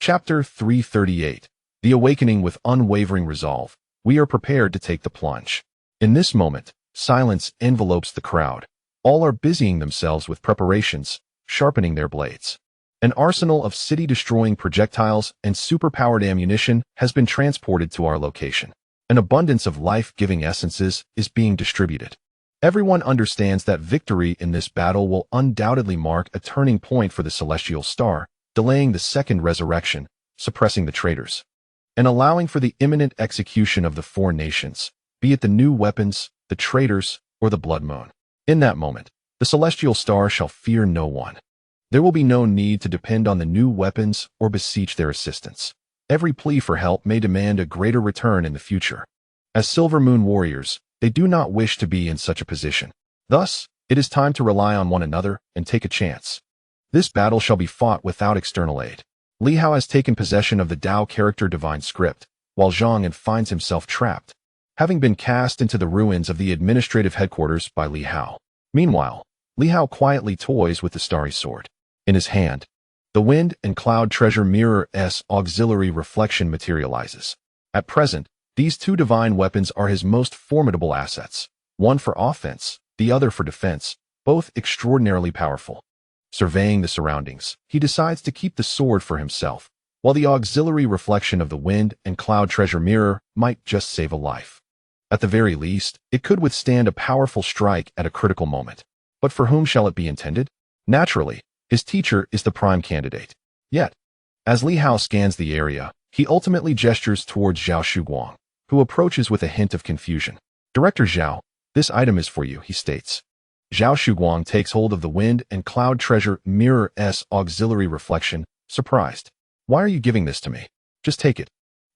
Chapter 338. The Awakening with Unwavering Resolve. We are prepared to take the plunge. In this moment, silence envelopes the crowd. All are busying themselves with preparations, sharpening their blades. An arsenal of city-destroying projectiles and superpowered ammunition has been transported to our location. An abundance of life-giving essences is being distributed. Everyone understands that victory in this battle will undoubtedly mark a turning point for the Celestial Star, delaying the second resurrection, suppressing the traitors, and allowing for the imminent execution of the four nations, be it the new weapons, the traitors, or the blood moon. In that moment, the Celestial Star shall fear no one. There will be no need to depend on the new weapons or beseech their assistance. Every plea for help may demand a greater return in the future. As Silver Moon warriors, they do not wish to be in such a position. Thus, it is time to rely on one another and take a chance. This battle shall be fought without external aid. Li Hao has taken possession of the Dao character divine script, while Zhang An finds himself trapped, having been cast into the ruins of the administrative headquarters by Li Hao. Meanwhile, Li Hao quietly toys with the Starry Sword. In his hand, the wind and cloud treasure mirror's auxiliary reflection materializes. At present, these two divine weapons are his most formidable assets, one for offense, the other for defense, both extraordinarily powerful. Surveying the surroundings, he decides to keep the sword for himself, while the auxiliary reflection of the wind and cloud treasure mirror might just save a life. At the very least, it could withstand a powerful strike at a critical moment. But for whom shall it be intended? Naturally, his teacher is the prime candidate. Yet, as Li Hao scans the area, he ultimately gestures towards Zhao Shuguang, who approaches with a hint of confusion. "Director Zhao, this item is for you," he states. Zhao Shuguang takes hold of the wind and cloud treasure mirror's auxiliary reflection, surprised. "Why are you giving this to me? Just take it."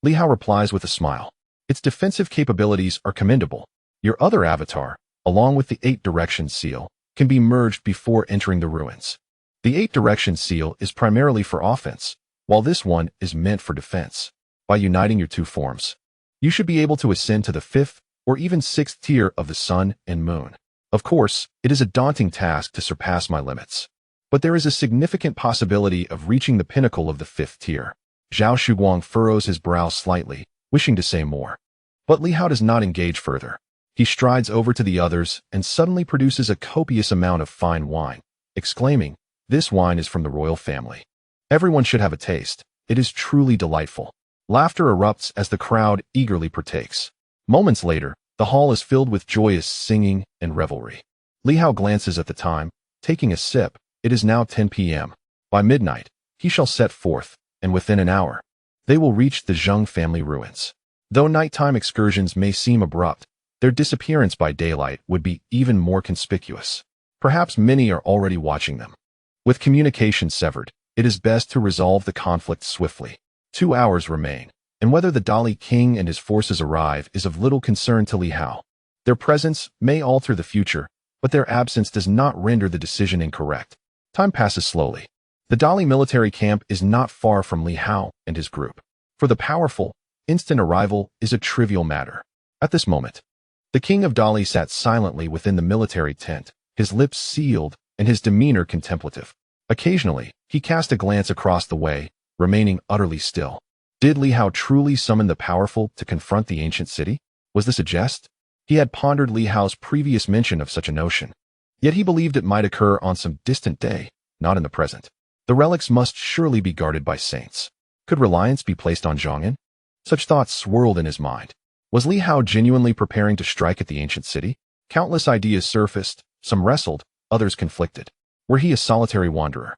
Li Hao replies with a smile. "Its defensive capabilities are commendable. Your other avatar, along with the 8 Direction seal, can be merged before entering the ruins. The 8 Direction seal is primarily for offense, while this one is meant for defense. By uniting your two forms, you should be able to ascend to the 5th or even 6th tier of the sun and moon. Of course, it is a daunting task to surpass my limits, but there is a significant possibility of reaching the pinnacle of the 5th tier." Zhao Shuguang furrows his brow slightly, wishing to say more. But Li Hao does not engage further. He strides over to the others and suddenly produces a copious amount of fine wine, exclaiming, "This wine is from the royal family. Everyone should have a taste. It is truly delightful." Laughter erupts as the crowd eagerly partakes. Moments later, the hall is filled with joyous singing and revelry. Li Hao glances at the time, taking a sip. It is now 10 p.m. By midnight, he shall set forth, and within an hour, they will reach the Zheng family ruins. Though nighttime excursions may seem abrupt, their disappearance by daylight would be even more conspicuous. Perhaps many are already watching them. With communication severed, it is best to resolve the conflict swiftly. 2 hours remain, and whether the Dali King and his forces arrive is of little concern to Li Hao. Their presence may alter the future, but their absence does not render the decision incorrect. Time passes slowly. The Dali military camp is not far from Li Hao and his group. For the powerful, instant arrival is a trivial matter. At this moment, the king of Dali sat silently within the military tent, his lips sealed and his demeanor contemplative. Occasionally, he cast a glance across the way, remaining utterly still. Did Li Hao truly summon the powerful to confront the ancient city? Was this a jest? He had pondered Li Hao's previous mention of such a notion. Yet he believed it might occur on some distant day, not in the present. The relics must surely be guarded by saints. Could reliance be placed on Zhang An? Such thoughts swirled in his mind. Was Li Hao genuinely preparing to strike at the ancient city? Countless ideas surfaced, some wrestled, others conflicted. Were he a solitary wanderer?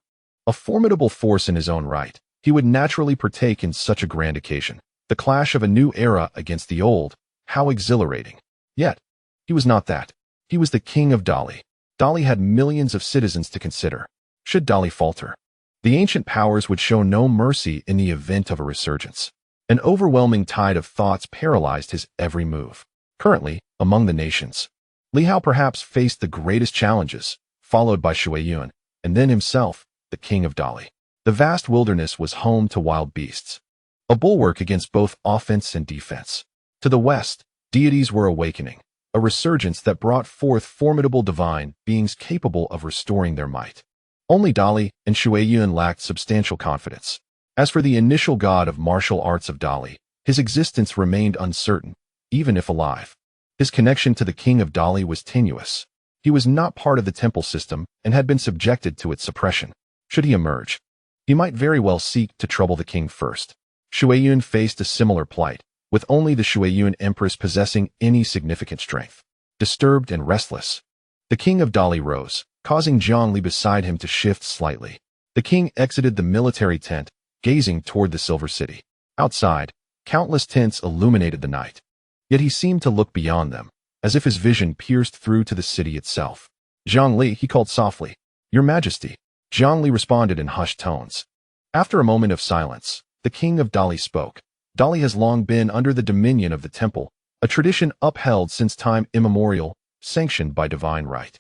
A formidable force in his own right, he would naturally partake in such a grand occasion. The clash of a new era against the old, how exhilarating. Yet, he was not that. He was the king of Dali. Dali had millions of citizens to consider. Should Dali falter, the ancient powers would show no mercy in the event of a resurgence. An overwhelming tide of thoughts paralyzed his every move. Currently, among the nations, Li Hao perhaps faced the greatest challenges, followed by Shuguang, and then himself, the king of Dali. The vast wilderness was home to wild beasts, a bulwark against both offense and defense. To the west, deities were awakening, a resurgence that brought forth formidable divine beings capable of restoring their might. Only Dali and Shuguang lacked substantial confidence. As for the initial god of martial arts of Dali, his existence remained uncertain, even if alive. His connection to the king of Dali was tenuous. He was not part of the temple system and had been subjected to its suppression. Should he emerge, he might very well seek to trouble the king first. Shuiyun faced a similar plight, with only the Shuiyun empress possessing any significant strength. Disturbed and restless, the king of Dali rose, causing Zhang Li beside him to shift slightly. The king exited the military tent, gazing toward the Silver City. Outside, countless tents illuminated the night. Yet he seemed to look beyond them, as if his vision pierced through to the city itself. Zhang Li, he called softly. Your Majesty. Zhang Li responded in hushed tones. After a moment of silence, the king of Dali spoke. Dali has long been under the dominion of the temple, a tradition upheld since time immemorial, sanctioned by divine right.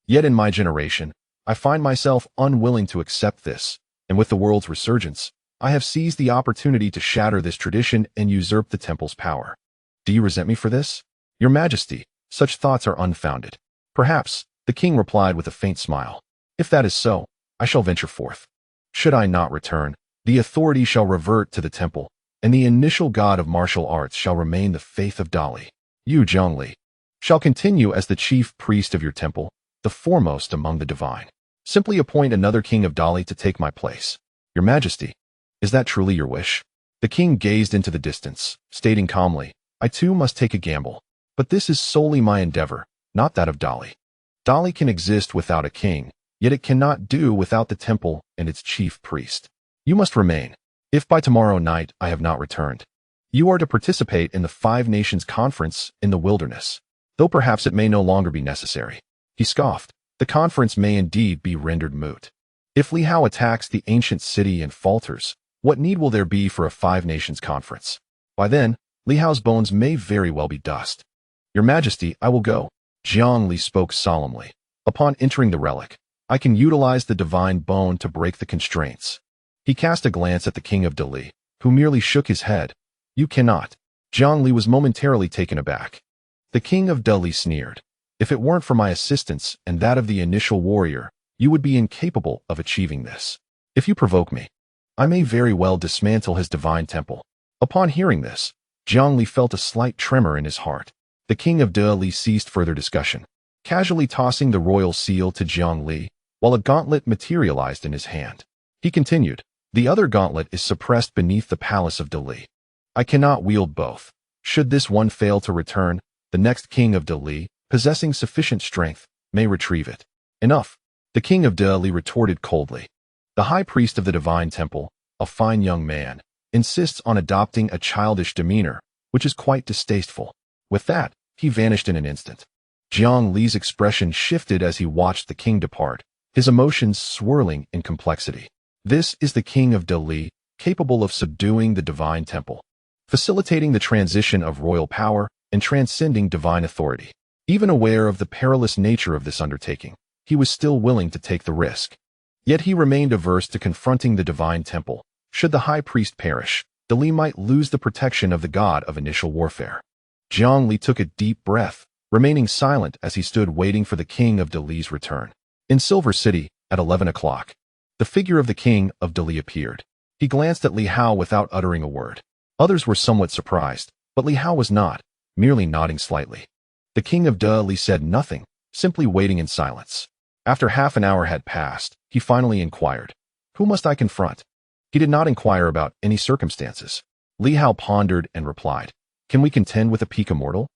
Yet in my generation, I find myself unwilling to accept this, and with the world's resurgence, I have seized the opportunity to shatter this tradition and usurp the temple's power. Do you resent me for this? Your Majesty, such thoughts are unfounded. Perhaps, the king replied with a faint smile. If that is so, I shall venture forth. Should I not return, the authority shall revert to the temple, and the initial god of martial arts shall remain the faith of Dali. You, Zhang Li, shall continue as the chief priest of your temple, the foremost among the divine. Simply appoint another king of Dali to take my place. Your Majesty, is that truly your wish? The king gazed into the distance, stating calmly, I too must take a gamble, but this is solely my endeavor, not that of Dali. Dali can exist without a king, yet it cannot do without the temple and its chief priest. You must remain. If by tomorrow night I have not returned, you are to participate in the Five Nations Conference in the wilderness, though perhaps it may no longer be necessary. He scoffed. The conference may indeed be rendered moot. If Li Hao attacks the ancient city and falters, what need will there be for a Five Nations Conference? By then, Li Hao's bones may very well be dust. Your Majesty, I will go. Zhang Li spoke solemnly. Upon entering the relic, I can utilize the divine bone to break the constraints. He cast a glance at the king of Dali, who merely shook his head. You cannot. Zhang Li was momentarily taken aback. The king of Dali sneered. If it weren't for my assistance and that of the initial warrior, you would be incapable of achieving this. If you provoke me, I may very well dismantle his divine temple. Upon hearing this, Zhang Li felt a slight tremor in his heart. The king of Dali ceased further discussion, casually tossing the royal seal to Zhang Li, while a gauntlet materialized in his hand. He continued, the other gauntlet is suppressed beneath the palace of Dali. I cannot wield both. Should this one fail to return, the next king of Dali, possessing sufficient strength, may retrieve it. Enough. The king of Dali retorted coldly. The high priest of the divine temple, a fine young man, insists on adopting a childish demeanor, which is quite distasteful. With that, he vanished in an instant. Zhang Li's expression shifted as he watched the king depart, his emotions swirling in complexity. This is the king of Dali, capable of subduing the divine temple, facilitating the transition of royal power and transcending divine authority. Even aware of the perilous nature of this undertaking, he was still willing to take the risk. Yet he remained averse to confronting the divine temple. Should the high priest perish, Dali might lose the protection of the god of initial warfare. Zhang Li took a deep breath, remaining silent as he stood waiting for the king of Dali's return. In Silver City, at 11 o'clock, the figure of the king of Dali appeared. He glanced at Li Hao without uttering a word. Others were somewhat surprised, but Li Hao was not, merely nodding slightly. The king of Dali said nothing, simply waiting in silence. After half an hour had passed, he finally inquired, who must I confront? He did not inquire about any circumstances. Li Hao pondered and replied, can we contend with a peak immortal?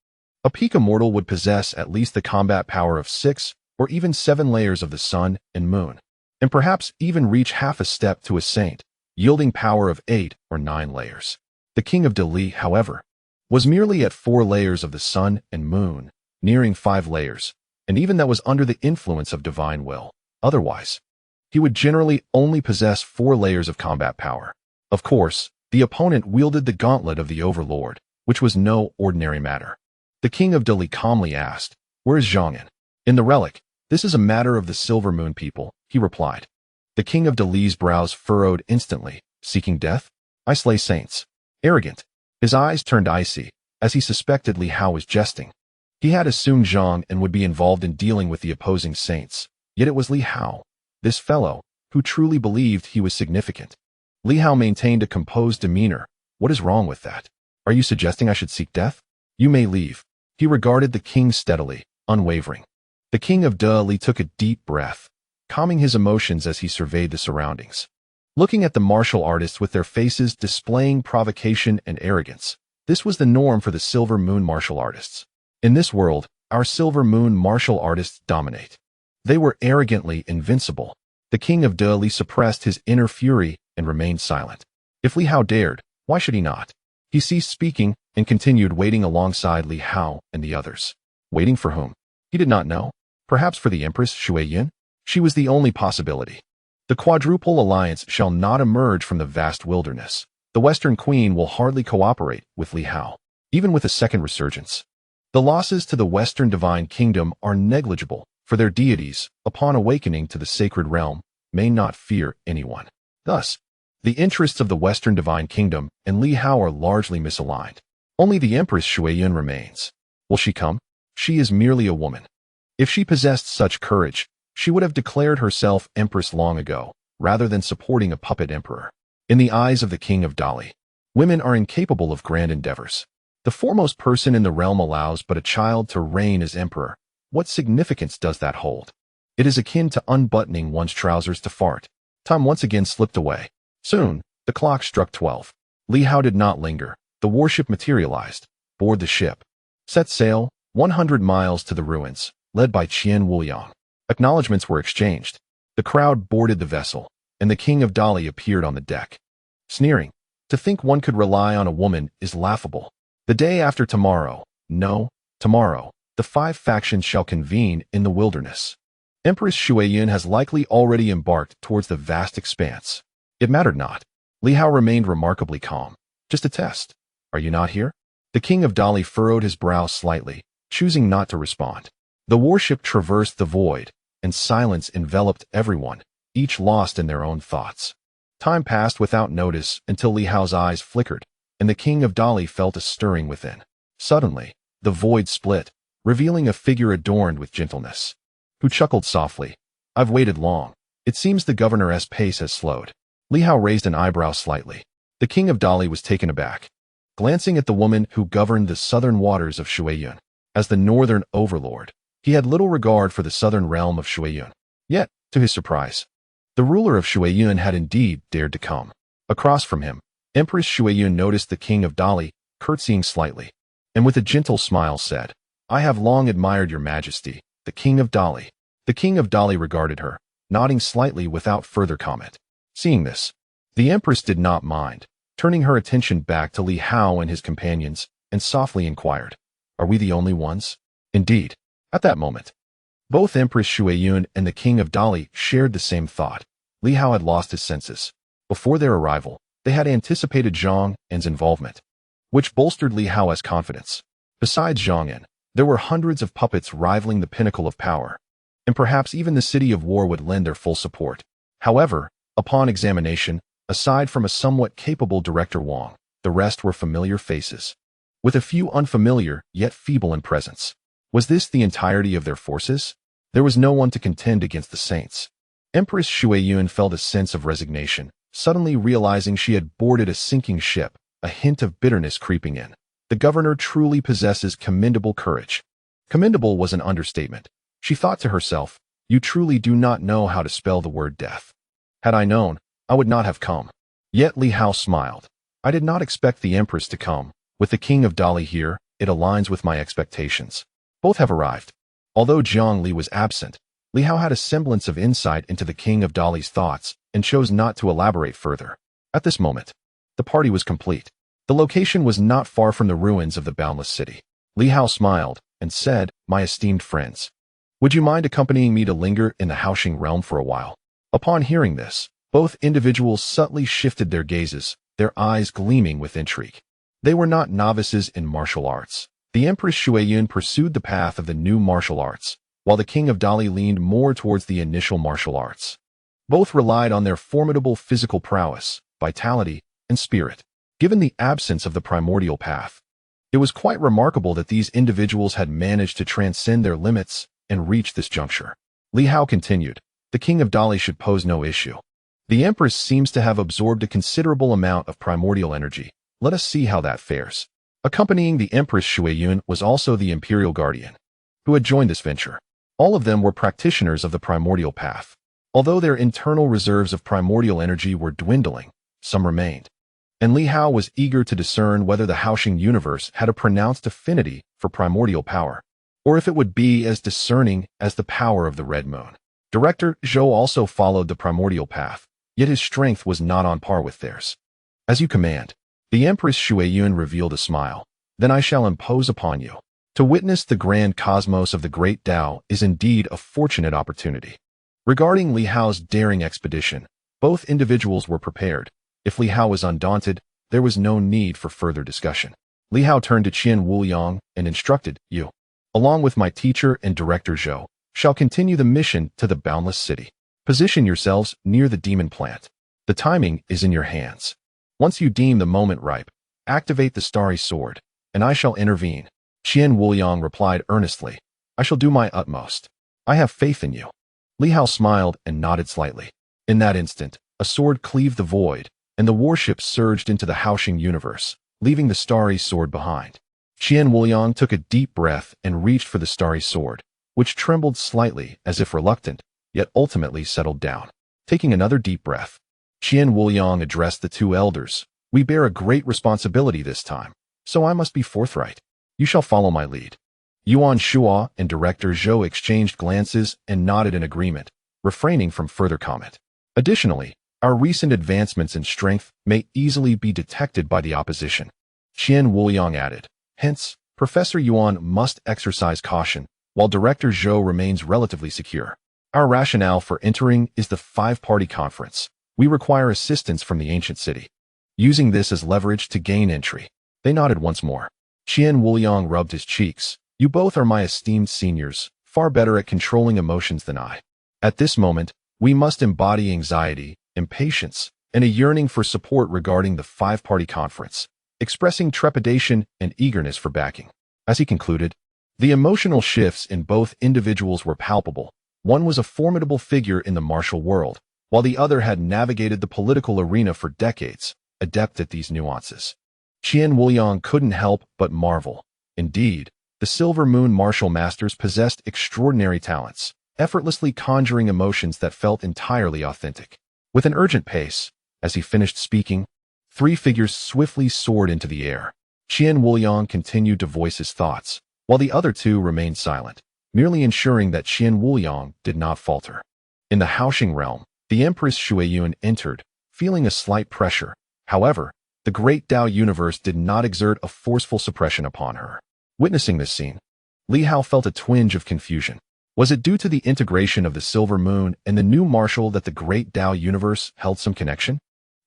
A peak immortal would possess at least the combat power of 6 or even 7 layers of the sun and moon, and perhaps even reach half a step to a saint, yielding power of 8 or 9 layers. The king of Dali, however, was merely at 4 layers of the sun and moon, nearing 5 layers, and even that was under the influence of divine will. Otherwise, he would generally only possess 4 layers of combat power. Of course, the opponent wielded the gauntlet of the overlord, which was no ordinary matter. The king of Dali calmly asked, where is Zhang An? In the relic. This is a matter of the Silver Moon people, he replied. The king of Dali's brows furrowed instantly, seeking death? I slay saints. Arrogant. His eyes turned icy, as he suspected Li Hao was jesting. He had assumed Zhang An would be involved in dealing with the opposing saints, yet it was Li Hao, this fellow, who truly believed he was significant. Li Hao maintained a composed demeanor. What is wrong with that? Are you suggesting I should seek death? You may leave. He regarded the king steadily, unwavering. The king of Dali took a deep breath, calming his emotions as he surveyed the surroundings. Looking at the martial artists with their faces displaying provocation and arrogance, this was the norm for the Silver Moon martial artists. In this world, our Silver Moon martial artists dominate. They were arrogantly invincible. The king of Dali suppressed his inner fury and remained silent. If Li Hao dared, why should he not? He ceased speaking and continued waiting alongside Li Hao and the others. Waiting for whom? He did not know. Perhaps for the Empress Shuiyun? She was the only possibility. The Quadruple Alliance shall not emerge from the vast wilderness. The Western Queen will hardly cooperate with Li Hao, even with a second resurgence. The losses to the Western Divine Kingdom are negligible, for their deities, upon awakening to the sacred realm, may not fear anyone. Thus, the interests of the Western Divine Kingdom and Li Hao are largely misaligned. Only the Empress Shuiyun remains. Will she come? She is merely a woman. If she possessed such courage, she would have declared herself empress long ago, rather than supporting a puppet emperor. In the eyes of the king of Dali, women are incapable of grand endeavors. The foremost person in the realm allows but a child to reign as emperor. What significance does that hold? It is akin to unbuttoning one's trousers to fart. Time once again slipped away. Soon, the clock struck 12. Li Hao did not linger. The warship materialized, board the ship, set sail, 100 miles to the ruins, led by Qian Wuyang. Acknowledgements were exchanged. The crowd boarded the vessel, and the king of Dali appeared on the deck. Sneering, to think one could rely on a woman is laughable. The day after tomorrow, no, tomorrow, the 5 factions shall convene in the wilderness. Empress Shuiyun has likely already embarked towards the vast expanse. It mattered not. Li Hao remained remarkably calm. Just a test. Are you not here? The king of Dali furrowed his brow slightly, choosing not to respond. The warship traversed the void, and silence enveloped everyone, each lost in their own thoughts. Time passed without notice until Li Hao's eyes flickered, and the king of Dali felt a stirring within. Suddenly, the void split, revealing a figure adorned with gentleness, who chuckled softly. I've waited long. It seems the governor's pace has slowed. Li Hao raised an eyebrow slightly. The king of Dali was taken aback, glancing at the woman who governed the southern waters of Shuiyun. As the northern overlord, he had little regard for the southern realm of Shuiyun. Yet, to his surprise, the ruler of Shuiyun had indeed dared to come. Across from him, Empress Shuiyun noticed the king of Dali, curtsying slightly, and with a gentle smile said, I have long admired your majesty, the king of Dali. The king of Dali regarded her, nodding slightly without further comment. Seeing this, the empress did not mind, turning her attention back to Li Hao and his companions, and softly inquired, Are we the only ones? Indeed. At that moment, both Empress Shuiyun and the king of Dali shared the same thought. Li Hao had lost his senses. Before their arrival, they had anticipated Zhang An's involvement, which bolstered Li Hao's confidence. Besides Zhang An, there were hundreds of puppets rivaling the pinnacle of power, and perhaps even the city of war would lend their full support. However, upon examination, aside from a somewhat capable director Wang, the rest were familiar faces, with a few unfamiliar yet feeble in presence. Was this the entirety of their forces? There was no one to contend against the saints. Empress Shuiyun felt a sense of resignation, suddenly realizing she had boarded a sinking ship, a hint of bitterness creeping in. The governor truly possesses commendable courage. Commendable was an understatement. She thought to herself, you truly do not know how to spell the word death. Had I known, I would not have come. Yet Li Hao smiled. I did not expect the empress to come. With the king of Dali here, it aligns with my expectations. Both have arrived. Although Jiang Li was absent, Li Hao had a semblance of insight into the king of Dali's thoughts and chose not to elaborate further. At this moment, the party was complete. The location was not far from the ruins of the boundless city. Li Hao smiled and said, My esteemed friends, would you mind accompanying me to linger in the Haoxing realm for a while? Upon hearing this, both individuals subtly shifted their gazes, their eyes gleaming with intrigue. They were not novices in martial arts. The Empress Shuiyun pursued the path of the new martial arts, while the king of Dali leaned more towards the initial martial arts. Both relied on their formidable physical prowess, vitality, and spirit. Given the absence of the primordial path, it was quite remarkable that these individuals had managed to transcend their limits and reach this juncture. Li Hao continued, the king of Dali should pose no issue. The Empress seems to have absorbed a considerable amount of primordial energy. Let us see how that fares. Accompanying the Empress Shuiyun was also the Imperial Guardian, who had joined this venture. All of them were practitioners of the primordial path. Although their internal reserves of primordial energy were dwindling, some remained. And Li Hao was eager to discern whether the Haoxing universe had a pronounced affinity for primordial power, or if it would be as discerning as the power of the Red Moon. Director Zhou also followed the primordial path, yet his strength was not on par with theirs. As you command. The Empress Shuiyun revealed a smile. Then I shall impose upon you. To witness the grand cosmos of the great Tao is indeed a fortunate opportunity. Regarding Li Hao's daring expedition, both individuals were prepared. If Li Hao was undaunted, there was no need for further discussion. Li Hao turned to Qian Wuliang and instructed, you, along with my teacher and director Zhou, shall continue the mission to the boundless city. Position yourselves near the demon plant. The timing is in your hands. Once you deem the moment ripe, activate the Starry Sword, and I shall intervene. Qian Wuliang replied earnestly, I shall do my utmost. I have faith in you. Li Hao smiled and nodded slightly. In that instant, a sword cleaved the void, and the warship surged into the Haoxing universe, leaving the Starry Sword behind. Qian Wuliang took a deep breath and reached for the Starry Sword, which trembled slightly as if reluctant, yet ultimately settled down. Taking another deep breath, Qian Wuliang addressed the two elders. We bear a great responsibility this time, so I must be forthright. You shall follow my lead. Yuan Shua and Director Zhou exchanged glances and nodded in agreement, refraining from further comment. Additionally, our recent advancements in strength may easily be detected by the opposition. Qian Wuliang added. Hence, Professor Yuan must exercise caution, while Director Zhou remains relatively secure. Our rationale for entering is the five-party conference. We require assistance from the ancient city. Using this as leverage to gain entry. They nodded once more. Qian Wuliang rubbed his cheeks. You both are my esteemed seniors, far better at controlling emotions than I. At this moment, we must embody anxiety, impatience, and a yearning for support regarding the five-party conference, expressing trepidation and eagerness for backing. As he concluded, the emotional shifts in both individuals were palpable. One was a formidable figure in the martial world, while the other had navigated the political arena for decades, adept at these nuances. Qian Wuliang couldn't help but marvel. Indeed, the Silver Moon martial masters possessed extraordinary talents, effortlessly conjuring emotions that felt entirely authentic. With an urgent pace, as he finished speaking, three figures swiftly soared into the air. Qian Wuliang continued to voice his thoughts, while the other two remained silent, merely ensuring that Qian Wuliang did not falter. In the Haoxing realm, the Empress Shuiyun entered, feeling a slight pressure. However, the great Tao universe did not exert a forceful suppression upon her. Witnessing this scene, Li Hao felt a twinge of confusion. Was it due to the integration of the Silver Moon and the new martial that the great Tao universe held some connection?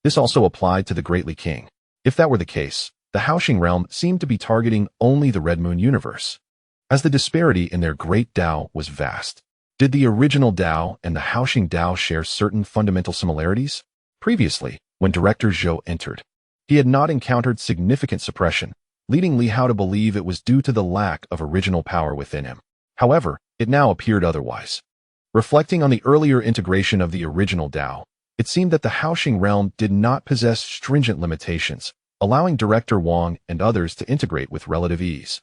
This also applied to the great Li King. If that were the case, the Haoxing realm seemed to be targeting only the Red Moon universe, as the disparity in their great Tao was vast. Did the original Tao and the Haoxing Tao share certain fundamental similarities? Previously, when Director Zhou entered, he had not encountered significant suppression, leading Li Hao to believe it was due to the lack of original power within him. However, it now appeared otherwise. Reflecting on the earlier integration of the original Tao, it seemed that the Haoxing realm did not possess stringent limitations, allowing Director Wang and others to integrate with relative ease,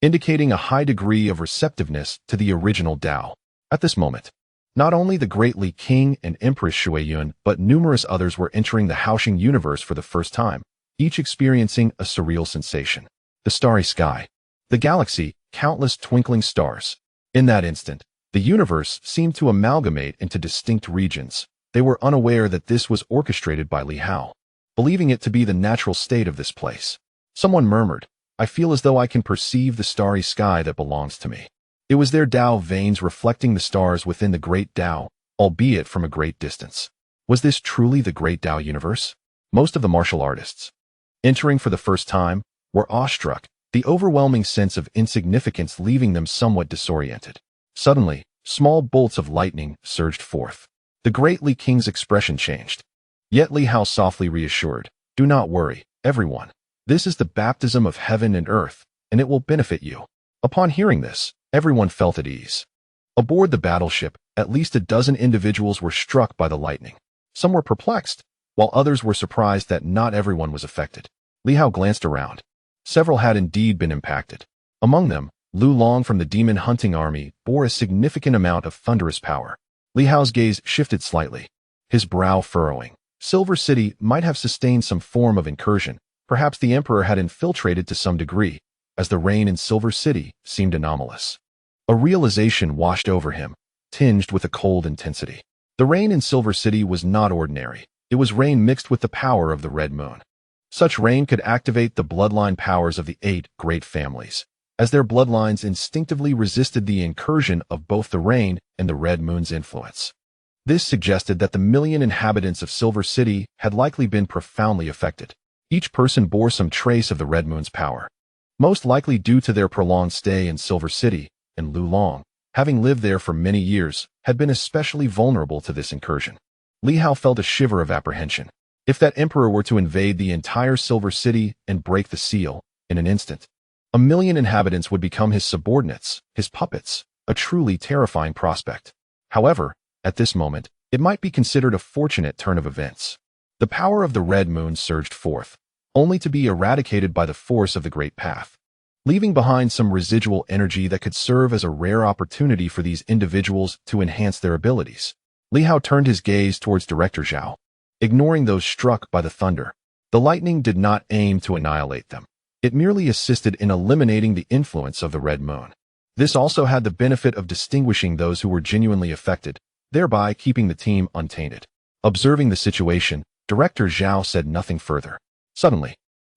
indicating a high degree of receptiveness to the original Tao. At this moment, not only the great Li King and Empress Shuiyun, but numerous others were entering the Haoxing universe for the first time, each experiencing a surreal sensation. The starry sky, the galaxy, countless twinkling stars. In that instant, the universe seemed to amalgamate into distinct regions. They were unaware that this was orchestrated by Li Hao, believing it to be the natural state of this place. Someone murmured, I feel as though I can perceive the starry sky that belongs to me. It was their Tao veins reflecting the stars within the great Tao, albeit from a great distance. Was this truly the great Tao universe? Most of the martial artists, entering for the first time, were awestruck, the overwhelming sense of insignificance leaving them somewhat disoriented. Suddenly, small bolts of lightning surged forth. The great Li King's expression changed. Yet Li Hao softly reassured, do not worry, everyone. This is the baptism of heaven and earth, and it will benefit you. Upon hearing this, everyone felt at ease. Aboard the battleship, at least a dozen individuals were struck by the lightning. Some were perplexed, while others were surprised that not everyone was affected. Li Hao glanced around. Several had indeed been impacted. Among them, Lu Long from the demon hunting army bore a significant amount of thunderous power. Li Hao's gaze shifted slightly, his brow furrowing. Silver City might have sustained some form of incursion. Perhaps the Emperor had infiltrated to some degree, as the rain in Silver City seemed anomalous. A realization washed over him, tinged with a cold intensity. The rain in Silver City was not ordinary. It was rain mixed with the power of the Red Moon. Such rain could activate the bloodline powers of the 8 great families, as their bloodlines instinctively resisted the incursion of both the rain and the Red Moon's influence. This suggested that the million inhabitants of Silver City had likely been profoundly affected. Each person bore some trace of the Red Moon's power, most likely due to their prolonged stay in Silver City, and Lu Long, having lived there for many years, had been especially vulnerable to this incursion. Li Hao felt a shiver of apprehension. If that emperor were to invade the entire Silver City and break the seal, in an instant, 1 million inhabitants would become his subordinates, his puppets, a truly terrifying prospect. However, at this moment, it might be considered a fortunate turn of events. The power of the Red Moon surged forth, only to be eradicated by the force of the Great Path, leaving behind some residual energy that could serve as a rare opportunity for these individuals to enhance their abilities. Li Hao turned his gaze towards Director Zhao, ignoring those struck by the thunder. The lightning did not aim to annihilate them. It merely assisted in eliminating the influence of the Red Moon. This also had the benefit of distinguishing those who were genuinely affected, thereby keeping the team untainted. Observing the situation, Director Zhao said nothing further. Suddenly,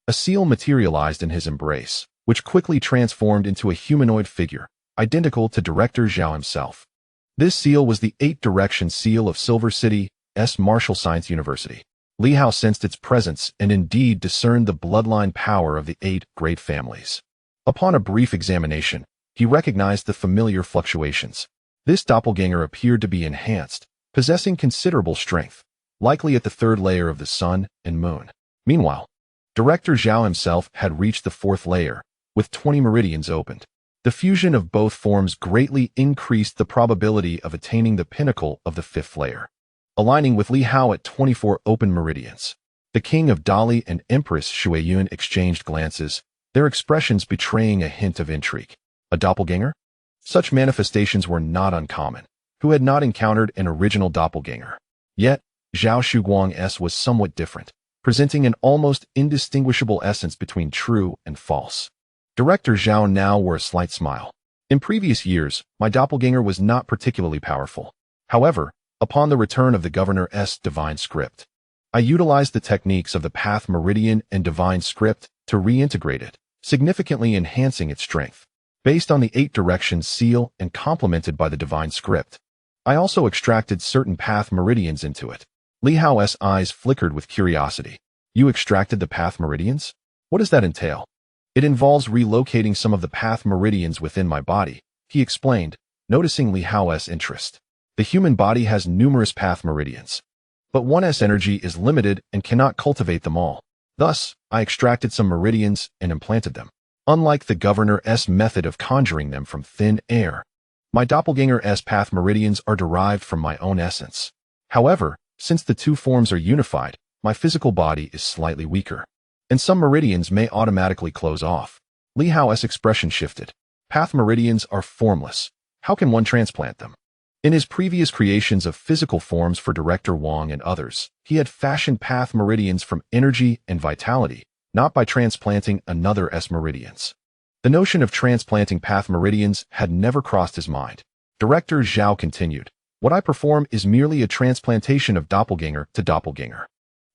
a seal materialized in his embrace, which quickly transformed into a humanoid figure, identical to Director Zhao himself. This seal was the 8-direction seal of Silver City's Martial Science University. Li Hao sensed its presence and indeed discerned the bloodline power of the 8 great families. Upon a brief examination, he recognized the familiar fluctuations. This doppelganger appeared to be enhanced, possessing considerable strength, likely at the 3rd layer of the Sun and Moon. Meanwhile, Director Zhao himself had reached the 4th layer, with 20 meridians opened. The fusion of both forms greatly increased the probability of attaining the pinnacle of the 5th layer, aligning with Li Hao at 24 open meridians. The King of Dali and Empress Shuiyun exchanged glances, their expressions betraying a hint of intrigue. A doppelganger? Such manifestations were not uncommon. Who had not encountered an original doppelganger? Yet, Zhao Shuguang's was somewhat different, presenting an almost indistinguishable essence between true and false. Director Zhao now wore a slight smile. In previous years, my doppelganger was not particularly powerful. However, upon the return of the Governor's divine script, I utilized the techniques of the Path Meridian and Divine Script to reintegrate it, significantly enhancing its strength. Based on the 8-direction seal and complemented by the Divine Script, I also extracted certain Path Meridians into it. Li Hao's eyes flickered with curiosity. You extracted the Path Meridians? What does that entail? It involves relocating some of the Path Meridians within my body, he explained, noticing Li Hao's interest. The human body has numerous Path Meridians, but one's energy is limited and cannot cultivate them all. Thus, I extracted some meridians and implanted them. Unlike the Governor's method of conjuring them from thin air, my doppelganger's Path Meridians are derived from my own essence. However, since the two forms are unified, my physical body is slightly weaker, and some meridians may automatically close off. Li Hao's expression shifted. Path Meridians are formless. How can one transplant them? In his previous creations of physical forms for Director Wang and others, he had fashioned Path Meridians from energy and vitality, not by transplanting another's meridians. The notion of transplanting Path Meridians had never crossed his mind. Director Zhao continued, what I perform is merely a transplantation of doppelganger to doppelganger,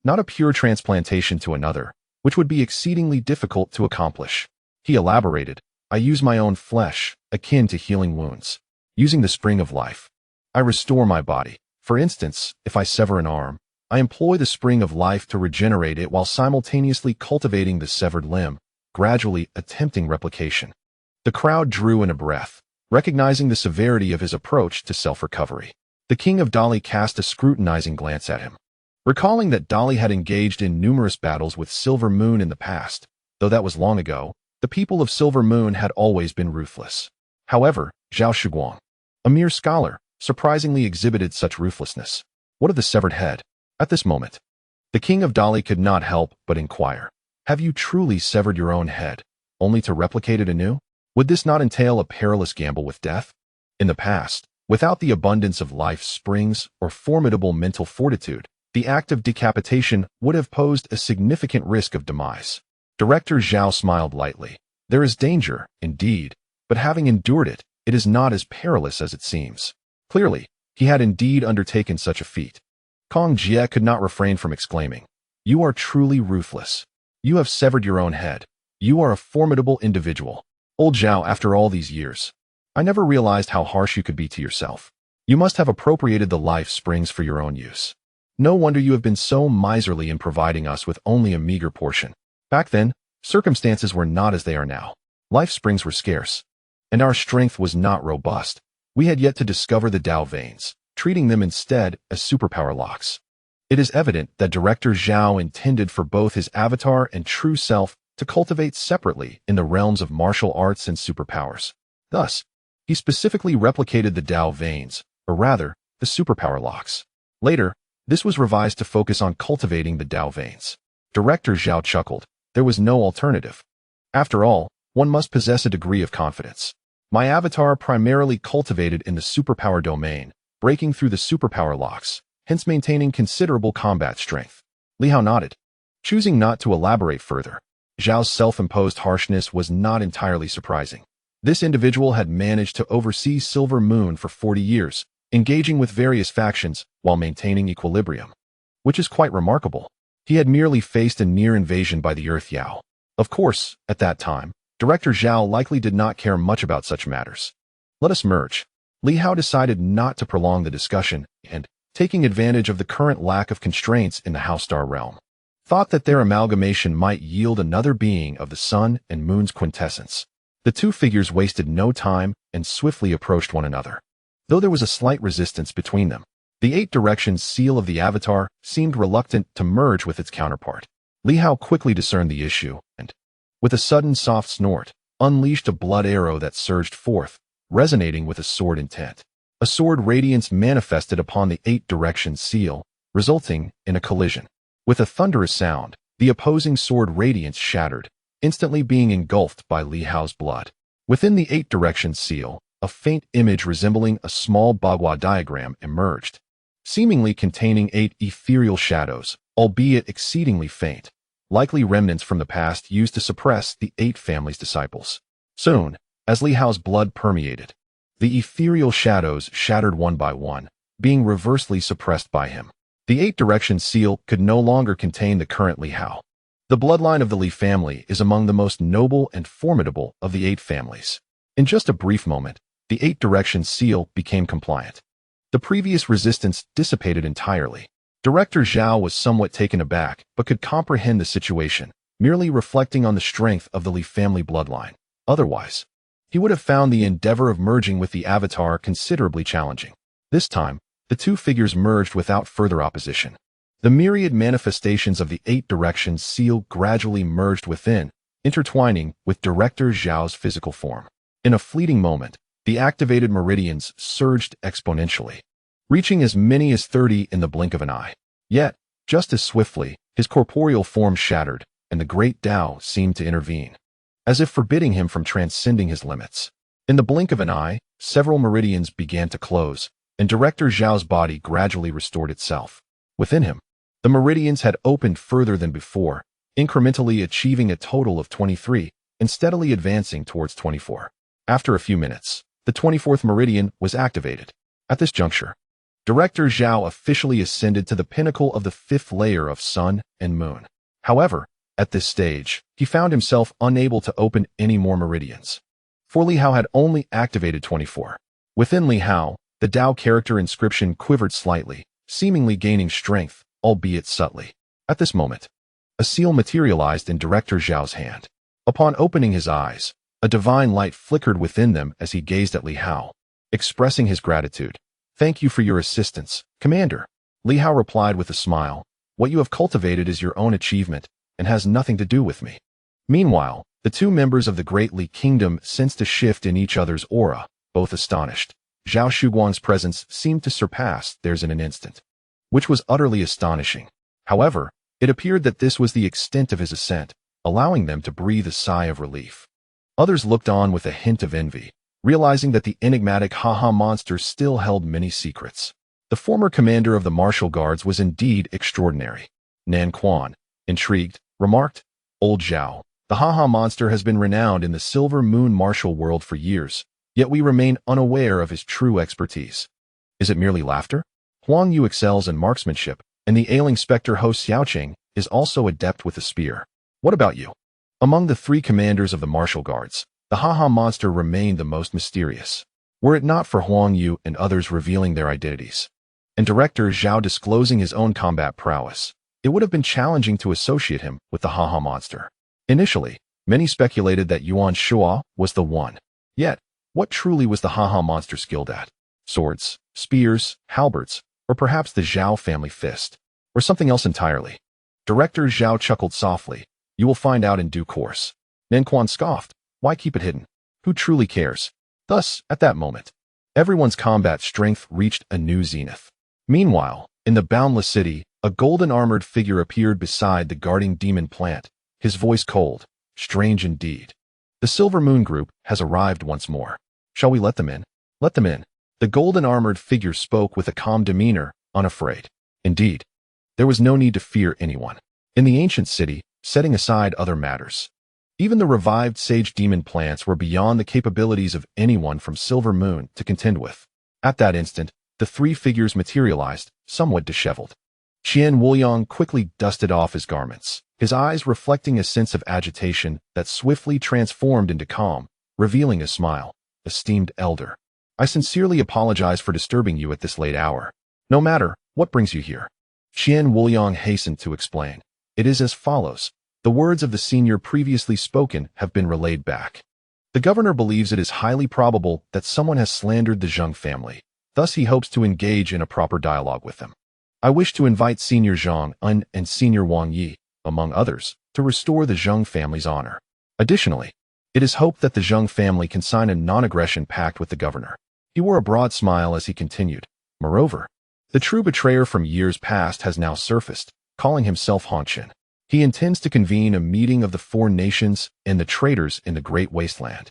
not a pure transplantation to another, which would be exceedingly difficult to accomplish. He elaborated, I use my own flesh, akin to healing wounds. Using the spring of life, I restore my body. For instance, if I sever an arm, I employ the spring of life to regenerate it while simultaneously cultivating the severed limb, gradually attempting replication. The crowd drew in a breath, recognizing the severity of his approach to self-recovery. The King of Dali cast a scrutinizing glance at him. Recalling that Dali had engaged in numerous battles with Silver Moon in the past, though that was long ago, the people of Silver Moon had always been ruthless. However, Zhao Shuguang, a mere scholar, surprisingly exhibited such ruthlessness. What of the severed head? At this moment, the king of Dali could not help but inquire, "Have you truly severed your own head, only to replicate it anew? Would this not entail a perilous gamble with death?" In the past, without the abundance of life springs or formidable mental fortitude, the act of decapitation would have posed a significant risk of demise. Director Zhao smiled lightly. "There is danger, indeed, but having endured it, it is not as perilous as it seems." Clearly, he had indeed undertaken such a feat. Kong Jie could not refrain from exclaiming, "You are truly ruthless. You have severed your own head. You are a formidable individual. Old Zhao, after all these years, I never realized how harsh you could be to yourself. You must have appropriated the life springs for your own use. No wonder you have been so miserly in providing us with only a meager portion. Back then, circumstances were not as they are now. Life springs were scarce, and our strength was not robust. We had yet to discover the Dao veins, treating them instead as superpower locks. It is evident that Director Zhao intended for both his avatar and true self to cultivate separately in the realms of martial arts and superpowers. Thus, he specifically replicated the Dao veins, or rather, the superpower locks. Later, this was revised to focus on cultivating the Dao veins. Director Zhao chuckled. There was no alternative. After all, one must possess a degree of confidence. My avatar primarily cultivated in the superpower domain, breaking through the superpower locks, hence maintaining considerable combat strength. Li Hao nodded, choosing not to elaborate further. Zhao's self-imposed harshness was not entirely surprising. This individual had managed to oversee Silver Moon for 40 years, engaging with various factions while maintaining equilibrium, which is quite remarkable. He had merely faced a near invasion by the Earth Yao. Of course, at that time, Director Zhao likely did not care much about such matters. Let us merge. Li Hao decided not to prolong the discussion and, taking advantage of the current lack of constraints in the House-Star realm, thought that their amalgamation might yield another being of the Sun and Moon's quintessence. The two figures wasted no time and swiftly approached one another. Though there was a slight resistance between them, the 8 directions seal of the Avatar seemed reluctant to merge with its counterpart. Li Hao quickly discerned the issue and, with a sudden soft snort, unleashed a blood arrow that surged forth, resonating with a sword intent. A sword radiance manifested upon the 8 directions seal, resulting in a collision. With a thunderous sound, the opposing sword radiance shattered, instantly being engulfed by Li Hao's blood. Within the 8 directions seal, a faint image resembling a small Bagua diagram emerged, seemingly containing 8 ethereal shadows, albeit exceedingly faint, likely remnants from the past used to suppress the 8 family's disciples. Soon, as Li Hao's blood permeated, the ethereal shadows shattered one by one, being reversely suppressed by him. The 8 directions seal could no longer contain the current Li Hao. The bloodline of the Li family is among the most noble and formidable of the 8 families. In just a brief moment, the 8 directions seal became compliant. The previous resistance dissipated entirely. Director Zhao was somewhat taken aback, but could comprehend the situation, merely reflecting on the strength of the Li family bloodline. Otherwise, he would have found the endeavor of merging with the Avatar considerably challenging. This time, the two figures merged without further opposition. The myriad manifestations of the 8 directions seal gradually merged within, intertwining with Director Zhao's physical form. In a fleeting moment, the activated meridians surged exponentially, reaching as many as 30 in the blink of an eye. Yet, just as swiftly, his corporeal form shattered, and the great Tao seemed to intervene, as if forbidding him from transcending his limits. In the blink of an eye, several meridians began to close, and Director Zhao's body gradually restored itself. Within him, the meridians had opened further than before, incrementally achieving a total of 23 and steadily advancing towards 24. After a few minutes, the 24th meridian was activated. At this juncture, Director Zhao officially ascended to the pinnacle of the 5th layer of Sun and Moon. However, at this stage, he found himself unable to open any more meridians, for Li Hao had only activated 24. Within Li Hao, the Dao character inscription quivered slightly, seemingly gaining strength, albeit subtly. At this moment, a seal materialized in Director Zhao's hand. Upon opening his eyes, a divine light flickered within them as he gazed at Li Hao, expressing his gratitude. "Thank you for your assistance, Commander." Li Hao replied with a smile. "What you have cultivated is your own achievement and has nothing to do with me." Meanwhile, the two members of the Great Li Kingdom sensed a shift in each other's aura, both astonished. Zhao Shuguang's presence seemed to surpass theirs in an instant. which was utterly astonishing. However, it appeared that this was the extent of his ascent, allowing them to breathe a sigh of relief. Others looked on with a hint of envy, realizing that the enigmatic Haha monster still held many secrets. The former commander of the martial guards was indeed extraordinary. Nan Quan, intrigued, remarked, "Old Zhao, the Haha monster has been renowned in the Silver Moon martial world for years, yet we remain unaware of his true expertise. Is it merely laughter? Huang Yu excels in marksmanship, and the ailing specter Ho Xiaoqing is also adept with the spear. What about you?" Among the three commanders of the martial guards, the Haha monster remained the most mysterious. Were it not for Huang Yu and others revealing their identities, and Director Zhao disclosing his own combat prowess, it would have been challenging to associate him with the Haha monster. Initially, many speculated that Yuan Shua was the one. Yet, what truly was the Haha monster skilled at? Swords, spears, halberds, or perhaps the Zhao family fist, or something else entirely? Director Zhao chuckled softly. "You will find out in due course." Nan Quan scoffed. "Why keep it hidden? Who truly cares?" Thus, at that moment, everyone's combat strength reached a new zenith. Meanwhile, in the boundless city, a golden armored figure appeared beside the guarding demon plant, his voice cold, strange indeed. "The Silver Moon group has arrived once more. Shall we let them in?" "Let them in." The golden armored figure spoke with a calm demeanor, unafraid. Indeed, there was no need to fear anyone. In the ancient city, setting aside other matters, even the revived sage demon plants were beyond the capabilities of anyone from Silver Moon to contend with. At that instant, the three figures materialized, somewhat disheveled. Qian Wuliang quickly dusted off his garments, his eyes reflecting a sense of agitation that swiftly transformed into calm, revealing a smile. "Esteemed elder, I sincerely apologize for disturbing you at this late hour. No matter what brings you here." Qian Wuliang hastened to explain. "It is as follows. The words of the senior previously spoken have been relayed back. The governor believes it is highly probable that someone has slandered the Zheng family. Thus he hopes to engage in a proper dialogue with them. I wish to invite Senior Zhang An and Senior Wang Yi, among others, to restore the Zheng family's honor. Additionally, it is hoped that the Zheng family can sign a non-aggression pact with the governor." He wore a broad smile as he continued. "Moreover, the true betrayer from years past has now surfaced, calling himself Hongqian. He intends to convene a meeting of the four nations and the traitors in the Great Wasteland,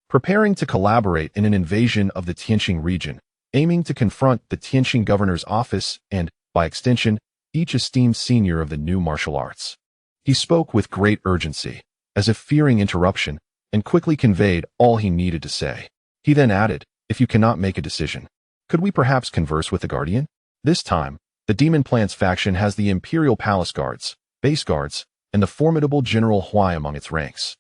preparing to collaborate in an invasion of the Tianqing region, aiming to confront the Tianqing governor's office and, by extension, each esteemed senior of the new martial arts." He spoke with great urgency, as if fearing interruption, and quickly conveyed all he needed to say. He then added, "If you cannot make a decision, could we perhaps converse with the Guardian?" This time, the Demon Plants faction has the Imperial Palace Guards, Base Guards, and the formidable General Huai among its ranks,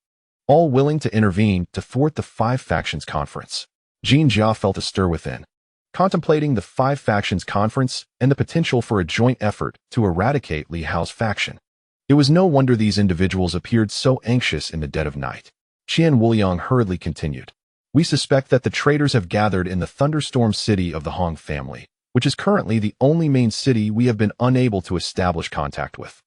all willing to intervene to thwart the five factions conference. Jin Jia felt a stir within, contemplating the five factions conference and the potential for a joint effort to eradicate Li Hao's faction. It was no wonder these individuals appeared so anxious in the dead of night. Qian Wuliang hurriedly continued. "We suspect that the traitors have gathered in the thunderstorm city of the Hong family, which is currently the only main city we have been unable to establish contact with.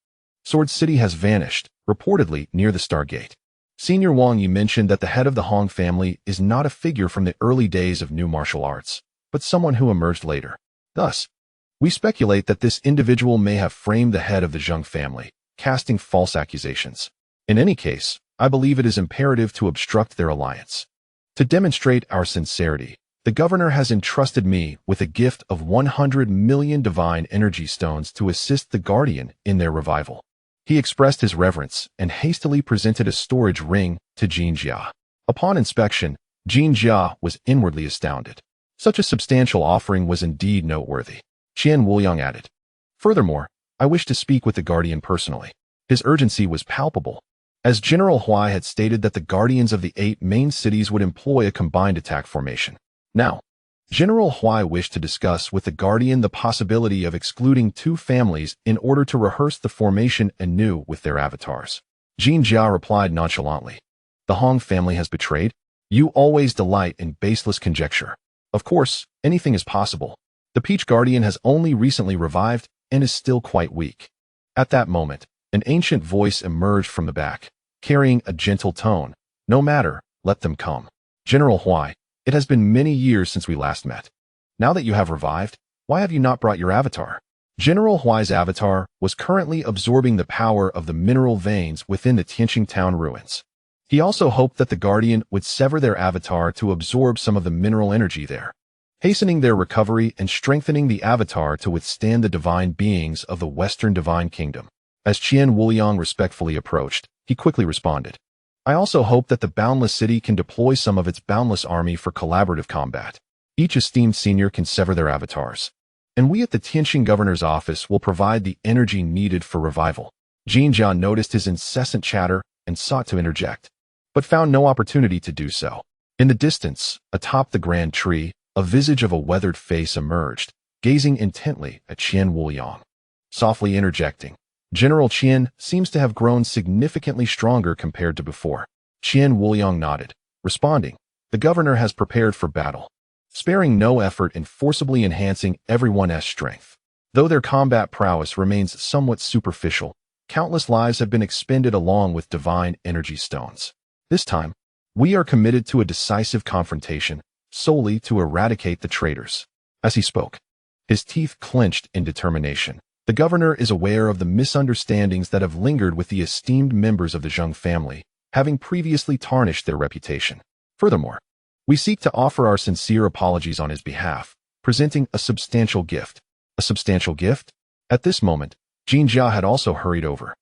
Sword City has vanished, reportedly near the Stargate. Senior Wang Yi mentioned that the head of the Hong family is not a figure from the early days of new martial arts, but someone who emerged later. Thus, we speculate that this individual may have framed the head of the Zheng family, casting false accusations. In any case, I believe it is imperative to obstruct their alliance. To demonstrate our sincerity, the governor has entrusted me with a gift of 100 million divine energy stones to assist the Guardian in their revival." He expressed his reverence and hastily presented a storage ring to Jin Jia. Upon inspection, Jin Jia was inwardly astounded. Such a substantial offering was indeed noteworthy. Qian Wuliang added, "Furthermore, I wish to speak with the Guardian personally." His urgency was palpable, as General Huai had stated that the Guardians of the 8 main cities would employ a combined attack formation. Now, General Huai wished to discuss with the Guardian the possibility of excluding 2 families in order to rehearse the formation anew with their avatars. Jin Jia replied nonchalantly, "The Hong family has betrayed? You always delight in baseless conjecture. Of course, anything is possible. The Peach Guardian has only recently revived and is still quite weak." At that moment, an ancient voice emerged from the back, carrying a gentle tone. "No matter, let them come. General Huai, it has been many years since we last met. Now that you have revived, why have you not brought your avatar?" General Huai's avatar was currently absorbing the power of the mineral veins within the Tianqing town ruins. He also hoped that the Guardian would sever their avatar to absorb some of the mineral energy there, hastening their recovery and strengthening the avatar to withstand the divine beings of the Western Divine Kingdom. As Qian Wuliang respectfully approached, he quickly responded, I also hope that the Boundless City can deploy some of its boundless army for collaborative combat. Each esteemed senior can sever their avatars, and we at the Tianqing Governor's office will provide the energy needed for revival. Jin Jia noticed his incessant chatter and sought to interject, but found no opportunity to do so. In the distance, atop the grand tree, a visage of a weathered face emerged, gazing intently at Qian Wuliang. Softly interjecting, General Qian seems to have grown significantly stronger compared to before. Qian Wuliang nodded, responding, the governor has prepared for battle, sparing no effort in forcibly enhancing everyone's strength. Though their combat prowess remains somewhat superficial, countless lives have been expended along with divine energy stones. This time, we are committed to a decisive confrontation, solely to eradicate the traitors. As he spoke, his teeth clenched in determination. The governor is aware of the misunderstandings that have lingered with the esteemed members of the Zheng family, having previously tarnished their reputation. Furthermore, we seek to offer our sincere apologies on his behalf, presenting a substantial gift. A substantial gift? At this moment, Jin Jia had also hurried over,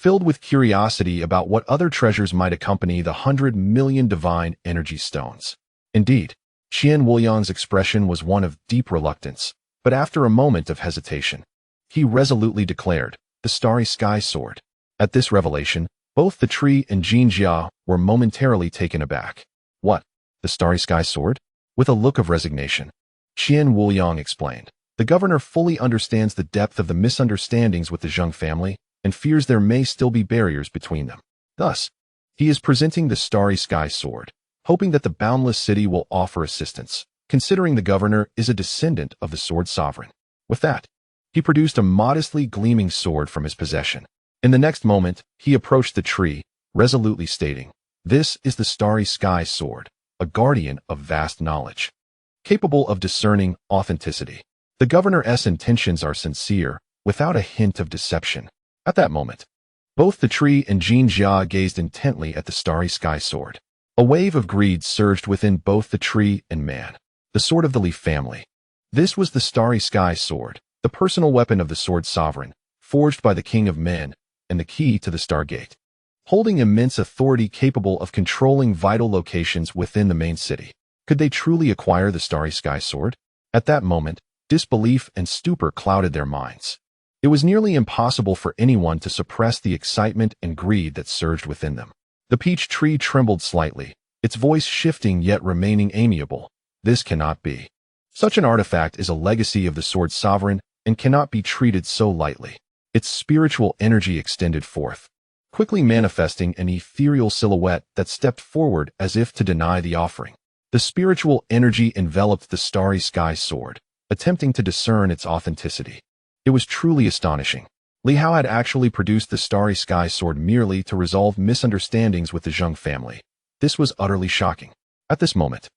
filled with curiosity about what other treasures might accompany the 100 million divine energy stones. Indeed, Qian Wuliang's expression was one of deep reluctance, but after a moment of hesitation, he resolutely declared, the Starry Sky Sword. At this revelation, both the tree and Jin Jia were momentarily taken aback. What? The Starry Sky Sword? With a look of resignation, Qian Wuliang explained, the governor fully understands the depth of the misunderstandings with the Zheng family and fears there may still be barriers between them. Thus, he is presenting the Starry Sky Sword, hoping that the Boundless City will offer assistance, considering the governor is a descendant of the Sword Sovereign. With that, he produced a modestly gleaming sword from his possession. In the next moment, he approached the tree, resolutely stating, this is the Starry Sky Sword, a guardian of vast knowledge, capable of discerning authenticity. The governor's intentions are sincere, without a hint of deception. At that moment, both the tree and Jin Jia gazed intently at the Starry Sky Sword. A wave of greed surged within both the tree and man. The sword of the Li family. This was the Starry Sky Sword, the personal weapon of the Sword Sovereign, forged by the King of Men, and the key to the Stargate, holding immense authority capable of controlling vital locations within the main city. Could they truly acquire the Starry Sky Sword? At that moment, disbelief and stupor clouded their minds. It was nearly impossible for anyone to suppress the excitement and greed that surged within them. The peach tree trembled slightly, its voice shifting yet remaining amiable. This cannot be. Such an artifact is a legacy of the Sword Sovereign and cannot be treated so lightly. Its spiritual energy extended forth, quickly manifesting an ethereal silhouette that stepped forward as if to deny the offering. The spiritual energy enveloped the Starry Sky Sword, attempting to discern its authenticity. It was truly astonishing. Li Hao had actually produced the Starry Sky Sword merely to resolve misunderstandings with the Zheng family. This was utterly shocking. At this moment,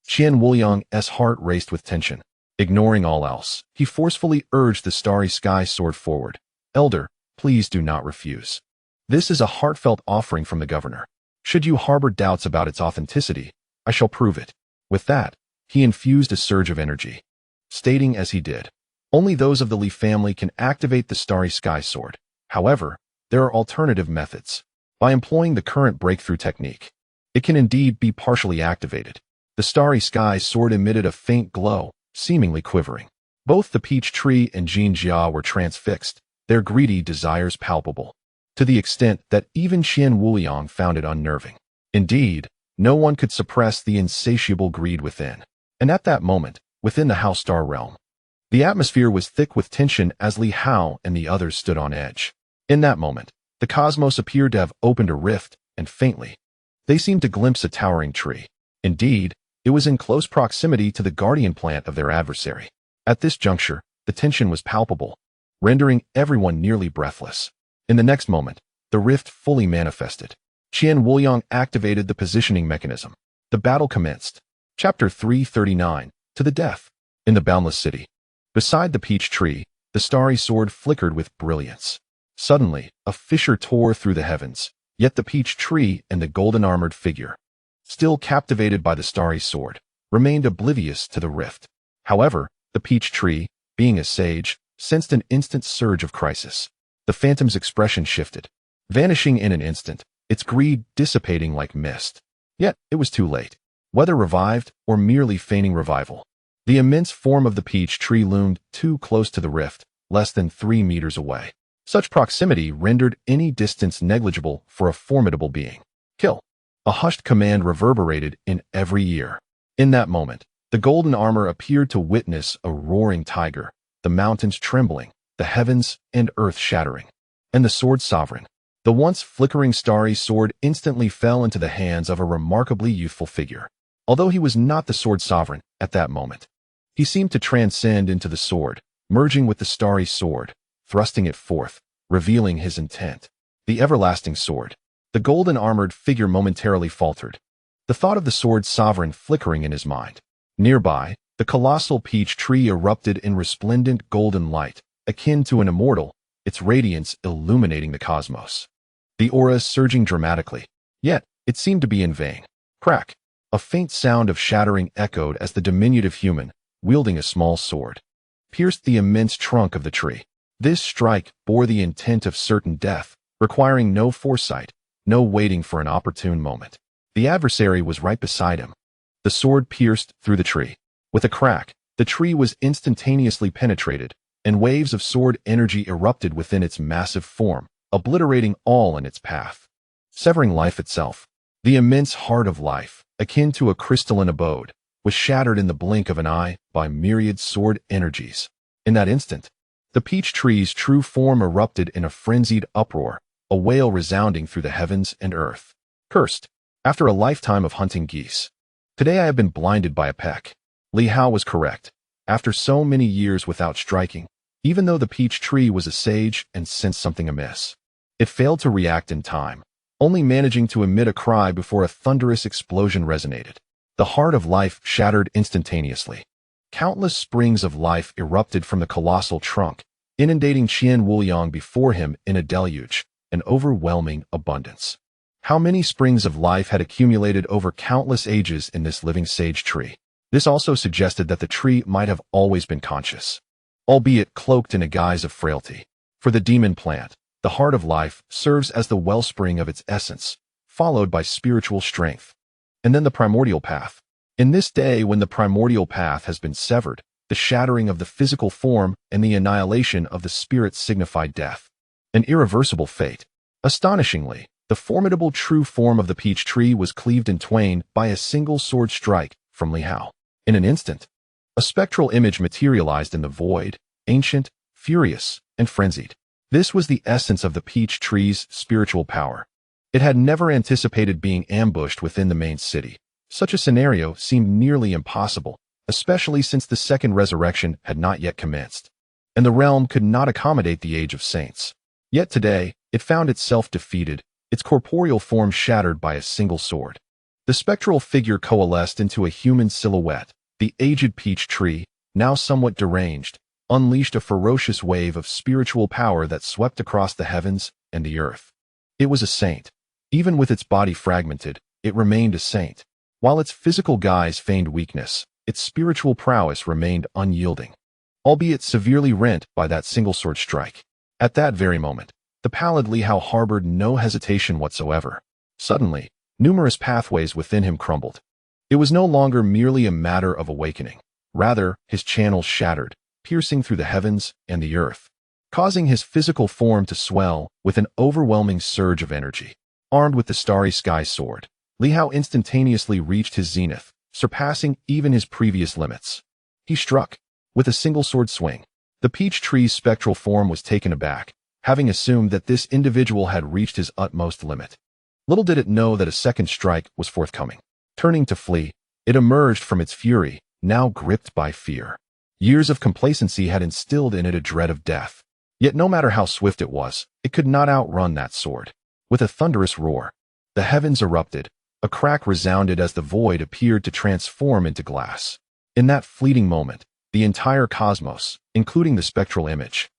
Qian Wuliang's heart raced with tension. Ignoring all else, he forcefully urged the Starry Sky Sword forward. Elder, please do not refuse. This is a heartfelt offering from the governor. Should you harbor doubts about its authenticity, I shall prove it. With that, he infused a surge of energy, stating as he did, only those of the Li family can activate the Starry Sky Sword. However, there are alternative methods. By employing the current breakthrough technique, it can indeed be partially activated. The Starry Sky Sword emitted a faint glow, seemingly quivering. Both the peach tree and Jin Jia were transfixed, their greedy desires palpable, to the extent that even Qian Wuliang found it unnerving. Indeed, no one could suppress the insatiable greed within. And at that moment, within the Hao Star realm, the atmosphere was thick with tension as Li Hao and the others stood on edge. In that moment, the cosmos appeared to have opened a rift, and faintly, they seemed to glimpse a towering tree. Indeed, it was in close proximity to the guardian plant of their adversary. At this juncture, the tension was palpable, rendering everyone nearly breathless. In the next moment, the rift fully manifested. Qian Wuliang activated the positioning mechanism. The battle commenced. Chapter 339, To the Death. In the Boundless City. Beside the peach tree, The starry sword flickered with brilliance. Suddenly, a fissure tore through the heavens, yet the peach tree and the golden-armored figure, still captivated by the starry sword, remained oblivious to the rift. However, the peach tree, being a sage, sensed an instant surge of crisis. The phantom's expression shifted, vanishing in an instant, its greed dissipating like mist. Yet, it was too late. Whether revived or merely feigning revival, the immense form of the peach tree loomed too close to the rift, less than 3 meters away. Such proximity rendered any distance negligible for a formidable being. Kill! A hushed command reverberated in every ear. In that moment, the golden armor appeared to witness a roaring tiger, the mountains trembling, the heavens and earth shattering. And the sword sovereign, the once flickering starry sword, instantly fell into the hands of a remarkably youthful figure. Although he was not the sword sovereign at that moment, he seemed to transcend into the sword, merging with the starry sword, thrusting it forth, revealing his intent. The everlasting sword. The golden-armored figure momentarily faltered, the thought of the sword sovereign flickering in his mind. Nearby, the colossal peach tree erupted in resplendent golden light, akin to an immortal, its radiance illuminating the cosmos. The aura surging dramatically, yet it seemed to be in vain. Crack! A faint sound of shattering echoed as the diminutive human, wielding a small sword, pierced the immense trunk of the tree. This strike bore the intent of certain death, requiring no foresight, no waiting for an opportune moment. The adversary was right beside him. The sword pierced through the tree. With a crack, the tree was instantaneously penetrated, and waves of sword energy erupted within its massive form, obliterating all in its path, severing life itself. The immense heart of life, akin to a crystalline abode, was shattered in the blink of an eye by myriad sword energies. In that instant, the peach tree's true form erupted in a frenzied uproar, a wail resounding through the heavens and earth. Cursed! After a lifetime of hunting geese, today I have been blinded by a peck. Li Hao was correct. After so many years without striking, even though the peach tree was a sage and sensed something amiss, it failed to react in time, only managing to emit a cry before a thunderous explosion resonated. The heart of life shattered instantaneously. Countless springs of life erupted from the colossal trunk, inundating Qian Wuliang before him in a deluge, an overwhelming abundance. How many springs of life had accumulated over countless ages in this living sage tree? This also suggested that the tree might have always been conscious, albeit cloaked in a guise of frailty. For the demon plant, the heart of life serves as the wellspring of its essence, followed by spiritual strength. And then the primordial path. In this day when the primordial path has been severed, the shattering of the physical form and the annihilation of the spirit signified death. An irreversible fate. Astonishingly, the formidable true form of the peach tree was cleaved in twain by a single sword strike from Li Hao. In an instant, a spectral image materialized in the void, ancient, furious, and frenzied. This was the essence of the peach tree's spiritual power. It had never anticipated being ambushed within the main city. Such a scenario seemed nearly impossible, especially since the second resurrection had not yet commenced, and the realm could not accommodate the age of saints. Yet today, it found itself defeated, its corporeal form shattered by a single sword. The spectral figure coalesced into a human silhouette. The aged peach tree, now somewhat deranged, unleashed a ferocious wave of spiritual power that swept across the heavens and the earth. It was a saint. Even with its body fragmented, it remained a saint. While its physical guise feigned weakness, its spiritual prowess remained unyielding, albeit severely rent by that single sword strike. At that very moment, the pallid Li Hao harbored no hesitation whatsoever. Suddenly, numerous pathways within him crumbled. It was no longer merely a matter of awakening. Rather, his channels shattered, piercing through the heavens and the earth, causing his physical form to swell with an overwhelming surge of energy. Armed with the starry sky sword, Li Hao instantaneously reached his zenith, surpassing even his previous limits. He struck. With a single sword swing, the peach tree's spectral form was taken aback, having assumed that this individual had reached his utmost limit. Little did it know that a second strike was forthcoming. Turning to flee, it emerged from its fury, now gripped by fear. Years of complacency had instilled in it a dread of death. Yet no matter how swift it was, it could not outrun that sword. With a thunderous roar, the heavens erupted. A crack resounded as the void appeared to transform into glass. In that fleeting moment, The entire cosmos, including the spectral image,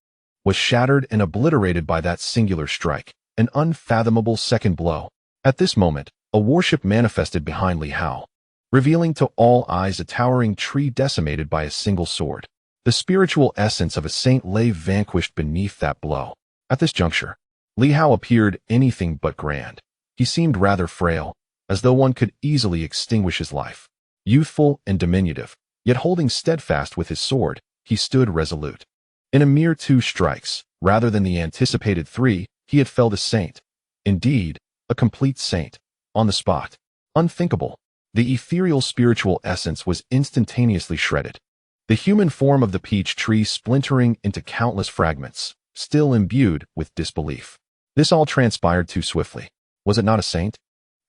was shattered and obliterated by that singular strike, an unfathomable second blow. At this moment, a warship manifested behind Li Hao, revealing to all eyes a towering tree decimated by a single sword. The spiritual essence of a saint lay vanquished beneath that blow. At this juncture, Li Hao appeared anything but grand. He seemed rather frail, as though one could easily extinguish his life. Youthful and diminutive, yet holding steadfast with his sword, he stood resolute. In a mere 2 strikes, rather than the anticipated 3, he had felled a saint. Indeed, a complete saint. On the spot. Unthinkable. The ethereal spiritual essence was instantaneously shredded. The human form of the peach tree splintering into countless fragments, still imbued with disbelief. This all transpired too swiftly. Was it not a saint?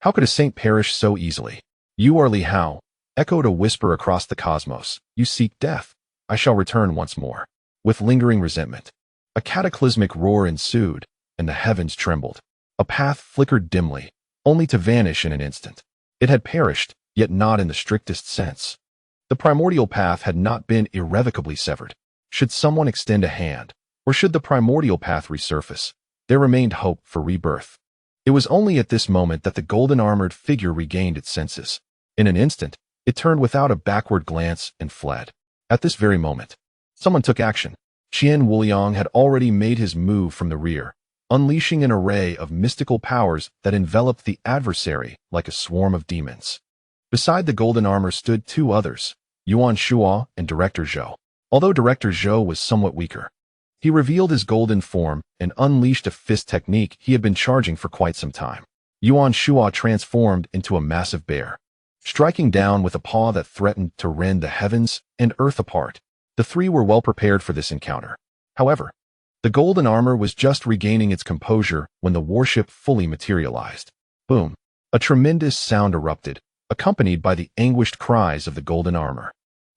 How could a saint perish so easily? You are Li Hao, echoed a whisper across the cosmos. You seek death. I shall return once more. With lingering resentment. A cataclysmic roar ensued, and the heavens trembled. A path flickered dimly, only to vanish in an instant. It had perished, yet not in the strictest sense. The primordial path had not been irrevocably severed. Should someone extend a hand, or should the primordial path resurface, there remained hope for rebirth. It was only at this moment that the golden-armored figure regained its senses. In an instant, it turned without a backward glance and fled. At this very moment, someone took action. Qian Wuliang had already made his move from the rear, unleashing an array of mystical powers that enveloped the adversary like a swarm of demons. Beside the golden armor stood 2 others, Yuan Shuo and Director Zhou. Although Director Zhou was somewhat weaker, he revealed his golden form and unleashed a fist technique he had been charging for quite some time. Yuan Shuo transformed into a massive bear, striking down with a paw that threatened to rend the heavens and earth apart. The 3 were well prepared for this encounter. However, the golden armor was just regaining its composure when the warship fully materialized. Boom! A tremendous sound erupted, accompanied by the anguished cries of the golden armor.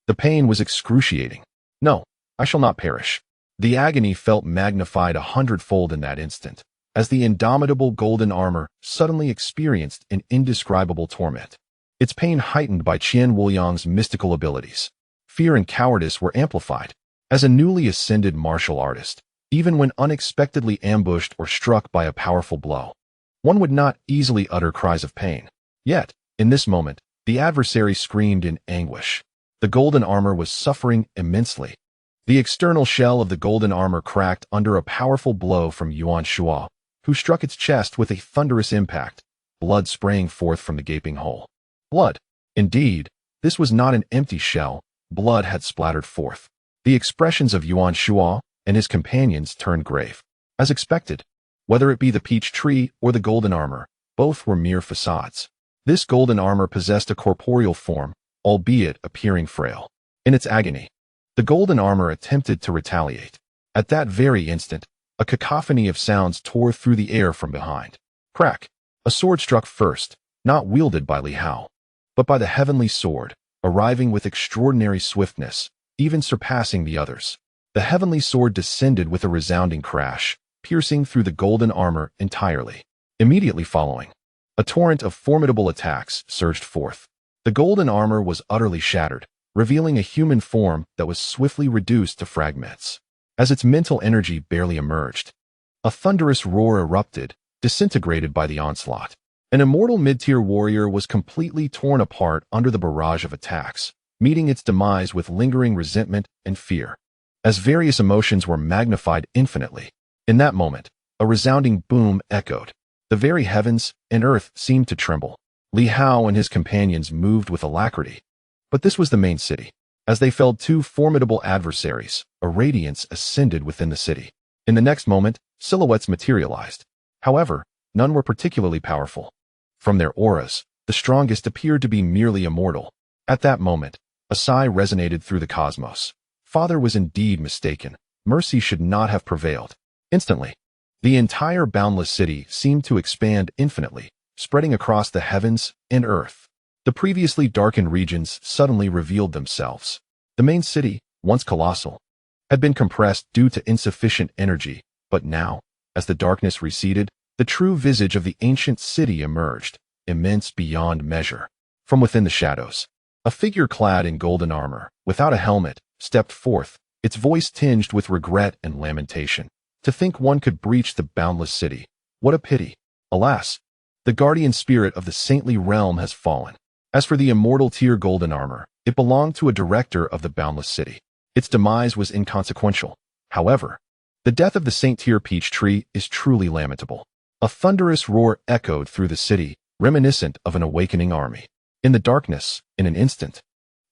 The pain was excruciating. No, I shall not perish. The agony felt magnified 100-fold in that instant, as the indomitable golden armor suddenly experienced an indescribable torment. Its pain heightened by Qian Wuliang's mystical abilities. Fear and cowardice were amplified. As a newly ascended martial artist, even when unexpectedly ambushed or struck by a powerful blow, one would not easily utter cries of pain. Yet, in this moment, the adversary screamed in anguish. The golden armor was suffering immensely. The external shell of the golden armor cracked under a powerful blow from Yuan Shuo, who struck its chest with a thunderous impact, blood spraying forth from the gaping hole. Blood. Indeed, this was not an empty shell. Blood had splattered forth. The expressions of Yuan Shuo and his companions turned grave. As expected, whether it be the peach tree or the golden armor, both were mere facades. This golden armor possessed a corporeal form, albeit appearing frail. In its agony, the golden armor attempted to retaliate. At that very instant, a cacophony of sounds tore through the air from behind. Crack! A sword struck first, not wielded by Li Hao, but by the heavenly sword, arriving with extraordinary swiftness, even surpassing the others. The heavenly sword descended with a resounding crash, piercing through the golden armor entirely. Immediately following, a torrent of formidable attacks surged forth. The golden armor was utterly shattered, revealing a human form that was swiftly reduced to fragments. As its mental energy barely emerged, a thunderous roar erupted, disintegrated by the onslaught. An immortal mid-tier warrior was completely torn apart under the barrage of attacks, meeting its demise with lingering resentment and fear. As various emotions were magnified infinitely, in that moment, a resounding boom echoed. The very heavens and earth seemed to tremble. Li Hao and his companions moved with alacrity. But this was the main city. As they felled 2 formidable adversaries, a radiance ascended within the city. In the next moment, silhouettes materialized. However, none were particularly powerful. From their auras, the strongest appeared to be merely immortal. At that moment, a sigh resonated through the cosmos. Father was indeed mistaken. Mercy should not have prevailed. Instantly, the entire boundless city seemed to expand infinitely, spreading across the heavens and earth. The previously darkened regions suddenly revealed themselves. The main city, once colossal, had been compressed due to insufficient energy, but now, as the darkness receded, the true visage of the ancient city emerged, immense beyond measure. From within the shadows, a figure clad in golden armor, without a helmet, stepped forth, its voice tinged with regret and lamentation. To think one could breach the boundless city. What a pity. Alas, the guardian spirit of the saintly realm has fallen. As for the immortal tier golden armor, it belonged to a director of the boundless city. Its demise was inconsequential. However, the death of the Saint Tier Peach Tree is truly lamentable. A thunderous roar echoed through the city, reminiscent of an awakening army. In the darkness, in an instant,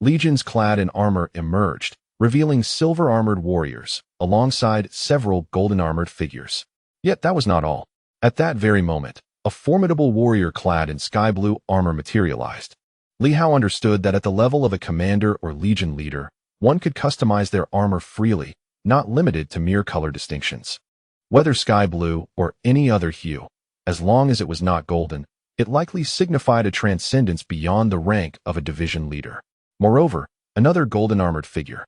legions clad in armor emerged, revealing silver-armored warriors, alongside several golden-armored figures. Yet that was not all. At that very moment, a formidable warrior clad in sky-blue armor materialized. Li Hao understood that at the level of a commander or legion leader, one could customize their armor freely, not limited to mere color distinctions. Whether sky blue or any other hue, as long as it was not golden, it likely signified a transcendence beyond the rank of a division leader. Moreover, another golden-armored figure,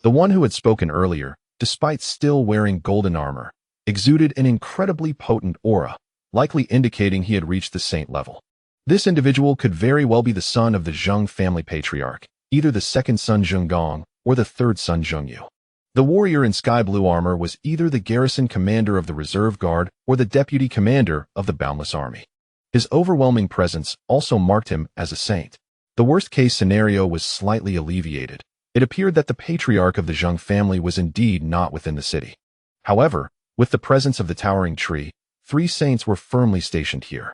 the one who had spoken earlier, despite still wearing golden armor, exuded an incredibly potent aura, likely indicating he had reached the saint level. This individual could very well be the son of the Zheng family patriarch, either the second son Zheng or the third son Zheng. The warrior in sky blue armor was either the garrison commander of the reserve guard or the deputy commander of the boundless army. His overwhelming presence also marked him as a saint. The worst-case scenario was slightly alleviated. It appeared that the patriarch of the Zheng family was indeed not within the city. However, with the presence of the towering tree, 3 saints were firmly stationed here.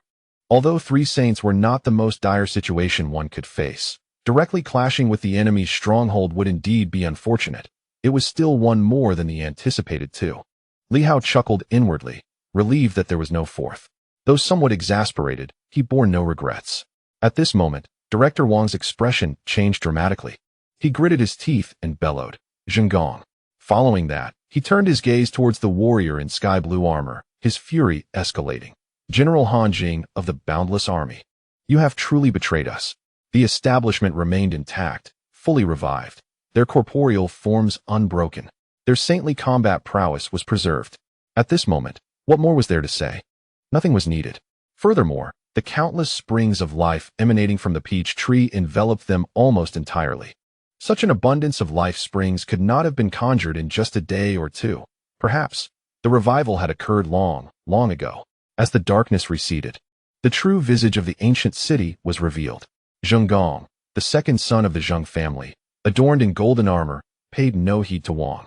Although 3 saints were not the most dire situation one could face, directly clashing with the enemy's stronghold would indeed be unfortunate. It was still one more than the anticipated 2. Li Hao chuckled inwardly, relieved that there was no 4th. Though somewhat exasperated, he bore no regrets. At this moment, Director Wang's expression changed dramatically. He gritted his teeth and bellowed, "Zheng." Following that, he turned his gaze towards the warrior in sky blue armor, his fury escalating. "General Han Jing of the Boundless Army, you have truly betrayed us." The establishment remained intact, fully revived, their corporeal forms unbroken. Their saintly combat prowess was preserved. At this moment, what more was there to say? Nothing was needed. Furthermore, the countless springs of life emanating from the peach tree enveloped them almost entirely. Such an abundance of life springs could not have been conjured in just a day or 2. Perhaps, the revival had occurred long, long ago. As the darkness receded, the true visage of the ancient city was revealed. Zheng, the second son of the Zheng family, adorned in golden armor, paid no heed to Wang.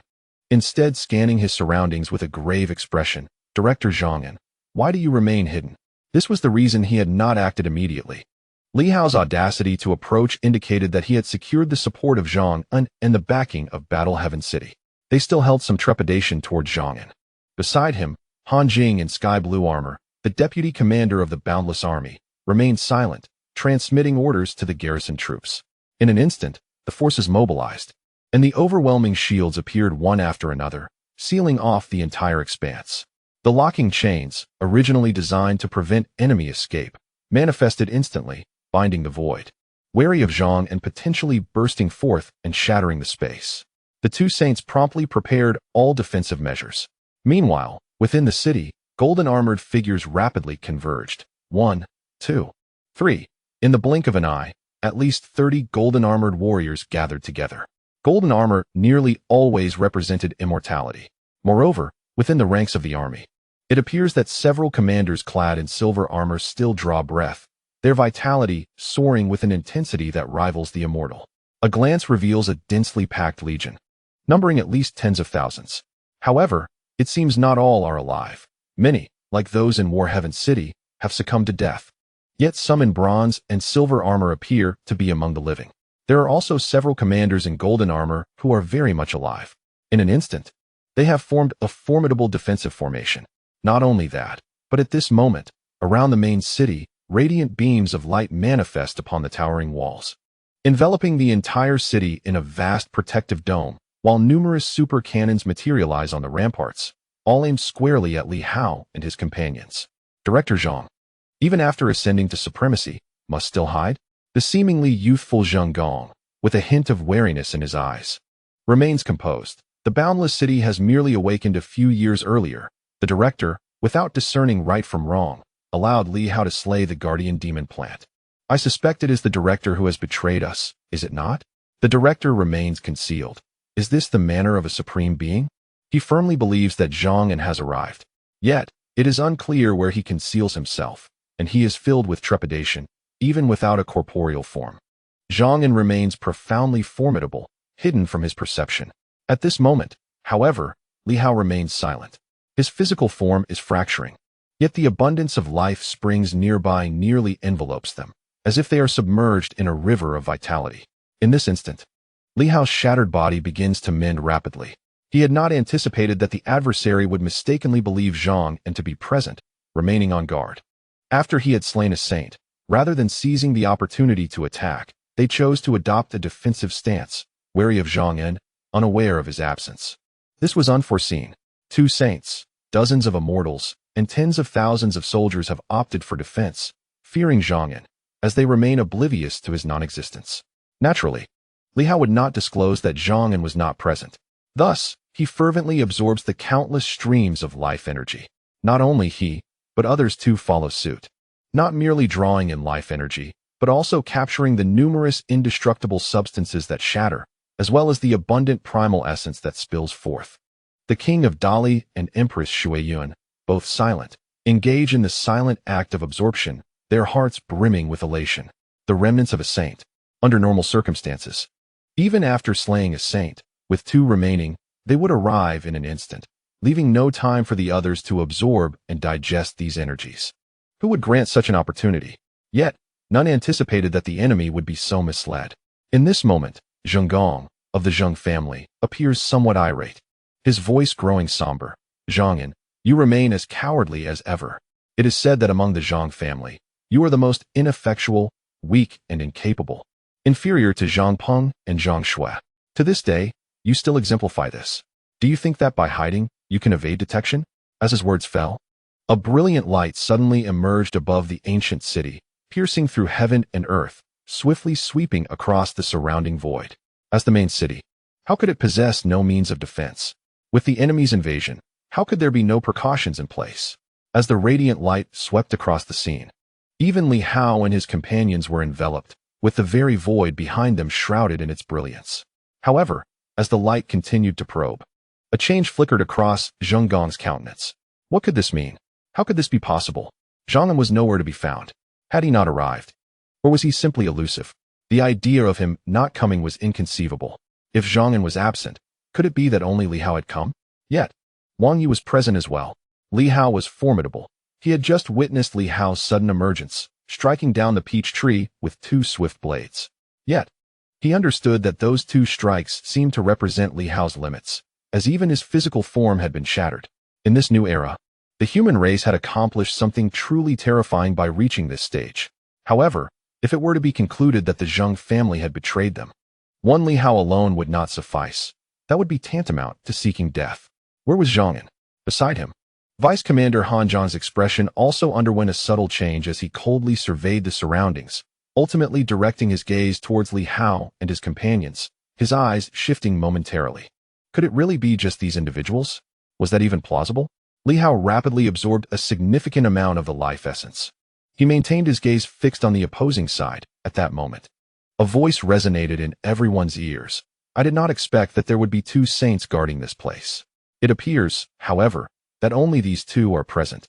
Instead, scanning his surroundings with a grave expression, Director Zhang An, why do you remain hidden? This was the reason he had not acted immediately. Li Hao's audacity to approach indicated that he had secured the support of Zhang An and the backing of Battle Heaven City. They still held some trepidation toward Zhang An. Beside him, Han Jing in sky blue armor, the deputy commander of the Boundless Army, remained silent, transmitting orders to the garrison troops. In an instant, the forces mobilized, and the overwhelming shields appeared one after another, sealing off the entire expanse. The locking chains, originally designed to prevent enemy escape, manifested instantly, binding the void. Wary of Zhang and potentially bursting forth and shattering the space, the 2 saints promptly prepared all defensive measures. Meanwhile, within the city, golden-armored figures rapidly converged. 1, 2, 3. In the blink of an eye, at least 30 golden-armored warriors gathered together. Golden armor nearly always represented immortality. Moreover, within the ranks of the army, it appears that several commanders clad in silver armor still draw breath, their vitality soaring with an intensity that rivals the immortal. A glance reveals a densely packed legion, numbering at least tens of thousands. However, it seems not all are alive. Many, like those in War Heaven City, have succumbed to death. Yet some in bronze and silver armor appear to be among the living. There are also several commanders in golden armor who are very much alive. In an instant, they have formed a formidable defensive formation. Not only that, but at this moment, around the main city, radiant beams of light manifest upon the towering walls, enveloping the entire city in a vast protective dome, while numerous super cannons materialize on the ramparts, all aimed squarely at Li Hao and his companions. Director Zhang, even after ascending to supremacy, must still hide? The seemingly youthful Zheng, with a hint of wariness in his eyes, remains composed. The boundless city has merely awakened a few years earlier. The director, without discerning right from wrong, allowed Li Hao to slay the guardian demon plant. I suspect it is the director who has betrayed us, is it not? The director remains concealed. Is this the manner of a supreme being? He firmly believes that Zhang An has arrived. Yet, it is unclear where he conceals himself, and he is filled with trepidation, even without a corporeal form. Zhang An remains profoundly formidable, hidden from his perception. At this moment, however, Li Hao remains silent. His physical form is fracturing, yet the abundance of life springs nearby nearly envelopes them, as if they are submerged in a river of vitality. In this instant, Li Hao's shattered body begins to mend rapidly. He had not anticipated that the adversary would mistakenly believe Zhang An to be present, remaining on guard. After he had slain a saint, rather than seizing the opportunity to attack, they chose to adopt a defensive stance, wary of Zhang An, unaware of his absence. This was unforeseen. 2 saints, dozens of immortals, and tens of thousands of soldiers have opted for defense, fearing Zhang An, as they remain oblivious to his non-existence. Naturally, Li Hao would not disclose that Zhang An was not present. Thus, he fervently absorbs the countless streams of life energy. Not only he, but others too follow suit. Not merely drawing in life energy, but also capturing the numerous indestructible substances that shatter, as well as the abundant primal essence that spills forth. The king of Dali and Empress Shuguang, both silent, engage in the silent act of absorption, their hearts brimming with elation. The remnants of a saint, under normal circumstances. Even after slaying a saint, with 2 remaining, they would arrive in an instant, leaving no time for the others to absorb and digest these energies. Who would grant such an opportunity? Yet, none anticipated that the enemy would be so misled. In this moment, Zheng, of the Zheng family, appears somewhat irate, his voice growing somber. Zhang An, you remain as cowardly as ever. It is said that among the Zhang family, you are the most ineffectual, weak, and incapable, inferior to Zhang Peng and Zhang Shui. To this day, you still exemplify this. Do you think that by hiding, you can evade detection? As his words fell, a brilliant light suddenly emerged above the ancient city, piercing through heaven and earth, swiftly sweeping across the surrounding void. As the main city, how could it possess no means of defense? With the enemy's invasion, how could there be no precautions in place? As the radiant light swept across the scene, even Li Hao and his companions were enveloped, with the very void behind them shrouded in its brilliance. However, as the light continued to probe, a change flickered across Zheng countenance. What could this mean? How could this be possible? Zhang An was nowhere to be found. Had he not arrived? Or was he simply elusive? The idea of him not coming was inconceivable. If Zhang An was absent, could it be that only Li Hao had come? Yet, Wang Yi was present as well. Li Hao was formidable. He had just witnessed Li Hao's sudden emergence, striking down the peach tree with 2 swift blades. Yet, he understood that those 2 strikes seemed to represent Li Hao's limits, as even his physical form had been shattered. In this new era, the human race had accomplished something truly terrifying by reaching this stage. However, if it were to be concluded that the Zheng family had betrayed them, one Li Hao alone would not suffice. That would be tantamount to seeking death. Where was Zhang An? Beside him, Vice Commander Han Zhang's expression also underwent a subtle change as he coldly surveyed the surroundings, ultimately directing his gaze towards Li Hao and his companions, his eyes shifting momentarily. Could it really be just these individuals? Was that even plausible? Li Hao rapidly absorbed a significant amount of the life essence. He maintained his gaze fixed on the opposing side at that moment. A voice resonated in everyone's ears. I did not expect that there would be 2 saints guarding this place. It appears, however, that only these 2 are present,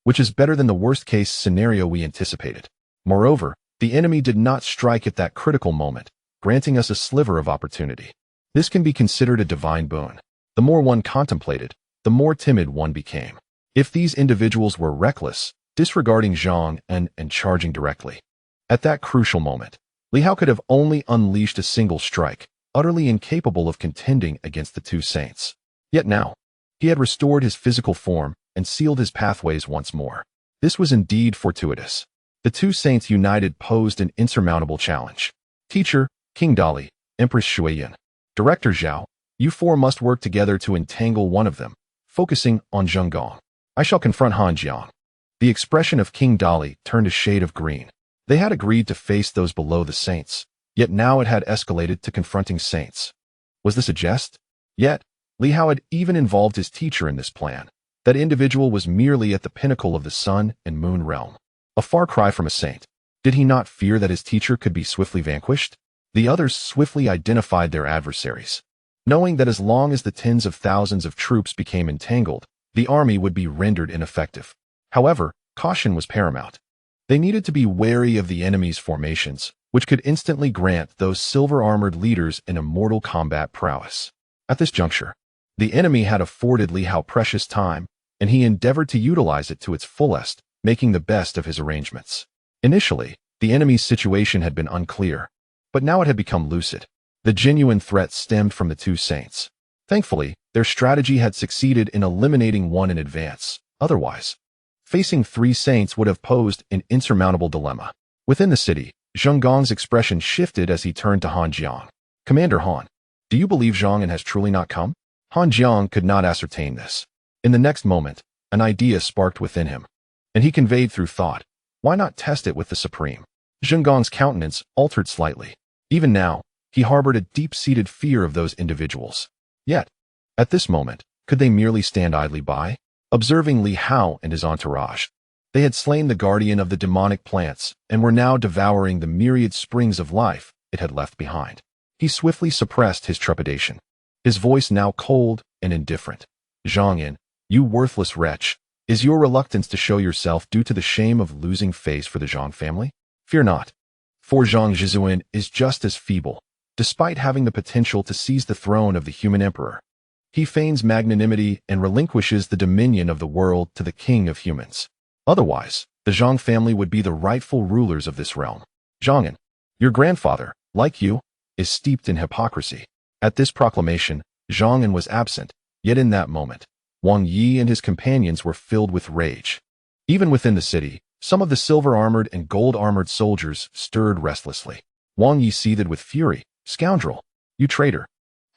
which is better than the worst-case scenario we anticipated. Moreover, the enemy did not strike at that critical moment, granting us a sliver of opportunity. This can be considered a divine boon. The more one contemplated, the more timid one became. If these individuals were reckless, disregarding Zhang An and charging directly, at that crucial moment, Li Hao could have only unleashed a single strike, utterly incapable of contending against the 2 saints. Yet now, he had restored his physical form and sealed his pathways once more. This was indeed fortuitous. The 2 saints united posed an insurmountable challenge. Teacher, King Dali, Empress Shuguang, Director Zhao, you 4 must work together to entangle one of them, focusing on Zheng. I shall confront Han Jiang. The expression of King Dali turned a shade of green. They had agreed to face those below the saints, yet now it had escalated to confronting saints. Was this a jest? Yet, Li Hao had even involved his teacher in this plan. That individual was merely at the pinnacle of the sun and moon realm. A far cry from a saint. Did he not fear that his teacher could be swiftly vanquished? The others swiftly identified their adversaries. knowing that as long as the tens of thousands of troops became entangled, the army would be rendered ineffective. However, caution was paramount. They needed to be wary of the enemy's formations, which could instantly grant those silver-armored leaders an immortal combat prowess. At this juncture, the enemy had afforded Li Hao precious time, and he endeavored to utilize it to its fullest, making the best of his arrangements. Initially, the enemy's situation had been unclear, but now it had become lucid. The genuine threat stemmed from the two saints. Thankfully, their strategy had succeeded in eliminating one in advance. Otherwise, facing three saints would have posed an insurmountable dilemma. Within the city, Zheng Gong's expression shifted as he turned to Han Jiang. "Commander Han, do you believe Zhang An has truly not come?" Han Jiang could not ascertain this. In the next moment, an idea sparked within him, and he conveyed through thought, "Why not test it with the Supreme?" Zheng Gong's countenance altered slightly. Even now, he harbored a deep-seated fear of those individuals. Yet, at this moment, could they merely stand idly by, observing Li Hao and his entourage? They had slain the guardian of the demonic plants and were now devouring the myriad springs of life it had left behind. He swiftly suppressed his trepidation, his voice now cold and indifferent. "Zhang An, you worthless wretch, is your reluctance to show yourself due to the shame of losing face for the Zhang family? Fear not, for Zhang Zhizuan is just as feeble, despite having the potential to seize the throne of the human emperor. He feigns magnanimity and relinquishes the dominion of the world to the king of humans. Otherwise, the Zhang family would be the rightful rulers of this realm. Zhang An, your grandfather, like you, is steeped in hypocrisy." At this proclamation, Zhang An was absent, yet in that moment, Wang Yi and his companions were filled with rage. Even within the city, some of the silver-armored and gold-armored soldiers stirred restlessly. Wang Yi seethed with fury. "Scoundrel! You traitor!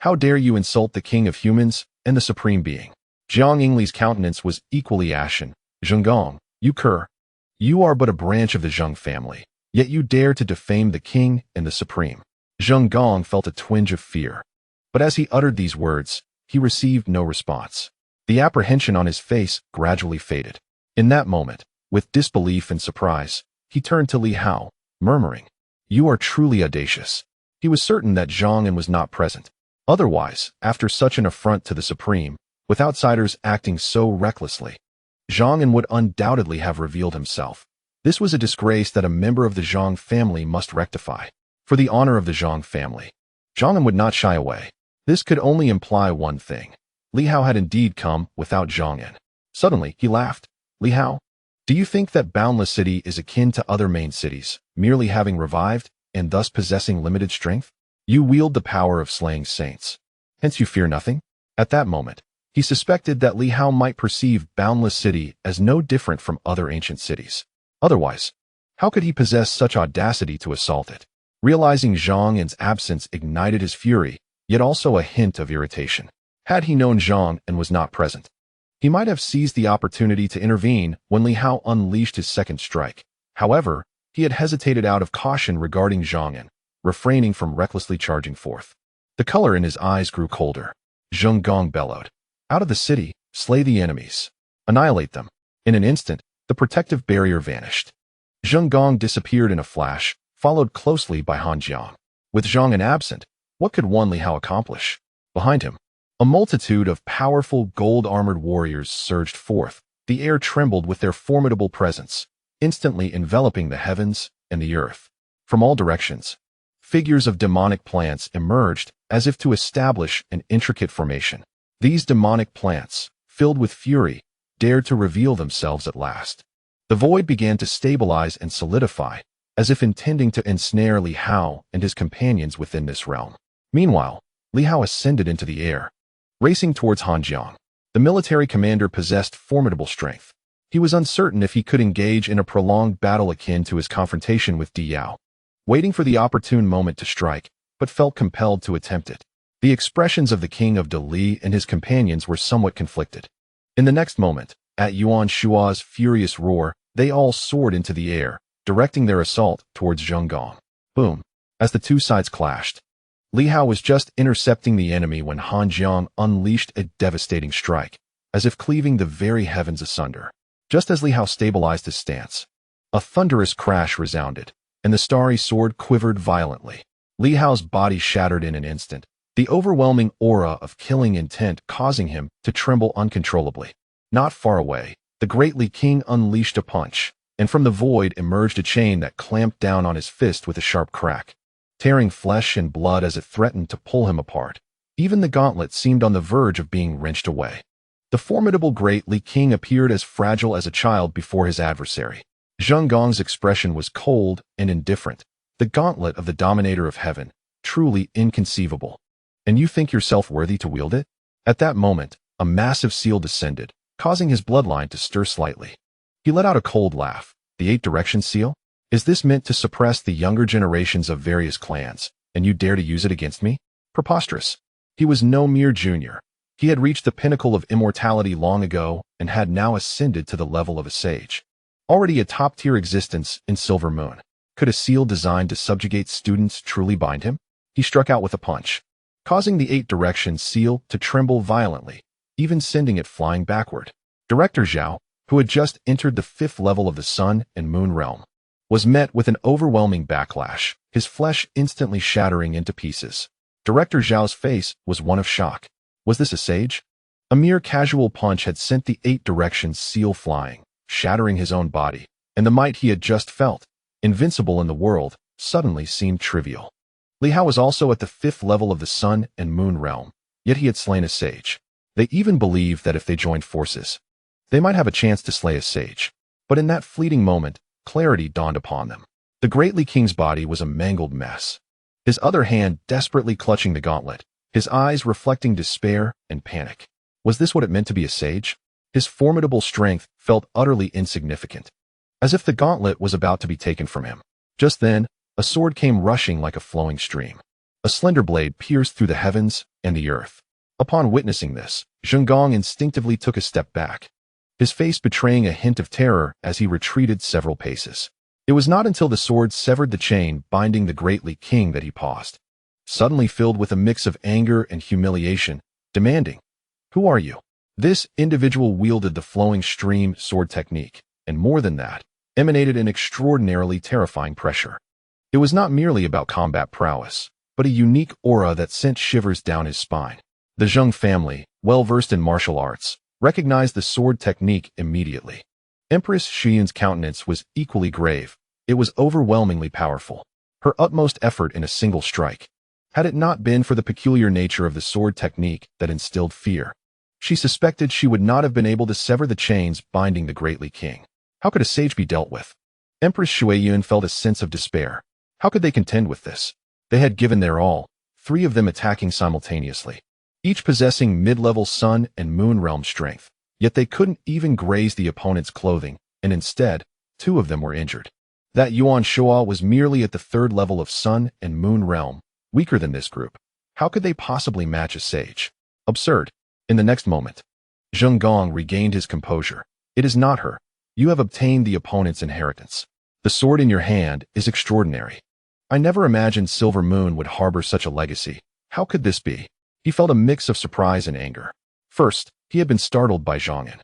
How dare you insult the king of humans and the supreme being?" Jiang Yingli's countenance was equally ashen. "Zheng Gong, you cur! You are but a branch of the Zheng family, yet you dare to defame the king and the supreme." Zheng Gong felt a twinge of fear, but as he uttered these words, he received no response. The apprehension on his face gradually faded. In that moment, with disbelief and surprise, he turned to Li Hao, murmuring, "You are truly audacious." He was certain that Zhang An was not present. Otherwise, after such an affront to the Supreme, with outsiders acting so recklessly, Zhang An would undoubtedly have revealed himself. This was a disgrace that a member of the Zhang family must rectify. For the honor of the Zhang family, Zhang An would not shy away. This could only imply one thing. Li Hao had indeed come without Zhang An. Suddenly, he laughed. "Li Hao, do you think that Boundless City is akin to other main cities, merely having revived and thus possessing limited strength? You wield the power of slaying saints. Hence you fear nothing?" At that moment, he suspected that Li Hao might perceive Boundless City as no different from other ancient cities. Otherwise, how could he possess such audacity to assault it? Realizing Zhang An's absence ignited his fury, yet also a hint of irritation. Had he known Zhang An was not present, he might have seized the opportunity to intervene when Li Hao unleashed his second strike. However, he had hesitated out of caution regarding Zhang An, refraining from recklessly charging forth. The color in his eyes grew colder. Zheng Gong bellowed, "Out of the city, slay the enemies. Annihilate them." In an instant, the protective barrier vanished. Zheng Gong disappeared in a flash, followed closely by Han Jiang. With Zhang An absent, what could one Li Hao accomplish? Behind him, a multitude of powerful gold-armored warriors surged forth. The air trembled with their formidable presence, instantly enveloping the heavens and the earth. From all directions, figures of demonic plants emerged as if to establish an intricate formation. These demonic plants, filled with fury, dared to reveal themselves at last. The void began to stabilize and solidify, as if intending to ensnare Li Hao and his companions within this realm. Meanwhile, Li Hao ascended into the air, racing towards Han Jiang. The military commander possessed formidable strength. He was uncertain if he could engage in a prolonged battle akin to his confrontation with Di Yao, waiting for the opportune moment to strike, but felt compelled to attempt it. The expressions of the king of Dali and his companions were somewhat conflicted. In the next moment, at Yuan Shua's furious roar, they all soared into the air, directing their assault towards Zheng Gong. Boom! As the two sides clashed, Li Hao was just intercepting the enemy when Han Jiang unleashed a devastating strike, as if cleaving the very heavens asunder. Just as Li Hao stabilized his stance, a thunderous crash resounded, and the Starry Sword quivered violently. Li Hao's body shattered in an instant, the overwhelming aura of killing intent causing him to tremble uncontrollably. Not far away, the great Li King unleashed a punch, and from the void emerged a chain that clamped down on his fist with a sharp crack, tearing flesh and blood as it threatened to pull him apart. Even the gauntlet seemed on the verge of being wrenched away. The formidable great Li King appeared as fragile as a child before his adversary. Zheng An's expression was cold and indifferent. The gauntlet of the dominator of heaven, truly inconceivable. And you think yourself worthy to wield it? At that moment, a massive seal descended, causing his bloodline to stir slightly. He let out a cold laugh. The 8 direction seal? Is this meant to suppress the younger generations of various clans, and you dare to use it against me? Preposterous. He was no mere junior. He had reached the pinnacle of immortality long ago and had now ascended to the level of a sage. Already a top-tier existence in Silver Moon. Could a seal designed to subjugate students truly bind him? He struck out with a punch, causing the 8 direction seal to tremble violently, even sending it flying backward. Director Zhao, who had just entered the 5th level of the Sun and Moon realm, was met with an overwhelming backlash, his flesh instantly shattering into pieces. Director Zhao's face was one of shock. Was this a sage? A mere casual punch had sent the 8 direction seal flying, shattering his own body, and the might he had just felt, invincible in the world, suddenly seemed trivial. Li Hao was also at the 5th level of the Sun and Moon realm, yet he had slain a sage. They even believed that if they joined forces, they might have a chance to slay a sage. But in that fleeting moment, clarity dawned upon them. The great Li King's body was a mangled mess, his other hand desperately clutching the gauntlet, his eyes reflecting despair and panic. Was this what it meant to be a sage? His formidable strength felt utterly insignificant, as if the gauntlet was about to be taken from him. Just then, a sword came rushing like a flowing stream. A slender blade pierced through the heavens and the earth. Upon witnessing this, Zheng An instinctively took a step back, his face betraying a hint of terror as he retreated several paces. It was not until the sword severed the chain binding the great Li King that he paused, suddenly filled with a mix of anger and humiliation, demanding, "Who are you?" This individual wielded the flowing stream sword technique, and more than that, emanated an extraordinarily terrifying pressure. It was not merely about combat prowess, but a unique aura that sent shivers down his spine. The Zheng family, well-versed in martial arts, recognized the sword technique immediately. Empress Xuyun's countenance was equally grave. It was overwhelmingly powerful, her utmost effort in a single strike. Had it not been for the peculiar nature of the sword technique that instilled fear, she suspected she would not have been able to sever the chains binding the great Li King. How could a sage be dealt with? Empress Xuyun felt a sense of despair. How could they contend with this? They had given their all, 3 of them attacking simultaneously, each possessing mid-level Sun and Moon realm strength, yet they couldn't even graze the opponent's clothing, and instead, 2 of them were injured. That Yuan Shua was merely at the 3rd level of Sun and Moon realm, weaker than this group. How could they possibly match a sage? Absurd. In the next moment, Zheng An regained his composure. It is not her. You have obtained the opponent's inheritance. The sword in your hand is extraordinary. I never imagined Silver Moon would harbor such a legacy. How could this be? He felt a mix of surprise and anger. First, he had been startled by Zhang An,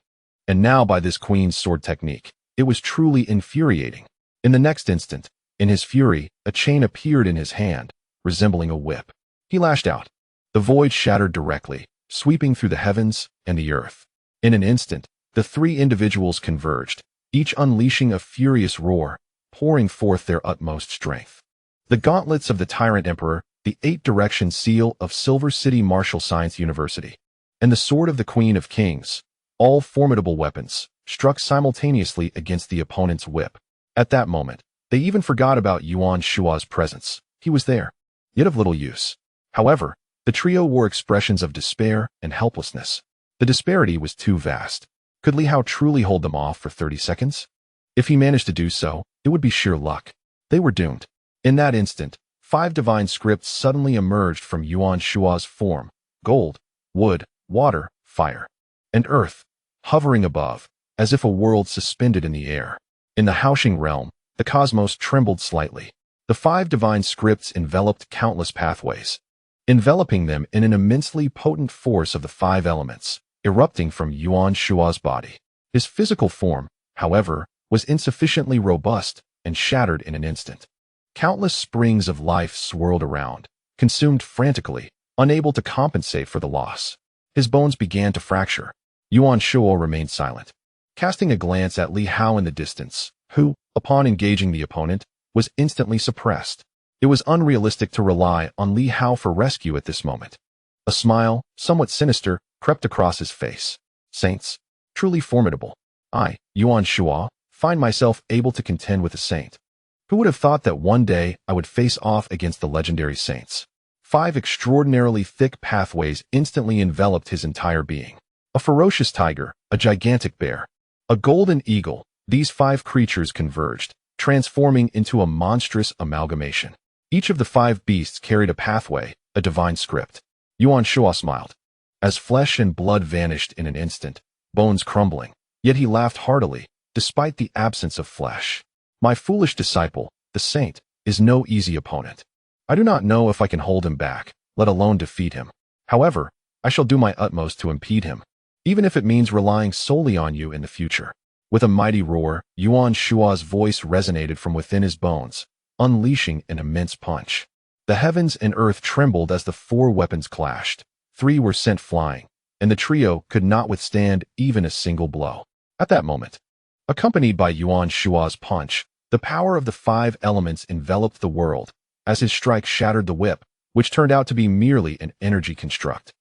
and now by this queen's sword technique. It was truly infuriating. In the next instant, in his fury, a chain appeared in his hand, resembling a whip. He lashed out. The void shattered directly, sweeping through the heavens and the earth. In an instant, the 3 individuals converged, each unleashing a furious roar, pouring forth their utmost strength. The gauntlets of the Tyrant Emperor, the 8 direction seal of Silver City Martial Science University, and the sword of the Queen of Kings, all formidable weapons, struck simultaneously against the opponent's whip. At that moment, they even forgot about Yuan Shua's presence. He was there, yet of little use. However, the trio wore expressions of despair and helplessness. The disparity was too vast. Could Li Hao truly hold them off for 30 seconds? If he managed to do so, it would be sheer luck. They were doomed. In that instant, 5 divine scripts suddenly emerged from Yuan Shua's form: gold, wood, water, fire, and earth, hovering above, as if a world suspended in the air. In the Haoxing realm, the cosmos trembled slightly. The 5 divine scripts enveloped countless pathways, enveloping them in an immensely potent force of the 5 elements, erupting from Yuan Shua's body. His physical form, however, was insufficiently robust and shattered in an instant. Countless springs of life swirled around, consumed frantically, unable to compensate for the loss. His bones began to fracture. Yuan Shuo remained silent, casting a glance at Li Hao in the distance, who, upon engaging the opponent, was instantly suppressed. It was unrealistic to rely on Li Hao for rescue at this moment. A smile, somewhat sinister, crept across his face. Saints, truly formidable. I, Yuan Shuo, find myself able to contend with a saint. Who would have thought that one day I would face off against the legendary saints? 5 extraordinarily thick pathways instantly enveloped his entire being. A ferocious tiger, a gigantic bear, a golden eagle, these 5 creatures converged, transforming into a monstrous amalgamation. Each of the 5 beasts carried a pathway, a divine script. Yuan Shuo smiled. As flesh and blood vanished in an instant, bones crumbling, yet he laughed heartily, despite the absence of flesh. My foolish disciple, the saint, is no easy opponent. I do not know if I can hold him back, let alone defeat him. However, I shall do my utmost to impede him, even if it means relying solely on you in the future. With a mighty roar, Yuan Shuo's voice resonated from within his bones, unleashing an immense punch. The heavens and earth trembled as the 4 weapons clashed. 3 were sent flying, and the trio could not withstand even a single blow. At that moment, accompanied by Yuan Shuo's punch, the power of the 5 elements enveloped the world, as his strike shattered the whip, which turned out to be merely an energy construct.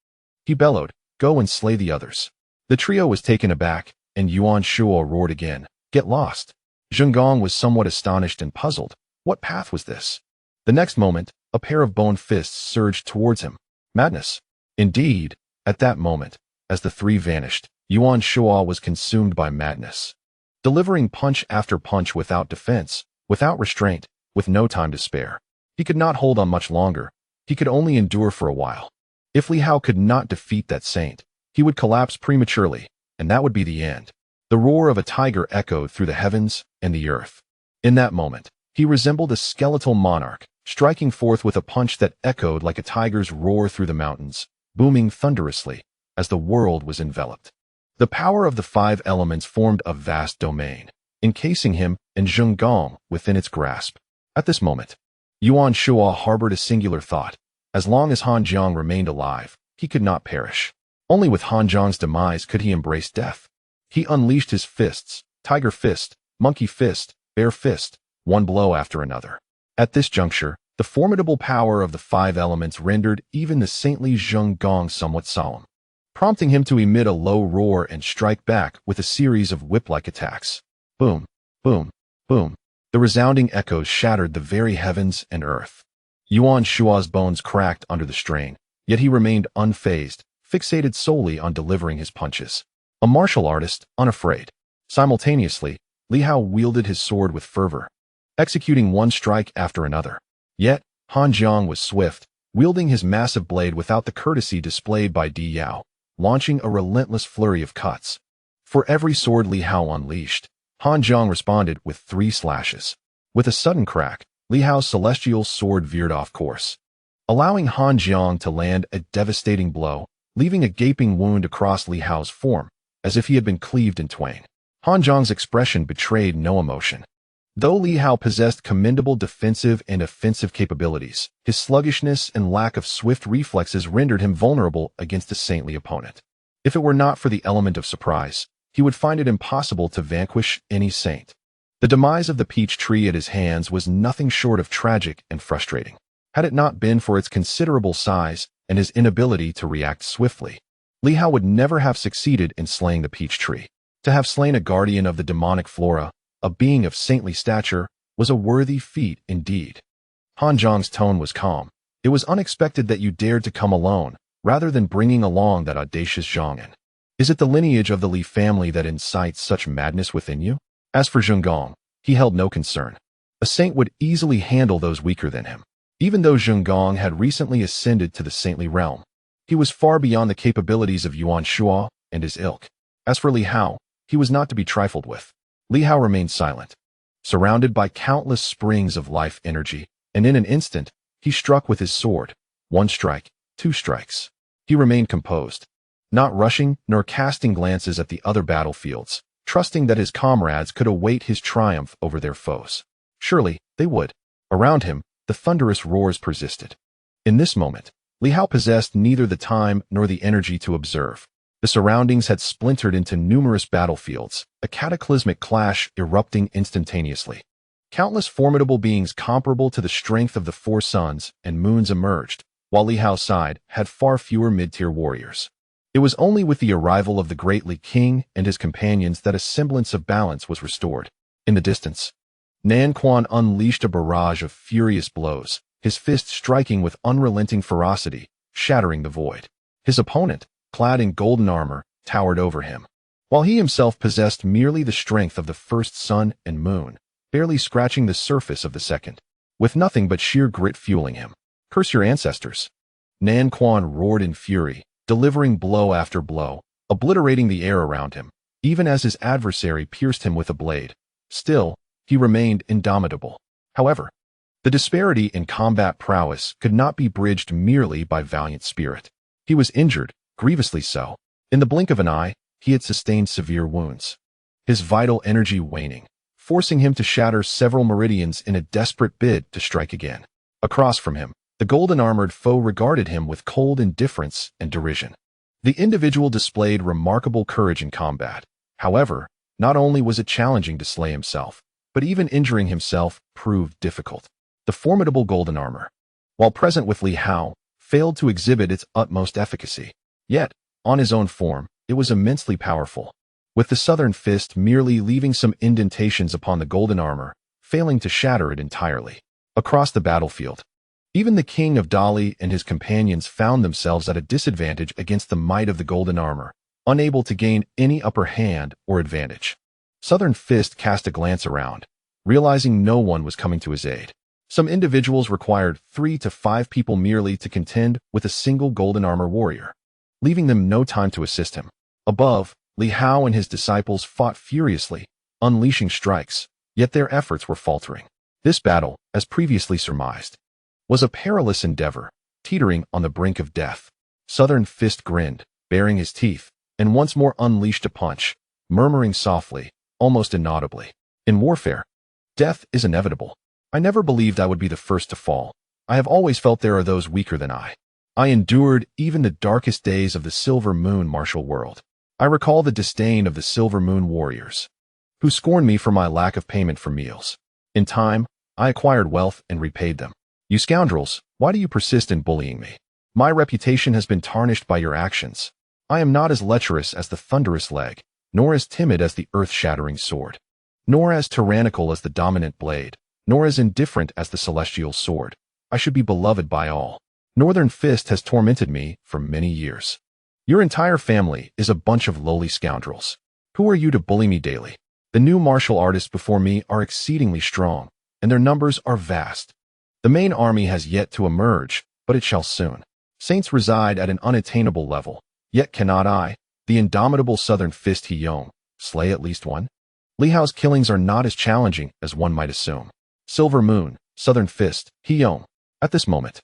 He bellowed, "Go and slay the others." The trio was taken aback, and Yuan Shuo roared again, "Get lost." Zheng was somewhat astonished and puzzled. What path was this? The next moment, a pair of bone fists surged towards him. Madness. Indeed, at that moment, as the 3 vanished, Yuan Shuo was consumed by madness. Delivering punch after punch without defense, without restraint, with no time to spare. He could not hold on much longer. He could only endure for a while. If Li Hao could not defeat that saint, he would collapse prematurely, and that would be the end. The roar of a tiger echoed through the heavens and the earth. In that moment, he resembled a skeletal monarch, striking forth with a punch that echoed like a tiger's roar through the mountains, booming thunderously, as the world was enveloped. The power of the 5 elements formed a vast domain, encasing him and Zheng within its grasp. At this moment, Yuan Shuo harbored a singular thought. As long as Han Zheng remained alive, he could not perish. Only with Han Zheng's demise could he embrace death. He unleashed his fists, tiger fist, monkey fist, bear fist, one blow after another. At this juncture, the formidable power of the 5 elements rendered even the saintly Zheng somewhat solemn, prompting him to emit a low roar and strike back with a series of whip-like attacks. Boom, boom, boom. The resounding echoes shattered the very heavens and earth. Yuan Shuo's bones cracked under the strain, yet he remained unfazed, fixated solely on delivering his punches. A martial artist, unafraid. Simultaneously, Li Hao wielded his sword with fervor, executing one strike after another. Yet, Han Zheng was swift, wielding his massive blade without the courtesy displayed by Di Yao, launching a relentless flurry of cuts. For every sword Li Hao unleashed, Han Zheng responded with 3 slashes. With a sudden crack, Li Hao's celestial sword veered off course, allowing Han Zheng to land a devastating blow, leaving a gaping wound across Li Hao's form, as if he had been cleaved in twain. Han Zheng's expression betrayed no emotion. Though Li Hao possessed commendable defensive and offensive capabilities, his sluggishness and lack of swift reflexes rendered him vulnerable against a saintly opponent. If it were not for the element of surprise, he would find it impossible to vanquish any saint. The demise of the peach tree at his hands was nothing short of tragic and frustrating. Had it not been for its considerable size and his inability to react swiftly, Li Hao would never have succeeded in slaying the peach tree. To have slain a guardian of the demonic flora, a being of saintly stature, was a worthy feat indeed. Han Zheng's tone was calm. It was unexpected that you dared to come alone, rather than bringing along that audacious Zhang An. Is it the lineage of the Li family that incites such madness within you? As for Zheng, he held no concern. A saint would easily handle those weaker than him. Even though Zheng had recently ascended to the saintly realm, he was far beyond the capabilities of Yuan Shuo and his ilk. As for Li Hao, he was not to be trifled with. Li Hao remained silent, surrounded by countless springs of life energy, and in an instant, he struck with his sword. 1 strike, 2 strikes. He remained composed, not rushing nor casting glances at the other battlefields, trusting that his comrades could await his triumph over their foes. Surely, they would. Around him, the thunderous roars persisted. In this moment, Li Hao possessed neither the time nor the energy to observe. The surroundings had splintered into numerous battlefields, a cataclysmic clash erupting instantaneously. Countless formidable beings comparable to the strength of the four suns and moons emerged, while Li Hao's side had far fewer mid-tier warriors. It was only with the arrival of the great Li King and his companions that a semblance of balance was restored. In the distance, Nan Quan unleashed a barrage of furious blows, his fist striking with unrelenting ferocity, shattering the void. His opponent, clad in golden armor, towered over him, while he himself possessed merely the strength of the first sun and moon, barely scratching the surface of the second, with nothing but sheer grit fueling him. "Curse your ancestors!" Nan Quan roared in fury, delivering blow after blow, obliterating the air around him, even as his adversary pierced him with a blade. Still, he remained indomitable. However, the disparity in combat prowess could not be bridged merely by valiant spirit. He was injured, grievously so. In the blink of an eye, he had sustained severe wounds, his vital energy waning, forcing him to shatter several meridians in a desperate bid to strike again. Across from him, the golden-armored foe regarded him with cold indifference and derision. The individual displayed remarkable courage in combat. However, not only was it challenging to slay himself, but even injuring himself proved difficult. The formidable golden armor, while present with Li Hao, failed to exhibit its utmost efficacy. Yet, on his own form, it was immensely powerful, with the southern fist merely leaving some indentations upon the golden armor, failing to shatter it entirely. Across the battlefield, even the king of Dali and his companions found themselves at a disadvantage against the might of the golden armor, unable to gain any upper hand or advantage. Southern Fist cast a glance around, realizing no one was coming to his aid. Some individuals required 3 to 5 people merely to contend with a single golden armor warrior, leaving them no time to assist him. Above, Li Hao and his disciples fought furiously, unleashing strikes, yet their efforts were faltering. This battle, as previously surmised, was a perilous endeavor, teetering on the brink of death. Southern Fist grinned, baring his teeth, and once more unleashed a punch, murmuring softly, almost inaudibly. In warfare, death is inevitable. I never believed I would be the first to fall. I have always felt there are those weaker than I. I endured even the darkest days of the Silver Moon martial world. I recall the disdain of the Silver Moon warriors, who scorned me for my lack of payment for meals. In time, I acquired wealth and repaid them. You scoundrels, why do you persist in bullying me? My reputation has been tarnished by your actions. I am not as lecherous as the thunderous leg, nor as timid as the earth-shattering sword, nor as tyrannical as the dominant blade, nor as indifferent as the celestial sword. I should be beloved by all. Northern Fist has tormented me for many years. Your entire family is a bunch of lowly scoundrels. Who are you to bully me daily? The new martial artists before me are exceedingly strong, and their numbers are vast. The main army has yet to emerge, but it shall soon. Saints reside at an unattainable level, yet cannot I, the indomitable Southern Fist Hiyong, slay at least one? Li Hao's killings are not as challenging as one might assume. Silver Moon, Southern Fist, Hiyong. At this moment,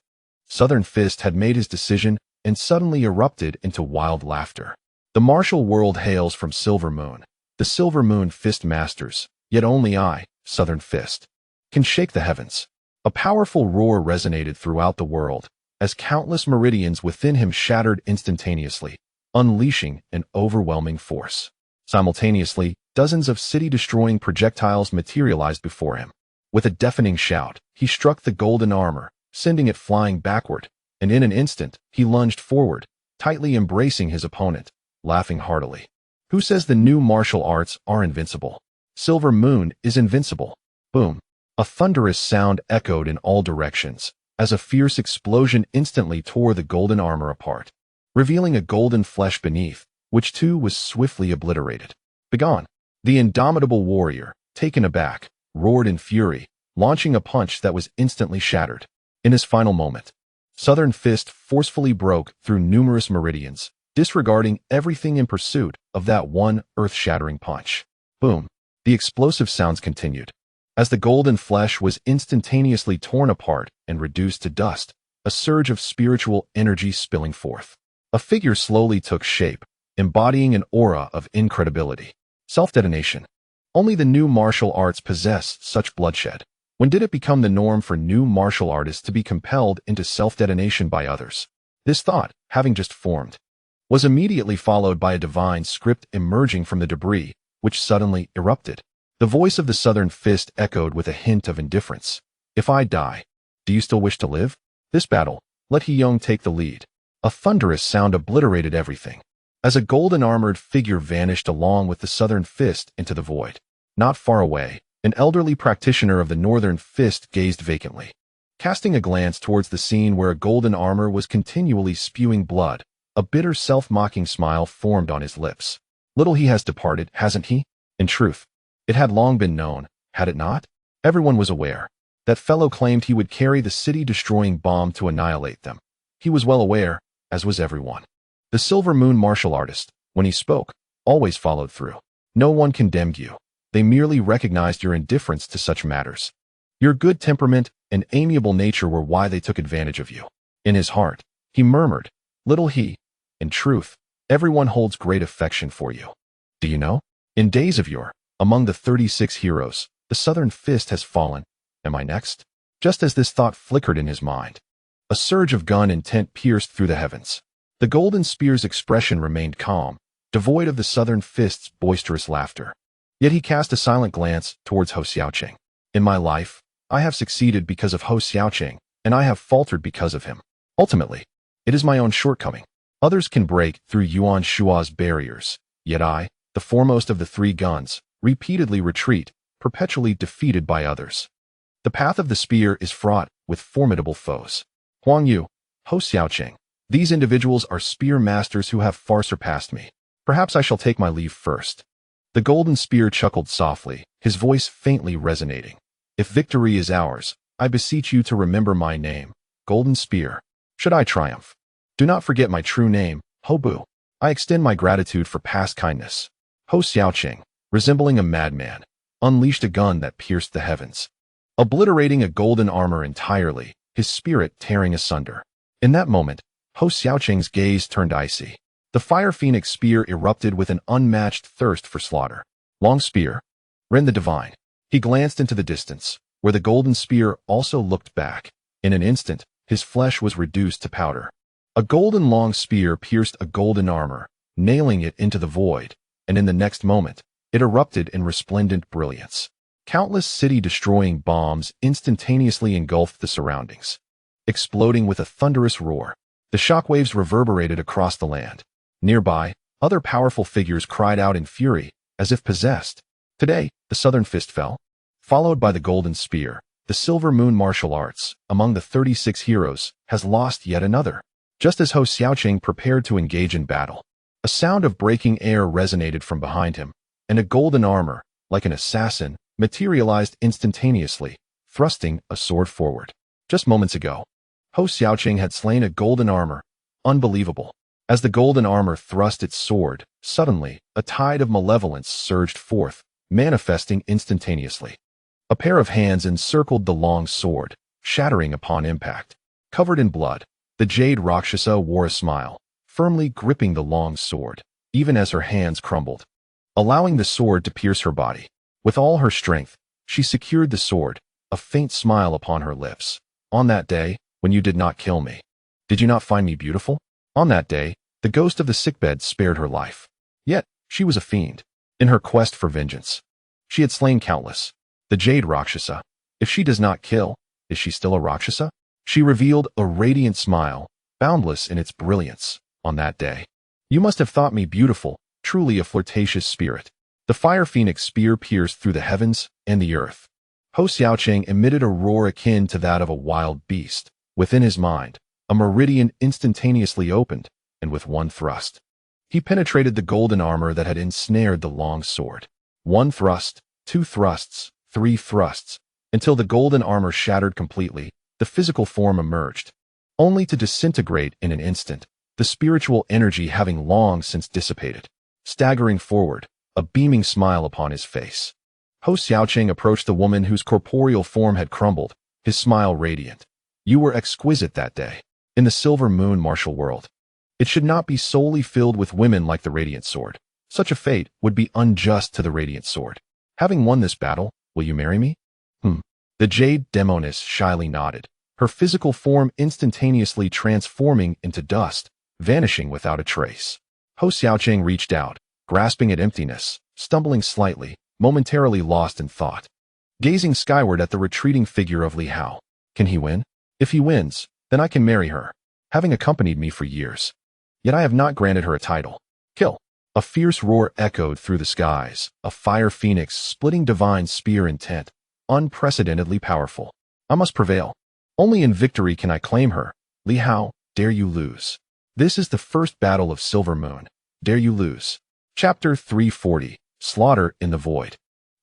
Southern Fist had made his decision and suddenly erupted into wild laughter. The martial world hails from Silver Moon, the Silver Moon Fist Masters, yet only I, Southern Fist, can shake the heavens. A powerful roar resonated throughout the world, as countless meridians within him shattered instantaneously, unleashing an overwhelming force. Simultaneously, dozens of city-destroying projectiles materialized before him. With a deafening shout, he struck the golden armor, sending it flying backward, and in an instant, he lunged forward, tightly embracing his opponent, laughing heartily. Who says the new martial arts are invincible? Silver Moon is invincible. Boom. A thunderous sound echoed in all directions, as a fierce explosion instantly tore the golden armor apart, revealing a golden flesh beneath, which too was swiftly obliterated. Begone! The indomitable warrior, taken aback, roared in fury, launching a punch that was instantly shattered. In his final moment, Southern Fist forcefully broke through numerous meridians, disregarding everything in pursuit of that one earth-shattering punch. Boom! The explosive sounds continued. As the golden flesh was instantaneously torn apart and reduced to dust, a surge of spiritual energy spilling forth. A figure slowly took shape, embodying an aura of incredibility. Self-detonation. Only the new martial arts possess such bloodshed. When did it become the norm for new martial artists to be compelled into self-detonation by others? This thought, having just formed, was immediately followed by a divine script emerging from the debris, which suddenly erupted. The voice of the southern fist echoed with a hint of indifference. If I die, do you still wish to live? This battle, let He Yong take the lead. A thunderous sound obliterated everything, as a golden-armored figure vanished along with the southern fist into the void. Not far away, an elderly practitioner of the northern fist gazed vacantly, casting a glance towards the scene where a golden armor was continually spewing blood. A bitter self-mocking smile formed on his lips. Little he has departed, hasn't he? In truth, it had long been known, had it not? Everyone was aware. That fellow claimed he would carry the city-destroying bomb to annihilate them. He was well aware, as was everyone. The Silver Moon martial artist, when he spoke, always followed through. No one condemned you. They merely recognized your indifference to such matters. Your good temperament and amiable nature were why they took advantage of you. In his heart, he murmured, little he. In truth, everyone holds great affection for you. Do you know? In days of yore, among the 36 heroes, the southern fist has fallen. Am I next? Just as this thought flickered in his mind, a surge of gun intent pierced through the heavens. The golden spear's expression remained calm, devoid of the southern fist's boisterous laughter. Yet he cast a silent glance towards Ho Xiaoqing. In my life, I have succeeded because of Ho Xiaoqing, and I have faltered because of him. Ultimately, it is my own shortcoming. Others can break through Yuan Shua's barriers, yet I, the foremost of the three guns, repeatedly retreat, perpetually defeated by others. The path of the spear is fraught with formidable foes. Huang Yu, Ho Xiaoqing, these individuals are spear masters who have far surpassed me. Perhaps I shall take my leave first. The golden spear chuckled softly, his voice faintly resonating. If victory is ours, I beseech you to remember my name, Golden Spear. Should I triumph, do not forget my true name, Ho Bu. I extend my gratitude for past kindness. Ho Xiaoqing, resembling a madman, unleashed a gun that pierced the heavens, obliterating a golden armor entirely, his spirit tearing asunder. In that moment, Ho Xiaoqing's gaze turned icy. The fire phoenix spear erupted with an unmatched thirst for slaughter. Long spear, Ren the divine. He glanced into the distance, where the golden spear also looked back. In an instant, his flesh was reduced to powder. A golden long spear pierced a golden armor, nailing it into the void, and in the next moment, it erupted in resplendent brilliance. Countless city-destroying bombs instantaneously engulfed the surroundings. Exploding with a thunderous roar, the shockwaves reverberated across the land. Nearby, other powerful figures cried out in fury, as if possessed. Today, the southern fist fell, followed by the golden spear. The Silver Moon martial arts, among the 36 heroes, has lost yet another. Just as Ho Xiaoqing prepared to engage in battle, a sound of breaking air resonated from behind him, and a golden armor, like an assassin, materialized instantaneously, thrusting a sword forward. Just moments ago, Ho Xiaoqing had slain a golden armor. Unbelievable. As the golden armor thrust its sword, suddenly, a tide of malevolence surged forth, manifesting instantaneously. A pair of hands encircled the long sword, shattering upon impact. Covered in blood, the Jade Rakshasa wore a smile, firmly gripping the long sword, even as her hands crumbled, allowing the sword to pierce her body. With all her strength, she secured the sword, a faint smile upon her lips. On that day, when you did not kill me, did you not find me beautiful? On that day, the ghost of the sickbed spared her life. Yet, she was a fiend. In her quest for vengeance, she had slain countless. The Jade Rakshasa, if she does not kill, is she still a Rakshasa? She revealed a radiant smile, boundless in its brilliance. On that day, you must have thought me beautiful, truly a flirtatious spirit. The fire phoenix spear pierced through the heavens and the earth. Ho Xiaoqing emitted a roar akin to that of a wild beast. Within his mind, a meridian instantaneously opened, and with one thrust, he penetrated the golden armor that had ensnared the long sword. One thrust, two thrusts, three thrusts, until the golden armor shattered completely, the physical form emerged, only to disintegrate in an instant, the spiritual energy having long since dissipated. Staggering forward, a beaming smile upon his face, Ho Xiaoqing approached the woman whose corporeal form had crumbled, his smile radiant. You were exquisite that day. In the Silver Moon martial world, it should not be solely filled with women like the Radiant Sword. Such a fate would be unjust to the Radiant Sword. Having won this battle, will you marry me? The Jade Demoness shyly nodded. her physical form instantaneously transforming into dust, vanishing without a trace. Hou Xiaoqiang reached out, grasping at emptiness, stumbling slightly, momentarily lost in thought. Gazing skyward at the retreating figure of Li Hao. Can he win? If he wins, then I can marry her, having accompanied me for years. Yet I have not granted her a title. Kill. A fierce roar echoed through the skies, a fire phoenix splitting divine spear intent, unprecedentedly powerful. I must prevail. Only in victory can I claim her. Li Hao, dare you lose. This is the first battle of Silver Moon. Dare you lose. Chapter 340, Slaughter in the Void.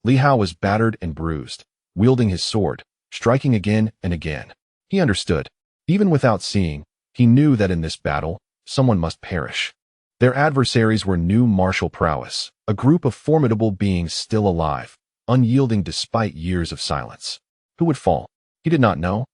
Li Hao was battered and bruised, wielding his sword, striking again and again. He understood. Even without seeing, he knew that in this battle, someone must perish. Their adversaries were new martial prowess, a group of formidable beings still alive, unyielding despite years of silence. Who would fall? He did not know,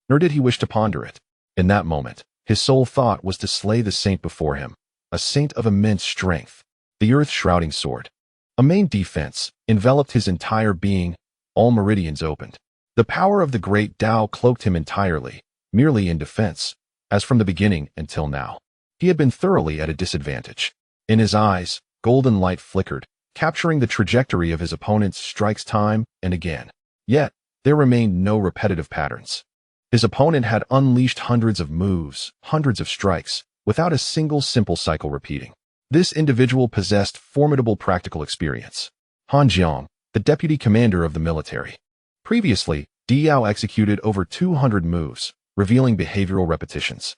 nor did he wish to ponder it. In that moment, his sole thought was to slay the saint before him, a saint of immense strength. The earth-shrouding sword. A main defense enveloped his entire being, all meridians opened. The power of the great Tao cloaked him entirely, merely in defense, as from the beginning until now. He had been thoroughly at a disadvantage. In his eyes, golden light flickered, capturing the trajectory of his opponent's strikes time and again. Yet, there remained no repetitive patterns. His opponent had unleashed hundreds of moves, hundreds of strikes, without a single simple cycle repeating. This individual possessed formidable practical experience. Han Jiang, the deputy commander of the military. Previously, Diao executed over 200 moves, revealing behavioral repetitions.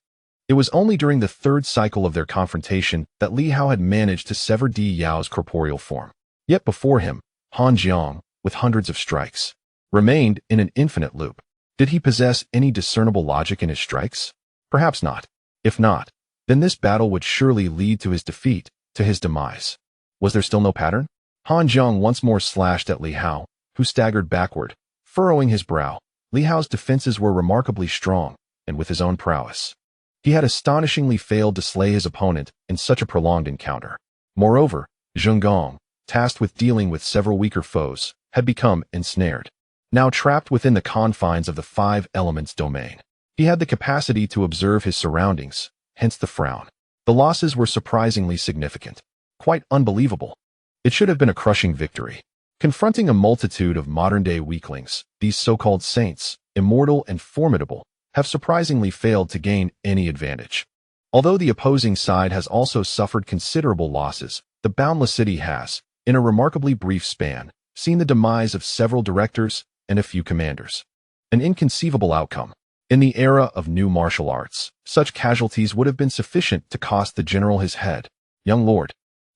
It was only during the third cycle of their confrontation that Li Hao had managed to sever Di Yao's corporeal form. Yet before him, Han Jiang, with hundreds of strikes, remained in an infinite loop. Did he possess any discernible logic in his strikes? Perhaps not. If not, then this battle would surely lead to his defeat, to his demise. Was there still no pattern? Han Jiang once more slashed at Li Hao, who staggered backward, furrowing his brow. Li Hao's defenses were remarkably strong, and with his own prowess. He had astonishingly failed to slay his opponent in such a prolonged encounter. Moreover, Zheng, tasked with dealing with several weaker foes, had become ensnared. Now trapped within the confines of the five elements domain. He had the capacity to observe his surroundings, hence the frown. The losses were surprisingly significant. Quite unbelievable. It should have been a crushing victory. Confronting a multitude of modern-day weaklings, these so-called saints, immortal and formidable, have surprisingly failed to gain any advantage. Although the opposing side has also suffered considerable losses, the Boundless City has, in a remarkably brief span, seen the demise of several directors and a few commanders. An inconceivable outcome. In the era of new martial arts, such casualties would have been sufficient to cost the general his head. Young lord.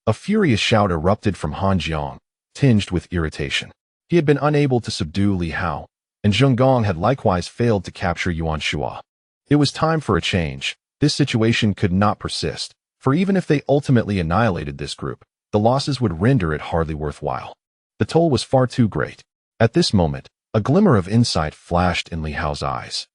A furious shout erupted from Han Jiang, tinged with irritation. He had been unable to subdue Li Hao, and Zheng had likewise failed to capture Yuan Shua. It was time for a change. This situation could not persist, for even if they ultimately annihilated this group, the losses would render it hardly worthwhile. The toll was far too great. At this moment, a glimmer of insight flashed in Li Hao's eyes.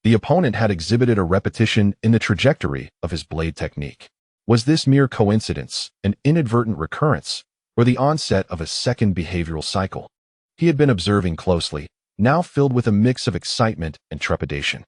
The opponent had exhibited a repetition in the trajectory of his blade technique. Was this mere coincidence, an inadvertent recurrence, or the onset of a second behavioral cycle? He had been observing closely, now filled with a mix of excitement and trepidation.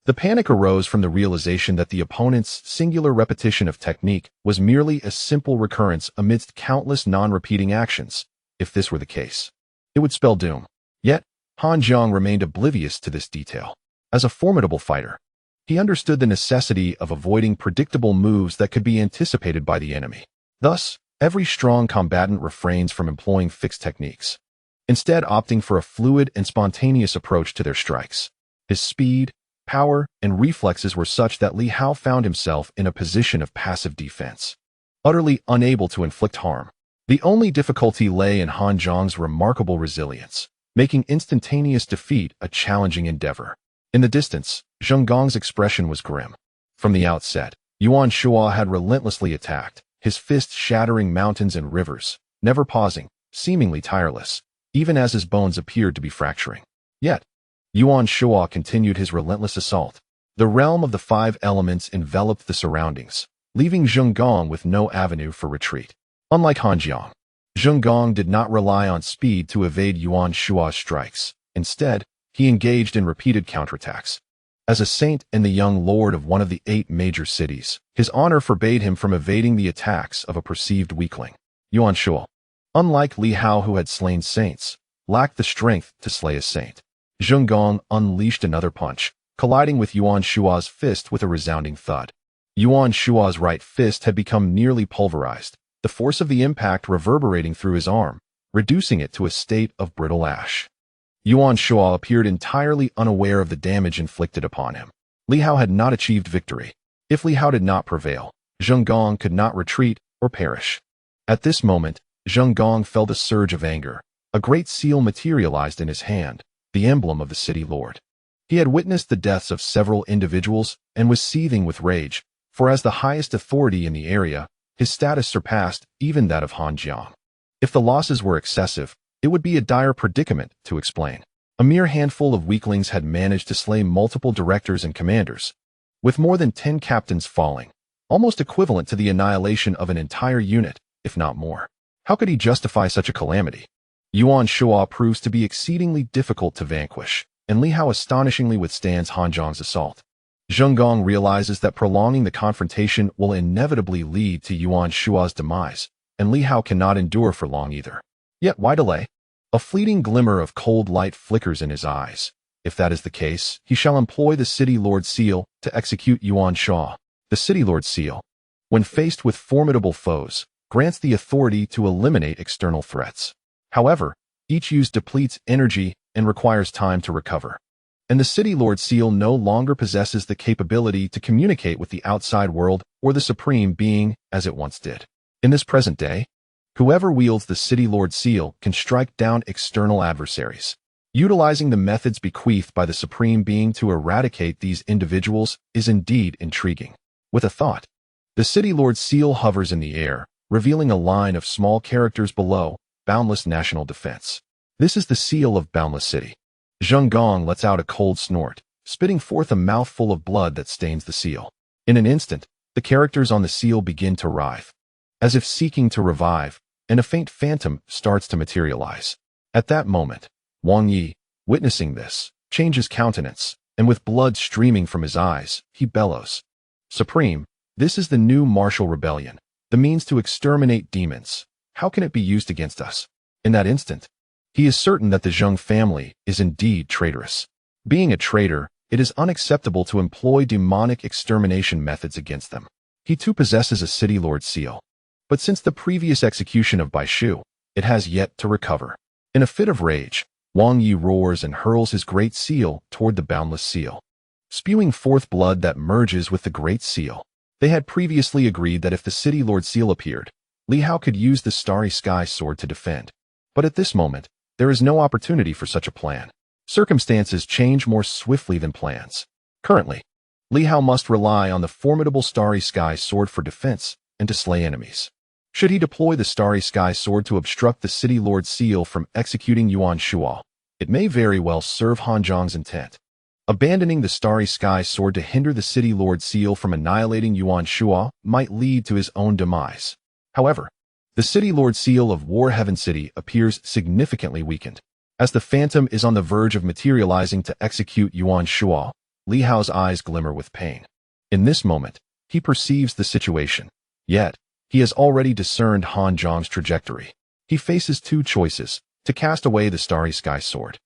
The panic arose from the realization that the opponent's singular repetition of technique was merely a simple recurrence amidst countless non-repeating actions. If this were the case, it would spell doom. Yet, Han Jiang remained oblivious to this detail. As a formidable fighter, he understood the necessity of avoiding predictable moves that could be anticipated by the enemy. Thus, every strong combatant refrains from employing fixed techniques, instead opting for a fluid and spontaneous approach to their strikes. His speed, power, and reflexes were such that Li Hao found himself in a position of passive defense, utterly unable to inflict harm. The only difficulty lay in Han Jiang's remarkable resilience, making instantaneous defeat a challenging endeavor. In the distance, Zheng's expression was grim. From the outset, Yuan Shua had relentlessly attacked, his fists shattering mountains and rivers, never pausing, seemingly tireless, even as his bones appeared to be fracturing. Yet, Yuan Shua continued his relentless assault. The realm of the five elements enveloped the surroundings, leaving Zheng with no avenue for retreat. Unlike Han Jiang, Zheng did not rely on speed to evade Yuan Shua's strikes. Instead, he engaged in repeated counterattacks. As a saint and the young lord of one of the 8 major cities, his honor forbade him from evading the attacks of a perceived weakling. Yuan Shuo, unlike Li Hao who had slain saints, lacked the strength to slay a saint. Zheng Gong unleashed another punch, colliding with Yuan Shuo's fist with a resounding thud. Yuan Shuo's right fist had become nearly pulverized, the force of the impact reverberating through his arm, reducing it to a state of brittle ash. Yuan Shuo appeared entirely unaware of the damage inflicted upon him. Li Hao had not achieved victory. If Li Hao did not prevail, Zheng Gong could not retreat or perish. At this moment, Zheng Gong felt a surge of anger. A great seal materialized in his hand, the emblem of the city lord. He had witnessed the deaths of several individuals and was seething with rage, for as the highest authority in the area, his status surpassed even that of Han Jiang. If the losses were excessive, it would be a dire predicament to explain. A mere handful of weaklings had managed to slay multiple directors and commanders, with more than 10 captains falling, almost equivalent to the annihilation of an entire unit, if not more. How could he justify such a calamity? Yuan Shuo proves to be exceedingly difficult to vanquish, and Li Hao astonishingly withstands Han Jiang's assault. Zheng Gong realizes that prolonging the confrontation will inevitably lead to Yuan Shuo's demise, and Li Hao cannot endure for long either. Yet why delay? A fleeting glimmer of cold light flickers in his eyes. If that is the case, he shall employ the City Lord Seal to execute Yuan Shuo. The City Lord Seal, when faced with formidable foes, grants the authority to eliminate external threats. However, each use depletes energy and requires time to recover. And the City Lord Seal no longer possesses the capability to communicate with the outside world or the Supreme Being as it once did. In this present day, whoever wields the City Lord Seal can strike down external adversaries. Utilizing the methods bequeathed by the Supreme Being to eradicate these individuals is indeed intriguing. With a thought, the City Lord Seal hovers in the air, revealing a line of small characters below, Boundless National Defense. This is the seal of Boundless City. Zheng Gong lets out a cold snort, spitting forth a mouthful of blood that stains the seal. In an instant, the characters on the seal begin to writhe, as if seeking to revive, and a faint phantom starts to materialize. At that moment, Wang Yi, witnessing this, changes countenance, and with blood streaming from his eyes, he bellows, "Supreme, this is the new martial rebellion, the means to exterminate demons. How can it be used against us?" In that instant, he is certain that the Zheng family is indeed traitorous. Being a traitor, it is unacceptable to employ demonic extermination methods against them. He too possesses a City Lord Seal. But since the previous execution of Bai Shu, it has yet to recover. In a fit of rage, Wang Yi roars and hurls his great seal toward the Boundless Seal, spewing forth blood that merges with the Great Seal. They had previously agreed that if the City Lord Seal appeared, Li Hao could use the Starry Sword to defend. But at this moment, there is no opportunity for such a plan. Circumstances change more swiftly than plans. Currently, Li Hao must rely on the formidable Starry Sword for defense and to slay enemies. Should he deploy the Starry Sword to obstruct the City Lord Seal from executing Yuan Shuo, it may very well serve Han Jiang's intent. Abandoning the Starry Sword to hinder the City Lord Seal from annihilating Yuan Shuo might lead to his own demise. However, the City Lord Seal of War Heaven City appears significantly weakened. As the phantom is on the verge of materializing to execute Yuan Shuo, Li Hao's eyes glimmer with pain. In this moment, he perceives the situation. Yet, he has already discerned Han Jiang's trajectory. He faces two choices: to cast away the Starry Sword,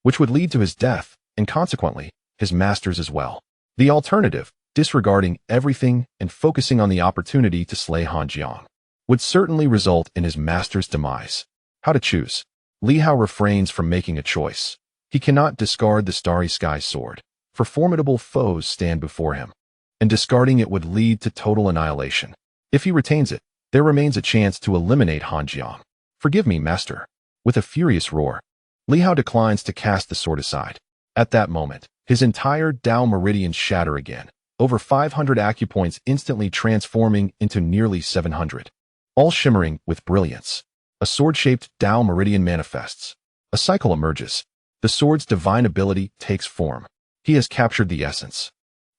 which would lead to his death, and consequently, his master's as well. The alternative, disregarding everything and focusing on the opportunity to slay Han Jiang, would certainly result in his master's demise. How to choose? Li Hao refrains from making a choice. He cannot discard the Starry Sword, for formidable foes stand before him, and discarding it would lead to total annihilation. If he retains it, there remains a chance to eliminate Han Jiang. "Forgive me, master." With a furious roar, Li Hao declines to cast the sword aside. At that moment, his entire Dao meridians shatter again, over 500 acupoints instantly transforming into nearly 700, all shimmering with brilliance. A sword-shaped Dao meridian manifests. A cycle emerges. The sword's divine ability takes form. He has captured the essence.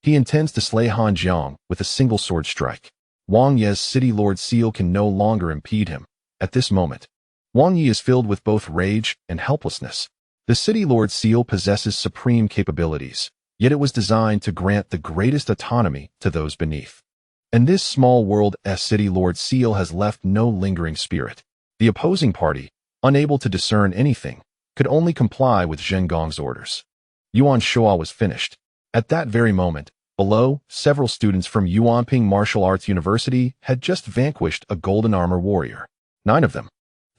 He intends to slay Han Jiang with a single sword strike. Wang Yi's City Lord Seal can no longer impede him. At this moment, Wang Yi is filled with both rage and helplessness. The City Lord Seal possesses supreme capabilities, yet it was designed to grant the greatest autonomy to those beneath. And this small world-s City Lord Seal has left no lingering spirit. The opposing party, unable to discern anything, could only comply with Zheng Gong's orders. Yuan Shuo was finished. At that very moment, below, several students from Yuanping Martial Arts University had just vanquished a golden armor warrior. 9 of them,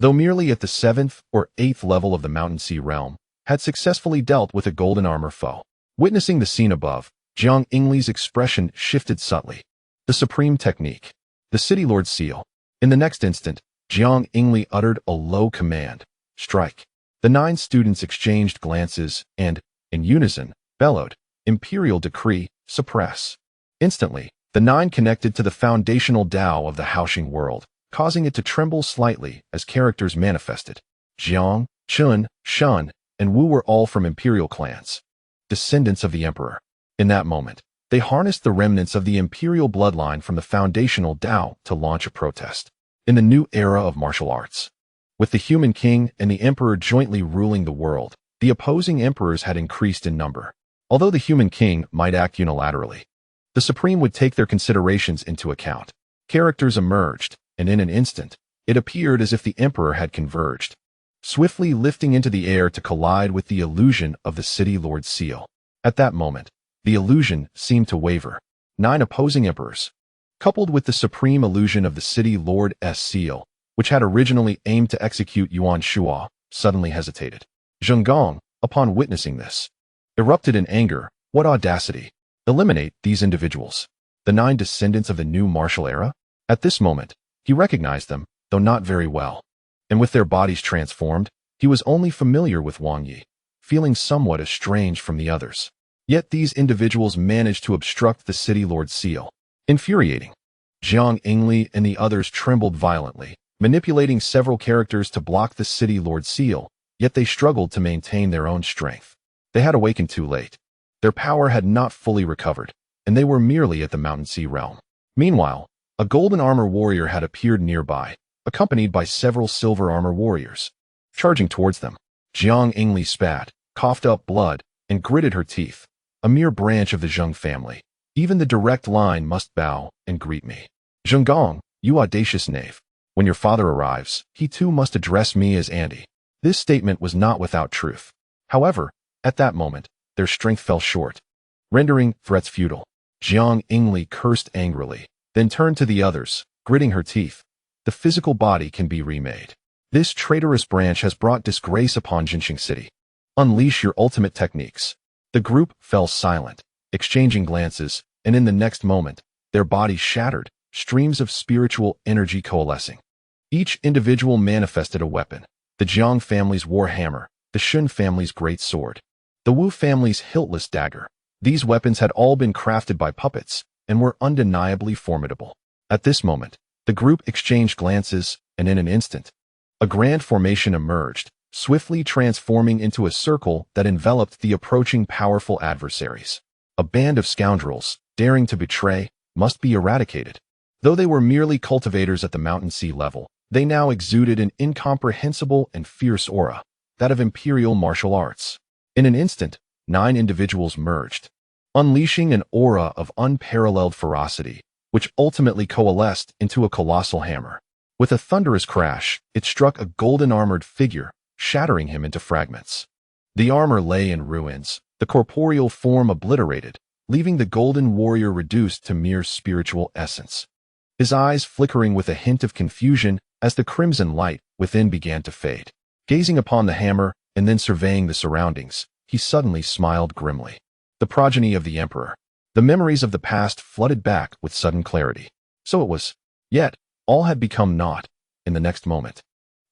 though merely at the 7th or 8th level of the Mountain Sea realm, had successfully dealt with a golden armor foe. Witnessing the scene above, Jiang Yingli's expression shifted subtly. The supreme technique. The City Lord Seal. In the next instant, Jiang Yingli uttered a low command. Strike. The 9 students exchanged glances and, in unison, bellowed, Imperial Decree, suppress. Instantly, the 9 connected to the foundational Tao of the Haoxing world, causing it to tremble slightly as characters manifested. Jiang, Chun, Shun, and Wu were all from imperial clans, descendants of the emperor. In that moment, they harnessed the remnants of the imperial bloodline from the foundational Tao to launch a protest. In the new era of martial arts, with the human king and the emperor jointly ruling the world, the opposing emperors had increased in number. Although the human king might act unilaterally, the supreme would take their considerations into account. Characters emerged, and in an instant, it appeared as if the emperor had converged, swiftly lifting into the air to collide with the illusion of the City Lord Seal. At that moment, the illusion seemed to waver. 9 opposing emperors, coupled with the supreme illusion of the City Lord's Seal, which had originally aimed to execute Yuan Shuo, suddenly hesitated. Zheng Gong, upon witnessing this, erupted in anger. What audacity! Eliminate these individuals. The 9 descendants of the new martial era? At this moment, he recognized them, though not very well. And with their bodies transformed, he was only familiar with Wang Yi, feeling somewhat estranged from the others. Yet these individuals managed to obstruct the City Lord's Seal. Infuriating. Jiang Yingli and the others trembled violently, manipulating several characters to block the City Lord's Seal, yet they struggled to maintain their own strength. They had awakened too late. Their power had not fully recovered, and they were merely at the Mountain Sea realm. Meanwhile, a golden armor warrior had appeared nearby, accompanied by several silver armor warriors. Charging towards them, Jiang Yingli spat, coughed up blood, and gritted her teeth. A mere branch of the Zheng family. Even the direct line must bow and greet me. Zheng Gong, you audacious knave. When your father arrives, he too must address me as Andy. This statement was not without truth. However, at that moment, their strength fell short, rendering threats futile. Jiang Yingli cursed angrily, then turned to the others, gritting her teeth. The physical body can be remade. This traitorous branch has brought disgrace upon Jinxing City. Unleash your ultimate techniques. The group fell silent, exchanging glances, and in the next moment, their bodies shattered, streams of spiritual energy coalescing. Each individual manifested a weapon. The Jiang family's war hammer, the Shun family's great sword, the Wu family's hiltless dagger. These weapons had all been crafted by puppets and were undeniably formidable. At this moment, the group exchanged glances, and in an instant, a grand formation emerged, swiftly transforming into a circle that enveloped the approaching powerful adversaries. A band of scoundrels, daring to betray, must be eradicated. Though they were merely cultivators at the Mountain Sea level, they now exuded an incomprehensible and fierce aura, that of imperial martial arts. In an instant, 9 individuals merged, unleashing an aura of unparalleled ferocity, which ultimately coalesced into a colossal hammer. With a thunderous crash, it struck a golden-armored figure, shattering him into fragments. The armor lay in ruins, the corporeal form obliterated, leaving the golden warrior reduced to mere spiritual essence. His eyes flickering with a hint of confusion as the crimson light within began to fade. Gazing upon the hammer and then surveying the surroundings, he suddenly smiled grimly. The progeny of the emperor. The memories of the past flooded back with sudden clarity. So it was. Yet, all had become naught. In the next moment,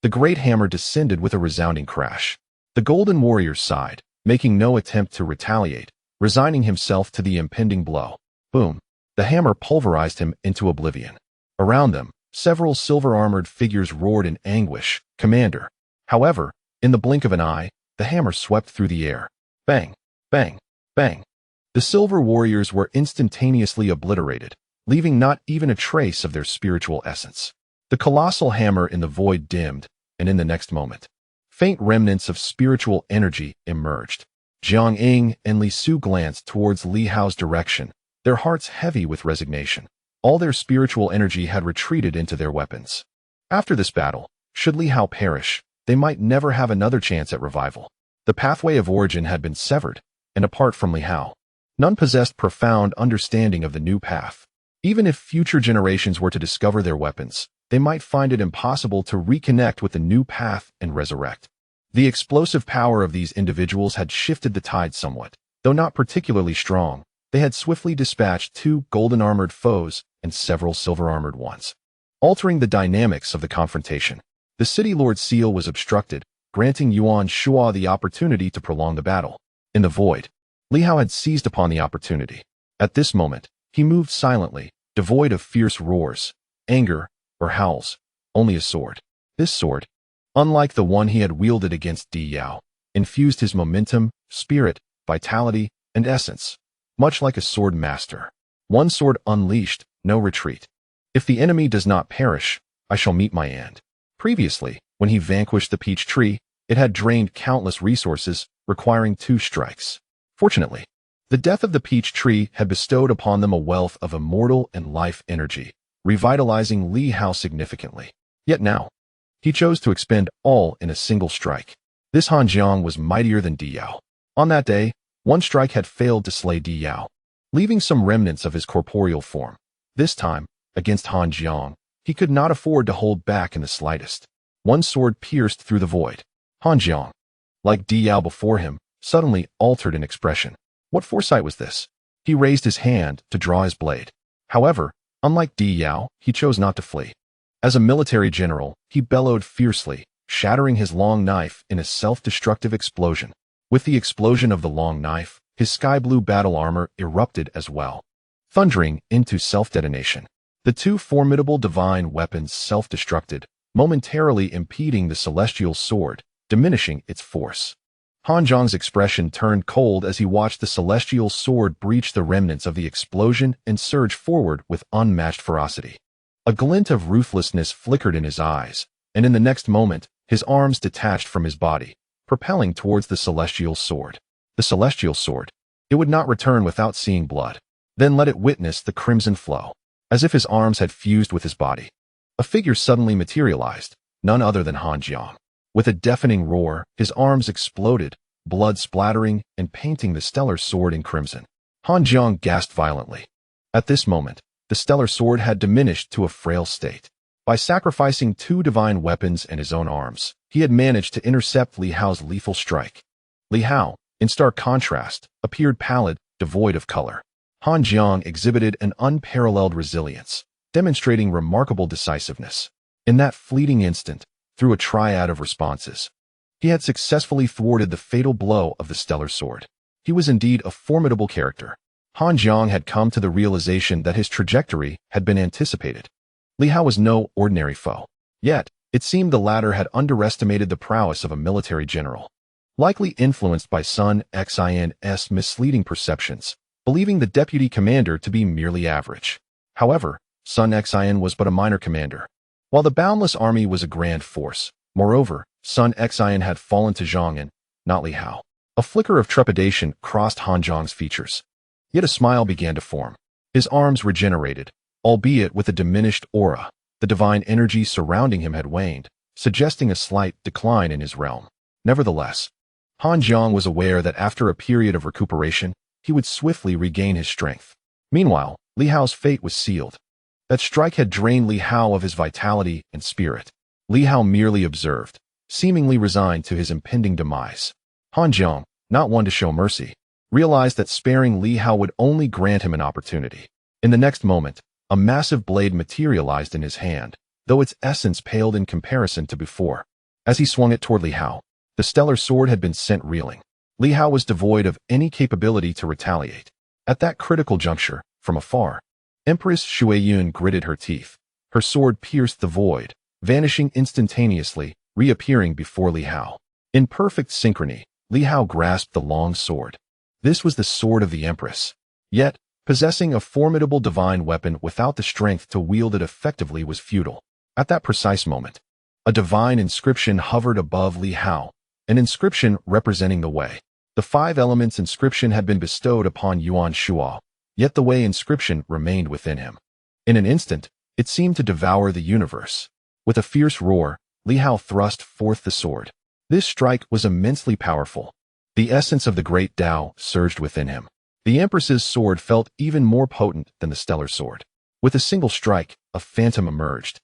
the great hammer descended with a resounding crash. The golden warrior sighed, making no attempt to retaliate, resigning himself to the impending blow. Boom! The hammer pulverized him into oblivion. Around them, several silver-armored figures roared in anguish, "Commander!" However, in the blink of an eye, the hammer swept through the air. Bang! Bang! Bang! The silver warriors were instantaneously obliterated, leaving not even a trace of their spiritual essence. The colossal hammer in the void dimmed, and in the next moment, faint remnants of spiritual energy emerged. Zhang An and Li Su glanced towards Li Hao's direction, their hearts heavy with resignation. All their spiritual energy had retreated into their weapons. After this battle, should Li Hao perish, they might never have another chance at revival. The pathway of origin had been severed, and apart from Li Hao, none possessed profound understanding of the new path. Even if future generations were to discover their weapons, they might find it impossible to reconnect with the new path and resurrect. The explosive power of these individuals had shifted the tide somewhat. Though not particularly strong, they had swiftly dispatched 2 golden-armored foes and several silver-armored ones, altering the dynamics of the confrontation. The City Lord's seal was obstructed, granting Yuan Shua the opportunity to prolong the battle. In the void, Li Hao had seized upon the opportunity. At this moment, he moved silently, devoid of fierce roars, anger, or howls, only a sword. This sword, unlike the one he had wielded against Di Yao, infused his momentum, spirit, vitality, and essence, much like a sword master. One sword unleashed, no retreat. If the enemy does not perish, I shall meet my end. Previously, when he vanquished the peach tree, it had drained countless resources, requiring 2 strikes. Fortunately, the death of the peach tree had bestowed upon them a wealth of immortal and life energy, revitalizing Li Hao significantly. Yet now, he chose to expend all in a single strike. This Han Jiang was mightier than Di Yao. On that day, one strike had failed to slay Di Yao, leaving some remnants of his corporeal form. This time, against Han Jiang, he could not afford to hold back in the slightest. One sword pierced through the void. Han Jiang, like Di Yao before him, suddenly altered in expression. What foresight was this? He raised his hand to draw his blade. However, unlike Di Yao, he chose not to flee. As a military general, he bellowed fiercely, shattering his long knife in a self-destructive explosion. With the explosion of the long knife, his sky-blue battle armor erupted as well, thundering into self-detonation. The 2 formidable divine weapons self-destructed, momentarily impeding the celestial sword, diminishing its force. Han Jiang's expression turned cold as he watched the celestial sword breach the remnants of the explosion and surge forward with unmatched ferocity. A glint of ruthlessness flickered in his eyes, and in the next moment, his arms detached from his body, propelling towards the celestial sword. The celestial sword. It would not return without seeing blood. Then let it witness the crimson flow. As if his arms had fused with his body, a figure suddenly materialized, none other than Han Jiang. With a deafening roar, his arms exploded, blood splattering and painting the stellar sword in crimson. Han Jiang gasped violently. At this moment, the stellar sword had diminished to a frail state. By sacrificing 2 divine weapons and his own arms, he had managed to intercept Li Hao's lethal strike. Li Hao, in stark contrast, appeared pallid, devoid of color. Han Jiang exhibited an unparalleled resilience, demonstrating remarkable decisiveness. In that fleeting instant, through a triad of responses, he had successfully thwarted the fatal blow of the stellar sword. He was indeed a formidable character. Han Jiang had come to the realization that his trajectory had been anticipated. Li Hao was no ordinary foe. Yet, it seemed the latter had underestimated the prowess of a military general. Likely influenced by Sun Xin's misleading perceptions, believing the deputy commander to be merely average. However, Sun Xin was but a minor commander, while the boundless army was a grand force. Moreover, Sun Xin had fallen to Zhang An, not Li Hao. A flicker of trepidation crossed Han Jiang's features. Yet a smile began to form. His arms regenerated, albeit with a diminished aura. The divine energy surrounding him had waned, suggesting a slight decline in his realm. Nevertheless, Han Jiang was aware that after a period of recuperation, he would swiftly regain his strength. Meanwhile, Li Hao's fate was sealed. That strike had drained Li Hao of his vitality and spirit. Li Hao merely observed, seemingly resigned to his impending demise. Han Jiang, not one to show mercy, realized that sparing Li Hao would only grant him an opportunity. In the next moment, a massive blade materialized in his hand, though its essence paled in comparison to before. As he swung it toward Li Hao, the stellar sword had been sent reeling. Li Hao was devoid of any capability to retaliate. At that critical juncture, from afar, Empress Shuiyun gritted her teeth. Her sword pierced the void, vanishing instantaneously, reappearing before Li Hao. In perfect synchrony, Li Hao grasped the long sword. This was the sword of the Empress. Yet, possessing a formidable divine weapon without the strength to wield it effectively was futile. At that precise moment, a divine inscription hovered above Li Hao, an inscription representing the way. The 5 elements inscription had been bestowed upon Yuan Shuo, yet the Wei inscription remained within him. In an instant, it seemed to devour the universe. With a fierce roar, Li Hao thrust forth the sword. This strike was immensely powerful. The essence of the great Tao surged within him. The Empress's sword felt even more potent than the stellar sword. With a single strike, a phantom emerged,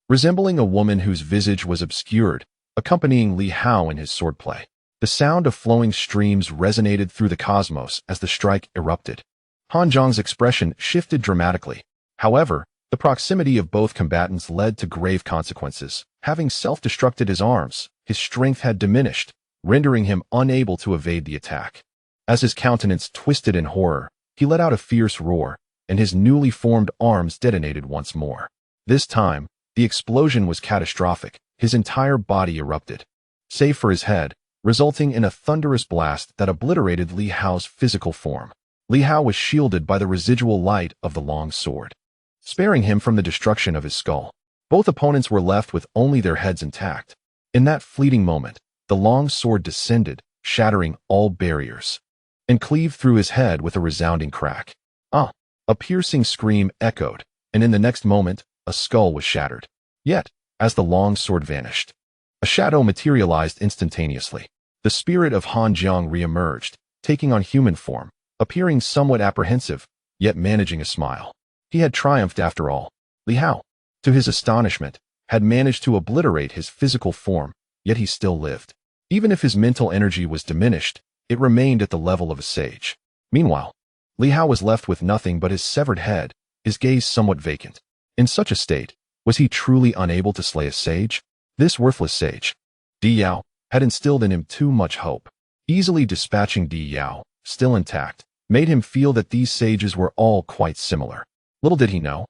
resembling a woman whose visage was obscured, accompanying Li Hao in his swordplay. The sound of flowing streams resonated through the cosmos as the strike erupted. Han Zhang's expression shifted dramatically. However, the proximity of both combatants led to grave consequences. Having self-destructed his arms, his strength had diminished, rendering him unable to evade the attack. As his countenance twisted in horror, he let out a fierce roar, and his newly formed arms detonated once more. This time, the explosion was catastrophic. His entire body erupted, save for his head, resulting in a thunderous blast that obliterated Li Hao's physical form. Li Hao was shielded by the residual light of the long sword, sparing him from the destruction of his skull. Both opponents were left with only their heads intact. In that fleeting moment, the long sword descended, shattering all barriers, and cleaved through his head with a resounding crack. Ah! A piercing scream echoed, and in the next moment, a skull was shattered. Yet, as the long sword vanished, a shadow materialized instantaneously. The spirit of Han Zhang re-emerged, taking on human form, appearing somewhat apprehensive, yet managing a smile. He had triumphed after all. Li Hao, to his astonishment, had managed to obliterate his physical form, yet he still lived. Even if his mental energy was diminished, it remained at the level of a sage. Meanwhile, Li Hao was left with nothing but his severed head, his gaze somewhat vacant. In such a state, was he truly unable to slay a sage? This worthless sage, Di Yao, had instilled in him too much hope. Easily dispatching Di Yao, still intact, made him feel that these sages were all quite similar. Little did he know,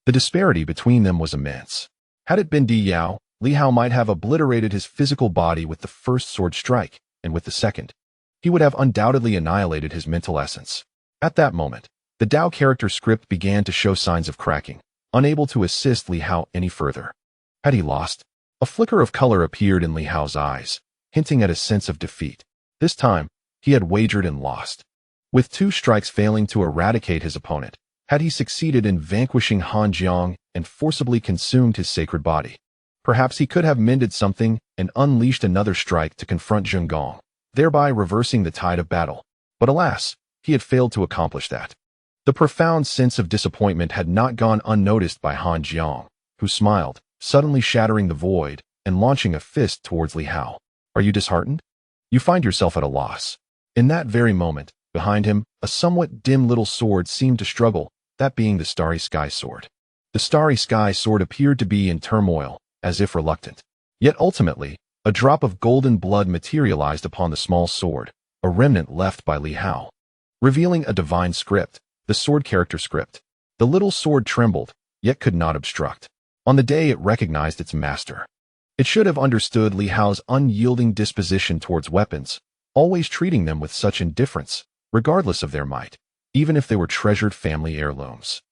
the disparity between them was immense. Had it been Di Yao, Li Hao might have obliterated his physical body with the first sword strike, and with the second, he would have undoubtedly annihilated his mental essence. At that moment, the Dao character script began to show signs of cracking, unable to assist Li Hao any further. Had he lost? A flicker of color appeared in Li Hao's eyes, hinting at a sense of defeat. This time, he had wagered and lost. With 2 strikes failing to eradicate his opponent, had he succeeded in vanquishing Han Zhang and forcibly consumed his sacred body, perhaps he could have mended something and unleashed another strike to confront Zheng, thereby reversing the tide of battle. But alas, he had failed to accomplish that. The profound sense of disappointment had not gone unnoticed by Han Zhang, who smiled, suddenly shattering the void and launching a fist towards Li Hao. Are you disheartened? You find yourself at a loss. In that very moment, behind him, a somewhat dim little sword seemed to struggle, that being the Starry Sky Sword. The Starry Sky Sword appeared to be in turmoil, as if reluctant. Yet ultimately, a drop of golden blood materialized upon the small sword, a remnant left by Li Hao, revealing a divine script, the sword character script. The little sword trembled, yet could not obstruct. On the day it recognized its master, it should have understood Li Hao's unyielding disposition towards weapons, always treating them with such indifference, regardless of their might, even if they were treasured family heirlooms.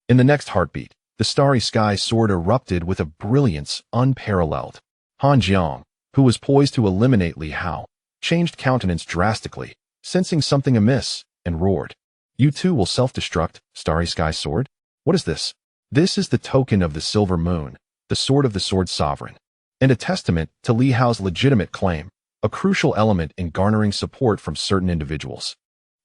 In the next heartbeat, the Starry Sky Sword erupted with a brilliance unparalleled. Han Zhang, who was poised to eliminate Li Hao, changed countenance drastically, sensing something amiss, and roared. You too will self-destruct, Starry Sky Sword? What is this? This is the token of the Silver Moon, the sword of the Sword Sovereign, and a testament to Li Hao's legitimate claim, a crucial element in garnering support from certain individuals,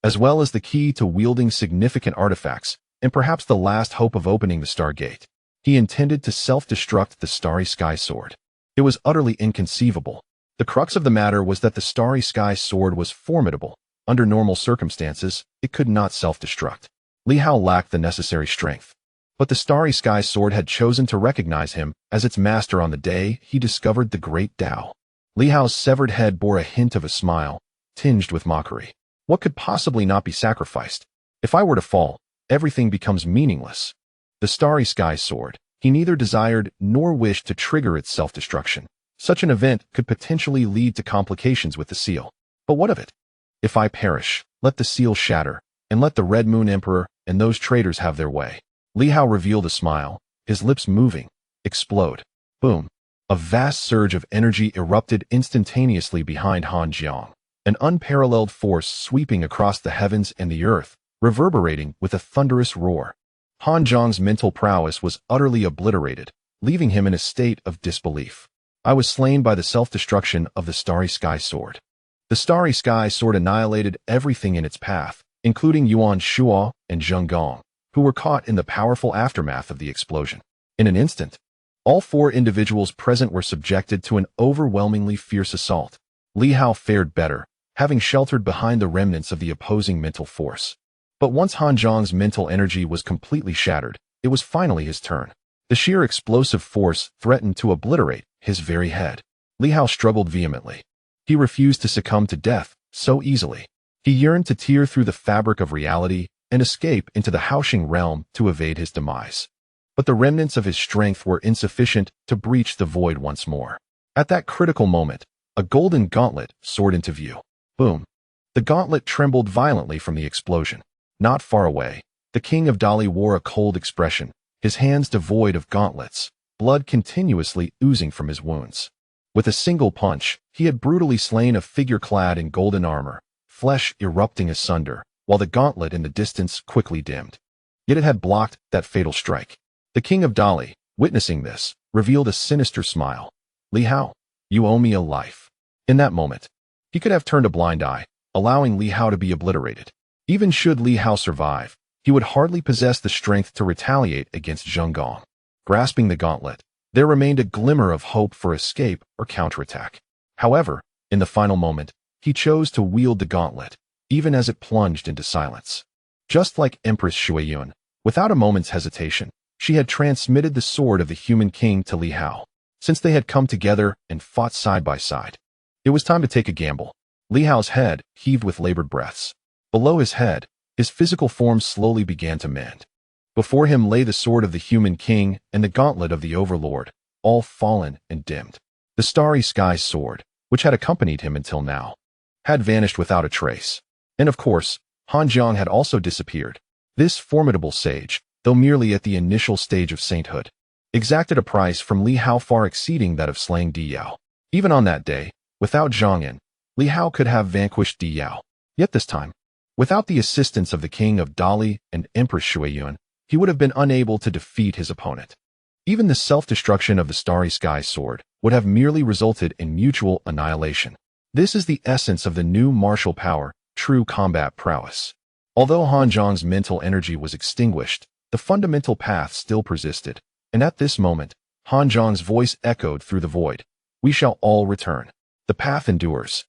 as well as the key to wielding significant artifacts, and perhaps the last hope of opening the Stargate. He intended to self-destruct the Starry Sky Sword. It was utterly inconceivable. The crux of the matter was that the Starry Sky Sword was formidable. Under normal circumstances, it could not self-destruct. Li Hao lacked the necessary strength. But the Starry Sky Sword had chosen to recognize him as its master on the day he discovered the great Tao. Li Hao's severed head bore a hint of a smile, tinged with mockery. What could possibly not be sacrificed? If I were to fall, everything becomes meaningless. The Starry Sky Sword, he neither desired nor wished to trigger its self-destruction. Such an event could potentially lead to complications with the seal. But what of it? If I perish, let the seal shatter, and let the Red Moon Emperor and those traitors have their way. Li Hao revealed a smile, his lips moving. Explode. Boom. A vast surge of energy erupted instantaneously behind Han Zhang, an unparalleled force sweeping across the heavens and the earth, reverberating with a thunderous roar. Han Zhang's mental prowess was utterly obliterated, leaving him in a state of disbelief. I was slain by the self-destruction of the Starry Sky Sword. The Starry Sky Sword annihilated everything in its path, including Yuan Shuo and Zheng Gong, who were caught in the powerful aftermath of the explosion. In an instant, all four individuals present were subjected to an overwhelmingly fierce assault. Li Hao fared better, having sheltered behind the remnants of the opposing mental force. But once Han Zhang's mental energy was completely shattered, it was finally his turn. The sheer explosive force threatened to obliterate his very head. Li Hao struggled vehemently. He refused to succumb to death so easily. He yearned to tear through the fabric of reality and escape into the Haoxing realm to evade his demise. But the remnants of his strength were insufficient to breach the void once more. At that critical moment, a golden gauntlet soared into view. Boom! The gauntlet trembled violently from the explosion. Not far away, the king of Dali wore a cold expression, his hands devoid of gauntlets, blood continuously oozing from his wounds. With a single punch, he had brutally slain a figure clad in golden armor, flesh erupting asunder, while the gauntlet in the distance quickly dimmed. Yet it had blocked that fatal strike. The king of Dali, witnessing this, revealed a sinister smile. Li Hao, you owe me a life. In that moment, he could have turned a blind eye, allowing Li Hao to be obliterated. Even should Li Hao survive, he would hardly possess the strength to retaliate against Zheng Gong. Grasping the gauntlet, there remained a glimmer of hope for escape or counterattack. However, in the final moment, he chose to wield the gauntlet, even as it plunged into silence. Just like Empress Shuiyun, without a moment's hesitation, she had transmitted the sword of the human king to Li Hao. Since they had come together and fought side by side, it was time to take a gamble. Li Hao's head heaved with labored breaths. Below his head, his physical form slowly began to mend. Before him lay the sword of the human king and the gauntlet of the overlord, all fallen and dimmed. The Starry Sky Sword, which had accompanied him until now, had vanished without a trace. And of course, Han Zhang had also disappeared. This formidable sage, though merely at the initial stage of sainthood, exacted a price from Li Hao far exceeding that of slaying Di Yao. Even on that day, without Zhang An, Li Hao could have vanquished Di Yao. Yet this time, without the assistance of the king of Dali and Empress Shuiyun, he would have been unable to defeat his opponent. Even the self-destruction of the Starry Sky Sword would have merely resulted in mutual annihilation. This is the essence of the new martial power, true combat prowess. Although Han Zhang's mental energy was extinguished, the fundamental path still persisted, and at this moment, Han Zhang's voice echoed through the void. We shall all return. The path endures.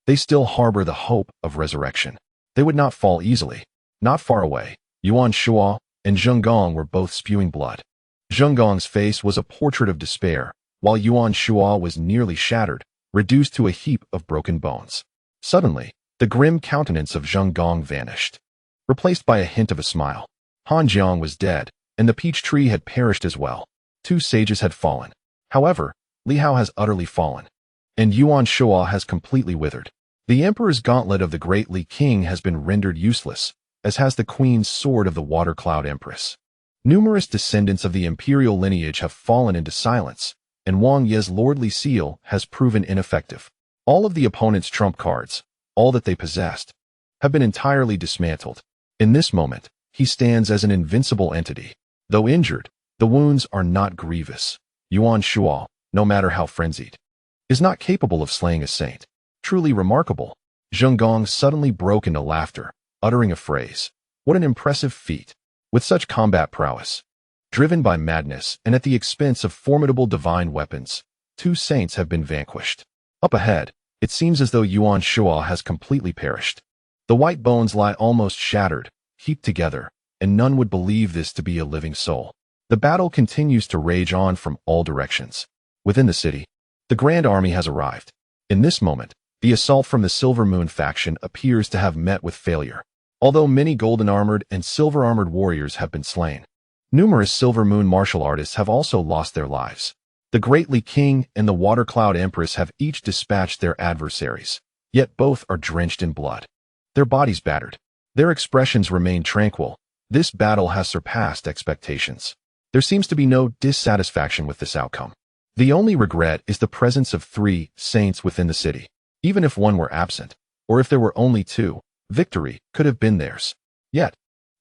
They still harbor the hope of resurrection. They would not fall easily. Not far away, Yuan Shuo and Zheng Gong were both spewing blood. Zheng Gong's face was a portrait of despair, while Yuan Shuo was nearly shattered, reduced to a heap of broken bones. Suddenly, the grim countenance of Zheng Gong vanished, replaced by a hint of a smile. Han Jiang was dead, and the peach tree had perished as well. Two sages had fallen. However, Li Hao has utterly fallen, and Yuan Shuo has completely withered. The emperor's gauntlet of the great Li King has been rendered useless, as has the queen's sword of the water cloud empress. Numerous descendants of the imperial lineage have fallen into silence, and Wang Ye's lordly seal has proven ineffective. All of the opponent's trump cards, all that they possessed, have been entirely dismantled. In this moment, he stands as an invincible entity. Though injured, the wounds are not grievous. Yuan Shuo, no matter how frenzied, is not capable of slaying a saint. Truly remarkable. Zheng Gong suddenly broke into laughter, uttering a phrase. What an impressive feat. With such combat prowess, driven by madness and at the expense of formidable divine weapons, two saints have been vanquished. Up ahead, it seems as though Yuan Shuo has completely perished. The white bones lie almost shattered, heaped together, and none would believe this to be a living soul. The battle continues to rage on from all directions. Within the city, the Grand Army has arrived. In this moment, the assault from the Silver Moon faction appears to have met with failure. Although many golden-armored and silver-armored warriors have been slain, numerous Silver Moon martial artists have also lost their lives. The Great Li King and the Water Cloud Empress have each dispatched their adversaries, yet both are drenched in blood. Their bodies battered. Their expressions remain tranquil. This battle has surpassed expectations. There seems to be no dissatisfaction with this outcome. The only regret is the presence of 3 saints within the city. Even if one were absent, Or if there were only two, victory could have been theirs. Yet,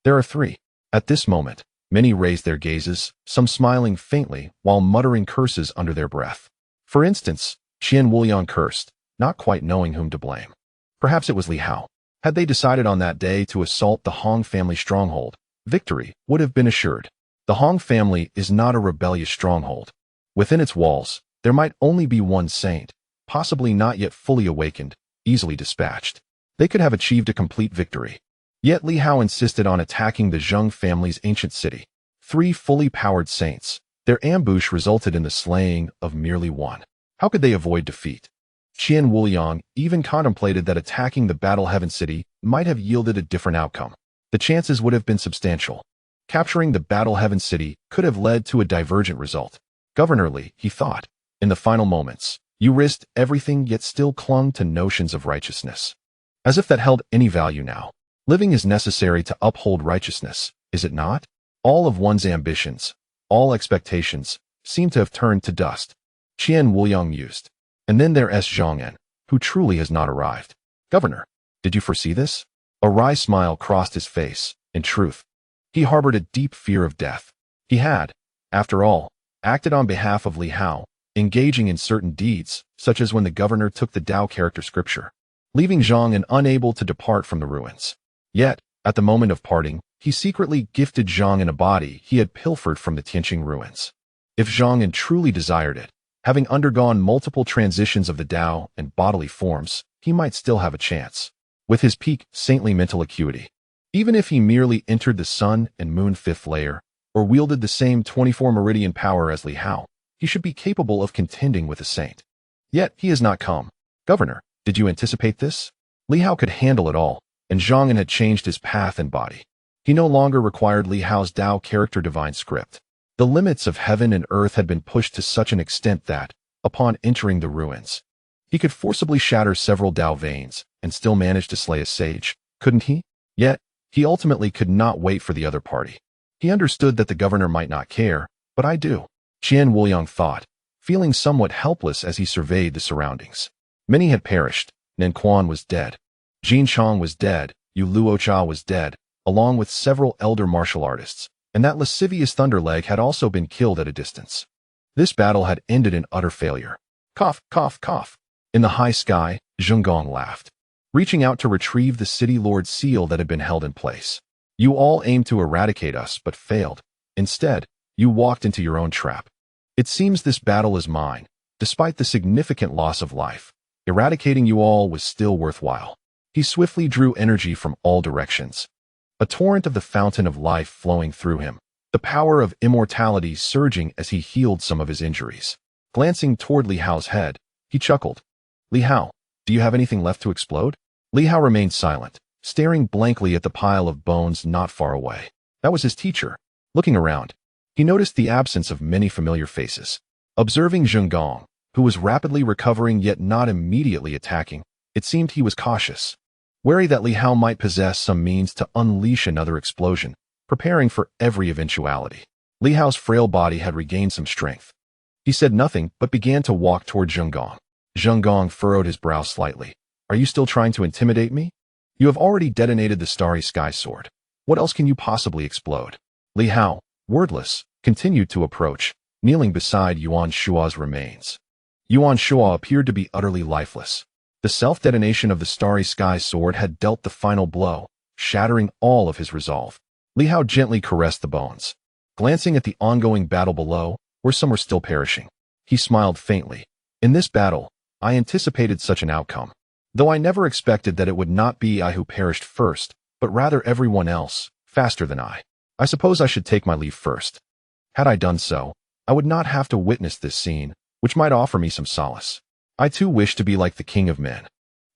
there are three. At this moment, many raised their gazes, some smiling faintly while muttering curses under their breath. For instance, Qian Wuliang cursed, not quite knowing whom to blame. Perhaps it was Li Hao. Had they decided on that day to assault the Hong family stronghold, victory would have been assured. The Hong family is not a rebellious stronghold. Within its walls, there might only be one saint, possibly not yet fully awakened, easily dispatched. They could have achieved a complete victory. Yet Li Hao insisted on attacking the Zheng family's ancient city. 3 fully powered saints. Their ambush resulted in the slaying of merely one. How could they avoid defeat? Qian Wuliang even contemplated that attacking the Battle Heaven city might have yielded a different outcome. The chances would have been substantial. Capturing the Battle Heaven city could have led to a divergent result. Governor Li, he thought, in the final moments, you risked everything yet still clung to notions of righteousness. As if that held any value now. Living is necessary to uphold righteousness, is it not? All of one's ambitions, all expectations, seem to have turned to dust. Qian Wuliang mused. And then there's Zhang An, who truly has not arrived. Governor, did you foresee this? A wry smile crossed his face. In truth, he harbored a deep fear of death. He had, after all, acted on behalf of Li Hao, engaging in certain deeds, such as when the governor took the Tao character scripture, leaving Zhang An unable to depart from the ruins. Yet, at the moment of parting, he secretly gifted Zhang An a body he had pilfered from the Tianqing ruins. If Zhang An truly desired it, having undergone multiple transitions of the Tao and bodily forms, he might still have a chance. With his peak saintly mental acuity. Even if he merely entered the sun and moon 5th layer, or wielded the same 24 meridian power as Li Hao, he should be capable of contending with a saint. Yet he has not come. Governor, did you anticipate this? Li Hao could handle it all, and Zhang An had changed his path and body. He no longer required Li Hao's Tao character divine script. The limits of heaven and earth had been pushed to such an extent that, upon entering the ruins, he could forcibly shatter several Tao veins and still manage to slay a sage, couldn't he? Yet, he ultimately could not wait for the other party. He understood that the governor might not care, but I do. Qian Wuliang thought, feeling somewhat helpless as he surveyed the surroundings. Many had perished. Nen Quan was dead. Jin Chong was dead. Yu Luocha was dead, along with several elder martial artists, and that lascivious Thunderleg had also been killed at a distance. This battle had ended in utter failure. Cough, cough, cough. In the high sky, Zheng Gong laughed, reaching out to retrieve the city lord's seal that had been held in place. You all aimed to eradicate us, but failed. Instead, you walked into your own trap. It seems this battle is mine. Despite the significant loss of life, eradicating you all was still worthwhile. He swiftly drew energy from all directions. A torrent of the fountain of life flowing through him, the power of immortality surging as he healed some of his injuries. Glancing toward Li Hao's head, he chuckled. Li Hao, do you have anything left to explode? Li Hao remained silent, staring blankly at the pile of bones not far away. That was his teacher. Looking around, he noticed the absence of many familiar faces. Observing Zheng Gong, who was rapidly recovering yet not immediately attacking, it seemed he was cautious, wary that Li Hao might possess some means to unleash another explosion, preparing for every eventuality. Li Hao's frail body had regained some strength. He said nothing but began to walk toward Zheng Gong. Zheng Gong furrowed his brow slightly. Are you still trying to intimidate me? You have already detonated the Starry Sword. What else can you possibly explode? Li Hao, wordless, continued to approach, kneeling beside Yuan Shua's remains. Yuan Shua appeared to be utterly lifeless. The self-detonation of the Starry Sword had dealt the final blow, shattering all of his resolve. Li Hao gently caressed the bones. Glancing at the ongoing battle below, where some were still perishing, he smiled faintly. In this battle, I anticipated such an outcome, though I never expected that it would not be I who perished first, but rather everyone else, faster than I. I suppose I should take my leave first. Had I done so, I would not have to witness this scene, which might offer me some solace. I too wish to be like the king of men.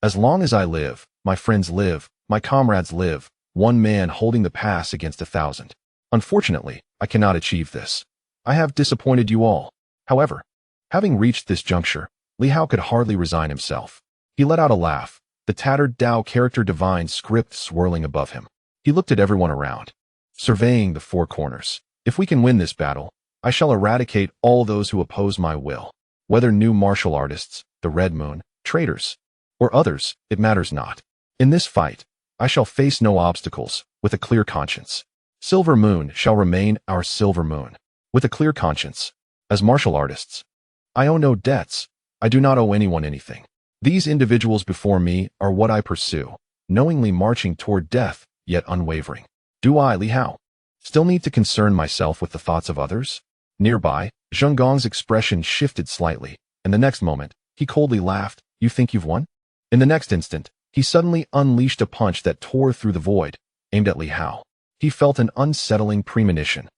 As long as I live, my friends live, my comrades live, one man holding the pass against 1,000. Unfortunately, I cannot achieve this. I have disappointed you all. However, having reached this juncture, Li Hao could hardly resign himself. He let out a laugh, the tattered Tao character divine script swirling above him. He looked at everyone around, surveying the 4 corners. If we can win this battle, I shall eradicate all those who oppose my will, whether new martial artists, the Red Moon, traitors, or others, it matters not. In this fight, I shall face no obstacles, with a clear conscience. Silver Moon shall remain our Silver Moon, with a clear conscience. As martial artists, I owe no debts. I do not owe anyone anything. These individuals before me are what I pursue, knowingly marching toward death, yet unwavering. Do I, Li Hao, still need to concern myself with the thoughts of others? Nearby, Zheng Gong's expression shifted slightly, and the next moment, he coldly laughed. You think you've won? In the next instant, he suddenly unleashed a punch that tore through the void, aimed at Li Hao. He felt an unsettling premonition.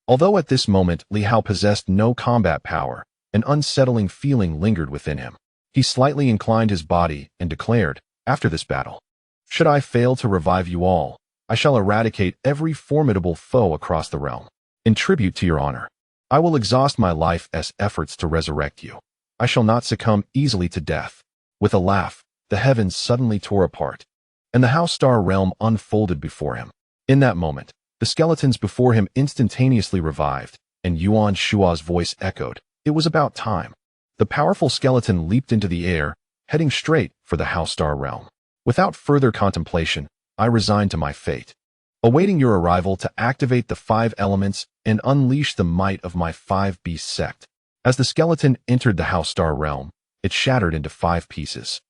Although at this moment Li Hao possessed no combat power, an unsettling feeling lingered within him. He slightly inclined his body and declared, after this battle, should I fail to revive you all, I shall eradicate every formidable foe across the realm. In tribute to your honor, I will exhaust my life's efforts to resurrect you. I shall not succumb easily to death. With a laugh, the heavens suddenly tore apart, and the Hao Star realm unfolded before him. In that moment, the skeletons before him instantaneously revived, and Yuan Shua's voice echoed, it was about time. The powerful skeleton leaped into the air, heading straight for the Hao Star realm. Without further contemplation, I resigned to my fate, awaiting your arrival to activate the 5 elements and unleash the might of my 5 beast sect. As the skeleton entered the Hao Star realm, it shattered into 5 pieces,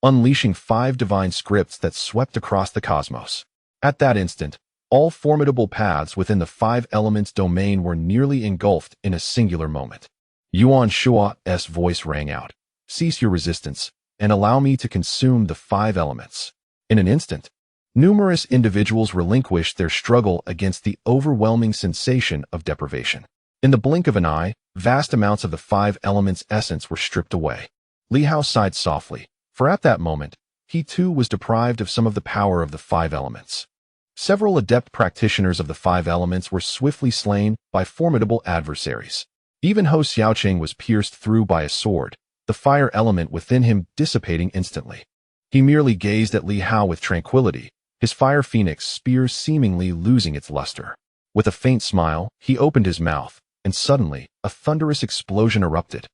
unleashing 5 divine scripts that swept across the cosmos. At that instant, all formidable paths within the 5 elements domain were nearly engulfed in a singular moment. Yuan Shua's voice rang out, cease your resistance, and allow me to consume the 5 elements. In an instant, numerous individuals relinquished their struggle against the overwhelming sensation of deprivation. In the blink of an eye, vast amounts of the 5 elements' essence were stripped away. Li Hao sighed softly, for at that moment, he too was deprived of some of the power of the 5 elements. Several adept practitioners of the 5 elements were swiftly slain by formidable adversaries. Even Ho Xiaoqing was pierced through by a sword, the fire element within him dissipating instantly. He merely gazed at Li Hao with tranquility, his fire phoenix spear seemingly losing its luster. With a faint smile, he opened his mouth, and suddenly, a thunderous explosion erupted.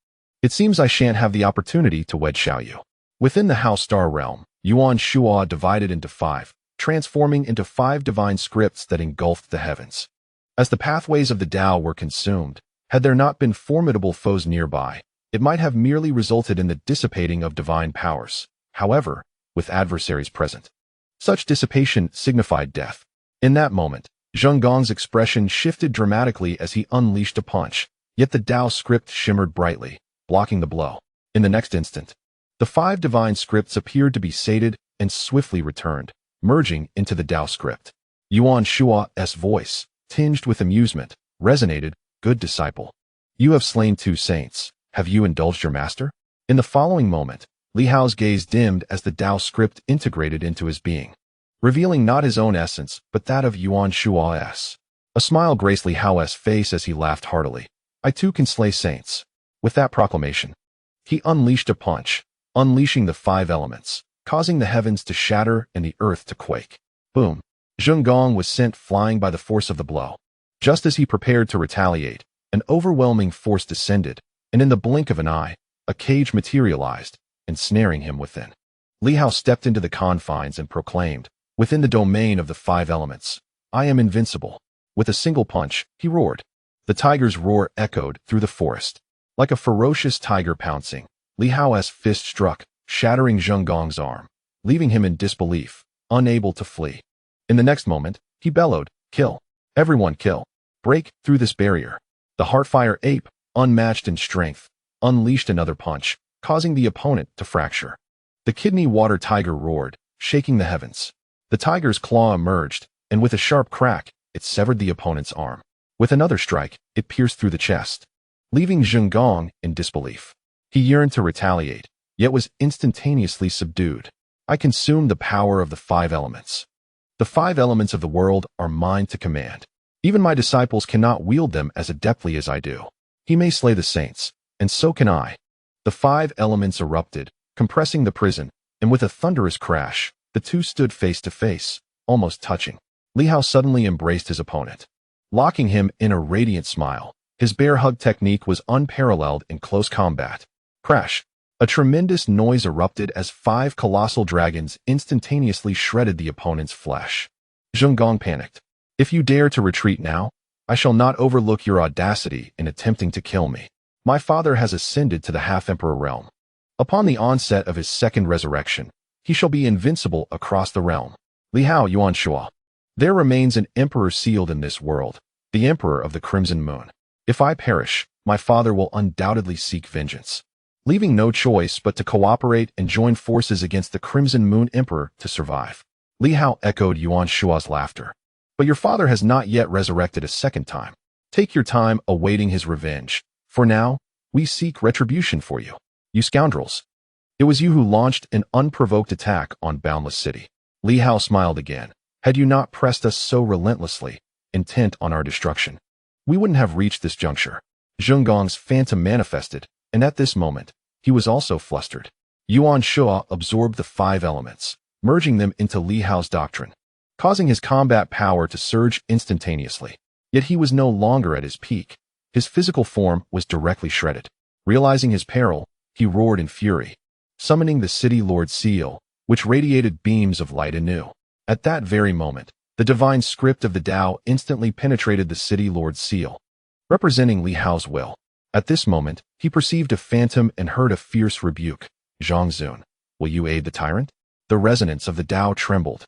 It seems I shan't have the opportunity to wed Xiaoyu. Within the Hao Star realm, Yuan Shua divided into 5, transforming into 5 divine scripts that engulfed the heavens. As the pathways of the Tao were consumed, had there not been formidable foes nearby, it might have merely resulted in the dissipating of divine powers. However, with adversaries present, such dissipation signified death. In that moment, Zheng Gong's expression shifted dramatically as he unleashed a punch, yet the Tao script shimmered brightly, blocking the blow. In the next instant, the 5 divine scripts appeared to be sated and swiftly returned, merging into the Tao script. Yuan Shua's voice, tinged with amusement, resonated, good disciple. You have slain 2 saints. Have you indulged your master? In the following moment, Li Hao's gaze dimmed as the Tao script integrated into his being, revealing not his own essence, but that of Yuan Shua's. A smile graced Li Hao's face as he laughed heartily. I too can slay saints. With that proclamation, he unleashed a punch, unleashing the 5 elements, causing the heavens to shatter and the earth to quake. Boom! Zheng Gong was sent flying by the force of the blow. Just as he prepared to retaliate, an overwhelming force descended, and in the blink of an eye, a cage materialized, ensnaring him within. Li Hao stepped into the confines and proclaimed, within the domain of the 5 elements, I am invincible. With a single punch, he roared. The tiger's roar echoed through the forest. Like a ferocious tiger pouncing, Li Hao's fist struck, shattering Zheng Gong's arm, leaving him in disbelief, unable to flee. In the next moment, he bellowed, kill. Everyone kill. Break through this barrier. The Heartfire ape, unmatched in strength, unleashed another punch, causing the opponent to fracture. The kidney water tiger roared, shaking the heavens. The tiger's claw emerged, and with a sharp crack, it severed the opponent's arm. With another strike, it pierced through the chest, leaving Zheng Gong in disbelief. He yearned to retaliate, yet was instantaneously subdued. I consumed the power of the 5 elements. The 5 elements of the world are mine to command. Even my disciples cannot wield them as adeptly as I do. He may slay the saints, and so can I. The 5 elements erupted, compressing the prison, and with a thunderous crash, the two stood face to face, almost touching. Li Hao suddenly embraced his opponent, locking him in a radiant smile. His bear hug technique was unparalleled in close combat. Crash! A tremendous noise erupted as 5 colossal dragons instantaneously shredded the opponent's flesh. Zheng panicked. If you dare to retreat now, I shall not overlook your audacity in attempting to kill me. My father has ascended to the half-emperor realm. Upon the onset of his second resurrection, he shall be invincible across the realm. Li Hao Yuan Shua. There remains an emperor sealed in this world, the emperor of the Crimson Moon. If I perish, my father will undoubtedly seek vengeance, leaving no choice but to cooperate and join forces against the Crimson Moon Emperor to survive. Li Hao echoed Yuan Shua's laughter. But your father has not yet resurrected a second time. Take your time awaiting his revenge. For now, we seek retribution for you. You scoundrels. It was you who launched an unprovoked attack on Boundless City. Li Hao smiled again. Had you not pressed us so relentlessly, intent on our destruction, we wouldn't have reached this juncture. Zheng's phantom manifested, and at this moment, he was also flustered. Yuan Shua absorbed the 5 elements, merging them into Li Hao's doctrine, causing his combat power to surge instantaneously. Yet he was no longer at his peak. His physical form was directly shredded. Realizing his peril, he roared in fury, summoning the City Lord Seal, which radiated beams of light anew. At that very moment, the divine script of the Tao instantly penetrated the City Lord's seal, representing Li Hao's will. At this moment, he perceived a phantom and heard a fierce rebuke. Zhang, will you aid the tyrant? The resonance of the Tao trembled.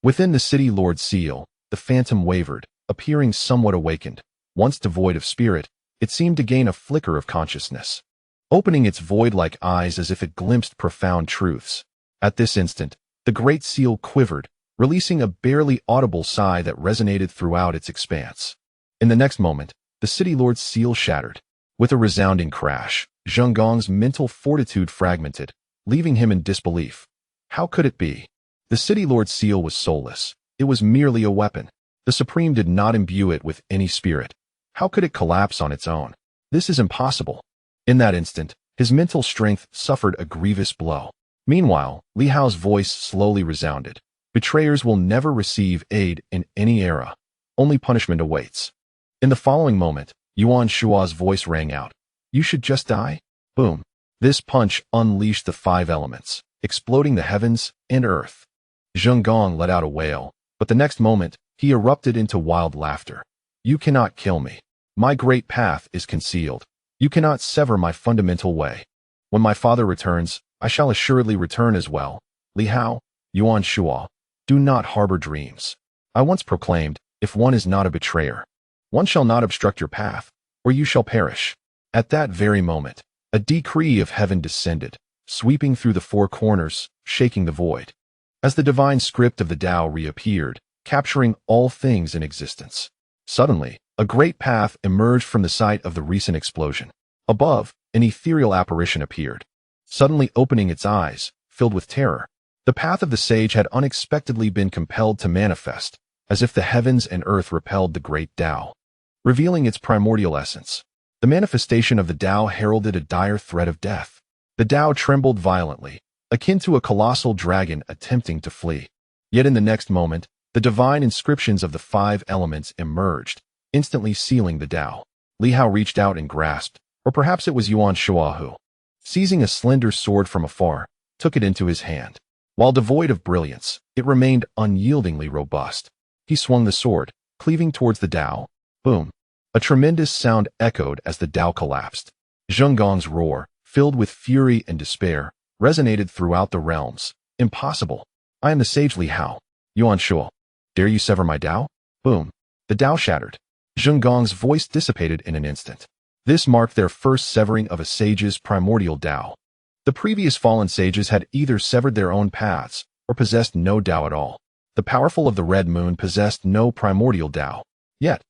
Within the City Lord's seal, the phantom wavered, appearing somewhat awakened. Once devoid of spirit, it seemed to gain a flicker of consciousness, opening its void-like eyes as if it glimpsed profound truths. At this instant, the great seal quivered, releasing a barely audible sigh that resonated throughout its expanse. In the next moment, the City Lord's seal shattered. With a resounding crash, Zheng's mental fortitude fragmented, leaving him in disbelief. How could it be? The City Lord's seal was soulless. It was merely a weapon. The Supreme did not imbue it with any spirit. How could it collapse on its own? This is impossible. In that instant, his mental strength suffered a grievous blow. Meanwhile, Li Hao's voice slowly resounded. Betrayers will never receive aid in any era. Only punishment awaits. In the following moment, Yuan Shua's voice rang out. You should just die? Boom. This punch unleashed the 5 elements, exploding the heavens and earth. Zheng let out a wail, but the next moment, he erupted into wild laughter. You cannot kill me. My great path is concealed. You cannot sever my fundamental way. When my father returns, I shall assuredly return as well. Li Hao, Yuan Shua, do not harbor dreams. I once proclaimed, if one is not a betrayer, one shall not obstruct your path, or you shall perish. At that very moment, a decree of heaven descended, sweeping through the 4 corners, shaking the void. As the divine script of the Tao reappeared, capturing all things in existence. Suddenly, a great path emerged from the site of the recent explosion. Above, an ethereal apparition appeared, suddenly opening its eyes, filled with terror. The path of the sage had unexpectedly been compelled to manifest, as if the heavens and earth repelled the great Tao, revealing its primordial essence. The manifestation of the Tao heralded a dire threat of death. The Tao trembled violently, akin to a colossal dragon attempting to flee. Yet in the next moment, the divine inscriptions of the 5 elements emerged, instantly sealing the Tao. Li Hao reached out and grasped, or perhaps it was Yuan Shua who, seizing a slender sword from afar, took it into his hand. While devoid of brilliance, it remained unyieldingly robust. He swung the sword, cleaving towards the Tao. Boom. A tremendous sound echoed as the Tao collapsed. Zheng's roar, filled with fury and despair, resonated throughout the realms. Impossible. I am the sage Li Hao. Yuan Shua. Dare you sever my Tao? Boom. The Tao shattered. Zheng's voice dissipated in an instant. This marked their first severing of a sage's primordial Tao. The previous fallen sages had either severed their own paths or possessed no Tao at all. The powerful of the Red Moon possessed no primordial Tao. Yet,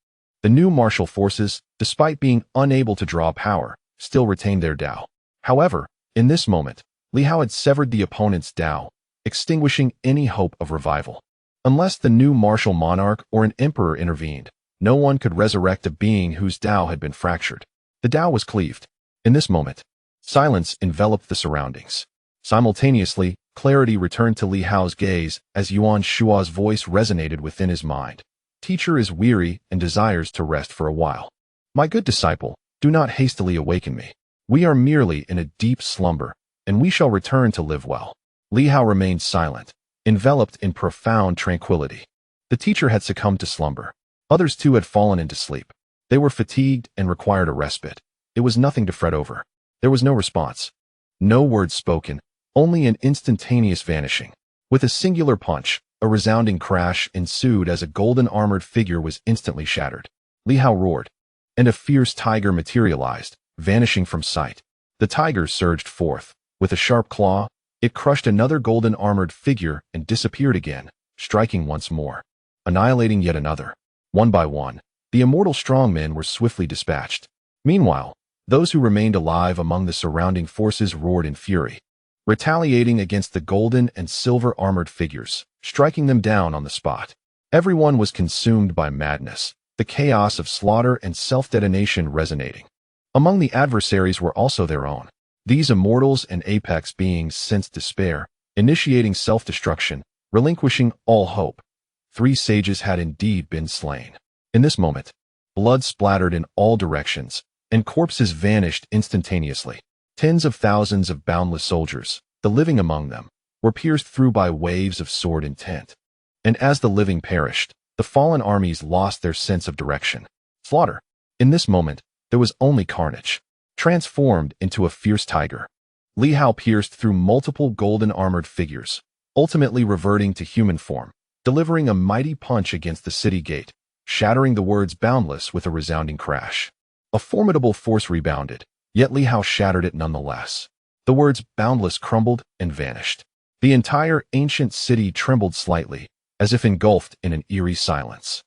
the new martial forces, despite being unable to draw power, still retained their Tao. However, in this moment, Li Hao had severed the opponent's Tao, extinguishing any hope of revival. Unless the new martial monarch or an emperor intervened, no one could resurrect a being whose Tao had been fractured. The Tao was cleaved. In this moment, silence enveloped the surroundings. Simultaneously, clarity returned to Li Hao's gaze as Yuan Shua's voice resonated within his mind. Teacher is weary and desires to rest for a while. My good disciple, do not hastily awaken me. We are merely in a deep slumber, and we shall return to live well. Li Hao remained silent, enveloped in profound tranquility. The teacher had succumbed to slumber. Others too had fallen into sleep. They were fatigued and required a respite. It was nothing to fret over. There was no response. No words spoken, only an instantaneous vanishing. With a singular punch, a resounding crash ensued as a golden-armored figure was instantly shattered. Li Hao roared, and a fierce tiger materialized, vanishing from sight. The tiger surged forth. With a sharp claw, it crushed another golden-armored figure and disappeared again, striking once more, annihilating yet another. One by one, the immortal strongmen were swiftly dispatched. Meanwhile, those who remained alive among the surrounding forces roared in fury, retaliating against the golden and silver-armored figures, striking them down on the spot. Everyone was consumed by madness, the chaos of slaughter and self-detonation resonating. Among the adversaries were also their own. These immortals and apex beings sensed despair, initiating self-destruction, relinquishing all hope. 3 sages had indeed been slain. In this moment, blood splattered in all directions, and corpses vanished instantaneously. Tens of thousands of boundless soldiers, the living among them, were pierced through by waves of sword intent. And as the living perished, the fallen armies lost their sense of direction. Slaughter. In this moment, there was only carnage, transformed into a fierce tiger. Li Hao pierced through multiple golden-armored figures, ultimately reverting to human form, delivering a mighty punch against the city gate, shattering the words boundless with a resounding crash. A formidable force rebounded, yet Li Hao shattered it nonetheless. The words boundless crumbled and vanished. The entire ancient city trembled slightly, as if engulfed in an eerie silence.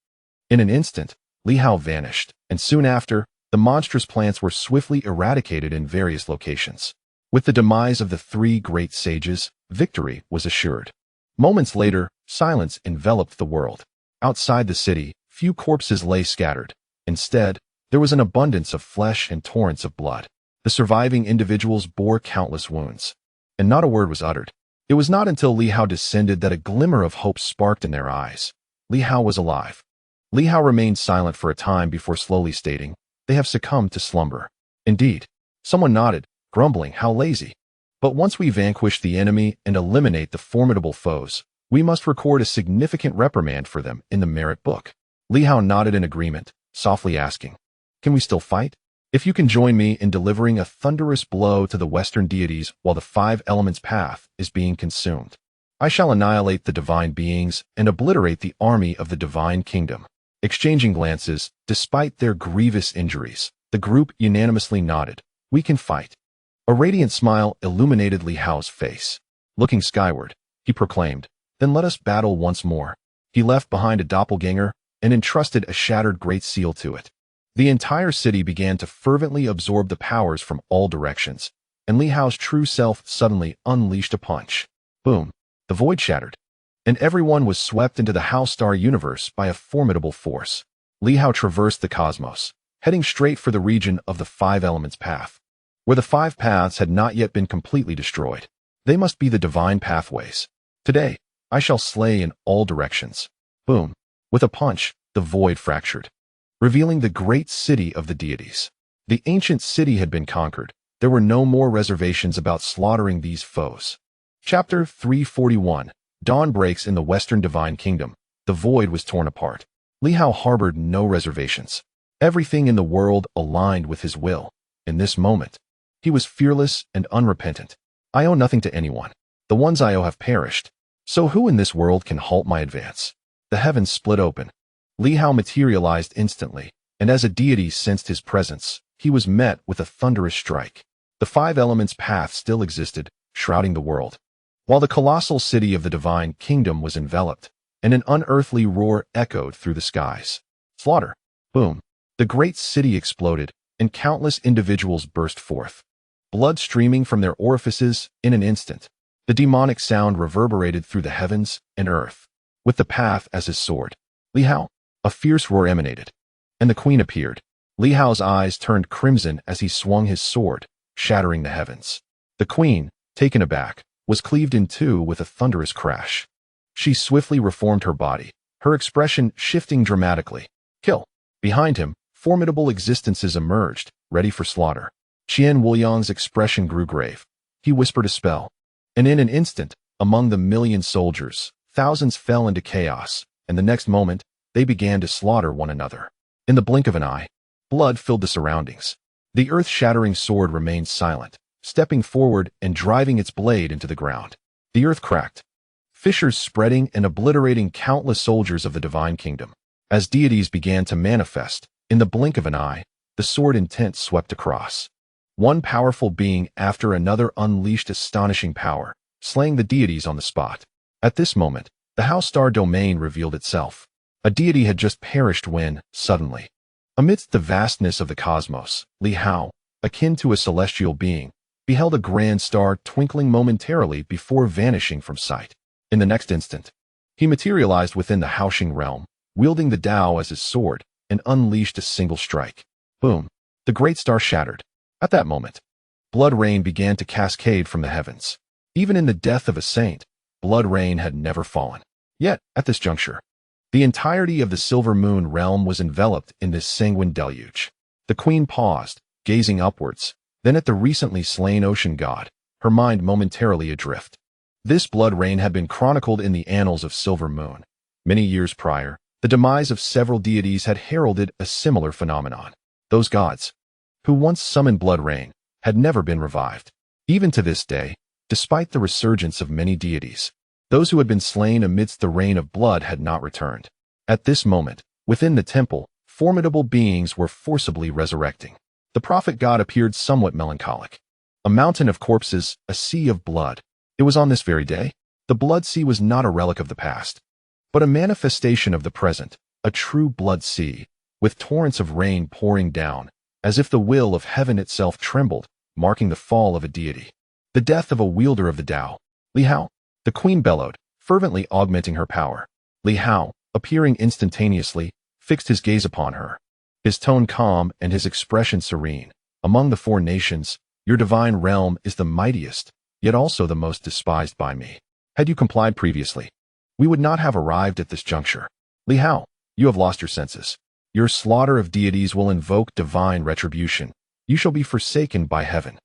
In an instant, Li Hao vanished, and soon after, the monstrous plants were swiftly eradicated in various locations. With the demise of the 3 great sages, victory was assured. Moments later, silence enveloped the world. Outside the city, few corpses lay scattered. Instead, there was an abundance of flesh and torrents of blood. The surviving individuals bore countless wounds, and not a word was uttered. It was not until Li Hao descended that a glimmer of hope sparked in their eyes. Li Hao was alive. Li Hao remained silent for a time before slowly stating, "They have succumbed to slumber." Indeed. Someone nodded, grumbling, "How lazy." But once we vanquish the enemy and eliminate the formidable foes, we must record a significant reprimand for them in the merit book. Li Hao nodded in agreement, softly asking, "Can we still fight? If you can join me in delivering a thunderous blow to the Western deities while the 5 elements path is being consumed, I shall annihilate the divine beings and obliterate the army of the divine kingdom." Exchanging glances, despite their grievous injuries, the group unanimously nodded. "We can fight." A radiant smile illuminated Li Hao's face. Looking skyward, he proclaimed, "Then let us battle once more." He left behind a doppelganger and entrusted a shattered great seal to it. The entire city began to fervently absorb the powers from all directions, and Li Hao's true self suddenly unleashed a punch. Boom! The void shattered, and everyone was swept into the Hao Star universe by a formidable force. Li Hao traversed the cosmos, heading straight for the region of the 5 elements path, where the 5 paths had not yet been completely destroyed. They must be the divine pathways. Today, I shall slay in all directions. Boom! With a punch, the void fractured, revealing the great city of the deities. The ancient city had been conquered. There were no more reservations about slaughtering these foes. Chapter 341. Dawn breaks in the Western Divine Kingdom. The void was torn apart. Li Hao harbored no reservations. Everything in the world aligned with his will. In this moment, he was fearless and unrepentant. "I owe nothing to anyone. The ones I owe have perished. So who in this world can halt my advance?" The heavens split open. Li Hao materialized instantly, and as a deity sensed his presence, he was met with a thunderous strike. The 5 elements path still existed, shrouding the world, while the colossal city of the divine kingdom was enveloped, and an unearthly roar echoed through the skies. Slaughter. Boom. The great city exploded, and countless individuals burst forth, blood streaming from their orifices in an instant. The demonic sound reverberated through the heavens and earth. With the path as his sword, Li Hao, a fierce roar emanated, and the queen appeared. Li Hao's eyes turned crimson as he swung his sword, shattering the heavens. The queen, taken aback, was cleaved in two with a thunderous crash. She swiftly reformed her body, her expression shifting dramatically. Kill. Behind him, formidable existences emerged, ready for slaughter. Qian Wuliang's expression grew grave. He whispered a spell, and in an instant, among the million soldiers, thousands fell into chaos, and the next moment, they began to slaughter one another. In the blink of an eye, blood filled the surroundings. The earth-shattering sword remained silent, stepping forward and driving its blade into the ground. The earth cracked, fissures spreading and obliterating countless soldiers of the divine kingdom. As deities began to manifest, in the blink of an eye, the sword intent swept across. One powerful being after another unleashed astonishing power, slaying the deities on the spot. At this moment, the House Star domain revealed itself. A deity had just perished when, suddenly, amidst the vastness of the cosmos, Li Hao, akin to a celestial being, beheld a grand star twinkling momentarily before vanishing from sight. In the next instant, he materialized within the Haoxing realm, wielding the Tao as his sword, and unleashed a single strike. Boom! The great star shattered. At that moment, blood rain began to cascade from the heavens. Even in the death of a saint, blood rain had never fallen. Yet, at this juncture, the entirety of the Silver Moon realm was enveloped in this sanguine deluge. The queen paused, gazing upwards, then at the recently slain ocean god, her mind momentarily adrift. This blood rain had been chronicled in the annals of Silver Moon. Many years prior, the demise of several deities had heralded a similar phenomenon. Those gods, who once summoned blood rain, had never been revived. Even to this day, despite the resurgence of many deities, those who had been slain amidst the rain of blood had not returned. At this moment, within the temple, formidable beings were forcibly resurrecting. The prophet god appeared somewhat melancholic. A mountain of corpses, a sea of blood. It was on this very day. The blood sea was not a relic of the past, but a manifestation of the present, a true blood sea, with torrents of rain pouring down, as if the will of heaven itself trembled, marking the fall of a deity. The death of a wielder of the Tao. Li Hao, the queen bellowed, fervently augmenting her power. Li Hao, appearing instantaneously, fixed his gaze upon her. His tone calm and his expression serene. Among the four nations, your divine realm is the mightiest, yet also the most despised by me. Had you complied previously, we would not have arrived at this juncture. Li Hao, you have lost your senses. Your slaughter of deities will invoke divine retribution. You shall be forsaken by heaven.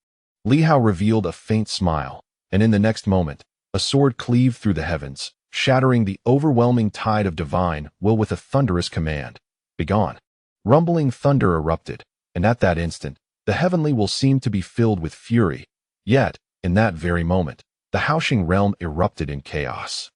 Li Hao revealed a faint smile, and in the next moment, a sword cleaved through the heavens, shattering the overwhelming tide of divine will with a thunderous command. Begone. Rumbling thunder erupted, and at that instant, the heavenly will seemed to be filled with fury. Yet, in that very moment, the Haoxing realm erupted in chaos,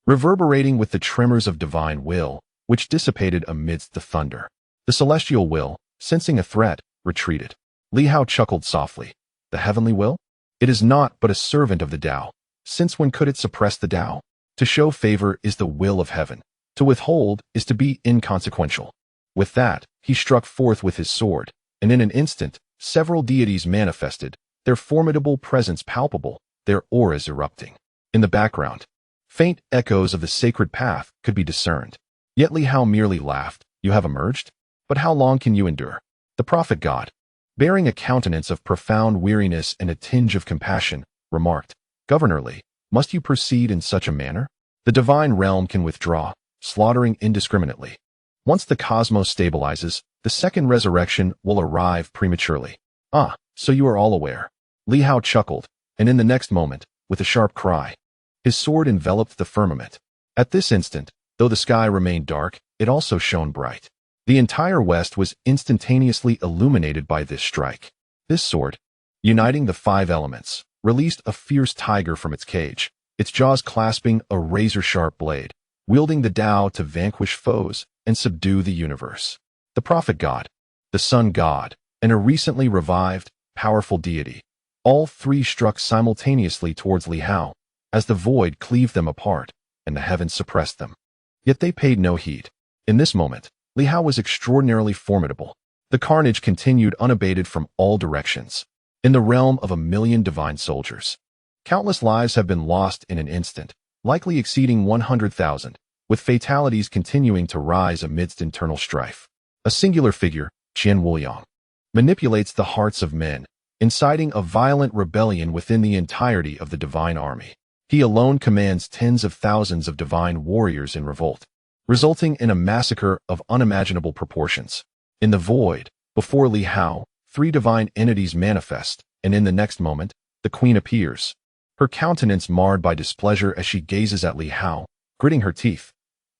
reverberating with the tremors of divine will, which dissipated amidst the thunder. The celestial will, sensing a threat, retreated. Li Hao chuckled softly. The heavenly will? It is naught but a servant of the Tao. Since when could it suppress the Tao? To show favor is the will of heaven. To withhold is to be inconsequential. With that, he struck forth with his sword, and in an instant, several deities manifested, their formidable presence palpable, their auras erupting. In the background, faint echoes of the sacred path could be discerned. Yet Li Hao merely laughed. You have emerged? But how long can you endure? The prophet god, bearing a countenance of profound weariness and a tinge of compassion, remarked, Governor Li, must you proceed in such a manner? The divine realm can withdraw, slaughtering indiscriminately. Once the cosmos stabilizes, the second resurrection will arrive prematurely. Ah, so you are all aware. Li Hao chuckled, and in the next moment, with a sharp cry, his sword enveloped the firmament. At this instant, though the sky remained dark, it also shone bright. The entire west was instantaneously illuminated by this strike. This sword, uniting the five elements, released a fierce tiger from its cage, its jaws clasping a razor-sharp blade, wielding the Tao to vanquish foes and subdue the universe. The prophet god, the sun god, and a recently revived, powerful deity, all three struck simultaneously towards Li Hao, as the void cleaved them apart, and the heavens suppressed them. Yet they paid no heed. In this moment, Li Hao was extraordinarily formidable. The carnage continued unabated from all directions. In the realm of 1,000,000 divine soldiers, countless lives have been lost in an instant, likely exceeding 100,000, with fatalities continuing to rise amidst internal strife. A singular figure, Qian Wuliang, manipulates the hearts of men, inciting a violent rebellion within the entirety of the divine army. He alone commands tens of thousands of divine warriors in revolt, resulting in a massacre of unimaginable proportions. In the void, before Li Hao, three divine entities manifest, and in the next moment, the queen appears, her countenance marred by displeasure as she gazes at Li Hao, gritting her teeth.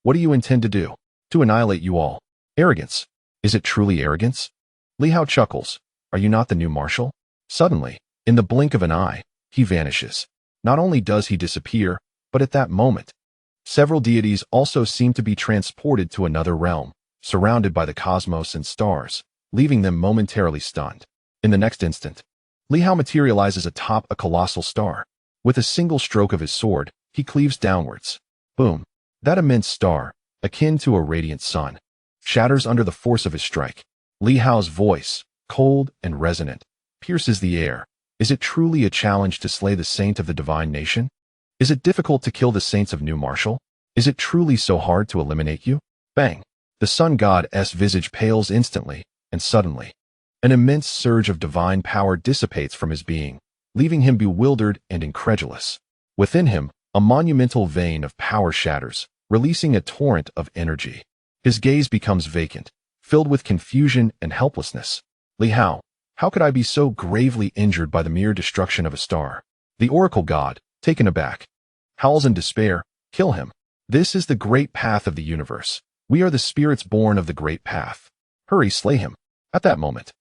What do you intend to do? To annihilate you all. Arrogance. Is it truly arrogance? Li Hao chuckles. Are you not the new marshal? Suddenly, in the blink of an eye, he vanishes. Not only does he disappear, but at that moment, several deities also seem to be transported to another realm, surrounded by the cosmos and stars, leaving them momentarily stunned. In the next instant, Li Hao materializes atop a colossal star. With a single stroke of his sword, he cleaves downwards. Boom. That immense star, akin to a radiant sun, shatters under the force of his strike. Li Hao's voice, cold and resonant, pierces the air. Is it truly a challenge to slay the saint of the divine nation? Is it difficult to kill the saints of New Marshall? Is it truly so hard to eliminate you? Bang! The sun god's visage pales instantly, and suddenly, an immense surge of divine power dissipates from his being, leaving him bewildered and incredulous. Within him, a monumental vein of power shatters, releasing a torrent of energy. His gaze becomes vacant, filled with confusion and helplessness. Li Hao, how could I be so gravely injured by the mere destruction of a star? The oracle god, taken aback, howls in despair. Kill him. This is the great path of the universe. We are the spirits born of the great path. Hurry, slay him. At that moment,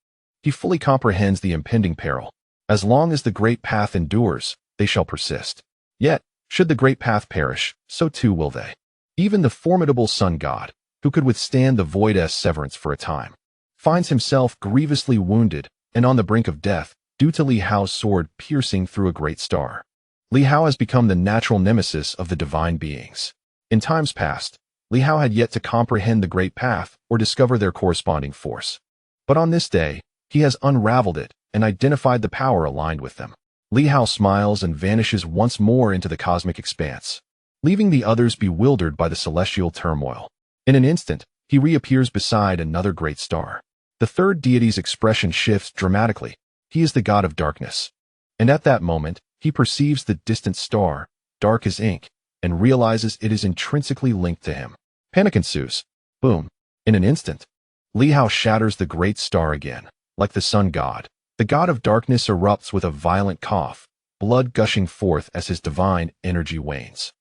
he fully comprehends the impending peril. As long as the great path endures, they shall persist. Yet, should the great path perish, so too will they. Even the formidable sun god, who could withstand the void's severance for a time, finds himself grievously wounded and on the brink of death due to Li Hao's sword piercing through a great star. Li Hao has become the natural nemesis of the divine beings. In times past, Li Hao had yet to comprehend the great path or discover their corresponding force. But on this day, he has unraveled it and identified the power aligned with them. Li Hao smiles and vanishes once more into the cosmic expanse, leaving the others bewildered by the celestial turmoil. In an instant, he reappears beside another great star. The third deity's expression shifts dramatically. He is the god of darkness. And at that moment, he perceives the distant star, dark as ink, and realizes it is intrinsically linked to him. Panic ensues. Boom. In an instant, Li Hao shatters the great star again. Like the sun god, the god of darkness erupts with a violent cough, blood gushing forth as his divine energy wanes.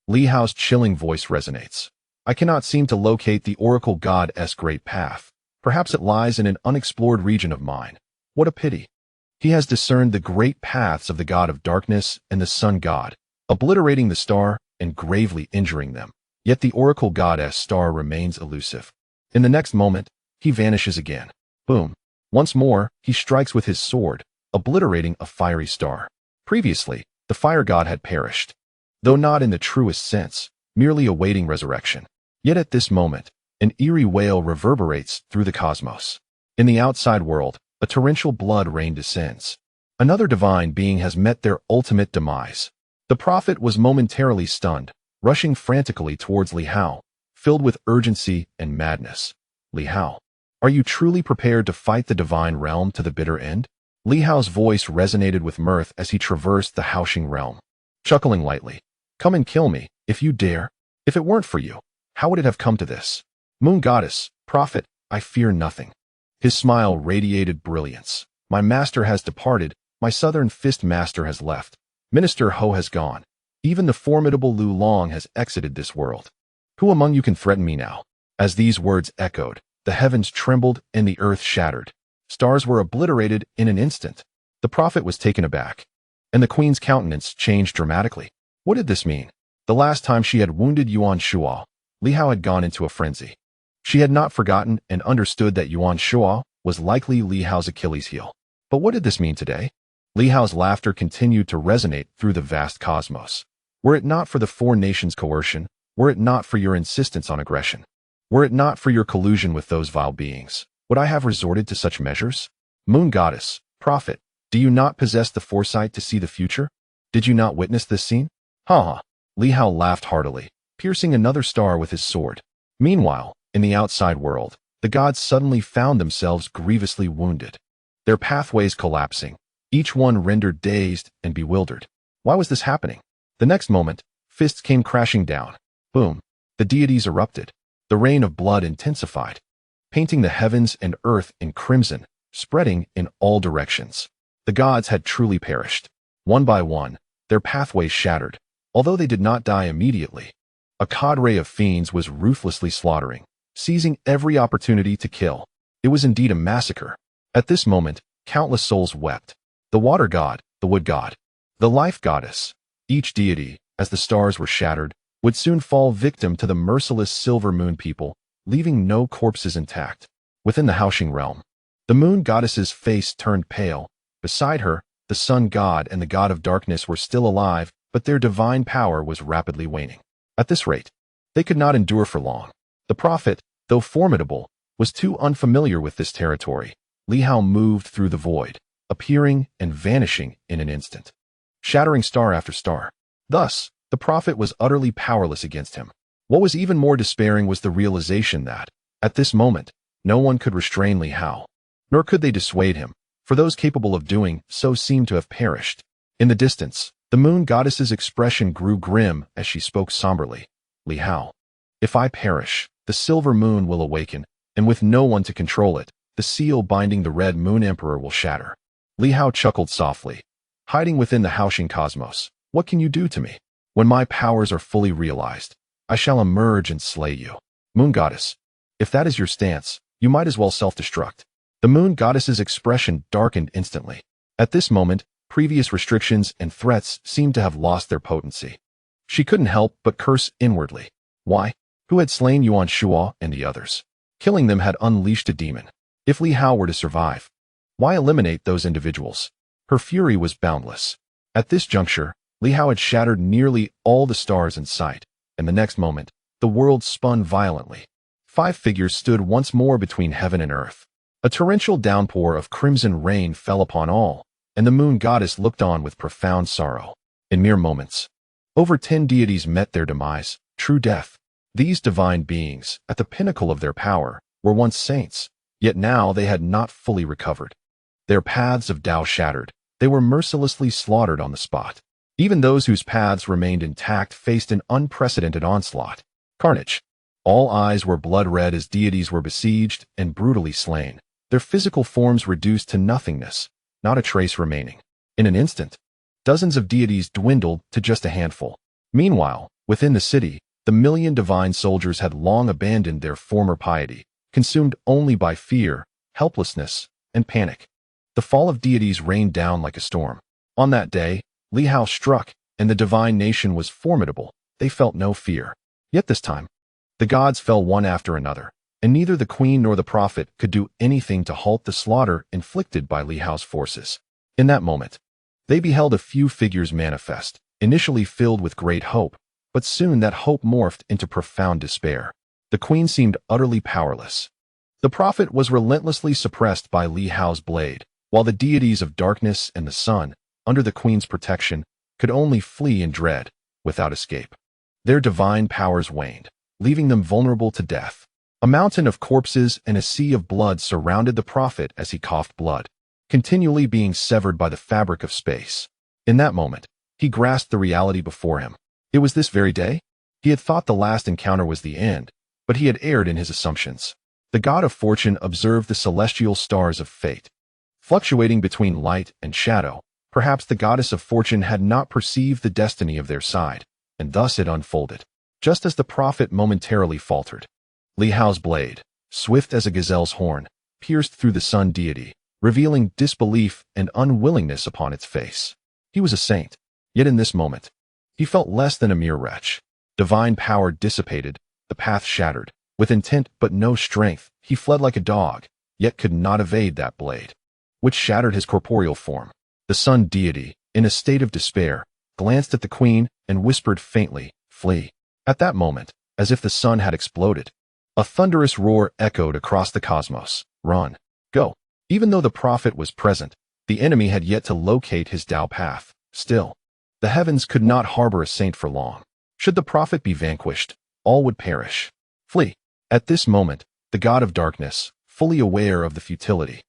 Li Hao's chilling voice resonates. I cannot seem to locate the oracle god's great path. Perhaps it lies in an unexplored region of mine. What a pity. He has discerned the great paths of the god of darkness and the sun god, obliterating the star and gravely injuring them. Yet the oracle god's star remains elusive. In the next moment, he vanishes again. Boom. Once more, he strikes with his sword, obliterating a fiery star. Previously, the fire god had perished, though not in the truest sense, merely awaiting resurrection. Yet at this moment, an eerie wail reverberates through the cosmos. In the outside world, a torrential blood rain descends. Another divine being has met their ultimate demise. The prophet was momentarily stunned, rushing frantically towards Li Hao, filled with urgency and madness. Li Hao, are you truly prepared to fight the divine realm to the bitter end? Li Hao's voice resonated with mirth as he traversed the Haoxing realm, chuckling lightly. Come and kill me, if you dare. If it weren't for you, how would it have come to this? Moon goddess, prophet, I fear nothing. His smile radiated brilliance. My master has departed, my southern fist master has left. Minister Ho has gone. Even the formidable Lu Long has exited this world. Who among you can threaten me now? As these words echoed, the heavens trembled and the earth shattered. Stars were obliterated in an instant. The prophet was taken aback, and the queen's countenance changed dramatically. What did this mean? The last time she had wounded Yuan Shuo, Li Hao had gone into a frenzy. She had not forgotten and understood that Yuan Shuo was likely Li Hao's Achilles heel. But what did this mean today? Li Hao's laughter continued to resonate through the vast cosmos. Were it not for the four nations' coercion, were it not for your insistence on aggression, were it not for your collusion with those vile beings, would I have resorted to such measures? Moon goddess, prophet, do you not possess the foresight to see the future? Did you not witness this scene? Ha ha. Li Hao laughed heartily, piercing another star with his sword. Meanwhile, in the outside world, the gods suddenly found themselves grievously wounded, their pathways collapsing, each one rendered dazed and bewildered. Why was this happening? The next moment, fists came crashing down. Boom. The deities erupted. The rain of blood intensified, painting the heavens and earth in crimson, spreading in all directions. The gods had truly perished. One by one, their pathways shattered, although they did not die immediately. A cadre of fiends was ruthlessly slaughtering, seizing every opportunity to kill. It was indeed a massacre. At this moment, countless souls wept. The water god, the wood god, the life goddess, each deity, as the stars were shattered, would soon fall victim to the merciless silver moon people, leaving no corpses intact. Within the Haoxing realm, the moon goddess's face turned pale. Beside her, the sun god and the god of darkness were still alive, but their divine power was rapidly waning. At this rate, they could not endure for long. The prophet, though formidable, was too unfamiliar with this territory. Li Hao moved through the void, appearing and vanishing in an instant, shattering star after star. Thus, the prophet was utterly powerless against him. What was even more despairing was the realization that, at this moment, no one could restrain Li Hao, nor could they dissuade him, for those capable of doing so seemed to have perished. In the distance, the moon goddess's expression grew grim as she spoke somberly. Li Hao, if I perish, the silver moon will awaken, and with no one to control it, the seal binding the red moon emperor will shatter. Li Hao chuckled softly. Hiding within the Haoxing cosmos, what can you do to me? When my powers are fully realized, I shall emerge and slay you. Moon goddess, if that is your stance, you might as well self-destruct. The moon goddess's expression darkened instantly. At this moment, previous restrictions and threats seemed to have lost their potency. She couldn't help but curse inwardly. Why? Who had slain Yuan Shuo and the others? Killing them had unleashed a demon. If Li Hao were to survive, why eliminate those individuals? Her fury was boundless. At this juncture, Li Hao had shattered nearly all the stars in sight, and the next moment, the world spun violently. 5 figures stood once more between heaven and earth. A torrential downpour of crimson rain fell upon all, and the moon goddess looked on with profound sorrow. In mere moments, over 10 deities met their demise, true death. These divine beings, at the pinnacle of their power, were once saints, yet now they had not fully recovered. Their paths of Tao shattered, they were mercilessly slaughtered on the spot. Even those whose paths remained intact faced an unprecedented onslaught. Carnage. All eyes were blood-red as deities were besieged and brutally slain, their physical forms reduced to nothingness, not a trace remaining. In an instant, dozens of deities dwindled to just a handful. Meanwhile, within the city, the million divine soldiers had long abandoned their former piety, consumed only by fear, helplessness, and panic. The fall of deities rained down like a storm. On that day, Li Hao struck, and the divine nation was formidable. They felt no fear. Yet this time, the gods fell one after another, and neither the queen nor the prophet could do anything to halt the slaughter inflicted by Li Hao's forces. In that moment, they beheld a few figures manifest, initially filled with great hope, but soon that hope morphed into profound despair. The queen seemed utterly powerless. The prophet was relentlessly suppressed by Li Hao's blade, while the deities of darkness and the sun, under the queen's protection, could only flee in dread, without escape. Their divine powers waned, leaving them vulnerable to death. A mountain of corpses and a sea of blood surrounded the prophet as he coughed blood, continually being severed by the fabric of space. In that moment, he grasped the reality before him. It was this very day? He had thought the last encounter was the end, but he had erred in his assumptions. The god of fortune observed the celestial stars of fate, fluctuating between light and shadow. Perhaps the goddess of fortune had not perceived the destiny of their side, and thus it unfolded. Just as the prophet momentarily faltered, Li Hao's blade, swift as a gazelle's horn, pierced through the sun deity, revealing disbelief and unwillingness upon its face. He was a saint, yet in this moment, he felt less than a mere wretch. Divine power dissipated, the path shattered. With intent but no strength, he fled like a dog, yet could not evade that blade, which shattered his corporeal form. The sun deity, in a state of despair, glanced at the queen and whispered faintly, "Flee." At that moment, as if the sun had exploded, a thunderous roar echoed across the cosmos. Run. Go. Even though the prophet was present, the enemy had yet to locate his Tao path. Still, the heavens could not harbor a saint for long. Should the prophet be vanquished, all would perish. Flee. At this moment, the god of darkness, fully aware of the futility,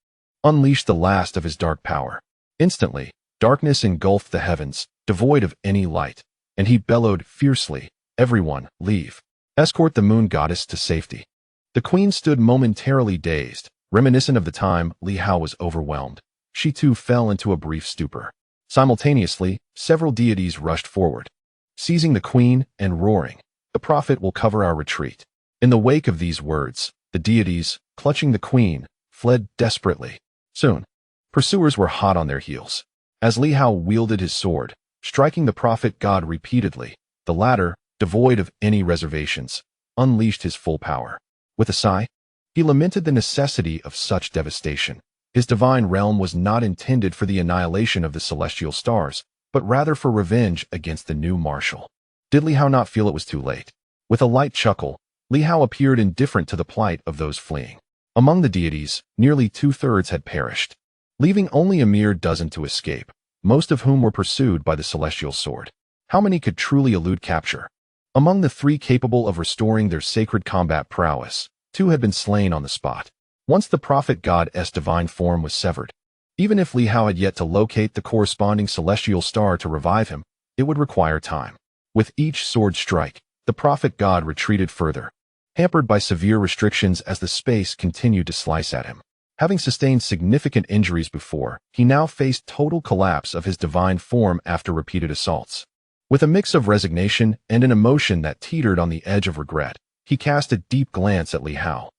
unleashed the last of his dark power. Instantly, darkness engulfed the heavens, devoid of any light, and he bellowed fiercely, "Everyone, leave. Escort the moon goddess to safety." The queen stood momentarily dazed, reminiscent of the time Li Hao was overwhelmed. She too fell into a brief stupor. Simultaneously, several deities rushed forward, seizing the queen and roaring, "The prophet will cover our retreat." In the wake of these words, the deities, clutching the queen, fled desperately. Soon, pursuers were hot on their heels. As Li Hao wielded his sword, striking the prophet god repeatedly, the latter, devoid of any reservations, unleashed his full power. With a sigh, he lamented the necessity of such devastation. His divine realm was not intended for the annihilation of the celestial stars, but rather for revenge against the new marshal. Did Li Hao not feel it was too late? With a light chuckle, Li Hao appeared indifferent to the plight of those fleeing. Among the deities, nearly 2/3 had perished, leaving only a mere dozen to escape, most of whom were pursued by the celestial sword. How many could truly elude capture? Among the 3 capable of restoring their sacred combat prowess, 2 had been slain on the spot. Once the prophet god's divine form was severed, even if Li Hao had yet to locate the corresponding celestial star to revive him, it would require time. With each sword strike, the prophet god retreated further, hampered by severe restrictions as the space continued to slice at him. Having sustained significant injuries before, he now faced total collapse of his divine form after repeated assaults. With a mix of resignation and an emotion that teetered on the edge of regret, he cast a deep glance at Li Hao,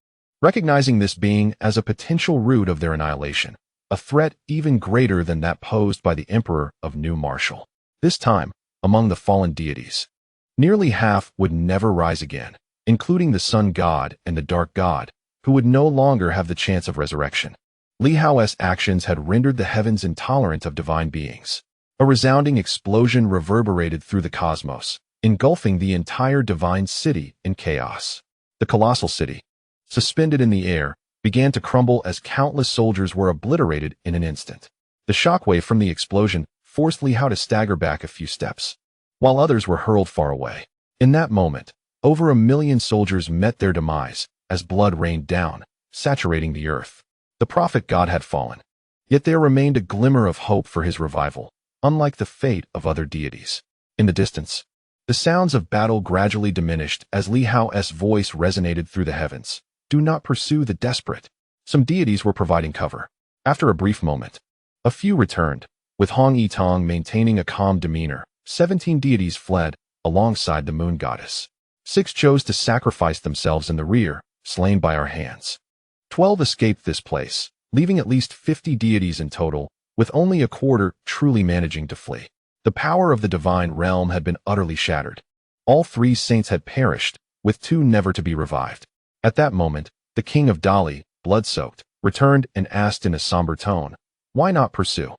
recognizing this being as a potential root of their annihilation, a threat even greater than that posed by the Emperor of New Martial. This time, among the fallen deities, nearly half would never rise again, including the Sun God and the Dark God, who would no longer have the chance of resurrection. Li Hao's actions had rendered the heavens intolerant of divine beings. A resounding explosion reverberated through the cosmos, engulfing the entire divine city in chaos. The colossal city, suspended in the air, began to crumble as countless soldiers were obliterated in an instant. The shockwave from the explosion forced Li Hao to stagger back a few steps, while others were hurled far away. In that moment, over 1 million soldiers met their demise as blood rained down, saturating the earth. The prophet god had fallen, yet there remained a glimmer of hope for his revival, unlike the fate of other deities. In the distance, the sounds of battle gradually diminished as Li Hao's voice resonated through the heavens. "Do not pursue the desperate." Some deities were providing cover. After a brief moment, a few returned, with Hong Yitong maintaining a calm demeanor. 17 deities fled, alongside the moon goddess. 6 chose to sacrifice themselves in the rear, slain by our hands. 12 escaped this place, leaving at least 50 deities in total, with only a quarter truly managing to flee. The power of the divine realm had been utterly shattered. All 3 saints had perished, with 2 never to be revived. At that moment, the king of Dali, blood-soaked, returned and asked in a somber tone, "Why not pursue?"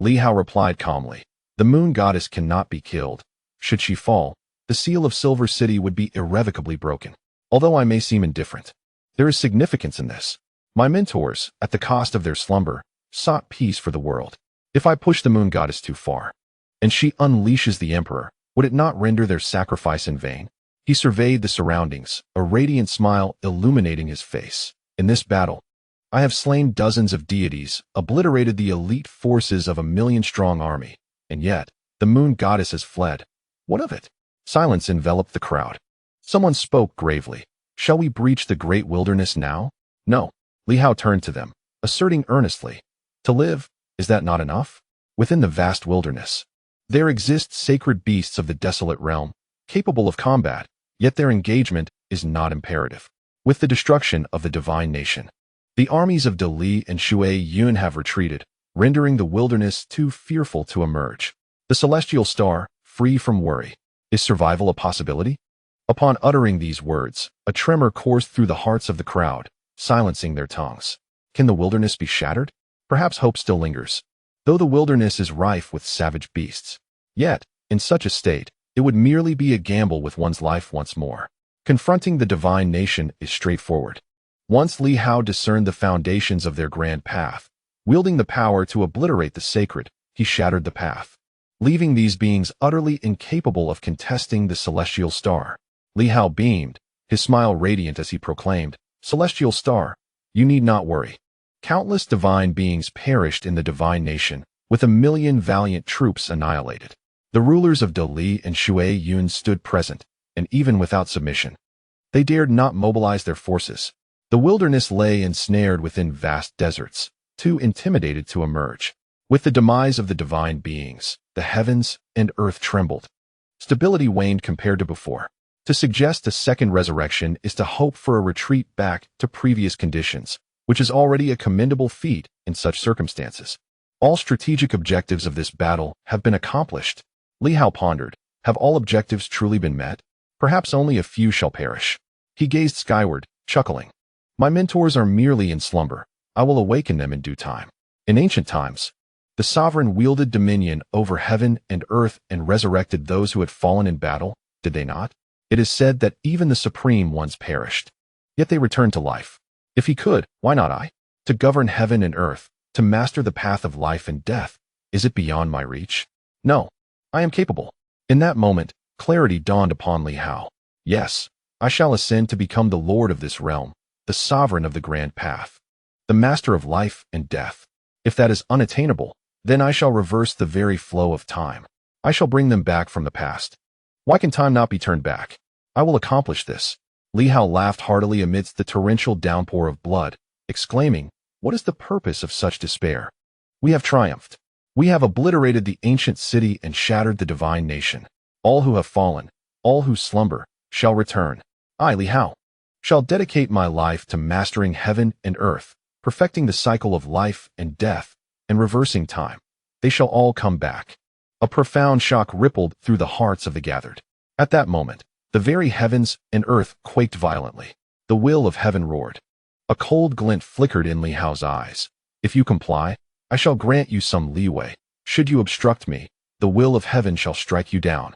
Li Hao replied calmly, "The moon goddess cannot be killed. Should she fall, the seal of Silver City would be irrevocably broken. Although I may seem indifferent, there is significance in this. My mentors, at the cost of their slumber, sought peace for the world. If I push the moon goddess too far, and she unleashes the emperor, would it not render their sacrifice in vain?" He surveyed the surroundings, a radiant smile illuminating his face. "In this battle, I have slain dozens of deities, obliterated the elite forces of a 1,000,000-strong army, and yet, the moon goddess has fled. What of it?" Silence enveloped the crowd. Someone spoke gravely. "Shall we breach the great wilderness now?" "No." Li Hao turned to them, asserting earnestly, "To live, is that not enough? Within the vast wilderness, there exist sacred beasts of the desolate realm, capable of combat, yet their engagement is not imperative. With the destruction of the divine nation, the armies of Dali and Shui Yun have retreated, rendering the wilderness too fearful to emerge. The celestial star, free from worry. Is survival a possibility?" Upon uttering these words, a tremor coursed through the hearts of the crowd, silencing their tongues. Can the wilderness be shattered? Perhaps hope still lingers, though the wilderness is rife with savage beasts. Yet, in such a state, it would merely be a gamble with one's life once more. Confronting the divine nation is straightforward. Once Li Hao discerned the foundations of their grand path, wielding the power to obliterate the sacred, he shattered the path, leaving these beings utterly incapable of contesting the celestial star. Li Hao beamed, his smile radiant as he proclaimed, "Celestial star, you need not worry." Countless divine beings perished in the divine nation, with 1,000,000 valiant troops annihilated. The rulers of Dali and Shui Yun stood present, and even without submission, they dared not mobilize their forces. The wilderness lay ensnared within vast deserts, too intimidated to emerge. With the demise of the divine beings, the heavens and earth trembled. Stability waned compared to before. To suggest a second resurrection is to hope for a retreat back to previous conditions, which is already a commendable feat in such circumstances. All strategic objectives of this battle have been accomplished. Li Hao pondered. Have all objectives truly been met? Perhaps only a few shall perish. He gazed skyward, chuckling. My mentors are merely in slumber. I will awaken them in due time. In ancient times, the sovereign wielded dominion over heaven and earth and resurrected those who had fallen in battle, did they not? It is said that even the supreme ones perished. Yet they returned to life. If he could, why not I? To govern heaven and earth, to master the path of life and death, is it beyond my reach? No, I am capable. In that moment, clarity dawned upon Li Hao. Yes, I shall ascend to become the lord of this realm, the sovereign of the grand path, the master of life and death. If that is unattainable, then I shall reverse the very flow of time. I shall bring them back from the past. Why can time not be turned back? I will accomplish this. Li Hao laughed heartily amidst the torrential downpour of blood, exclaiming, what is the purpose of such despair? We have triumphed. We have obliterated the ancient city and shattered the divine nation. All who have fallen, all who slumber, shall return. I, Li Hao, shall dedicate my life to mastering heaven and earth, perfecting the cycle of life and death, and reversing time. They shall all come back. A profound shock rippled through the hearts of the gathered. At that moment, the very heavens and earth quaked violently. The will of heaven roared. A cold glint flickered in Li Hao's eyes. If you comply, I shall grant you some leeway. Should you obstruct me, the will of heaven shall strike you down.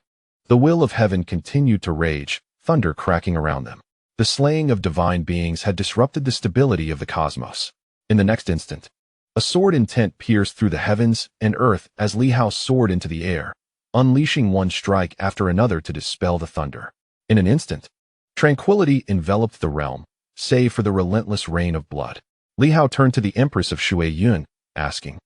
The will of heaven continued to rage, thunder cracking around them. The slaying of divine beings had disrupted the stability of the cosmos. In the next instant, a sword intent pierced through the heavens and earth as Li Hao soared into the air, unleashing one strike after another to dispel the thunder. In an instant, tranquility enveloped the realm, save for the relentless rain of blood. Li Hao turned to the Empress of Shui Yun, asking,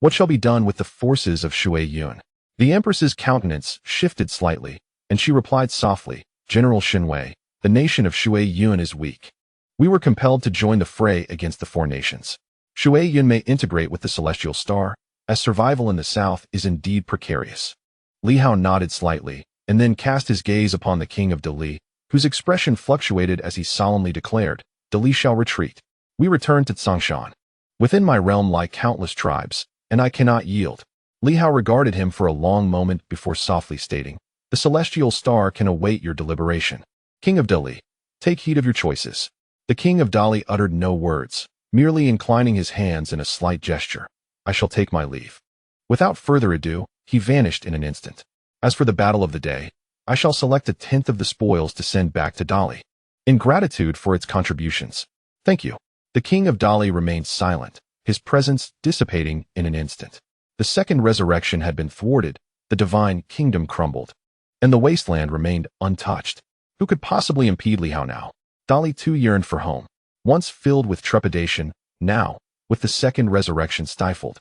what shall be done with the forces of Shui Yun? The Empress's countenance shifted slightly, and she replied softly, General Xinwei, the nation of Shui Yun is weak. We were compelled to join the fray against the four nations. Shui Yun may integrate with the celestial star, as survival in the south is indeed precarious. Li Hao nodded slightly, and then cast his gaze upon the king of Dali, whose expression fluctuated as he solemnly declared, Dali shall retreat. We return to Tsongshan. Within my realm lie countless tribes, and I cannot yield. Li Hao regarded him for a long moment before softly stating, the celestial star can await your deliberation. King of Dali, take heed of your choices. The king of Dali uttered no words, merely inclining his hands in a slight gesture. I shall take my leave. Without further ado, he vanished in an instant. As for the battle of the day, I shall select a tenth of the spoils to send back to Dali, in gratitude for its contributions. Thank you. The king of Dali remained silent, his presence dissipating in an instant. The second resurrection had been thwarted, the divine kingdom crumbled, and the wasteland remained untouched. Who could possibly impede Li Hao now? Dali too yearned for home, once filled with trepidation, now, with the second resurrection stifled.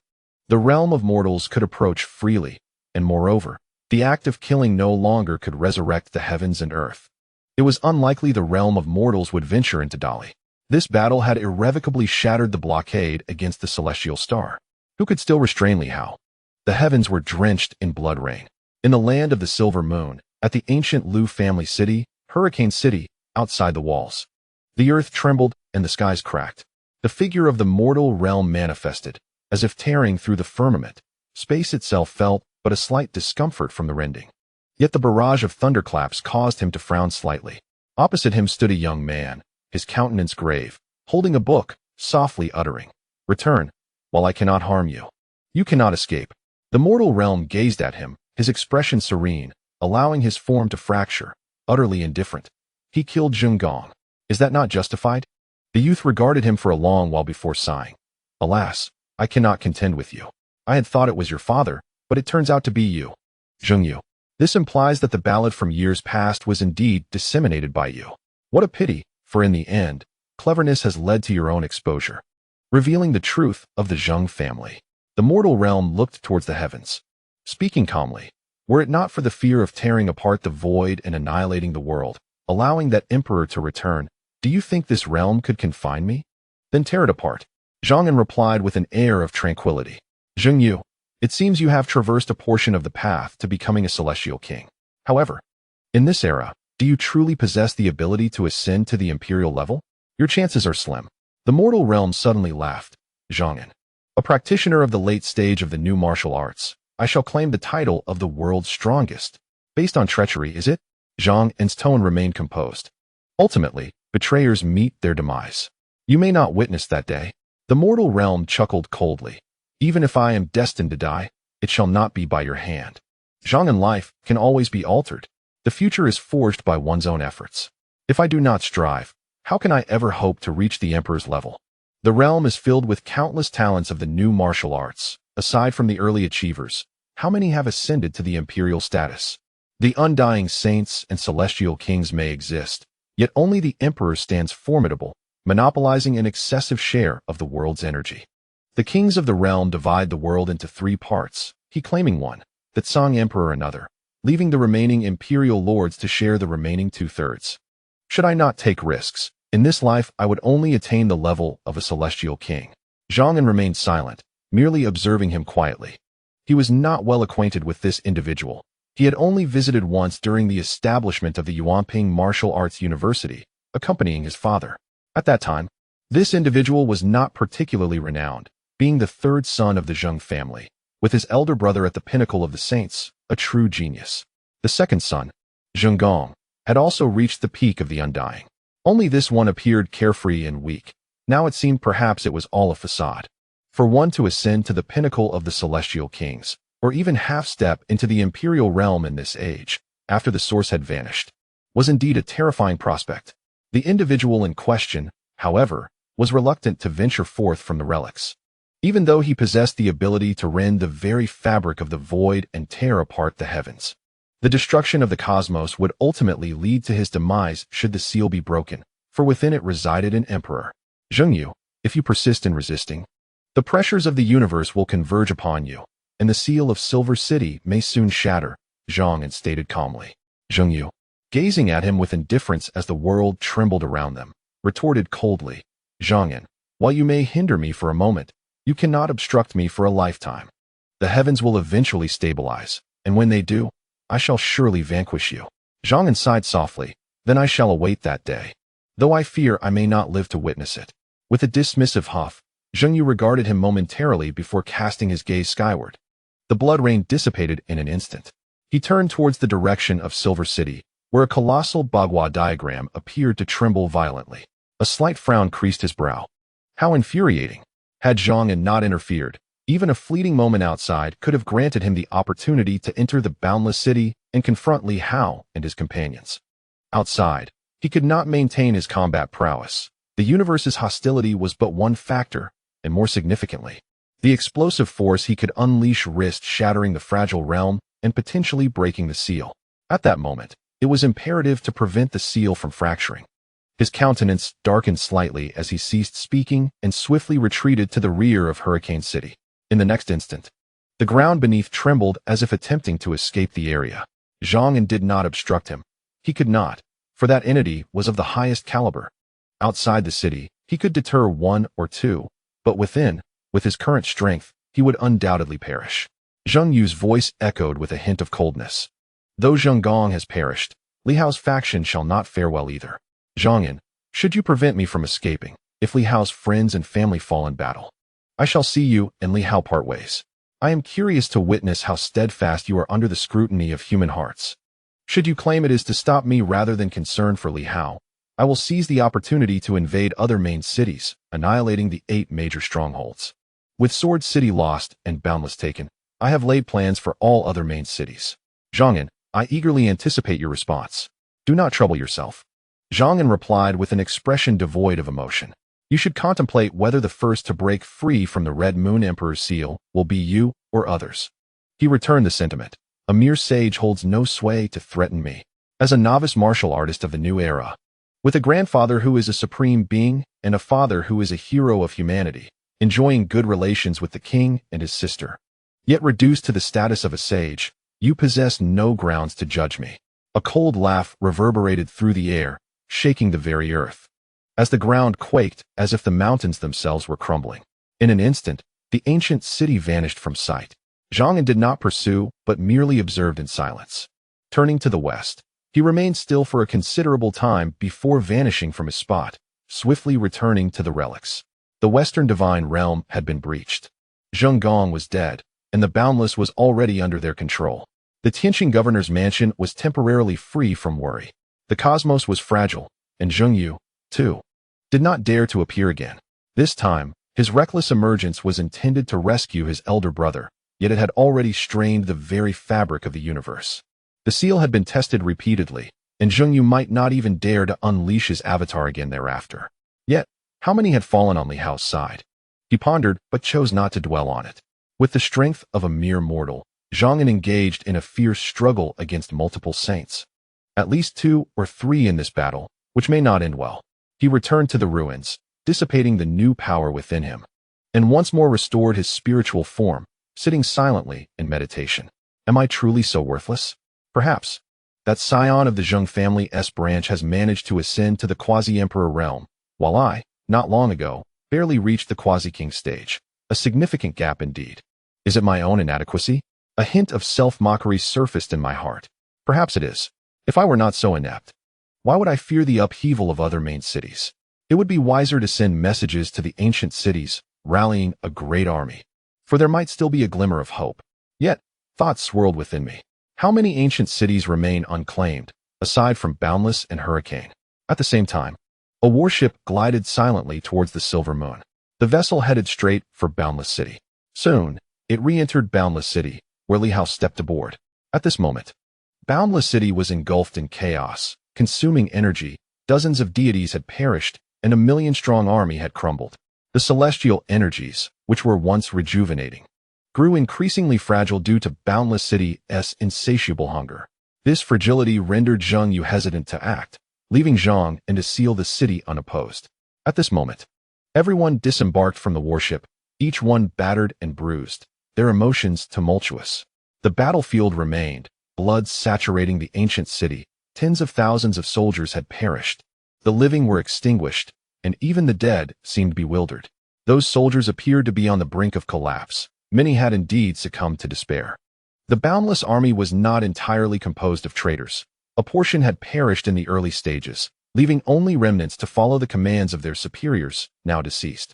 The realm of mortals could approach freely, and moreover, the act of killing no longer could resurrect the heavens and earth. It was unlikely the realm of mortals would venture into Dali. This battle had irrevocably shattered the blockade against the celestial star. Who could still restrain Li Hao? The heavens were drenched in blood rain. In the land of the silver moon, at the ancient Lu family city, Hurricane City, outside the walls, the earth trembled and the skies cracked. The figure of the mortal realm manifested, as if tearing through the firmament. Space itself felt but a slight discomfort from the rending. Yet the barrage of thunderclaps caused him to frown slightly. Opposite him stood a young man, his countenance grave, holding a book, softly uttering, Return, while I cannot harm you. You cannot escape. The mortal realm gazed at him, his expression serene, allowing his form to fracture, utterly indifferent. He killed Zheng. Is that not justified? The youth regarded him for a long while before sighing. Alas, I cannot contend with you. I had thought it was your father, but it turns out to be you. Zheng. This implies that the ballad from years past was indeed disseminated by you. What a pity, for in the end, cleverness has led to your own exposure, revealing the truth of the Zheng family. The mortal realm looked towards the heavens, speaking calmly. Were it not for the fear of tearing apart the void and annihilating the world, allowing that emperor to return, do you think this realm could confine me? Then tear it apart. Zhang An replied with an air of tranquility. Zheng, It seems you have traversed a portion of the path to becoming a celestial king. However, in this era, do you truly possess the ability to ascend to the imperial level? Your chances are slim. The mortal realm suddenly laughed. Zhang An, a practitioner of the late stage of the new martial arts, I shall claim the title of the world's strongest. Based on treachery, is it? Zhang An's tone remained composed. Ultimately, betrayers meet their demise. You may not witness that day. The mortal realm chuckled coldly. Even if I am destined to die, it shall not be by your hand. Zhang An life can always be altered. The future is forged by one's own efforts. If I do not strive, how can I ever hope to reach the emperor's level? The realm is filled with countless talents of the new martial arts. Aside from the early achievers, how many have ascended to the imperial status? The undying saints and celestial kings may exist, yet only the emperor stands formidable, monopolizing an excessive share of the world's energy. The kings of the realm divide the world into three parts, he claiming one, the Zhang emperor another, leaving the remaining imperial lords to share the remaining two-thirds. Should I not take risks? In this life, I would only attain the level of a celestial king. Zhang An remained silent, merely observing him quietly. He was not well acquainted with this individual. He had only visited once during the establishment of the Yuanping Martial Arts University, accompanying his father. At that time, this individual was not particularly renowned, being the third son of the Zheng family, with his elder brother at the pinnacle of the saints, a true genius. The second son, Zheng, had also reached the peak of the undying. Only this one appeared carefree and weak. Now it seemed perhaps it was all a facade. For one to ascend to the pinnacle of the celestial kings, or even half-step into the imperial realm in this age, after the source had vanished, was indeed a terrifying prospect. The individual in question, however, was reluctant to venture forth from the relics. Even though he possessed the ability to rend the very fabric of the void and tear apart the heavens. The destruction of the cosmos would ultimately lead to his demise should the seal be broken, for within it resided an emperor. Zheng, if you persist in resisting, the pressures of the universe will converge upon you, and the seal of Silver City may soon shatter, Zhang An stated calmly. Zheng, gazing at him with indifference as the world trembled around them, retorted coldly, Zhang An, while you may hinder me for a moment, you cannot obstruct me for a lifetime. The heavens will eventually stabilize, and when they do, I shall surely vanquish you. Zhang An sighed softly, then I shall await that day, though I fear I may not live to witness it. With a dismissive huff, Zheng regarded him momentarily before casting his gaze skyward. The blood rain dissipated in an instant. He turned towards the direction of Silver City, where a colossal Bagua diagram appeared to tremble violently. A slight frown creased his brow. How infuriating! Had Zhang An not interfered, even a fleeting moment outside could have granted him the opportunity to enter the boundless city and confront Li Hao and his companions. Outside, he could not maintain his combat prowess. The universe's hostility was but one factor, and more significantly, the explosive force he could unleash risked shattering the fragile realm and potentially breaking the seal. At that moment, it was imperative to prevent the seal from fracturing. His countenance darkened slightly as he ceased speaking and swiftly retreated to the rear of Hurricane City. In the next instant, the ground beneath trembled as if attempting to escape the area. Zhang An did not obstruct him. He could not, for that entity was of the highest caliber. Outside the city, he could deter one or two, but within, with his current strength, he would undoubtedly perish. Zheng Yu's voice echoed with a hint of coldness. Though Zheng Gong has perished, Li Hao's faction shall not fare well either. Zhang An, should you prevent me from escaping, if Li Hao's friends and family fall in battle, I shall see you and Li Hao part ways. I am curious to witness how steadfast you are under the scrutiny of human hearts. Should you claim it is to stop me rather than concern for Li Hao, I will seize the opportunity to invade other main cities, annihilating the 8 major strongholds. With Sword City lost and Boundless taken, I have laid plans for all other main cities. Zhang An, I eagerly anticipate your response. Do not trouble yourself. Zhang An replied with an expression devoid of emotion. You should contemplate whether the first to break free from the Red Moon Emperor's seal will be you or others. He returned the sentiment. A mere sage holds no sway to threaten me. As a novice martial artist of the new era, with a grandfather who is a supreme being and a father who is a hero of humanity, enjoying good relations with the king and his sister, yet reduced to the status of a sage, you possess no grounds to judge me. A cold laugh reverberated through the air, shaking the very earth, as the ground quaked as if the mountains themselves were crumbling. In an instant, the ancient city vanished from sight. Zhang An did not pursue, but merely observed in silence. Turning to the west, he remained still for a considerable time before vanishing from his spot, swiftly returning to the relics. The western divine realm had been breached. Zheng Gong was dead, and the boundless was already under their control. The Tianqing governor's mansion was temporarily free from worry. The cosmos was fragile, and Zheng Yu, too, did not dare to appear again. This time, his reckless emergence was intended to rescue his elder brother, yet it had already strained the very fabric of the universe. The seal had been tested repeatedly, and Zheng Yu might not even dare to unleash his avatar again thereafter. Yet, how many had fallen on Li Hao's side? He pondered, but chose not to dwell on it. With the strength of a mere mortal, Zhang An engaged in a fierce struggle against multiple saints. At least 2 or 3 in this battle, which may not end well. He returned to the ruins, dissipating the new power within him, and once more restored his spiritual form, sitting silently in meditation. Am I truly so worthless? Perhaps. That scion of the Zheng family's branch has managed to ascend to the quasi-emperor realm, while I, not long ago, barely reached the quasi-king stage. A significant gap indeed. Is it my own inadequacy? A hint of self-mockery surfaced in my heart. Perhaps it is. If I were not so inept, why would I fear the upheaval of other main cities? It would be wiser to send messages to the ancient cities, rallying a great army. For there might still be a glimmer of hope. Yet, thoughts swirled within me. How many ancient cities remain unclaimed, aside from Boundless and Hurricane? At the same time, a warship glided silently towards the Silver Moon. The vessel headed straight for Boundless City. Soon, it re-entered Boundless City, where Li Hao stepped aboard. At this moment, Boundless City was engulfed in chaos, consuming energy. Dozens of deities had perished, and a million-strong army had crumbled. The celestial energies, which were once rejuvenating, grew increasingly fragile due to Boundless City's insatiable hunger. This fragility rendered Zheng Yu hesitant to act, leaving Zhang An to seal the city unopposed. At this moment, everyone disembarked from the warship, each one battered and bruised, their emotions tumultuous. The battlefield remained, blood saturating the ancient city. Tens of thousands of soldiers had perished. The living were extinguished, and even the dead seemed bewildered. Those soldiers appeared to be on the brink of collapse. Many had indeed succumbed to despair. The Boundless army was not entirely composed of traitors. A portion had perished in the early stages, leaving only remnants to follow the commands of their superiors, now deceased,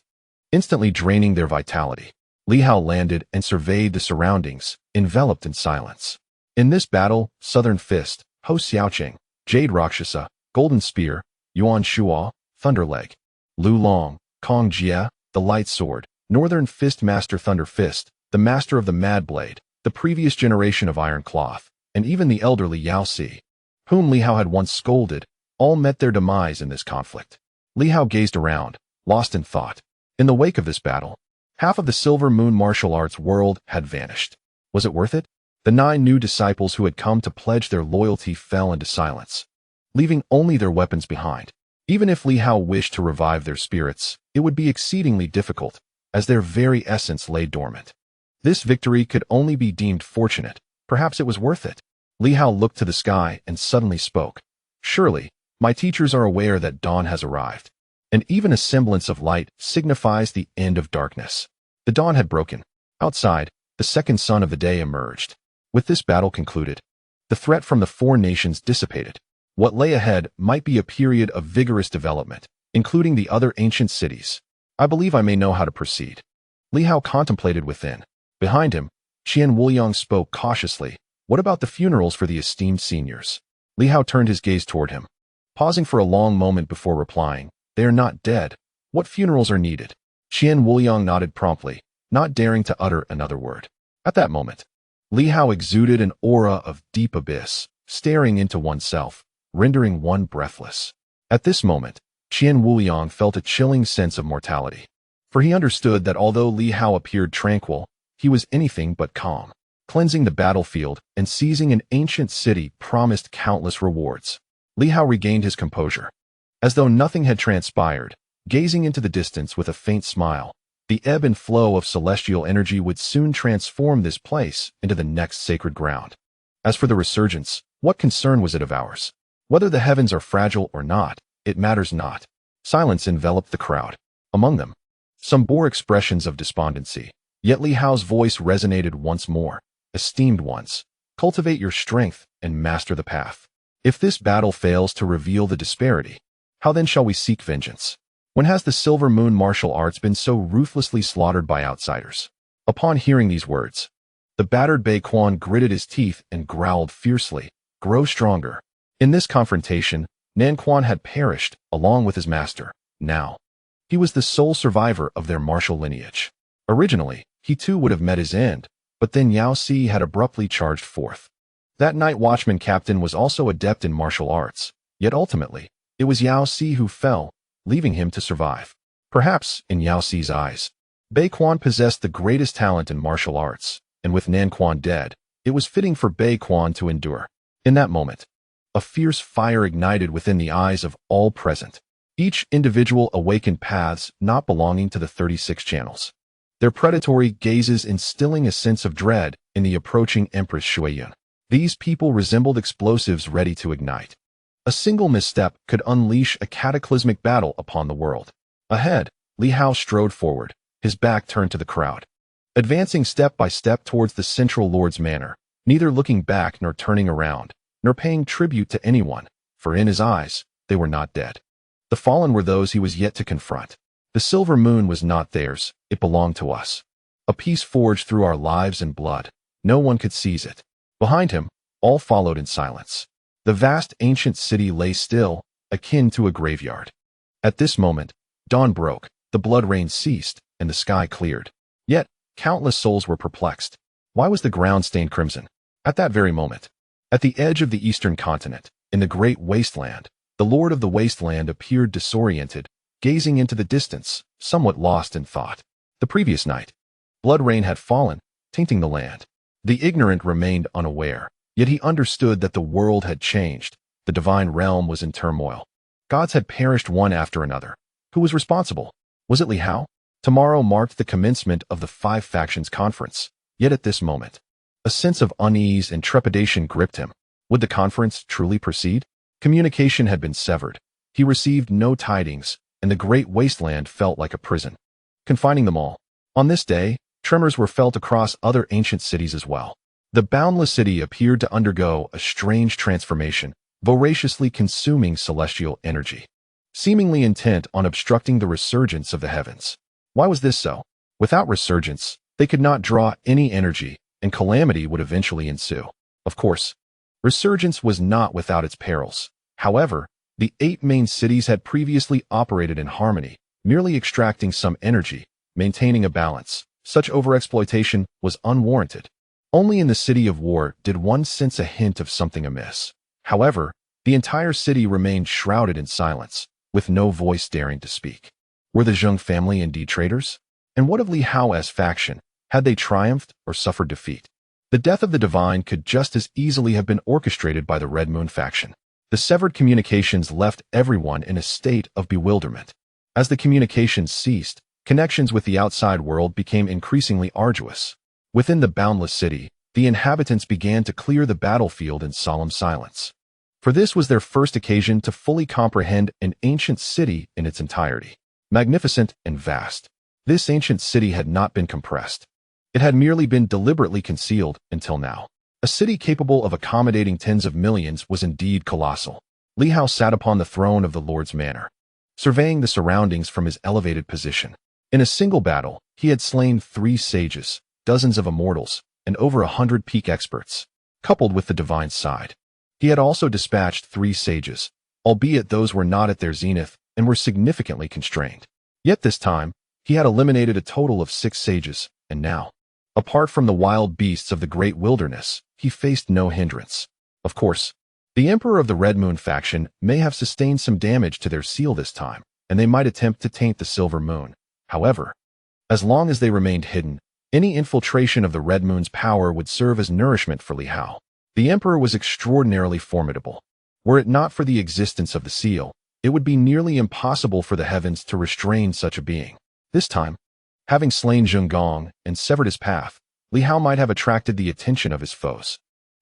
instantly draining their vitality. Li Hao landed and surveyed the surroundings, enveloped in silence. In this battle, Southern Fist, Ho Xiaoqing, Jade Rakshasa, Golden Spear, Yuan Shuo, Thunderleg, Lu Long, Kong Jie, the Light Sword, Northern Fist Master Thunder Fist, the Master of the Mad Blade, the previous generation of Iron Cloth, and even the elderly Yao Si, whom Li Hao had once scolded, all met their demise in this conflict. Li Hao gazed around, lost in thought. In the wake of this battle, half of the Silver Moon martial arts world had vanished. Was it worth it? The 9 new disciples who had come to pledge their loyalty fell into silence, leaving only their weapons behind. Even if Li Hao wished to revive their spirits, it would be exceedingly difficult, as their very essence lay dormant. This victory could only be deemed fortunate. Perhaps it was worth it. Li Hao looked to the sky and suddenly spoke. Surely, my teachers are aware that dawn has arrived, and even a semblance of light signifies the end of darkness. The dawn had broken. Outside, the second sun of the day emerged. With this battle concluded, the threat from the 4 nations dissipated. What lay ahead might be a period of vigorous development, including the other ancient cities. I believe I may know how to proceed. Li Hao contemplated within. Behind him, Qian Wuliang spoke cautiously. What about the funerals for the esteemed seniors? Li Hao turned his gaze toward him, pausing for a long moment before replying. They are not dead. What funerals are needed? Qian Wuliang nodded promptly, not daring to utter another word. At that moment, Li Hao exuded an aura of deep abyss, staring into oneself, rendering one breathless. At this moment, Qian Wuliang felt a chilling sense of mortality. For he understood that although Li Hao appeared tranquil, he was anything but calm. Cleansing the battlefield and seizing an ancient city promised countless rewards. Li Hao regained his composure. As though nothing had transpired, gazing into the distance with a faint smile, the ebb and flow of celestial energy would soon transform this place into the next sacred ground. As for the resurgence, what concern was it of ours? Whether the heavens are fragile or not, it matters not. Silence enveloped the crowd. Among them, some bore expressions of despondency, Yet Li Hao's voice resonated once more. Esteemed ones, cultivate your strength and master the path. If this battle fails to reveal the disparity, how then shall we seek vengeance? When has the Silver Moon martial arts been so ruthlessly slaughtered by outsiders? Upon hearing these words, the battered Bei Quan gritted his teeth and growled fiercely, grow stronger. In this confrontation, Nan Quan had perished along with his master. Now, he was the sole survivor of their martial lineage. Originally, he too would have met his end, but then Yao Si had abruptly charged forth. That night watchman captain was also adept in martial arts, yet ultimately, it was Yao Si who fell, leaving him to survive. Perhaps, in Yao Si's eyes, Bei Quan possessed the greatest talent in martial arts, and with Nan Quan dead, it was fitting for Bei Quan to endure. In that moment, a fierce fire ignited within the eyes of all present. Each individual awakened paths not belonging to the 36 channels, their predatory gazes instilling a sense of dread in the approaching Empress Shuiyun. These people resembled explosives ready to ignite. A single misstep could unleash a cataclysmic battle upon the world. Ahead, Li Hao strode forward, his back turned to the crowd, advancing step by step towards the central lord's manor, neither looking back nor turning around, nor paying tribute to anyone, for in his eyes, they were not dead. The fallen were those he was yet to confront. The Silver Moon was not theirs, it belonged to us. A peace forged through our lives and blood. No one could seize it. Behind him, all followed in silence. The vast ancient city lay still, akin to a graveyard. At this moment, dawn broke, the blood rain ceased, and the sky cleared. Yet, countless souls were perplexed. Why was the ground stained crimson? At that very moment, at the edge of the eastern continent, in the great wasteland, the Lord of the Wasteland appeared disoriented, gazing into the distance, somewhat lost in thought. The previous night, blood rain had fallen, tainting the land. The ignorant remained unaware, yet he understood that the world had changed. The divine realm was in turmoil. Gods had perished one after another. Who was responsible? Was it Li Hao? Tomorrow marked the commencement of the Five Factions Conference, yet at this moment, a sense of unease and trepidation gripped him. Would the conference truly proceed? Communication had been severed. He received no tidings, and the great wasteland felt like a prison, confining them all. On this day, tremors were felt across other ancient cities as well. The boundless city appeared to undergo a strange transformation, voraciously consuming celestial energy, seemingly intent on obstructing the resurgence of the heavens. Why was this so? Without resurgence, they could not draw any energy, and calamity would eventually ensue. Of course, resurgence was not without its perils. However, the 8 main cities had previously operated in harmony, merely extracting some energy, maintaining a balance. Such overexploitation was unwarranted. Only in the city of war did one sense a hint of something amiss. However, the entire city remained shrouded in silence, with no voice daring to speak. Were the Zheng family indeed traitors? And what of Li Hao's faction? Had they triumphed or suffered defeat? The death of the divine could just as easily have been orchestrated by the Red Moon faction. The severed communications left everyone in a state of bewilderment. As the communications ceased, connections with the outside world became increasingly arduous. Within the boundless city, the inhabitants began to clear the battlefield in solemn silence. For this was their first occasion to fully comprehend an ancient city in its entirety. Magnificent and vast, this ancient city had not been compressed. It had merely been deliberately concealed until now. A city capable of accommodating tens of millions was indeed colossal. Li Hao sat upon the throne of the Lord's manor, surveying the surroundings from his elevated position. In a single battle, he had slain 3 sages, dozens of immortals, and over 100 peak experts, coupled with the divine side. He had also dispatched 3 sages, albeit those were not at their zenith and were significantly constrained. Yet this time, he had eliminated a total of 6 sages, and now, apart from the wild beasts of the great wilderness, he faced no hindrance. Of course, the Emperor of the Red Moon faction may have sustained some damage to their seal this time, and they might attempt to taint the Silver Moon. However, as long as they remained hidden, any infiltration of the Red Moon's power would serve as nourishment for Li Hao. The Emperor was extraordinarily formidable. Were it not for the existence of the seal, it would be nearly impossible for the heavens to restrain such a being. This time, having slain Zheng Gong and severed his path, Li Hao might have attracted the attention of his foes.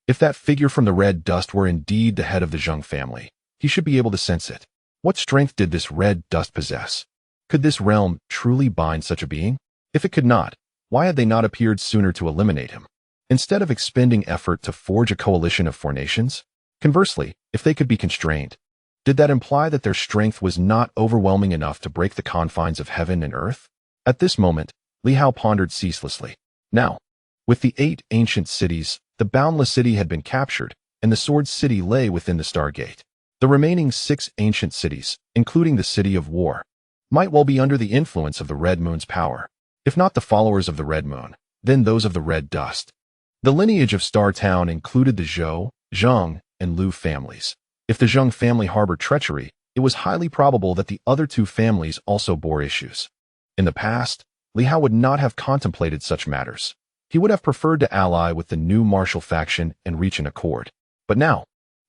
If that figure from the red dust were indeed the head of the Zheng family, he should be able to sense it. What strength did this red dust possess? Could this realm truly bind such a being? If it could not, Why had they not appeared sooner to eliminate him, instead of expending effort to forge a coalition of 4 nations? Conversely, if they could be constrained, did that imply that their strength was not overwhelming enough to break the confines of heaven and earth? At this moment, Li Hao pondered ceaselessly. Now, with the 8 ancient cities, the boundless city had been captured, and the sword city lay within the Stargate. The remaining 6 ancient cities, including the city of war, might well be under the influence of the Red Moon's power. If not the followers of the Red Moon, then those of the Red Dust. The lineage of Star Town included the Zhou, Zheng, and Lu families. If the Zheng family harbored treachery, it was highly probable that the other 2 families also bore issues. In the past, Li Hao would not have contemplated such matters. He would have preferred to ally with the new martial faction and reach an accord. But now,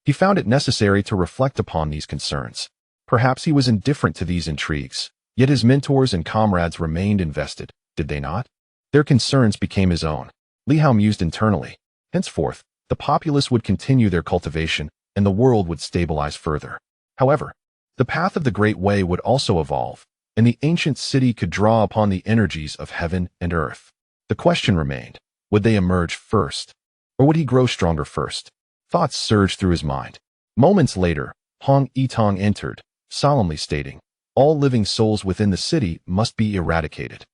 he found it necessary to reflect upon these concerns. Perhaps he was indifferent to these intrigues, yet his mentors and comrades remained invested, did they not? Their concerns became his own. Li Hao mused internally. Henceforth, the populace would continue their cultivation, and the world would stabilize further. However, the path of the Great Way would also evolve, and the ancient city could draw upon the energies of heaven and earth. The question remained, would they emerge first, or would he grow stronger first? Thoughts surged through his mind. Moments later, Hong Yitong entered, solemnly stating, all living souls within the city must be eradicated.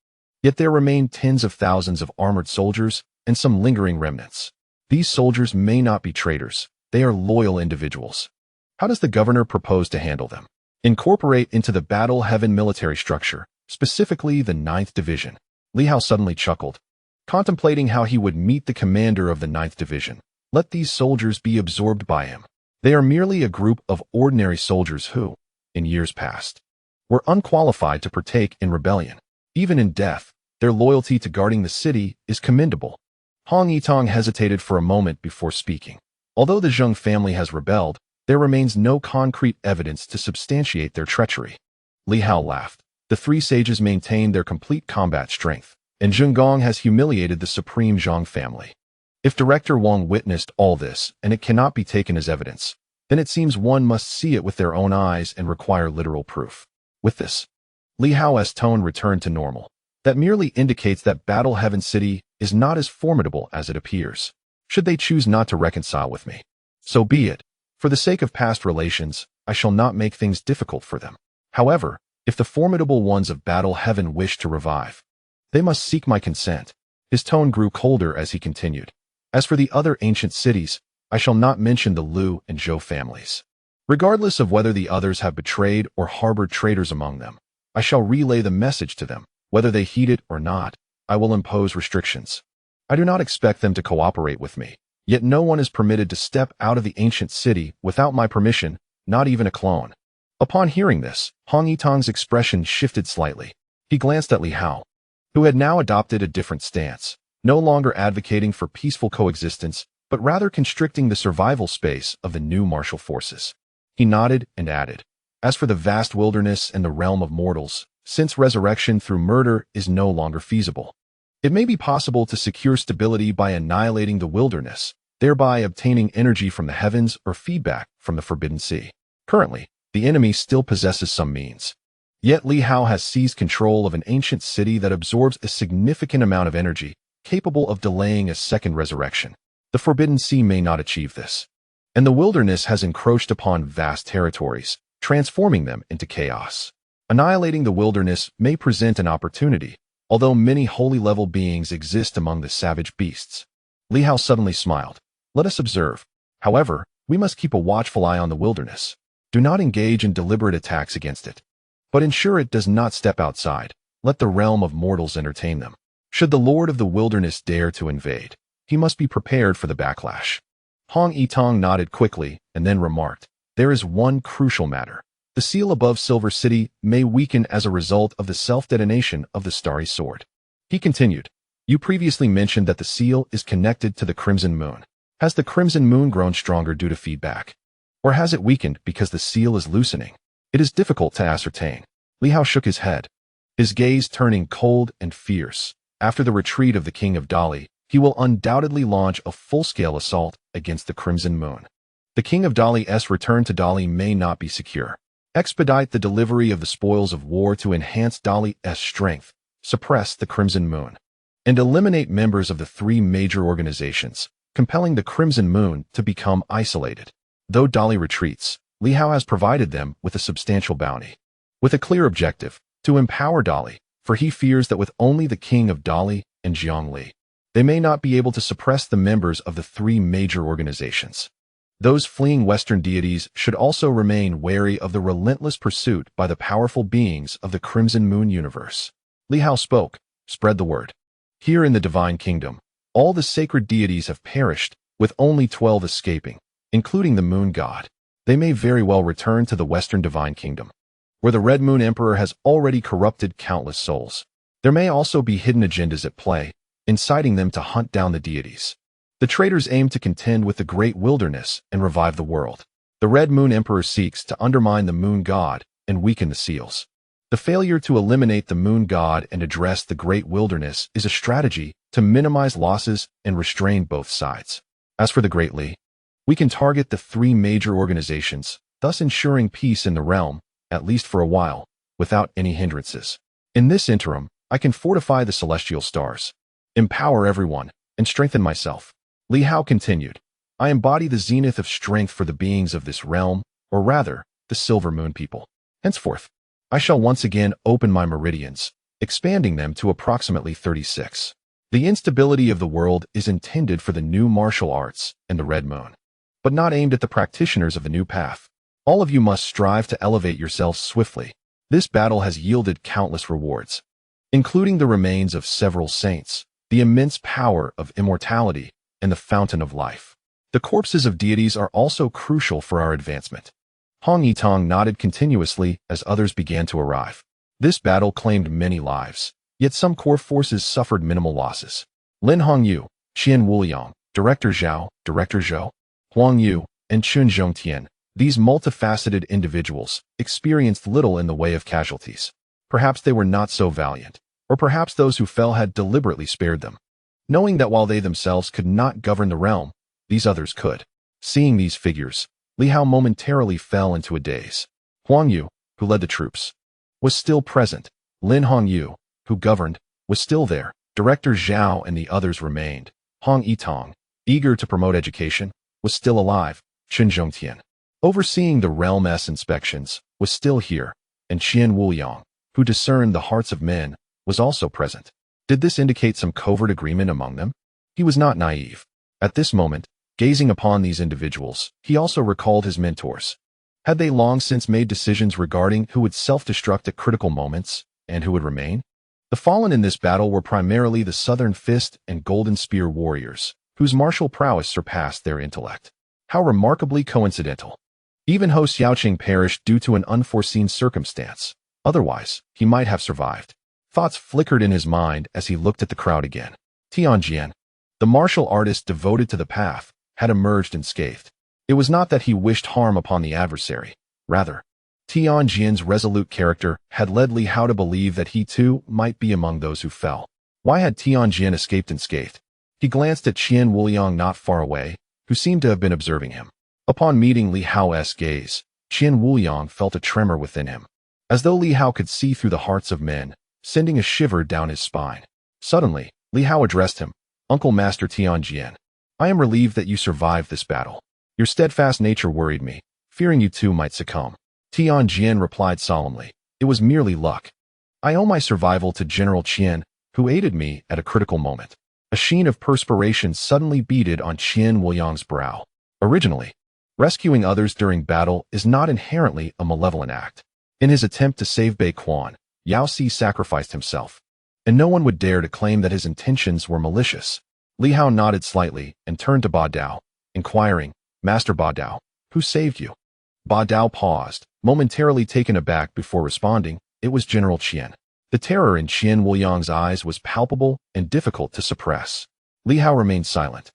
Yet there remain tens of thousands of armored soldiers and some lingering remnants. These soldiers may not be traitors, they are loyal individuals. How does the governor propose to handle them? Incorporate into the Battle Heaven military structure, specifically the 9th Division. Li Hao suddenly chuckled, contemplating how he would meet the commander of the 9th Division. Let these soldiers be absorbed by him. They are merely a group of ordinary soldiers who, in years past, were unqualified to partake in rebellion. Even in death, their loyalty to guarding the city is commendable. Hong Yitong hesitated for a moment before speaking. Although the Zheng family has rebelled, there remains no concrete evidence to substantiate their treachery. Li Hao laughed. The 3 sages maintained their complete combat strength, and Zheng has humiliated the supreme Zhang family. If Director Wang witnessed all this, and it cannot be taken as evidence, then it seems one must see it with their own eyes and require literal proof. With this, Li Hao's tone returned to normal. That merely indicates that Battle Heaven City is not as formidable as it appears. Should they choose not to reconcile with me, so be it. For the sake of past relations, I shall not make things difficult for them. However, if the formidable ones of Battle Heaven wish to revive, they must seek my consent. His tone grew colder as he continued. As for the other ancient cities, I shall not mention the Lu and Zhou families. Regardless of whether the others have betrayed or harbored traitors among them, I shall relay the message to them. Whether they heed it or not, I will impose restrictions. I do not expect them to cooperate with me, yet no one is permitted to step out of the ancient city without my permission, not even a clone. Upon hearing this, Hong Yitong's expression shifted slightly. He glanced at Li Hao, who had now adopted a different stance, no longer advocating for peaceful coexistence, but rather constricting the survival space of the new martial forces. He nodded and added, as for the vast wilderness and the realm of mortals, since resurrection through murder is no longer feasible, it may be possible to secure stability by annihilating the wilderness, thereby obtaining energy from the heavens or feedback from the Forbidden Sea. Currently, the enemy still possesses some means. Yet Li Hao has seized control of an ancient city that absorbs a significant amount of energy, capable of delaying a second resurrection. The Forbidden Sea may not achieve this. And the wilderness has encroached upon vast territories, transforming them into chaos. Annihilating the wilderness may present an opportunity, although many holy-level beings exist among the savage beasts. Li Hao suddenly smiled. Let us observe. However, we must keep a watchful eye on the wilderness. Do not engage in deliberate attacks against it, but ensure it does not step outside. Let the realm of mortals entertain them. Should the Lord of the Wilderness dare to invade, he must be prepared for the backlash. Hong Yitong nodded quickly and then remarked, there is one crucial matter. The seal above Silver City may weaken as a result of the self-detonation of the Starry Sword. He continued, you previously mentioned that the seal is connected to the Crimson Moon. Has the Crimson Moon grown stronger due to feedback? Or has it weakened because the seal is loosening? It is difficult to ascertain. Li Hao shook his head, his gaze turning cold and fierce. After the retreat of the King of Dali, he will undoubtedly launch a full-scale assault against the Crimson Moon. The King of Dali's return to Dali may not be secure. Expedite the delivery of the spoils of war to enhance Dali's strength. Suppress the Crimson Moon. and eliminate members of the three major organizations, compelling the Crimson Moon to become isolated. Though Dali retreats, Li Hao has provided them with a substantial bounty. With a clear objective, to empower Dali, for he fears that with only the king of Dali and Zhongli, they may not be able to suppress the members of the three major organizations. Those fleeing Western deities should also remain wary of the relentless pursuit by the powerful beings of the Crimson Moon universe. Li Hao spoke, spread the word. Here in the Divine Kingdom, all the sacred deities have perished, with only 12 escaping, including the Moon God. They may very well return to the Western Divine Kingdom, where the Red Moon Emperor has already corrupted countless souls. There may also be hidden agendas at play, inciting them to hunt down the deities. The traitors aim to contend with the great wilderness and revive the world. The Red Moon Emperor seeks to undermine the Moon God and weaken the seals. The failure to eliminate the Moon God and address the great wilderness is a strategy to minimize losses and restrain both sides. As for the Great Li, we can target the three major organizations, thus ensuring peace in the realm, at least for a while, without any hindrances. In this interim, I can fortify the celestial stars, empower everyone, and strengthen myself. Li Hao continued, I embody the zenith of strength for the beings of this realm, or rather, the Silver Moon people. Henceforth, I shall once again open my meridians, expanding them to approximately 36. The instability of the world is intended for the new martial arts and the Red Moon, but not aimed at the practitioners of the new path. All of you must strive to elevate yourselves swiftly. This battle has yielded countless rewards, including the remains of several saints, the immense power of immortality, and the fountain of life. The corpses of deities are also crucial for our advancement. Hong Yitong nodded continuously as others began to arrive. This battle claimed many lives, yet some core forces suffered minimal losses. Lin Hongyu, Qian Wuliang, Director Zhao, Director Zhou, Huang Yu, and Chun Zhongtian, these multifaceted individuals experienced little in the way of casualties. Perhaps they were not so valiant, or perhaps those who fell had deliberately spared them, knowing that while they themselves could not govern the realm, these others could. Seeing these figures, Li Hao momentarily fell into a daze. Huang Yu, who led the troops, was still present. Lin Hongyu, who governed, was still there. Director Zhao and the others remained. Hong Yitong, eager to promote education, was still alive. Chun Zhongtian, overseeing the realm-s inspections, was still here, and Qian Wuliang, who discerned the hearts of men, was also present. Did this indicate some covert agreement among them? He was not naive. At this moment, gazing upon these individuals, he also recalled his mentors. Had they long since made decisions regarding who would self-destruct at critical moments, and who would remain? The fallen in this battle were primarily the Southern Fist and Golden Spear warriors, whose martial prowess surpassed their intellect. How remarkably coincidental. Even Ho Xiaoqing perished due to an unforeseen circumstance. Otherwise, he might have survived. Thoughts flickered in his mind as he looked at the crowd again. Tianjian, the martial artist devoted to the path, had emerged unscathed. It was not that he wished harm upon the adversary. Rather, Tianjian's resolute character had led Li Hao to believe that he too might be among those who fell. Why had Tianjian escaped unscathed? He glanced at Qian Wuliang not far away, who seemed to have been observing him. Upon meeting Li Hao's gaze, Qian Wuliang felt a tremor within him, as though Li Hao could see through the hearts of men, sending a shiver down his spine. Suddenly, Li Hao addressed him, Uncle Master Tianjian, I am relieved that you survived this battle. Your steadfast nature worried me, fearing you too might succumb. Tianjian replied solemnly, it was merely luck. I owe my survival to General Qian, who aided me at a critical moment. A sheen of perspiration suddenly beaded on Qian Wuliang's brow. Originally, rescuing others during battle is not inherently a malevolent act. In his attempt to save Bei Quan, Yao Si sacrificed himself, and no one would dare to claim that his intentions were malicious. Li Hao nodded slightly and turned to Ba Dao, inquiring, Master Ba Dao, who saved you? Ba Dao paused, momentarily taken aback before responding, it was General Qian. The terror in Qian Wuliang's eyes was palpable and difficult to suppress. Li Hao remained silent,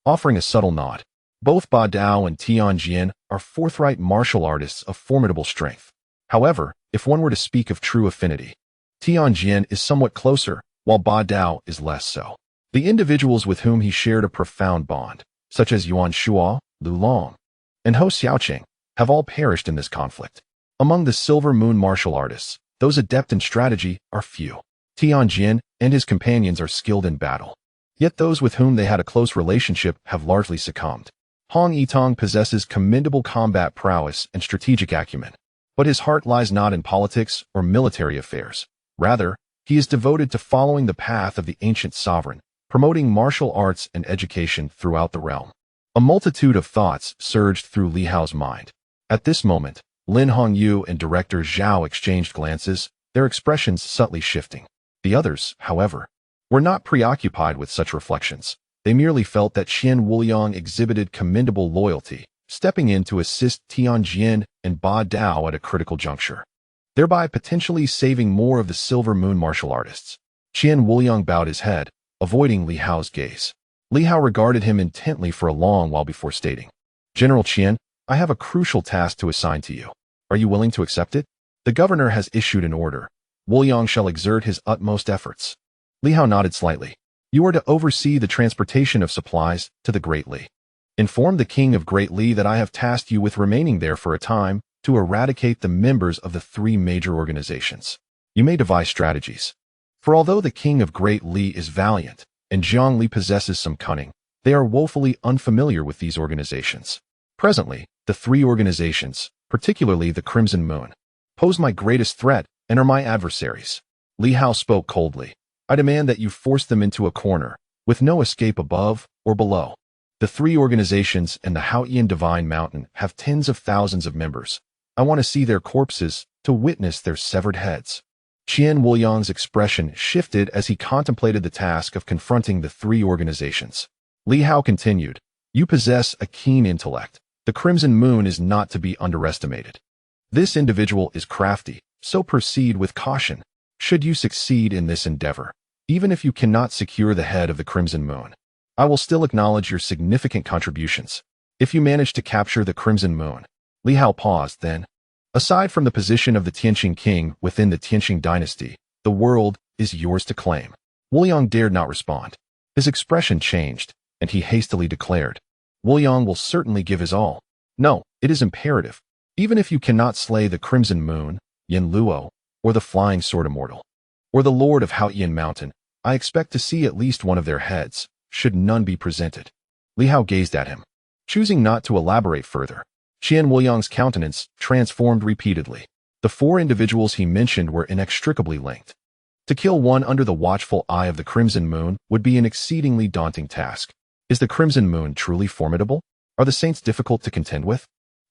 offering a subtle nod. Both Ba Dao and Tianjian are forthright martial artists of formidable strength. However, if one were to speak of true affinity, Tianjian is somewhat closer, while Ba Dao is less so. The individuals with whom he shared a profound bond, such as Yuan Shuo, Lu Long, and Ho Xiaoqing, have all perished in this conflict. Among the Silver Moon martial artists, those adept in strategy are few. Tianjin and his companions are skilled in battle. Yet those with whom they had a close relationship have largely succumbed. Hong Yitong possesses commendable combat prowess and strategic acumen, but his heart lies not in politics or military affairs. Rather, he is devoted to following the path of the ancient sovereign, promoting martial arts and education throughout the realm. A multitude of thoughts surged through Li Hao's mind. At this moment, Lin Hongyu and director Zhao exchanged glances, their expressions subtly shifting. The others, however, were not preoccupied with such reflections. They merely felt that Qian Wuliang exhibited commendable loyalty, stepping in to assist Tianjin and Ba Dao at a critical juncture, thereby potentially saving more of the Silver Moon martial artists. Qian Wuliang bowed his head, avoiding Li Hao's gaze. Li Hao regarded him intently for a long while before stating, "General Qian, I have a crucial task to assign to you. Are you willing to accept it? The governor has issued an order. Wuliang shall exert his utmost efforts." Li Hao nodded slightly. "You are to oversee the transportation of supplies to the Great Li. Inform the king of Great Li that I have tasked you with remaining there for a time to eradicate the members of the three major organizations. You may devise strategies. For although the king of Great Li is valiant, and Zhang Li possesses some cunning, they are woefully unfamiliar with these organizations. Presently, the three organizations, particularly the Crimson Moon, pose my greatest threat and are my adversaries." Li Hao spoke coldly. "I demand that you force them into a corner, with no escape above or below. The three organizations and the Haotian Divine Mountain have tens of thousands of members. I want to see their corpses, to witness their severed heads." Qian Wuliang's expression shifted as he contemplated the task of confronting the three organizations. Li Hao continued, "You possess a keen intellect. The Crimson Moon is not to be underestimated. This individual is crafty, so proceed with caution. Should you succeed in this endeavor, even if you cannot secure the head of the Crimson Moon, I will still acknowledge your significant contributions. If you manage to capture the Crimson Moon." Li Hao paused, then, "Aside from the position of the Tianqing king within the Tianqing dynasty, the world is yours to claim." Wuliang dared not respond. His expression changed, and he hastily declared, "Wuliang will certainly give his all. No, it is imperative. Even if you cannot slay the Crimson Moon, Yin Luo, or the Flying Sword Immortal, or the Lord of Haotian Mountain, I expect to see at least one of their heads, should none be presented." Li Hao gazed at him, choosing not to elaborate further. Qian Wuliang's countenance transformed repeatedly. The four individuals he mentioned were inextricably linked. To kill one under the watchful eye of the Crimson Moon would be an exceedingly daunting task. Is the Crimson Moon truly formidable? Are the saints difficult to contend with?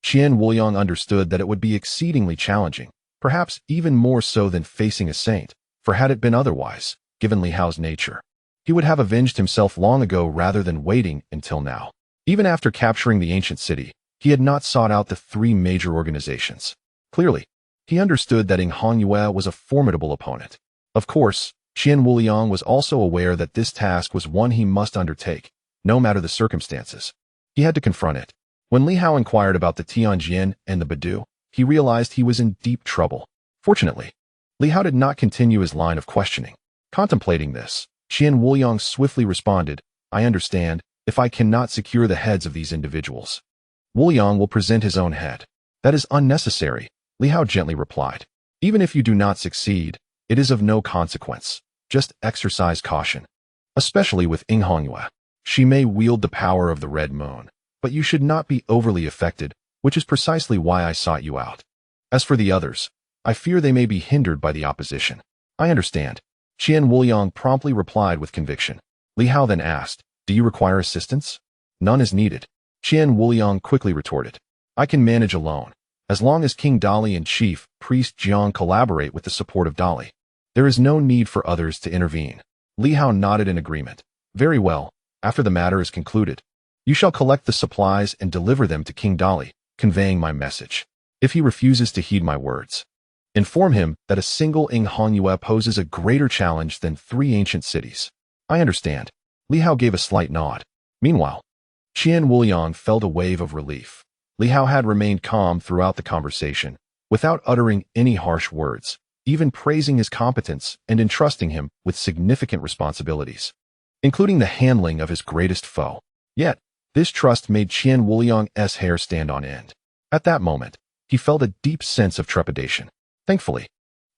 Qian Wuliang understood that it would be exceedingly challenging, perhaps even more so than facing a saint, for had it been otherwise, given Li Hao's nature, he would have avenged himself long ago rather than waiting until now. Even after capturing the ancient city, he had not sought out the three major organizations. Clearly, he understood that Ing Hongyue was a formidable opponent. Of course, Qian Wuliang was also aware that this task was one he must undertake, no matter the circumstances. He had to confront it. When Li Hao inquired about the Tianjin and the Badu, he realized he was in deep trouble. Fortunately, Li Hao did not continue his line of questioning. Contemplating this, Qian Wuliang swiftly responded, "I understand, if I cannot secure the heads of these individuals, Wuliang will present his own head." "That is unnecessary," Li Hao gently replied. "Even if you do not succeed, it is of no consequence. Just exercise caution. Especially with Ing Hongyue. She may wield the power of the Red Moon, but you should not be overly affected, which is precisely why I sought you out. As for the others, I fear they may be hindered by the opposition." "I understand," Qian Wuliang promptly replied with conviction. Li Hao then asked, "Do you require assistance?" "None is needed," Qian Wuliang quickly retorted. "I can manage alone, as long as King Dali and Chief Priest Zhang collaborate with the support of Dali. There is no need for others to intervene." Li Hao nodded in agreement. "Very well, after the matter is concluded, you shall collect the supplies and deliver them to King Dali, conveying my message. If he refuses to heed my words, inform him that a single Ing Hongyue poses a greater challenge than three ancient cities." "I understand." Li Hao gave a slight nod. Meanwhile, Qian Wuliang felt a wave of relief. Li Hao had remained calm throughout the conversation, without uttering any harsh words, even praising his competence and entrusting him with significant responsibilities, including the handling of his greatest foe. Yet, this trust made Qian Wuliang's hair stand on end. At that moment, he felt a deep sense of trepidation. Thankfully,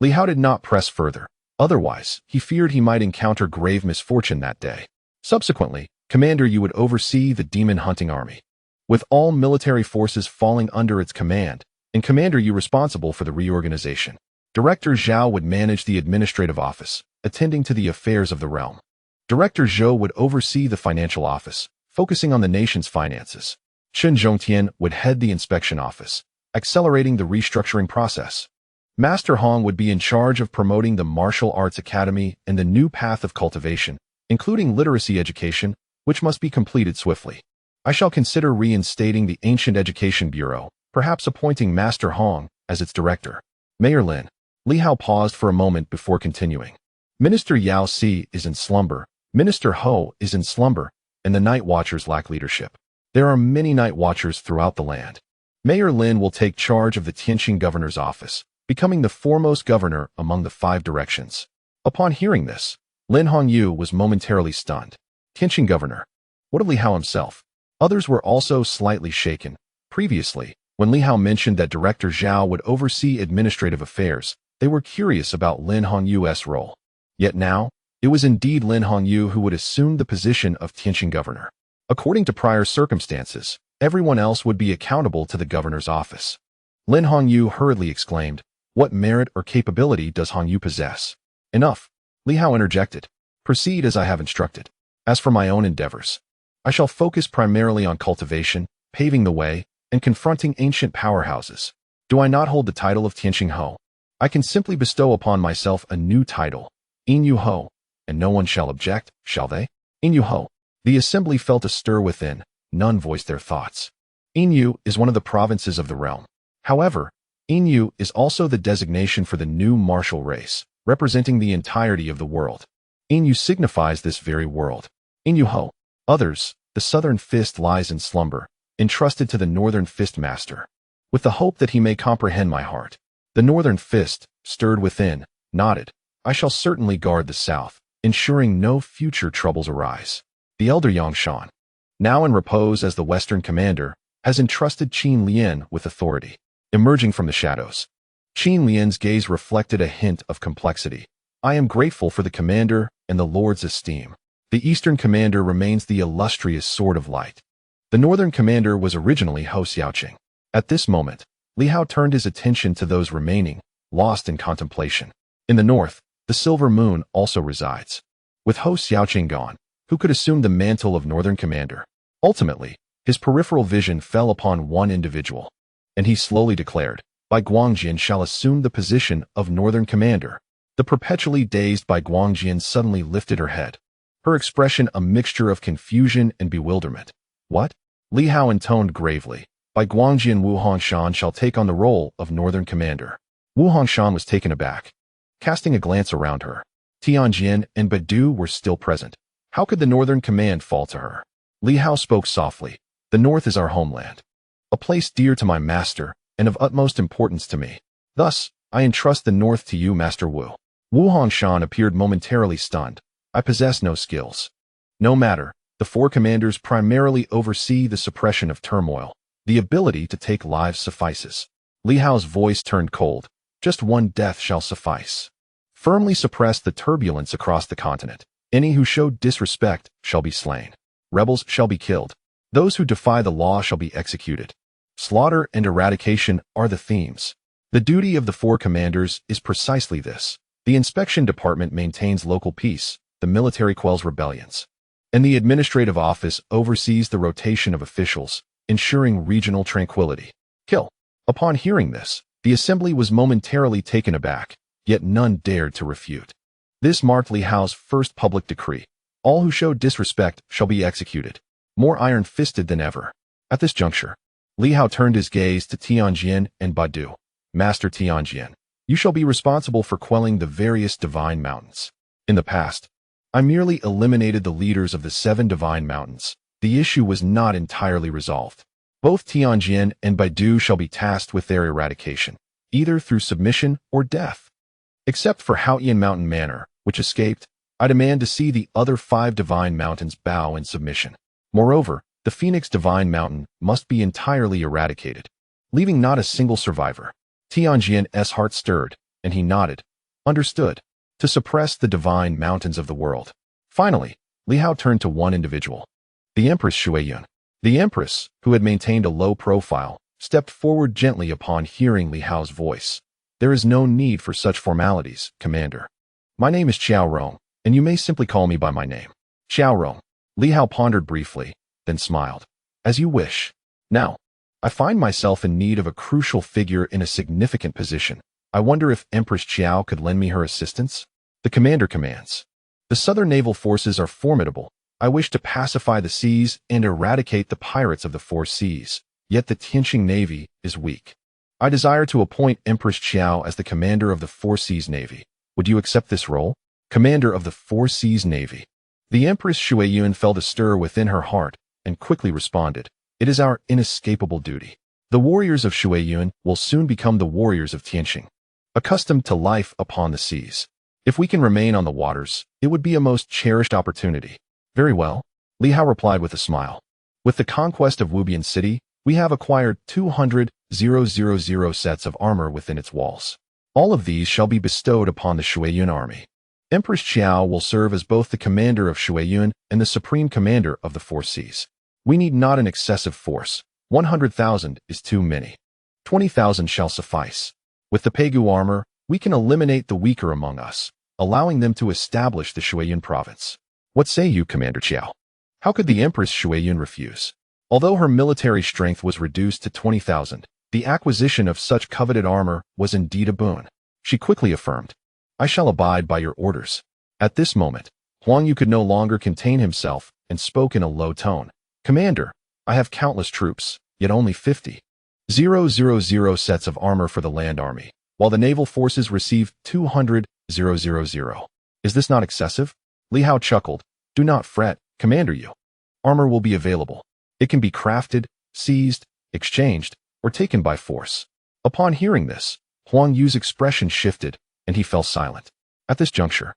Li Hao did not press further. Otherwise, he feared he might encounter grave misfortune that day. Subsequently, Commander Yu would oversee the demon-hunting army, with all military forces falling under its command, and Commander Yu responsible for the reorganization. Director Zhao would manage the administrative office, attending to the affairs of the realm. Director Zhou would oversee the financial office, focusing on the nation's finances. Chen Zhongtian would head the inspection office, accelerating the restructuring process. Master Hong would be in charge of promoting the martial arts academy and the new path of cultivation, including literacy education, which must be completed swiftly. I shall consider reinstating the Ancient Education Bureau, perhaps appointing Master Hong as its director. Mayor Lin. Li Hao paused for a moment before continuing. Minister Yao Si is in slumber, Minister Ho is in slumber, and the night watchers lack leadership. There are many night watchers throughout the land. Mayor Lin will take charge of the Tianqing governor's office, becoming the foremost governor among the 5 directions. Upon hearing this, Lin Hongyu was momentarily stunned. Tianqing governor. What of Li Hao himself? Others were also slightly shaken. Previously, when Li Hao mentioned that Director Zhao would oversee administrative affairs, they were curious about Lin Hongyu's role. Yet now, it was indeed Lin Hongyu who would assume the position of Tianqing governor. According to prior circumstances, everyone else would be accountable to the governor's office. Lin Hongyu hurriedly exclaimed, "What merit or capability does Hongyu possess?" "Enough," Li Hao interjected. "Proceed as I have instructed. As for my own endeavors, I shall focus primarily on cultivation, paving the way, and confronting ancient powerhouses. Do I not hold the title of Tianqing Ho? I can simply bestow upon myself a new title, Inyu Ho, and no one shall object, shall they? Inyu Ho." The assembly felt a stir within. None voiced their thoughts. Inyu is one of the provinces of the realm. However, Inyu is also the designation for the new martial race, representing the entirety of the world. Inyu signifies this very world. Inyu Ho. Others, the southern fist lies in slumber, entrusted to the northern fist master, with the hope that he may comprehend my heart. The northern fist, stirred within, nodded. I shall certainly guard the south, ensuring no future troubles arise. The elder Yangshan, now in repose as the western commander, has entrusted Qin Lian with authority. Emerging from the shadows, Qin Lian's gaze reflected a hint of complexity. I am grateful for the commander and the Lord's esteem. The eastern commander remains the illustrious Sword of Light. The northern commander was originally Hou Xiaoqing. At this moment, Li Hao turned his attention to those remaining, lost in contemplation. In the north, the Silver Moon also resides. With Hou Xiaoqing gone, who could assume the mantle of northern commander? Ultimately, his peripheral vision fell upon one individual, and he slowly declared, Bai Guangjian shall assume the position of northern commander. The perpetually dazed Bai Guangjian suddenly lifted her head, her expression a mixture of confusion and bewilderment. What? Li Hao intoned gravely. Bai Guangjian Wu Hongshan shall take on the role of northern commander. Wu Hongshan was taken aback. Casting a glance around her, Tianjin and Badu were still present. How could the northern command fall to her? Li Hao spoke softly. The north is our homeland, a place dear to my master and of utmost importance to me. Thus, I entrust the north to you, Master Wu. Wu Hongshan appeared momentarily stunned. I possess no skills. No matter, the 4 commanders primarily oversee the suppression of turmoil. The ability to take lives suffices. Li Hao's voice turned cold. Just one death shall suffice. Firmly suppress the turbulence across the continent. Any who show disrespect shall be slain. Rebels shall be killed. Those who defy the law shall be executed. Slaughter and eradication are the themes. The duty of the 4 commanders is precisely this. The inspection department maintains local peace, the military quells rebellions, and the administrative office oversees the rotation of officials, ensuring regional tranquility. Kill. Upon hearing this, the assembly was momentarily taken aback, yet none dared to refute. This marked Li Hao's first public decree. All who show disrespect shall be executed. More iron-fisted than ever. At this juncture, Li Hao turned his gaze to Tianjin and Badu. Master Tianjin, you shall be responsible for quelling the various divine mountains. In the past, I merely eliminated the leaders of the 7 divine mountains. The issue was not entirely resolved. Both Tianjin and Baidu shall be tasked with their eradication, either through submission or death. Except for Haoyan Mountain Manor, which escaped, I demand to see the other 5 divine mountains bow in submission. Moreover, the Phoenix Divine Mountain must be entirely eradicated, leaving not a single survivor. Tianjin's heart stirred, and he nodded. Understood. to suppress the divine mountains of the world. Finally, Li Hao turned to one individual, the Empress Shuiyun. The Empress, who had maintained a low profile, stepped forward gently upon hearing Li Hao's voice. "There is no need for such formalities, Commander. My name is Qiao Rong, and you may simply call me by my name." "Qiao Rong." Li Hao pondered briefly, then smiled. "As you wish. Now, I find myself in need of a crucial figure in a significant position. I wonder if Empress Qiao could lend me her assistance?" The commander commands. "The southern naval forces are formidable. I wish to pacify the seas and eradicate the pirates of the four seas. Yet the Tianqing Navy is weak. I desire to appoint Empress Qiao as the commander of the Four Seas Navy. Would you accept this role? Commander of the Four Seas Navy." The Empress Shuiyun felt a stir within her heart and quickly responded, "It is our inescapable duty. The warriors of Shuiyun will soon become the warriors of Tianqing, accustomed to life upon the seas. If we can remain on the waters, it would be a most cherished opportunity." "Very well," Li Hao replied with a smile. "With the conquest of Wubian City, we have acquired 200,000 sets of armor within its walls. All of these shall be bestowed upon the Shuiyun army. Empress Qiao will serve as both the commander of Shuiyun and the supreme commander of the Four Seas. We need not an excessive force. 100,000 is too many. 20,000 shall suffice. With the Pegu armor, we can eliminate the weaker among us, allowing them to establish the Shuiyun province. What say you, Commander Qiao?" How could the Empress Shuiyun refuse? Although her military strength was reduced to 20,000, the acquisition of such coveted armor was indeed a boon. She quickly affirmed, "I shall abide by your orders." At this moment, Huang Yu could no longer contain himself and spoke in a low tone. "Commander, I have countless troops, yet only 50,000 sets of armor for the land army, while the naval forces receive 200,000. Is this not excessive?" Li Hao chuckled. "Do not fret, Commander Yu. Armor will be available. It can be crafted, seized, exchanged, or taken by force." Upon hearing this, Huang Yu's expression shifted, and he fell silent. At this juncture,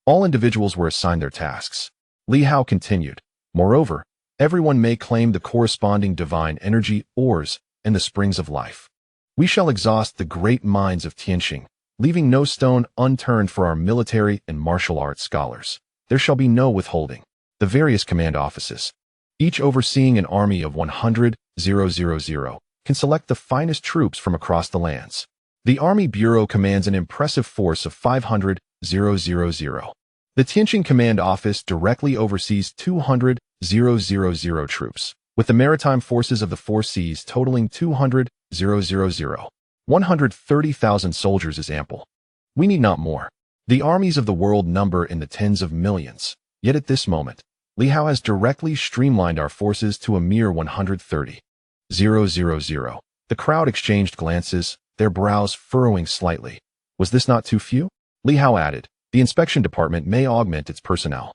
all individuals were assigned their tasks. Li Hao continued, "Moreover, everyone may claim the corresponding divine energy ores and the springs of life. We shall exhaust the great mines of Tianqing, leaving no stone unturned for our military and martial arts scholars. There shall be no withholding. The various command offices, each overseeing an army of 100,000, can select the finest troops from across the lands. The Army Bureau commands an impressive force of 500,000. The Tianqing Command Office directly oversees 200,000 troops, with the maritime forces of the Four Seas totaling 200,000. 130,000 soldiers is ample. We need not more. The armies of the world number in the tens of millions. Yet at this moment, Li Hao has directly streamlined our forces to a mere 130,000. The crowd exchanged glances, their brows furrowing slightly. Was this not too few? Li Hao added, "The inspection department may augment its personnel.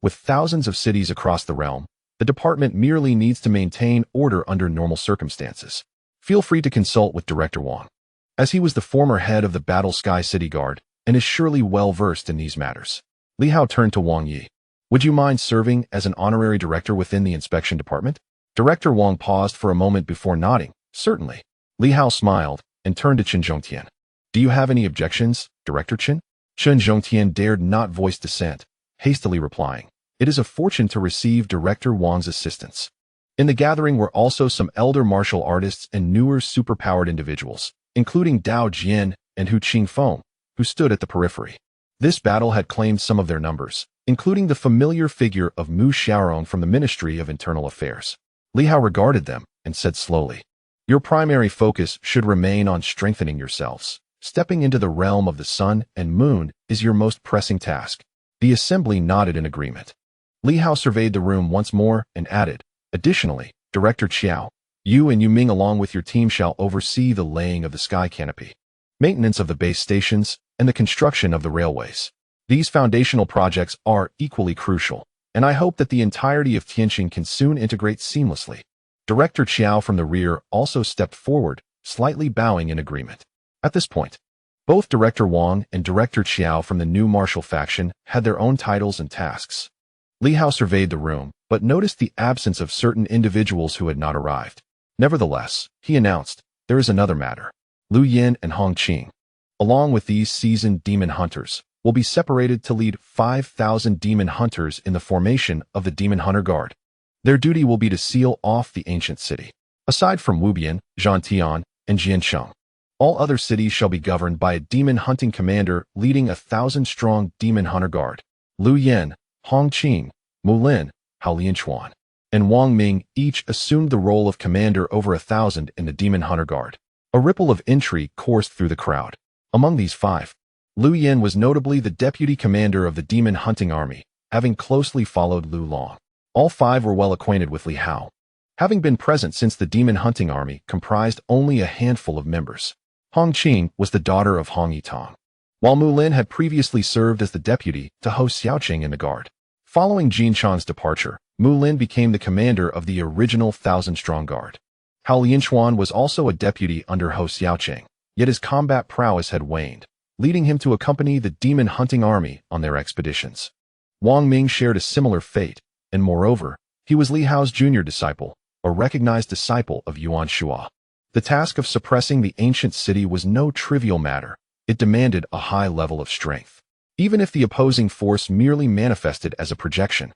With thousands of cities across the realm, the department merely needs to maintain order under normal circumstances. Feel free to consult with Director Wang, as he was the former head of the Battle Sky City Guard and is surely well versed in these matters." Li Hao turned to Wang Yi. "Would you mind serving as an honorary director within the inspection department?" Director Wang paused for a moment before nodding. "Certainly." Li Hao smiled and turned to Chen Zhongtian. "Do you have any objections, Director Chen?" Chen Zhongtian dared not voice dissent, hastily replying, "It is a fortune to receive Director Wang's assistance." In the gathering were also some elder martial artists and newer superpowered individuals, including Dao Jian and Hu Qingfeng, who stood at the periphery. This battle had claimed some of their numbers, including the familiar figure of Mu Xiaorong from the Ministry of Internal Affairs. Li Hao regarded them and said slowly, "Your primary focus should remain on strengthening yourselves. Stepping into the realm of the sun and moon is your most pressing task." The assembly nodded in agreement. Li Hao surveyed the room once more and added, "Additionally, Director Qiao, you and Yu Ming along with your team shall oversee the laying of the sky canopy, maintenance of the base stations, and the construction of the railways. These foundational projects are equally crucial, and I hope that the entirety of Tianqing can soon integrate seamlessly." Director Qiao from the rear also stepped forward, slightly bowing in agreement. At this point, both Director Wang and Director Qiao from the new martial faction had their own titles and tasks. Li Hao surveyed the room, but noticed the absence of certain individuals who had not arrived. Nevertheless, he announced, "There is another matter. Lu Yin and Hong Qing, along with these seasoned demon hunters, will be separated to lead 5,000 demon hunters in the formation of the Demon Hunter Guard. Their duty will be to seal off the ancient city. Aside from Wubian, Zhantian, and Jiancheng, all other cities shall be governed by a demon hunting commander leading 1,000-strong demon hunter guard. Lu Yan, Hong Qing, Mulin, Hao Lianchuan, and Wang Ming each assumed the role of commander over 1,000 in the demon hunter guard. A ripple of intrigue coursed through the crowd. Among these 5, Lu Yan was notably the deputy commander of the demon hunting army, having closely followed Lu Long. All 5 were well acquainted with Li Hao, having been present since the demon hunting army comprised only a handful of members. Hong Qing was the daughter of Hong Yitong, while Mulin had previously served as the deputy to Ho Xiaoqing in the guard. Following Jianchang's departure, Mulin became the commander of the original 1,000-strong guard. Hao Lianchuan was also a deputy under Ho Xiaoqing, yet his combat prowess had waned, leading him to accompany the demon hunting army on their expeditions. Wang Ming shared a similar fate, and moreover, he was Li Hao's junior disciple, a recognized disciple of Yuan Shua. The task of suppressing the ancient city was no trivial matter. It demanded a high level of strength. Even if the opposing force merely manifested as a projection,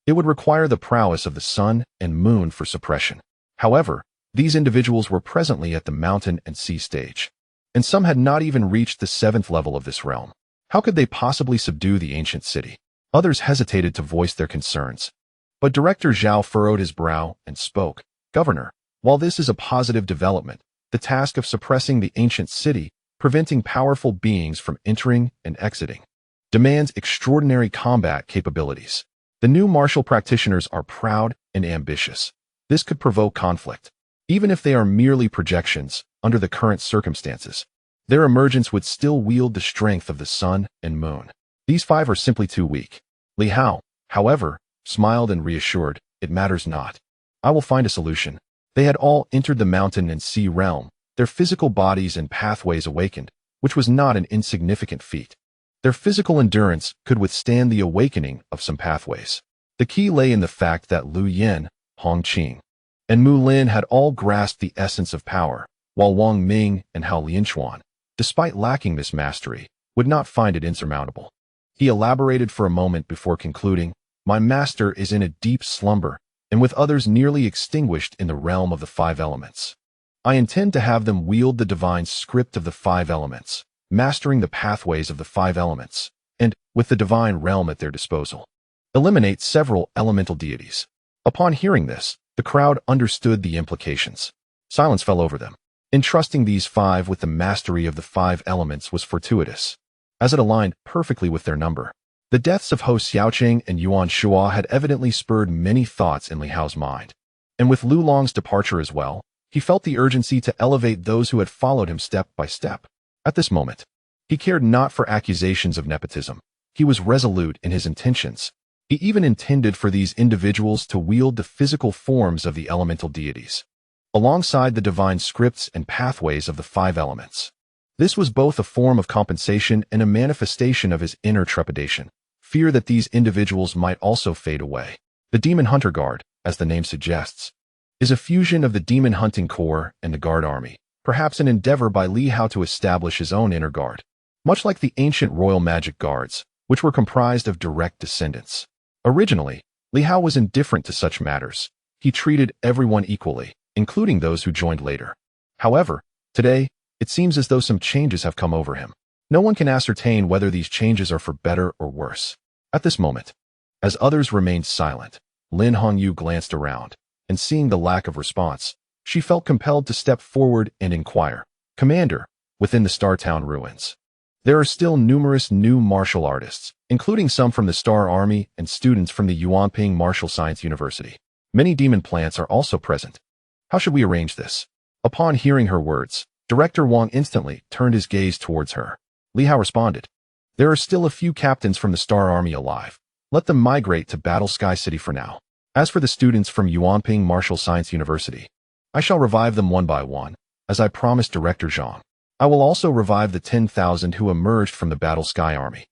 it would require the prowess of the sun and moon for suppression. However, these individuals were presently at the mountain and sea stage, and some had not even reached the 7th level of this realm. How could they possibly subdue the ancient city? Others hesitated to voice their concerns, but Director Zhao furrowed his brow and spoke. Governor, while this is a positive development, the task of suppressing the ancient city, preventing powerful beings from entering and exiting, demands extraordinary combat capabilities. The new martial practitioners are proud and ambitious. This could provoke conflict. Even if they are merely projections, under the current circumstances, their emergence would still wield the strength of the sun and moon. These 5 are simply too weak. Li Hao, however, smiled and reassured, "It matters not. I will find a solution." They had all entered the mountain and sea realm, their physical bodies and pathways awakened, which was not an insignificant feat. Their physical endurance could withstand the awakening of some pathways. The key lay in the fact that Lu Yan, Hong Qing, and Mu Lin had all grasped the essence of power, while Wang Ming and Hao Lianchuan, despite lacking this mastery, would not find it insurmountable. He elaborated for a moment before concluding, "My master is in a deep slumber, and with others nearly extinguished in the realm of the 5 elements. I intend to have them wield the divine script of the 5 elements, mastering the pathways of the 5 elements, and, with the divine realm at their disposal, eliminate several elemental deities." Upon hearing this, the crowd understood the implications. Silence fell over them. Entrusting these 5 with the mastery of the 5 elements was fortuitous, as it aligned perfectly with their number. The deaths of Ho Xiaoqing and Yuan Shua had evidently spurred many thoughts in Li Hao's mind. And with Lu Long's departure as well, he felt the urgency to elevate those who had followed him step by step. At this moment, he cared not for accusations of nepotism. He was resolute in his intentions. He even intended for these individuals to wield the physical forms of the elemental deities, alongside the divine scripts and pathways of the 5 elements. This was both a form of compensation and a manifestation of his inner trepidation, fear that these individuals might also fade away. The Demon Hunter Guard, as the name suggests, is a fusion of the Demon Hunting Corps and the Guard Army, perhaps an endeavor by Li Hao to establish his own inner guard, much like the ancient royal magic guards, which were comprised of direct descendants. Originally, Li Hao was indifferent to such matters. He treated everyone equally, including those who joined later. However, today, it seems as though some changes have come over him. No one can ascertain whether these changes are for better or worse. At this moment, as others remained silent, Lin Hongyu glanced around, and seeing the lack of response, she felt compelled to step forward and inquire, "Commander, within the Star Town ruins, there are still numerous new martial artists, including some from the Star Army and students from the Yuanping Martial Science University. Many demon plants are also present. How should we arrange this?" Upon hearing her words, Director Wang instantly turned his gaze towards her. Li Hao responded, "There are still a few captains from the Star Army alive. Let them migrate to Battle Sky City for now. As for the students from Yuanping Martial Science University, I shall revive them one by one, as I promised Director Zhang. I will also revive the 10,000 who emerged from the Battle Sky Army.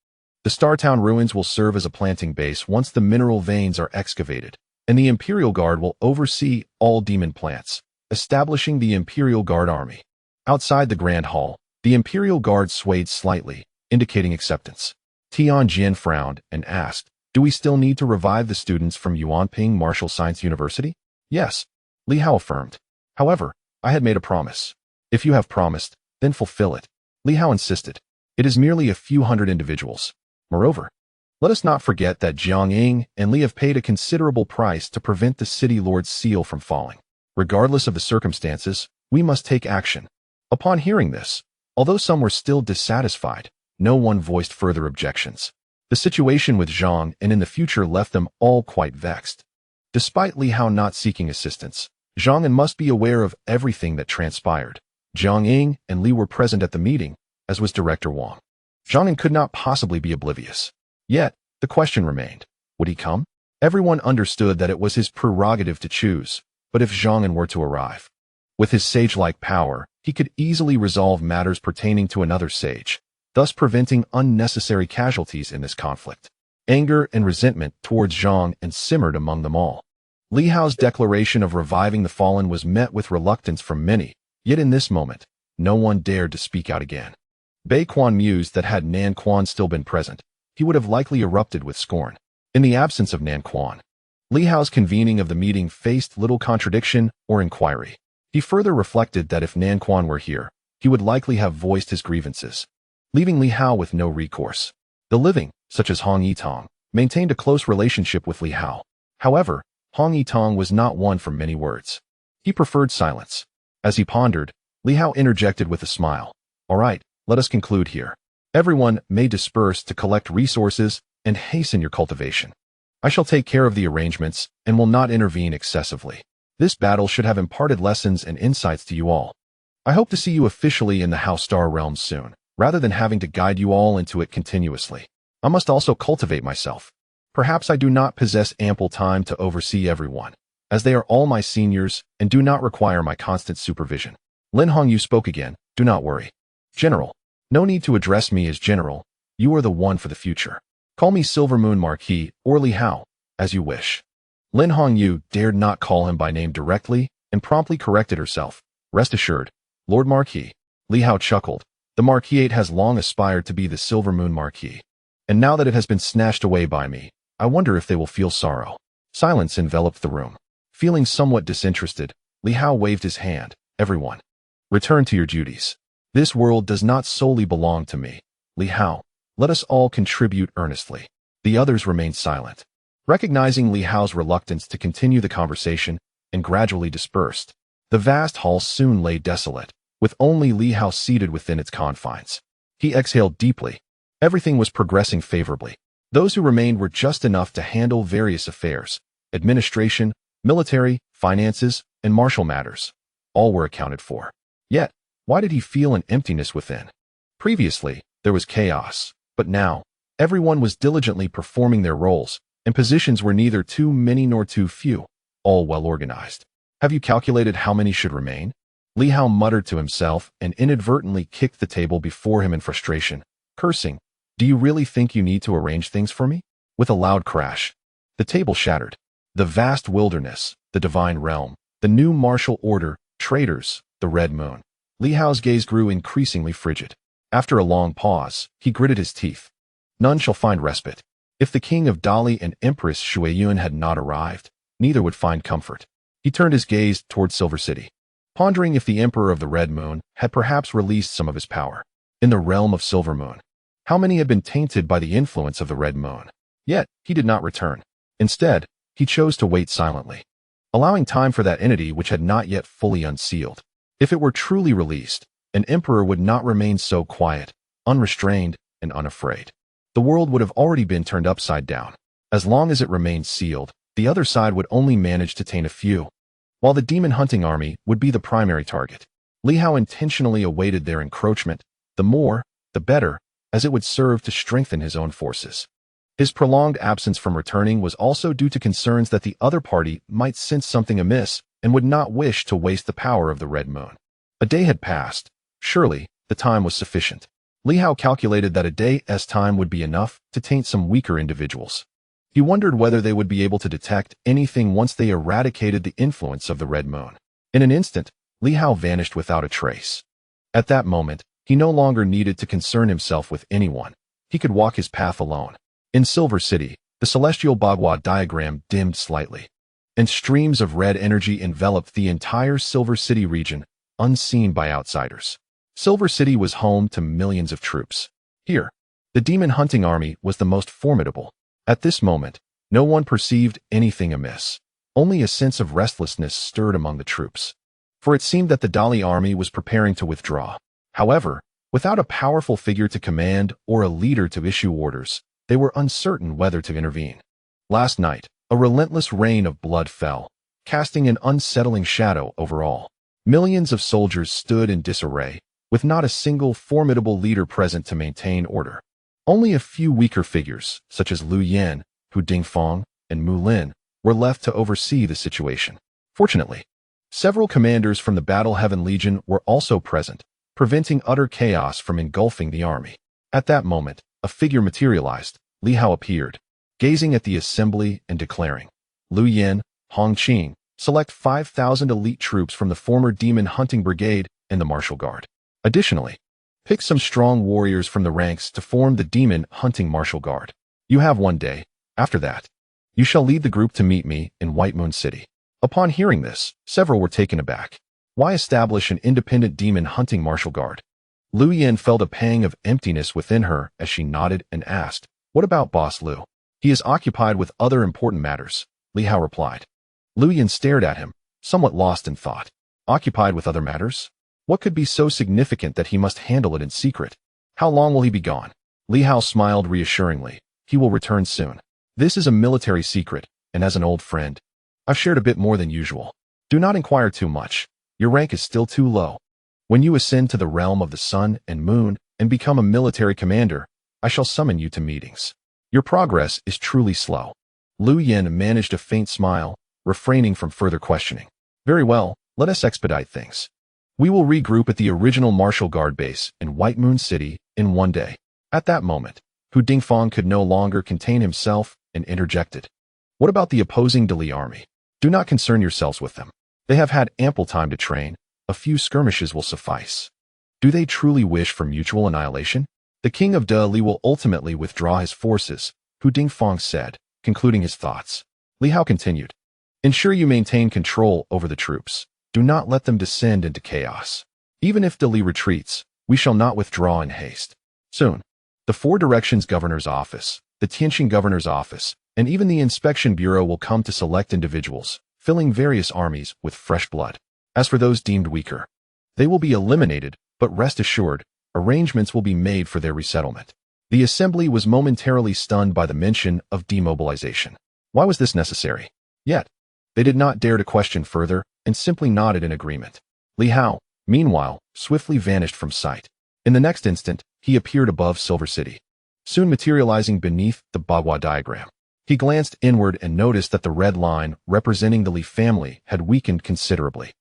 The Startown ruins will serve as a planting base once the mineral veins are excavated, and the Imperial Guard will oversee all demon plants, establishing the Imperial Guard Army." Outside the Grand Hall, the Imperial Guard swayed slightly, indicating acceptance. Tianjin frowned and asked, "Do we still need to revive the students from Yuanping Martial Science University?" "Yes," Li Hao affirmed. "However, I had made a promise. If you have promised, then fulfill it." Li Hao insisted. "It is merely a few hundred individuals. Moreover, let us not forget that Zhang An and Li have paid a considerable price to prevent the city lord's seal from falling. Regardless of the circumstances, we must take action." Upon hearing this, although some were still dissatisfied, no one voiced further objections. The situation with Zhang and in the future left them all quite vexed. Despite Li Hao not seeking assistance, Zhang An must be aware of everything that transpired. Zhang An and Li were present at the meeting, as was Director Wang. Zhang An could not possibly be oblivious. Yet, the question remained, would he come? Everyone understood that it was his prerogative to choose, but if Zhang An were to arrive, with his sage-like power, he could easily resolve matters pertaining to another sage, thus preventing unnecessary casualties in this conflict. Anger and resentment towards Zhang An simmered among them all. Li Hao's declaration of reviving the fallen was met with reluctance from many, yet in this moment, no one dared to speak out again. Bei Quan mused that had Nan Quan still been present, he would have likely erupted with scorn. In the absence of Nan Quan, Li Hao's convening of the meeting faced little contradiction or inquiry. He further reflected that if Nan Quan were here, he would likely have voiced his grievances, leaving Li Hao with no recourse. The living, such as Hong Yitong, maintained a close relationship with Li Hao. However, Hong Yitong was not one for many words. He preferred silence. As he pondered, Li Hao interjected with a smile. "All right, let us conclude here. Everyone may disperse to collect resources and hasten your cultivation. I shall take care of the arrangements and will not intervene excessively. This battle should have imparted lessons and insights to you all. I hope to see you officially in the Hao Star realm soon, rather than having to guide you all into it continuously. I must also cultivate myself. Perhaps I do not possess ample time to oversee everyone, as they are all my seniors and do not require my constant supervision." Lin Hongyu spoke again. "Do not worry. General, no need to address me as General. You are the one for the future. Call me Silver Moon Marquis or Li Hao, as you wish." Lin Hongyu dared not call him by name directly and promptly corrected herself. "Rest assured, Lord Marquis." Li Hao chuckled. "The Marquisate has long aspired to be the Silver Moon Marquis. And now that it has been snatched away by me, I wonder if they will feel sorrow." Silence enveloped the room. Feeling somewhat disinterested, Li Hao waved his hand. "Everyone, return to your duties. This world does not solely belong to me. Li Hao, let us all contribute earnestly." The others remained silent, recognizing Li Hao's reluctance to continue the conversation, and gradually dispersed. The vast hall soon lay desolate, with only Li Hao seated within its confines. He exhaled deeply. Everything was progressing favorably. Those who remained were just enough to handle various affairs, administration, military, finances, and martial matters. All were accounted for. Yet, why did he feel an emptiness within? Previously, there was chaos, but now, everyone was diligently performing their roles, and positions were neither too many nor too few, all well organized. "Have you calculated how many should remain?" Li Hao muttered to himself and inadvertently kicked the table before him in frustration, cursing, "Do you really think you need to arrange things for me?" With a loud crash, the table shattered. The vast wilderness, the divine realm, the new martial order, traitors, the red moon. Li Hao's gaze grew increasingly frigid. After a long pause, he gritted his teeth. None shall find respite. If the king of Dali and Empress Shuiyun had not arrived, neither would find comfort. He turned his gaze toward Silver City, pondering if the Emperor of the Red Moon had perhaps released some of his power. In the realm of Silver Moon, how many had been tainted by the influence of the Red Moon? Yet, he did not return. Instead, he chose to wait silently, allowing time for that entity which had not yet fully unsealed. If it were truly released, an emperor would not remain so quiet, unrestrained, and unafraid. The world would have already been turned upside down. As long as it remained sealed, the other side would only manage to taint a few, while the demon hunting army would be the primary target. Li Hao intentionally awaited their encroachment, the more, the better, as it would serve to strengthen his own forces. His prolonged absence from returning was also due to concerns that the other party might sense something amiss and would not wish to waste the power of the Red Moon. A day had passed. Surely, the time was sufficient. Li Hao calculated that a day's time would be enough to taint some weaker individuals. He wondered whether they would be able to detect anything once they eradicated the influence of the Red Moon. In an instant, Li Hao vanished without a trace. At that moment, he no longer needed to concern himself with anyone. he could walk his path alone. In Silver City, the celestial Bagua diagram dimmed slightly, and streams of red energy enveloped the entire Silver City region, unseen by outsiders. Silver City was home to millions of troops. Here, the demon hunting army was the most formidable. At this moment, no one perceived anything amiss. Only a sense of restlessness stirred among the troops, for it seemed that the Dali army was preparing to withdraw. However, without a powerful figure to command or a leader to issue orders, they were uncertain whether to intervene. Last night, a relentless rain of blood fell, casting an unsettling shadow over all. Millions of soldiers stood in disarray, with not a single formidable leader present to maintain order. Only a few weaker figures, such as Lu Yan, Hu Dingfang, and Mu Lin, were left to oversee the situation. Fortunately, several commanders from the Battle Heaven Legion were also present, preventing utter chaos from engulfing the army. At that moment, a figure materialized. Li Hao appeared, gazing at the assembly and declaring, "Lu Yan, Hong Qing, select 5,000 elite troops from the former Demon Hunting Brigade and the Martial Guard. Additionally, pick some strong warriors from the ranks to form the Demon Hunting Martial Guard. You have 1 day. After that, you shall lead the group to meet me in White Moon City." Upon hearing this, several were taken aback. Why establish an independent Demon Hunting Martial Guard? Lu Yan felt a pang of emptiness within her as she nodded and asked, "What about Boss Lu?" "He is occupied with other important matters," Li Hao replied. Lu Yan stared at him, somewhat lost in thought. Occupied with other matters? What could be so significant that he must handle it in secret? How long will he be gone? Li Hao smiled reassuringly. "He will return soon. This is a military secret, and as an old friend, I've shared a bit more than usual. Do not inquire too much. Your rank is still too low. When you ascend to the realm of the sun and moon and become a military commander, I shall summon you to meetings. Your progress is truly slow." Lu Yan managed a faint smile, refraining from further questioning. "Very well, let us expedite things. We will regroup at the original Martial Guard base in White Moon City in 1 day." At that moment, Hu Dingfang could no longer contain himself and interjected, "What about the opposing Dali army? Do not concern yourselves with them. They have had ample time to train. A few skirmishes will suffice. Do they truly wish for mutual annihilation? The king of Dali will ultimately withdraw his forces," Hu Dingfang said, concluding his thoughts. Li Hao continued, "Ensure you maintain control over the troops. Do not let them descend into chaos. Even if Dali retreats, we shall not withdraw in haste. Soon, the 4 Directions Governor's Office, the Tianqing Governor's Office, and even the Inspection Bureau will come to select individuals, filling various armies with fresh blood. As for those deemed weaker, they will be eliminated, but rest assured, arrangements will be made for their resettlement." The assembly was momentarily stunned by the mention of demobilization. Why was this necessary? Yet, they did not dare to question further and simply nodded in agreement. Li Hao, meanwhile, swiftly vanished from sight. In the next instant, he appeared above Silver City, soon materializing beneath the Bagua diagram. He glanced inward and noticed that the red line representing the Li family had weakened considerably.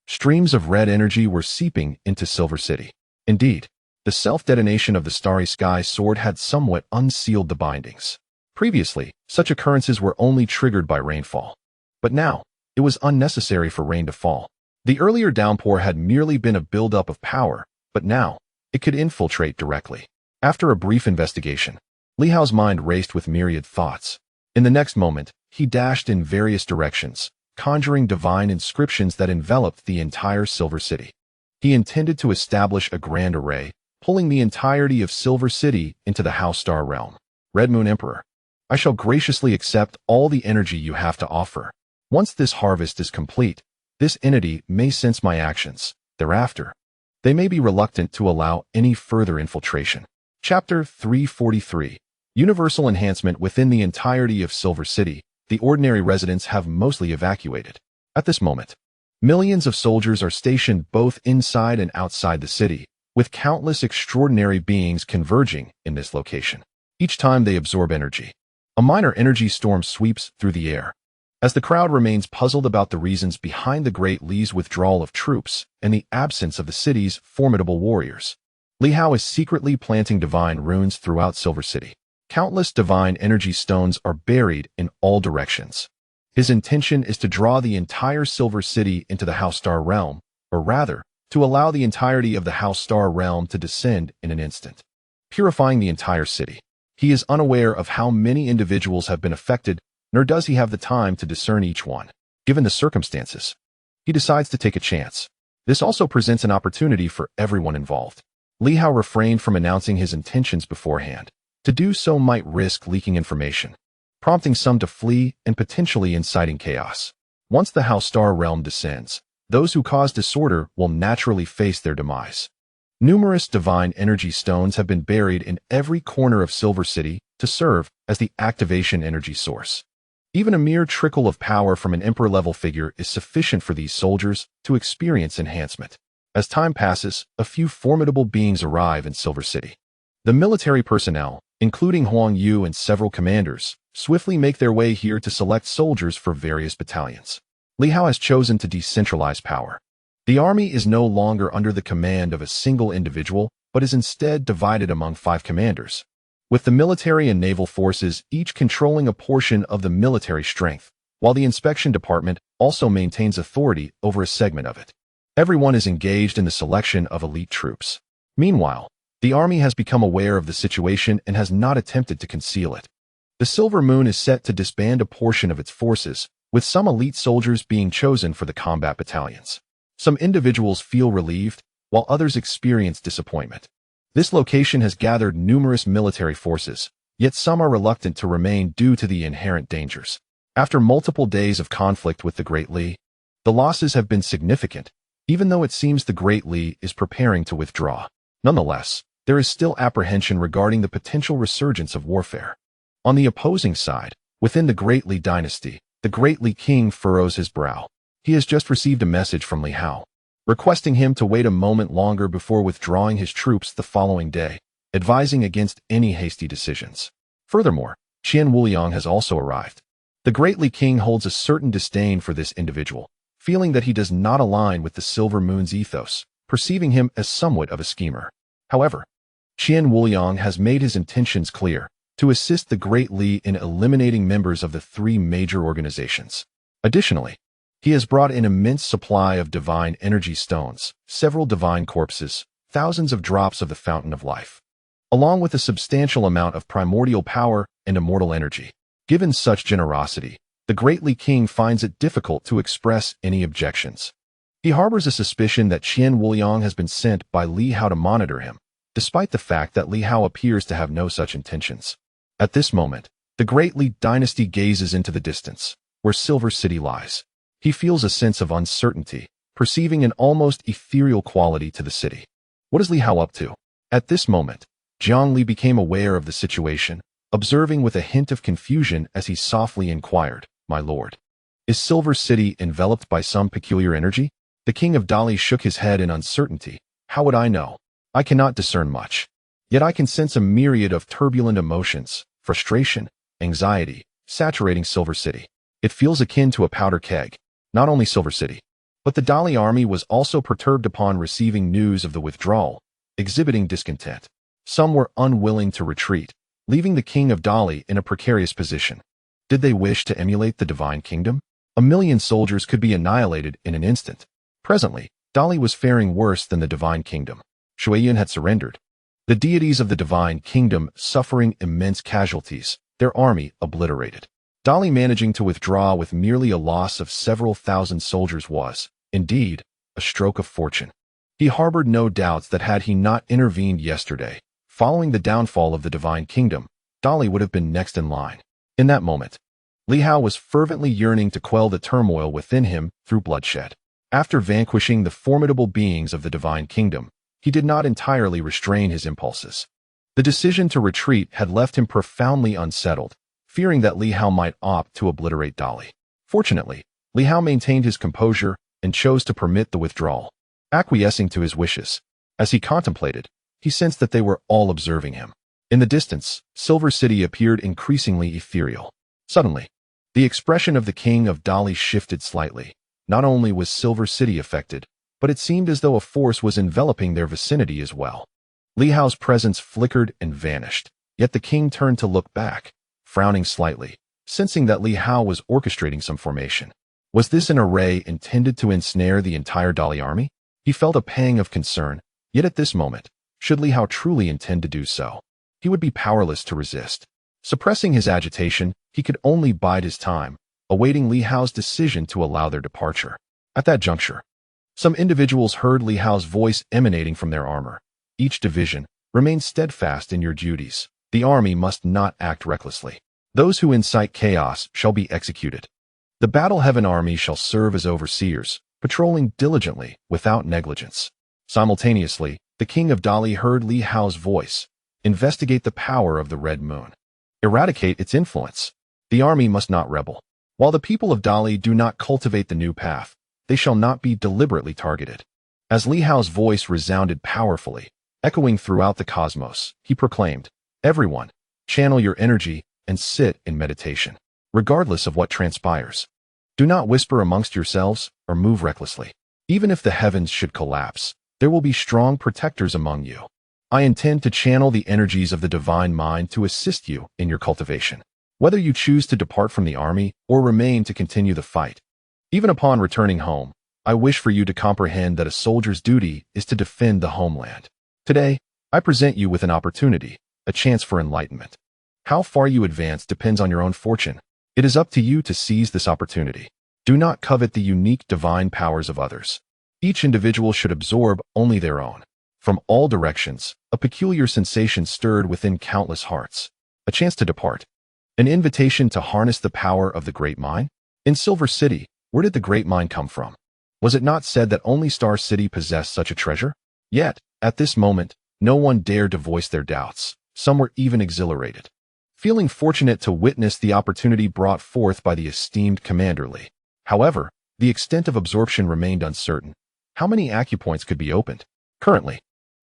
Streams of red energy were seeping into Silver City. Indeed, the self-detonation of the Starry Sword had somewhat unsealed the bindings. Previously, such occurrences were only triggered by rainfall. But now, it was unnecessary for rain to fall. The earlier downpour had merely been a buildup of power, but now, it could infiltrate directly. After a brief investigation, Li Hao's mind raced with myriad thoughts. In the next moment, he dashed in various directions, conjuring divine inscriptions that enveloped the entire Silver City. He intended to establish a grand array, pulling the entirety of Silver City into the House Star realm. Red Moon Emperor, I shall graciously accept all the energy you have to offer. Once this harvest is complete, this entity may sense my actions. Thereafter, they may be reluctant to allow any further infiltration. Chapter 343. Universal enhancement within the entirety of Silver City. The ordinary residents have mostly evacuated. At this moment, millions of soldiers are stationed both inside and outside the city, with countless extraordinary beings converging in this location. Each time they absorb energy, a minor energy storm sweeps through the air. As the crowd remains puzzled about the reasons behind the Great Li's withdrawal of troops and the absence of the city's formidable warriors, Li Hao is secretly planting divine runes throughout Silver City. Countless divine energy stones are buried in all directions. His intention is to draw the entire Silver City into the House Star realm, or rather, to allow the entirety of the House Star realm to descend in an instant. purifying the entire city. He is unaware of how many individuals have been affected, nor does he have the time to discern each one. Given the circumstances, he decides to take a chance. This also presents an opportunity for everyone involved. Li Hao refrained from announcing his intentions beforehand. To do so might risk leaking information, prompting some to flee and potentially inciting chaos. Once the Hao Star realm descends, those who cause disorder will naturally face their demise. Numerous divine energy stones have been buried in every corner of Silver City to serve as the activation energy source. Even a mere trickle of power from an emperor-level figure is sufficient for these soldiers to experience enhancement. As time passes, a few formidable beings arrive in Silver City. The military personnel, including Huang Yu and several commanders, swiftly make their way here to select soldiers for various battalions. Li Hao has chosen to decentralize power. The army is no longer under the command of a single individual, but is instead divided among 5 commanders, with the military and naval forces each controlling a portion of the military strength, while the inspection department also maintains authority over a segment of it. Everyone is engaged in the selection of elite troops. Meanwhile, the army has become aware of the situation and has not attempted to conceal it. The Silver Moon is set to disband a portion of its forces, with some elite soldiers being chosen for the combat battalions. Some individuals feel relieved, while others experience disappointment. This location has gathered numerous military forces, yet some are reluctant to remain due to the inherent dangers. After multiple days of conflict with the Great Li, the losses have been significant, even though it seems the Great Li is preparing to withdraw. Nonetheless, there is still apprehension regarding the potential resurgence of warfare. On the opposing side, within the Great Li dynasty, the Great Li King furrows his brow. He has just received a message from Li Hao, requesting him to wait a moment longer before withdrawing his troops the following day, advising against any hasty decisions. Furthermore, Qian Wuliang has also arrived. The Great Li King holds a certain disdain for this individual, feeling that he does not align with the Silver Moon's ethos, perceiving him as somewhat of a schemer. However, Qian Wuliang has made his intentions clear, to assist the Great Li in eliminating members of the 3 major organizations. Additionally, he has brought an immense supply of divine energy stones, several divine corpses, thousands of drops of the fountain of life, along with a substantial amount of primordial power and immortal energy. Given such generosity, the Great Li King finds it difficult to express any objections. He harbors a suspicion that Qian Wuliang has been sent by Li Hao to monitor him, despite the fact that Li Hao appears to have no such intentions. At this moment, the Great Li dynasty gazes into the distance, where Silver City lies. He feels a sense of uncertainty, perceiving an almost ethereal quality to the city. What is Li Hao up to? At this moment, Jiang Li became aware of the situation, observing with a hint of confusion as he softly inquired, "My lord, is Silver City enveloped by some peculiar energy?" The king of Dali shook his head in uncertainty. "How would I know? I cannot discern much. Yet I can sense a myriad of turbulent emotions, frustration, anxiety, saturating Silver City. It feels akin to a powder keg." Not only Silver City, but the Dali army was also perturbed upon receiving news of the withdrawal, exhibiting discontent. Some were unwilling to retreat, leaving the king of Dali in a precarious position. Did they wish to emulate the divine kingdom? 1,000,000 soldiers could be annihilated in an instant. Presently, Dali was faring worse than the divine kingdom. Shuiyuan had surrendered. The deities of the divine kingdom suffering immense casualties, their army obliterated. Dali managing to withdraw with merely a loss of several thousand soldiers was, indeed, a stroke of fortune. He harbored no doubts that had he not intervened yesterday, following the downfall of the divine kingdom, Dali would have been next in line. In that moment, Li Hao was fervently yearning to quell the turmoil within him through bloodshed. After vanquishing the formidable beings of the divine kingdom, he did not entirely restrain his impulses. The decision to retreat had left him profoundly unsettled, fearing that Li Hao might opt to obliterate Dali. Fortunately, Li Hao maintained his composure and chose to permit the withdrawal, acquiescing to his wishes. As he contemplated, he sensed that they were all observing him. In the distance, Silver City appeared increasingly ethereal. Suddenly, the expression of the king of Dali shifted slightly. Not only was Silver City affected, but it seemed as though a force was enveloping their vicinity as well. Li Hao's presence flickered and vanished, yet the king turned to look back, frowning slightly, sensing that Li Hao was orchestrating some formation. Was this an array intended to ensnare the entire Dali army? He felt a pang of concern, yet at this moment, should Li Hao truly intend to do so. He would be powerless to resist. Suppressing his agitation, he could only bide his time, awaiting Li Hao's decision to allow their departure. At that juncture, some individuals heard Li Hao's voice emanating from their armor. Each division, remain steadfast in your duties. The army must not act recklessly. Those who incite chaos shall be executed. The Battle Heaven army shall serve as overseers, patrolling diligently without negligence. Simultaneously, the king of Dali heard Li Hao's voice. Investigate the power of the Red Moon. Eradicate its influence. The army must not rebel. While the people of Dali do not cultivate the new path, they shall not be deliberately targeted. As Li Hao's voice resounded powerfully, echoing throughout the cosmos, he proclaimed, "Everyone, channel your energy and sit in meditation, regardless of what transpires. Do not whisper amongst yourselves or move recklessly. Even if the heavens should collapse, there will be strong protectors among you. I intend to channel the energies of the divine mind to assist you in your cultivation, whether you choose to depart from the army or remain to continue the fight. Even upon returning home, I wish for you to comprehend that a soldier's duty is to defend the homeland. Today, I present you with an opportunity, a chance for enlightenment. How far you advance depends on your own fortune. It is up to you to seize this opportunity. Do not covet the unique divine powers of others. Each individual should absorb only their own. From all directions, a peculiar sensation stirred within countless hearts. A chance to depart. An invitation to harness the power of the Great Mine? In Silver City, where did the Great Mine come from? Was it not said that only Star City possessed such a treasure? Yet, at this moment, no one dared to voice their doubts. Some were even exhilarated, feeling fortunate to witness the opportunity brought forth by the esteemed Commander Li. However, the extent of absorption remained uncertain. How many acupoints could be opened? Currently,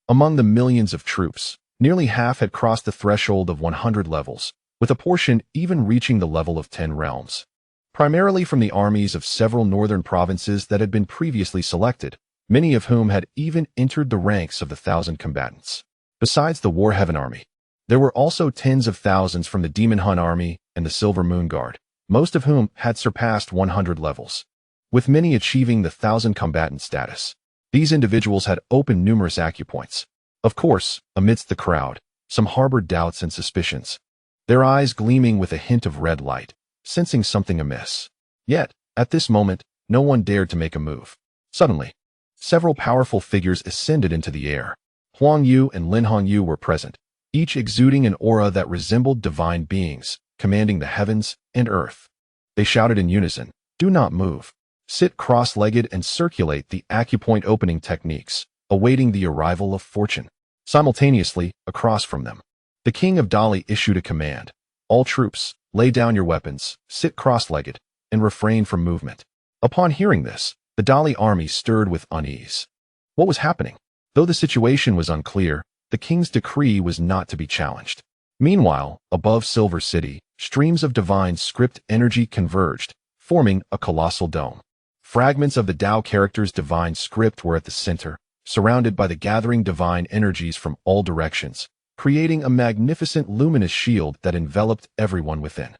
among the millions of troops, nearly half had crossed the threshold of 100 levels, with a portion even reaching the level of 10 realms. Primarily from the armies of several northern provinces that had been previously selected, many of whom had even entered the ranks of the 1,000 combatants. Besides the War Heaven army, there were also tens of thousands from the Demon Hun army and the Silver Moon Guard, most of whom had surpassed 100 levels, with many achieving the 1,000 combatant status. These individuals had opened numerous acupoints. Of course, amidst the crowd, some harbored doubts and suspicions, their eyes gleaming with a hint of red light, sensing something amiss. Yet, at this moment, no one dared to make a move. Suddenly, several powerful figures ascended into the air. Huang Yu and Lin Hongyu were present, each exuding an aura that resembled divine beings, commanding the heavens and earth. They shouted in unison, "Do not move. Sit cross-legged and circulate the acupoint opening techniques, awaiting the arrival of fortune." Simultaneously, across from them, the king of Dali issued a command. "All troops, lay down your weapons, sit cross-legged, and refrain from movement." Upon hearing this, the Dali army stirred with unease. What was happening? Though the situation was unclear, the king's decree was not to be challenged. Meanwhile, above Silver City, streams of divine script energy converged, forming a colossal dome. Fragments of the Tao character's divine script were at the center, surrounded by the gathering divine energies from all directions, creating a magnificent luminous shield that enveloped everyone within.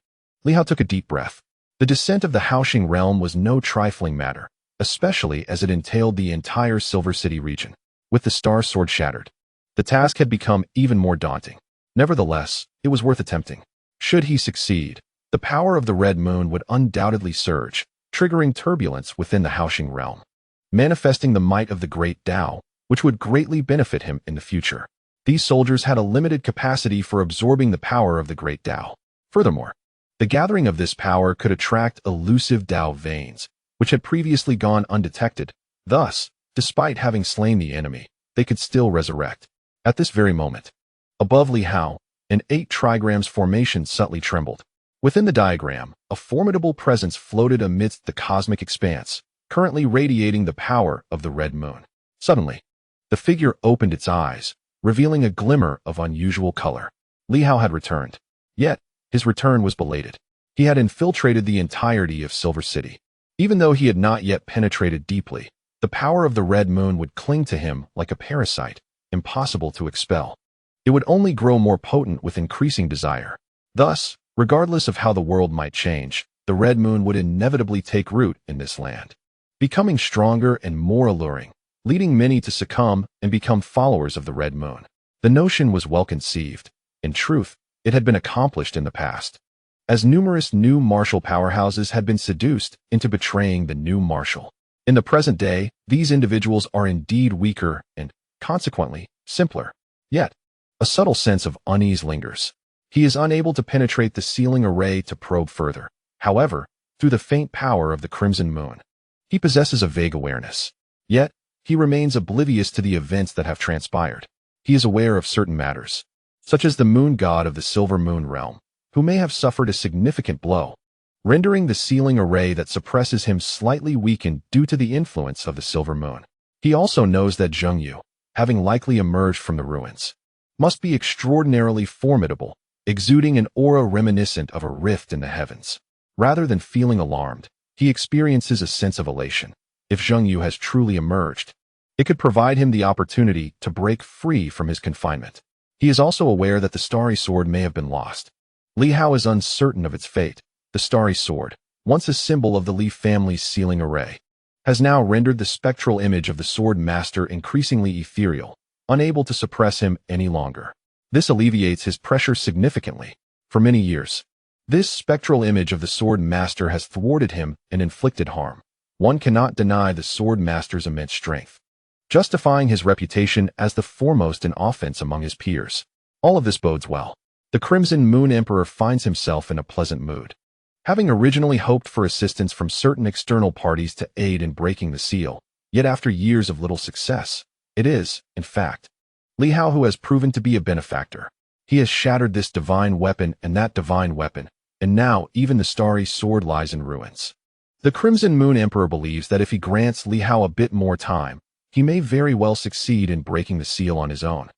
Li Hao took a deep breath. The descent of the Haoxing realm was no trifling matter, especially as it entailed the entire Silver City region. With the Starry Sword shattered, the task had become even more daunting. Nevertheless, it was worth attempting. Should he succeed, the power of the Red Moon would undoubtedly surge, triggering turbulence within the Haoxing realm, manifesting the might of the Great Tao, which would greatly benefit him in the future. These soldiers had a limited capacity for absorbing the power of the Great Tao. Furthermore, the gathering of this power could attract elusive Tao veins, which had previously gone undetected. Thus, despite having slain the enemy, they could still resurrect. At this very moment, above Li Hao, an 8 trigrams formation subtly trembled. Within the diagram, a formidable presence floated amidst the cosmic expanse, currently radiating the power of the Red Moon. Suddenly, the figure opened its eyes, revealing a glimmer of unusual color. Li Hao had returned. Yet, his return was belated. He had infiltrated the entirety of Silver City. Even though he had not yet penetrated deeply, the power of the Red Moon would cling to him like a parasite, impossible to expel. It would only grow more potent with increasing desire. Thus, regardless of how the world might change, the Red Moon would inevitably take root in this land. Becoming stronger and more alluring, leading many to succumb and become followers of the Red Moon. The notion was well conceived. In truth, it had been accomplished in the past, as numerous new martial powerhouses had been seduced into betraying the new martial. In the present day, these individuals are indeed weaker and, consequently, simpler. Yet, a subtle sense of unease lingers. He is unable to penetrate the ceiling array to probe further. However, through the faint power of the Crimson Moon, he possesses a vague awareness. Yet, he remains oblivious to the events that have transpired. He is aware of certain matters, such as the moon god of the Silver Moon realm, who may have suffered a significant blow, rendering the ceiling array that suppresses him slightly weakened due to the influence of the Silver Moon. He also knows that Zheng, having likely emerged from the ruins, must be extraordinarily formidable, exuding an aura reminiscent of a rift in the heavens. Rather than feeling alarmed, he experiences a sense of elation. If Zheng has truly emerged, it could provide him the opportunity to break free from his confinement. He is also aware that the Starry Sword may have been lost. Li Hao is uncertain of its fate. The Starry Sword, once a symbol of the Li family's ceiling array, has now rendered the spectral image of the Sword Master increasingly ethereal, unable to suppress him any longer. This alleviates his pressure significantly. For many years, this spectral image of the Sword Master has thwarted him and inflicted harm. One cannot deny the Sword Master's immense strength, justifying his reputation as the foremost in offense among his peers. All of this bodes well. The Crimson Moon Emperor finds himself in a pleasant mood. Having originally hoped for assistance from certain external parties to aid in breaking the seal, yet after years of little success, it is, in fact, Li Hao who has proven to be a benefactor. He has shattered this divine weapon and that divine weapon, and now even the Starry Sword lies in ruins. The Crimson Moon Emperor believes that if he grants Li Hao a bit more time, he may very well succeed in breaking the seal on his own.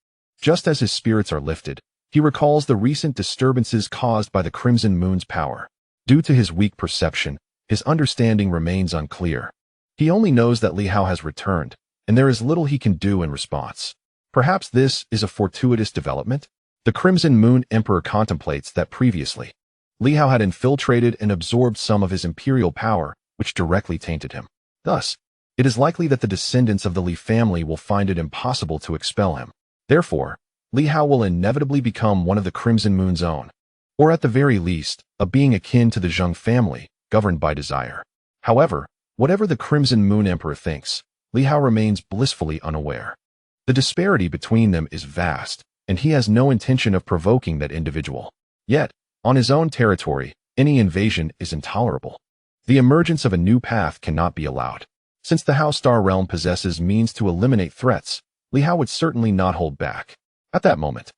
Just as his spirits are lifted, he recalls the recent disturbances caused by the Crimson Moon's power. Due to his weak perception, his understanding remains unclear. He only knows that Li Hao has returned, and there is little he can do in response. Perhaps this is a fortuitous development? The Crimson Moon Emperor contemplates that previously, Li Hao had infiltrated and absorbed some of his imperial power, which directly tainted him. Thus, it is likely that the descendants of the Li family will find it impossible to expel him. Therefore, Li Hao will inevitably become one of the Crimson Moon's own, or at the very least, a being akin to the Zheng family, governed by desire. However, whatever the Crimson Moon Emperor thinks, Li Hao remains blissfully unaware. The disparity between them is vast, and he has no intention of provoking that individual. Yet, on his own territory, any invasion is intolerable. The emergence of a new path cannot be allowed. Since the Hao Star realm possesses means to eliminate threats, Li Hao would certainly not hold back. At that moment,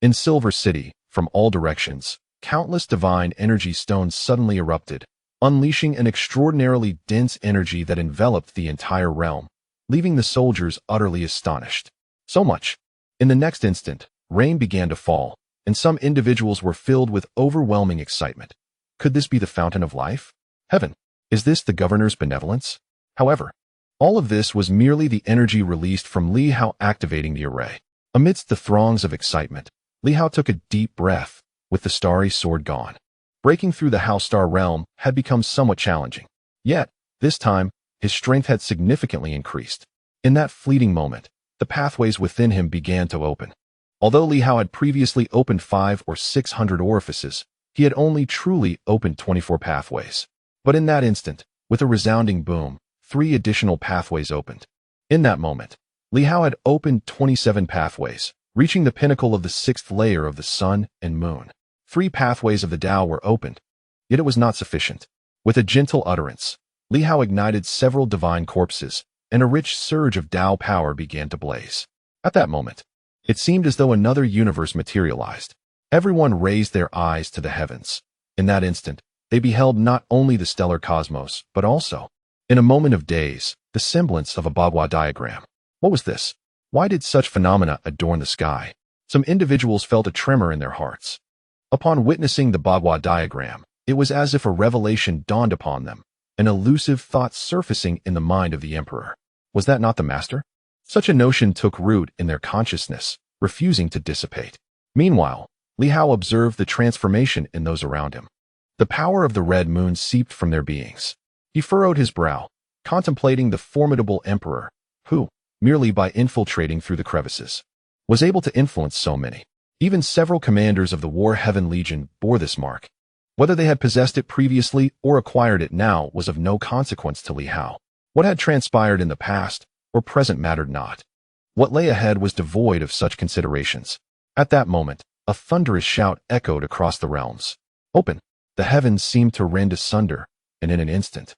in Silver City, from all directions, countless divine energy stones suddenly erupted, unleashing an extraordinarily dense energy that enveloped the entire realm, leaving the soldiers utterly astonished. So much. In the next instant, rain began to fall, and some individuals were filled with overwhelming excitement. Could this be the fountain of life? Heaven! Is this the governor's benevolence? However, all of this was merely the energy released from Li Hao activating the array. Amidst the throngs of excitement, Li Hao took a deep breath. With the Starry Sword gone, breaking through the Hao Star realm had become somewhat challenging. Yet, this time, his strength had significantly increased. In that fleeting moment, the pathways within him began to open. Although Li Hao had previously opened 500 or 600 orifices, he had only truly opened 24 pathways. But in that instant, with a resounding boom, 3 additional pathways opened. In that moment, Li Hao had opened 27 pathways, reaching the pinnacle of the 6th layer of the sun and moon. 3 pathways of the Tao were opened, yet it was not sufficient. With a gentle utterance, Li Hao ignited several divine corpses, and a rich surge of Tao power began to blaze. At that moment, it seemed as though another universe materialized. Everyone raised their eyes to the heavens. In that instant, they beheld not only the stellar cosmos, but also, in a moment of daze, the semblance of a Bagua diagram. What was this? Why did such phenomena adorn the sky? Some individuals felt a tremor in their hearts. Upon witnessing the Bagua diagram, it was as if a revelation dawned upon them, an elusive thought surfacing in the mind of the emperor. Was that not the master? Such a notion took root in their consciousness, refusing to dissipate. Meanwhile, Li Hao observed the transformation in those around him. The power of the Red Moon seeped from their beings. He furrowed his brow, contemplating the formidable emperor, who, merely by infiltrating through the crevices. Was able to influence so many. Even several commanders of the War Heaven Legion bore this mark. Whether they had possessed it previously or acquired it now was of no consequence to Li Hao. What had transpired in the past or present mattered not. What lay ahead was devoid of such considerations. At that moment, a thunderous shout echoed across the realms. Open! The heavens seemed to rend asunder, and in an instant,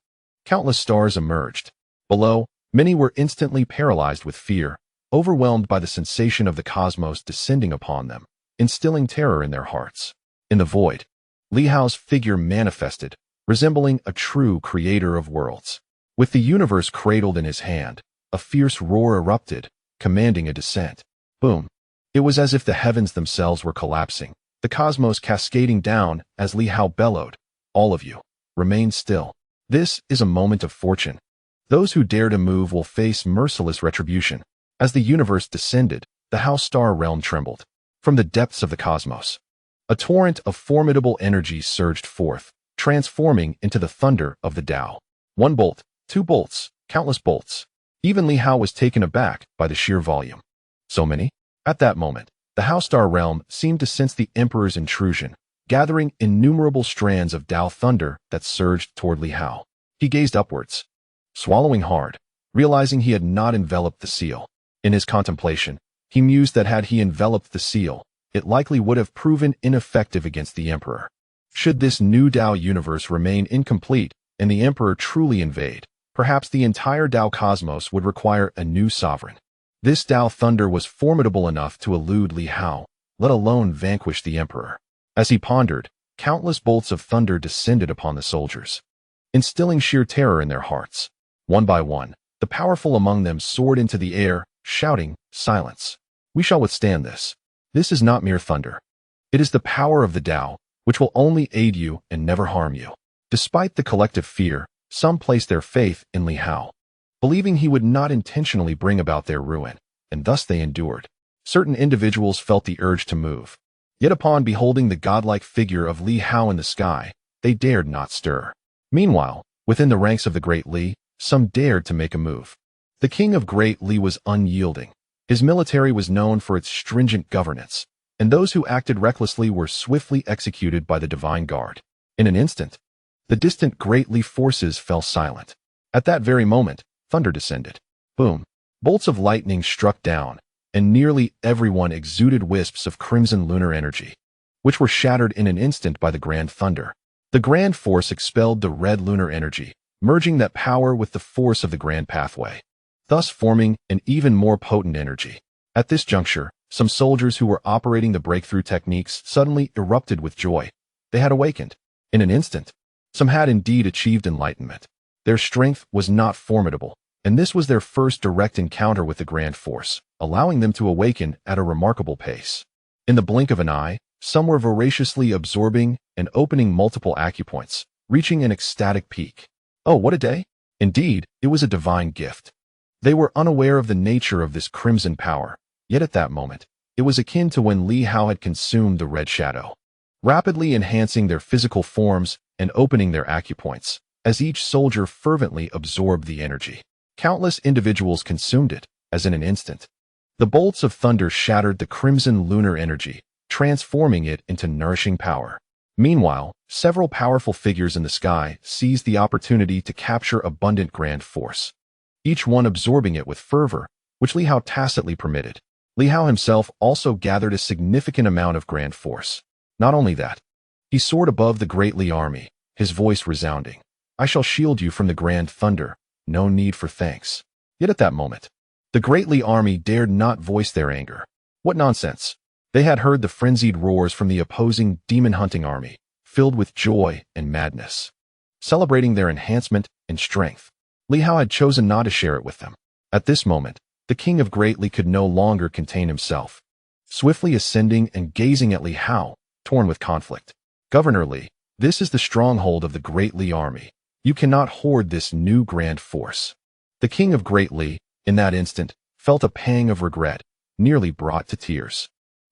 countless stars emerged. Below, many were instantly paralyzed with fear, overwhelmed by the sensation of the cosmos descending upon them, instilling terror in their hearts. In the void, Li Hao's figure manifested, resembling a true creator of worlds. With the universe cradled in his hand, a fierce roar erupted, commanding a descent. Boom! It was as if the heavens themselves were collapsing, the cosmos cascading down as Li Hao bellowed, "All of you, remain still. This is a moment of fortune. Those who dare to move will face merciless retribution." As the universe descended, the House Star realm trembled. From the depths of the cosmos, a torrent of formidable energy surged forth, transforming into the thunder of the Tao. One bolt, two bolts, countless bolts. Even Li Hao was taken aback by the sheer volume. So many? At that moment, the House Star realm seemed to sense the Emperor's intrusion, gathering innumerable strands of Tao thunder that surged toward Li Hao. He gazed upwards, swallowing hard, realizing he had not enveloped the seal. In his contemplation, he mused that had he enveloped the seal, it likely would have proven ineffective against the Emperor. Should this new Tao universe remain incomplete and the Emperor truly invade, perhaps the entire Tao cosmos would require a new sovereign. This Tao thunder was formidable enough to elude Li Hao, let alone vanquish the Emperor. As he pondered, countless bolts of thunder descended upon the soldiers, instilling sheer terror in their hearts. One by one, the powerful among them soared into the air, shouting, "Silence! We shall withstand this. This is not mere thunder. It is the power of the Tao, which will only aid you and never harm you." Despite the collective fear, some placed their faith in Li Hao, believing he would not intentionally bring about their ruin, and thus they endured. Certain individuals felt the urge to move. Yet upon beholding the godlike figure of Li Hao in the sky, they dared not stir. Meanwhile, within the ranks of the Great Li, some dared to make a move. The king of Great Li was unyielding. His military was known for its stringent governance, and those who acted recklessly were swiftly executed by the Divine Guard. In an instant, the distant Great Li forces fell silent. At that very moment, thunder descended. Boom! Bolts of lightning struck down, and nearly everyone exuded wisps of crimson lunar energy, which were shattered in an instant by the Grand Thunder. The Grand Force expelled the red lunar energy, merging that power with the force of the Grand Pathway, thus forming an even more potent energy. At this juncture, some soldiers who were operating the breakthrough techniques suddenly erupted with joy. They had awakened. In an instant, some had indeed achieved enlightenment. Their strength was not formidable, and this was their first direct encounter with the Grand Force, allowing them to awaken at a remarkable pace. In the blink of an eye, some were voraciously absorbing and opening multiple acupoints, reaching an ecstatic peak. Oh, what a day! Indeed, it was a divine gift. They were unaware of the nature of this crimson power, yet at that moment, it was akin to when Li Hao had consumed the red shadow, rapidly enhancing their physical forms and opening their acupoints, as each soldier fervently absorbed the energy. Countless individuals consumed it, as in an instant. The bolts of thunder shattered the crimson lunar energy, transforming it into nourishing power. Meanwhile, several powerful figures in the sky seized the opportunity to capture abundant grand force, each one absorbing it with fervor, which Li Hao tacitly permitted. Li Hao himself also gathered a significant amount of grand force. Not only that, he soared above the Great Li army, his voice resounding, "I shall shield you from the grand thunder, no need for thanks." Yet at that moment, the Great Li army dared not voice their anger. What nonsense! They had heard the frenzied roars from the opposing demon-hunting army, filled with joy and madness, celebrating their enhancement and strength. Li Hao had chosen not to share it with them. At this moment, the king of Great Li could no longer contain himself, swiftly ascending and gazing at Li Hao, torn with conflict. "Governor Li, this is the stronghold of the Great Li army. You cannot hoard this new grand force." The king of Great Li, in that instant, felt a pang of regret, nearly brought to tears.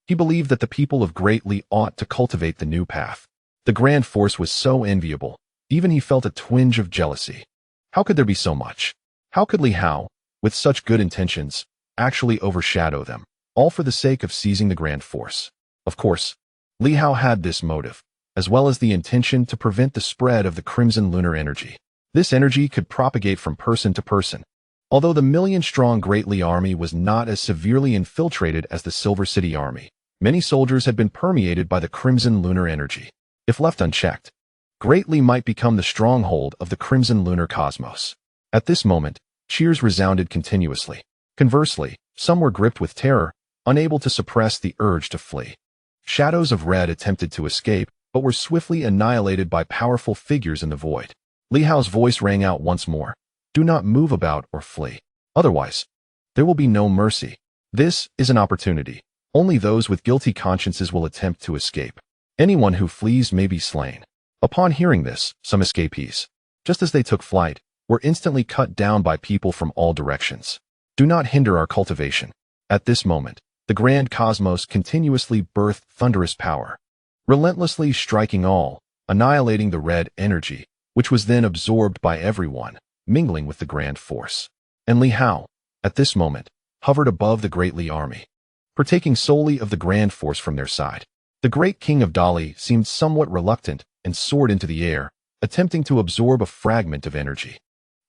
He believed that the people of Great Li ought to cultivate the new path. The grand force was so enviable, even he felt a twinge of jealousy. How could there be so much? How could Li Hao, with such good intentions, actually overshadow them, all for the sake of seizing the grand force. Of course, Li Hao had this motive, as well as the intention to prevent the spread of the crimson lunar energy. This energy could propagate from person to person. Although the million-strong Great Li army was not as severely infiltrated as the Silver City army, many soldiers had been permeated by the crimson lunar energy. If left unchecked, Great Li might become the stronghold of the crimson lunar cosmos. At this moment, cheers resounded continuously. Conversely, some were gripped with terror, unable to suppress the urge to flee. Shadows of red attempted to escape, but were swiftly annihilated by powerful figures in the void. Li Hao's voice rang out once more. Do not move about or flee. Otherwise, there will be no mercy. This is an opportunity. Only those with guilty consciences will attempt to escape. Anyone who flees may be slain. Upon hearing this, some escapees, just as they took flight, were instantly cut down by people from all directions. Do not hinder our cultivation. At this moment, the grand cosmos continuously birthed thunderous power, relentlessly striking all, annihilating the red energy, which was then absorbed by everyone, mingling with the grand force. And Li Hao, at this moment, hovered above the Great Li army, partaking solely of the grand force from their side. The great king of Dali seemed somewhat reluctant and soared into the air, attempting to absorb a fragment of energy.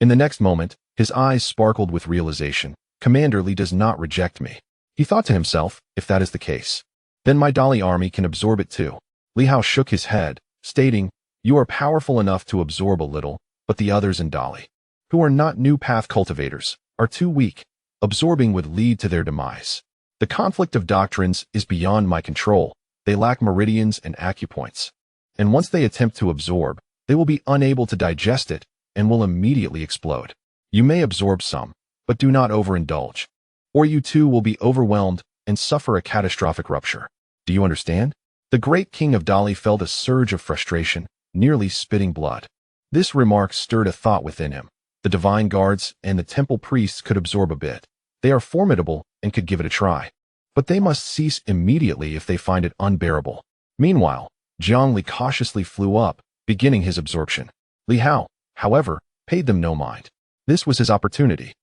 In the next moment, his eyes sparkled with realization. Commander Li does not reject me. He thought to himself, if that is the case, then my Dali army can absorb it too. Li Hao shook his head, stating, you are powerful enough to absorb a little, but the others in Dali, who are not new path cultivators, are too weak. Absorbing would lead to their demise. The conflict of doctrines is beyond my control. They lack meridians and acupoints. And once they attempt to absorb, they will be unable to digest it and will immediately explode. You may absorb some, but do not overindulge, or you too will be overwhelmed and suffer a catastrophic rupture. Do you understand? The great king of Dali felt a surge of frustration, nearly spitting blood. This remark stirred a thought within him. The divine guards and the temple priests could absorb a bit. They are formidable and could give it a try. But they must cease immediately if they find it unbearable. Meanwhile, Zhang Li cautiously flew up, beginning his absorption. Li Hao, however, paid them no mind. This was his opportunity.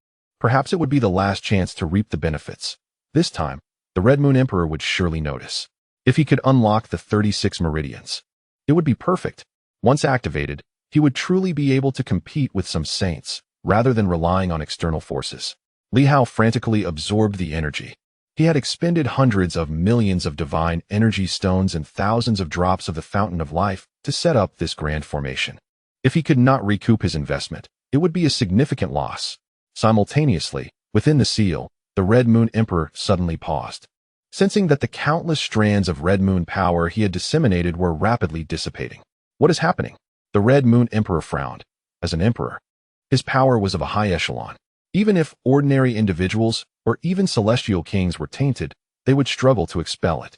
Perhaps it would be the last chance to reap the benefits. This time, the Red Moon Emperor would surely notice. If he could unlock the 36 meridians, it would be perfect. Once activated, he would truly be able to compete with some saints, rather than relying on external forces. Li Hao frantically absorbed the energy. He had expended hundreds of millions of divine energy stones and thousands of drops of the fountain of life to set up this grand formation. If he could not recoup his investment, it would be a significant loss. Simultaneously, within the seal, the Red Moon Emperor suddenly paused. Sensing that the countless strands of Red Moon power he had disseminated were rapidly dissipating. What is happening? The Red Moon Emperor frowned. As an emperor, his power was of a high echelon. Even if ordinary individuals or even celestial kings were tainted, they would struggle to expel it.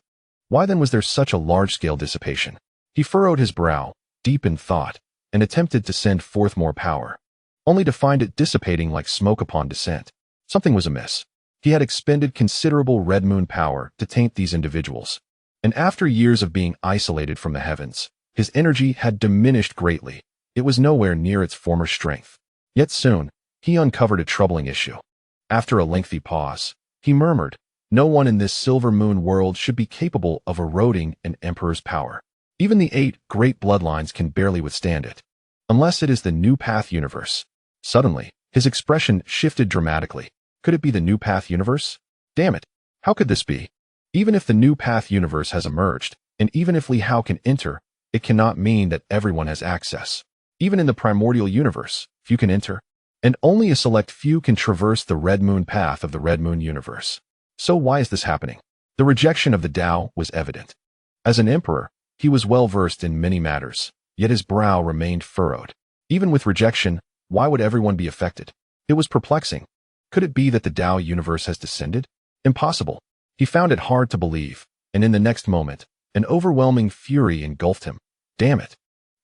Why then was there such a large-scale dissipation? He furrowed his brow, deep in thought, and attempted to send forth more power, only to find it dissipating like smoke upon descent. Something was amiss. He had expended considerable Red Moon power to taint these individuals, and after years of being isolated from the heavens, his energy had diminished greatly. It was nowhere near its former strength. Yet soon, he uncovered a troubling issue. After a lengthy pause, he murmured, no one in this silver moon world should be capable of eroding an emperor's power. Even the 8 great bloodlines can barely withstand it, unless it is the New Path universe. Suddenly, his expression shifted dramatically. Could it be the New Path universe? Damn it, how could this be? Even if the New Path universe has emerged, and even if Li Hao can enter, it cannot mean that everyone has access. Even in the primordial universe, few can enter, and only a select few can traverse the Red Moon path of the Red Moon universe. So why is this happening? The rejection of the Tao was evident. As an emperor, he was well versed in many matters, yet his brow remained furrowed. Even with rejection, why would everyone be affected? It was perplexing. Could it be that the Tao universe has descended? Impossible. He found it hard to believe, and in the next moment, an overwhelming fury engulfed him. Damn it.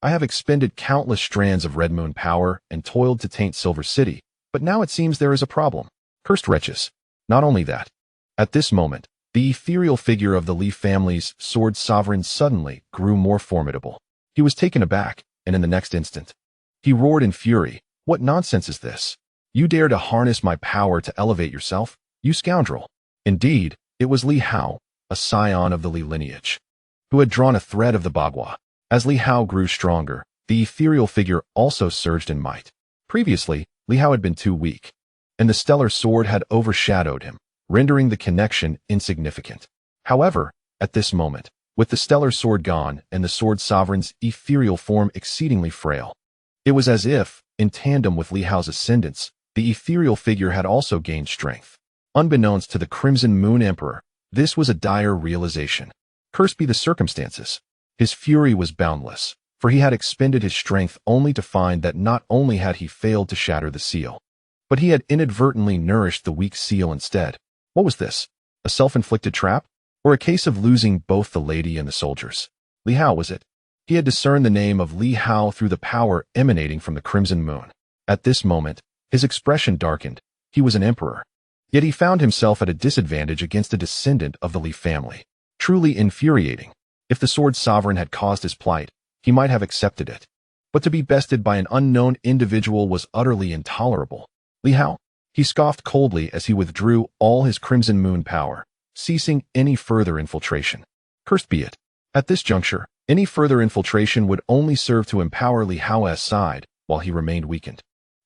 I have expended countless strands of Red Moon power and toiled to taint Silver City, but now it seems there is a problem. Cursed wretches. Not only that. At this moment, the ethereal figure of the Li family's sword sovereign suddenly grew more formidable. He was taken aback, and in the next instant, he roared in fury. What nonsense is this? You dare to harness my power to elevate yourself, you scoundrel. Indeed, it was Li Hao, a scion of the Li lineage, who had drawn a thread of the Bagua. As Li Hao grew stronger, the ethereal figure also surged in might. Previously, Li Hao had been too weak, and the stellar sword had overshadowed him, rendering the connection insignificant. However, at this moment, with the stellar sword gone and the sword sovereign's ethereal form exceedingly frail, it was as if, in tandem with Li Hao's ascendance, the ethereal figure had also gained strength. Unbeknownst to the Crimson Moon Emperor, this was a dire realization. Cursed be the circumstances. His fury was boundless, for he had expended his strength only to find that not only had he failed to shatter the seal, but he had inadvertently nourished the weak seal instead. What was this? A self-inflicted trap? Or a case of losing both the lady and the soldiers? Li Hao was it? He had discerned the name of Li Hao through the power emanating from the Crimson Moon. At this moment, his expression darkened. He was an emperor. Yet he found himself at a disadvantage against a descendant of the Li family. Truly infuriating. If the sword sovereign had caused his plight, he might have accepted it. But to be bested by an unknown individual was utterly intolerable. Li Hao? He scoffed coldly as he withdrew all his Crimson Moon power, ceasing any further infiltration. Cursed be it. At this juncture, any further infiltration would only serve to empower Li Hao's side while he remained weakened.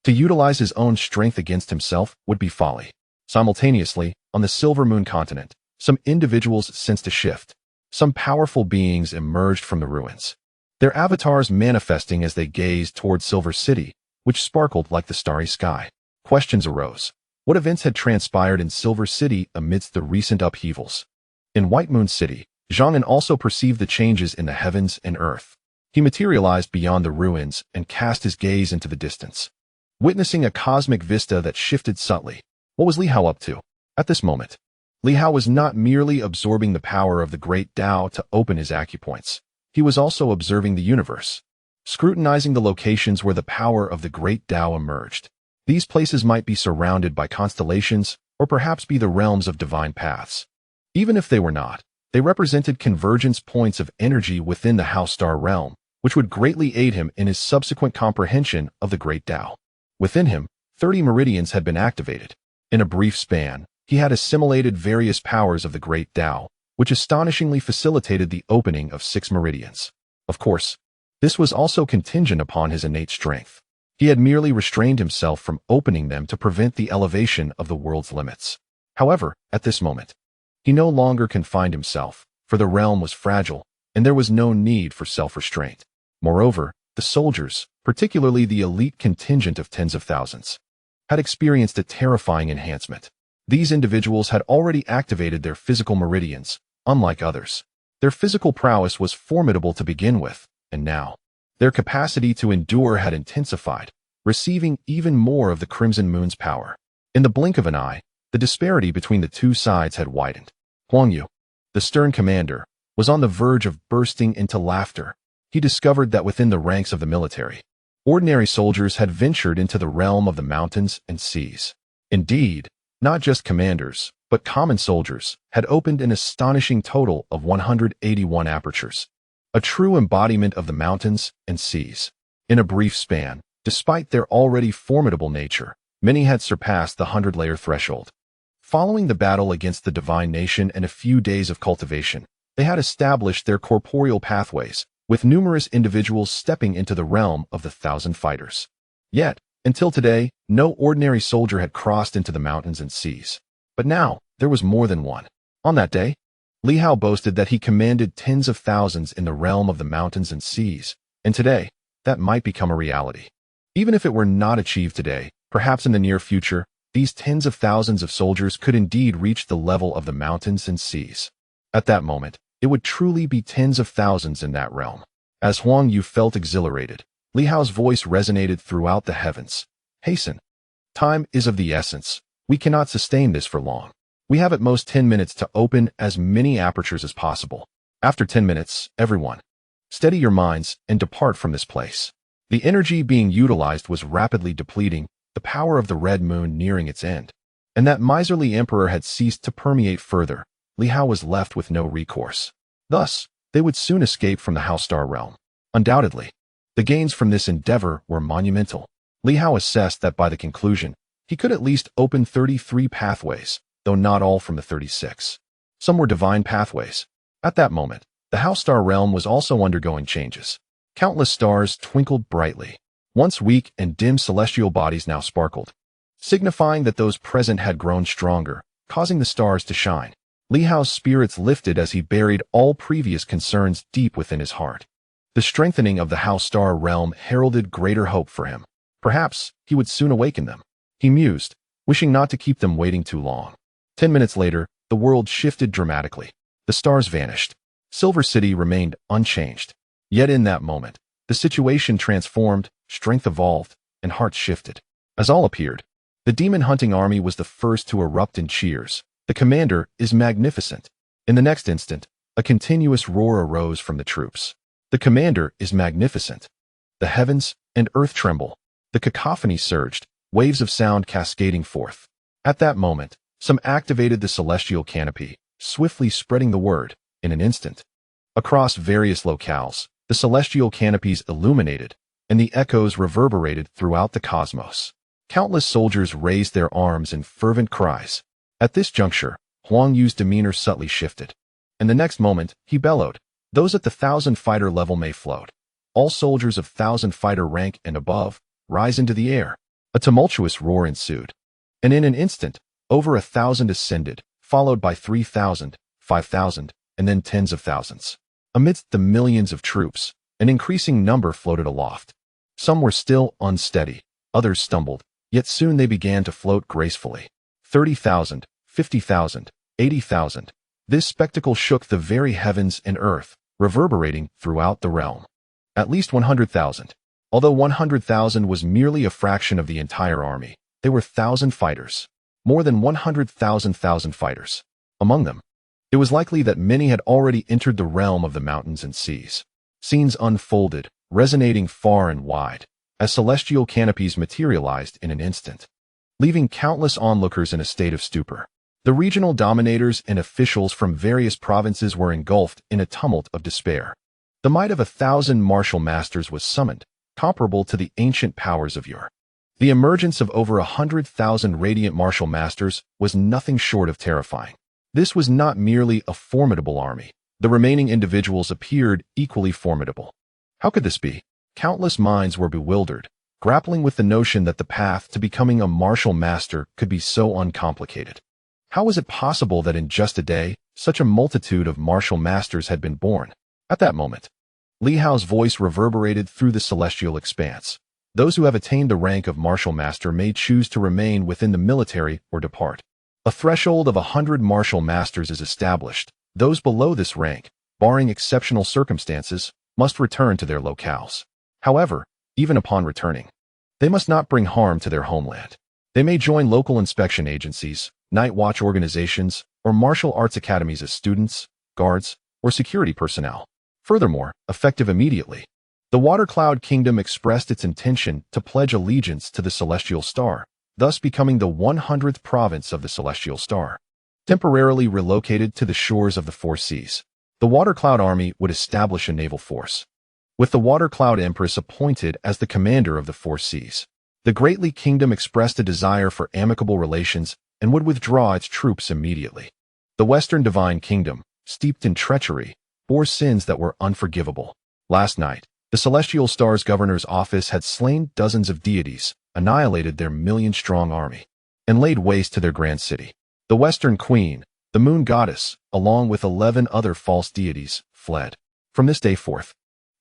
To utilize his own strength against himself would be folly. Simultaneously, on the Silver Moon continent, some individuals sensed a shift. Some powerful beings emerged from the ruins, their avatars manifesting as they gazed toward Silver City, which sparkled like the starry sky. Questions arose. What events had transpired in Silver City amidst the recent upheavals? In White Moon City, Zhang An also perceived the changes in the heavens and earth. He materialized beyond the ruins and cast his gaze into the distance, witnessing a cosmic vista that shifted subtly. What was Li Hao up to? At this moment, Li Hao was not merely absorbing the power of the great Tao to open his acupoints. He was also observing the universe, scrutinizing the locations where the power of the great Tao emerged. These places might be surrounded by constellations, or perhaps be the realms of divine paths. Even if they were not, they represented convergence points of energy within the House Star realm, which would greatly aid him in his subsequent comprehension of the great Tao. Within him, 30 meridians had been activated. In a brief span, he had assimilated various powers of the great Tao, which astonishingly facilitated the opening of 6 meridians. Of course, this was also contingent upon his innate strength. He had merely restrained himself from opening them to prevent the elevation of the world's limits. However, at this moment, he no longer confined himself, for the realm was fragile, and there was no need for self-restraint. Moreover, the soldiers, particularly the elite contingent of tens of thousands, had experienced a terrifying enhancement. These individuals had already activated their physical meridians, unlike others. Their physical prowess was formidable to begin with, and now, their capacity to endure had intensified, receiving even more of the Crimson Moon's power. In the blink of an eye, the disparity between the two sides had widened. Huang Yu, the stern commander, was on the verge of bursting into laughter. He discovered that within the ranks of the military, ordinary soldiers had ventured into the realm of the mountains and seas. Indeed, not just commanders, but common soldiers had opened an astonishing total of 181 apertures, a true embodiment of the mountains and seas. In a brief span, despite their already formidable nature, many had surpassed the 100-layer threshold. Following the battle against the divine nation and a few days of cultivation, they had established their corporeal pathways, with numerous individuals stepping into the realm of the 1,000 fighters. Yet, until today, no ordinary soldier had crossed into the mountains and seas. But now, there was more than one. On that day, Li Hao boasted that he commanded tens of thousands in the realm of the mountains and seas, and today, that might become a reality. Even if it were not achieved today, perhaps in the near future, these tens of thousands of soldiers could indeed reach the level of the mountains and seas. At that moment, it would truly be tens of thousands in that realm. As Huang Yu felt exhilarated, Li Hao's voice resonated throughout the heavens. Hasten. Time is of the essence. We cannot sustain this for long. We have at most 10 minutes to open as many apertures as possible. After 10 minutes, everyone, steady your minds and depart from this place. The energy being utilized was rapidly depleting, the power of the red moon nearing its end. And that miserly emperor had ceased to permeate further. Li Hao was left with no recourse. Thus, they would soon escape from the House Star realm. Undoubtedly, the gains from this endeavor were monumental. Li Hao assessed that by the conclusion, He could at least open 33 pathways, though not all from the 36. Some were divine pathways. At that moment, the Hao star realm was also undergoing changes. Countless stars twinkled brightly. Once weak and dim celestial bodies now sparkled, signifying that those present had grown stronger, causing the stars to shine. Li Hao's spirits lifted as he buried all previous concerns deep within his heart. The strengthening of the Hao star realm heralded greater hope for him. Perhaps he would soon awaken them. He mused, wishing not to keep them waiting too long. 10 minutes later, the world shifted dramatically. The stars vanished. Silver City remained unchanged. Yet in that moment, the situation transformed, strength evolved, and hearts shifted. As all appeared, the demon-hunting army was the first to erupt in cheers. The commander is magnificent. In the next instant, a continuous roar arose from the troops. The commander is magnificent. The heavens and earth tremble. The cacophony surged, waves of sound cascading forth. At that moment, some activated the celestial canopy, swiftly spreading the word, in an instant. Across various locales, the celestial canopies illuminated, and the echoes reverberated throughout the cosmos. Countless soldiers raised their arms in fervent cries. At this juncture, Huang Yu's demeanor subtly shifted. And the next moment, he bellowed, "Those at the 1,000-fighter level may float. All soldiers of 1,000-fighter rank and above, rise into the air." A tumultuous roar ensued. And in an instant, over 1,000 ascended, followed by 3,000, 5,000, and then tens of thousands. Amidst the millions of troops, an increasing number floated aloft. Some were still unsteady, others stumbled, yet soon they began to float gracefully. 30,000, 50,000, 80,000. This spectacle shook the very heavens and earth, reverberating throughout the realm. At least 100,000. Although 100,000 was merely a fraction of the entire army, they were 1,000 fighters. More than 100,000 fighters. Among them, it was likely that many had already entered the realm of the mountains and seas. Scenes unfolded, resonating far and wide, as celestial canopies materialized in an instant, leaving countless onlookers in a state of stupor. The regional dominators and officials from various provinces were engulfed in a tumult of despair. The might of 1,000 martial masters was summoned, comparable to the ancient powers of yore. The emergence of over 100,000 radiant martial masters was nothing short of terrifying. This was not merely a formidable army. The remaining individuals appeared equally formidable. How could this be? Countless minds were bewildered, grappling with the notion that the path to becoming a martial master could be so uncomplicated. How was it possible that in just a day, such a multitude of martial masters had been born? At that moment, Li Hao's voice reverberated through the celestial expanse. Those who have attained the rank of martial master may choose to remain within the military or depart. A threshold of 100 martial masters is established. Those below this rank, barring exceptional circumstances, must return to their locales. However, even upon returning, they must not bring harm to their homeland. They may join local inspection agencies, night watch organizations, or martial arts academies as students, guards, or security personnel. Furthermore, effective immediately, the Water Cloud Kingdom expressed its intention to pledge allegiance to the Celestial Star, thus becoming the 100th province of the Celestial Star. Temporarily relocated to the shores of the Four Seas, the Water Cloud Army would establish a naval force, with the Water Cloud Empress appointed as the commander of the Four Seas. The Great Li Kingdom expressed a desire for amicable relations and would withdraw its troops immediately. The Western Divine Kingdom, steeped in treachery, bore sins that were unforgivable. Last night, the Celestial Star's governor's office had slain dozens of deities, annihilated their million-strong army, and laid waste to their grand city. The Western Queen, the Moon Goddess, along with 11 other false deities, fled. From this day forth,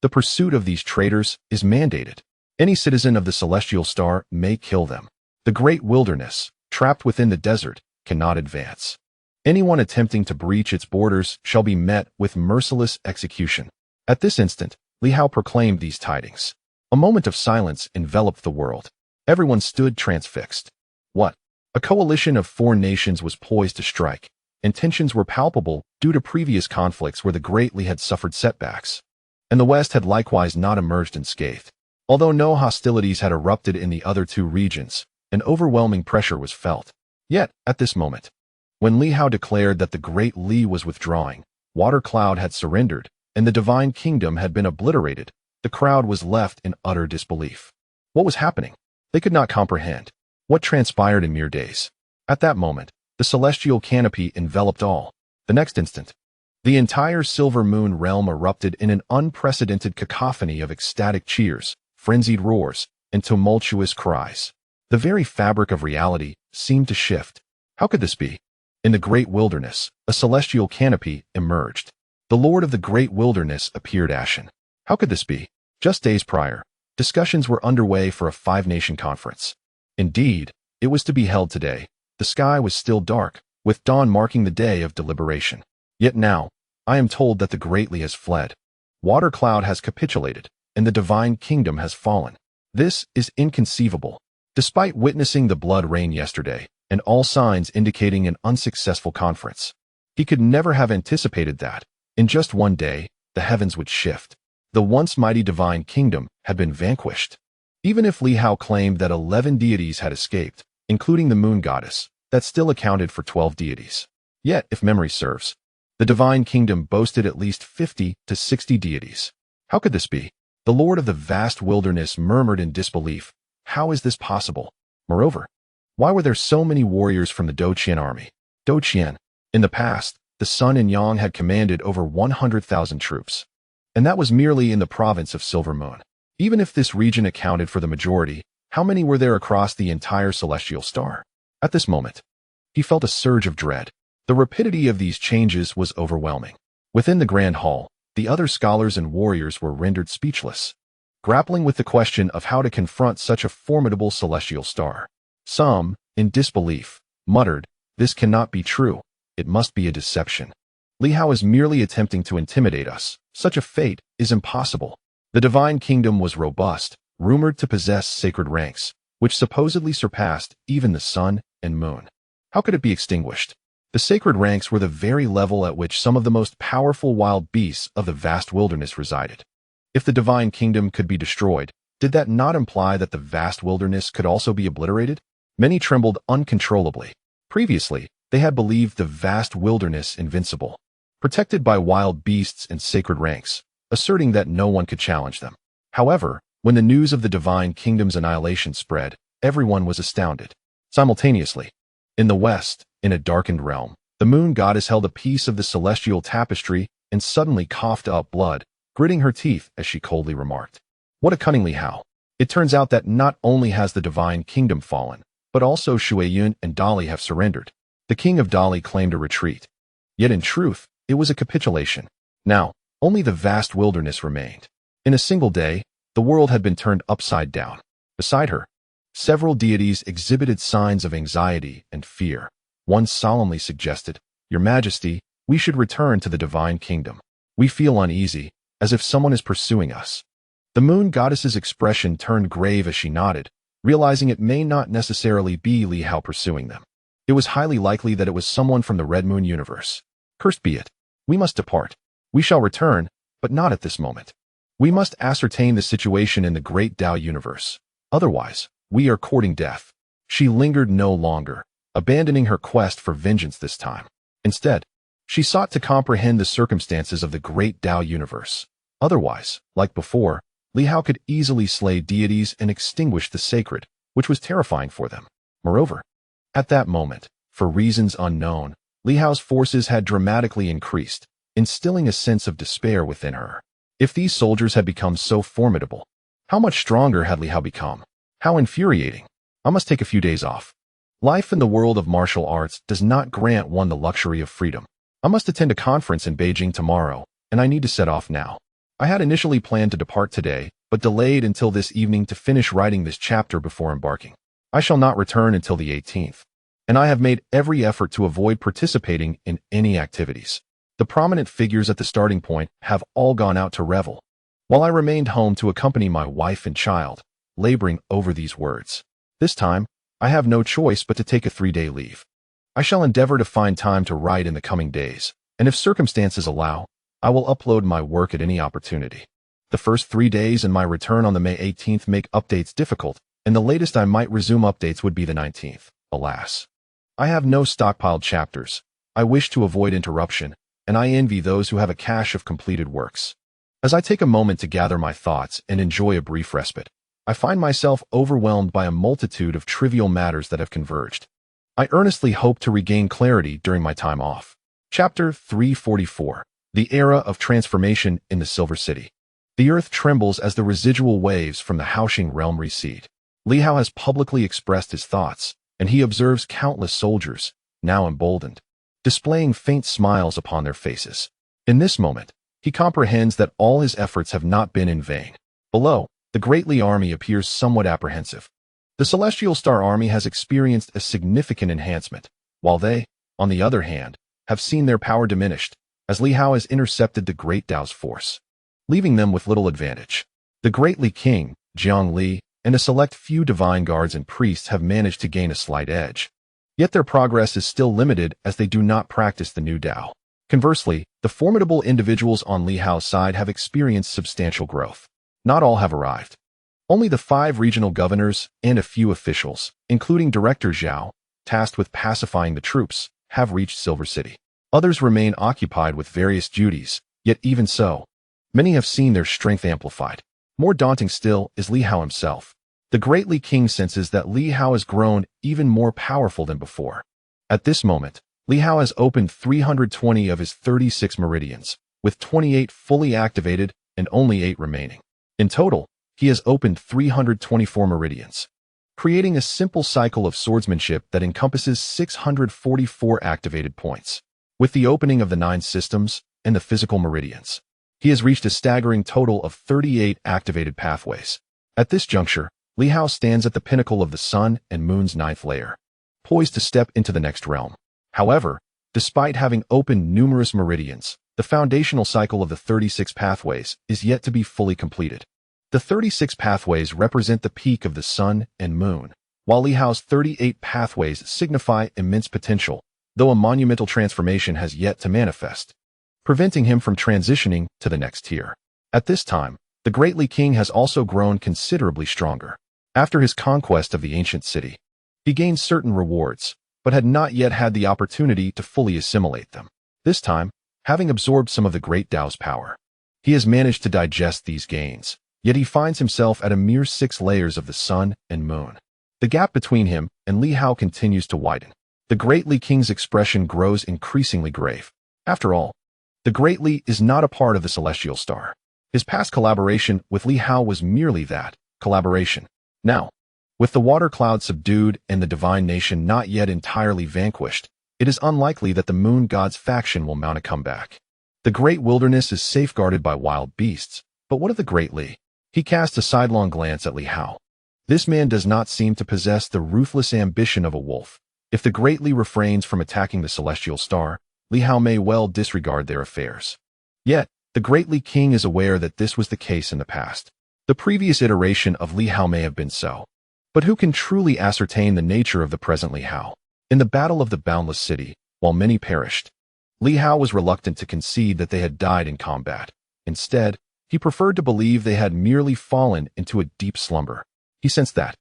the pursuit of these traitors is mandated. Any citizen of the Celestial Star may kill them. The great wilderness, trapped within the desert, cannot advance. Anyone attempting to breach its borders shall be met with merciless execution. At this instant, Li Hao proclaimed these tidings. A moment of silence enveloped the world. Everyone stood transfixed. What? A coalition of 4 nations was poised to strike, and tensions were palpable due to previous conflicts where the Great Li had suffered setbacks, and the West had likewise not emerged unscathed. Although no hostilities had erupted in the other 2 regions, an overwhelming pressure was felt. Yet, at this moment, when Li Hao declared that the Great Li was withdrawing, Water Cloud had surrendered, and the Divine Kingdom had been obliterated, the crowd was left in utter disbelief. What was happening? They could not comprehend. What transpired in mere days? At that moment, the celestial canopy enveloped all. The next instant, the entire Silver Moon realm erupted in an unprecedented cacophony of ecstatic cheers, frenzied roars, and tumultuous cries. The very fabric of reality seemed to shift. How could this be? In the great wilderness, a celestial canopy emerged. The Lord of the great wilderness appeared ashen. How could this be? Just days prior, discussions were underway for a five-nation conference. Indeed, it was to be held today. The sky was still dark, with dawn marking the day of deliberation. Yet now, I am told that the greatly has fled. Water cloud has capitulated, and the divine kingdom has fallen. This is inconceivable. Despite witnessing the blood rain yesterday, and all signs indicating an unsuccessful conference, he could never have anticipated that, in just one day, the heavens would shift. The once mighty divine kingdom had been vanquished. Even if Li Hao claimed that 11 deities had escaped, including the moon goddess, that still accounted for 12 deities. Yet, if memory serves, the divine kingdom boasted at least 50 to 60 deities. How could this be? The Lord of the vast wilderness murmured in disbelief. How is this possible? Moreover, why were there so many warriors from the Douqian army? Douqian. In the past, the Sun and Yang had commanded over 100,000 troops. And that was merely in the province of Silver Moon. Even if this region accounted for the majority, how many were there across the entire celestial star? At this moment, he felt a surge of dread. The rapidity of these changes was overwhelming. Within the Grand Hall, the other scholars and warriors were rendered speechless, grappling with the question of how to confront such a formidable celestial star. Some, in disbelief, muttered, "This cannot be true. It must be a deception. Li Hao is merely attempting to intimidate us. Such a fate is impossible." The divine kingdom was robust, rumored to possess sacred ranks, which supposedly surpassed even the sun and moon. How could it be extinguished? The sacred ranks were the very level at which some of the most powerful wild beasts of the vast wilderness resided. If the divine kingdom could be destroyed, did that not imply that the vast wilderness could also be obliterated? Many trembled uncontrollably. Previously, they had believed the vast wilderness invincible, protected by wild beasts and sacred ranks, asserting that no one could challenge them. However, when the news of the divine kingdom's annihilation spread, everyone was astounded. Simultaneously, in the west, in a darkened realm, the moon goddess held a piece of the celestial tapestry and suddenly coughed up blood, gritting her teeth as she coldly remarked, "What a cunning Li Hao." It turns out that not only has the divine kingdom fallen, but also Shuiyun and Dali have surrendered. The king of Dali claimed a retreat. Yet in truth, it was a capitulation. Now, only the vast wilderness remained. In a single day, the world had been turned upside down. Beside her, several deities exhibited signs of anxiety and fear. One solemnly suggested, "Your Majesty, we should return to the divine kingdom. We feel uneasy, as if someone is pursuing us." The moon goddess's expression turned grave as she nodded, realizing it may not necessarily be Li Hao pursuing them. It was highly likely that it was someone from the Red Moon universe. "Cursed be it. We must depart. We shall return, but not at this moment. We must ascertain the situation in the great Tao universe. Otherwise, we are courting death." She lingered no longer, abandoning her quest for vengeance this time. Instead, she sought to comprehend the circumstances of the great Tao universe. Otherwise, like before, Li Hao could easily slay deities and extinguish the sacred, which was terrifying for them. Moreover, at that moment, for reasons unknown, Li Hao's forces had dramatically increased, instilling a sense of despair within her. If these soldiers had become so formidable, how much stronger had Li Hao become? How infuriating. I must take a few days off. Life in the world of martial arts does not grant one the luxury of freedom. I must attend a conference in Beijing tomorrow, and I need to set off now. I had initially planned to depart today, but delayed until this evening to finish writing this chapter before embarking. I shall not return until the 18th, and I have made every effort to avoid participating in any activities. The prominent figures at the starting point have all gone out to revel, while I remained home to accompany my wife and child, laboring over these words. This time, I have no choice but to take a 3-day leave. I shall endeavor to find time to write in the coming days, and if circumstances allow, I will upload my work at any opportunity. The first 3 days and my return on the May 18th make updates difficult, and the latest I might resume updates would be the 19th. Alas, I have no stockpiled chapters. I wish to avoid interruption, and I envy those who have a cache of completed works. As I take a moment to gather my thoughts and enjoy a brief respite, I find myself overwhelmed by a multitude of trivial matters that have converged. I earnestly hope to regain clarity during my time off. Chapter 344. The Era of Transformation in the Silver City. The earth trembles as the residual waves from the Haoxing realm recede. Li Hao has publicly expressed his thoughts, and he observes countless soldiers, now emboldened, displaying faint smiles upon their faces. In this moment, he comprehends that all his efforts have not been in vain. Below, the Great Li army appears somewhat apprehensive. The Celestial Star Army has experienced a significant enhancement, while they, on the other hand, have seen their power diminished, as Li Hao has intercepted the Great Dao's force, leaving them with little advantage. The Great Li King, Jiang Li, and a select few divine guards and priests have managed to gain a slight edge. Yet their progress is still limited as they do not practice the new Dao. Conversely, the formidable individuals on Li Hao's side have experienced substantial growth. Not all have arrived. Only the 5 regional governors and a few officials, including Director Zhao, tasked with pacifying the troops, have reached Silver City. Others remain occupied with various duties, yet even so, many have seen their strength amplified. More daunting still is Li Hao himself. The Great Li King senses that Li Hao has grown even more powerful than before. At this moment, Li Hao has opened 320 of his 36 meridians, with 28 fully activated and only 8 remaining. In total, he has opened 324 meridians, creating a simple cycle of swordsmanship that encompasses 644 activated points. With the opening of the 9 systems and the physical meridians, he has reached a staggering total of 38 activated pathways. At this juncture, Li Hao stands at the pinnacle of the Sun and Moon's 9th layer, poised to step into the next realm. However, despite having opened numerous meridians, the foundational cycle of the 36 pathways is yet to be fully completed. The 36 pathways represent the peak of the Sun and Moon, while Li Hao's 38 pathways signify immense potential, though a monumental transformation has yet to manifest, preventing him from transitioning to the next tier. At this time, the Great Li King has also grown considerably stronger. After his conquest of the ancient city, he gained certain rewards, but had not yet had the opportunity to fully assimilate them. This time, having absorbed some of the Great Dao's power, he has managed to digest these gains, yet he finds himself at a mere 6 layers of the Sun and Moon. The gap between him and Li Hao continues to widen. The Great Li King's expression grows increasingly grave. After all, the Great Li is not a part of the Celestial Star. His past collaboration with Li Hao was merely that, collaboration. Now, with the water cloud subdued and the divine nation not yet entirely vanquished, it is unlikely that the Moon God's faction will mount a comeback. The great wilderness is safeguarded by wild beasts, but what of the Great Li? He casts a sidelong glance at Li Hao. This man does not seem to possess the ruthless ambition of a wolf. If the Great Li refrains from attacking the Celestial Star, Li Hao may well disregard their affairs. Yet, the Great Li King is aware that this was the case in the past. The previous iteration of Li Hao may have been so. But who can truly ascertain the nature of the present Li Hao? In the Battle of the Boundless City, while many perished, Li Hao was reluctant to concede that they had died in combat. Instead, he preferred to believe they had merely fallen into a deep slumber. He sensed that,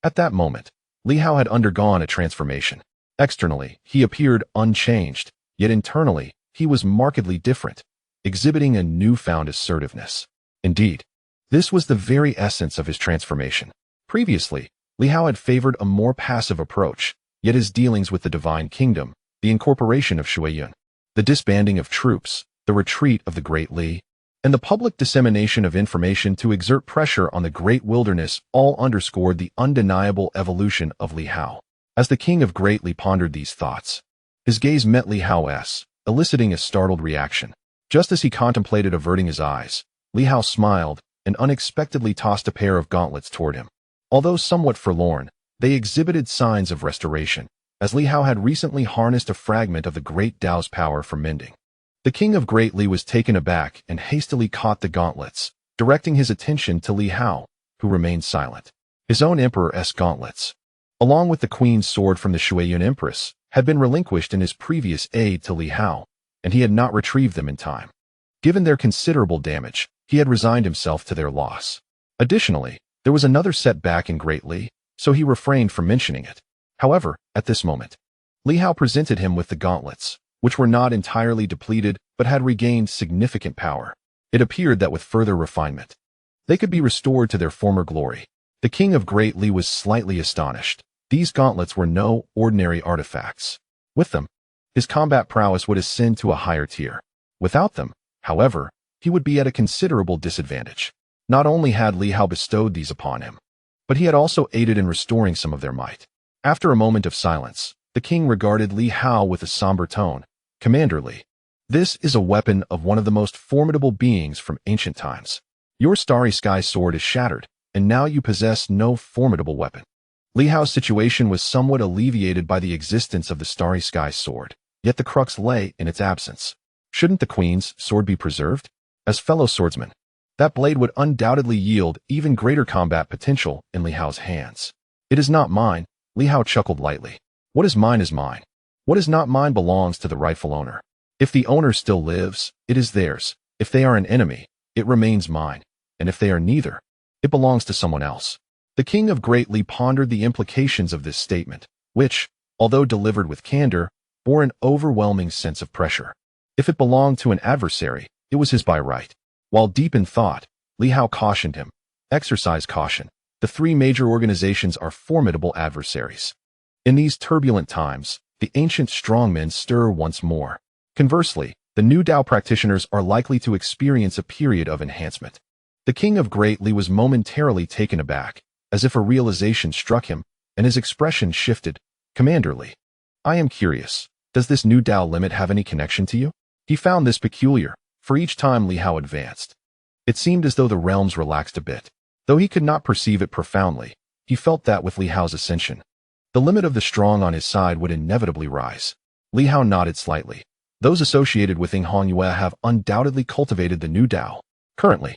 at that moment, Li Hao had undergone a transformation. Externally, he appeared unchanged, yet internally, he was markedly different, exhibiting a newfound assertiveness. Indeed, this was the very essence of his transformation. Previously, Li Hao had favored a more passive approach, yet his dealings with the Divine Kingdom, the incorporation of Shuiyun, the disbanding of troops, the retreat of the Great Li, and the public dissemination of information to exert pressure on the Great Wilderness all underscored the undeniable evolution of Li Hao. As the King of Great Li pondered these thoughts, his gaze met Li Hao's, eliciting a startled reaction. Just as he contemplated averting his eyes, Li Hao smiled and unexpectedly tossed a pair of gauntlets toward him. Although somewhat forlorn, they exhibited signs of restoration, as Li Hao had recently harnessed a fragment of the Great Dao's power for mending. The King of Great Li was taken aback and hastily caught the gauntlets, directing his attention to Li Hao, who remained silent. His own Emperor's gauntlets, along with the Queen's sword from the Shuiyun Empress, had been relinquished in his previous aid to Li Hao, and he had not retrieved them in time. Given their considerable damage, he had resigned himself to their loss. Additionally, there was another setback in Great Li, so he refrained from mentioning it. However, at this moment, Li Hao presented him with the gauntlets, which were not entirely depleted but had regained significant power. It appeared that with further refinement, they could be restored to their former glory. The king of Great Li was slightly astonished. These gauntlets were no ordinary artifacts. With them, his combat prowess would ascend to a higher tier. Without them, however, he would be at a considerable disadvantage. Not only had Li Hao bestowed these upon him, but he had also aided in restoring some of their might. After a moment of silence, the king regarded Li Hao with a somber tone. Commander Li, this is a weapon of one of the most formidable beings from ancient times. Your starry sky sword is shattered, and now you possess no formidable weapon. Li Hao's situation was somewhat alleviated by the existence of the starry sky sword, yet the crux lay in its absence. Shouldn't the queen's sword be preserved? As fellow swordsman, that blade would undoubtedly yield even greater combat potential in Li Hao's hands. It is not mine, Li Hao chuckled lightly. What is mine is mine. What is not mine belongs to the rightful owner. If the owner still lives, it is theirs. If they are an enemy, it remains mine. And if they are neither, it belongs to someone else. The king of Great Li pondered the implications of this statement, which, although delivered with candor, bore an overwhelming sense of pressure. If it belonged to an adversary, it was his by right. While deep in thought, Li Hao cautioned him, exercise caution. The three major organizations are formidable adversaries. In these turbulent times, the ancient strongmen stir once more. Conversely, the new Dao practitioners are likely to experience a period of enhancement. The king of Great Li was momentarily taken aback, as if a realization struck him, and his expression shifted. Commander Li, I am curious, does this new Dao limit have any connection to you? He found this peculiar, for each time Li Hao advanced, it seemed as though the realms relaxed a bit. Though he could not perceive it profoundly, he felt that with Li Hao's ascension, the limit of the strong on his side would inevitably rise. Li Hao nodded slightly. Those associated with Yue have undoubtedly cultivated the new Dao. Currently,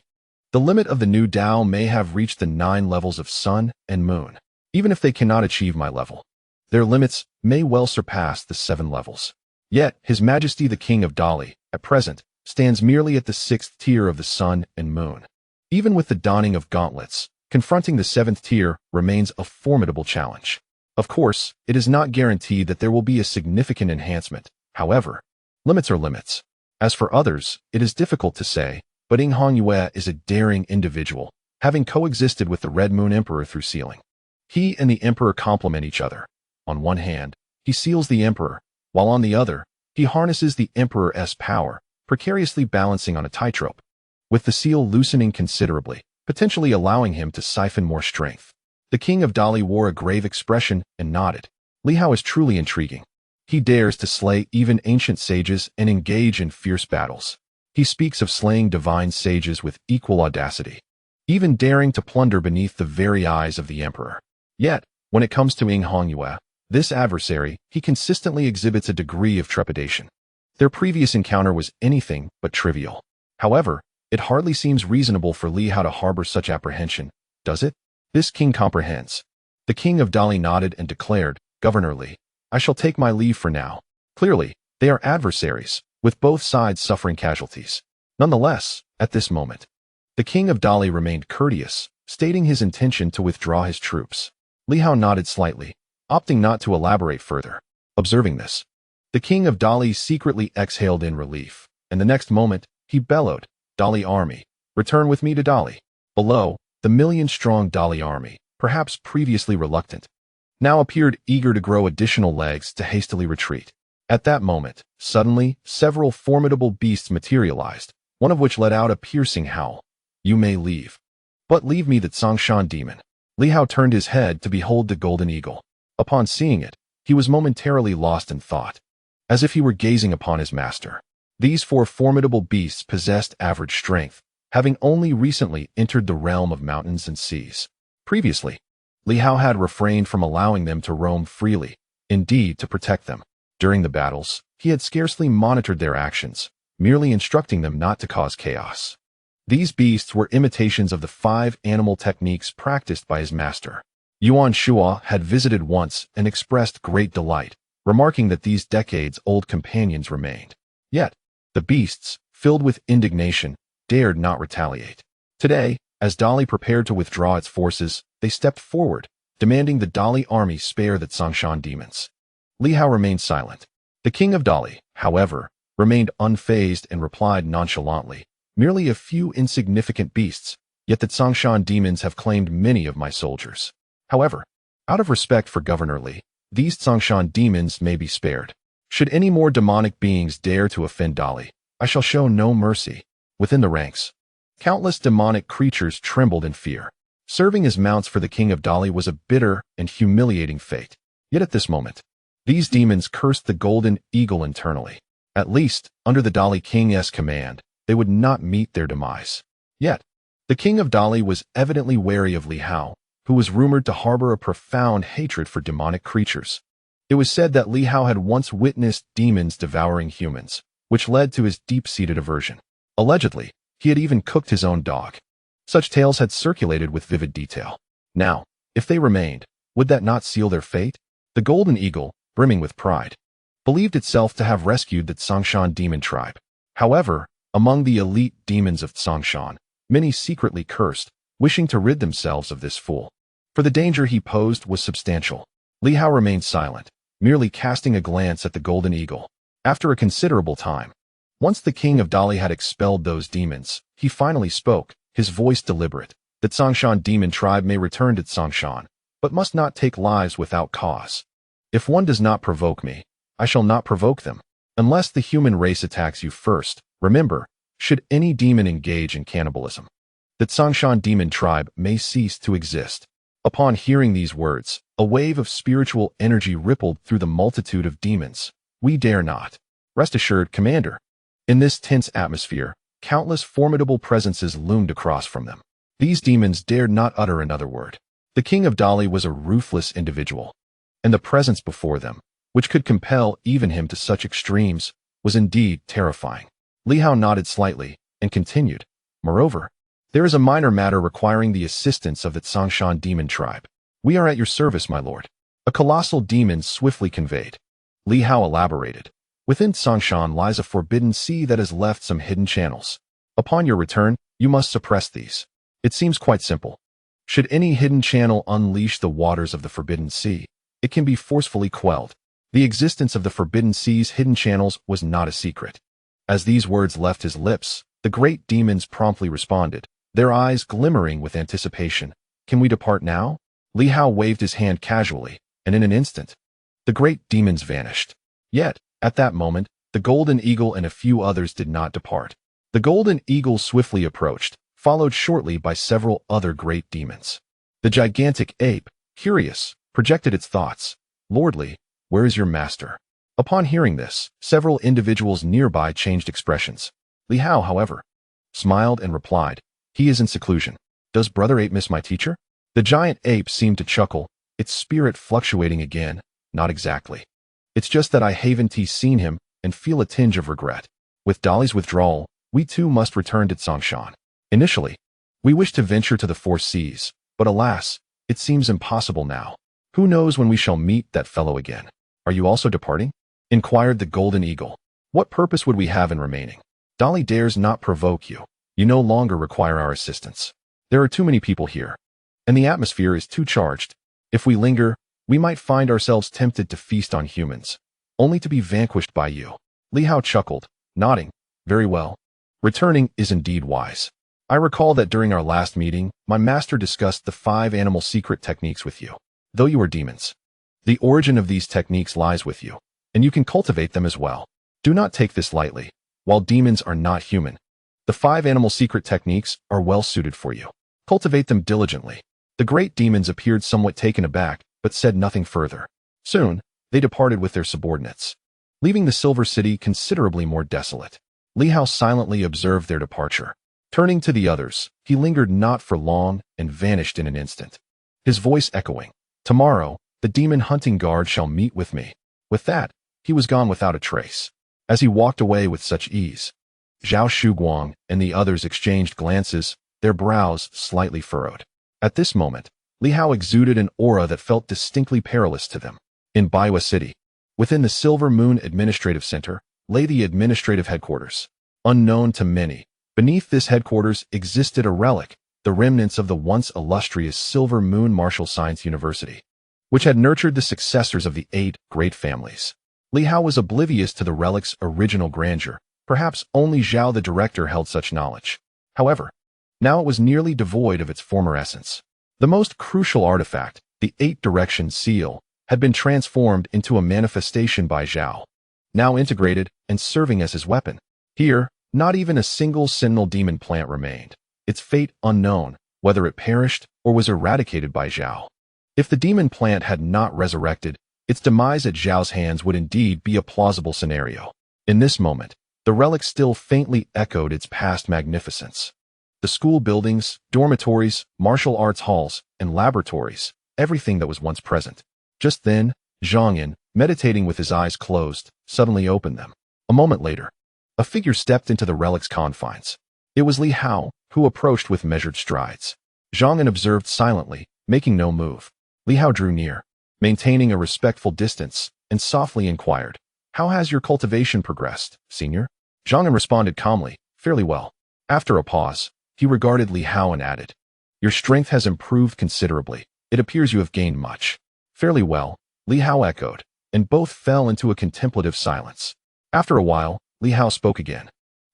the limit of the new Dao may have reached the 9 levels of sun and moon. Even if they cannot achieve my level, their limits may well surpass the 7 levels. Yet, His Majesty the King of Dali, at present, stands merely at the 6th tier of the sun and moon. Even with the donning of gauntlets, confronting the 7th tier remains a formidable challenge. Of course, it is not guaranteed that there will be a significant enhancement. However, limits are limits. As for others, it is difficult to say, but Yue is a daring individual, having coexisted with the Red Moon Emperor through sealing. He and the Emperor complement each other. On one hand, he seals the Emperor, while on the other, he harnesses the Emperor's power, precariously balancing on a tightrope, with the seal loosening considerably, potentially allowing him to siphon more strength. The king of Dali wore a grave expression and nodded. Li Hao is truly intriguing. He dares to slay even ancient sages and engage in fierce battles. He speaks of slaying divine sages with equal audacity, even daring to plunder beneath the very eyes of the emperor. Yet, when it comes to Yue, this adversary, he consistently exhibits a degree of trepidation. Their previous encounter was anything but trivial. However, it hardly seems reasonable for Li Hao to harbor such apprehension, does it? This king comprehends. The king of Dali nodded and declared, Governor Li, I shall take my leave for now. Clearly, they are adversaries, with both sides suffering casualties. Nonetheless, at this moment, the king of Dali remained courteous, stating his intention to withdraw his troops. Li Hao nodded slightly, opting not to elaborate further. Observing this, the king of Dali secretly exhaled in relief, and the next moment, he bellowed, Dali army, return with me to Dali. Below, the million-strong Dali army, perhaps previously reluctant, now appeared eager to grow additional legs to hastily retreat. At that moment, suddenly, several formidable beasts materialized, one of which let out a piercing howl. You may leave. But leave me that Songshan demon. Li Hao turned his head to behold the golden eagle. Upon seeing it, he was momentarily lost in thought, as if he were gazing upon his master. These 4 formidable beasts possessed average strength, having only recently entered the realm of mountains and seas. Previously, Li Hao had refrained from allowing them to roam freely, indeed to protect them. During the battles, he had scarcely monitored their actions, merely instructing them not to cause chaos. These beasts were imitations of the 5 animal techniques practiced by his master. Yuan Shua had visited once and expressed great delight, remarking that these decades-old companions remained. Yet, the beasts, filled with indignation, dared not retaliate. Today, as Dali prepared to withdraw its forces, they stepped forward, demanding the Dali army spare the Songshan demons. Li Hao remained silent. The king of Dali, however, remained unfazed and replied nonchalantly, merely a few insignificant beasts, yet the Zhongshan demons have claimed many of my soldiers. However, out of respect for Governor Li, these Zhongshan demons may be spared. Should any more demonic beings dare to offend Dali, I shall show no mercy. Within the ranks, countless demonic creatures trembled in fear. Serving as mounts for the king of Dali was a bitter and humiliating fate. Yet at this moment, these demons cursed the golden eagle internally. At least, under the Dali King's command, they would not meet their demise. Yet, the king of Dali was evidently wary of Li Hao, who was rumored to harbor a profound hatred for demonic creatures. It was said that Li Hao had once witnessed demons devouring humans, which led to his deep-seated aversion. Allegedly, he had even cooked his own dog. Such tales had circulated with vivid detail. Now, if they remained, would that not seal their fate? The golden eagle, brimming with pride, believed itself to have rescued the Zhongshan demon tribe. However, among the elite demons of Zhongshan, many secretly cursed, wishing to rid themselves of this fool. For the danger he posed was substantial. Li Hao remained silent, merely casting a glance at the golden eagle. After a considerable time, once the king of Dali had expelled those demons, he finally spoke, his voice deliberate. The Zhongshan demon tribe may return to Zhongshan, but must not take lives without cause. If one does not provoke me, I shall not provoke them. Unless the human race attacks you first, remember, should any demon engage in cannibalism, the Zhongshan demon tribe may cease to exist. Upon hearing these words, a wave of spiritual energy rippled through the multitude of demons. We dare not. Rest assured, Commander. In this tense atmosphere, countless formidable presences loomed across from them. These demons dared not utter another word. The king of Dali was a ruthless individual, and the presence before them, which could compel even him to such extremes, was indeed terrifying. Li Hao nodded slightly and continued, "Moreover, there is a minor matter requiring the assistance of the Zhongshan demon tribe. We are at your service, my lord." A colossal demon swiftly conveyed. Li Hao elaborated, "Within Zhongshan lies a forbidden sea that has left some hidden channels. Upon your return, you must suppress these. It seems quite simple. Should any hidden channel unleash the waters of the forbidden sea, it can be forcefully quelled." The existence of the forbidden sea's hidden channels was not a secret. As these words left his lips, the great demons promptly responded, their eyes glimmering with anticipation. "Can we depart now?" Li Hao waved his hand casually, and in an instant, the great demons vanished. Yet, at that moment, the golden eagle and a few others did not depart. The golden eagle swiftly approached, followed shortly by several other great demons. The gigantic ape, curious, projected its thoughts. "Lordly, where is your master?" Upon hearing this, several individuals nearby changed expressions. Li Hao, however, smiled and replied, "He is in seclusion. Does Brother Ape miss my teacher?" The giant ape seemed to chuckle, its spirit fluctuating again. "Not exactly. It's just that I haven't seen him and feel a tinge of regret. With Dali's withdrawal, we too must return to Zhongshan. Initially, we wished to venture to the Four Seas, but alas, it seems impossible now. Who knows when we shall meet that fellow again?" "Are you also departing?" inquired the golden eagle. "What purpose would we have in remaining? Dali dares not provoke you. You no longer require our assistance. There are too many people here, and the atmosphere is too charged. If we linger, we might find ourselves tempted to feast on humans, only to be vanquished by you." Li Hao chuckled, nodding. "Very well. Returning is indeed wise. I recall that during our last meeting, my master discussed the 5 animal secret techniques with you. Though you are demons, the origin of these techniques lies with you, and you can cultivate them as well. Do not take this lightly. While demons are not human, the 5 animal secret techniques are well suited for you. Cultivate them diligently." The great demons appeared somewhat taken aback, but said nothing further. Soon, they departed with their subordinates, leaving the Silver City considerably more desolate. Li Hao silently observed their departure. Turning to the others, he lingered not for long and vanished in an instant, his voice echoing, "Tomorrow, the demon hunting guard shall meet with me." With that, he was gone without a trace. As he walked away with such ease, Zhao Shuguang and the others exchanged glances, their brows slightly furrowed. At this moment, Li Hao exuded an aura that felt distinctly perilous to them. In Baiwa City, within the Silver Moon Administrative Center, lay the administrative headquarters. Unknown to many, beneath this headquarters existed a relic, the remnants of the once illustrious Silver Moon Martial Science University, which had nurtured the successors of the 8 great families. Li Hao was oblivious to the relic's original grandeur. Perhaps only Zhao the director held such knowledge. However, Now it was nearly devoid of its former essence. The most crucial artifact, the 8-direction seal, had been transformed into a manifestation by Zhao, now integrated and serving as his weapon. Here, not even a single sentinel demon plant remained, its fate unknown, whether it perished or was eradicated by Zhao. If the demon plant had not resurrected, its demise at Zhao's hands would indeed be a plausible scenario. In this moment, the relic still faintly echoed its past magnificence. The school buildings, dormitories, martial arts halls, and laboratories, everything that was once present. Just then, Zhang An, meditating with his eyes closed, suddenly opened them. A moment later, a figure stepped into the relic's confines. It was Li Hao, who approached with measured strides. Zhang An observed silently, making no move. Li Hao drew near, maintaining a respectful distance, and softly inquired, "How has your cultivation progressed, senior?" Zhang An responded calmly, "Fairly well." After a pause, he regarded Li Hao and added, "Your strength has improved considerably. It appears you have gained much." "Fairly well," Li Hao echoed, and both fell into a contemplative silence. After a while, Li Hao spoke again.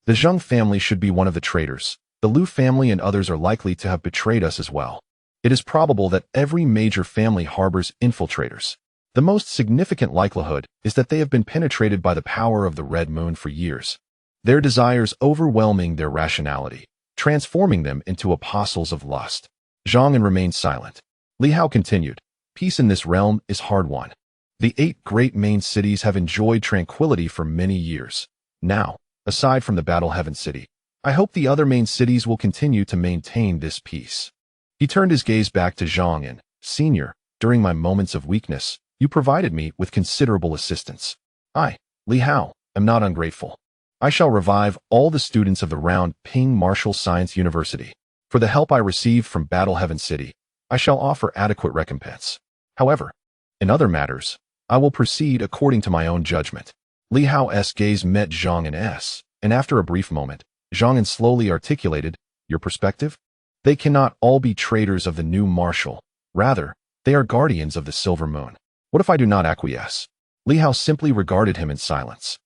"The Zheng family should be one of the traitors. The Lu family and others are likely to have betrayed us as well. It is probable that every major family harbors infiltrators. The most significant likelihood is that they have been penetrated by the power of the Red Moon for years, their desires overwhelming their rationality, transforming them into apostles of lust." Zhang An remained silent. Li Hao continued, "Peace in this realm is hard won. The 8 great main cities have enjoyed tranquility for many years. Now, aside from the Battle Heaven City, I hope the other main cities will continue to maintain this peace." He turned his gaze back to Zhang An. "Senior, during my moments of weakness, you provided me with considerable assistance. I, Li Hao, am not ungrateful. I shall revive all the students of the Round Ping Martial Science University. For the help I received from Battle Heaven City, I shall offer adequate recompense. However, in other matters, I will proceed according to my own judgment." Li Hao's gaze met Zhang An's, and after a brief moment, Zhang An slowly articulated, "Your perspective? They cannot all be traitors of the new marshal. Rather, they are guardians of the Silver Moon. What if I do not acquiesce?" Li Hao simply regarded him in silence.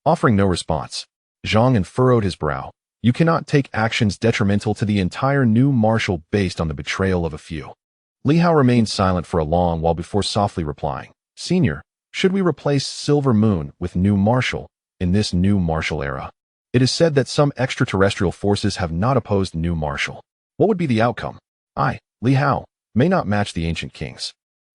Offering no response, Zhang An furrowed his brow. "You cannot take actions detrimental to the entire new marshal based on the betrayal of a few." Li Hao remained silent for a long while before softly replying, "Senior, should we replace Silver Moon with new marshal in this new martial era? It is said that some extraterrestrial forces have not opposed new marshal. What would be the outcome? I, Li Hao, may not match the ancient kings.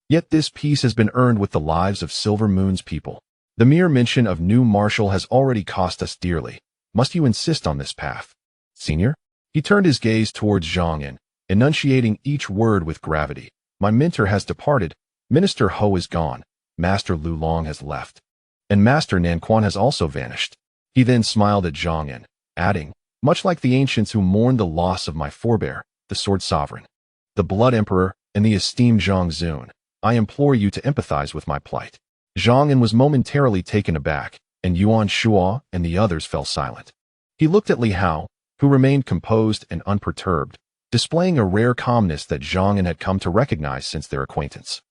Yet this peace has been earned with the lives of Silver Moon's people. The mere mention of new marshal has already cost us dearly. Must you insist on this path, senior?" He turned his gaze towards Zhang An, enunciating each word with gravity. "My mentor has departed, Minister Ho is gone, Master Lu Long has left, and Master Nan Quan has also vanished." He then smiled at Zhang An, adding, "Much like the ancients who mourned the loss of my forebear, the Sword Sovereign, the Blood Emperor, and the esteemed Zhang Zun, I implore you to empathize with my plight." Zhang An was momentarily taken aback, and Yuan Shuo and the others fell silent. He looked at Li Hao, who remained composed and unperturbed, displaying a rare calmness that Zhang An had come to recognize since their acquaintance.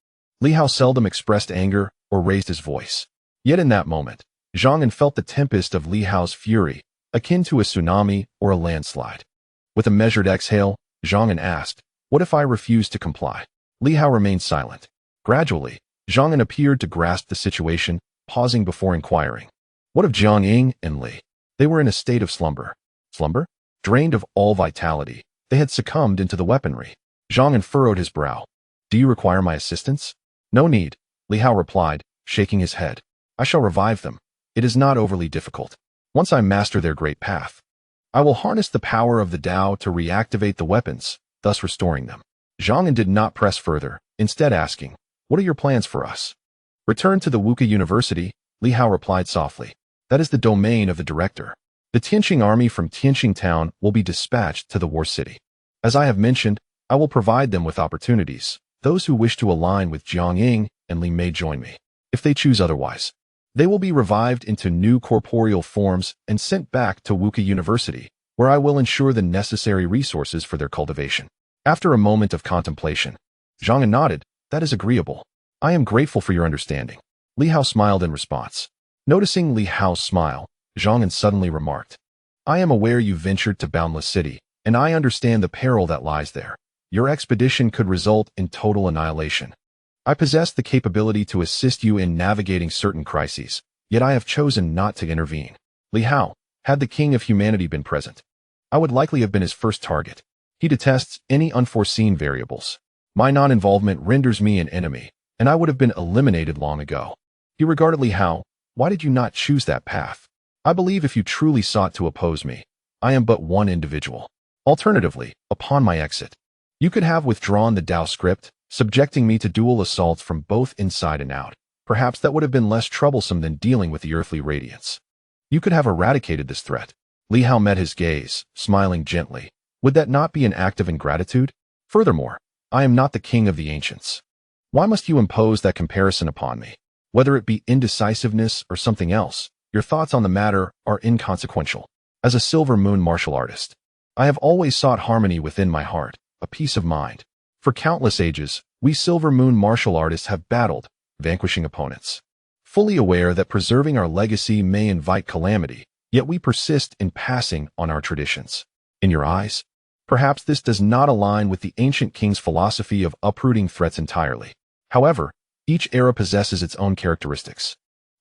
Li Hao seldom expressed anger or raised his voice. Yet in that moment, Zhang An felt the tempest of Li Hao's fury, akin to a tsunami or a landslide. With a measured exhale, Zhang An asked, "What if I refuse to comply?" Li Hao remained silent. Gradually, Zhang An appeared to grasp the situation, pausing before inquiring, "What of Jiang Ying and Li?" They were in a state of slumber. Slumber? Drained of all vitality, they had succumbed into the weaponry. Zhang An furrowed his brow. "Do you require my assistance?" "No need," Li Hao replied, shaking his head. "I shall revive them. It is not overly difficult. Once I master their great path, I will harness the power of the Tao to reactivate the weapons, thus restoring them." Zhang An did not press further, instead asking, "What are your plans for us?" "Return to the Wuka University," Li Hao replied softly. "That is the domain of the director. The Tianqing army from Tianqing town will be dispatched to the war city. As I have mentioned, I will provide them with opportunities. Those who wish to align with Jiang Ying and Li may join me. If they choose otherwise, they will be revived into new corporeal forms and sent back to Wuka University, where I will ensure the necessary resources for their cultivation." After a moment of contemplation, Zhang An nodded, "That is agreeable. I am grateful for your understanding." Li Hao smiled in response. Noticing Li Hao's smile, Zhang An suddenly remarked, "I am aware you ventured to Boundless City, and I understand the peril that lies there. Your expedition could result in total annihilation. I possess the capability to assist you in navigating certain crises, yet I have chosen not to intervene. Li Hao, had the king of humanity been present, I would likely have been his first target. He detests any unforeseen variables. My non-involvement renders me an enemy, and I would have been eliminated long ago. He regarded Li Hao. Why did you not choose that path? I believe if you truly sought to oppose me, I am but one individual. Alternatively, upon my exit, you could have withdrawn the Dao script, subjecting me to dual assaults from both inside and out. Perhaps that would have been less troublesome than dealing with the earthly radiance. You could have eradicated this threat. Li Hao met his gaze, smiling gently. Would that not be an act of ingratitude? Furthermore, I am not the king of the ancients. Why must you impose that comparison upon me? Whether it be indecisiveness or something else, your thoughts on the matter are inconsequential. As a silver moon martial artist, I have always sought harmony within my heart, a peace of mind. For countless ages, we silver moon martial artists have battled, vanquishing opponents. Fully aware that preserving our legacy may invite calamity, yet we persist in passing on our traditions. In your eyes, perhaps this does not align with the ancient king's philosophy of uprooting threats entirely. However, each era possesses its own characteristics.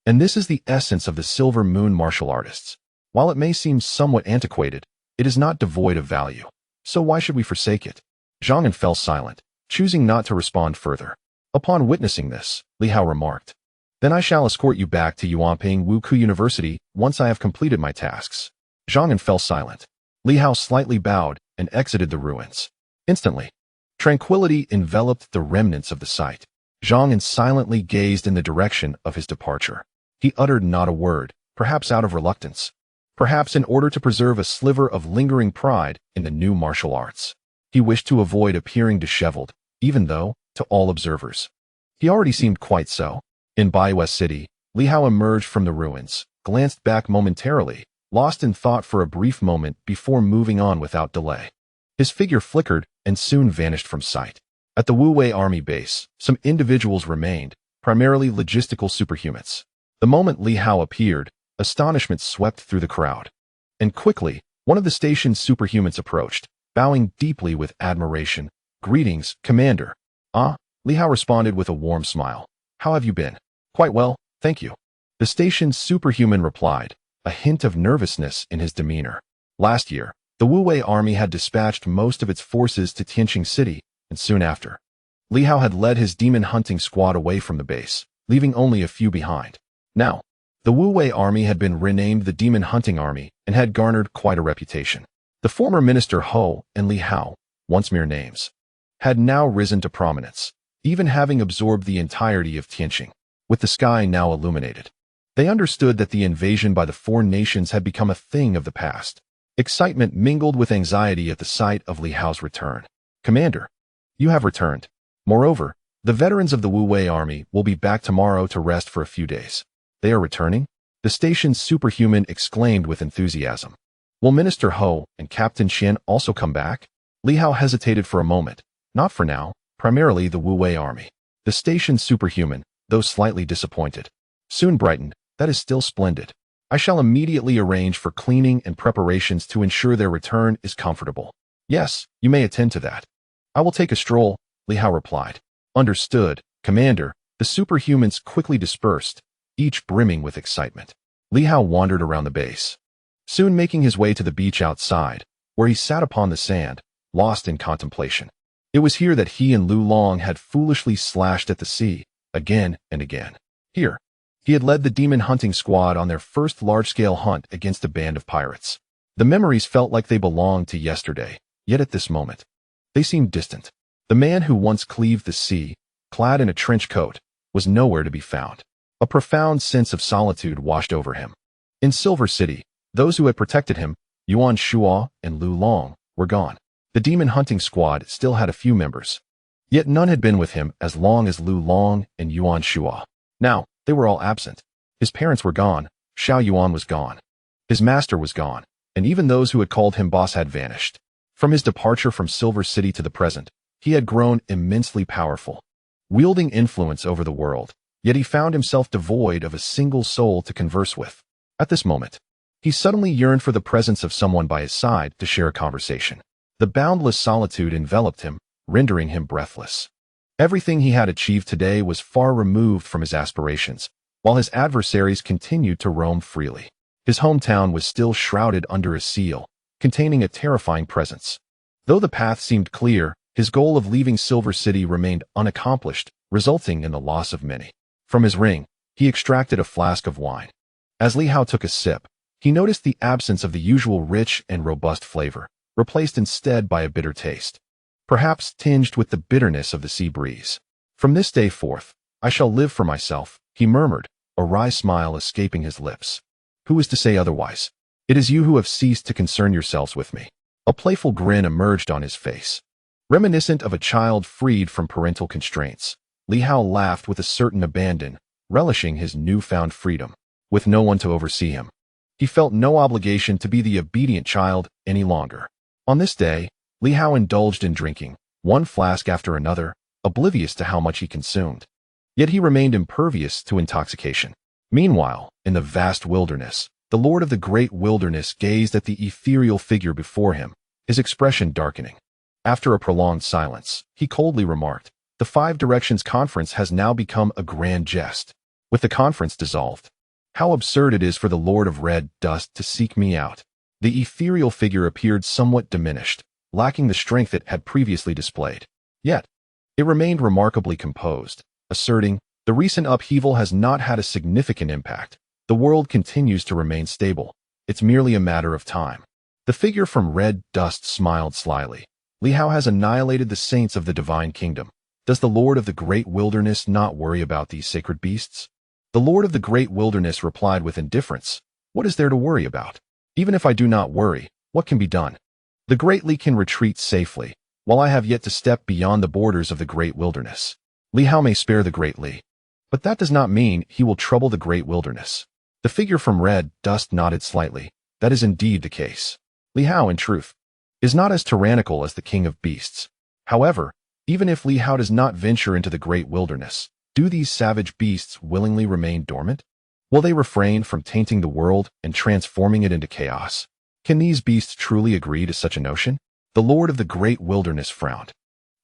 And this is the essence of the silver moon martial artists. While it may seem somewhat antiquated, it is not devoid of value. So why should we forsake it? Zhang An fell silent, choosing not to respond further. Upon witnessing this, Li Hao remarked, "Then I shall escort you back to Yuanping Wuku University once I have completed my tasks." Zhang An fell silent. Li Hao slightly bowed and exited the ruins. Instantly, tranquility enveloped the remnants of the site. Zhang An silently gazed in the direction of his departure. He uttered not a word, perhaps out of reluctance, perhaps in order to preserve a sliver of lingering pride in the new martial arts. He wished to avoid appearing disheveled, even though, to all observers, he already seemed quite so. In Baiwest City, Li Hao emerged from the ruins, glanced back momentarily, lost in thought for a brief moment before moving on without delay. His figure flickered and soon vanished from sight. At the Wu Wei army base, some individuals remained, primarily logistical superhumans. The moment Li Hao appeared, astonishment swept through the crowd. And quickly, one of the station's superhumans approached, bowing deeply with admiration. "Greetings, Commander." "Ah," Li Hao responded with a warm smile. "How have you been?" "Quite well, thank you." The station's superhuman replied, a hint of nervousness in his demeanor. Last year, the Wu Wei army had dispatched most of its forces to Tianqing City, and soon after, Li Hao had led his demon hunting squad away from the base, leaving only a few behind. Now, the Wu Wei army had been renamed the Demon Hunting Army and had garnered quite a reputation. The former Minister Ho and Li Hao, once mere names, had now risen to prominence, even having absorbed the entirety of Tianqing, with the sky now illuminated. They understood that the invasion by the four nations had become a thing of the past. Excitement mingled with anxiety at the sight of Li Hao's return. "Commander, you have returned. Moreover, the veterans of the Wu Wei army will be back tomorrow to rest for a few days." "They are returning?" the station's superhuman exclaimed with enthusiasm. "Will Minister Ho and Captain Qian also come back?" Li Hao hesitated for a moment. "Not for now, primarily the Wu Wei army." The station's superhuman, though slightly disappointed, soon brightened. "That is still splendid. I shall immediately arrange for cleaning and preparations to ensure their return is comfortable." "Yes, you may attend to that." "I will take a stroll," Li Hao replied. "Understood, Commander." The superhumans quickly dispersed, each brimming with excitement. Li Hao wandered around the base, soon making his way to the beach outside, where he sat upon the sand, lost in contemplation. It was here that he and Lu Long had foolishly slashed at the sea, again and again. Here, he had led the demon hunting squad on their first large-scale hunt against a band of pirates. The memories felt like they belonged to yesterday, yet at this moment, they seemed distant. The man who once cleaved the sea, clad in a trench coat, was nowhere to be found. A profound sense of solitude washed over him. In Silver City, those who had protected him, Yuan Shuo and Lu Long, were gone. The demon hunting squad still had a few members, yet none had been with him as long as Lu Long and Yuan Shuo. Now, they were all absent. His parents were gone, Xiao Yuan was gone, his master was gone, and even those who had called him boss had vanished. From his departure from Silver City to the present, he had grown immensely powerful, wielding influence over the world, yet he found himself devoid of a single soul to converse with. At this moment, he suddenly yearned for the presence of someone by his side to share a conversation. The boundless solitude enveloped him, rendering him breathless. Everything he had achieved today was far removed from his aspirations, while his adversaries continued to roam freely. His hometown was still shrouded under a seal, containing a terrifying presence. Though the path seemed clear, his goal of leaving Silver City remained unaccomplished, resulting in the loss of many. From his ring, he extracted a flask of wine. As Li Hao took a sip, he noticed the absence of the usual rich and robust flavor, replaced instead by a bitter taste, perhaps tinged with the bitterness of the sea breeze. From this day forth, I shall live for myself, he murmured, a wry smile escaping his lips. Who is to say otherwise? It is you who have ceased to concern yourselves with me. A playful grin emerged on his face. Reminiscent of a child freed from parental constraints, Li Hao laughed with a certain abandon, relishing his newfound freedom. With no one to oversee him, he felt no obligation to be the obedient child any longer. On this day, Li Hao indulged in drinking, one flask after another, oblivious to how much he consumed. Yet he remained impervious to intoxication. Meanwhile, in the vast wilderness, the Lord of the Great Wilderness gazed at the ethereal figure before him, his expression darkening. After a prolonged silence, he coldly remarked, "The Five Directions Conference has now become a grand jest." With the conference dissolved, how absurd it is for the Lord of Red Dust to seek me out. The ethereal figure appeared somewhat diminished, lacking the strength it had previously displayed. Yet, it remained remarkably composed, asserting, "The recent upheaval has not had a significant impact. The world continues to remain stable. It's merely a matter of time." The figure from Red Dust smiled slyly. "Li Hao has annihilated the saints of the divine kingdom. Does the Lord of the Great Wilderness not worry about these sacred beasts?" The Lord of the Great Wilderness replied with indifference, "What is there to worry about? Even if I do not worry, what can be done? The Great Li can retreat safely, while I have yet to step beyond the borders of the Great Wilderness. Li Hao may spare the Great Li, but that does not mean he will trouble the Great Wilderness." The figure from Red Dust nodded slightly. "That is indeed the case. Li Hao, in truth, is not as tyrannical as the King of Beasts. However, even if Li Hao does not venture into the Great Wilderness, do these savage beasts willingly remain dormant? Will they refrain from tainting the world and transforming it into chaos? Can these beasts truly agree to such a notion?" The Lord of the Great Wilderness frowned,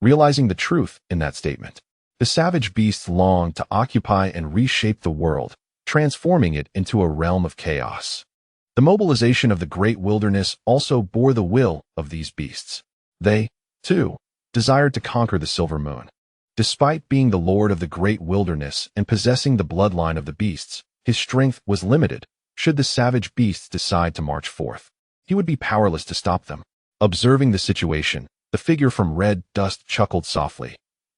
realizing the truth in that statement. The savage beasts longed to occupy and reshape the world, transforming it into a realm of chaos. The mobilization of the Great Wilderness also bore the will of these beasts. They, too, desired to conquer the Silver Moon. Despite being the Lord of the Great Wilderness and possessing the bloodline of the beasts, his strength was limited. Should the savage beasts decide to march forth, he would be powerless to stop them. Observing the situation, the figure from Red Dust chuckled softly.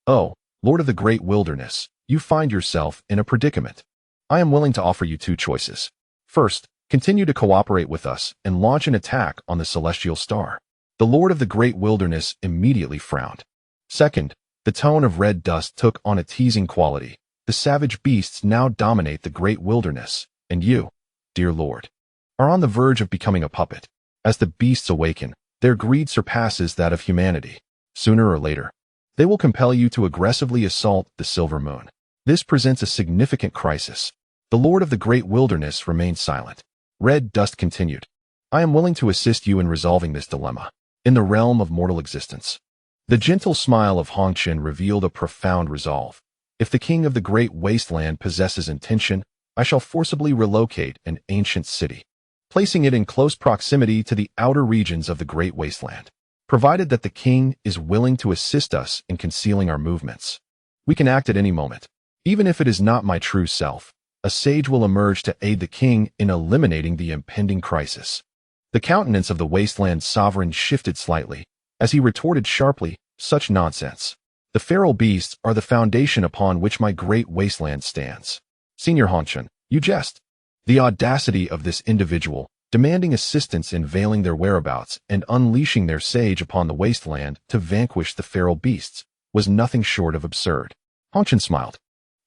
"Oh, Lord of the Great Wilderness, you find yourself in a predicament. I am willing to offer you two choices. First, continue to cooperate with us and launch an attack on the celestial star." The Lord of the Great Wilderness immediately frowned. Second, the tone of Red Dust took on a teasing quality. "The savage beasts now dominate the Great Wilderness, and you, dear Lord, are on the verge of becoming a puppet. As the beasts awaken, their greed surpasses that of humanity. Sooner or later, they will compel you to aggressively assault the Silver Moon. This presents a significant crisis." The Lord of the Great Wilderness remained silent. Red Dust continued, "I am willing to assist you in resolving this dilemma. In the realm of mortal existence." The gentle smile of Hongqian revealed a profound resolve. "If the King of the Great Wasteland possesses intention, I shall forcibly relocate an ancient city, placing it in close proximity to the outer regions of the Great Wasteland. Provided that the King is willing to assist us in concealing our movements, we can act at any moment. Even if it is not my true self, a sage will emerge to aid the King in eliminating the impending crisis." The countenance of the Wasteland sovereign shifted slightly, as he retorted sharply, "Such nonsense. The feral beasts are the foundation upon which my Great Wasteland stands. Senior Hongqian, you jest." The audacity of this individual, demanding assistance in veiling their whereabouts and unleashing their sage upon the wasteland to vanquish the feral beasts, was nothing short of absurd. Hongqian smiled.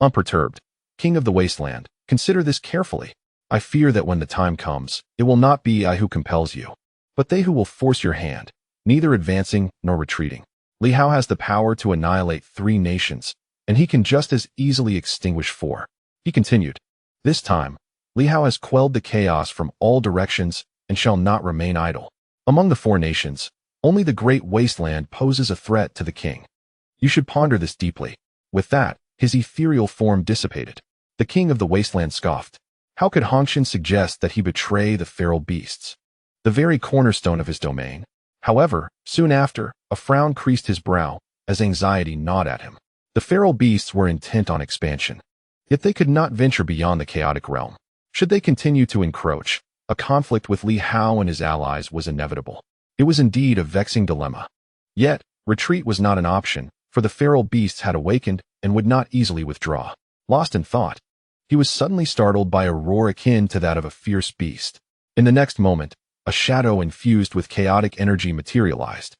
Unperturbed, "King of the Wasteland, consider this carefully. I fear that when the time comes, it will not be I who compels you, but they who will force your hand, neither advancing nor retreating. Li Hao has the power to annihilate 3 nations, and he can just as easily extinguish 4. He continued, "This time, Li Hao has quelled the chaos from all directions and shall not remain idle. Among the 4 nations, Only the great wasteland poses a threat to the king. You should ponder this deeply. With that, his ethereal form dissipated. The king of the wasteland scoffed. How could Hongshan suggest that he betray the feral beasts, the very cornerstone of his domain? However, soon after, a frown creased his brow as anxiety gnawed at him. The feral beasts were intent on expansion, yet they could not venture beyond the chaotic realm. Should they continue to encroach, a conflict with Li Hao and his allies was inevitable. It was indeed a vexing dilemma. Yet, retreat was not an option, for the feral beasts had awakened and would not easily withdraw. Lost in thought, he was suddenly startled by a roar akin to that of a fierce beast. In the next moment, a shadow infused with chaotic energy materialized,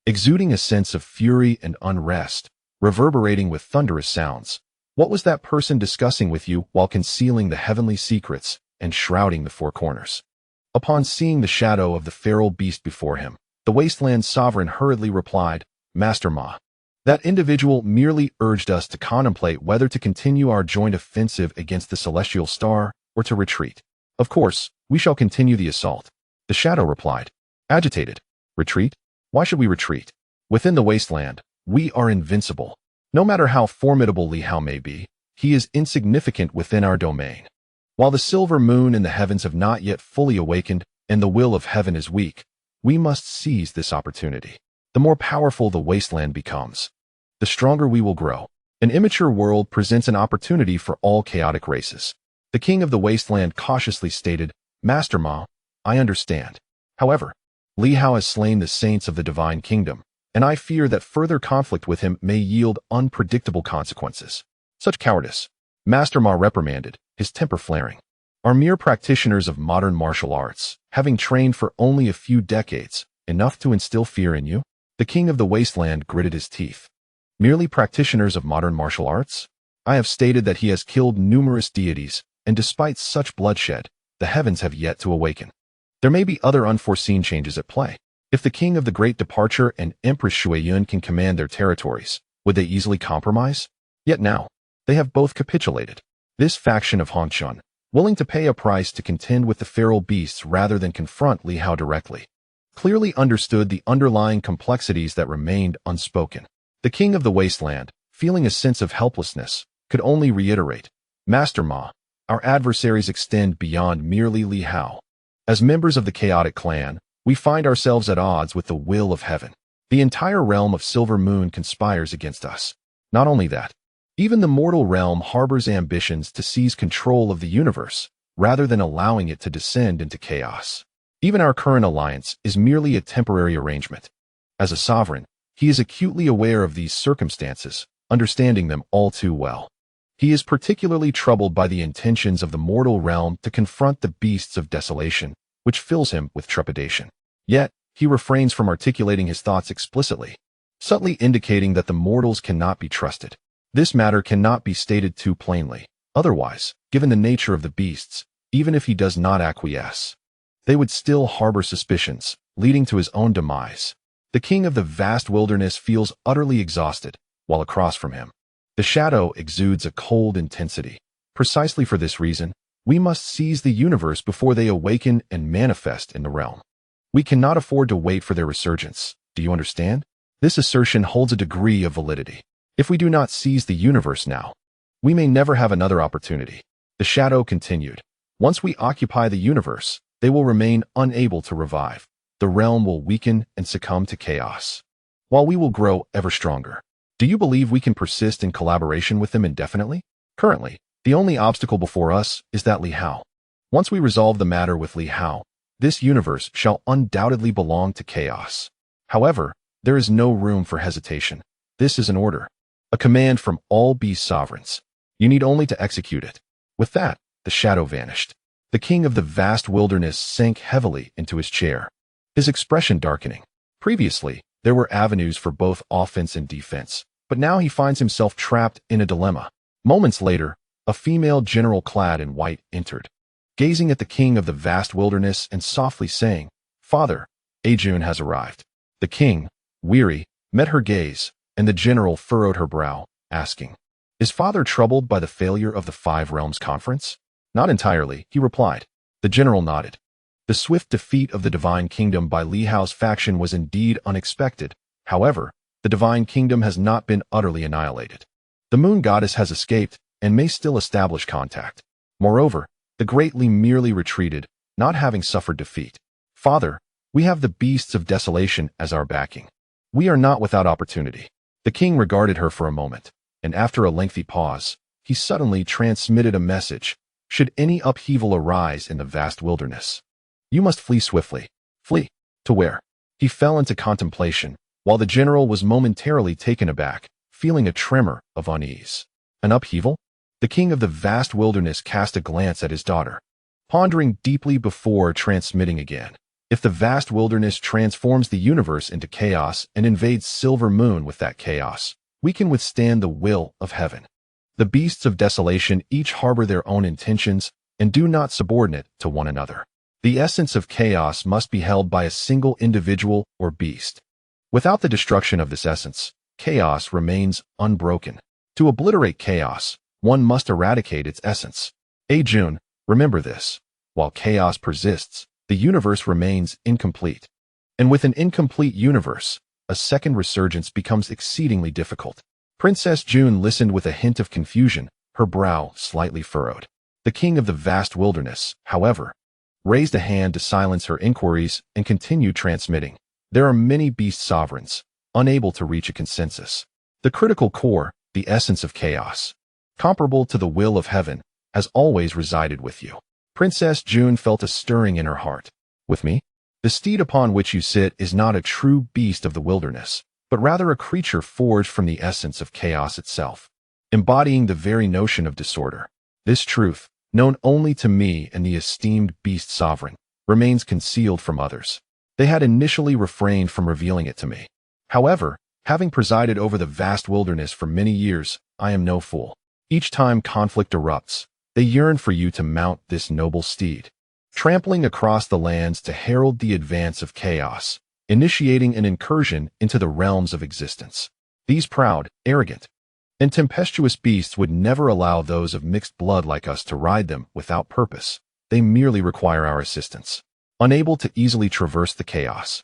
exuding a sense of fury and unrest, reverberating with thunderous sounds. What was that person discussing with you while concealing the heavenly secrets and shrouding the four corners? Upon seeing the shadow of the feral beast before him, the wasteland sovereign hurriedly replied, Master Ma. That individual merely urged us to contemplate whether to continue our joint offensive against the celestial star or to retreat. Of course, we shall continue the assault. The shadow replied, agitated. Retreat? Why should we retreat? Within the wasteland, we are invincible. No matter how formidable Li Hao may be, he is insignificant within our domain. While the silver moon in the heavens have not yet fully awakened and the will of heaven is weak, we must seize this opportunity. The more powerful the wasteland becomes, the stronger we will grow. An immature world presents an opportunity for all chaotic races. The king of the wasteland cautiously stated, Master Ma, I understand. However, Li Hao has slain the saints of the divine kingdom, and I fear that further conflict with him may yield unpredictable consequences. Such cowardice, Master Ma reprimanded, his temper flaring. Are mere practitioners of modern martial arts, having trained for only a few decades, enough to instill fear in you? The king of the wasteland gritted his teeth. Merely practitioners of modern martial arts? I have stated that he has killed numerous deities, and despite such bloodshed, the heavens have yet to awaken. There may be other unforeseen changes at play. If the king of the Great Departure and Empress Shuiyun can command their territories, would they easily compromise? Yet now, they have both capitulated. This faction of Hongshan, willing to pay a price to contend with the feral beasts rather than confront Li Hao directly, clearly understood the underlying complexities that remained unspoken. The king of the wasteland, feeling a sense of helplessness, could only reiterate, Master Ma, our adversaries extend beyond merely Li Hao. As members of the chaotic clan, we find ourselves at odds with the will of heaven. The entire realm of Silver Moon conspires against us. Not only that, even the mortal realm harbors ambitions to seize control of the universe, rather than allowing it to descend into chaos. Even our current alliance is merely a temporary arrangement. As a sovereign, he is acutely aware of these circumstances, understanding them all too well. He is particularly troubled by the intentions of the mortal realm to confront the beasts of desolation, which fills him with trepidation. Yet, he refrains from articulating his thoughts explicitly, subtly indicating that the mortals cannot be trusted. This matter cannot be stated too plainly. Otherwise, given the nature of the beasts, even if he does not acquiesce, they would still harbor suspicions, leading to his own demise. The king of the vast wilderness feels utterly exhausted, while across from him, the shadow exudes a cold intensity. Precisely for this reason, we must seize the universe before they awaken and manifest in the realm. We cannot afford to wait for their resurgence. Do you understand? This assertion holds a degree of validity. If we do not seize the universe now, we may never have another opportunity. The shadow continued. Once we occupy the universe, they will remain unable to revive. The realm will weaken and succumb to chaos, while we will grow ever stronger. Do you believe we can persist in collaboration with them indefinitely? Currently, the only obstacle before us is that Li Hao. Once we resolve the matter with Li Hao, this universe shall undoubtedly belong to chaos. However, there is no room for hesitation. This is an order, a command from all beast sovereigns. You need only to execute it. With that, the shadow vanished. The king of the vast wilderness sank heavily into his chair, his expression darkening. Previously, there were avenues for both offense and defense, but now he finds himself trapped in a dilemma. Moments later, a female general clad in white entered, gazing at the king of the vast wilderness and softly saying, Father, Ajun has arrived. The king, weary, met her gaze, and the general furrowed her brow, asking, Is father troubled by the failure of the Five Realms Conference? Not entirely, he replied. The general nodded. The swift defeat of the Divine Kingdom by Li Hao's faction was indeed unexpected. However, the Divine Kingdom has not been utterly annihilated. The Moon Goddess has escaped and may still establish contact. Moreover, the Great Li merely retreated, not having suffered defeat. Father, we have the beasts of desolation as our backing. We are not without opportunity. The king regarded her for a moment, and after a lengthy pause, he suddenly transmitted a message. Should any upheaval arise in the vast wilderness, you must flee swiftly. Flee. To where? He fell into contemplation, while the general was momentarily taken aback, feeling a tremor of unease. An upheaval? The king of the vast wilderness cast a glance at his daughter, pondering deeply before transmitting again. If the vast wilderness transforms the universe into chaos and invades Silver Moon with that chaos, we can withstand the will of heaven. The beasts of desolation each harbor their own intentions and do not subordinate to one another. The essence of chaos must be held by a single individual or beast. Without the destruction of this essence, chaos remains unbroken. To obliterate chaos, one must eradicate its essence. Jun, remember this. While chaos persists, the universe remains incomplete. And with an incomplete universe, a second resurgence becomes exceedingly difficult. Princess Jun listened with a hint of confusion, her brow slightly furrowed. The king of the vast wilderness, however, raised a hand to silence her inquiries and continued transmitting. There are many beast sovereigns, unable to reach a consensus. The critical core, the essence of chaos, comparable to the will of heaven, has always resided with you. Princess Jun felt a stirring in her heart. With me? The steed upon which you sit is not a true beast of the wilderness, but rather a creature forged from the essence of chaos itself, embodying the very notion of disorder. This truth, known only to me and the esteemed beast sovereign, remains concealed from others. They had initially refrained from revealing it to me. However, having presided over the vast wilderness for many years, I am no fool. Each time conflict erupts, they yearn for you to mount this noble steed, trampling across the lands to herald the advance of chaos, initiating an incursion into the realms of existence. These proud, arrogant, and tempestuous beasts would never allow those of mixed blood like us to ride them without purpose. They merely require our assistance. Unable to easily traverse the chaos,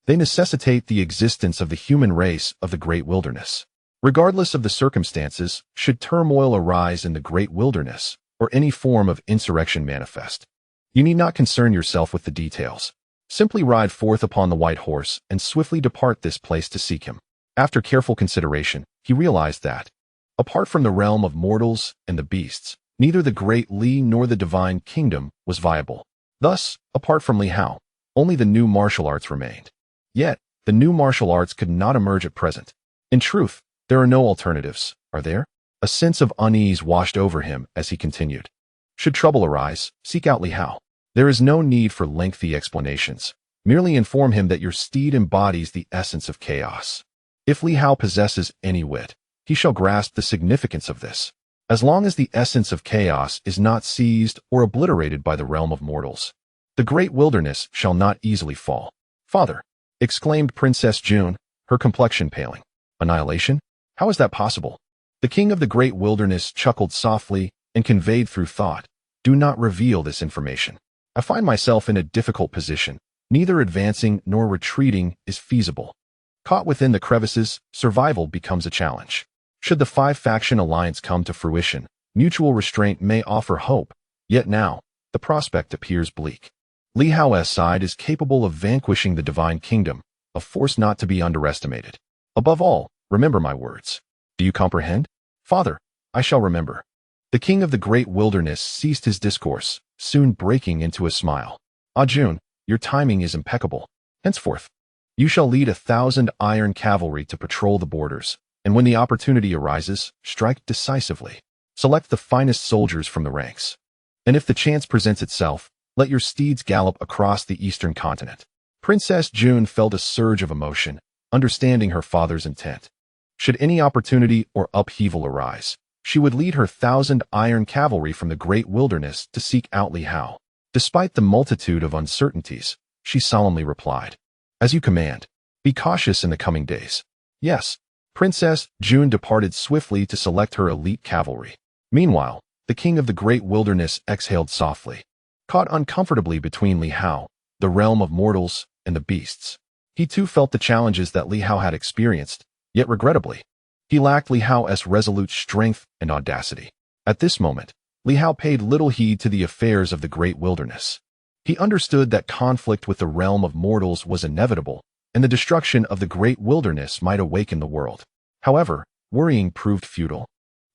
they necessitate the existence of the human race of the great wilderness. Regardless of the circumstances, should turmoil arise in the great wilderness, or any form of insurrection manifest, you need not concern yourself with the details. Simply ride forth upon the white horse and swiftly depart this place to seek him. After careful consideration, he realized that, apart from the realm of mortals and the beasts, neither the Great Li nor the Divine Kingdom was viable. Thus, apart from Li Hao, only the new martial arts remained. Yet, the new martial arts could not emerge at present. In truth, there are no alternatives, are there? A sense of unease washed over him as he continued. Should trouble arise, seek out Li Hao. There is no need for lengthy explanations. Merely inform him that your steed embodies the essence of chaos. If Li Hao possesses any wit, he shall grasp the significance of this. As long as the essence of chaos is not seized or obliterated by the realm of mortals, the great wilderness shall not easily fall. Father, exclaimed Princess Jun, her complexion paling. Annihilation? How is that possible? The king of the great wilderness chuckled softly and conveyed through thought, do not reveal this information. I find myself in a difficult position. Neither advancing nor retreating is feasible. Caught within the crevices, survival becomes a challenge. Should the five-faction alliance come to fruition, mutual restraint may offer hope, yet now, the prospect appears bleak. Li Hao's side is capable of vanquishing the Divine Kingdom, a force not to be underestimated. Above all, remember my words. Do you comprehend? Father, I shall remember. The king of the great wilderness ceased his discourse, soon breaking into a smile. Jun, your timing is impeccable. Henceforth, you shall lead 1,000 iron cavalry to patrol the borders, and when the opportunity arises, strike decisively. Select the finest soldiers from the ranks. And if the chance presents itself, let your steeds gallop across the eastern continent. Princess Jun felt a surge of emotion, understanding her father's intent. Should any opportunity or upheaval arise, she would lead her 1,000 iron cavalry from the great wilderness to seek out Li Hao. Despite the multitude of uncertainties, she solemnly replied, as you command. Be cautious in the coming days. Yes. Princess Jun departed swiftly to select her elite cavalry. Meanwhile, the king of the great wilderness exhaled softly. caught uncomfortably between Li Hao, the realm of mortals, and the beasts. He too felt the challenges that Li Hao had experienced, yet regrettably, he lacked Li Hao's resolute strength and audacity. At this moment, Li Hao paid little heed to the affairs of the great wilderness. He understood that conflict with the realm of mortals was inevitable, and the destruction of the great wilderness might awaken the world. However, worrying proved futile,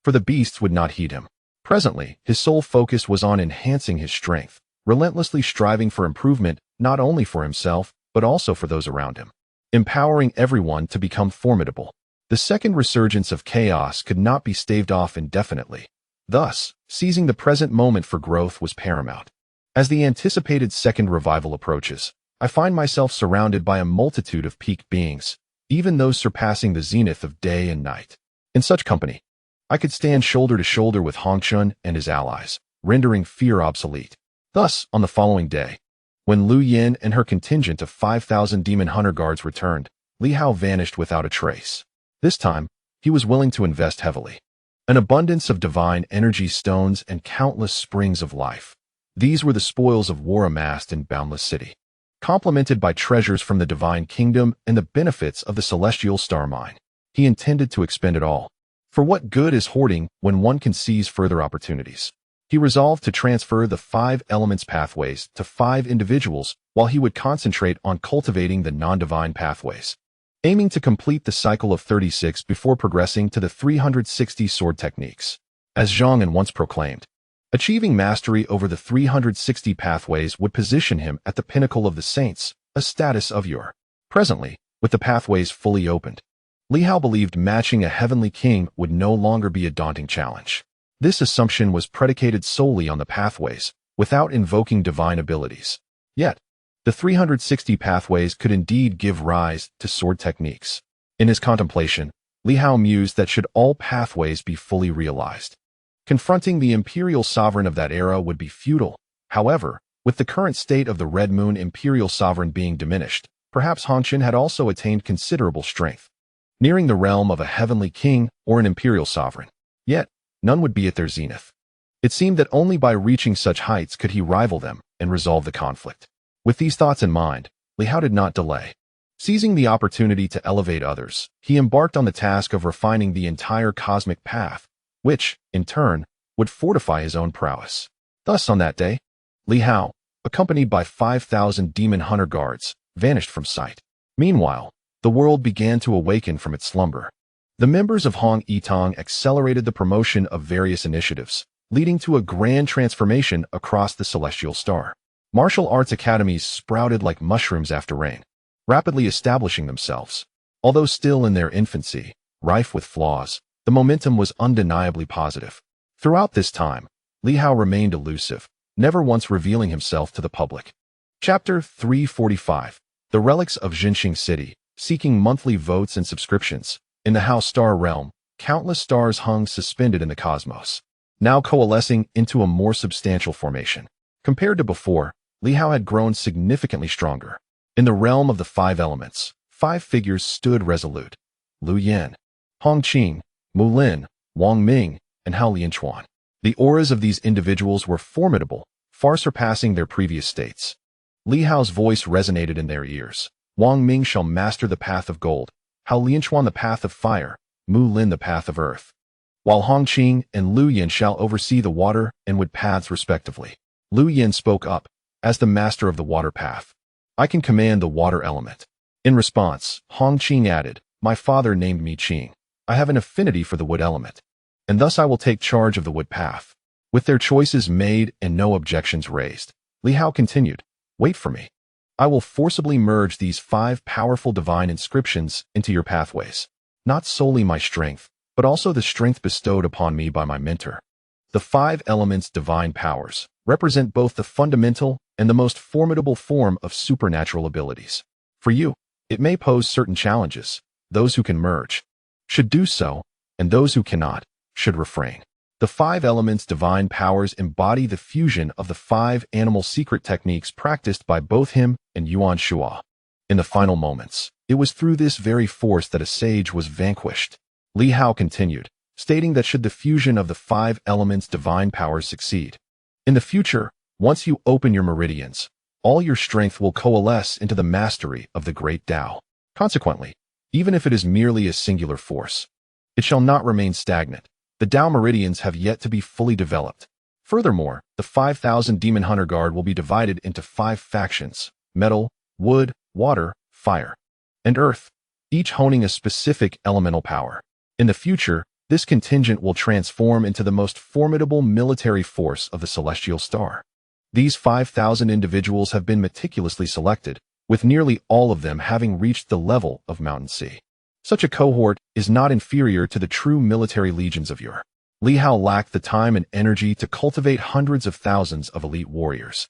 for the beasts would not heed him. Presently, his sole focus was on enhancing his strength, relentlessly striving for improvement not only for himself, but also for those around him, empowering everyone to become formidable. The second resurgence of chaos could not be staved off indefinitely. Thus, seizing the present moment for growth was paramount. As the anticipated second revival approaches, I find myself surrounded by a multitude of peak beings, even those surpassing the zenith of day and night. In such company, I could stand shoulder to shoulder with Hongchun and his allies, rendering fear obsolete. Thus, on the following day, when Lu Yin and her contingent of 5,000 demon hunter guards returned, Li Hao vanished without a trace. This time, he was willing to invest heavily. An abundance of divine energy stones and countless springs of life. These were the spoils of war amassed in Boundless City, complemented by treasures from the divine kingdom and the benefits of the celestial star mine. He intended to expend it all. For what good is hoarding when one can seize further opportunities? He resolved to transfer the 5 elements pathways to 5 individuals while he would concentrate on cultivating the non-divine pathways, aiming to complete the cycle of 36 before progressing to the 360 sword techniques. As Zhang An once proclaimed, achieving mastery over the 360 pathways would position him at the pinnacle of the saints, a status of yore. Presently, with the pathways fully opened, Li Hao believed matching a heavenly king would no longer be a daunting challenge. This assumption was predicated solely on the pathways, without invoking divine abilities. Yet, the 360 pathways could indeed give rise to sword techniques. In his contemplation, Li Hao mused that should all pathways be fully realized, confronting the imperial sovereign of that era would be futile. However, with the current state of the Red Moon imperial sovereign being diminished, perhaps Hongchun had also attained considerable strength, nearing the realm of a heavenly king or an imperial sovereign. Yet, none would be at their zenith. It seemed that only by reaching such heights could he rival them and resolve the conflict. With these thoughts in mind, Li Hao did not delay. Seizing the opportunity to elevate others, he embarked on the task of refining the entire cosmic path, which, in turn, would fortify his own prowess. Thus, on that day, Li Hao, accompanied by 5,000 demon hunter guards, vanished from sight. Meanwhile, the world began to awaken from its slumber. The members of Hong Yitong accelerated the promotion of various initiatives, leading to a grand transformation across the celestial star. Martial arts academies sprouted like mushrooms after rain, rapidly establishing themselves. Although still in their infancy, rife with flaws, the momentum was undeniably positive. Throughout this time, Li Hao remained elusive, never once revealing himself to the public. Chapter 345. The Relics of Zhenxing City. Seeking monthly votes and subscriptions. In the Hao Star realm, countless stars hung suspended in the cosmos, now coalescing into a more substantial formation. Compared to before, Li Hao had grown significantly stronger. In the realm of the 5 elements, 5 figures stood resolute: Lu Yin, Hong Qing, Mu Lin, Wang Ming, and Hao Lianchuan. The auras of these individuals were formidable, far surpassing their previous states. Li Hao's voice resonated in their ears. Wang Ming shall master the path of gold, Hao Lianchuan the path of fire, Mu Lin the path of earth, while Hong Qing and Lu Yin shall oversee the water and wood paths respectively. Lu Yin spoke up, as the master of the water path. I can command the water element. In response, Hong Qing added, my father named me Qing. I have an affinity for the wood element, and thus I will take charge of the wood path. With their choices made and no objections raised, Li Hao continued, wait for me. I will forcibly merge these 5 powerful divine inscriptions into your pathways. Not solely my strength, but also the strength bestowed upon me by my mentor. The 5 elements' divine powers represent both the fundamental and the most formidable form of supernatural abilities. For you, it may pose certain challenges. Those who can merge should do so, and those who cannot should refrain. The 5 elements' divine powers embody the fusion of the 5 animal secret techniques practiced by both him and Yuan Shua. In the final moments, it was through this very force that a sage was vanquished. Li Hao continued, stating that should the fusion of the 5 elements' divine powers succeed, in the future, Once you open your meridians, all your strength will coalesce into the mastery of the great Tao. Consequently, even if it is merely a singular force, it shall not remain stagnant. The Tao meridians have yet to be fully developed. Furthermore, the 5,000 Demon Hunter Guard will be divided into 5 factions: metal, wood, water, fire, and earth, each honing a specific elemental power. In the future, this contingent will transform into the most formidable military force of the Celestial Star. These 5,000 individuals have been meticulously selected, with nearly all of them having reached the level of Mountain Sea. Such a cohort is not inferior to the true military legions of yore. Li Hao lacked the time and energy to cultivate hundreds of thousands of elite warriors.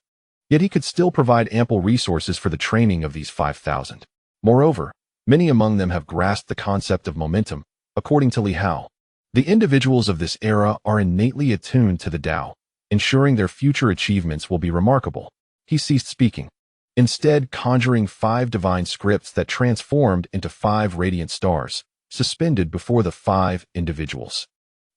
Yet he could still provide ample resources for the training of these 5,000. Moreover, many among them have grasped the concept of momentum. According to Li Hao, the individuals of this era are innately attuned to the Tao, ensuring their future achievements will be remarkable. He ceased speaking, instead conjuring 5 divine scripts that transformed into 5 radiant stars, suspended before the 5 individuals.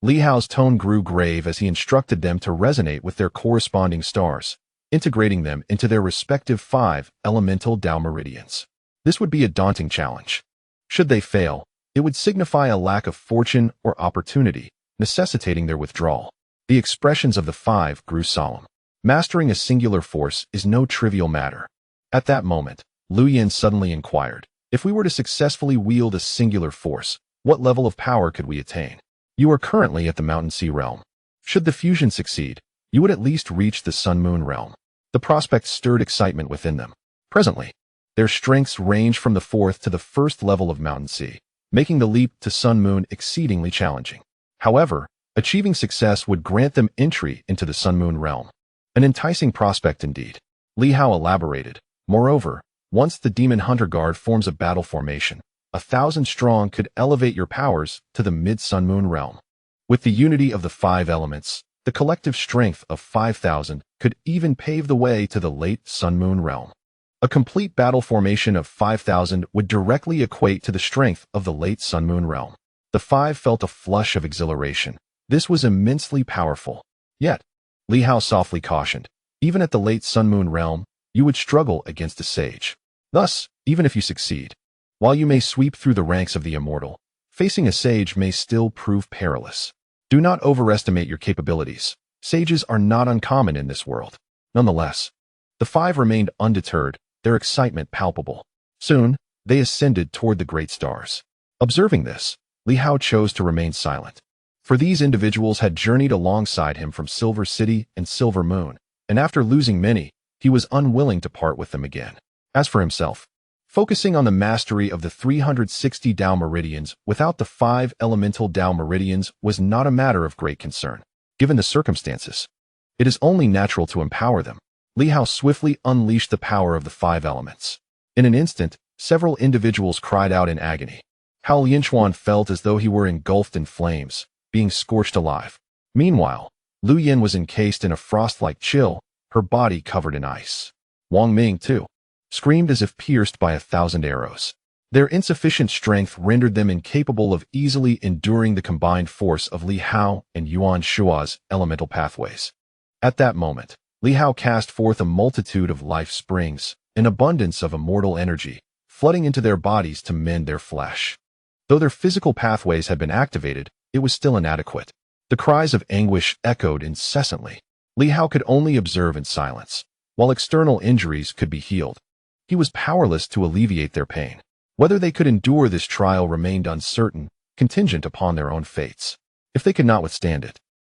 Li Hao's tone grew grave as he instructed them to resonate with their corresponding stars, integrating them into their respective 5 elemental Tao meridians. This would be a daunting challenge. Should they fail, it would signify a lack of fortune or opportunity, necessitating their withdrawal. The expressions of the 5 grew solemn. Mastering a singular force is no trivial matter. At that moment, Lu Yin suddenly inquired, if we were to successfully wield a singular force, what level of power could we attain? You are currently at the Mountain Sea realm. Should the fusion succeed, you would at least reach the Sun-Moon realm. The prospect stirred excitement within them. Presently, their strengths ranged from the 4th to the 1st level of Mountain Sea, making the leap to Sun-Moon exceedingly challenging. However, achieving success would grant them entry into the Sun-Moon realm. An enticing prospect indeed. Li Hao elaborated. Moreover, once the Demon Hunter Guard forms a battle formation, 1,000 strong could elevate your powers to the mid-Sun-Moon realm. With the unity of the 5 elements, the collective strength of 5,000 could even pave the way to the late Sun-Moon realm. A complete battle formation of 5,000 would directly equate to the strength of the late Sun-Moon realm. The 5 felt a flush of exhilaration. This was immensely powerful. Yet, Li Hao softly cautioned, even at the late Sun-Moon realm, you would struggle against a sage. Thus, even if you succeed, while you may sweep through the ranks of the immortal, facing a sage may still prove perilous. Do not overestimate your capabilities. Sages are not uncommon in this world. Nonetheless, the 5 remained undeterred, their excitement palpable. Soon, they ascended toward the great stars. Observing this, Li Hao chose to remain silent. For these individuals had journeyed alongside him from Silver City and Silver Moon, and after losing many, he was unwilling to part with them again. As for himself, focusing on the mastery of the 360 Tao meridians without the 5 elemental Tao meridians was not a matter of great concern. Given the circumstances, it is only natural to empower them. Li Hao swiftly unleashed the power of the 5 elements. In an instant, several individuals cried out in agony. Hao Lianchuan felt as though he were engulfed in flames, being scorched alive. Meanwhile, Lu Yin was encased in a frost-like chill, her body covered in ice. Wang Ming, too, screamed as if pierced by 1,000 arrows. Their insufficient strength rendered them incapable of easily enduring the combined force of Li Hao and Yuan Shua's elemental pathways. At that moment, Li Hao cast forth a multitude of life springs, an abundance of immortal energy, flooding into their bodies to mend their flesh. Though their physical pathways had been activated, it was still inadequate. The cries of anguish echoed incessantly. Li Hao could only observe in silence, while external injuries could be healed. He was powerless to alleviate their pain. Whether they could endure this trial remained uncertain, contingent upon their own fates. If they could not withstand it,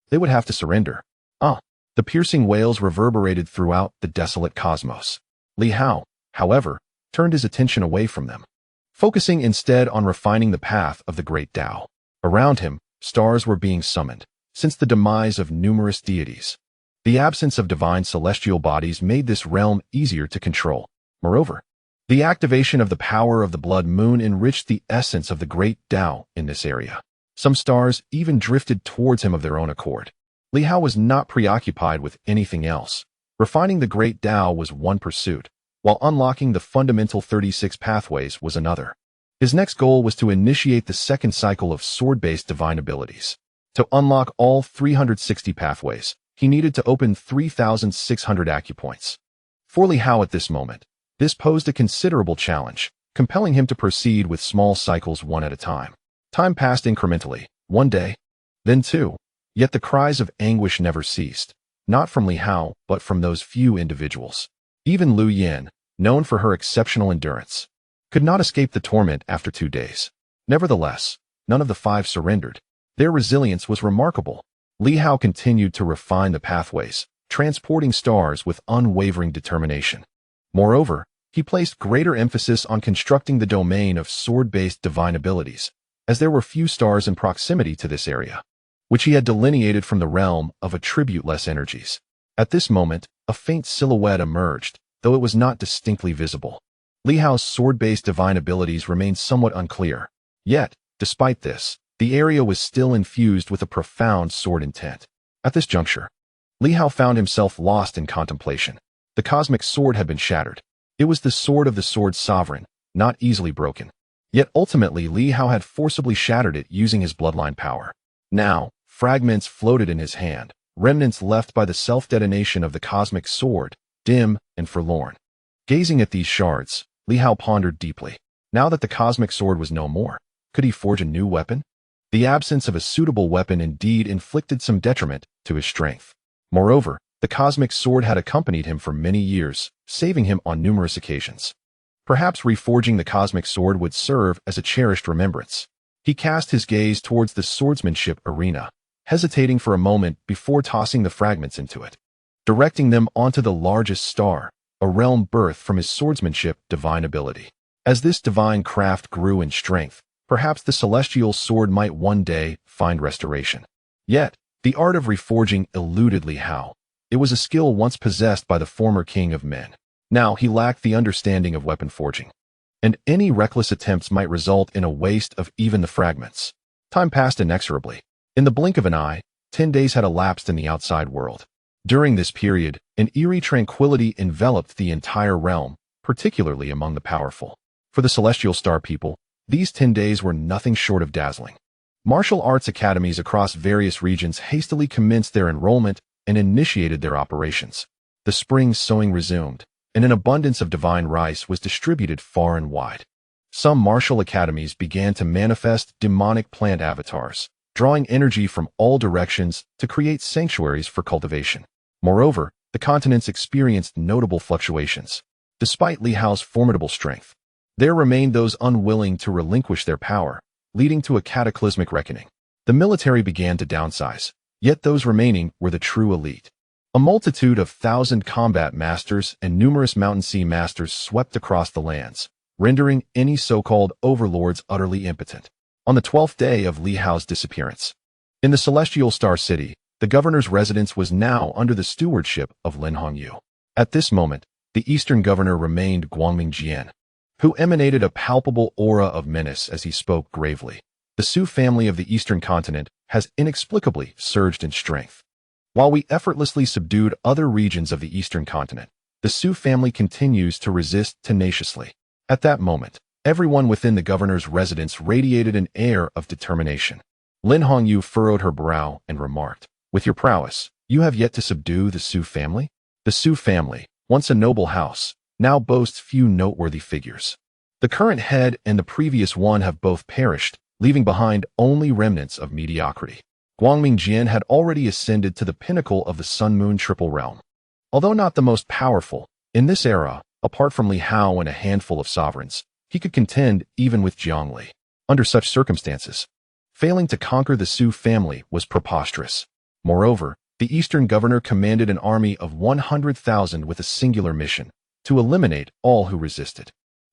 they would have to surrender. The piercing wails reverberated throughout the desolate cosmos. Li Hao, however, turned his attention away from them, focusing instead on refining the path of the great Tao. Around him, stars were being summoned, since the demise of numerous deities. The absence of divine celestial bodies made this realm easier to control. Moreover, the activation of the power of the blood moon enriched the essence of the great Tao in this area. Some stars even drifted towards him of their own accord. Li Hao was not preoccupied with anything else. Refining the great Tao was one pursuit, while unlocking the fundamental 36 pathways was another. His next goal was to initiate the second cycle of sword-based divine abilities. To unlock all 360 pathways, he needed to open 3,600 acupoints. For Li Hao at this moment, this posed a considerable challenge, compelling him to proceed with small cycles one at a time. Time passed incrementally, one day, then two, yet the cries of anguish never ceased, not from Li Hao, but from those few individuals. Even Lu Yin, known for her exceptional endurance, could not escape the torment after 2 days. Nevertheless, none of the 5 surrendered. Their resilience was remarkable. Li Hao continued to refine the pathways, transporting stars with unwavering determination. Moreover, he placed greater emphasis on constructing the domain of sword-based divine abilities, as there were few stars in proximity to this area, which he had delineated from the realm of attributeless energies. At this moment, a faint silhouette emerged, though it was not distinctly visible. Li Hao's sword-based divine abilities remained somewhat unclear. Yet, despite this, the area was still infused with a profound sword intent. At this juncture, Li Hao found himself lost in contemplation. The cosmic sword had been shattered. It was the sword of the sword sovereign, not easily broken. Yet ultimately Li Hao had forcibly shattered it using his bloodline power. Now, fragments floated in his hand, remnants left by the self-detonation of the cosmic sword, dim and forlorn. Gazing at these shards, Li Hao pondered deeply. Now that the cosmic sword was no more, could he forge a new weapon? The absence of a suitable weapon indeed inflicted some detriment to his strength. Moreover, the cosmic sword had accompanied him for many years, saving him on numerous occasions. Perhaps reforging the cosmic sword would serve as a cherished remembrance. He cast his gaze towards the swordsmanship arena, hesitating for a moment before tossing the fragments into it, directing them onto the largest star, a realm birthed from his swordsmanship divine ability. As this divine craft grew in strength, perhaps the celestial sword might one day find restoration. Yet, the art of reforging eluded Li Hao. It was a skill once possessed by the former king of men. Now he lacked the understanding of weapon forging, and any reckless attempts might result in a waste of even the fragments. Time passed inexorably. In the blink of an eye, 10 days had elapsed in the outside world. During this period, an eerie tranquility enveloped the entire realm, particularly among the powerful. For the celestial star people, these 10 days were nothing short of dazzling. Martial arts academies across various regions hastily commenced their enrollment and initiated their operations. The spring sowing resumed, and an abundance of divine rice was distributed far and wide. Some martial academies began to manifest demonic plant avatars, drawing energy from all directions to create sanctuaries for cultivation. Moreover, the continents experienced notable fluctuations. Despite Li Hao's formidable strength, there remained those unwilling to relinquish their power, leading to a cataclysmic reckoning. The military began to downsize, yet those remaining were the true elite. A multitude of 1,000 combat masters and numerous mountain sea masters swept across the lands, rendering any so-called overlords utterly impotent. On the 12th day of Li Hao's disappearance, in the celestial star city, the governor's residence was now under the stewardship of Lin Hongyu. At this moment, the eastern governor remained Guangming Jian, who emanated a palpable aura of menace as he spoke gravely. The Su family of the eastern continent has inexplicably surged in strength. While we effortlessly subdued other regions of the eastern continent, the Su family continues to resist tenaciously. At that moment, everyone within the governor's residence radiated an air of determination. Lin Hongyu furrowed her brow and remarked, "With your prowess, you have yet to subdue the Su family?" The Su family, once a noble house, now boasts few noteworthy figures. The current head and the previous one have both perished, leaving behind only remnants of mediocrity. Guangming Jian had already ascended to the pinnacle of the Sun-Moon Triple Realm. Although not the most powerful, in this era, apart from Li Hao and a handful of sovereigns, he could contend even with Jiangli. Under such circumstances, failing to conquer the Su family was preposterous. Moreover, the eastern governor commanded an army of 100,000 with a singular mission: to eliminate all who resisted.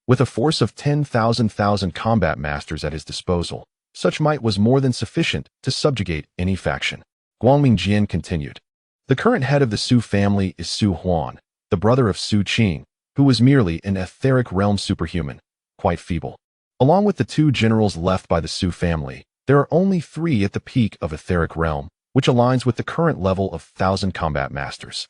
With a force of 10,000 combat masters at his disposal, such might was more than sufficient to subjugate any faction. Guangming Jian continued. The current head of the Su family is Su Huan, the brother of Su Qing, who was merely an etheric realm superhuman, quite feeble. Along with the 2 generals left by the Su family, there are only 3 at the peak of etheric realm, which aligns with the current level of 1,000 combat masters.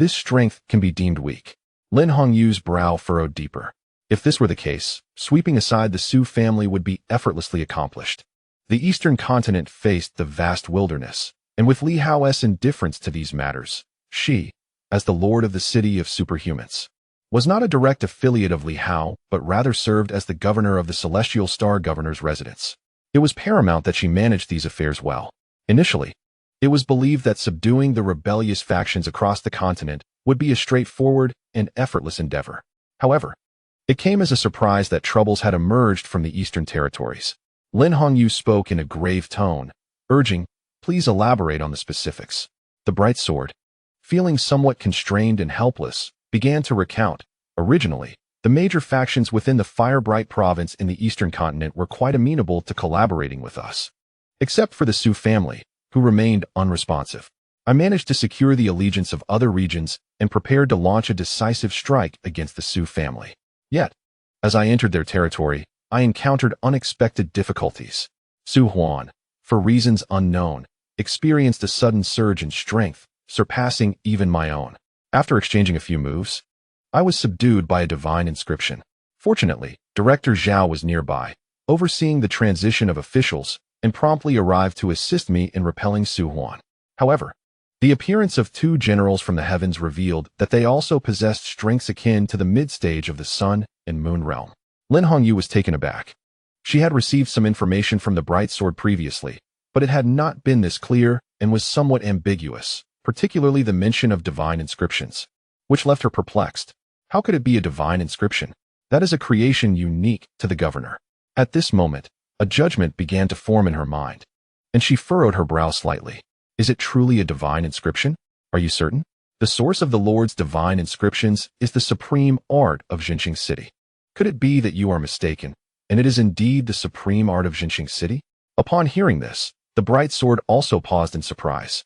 This strength can be deemed weak. Lin Hongyu's brow furrowed deeper. If this were the case, sweeping aside the Su family would be effortlessly accomplished. The eastern continent faced the vast wilderness, And with Li Hao's indifference to these matters, she, as the lord of the city of superhumans, was not a direct affiliate of Li Hao, but rather served as the governor of the Celestial Star Governor's residence. It was paramount that she managed these affairs well. Initially, it was believed that subduing the rebellious factions across the continent would be a straightforward and effortless endeavor. However, it came as a surprise that troubles had emerged from the eastern territories. Lin Hongyu spoke in a grave tone, urging, "Please elaborate on the specifics." The Bright Sword, feeling somewhat constrained and helpless, began to recount. Originally, the major factions within the Firebright province in the eastern continent were quite amenable to collaborating with us, except for the Su family, who remained unresponsive. I managed to secure the allegiance of other regions and prepared to launch a decisive strike against the Su family. Yet, as I entered their territory, I encountered unexpected difficulties. Su Huan, for reasons unknown, experienced a sudden surge in strength, surpassing even my own. After exchanging a few moves, I was subdued by a divine inscription. Fortunately, Director Zhao was nearby, overseeing the transition of officials, and promptly arrived to assist me in repelling Su Huan. However, the appearance of two generals from the heavens revealed that they also possessed strengths akin to the mid-stage of the Sun and Moon realm. Lin Hongyu was taken aback. She had received some information from the Bright Sword previously, but it had not been this clear and was somewhat ambiguous, particularly the mention of divine inscriptions, which left her perplexed. How could it be a divine inscription? That is a creation unique to the governor. At this moment, a judgment began to form in her mind, and she furrowed her brow slightly. Is it truly a divine inscription? Are you certain? The source of the Lord's divine inscriptions is the supreme art of Jinqing City. Could it be that you are mistaken, and it is indeed the supreme art of Jinqing City? Upon hearing this, the Bright Sword also paused in surprise,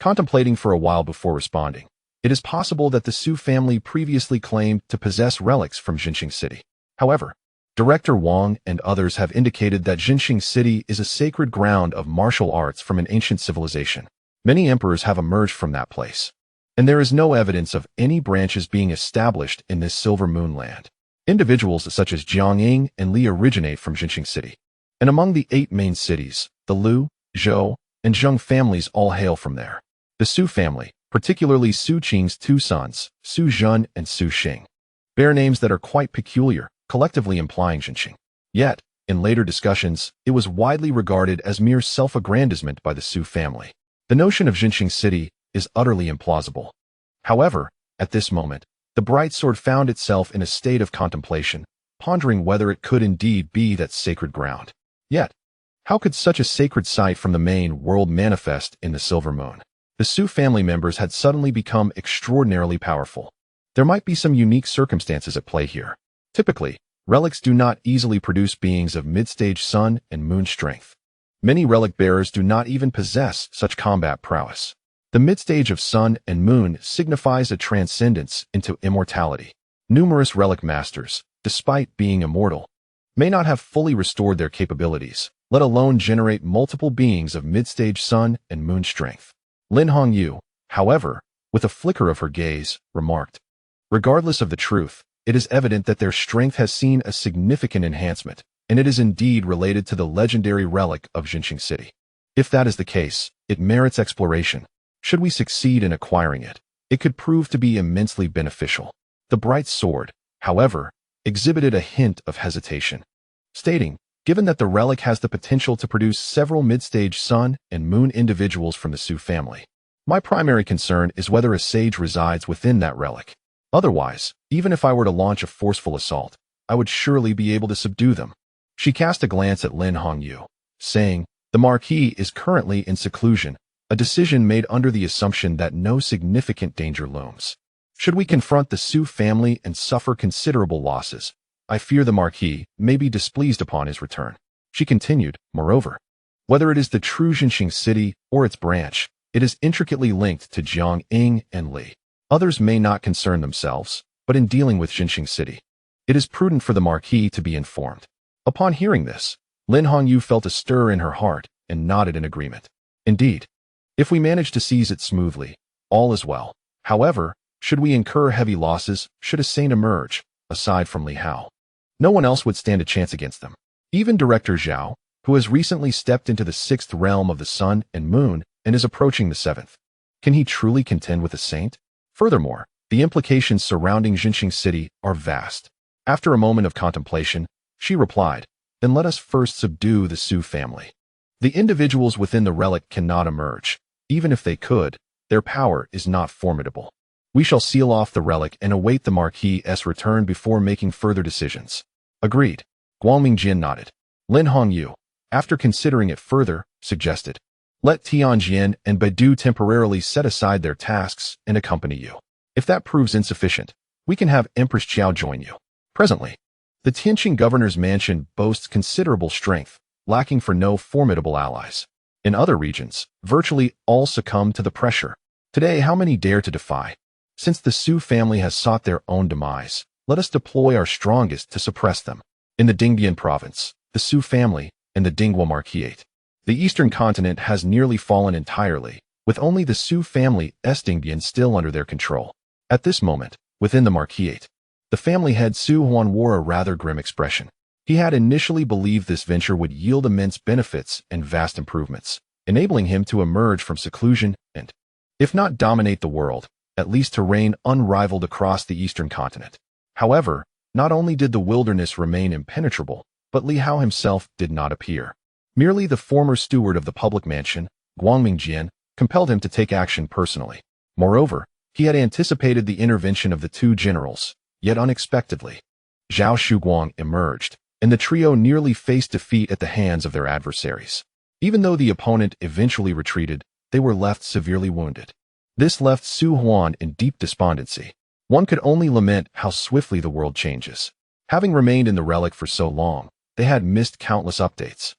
contemplating for a while before responding. It is possible that the Su family previously claimed to possess relics from Jinqing City. However, Director Wang and others have indicated that Jinqing City is a sacred ground of martial arts from an ancient civilization. Many emperors have emerged from that place, and there is no evidence of any branches being established in this Silver Moon land. Individuals such as Zhang An and Li originate from Jinqing City, and among the 8 main cities, the Lu, Zhou, and Zheng families all hail from there. The Su family, particularly Su Qing's 2 sons, Su Zhen and Su Xing, bear names that are quite peculiar, collectively implying Jinqing. Yet, in later discussions, it was widely regarded as mere self-aggrandizement by the Su family. The notion of Jinqing City is utterly implausible. However, at this moment, the Bright Sword found itself in a state of contemplation, pondering whether it could indeed be that sacred ground. Yet, how could such a sacred site from the main world manifest in the Silver Moon? The Su family members had suddenly become extraordinarily powerful. There might be some unique circumstances at play here. Typically, relics do not easily produce beings of mid-stage Sun and Moon strength. Many relic bearers do not even possess such combat prowess. The mid-stage of Sun and Moon signifies a transcendence into immortality. Numerous relic masters, despite being immortal, may not have fully restored their capabilities, let alone generate multiple beings of mid-stage Sun and Moon strength. Lin Hongyu, however, with a flicker of her gaze, remarked, "Regardless of the truth, it is evident that their strength has seen a significant enhancement, and it is indeed related to the legendary relic of Jinqing City. If that is the case, it merits exploration. Should we succeed in acquiring it, it could prove to be immensely beneficial." The Bright Sword, however, exhibited a hint of hesitation, stating, "Given that the relic has the potential to produce several mid-stage Sun and Moon individuals from the Su family, my primary concern is whether a sage resides within that relic. Otherwise, even if I were to launch a forceful assault, I would surely be able to subdue them." She cast a glance at Lin Hongyu, saying, "The Marquis is currently in seclusion, a decision made under the assumption that no significant danger looms. Should we confront the Su family and suffer considerable losses, I fear the Marquis may be displeased upon his return." She continued, "Moreover, whether it is the true Jinqing City or its branch, it is intricately linked to Jiang Ing and Li. Others may not concern themselves, but in dealing with Jinqing City, it is prudent for the Marquis to be informed." Upon hearing this, Lin Hongyu felt a stir in her heart and nodded in agreement. Indeed, if we manage to seize it smoothly, all is well. However, should we incur heavy losses, should a saint emerge, aside from Li Hao, no one else would stand a chance against them. Even Director Zhao, who has recently stepped into the 6th realm of the Sun and Moon and is approaching the 7th. Can he truly contend with a saint? Furthermore, the implications surrounding Jinqing City are vast. After a moment of contemplation, she replied, "Then let us first subdue the Su family. The individuals within the relic cannot emerge. Even if they could, their power is not formidable. We shall seal off the relic and await the Marquis's return before making further decisions." Agreed. Guangmingjian nodded. Lin Hongyu, after considering it further, suggested, "Let Tianjin and Baidu temporarily set aside their tasks and accompany you. If that proves insufficient, we can have Empress Qiao join you." Presently, the Tianqing governor's mansion boasts considerable strength, lacking for no formidable allies. In other regions, virtually all succumb to the pressure. Today, how many dare to defy? Since the Su family has sought their own demise, let us deploy our strongest to suppress them. In the Dingbian province, the Su family, and the Dingguo Marquisate, the eastern continent has nearly fallen entirely, with only the Su family's Dingbian still under their control. At this moment, within the Marquisate, the family head Su Huan wore a rather grim expression. He had initially believed this venture would yield immense benefits and vast improvements, enabling him to emerge from seclusion and, if not dominate the world, at least to reign unrivaled across the eastern continent. However, not only did the wilderness remain impenetrable, but Li Hao himself did not appear. Merely the former steward of the public mansion, Guangmingjian, compelled him to take action personally. Moreover, he had anticipated the intervention of the two generals, yet unexpectedly, Zhao Shuguang emerged, and the trio nearly faced defeat at the hands of their adversaries. Even though the opponent eventually retreated, they were left severely wounded. This left Su Huan in deep despondency. One could only lament how swiftly the world changes. Having remained in the relic for so long, they had missed countless updates.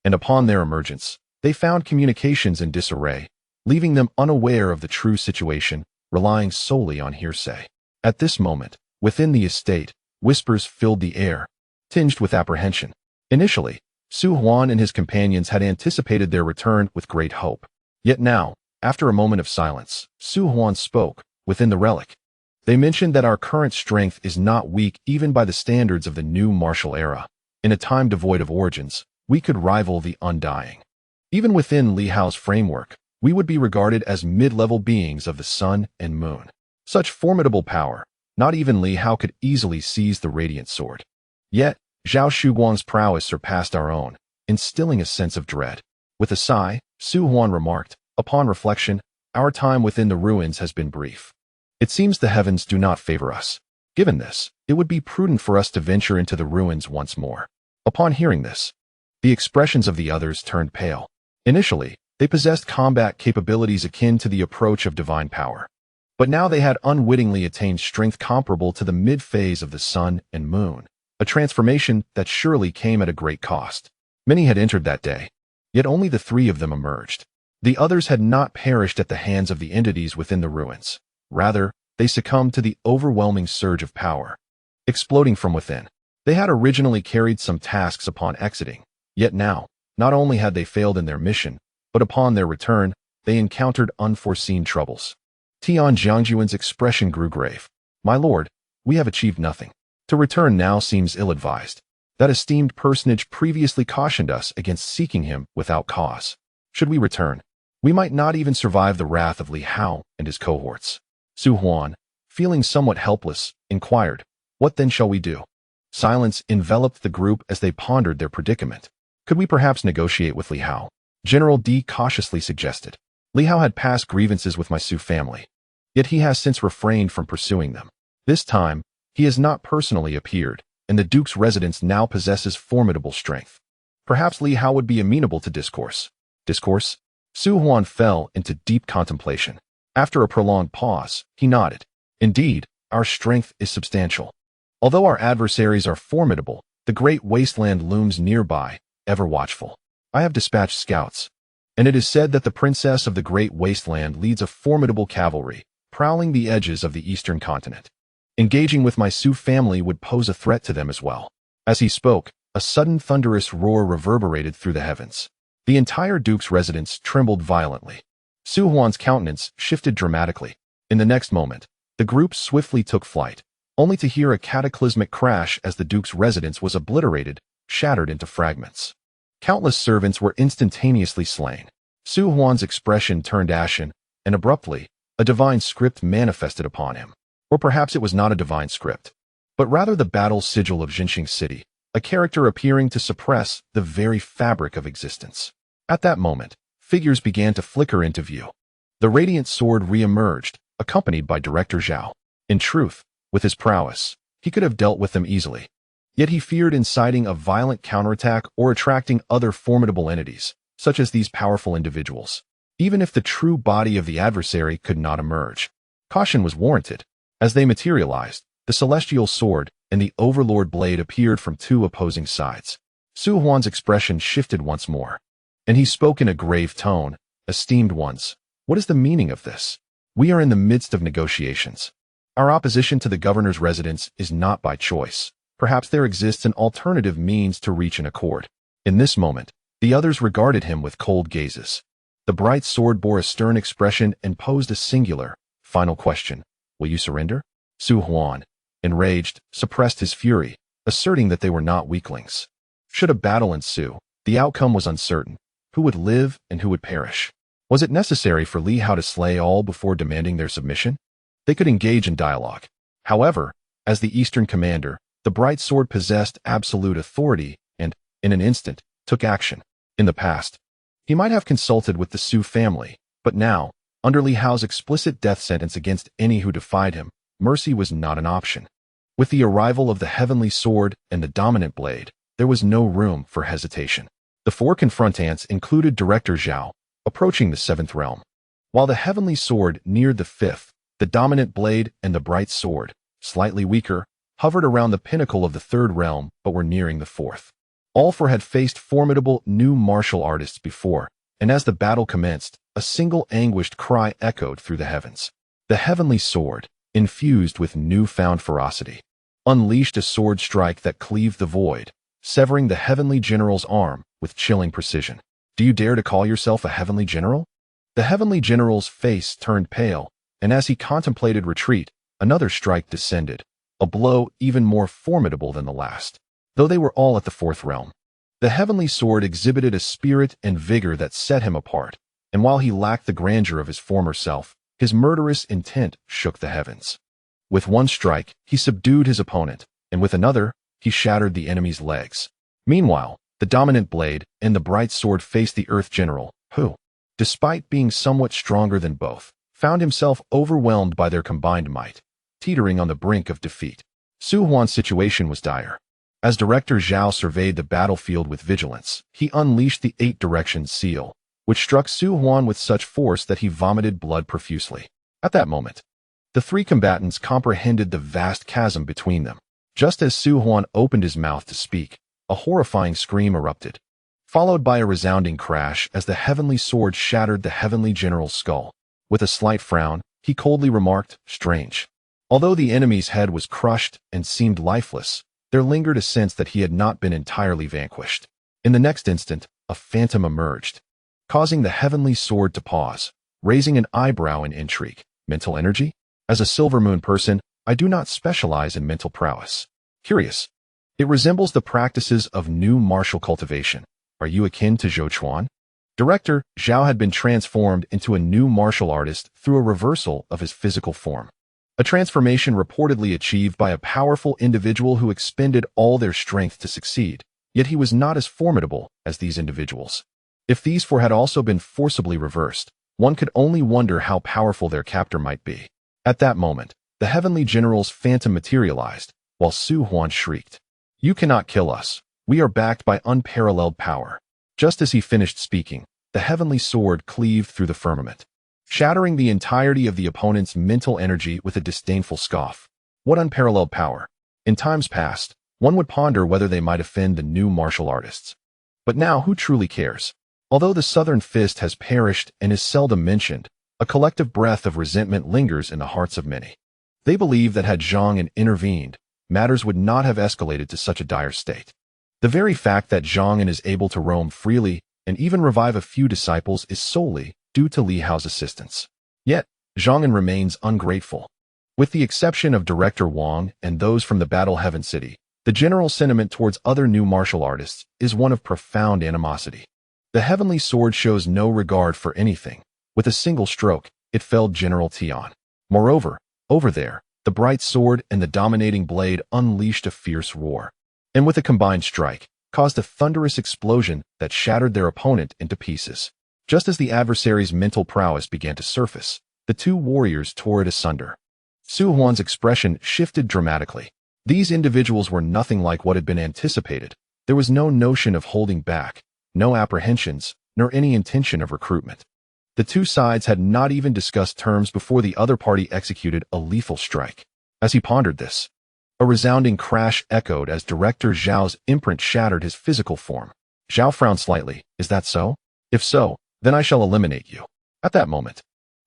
And upon their emergence, they found communications in disarray, leaving them unaware of the true situation, relying solely on hearsay. At this moment, within the estate, whispers filled the air, tinged with apprehension. Initially, Su Huan and his companions had anticipated their return with great hope. Yet now, after a moment of silence, Su Huan spoke, within the relic. "They mentioned that our current strength is not weak even by the standards of the new martial era. In a time devoid of origins, we could rival the undying. Even within Li Hao's framework, we would be regarded as mid-level beings of the sun and moon. Such formidable power, not even Li Hao could easily seize the radiant sword. Yet, Zhao Shuguang's prowess surpassed our own, instilling a sense of dread." With a sigh, Su Huan remarked, "Upon reflection, our time within the ruins has been brief. It seems the heavens do not favor us. Given this, it would be prudent for us to venture into the ruins once more." Upon hearing this, the expressions of the others turned pale. Initially, they possessed combat capabilities akin to the approach of divine power. But now they had unwittingly attained strength comparable to the mid-phase of the sun and moon, a transformation that surely came at a great cost. Many had entered that day, yet only the three of them emerged. The others had not perished at the hands of the entities within the ruins. Rather, they succumbed to the overwhelming surge of power, exploding from within. They had originally carried some tasks upon exiting, yet now, not only had they failed in their mission, but upon their return, they encountered unforeseen troubles. Tian Jiangjuan's expression grew grave. "My lord, we have achieved nothing. To return now seems ill-advised. That esteemed personage previously cautioned us against seeking him without cause. Should we return, we might not even survive the wrath of Li Hao and his cohorts." Su Huan, feeling somewhat helpless, inquired, "What then shall we do?" Silence enveloped the group as they pondered their predicament. "Could we perhaps negotiate with Li Hao?" General D cautiously suggested. "Li Hao had past grievances with my Su family, yet he has since refrained from pursuing them. This time, he has not personally appeared, and the Duke's residence now possesses formidable strength. Perhaps Li Hao would be amenable to discourse." Discourse? Su Huan fell into deep contemplation. After a prolonged pause, he nodded. "Indeed, our strength is substantial. Although our adversaries are formidable, the great wasteland looms nearby, ever watchful. I have dispatched scouts, and it is said that the princess of the great wasteland leads a formidable cavalry, prowling the edges of the eastern continent. Engaging with my Su family would pose a threat to them as well." As he spoke, a sudden thunderous roar reverberated through the heavens. The entire Duke's residence trembled violently. Su Huan's countenance shifted dramatically. In the next moment, the group swiftly took flight, only to hear a cataclysmic crash as the Duke's residence was obliterated, shattered into fragments. Countless servants were instantaneously slain. Su Huan's expression turned ashen, and abruptly, a divine script manifested upon him. Or perhaps it was not a divine script, but rather the battle sigil of Jinxing City, a character appearing to suppress the very fabric of existence. At that moment, figures began to flicker into view. The radiant sword re-emerged, accompanied by Director Zhao. In truth, with his prowess, he could have dealt with them easily. Yet he feared inciting a violent counterattack or attracting other formidable entities, such as these powerful individuals. Even if the true body of the adversary could not emerge, caution was warranted. As they materialized, the celestial sword and the overlord blade appeared from two opposing sides. Su Huan's expression shifted once more, and he spoke in a grave tone. Esteemed ones, what is the meaning of this? We are in the midst of negotiations. Our opposition to the governor's residence is not by choice. Perhaps there exists an alternative means to reach an accord. In this moment, the others regarded him with cold gazes. The bright sword bore a stern expression and posed a singular, final question. Will you surrender? Su Huan, enraged, suppressed his fury, asserting that they were not weaklings. Should a battle ensue, the outcome was uncertain. Who would live and who would perish? Was it necessary for Li Hao to slay all before demanding their submission? They could engage in dialogue. However, as the Eastern commander, the bright sword possessed absolute authority and, in an instant, took action. In the past, he might have consulted with the Su family, but now, under Li Hao's explicit death sentence against any who defied him, mercy was not an option. With the arrival of the heavenly sword and the dominant blade, there was no room for hesitation. The four confrontants included Director Zhao, approaching the seventh realm. While the heavenly sword neared the fifth, the dominant blade and the bright sword, slightly weaker, hovered around the pinnacle of the third realm but were nearing the fourth. All four had faced formidable new martial artists before, and as the battle commenced, a single anguished cry echoed through the heavens. The heavenly sword, infused with newfound ferocity, unleashed a sword strike that cleaved the void, severing the heavenly general's arm with chilling precision. Do you dare to call yourself a heavenly general? The heavenly general's face turned pale, and as he contemplated retreat, another strike descended, a blow even more formidable than the last. Though they were all at the fourth realm, the heavenly sword exhibited a spirit and vigor that set him apart, and while he lacked the grandeur of his former self, his murderous intent shook the heavens. With one strike, he subdued his opponent, and with another, he shattered the enemy's legs. Meanwhile, the dominant blade and the bright sword faced the Earth General, who, despite being somewhat stronger than both, found himself overwhelmed by their combined might, teetering on the brink of defeat. Su Huan's situation was dire. As Director Zhao surveyed the battlefield with vigilance, he unleashed the 8 Directions seal, which struck Su Huan with such force that he vomited blood profusely. At that moment, the three combatants comprehended the vast chasm between them. Just as Su Huan opened his mouth to speak, a horrifying scream erupted, followed by a resounding crash as the heavenly sword shattered the heavenly general's skull. With a slight frown, he coldly remarked, "Strange." Although the enemy's head was crushed and seemed lifeless, there lingered a sense that he had not been entirely vanquished. In the next instant, a phantom emerged, causing the heavenly sword to pause, raising an eyebrow in intrigue. Mental energy? As a Silver Moon person, I do not specialize in mental prowess. Curious. It resembles the practices of new martial cultivation. Are you akin to Zhou Chuan? Director Zhao had been transformed into a new martial artist through a reversal of his physical form. A transformation reportedly achieved by a powerful individual who expended all their strength to succeed, yet he was not as formidable as these individuals. If these four had also been forcibly reversed, one could only wonder how powerful their captor might be. At that moment, the heavenly general's phantom materialized, while Su Huan shrieked, "You cannot kill us. We are backed by unparalleled power." Just as he finished speaking, the heavenly sword cleaved through the firmament, shattering the entirety of the opponent's mental energy with a disdainful scoff. What unparalleled power! In times past, one would ponder whether they might offend the new martial artists. But now, who truly cares? Although the Southern Fist has perished and is seldom mentioned, a collective breath of resentment lingers in the hearts of many. They believe that had Zhang An intervened, matters would not have escalated to such a dire state. The very fact that Zhang An is able to roam freely and even revive a few disciples is solely due to Li Hao's assistance. Yet, Zhang An remains ungrateful. With the exception of Director Wang and those from the Battle Heaven City, the general sentiment towards other new martial artists is one of profound animosity. The heavenly sword shows no regard for anything. With a single stroke, it felled General Tian. Moreover, over there, the bright sword and the dominating blade unleashed a fierce roar, and with a combined strike, caused a thunderous explosion that shattered their opponent into pieces. Just as the adversary's mental prowess began to surface, the two warriors tore it asunder. Su Huan's expression shifted dramatically. These individuals were nothing like what had been anticipated. There was no notion of holding back, no apprehensions, nor any intention of recruitment. The two sides had not even discussed terms before the other party executed a lethal strike. As he pondered this, a resounding crash echoed as Director Zhao's imprint shattered his physical form. Zhao frowned slightly. Is that so? If so, then I shall eliminate you. At that moment,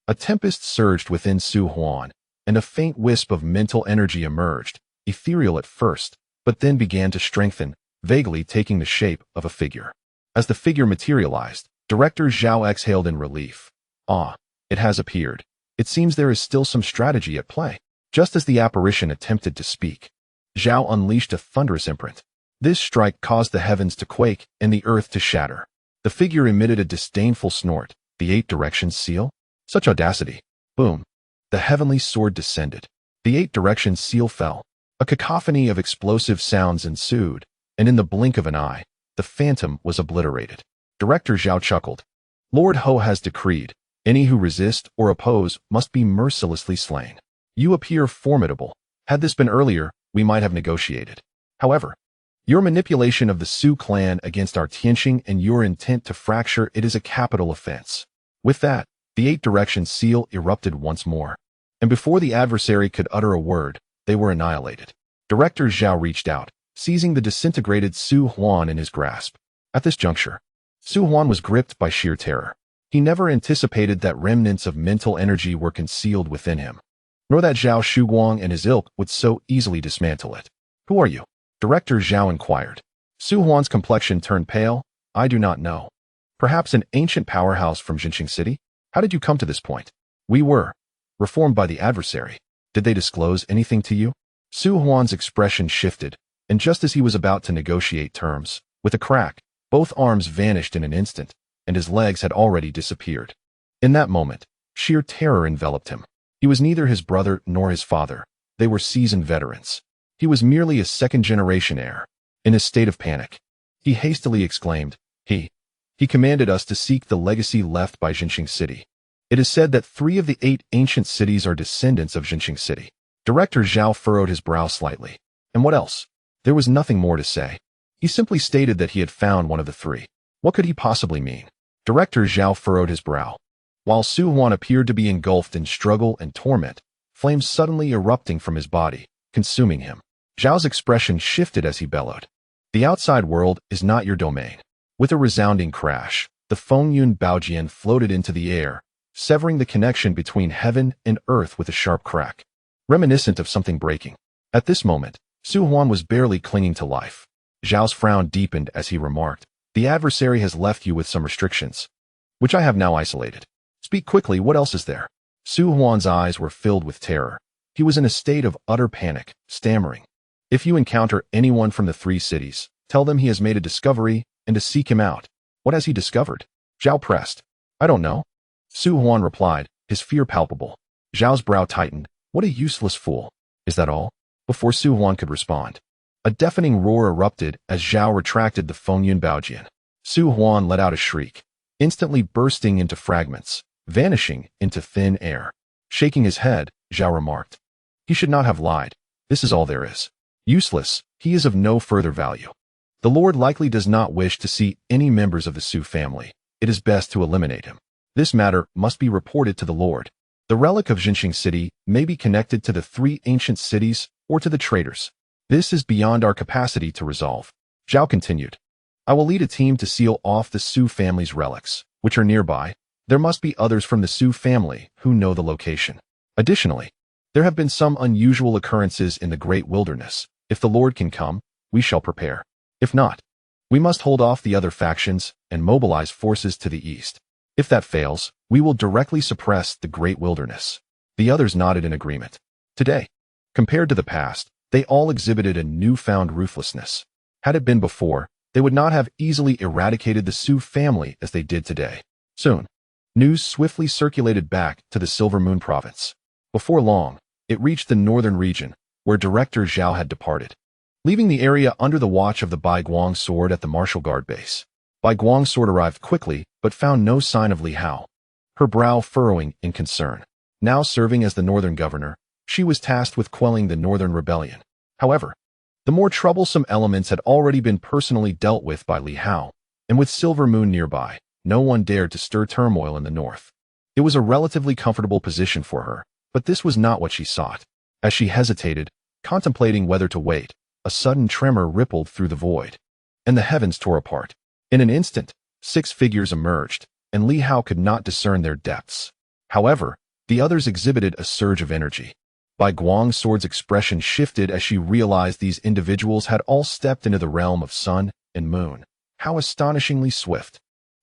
a tempest surged within Su Huan, and a faint wisp of mental energy emerged, ethereal at first, but then began to strengthen, vaguely taking the shape of a figure. As the figure materialized, Director Zhao exhaled in relief. Ah, it has appeared. It seems there is still some strategy at play. Just as the apparition attempted to speak, Zhao unleashed a thunderous imprint. This strike caused the heavens to quake and the earth to shatter. The figure emitted a disdainful snort. The 8 directions seal? Such audacity. Boom. The heavenly sword descended. The 8 directions seal fell. A cacophony of explosive sounds ensued, and in the blink of an eye, the phantom was obliterated. Director Zhao chuckled. Lord Ho has decreed, any who resist or oppose must be mercilessly slain. You appear formidable. Had this been earlier, we might have negotiated. However, your manipulation of the Su clan against our Tianqing and your intent to fracture it is a capital offense. With that, the 8 directions seal erupted once more, and before the adversary could utter a word, they were annihilated. Director Zhao reached out, seizing the disintegrated Su Huan in his grasp. At this juncture, Su Huan was gripped by sheer terror. He never anticipated that remnants of mental energy were concealed within him, nor that Zhao Shuguang and his ilk would so easily dismantle it. Who are you? Director Zhao inquired. Su Huan's complexion turned pale. I do not know. Perhaps an ancient powerhouse from Jinqing City? How did you come to this point? We were reformed by the adversary. Did they disclose anything to you? Su Huan's expression shifted, and just as he was about to negotiate terms, with a crack, both arms vanished in an instant, and his legs had already disappeared. In that moment, sheer terror enveloped him. He was neither his brother nor his father. They were seasoned veterans. He was merely a second-generation heir. In a state of panic, he hastily exclaimed, He commanded us to seek the legacy left by Jinqing City. It is said that 3 of the 8 ancient cities are descendants of Jinqing City. Director Zhao furrowed his brow slightly. And what else? There was nothing more to say. He simply stated that he had found one of the 3. What could he possibly mean? Director Zhao furrowed his brow. While Su Huan appeared to be engulfed in struggle and torment, flames suddenly erupting from his body, consuming him. Zhao's expression shifted as he bellowed. The outside world is not your domain. With a resounding crash, the Fengyun Baojian floated into the air, severing the connection between heaven and earth with a sharp crack, reminiscent of something breaking. At this moment, Su Huan was barely clinging to life. Zhao's frown deepened as he remarked, The adversary has left you with some restrictions, which I have now isolated. Speak quickly, what else is there? Su Huan's eyes were filled with terror. He was in a state of utter panic, stammering. If you encounter anyone from the 3 cities, tell them he has made a discovery and to seek him out. What has he discovered? Zhao pressed. I don't know. Su Huan replied, his fear palpable. Zhao's brow tightened. What a useless fool. Is that all? Before Su Huan could respond, a deafening roar erupted as Zhao retracted the Fengyun Baojian. Su Huan let out a shriek, instantly bursting into fragments, vanishing into thin air. Shaking his head, Zhao remarked, He should not have lied. This is all there is. Useless, he is of no further value. The Lord likely does not wish to see any members of the Su family. It is best to eliminate him. This matter must be reported to the Lord. The relic of Jinqing City may be connected to the 3 ancient cities or to the traitors. This is beyond our capacity to resolve. Zhao continued. I will lead a team to seal off the Su family's relics, which are nearby. There must be others from the Su family who know the location. Additionally, there have been some unusual occurrences in the great wilderness. If the Lord can come, we shall prepare. If not, we must hold off the other factions and mobilize forces to the east. If that fails, we will directly suppress the great wilderness. The others nodded in agreement. Today, compared to the past, they all exhibited a newfound ruthlessness. Had it been before, they they would not have easily eradicated the Su family as they did today. Soon, news swiftly circulated back to the Silver Moon province. Before long, it reached the northern region, where Director Zhao had departed, leaving the area under the watch of the Bai Guang Sword at the Martial Guard base. Bai Guang Sword arrived quickly, but found no sign of Li Hao, her brow furrowing in concern. Now serving as the northern governor, she was tasked with quelling the northern rebellion. However, the more troublesome elements had already been personally dealt with by Li Hao, and with Silver Moon nearby, no one dared to stir turmoil in the north. It was a relatively comfortable position for her, but this was not what she sought. As she hesitated, contemplating whether to wait, a sudden tremor rippled through the void, and the heavens tore apart. In an instant, 6 figures emerged, and Li Hao could not discern their depths. However, the others exhibited a surge of energy. Bai Guang Sword's expression shifted as she realized these individuals had all stepped into the realm of sun and moon. How astonishingly swift.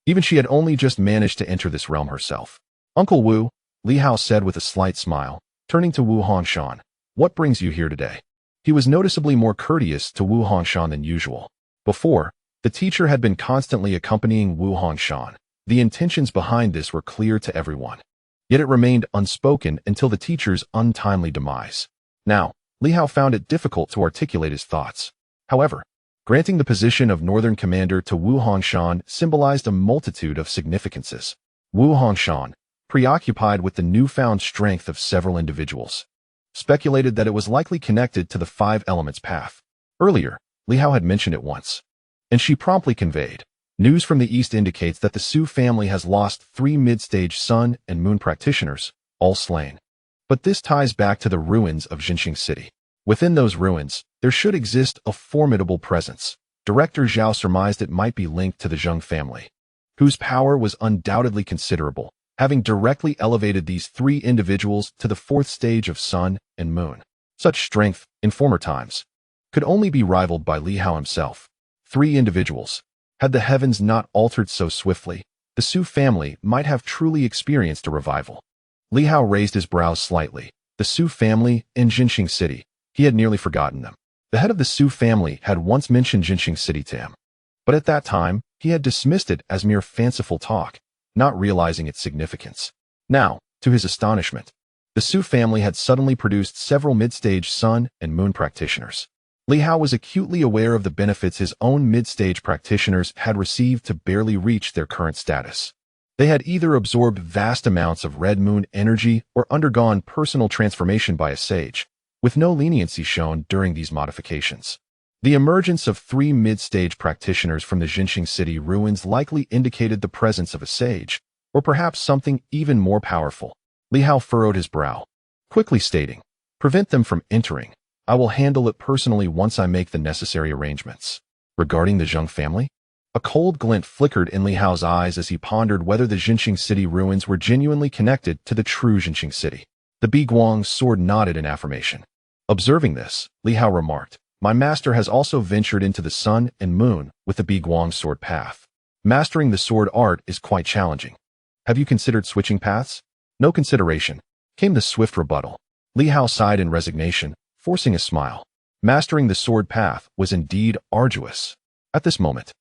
Even she had only just managed to enter this realm herself. Uncle Wu, Li Hao said with a slight smile, turning to Wu Hongshan, what brings you here today? He was noticeably more courteous to Wu Hongshan than usual. Before, the teacher had been constantly accompanying Wu Hongshan. The intentions behind this were clear to everyone. Yet it remained unspoken until the teacher's untimely demise. Now, Li Hao found it difficult to articulate his thoughts. However, granting the position of Northern Commander to Wu Hongshan symbolized a multitude of significances. Wu Hongshan, preoccupied with the newfound strength of several individuals, speculated that it was likely connected to the 5 elements path. Earlier, Li Hao had mentioned it once, and she promptly conveyed. News from the east indicates that the Su family has lost 3 mid-stage sun and moon practitioners, all slain. But this ties back to the ruins of Jinxing City. Within those ruins, there should exist a formidable presence. Director Zhao surmised it might be linked to the Zheng family, whose power was undoubtedly considerable, having directly elevated these 3 individuals to the 4th stage of sun and moon. Such strength, in former times, could only be rivaled by Li Hao himself. 3 individuals. Had the heavens not altered so swiftly, the Su family might have truly experienced a revival. Li Hao raised his brows slightly. The Su family in Jinxing City. He had nearly forgotten them. The head of the Su family had once mentioned Jinxing City to him, but at that time, he had dismissed it as mere fanciful talk, not realizing its significance. Now, to his astonishment, the Su family had suddenly produced several mid-stage sun and moon practitioners. Li Hao was acutely aware of the benefits his own mid-stage practitioners had received to barely reach their current status. They had either absorbed vast amounts of red moon energy or undergone personal transformation by a sage, with no leniency shown during these modifications. The emergence of 3 mid-stage practitioners from the Jinxing City ruins likely indicated the presence of a sage, or perhaps something even more powerful. Li Hao furrowed his brow, quickly stating, "Prevent them from entering. I will handle it personally once I make the necessary arrangements." Regarding the Zheng family, a cold glint flickered in Li Hao's eyes as he pondered whether the Jinxing City ruins were genuinely connected to the true Jinxing City. The Bai Guang Sword nodded in affirmation. Observing this, Li Hao remarked, "My master has also ventured into the sun and moon with the Bai Guang Sword path. Mastering the sword art is quite challenging. Have you considered switching paths?" "No consideration," came the swift rebuttal. Li Hao sighed in resignation, forcing a smile. Mastering the sword path was indeed arduous. At this moment,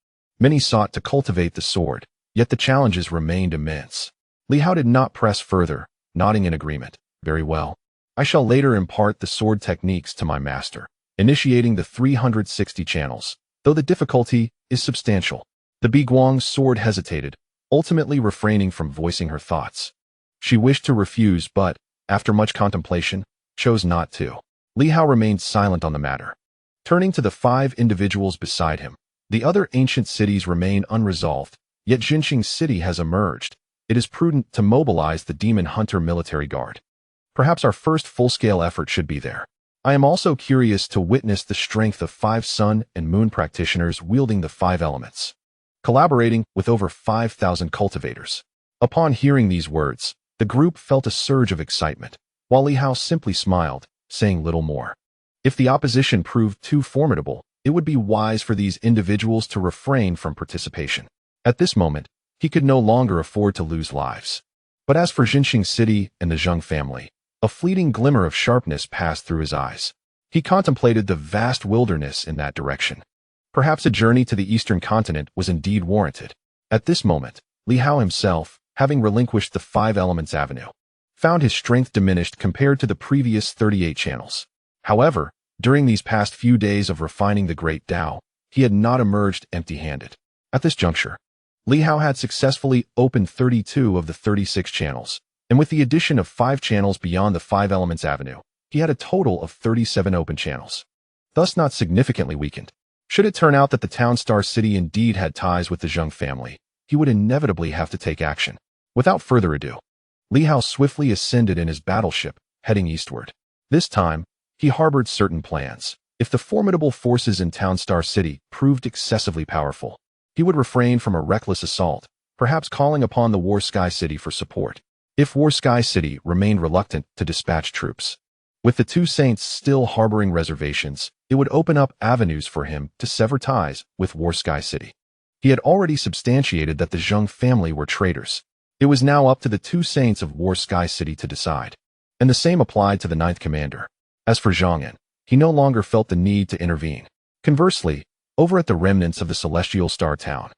many sought to cultivate the sword, yet the challenges remained immense. Li Hao did not press further, nodding in agreement. "Very well. I shall later impart the sword techniques to my master, initiating the 360 channels, though the difficulty is substantial." The Bai Guang Sword hesitated, ultimately refraining from voicing her thoughts. She wished to refuse but, after much contemplation, chose not to. Li Hao remained silent on the matter. Turning to the 5 individuals beside him, the other ancient cities remain unresolved, yet Jinxing City has emerged. It is prudent to mobilize the Demon Hunter military guard. Perhaps our first full-scale effort should be there. I am also curious to witness the strength of 5 sun and moon practitioners wielding the 5 elements, collaborating with over 5,000 cultivators. Upon hearing these words, the group felt a surge of excitement, while Li Hao simply smiled, saying little more. If the opposition proved too formidable, it would be wise for these individuals to refrain from participation. At this moment, he could no longer afford to lose lives. But as for Jinxing City and the Zheng family, a fleeting glimmer of sharpness passed through his eyes. He contemplated the vast wilderness in that direction. Perhaps a journey to the eastern continent was indeed warranted. At this moment, Li Hao himself, having relinquished the 5 Elements Avenue, found his strength diminished compared to the previous 38 channels. However, during these past few days of refining the Great Tao, he had not emerged empty-handed. At this juncture, Li Hao had successfully opened 32 of the 36 channels, and with the addition of 5 channels beyond the 5 Elements Avenue, he had a total of 37 open channels, thus not significantly weakened. Should it turn out that the town Star City indeed had ties with the Zheng family, he would inevitably have to take action. Without further ado, Li Hao swiftly ascended in his battleship, heading eastward. This time, he harbored certain plans. If the formidable forces in town Star City proved excessively powerful, he would refrain from a reckless assault, perhaps calling upon the War Sky City for support. If War Sky City remained reluctant to dispatch troops, with the 2 saints still harboring reservations, it would open up avenues for him to sever ties with War Sky City. He had already substantiated that the Zheng family were traitors. It was now up to the 2 saints of War Sky City to decide. And the same applied to the 9th commander. As for Zhang An, he no longer felt the need to intervene. Conversely, over at the remnants of the celestial star town,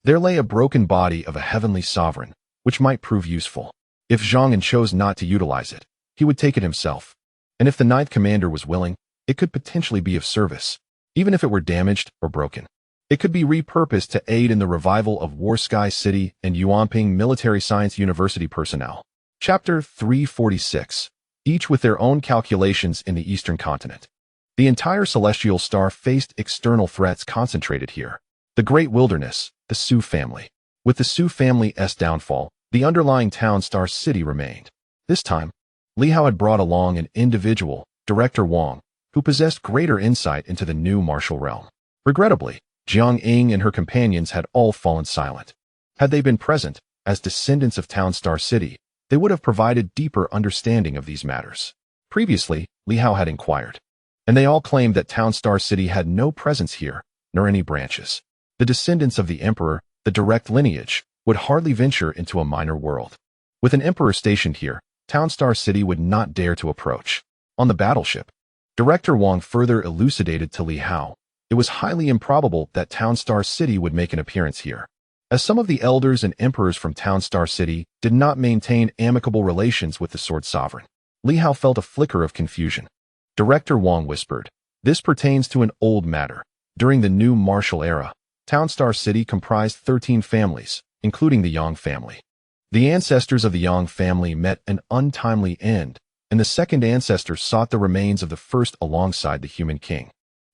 there lay a broken body of a heavenly sovereign, which might prove useful. If Zhang An chose not to utilize it, he would take it himself. And if the 9th commander was willing, it could potentially be of service. Even if it were damaged or broken, it could be repurposed to aid in the revival of War Sky City and Yuanping Military Science University personnel. Chapter 346, each with their own calculations in the eastern continent. The entire celestial star faced external threats concentrated here. The Great Wilderness, the Su family. With the Su family's downfall, the underlying town Star City remained. This time, Li Hao had brought along an individual, Director Wang, who possessed greater insight into the new martial realm. Regrettably, Jiang Ying and her companions had all fallen silent. Had they been present, as descendants of town Star City, they would have provided deeper understanding of these matters. Previously, Li Hao had inquired, and they all claimed that town Star City had no presence here, nor any branches. The descendants of the emperor, the direct lineage, would hardly venture into a minor world. With an emperor stationed here, town Star City would not dare to approach. On the battleship, Director Wang further elucidated to Li Hao, it was highly improbable that town Star City would make an appearance here, as some of the elders and emperors from town Star City did not maintain amicable relations with the Sword Sovereign. Li Hao felt a flicker of confusion. Director Wang whispered, this pertains to an old matter. During the new martial era, town Star City comprised 13 families, including the Yang family. The ancestors of the Yang family met an untimely end, and the second ancestor sought the remains of the first alongside the human king,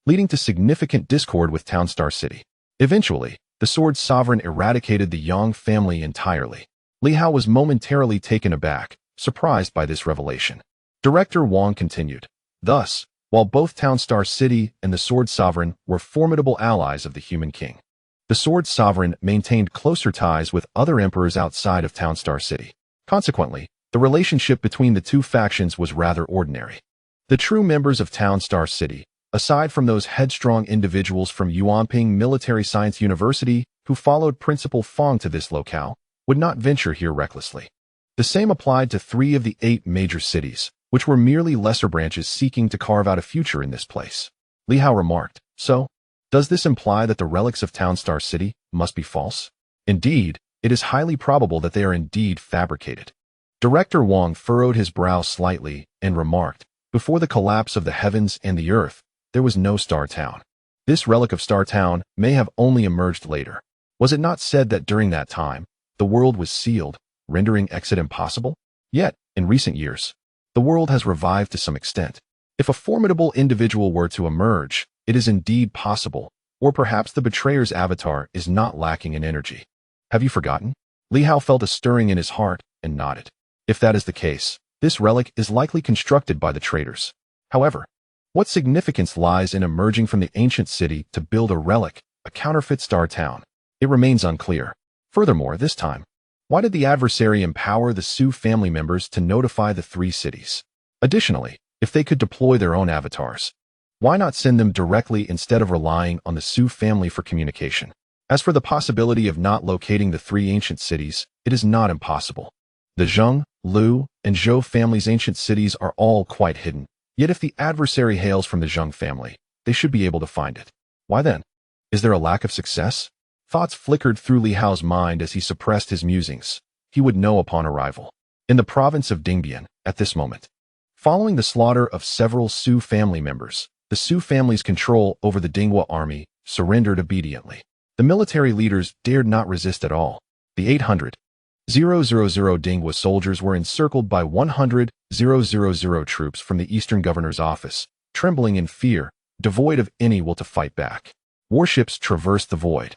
leading to significant discord with town Star City. Eventually, the Sword Sovereign eradicated the Yang family entirely. Li Hao was momentarily taken aback, surprised by this revelation. Director Wang continued, thus, while both town Star City and the Sword Sovereign were formidable allies of the human king, the Sword Sovereign maintained closer ties with other emperors outside of town Star City. Consequently, the relationship between the 2 factions was rather ordinary. The true members of town Star City, aside from those headstrong individuals from Yuanping Military Science University who followed Principal Fong to this locale, would not venture here recklessly. The same applied to 3 of the 8 major cities, which were merely lesser branches seeking to carve out a future in this place. Li Hao remarked, so, does this imply that the relics of town Star City must be false? Indeed, it is highly probable that they are indeed fabricated. Director Wang furrowed his brow slightly and remarked, before the collapse of the heavens and the earth, there was no Star Town. This relic of Star Town may have only emerged later. Was it not said that during that time, the world was sealed, rendering exit impossible? Yet, in recent years, the world has revived to some extent. If a formidable individual were to emerge, it is indeed possible, or perhaps the betrayer's avatar is not lacking in energy. Have you forgotten? Li Hao felt a stirring in his heart and nodded. If that is the case, this relic is likely constructed by the traitors. However, what significance lies in emerging from the ancient city to build a relic, a counterfeit Star Town? It remains unclear. Furthermore, this time, why did the adversary empower the Su family members to notify the 3 cities? Additionally, if they could deploy their own avatars, why not send them directly instead of relying on the Su family for communication? As for the possibility of not locating the 3 ancient cities, it is not impossible. The Zheng, Lu, and Zhou families' ancient cities are all quite hidden, yet if the adversary hails from the Zheng family, they should be able to find it. Why then? Is there a lack of success? Thoughts flickered through Li Hao's mind as he suppressed his musings. He would know upon arrival. In the province of Dingbian, at this moment. Following the slaughter of several Su family members, the Su family's control over the Dinghua army surrendered obediently. The military leaders dared not resist at all. The 800,000 Dinghua soldiers were encircled by 100,000 troops from the eastern governor's office, trembling in fear, devoid of any will to fight back. Warships traversed the void,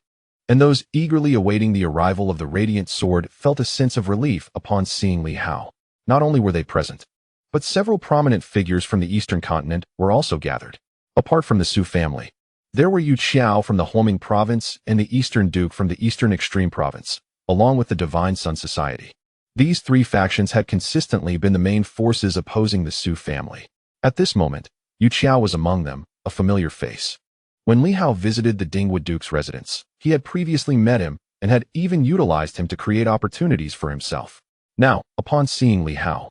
and those eagerly awaiting the arrival of the radiant sword felt a sense of relief upon seeing Li Hao. Not only were they present, but several prominent figures from the eastern continent were also gathered. Apart from the Su family, there were Yu Qiao from the Huoming province and the Eastern Duke from the Eastern Extreme province, along with the Divine Sun Society. These three factions had consistently been the main forces opposing the Su family. At this moment, Yu Qiao was among them, a familiar face. When Li Hao visited the Dinghua Duke's residence, he had previously met him and had even utilized him to create opportunities for himself. Now, upon seeing Li Hao,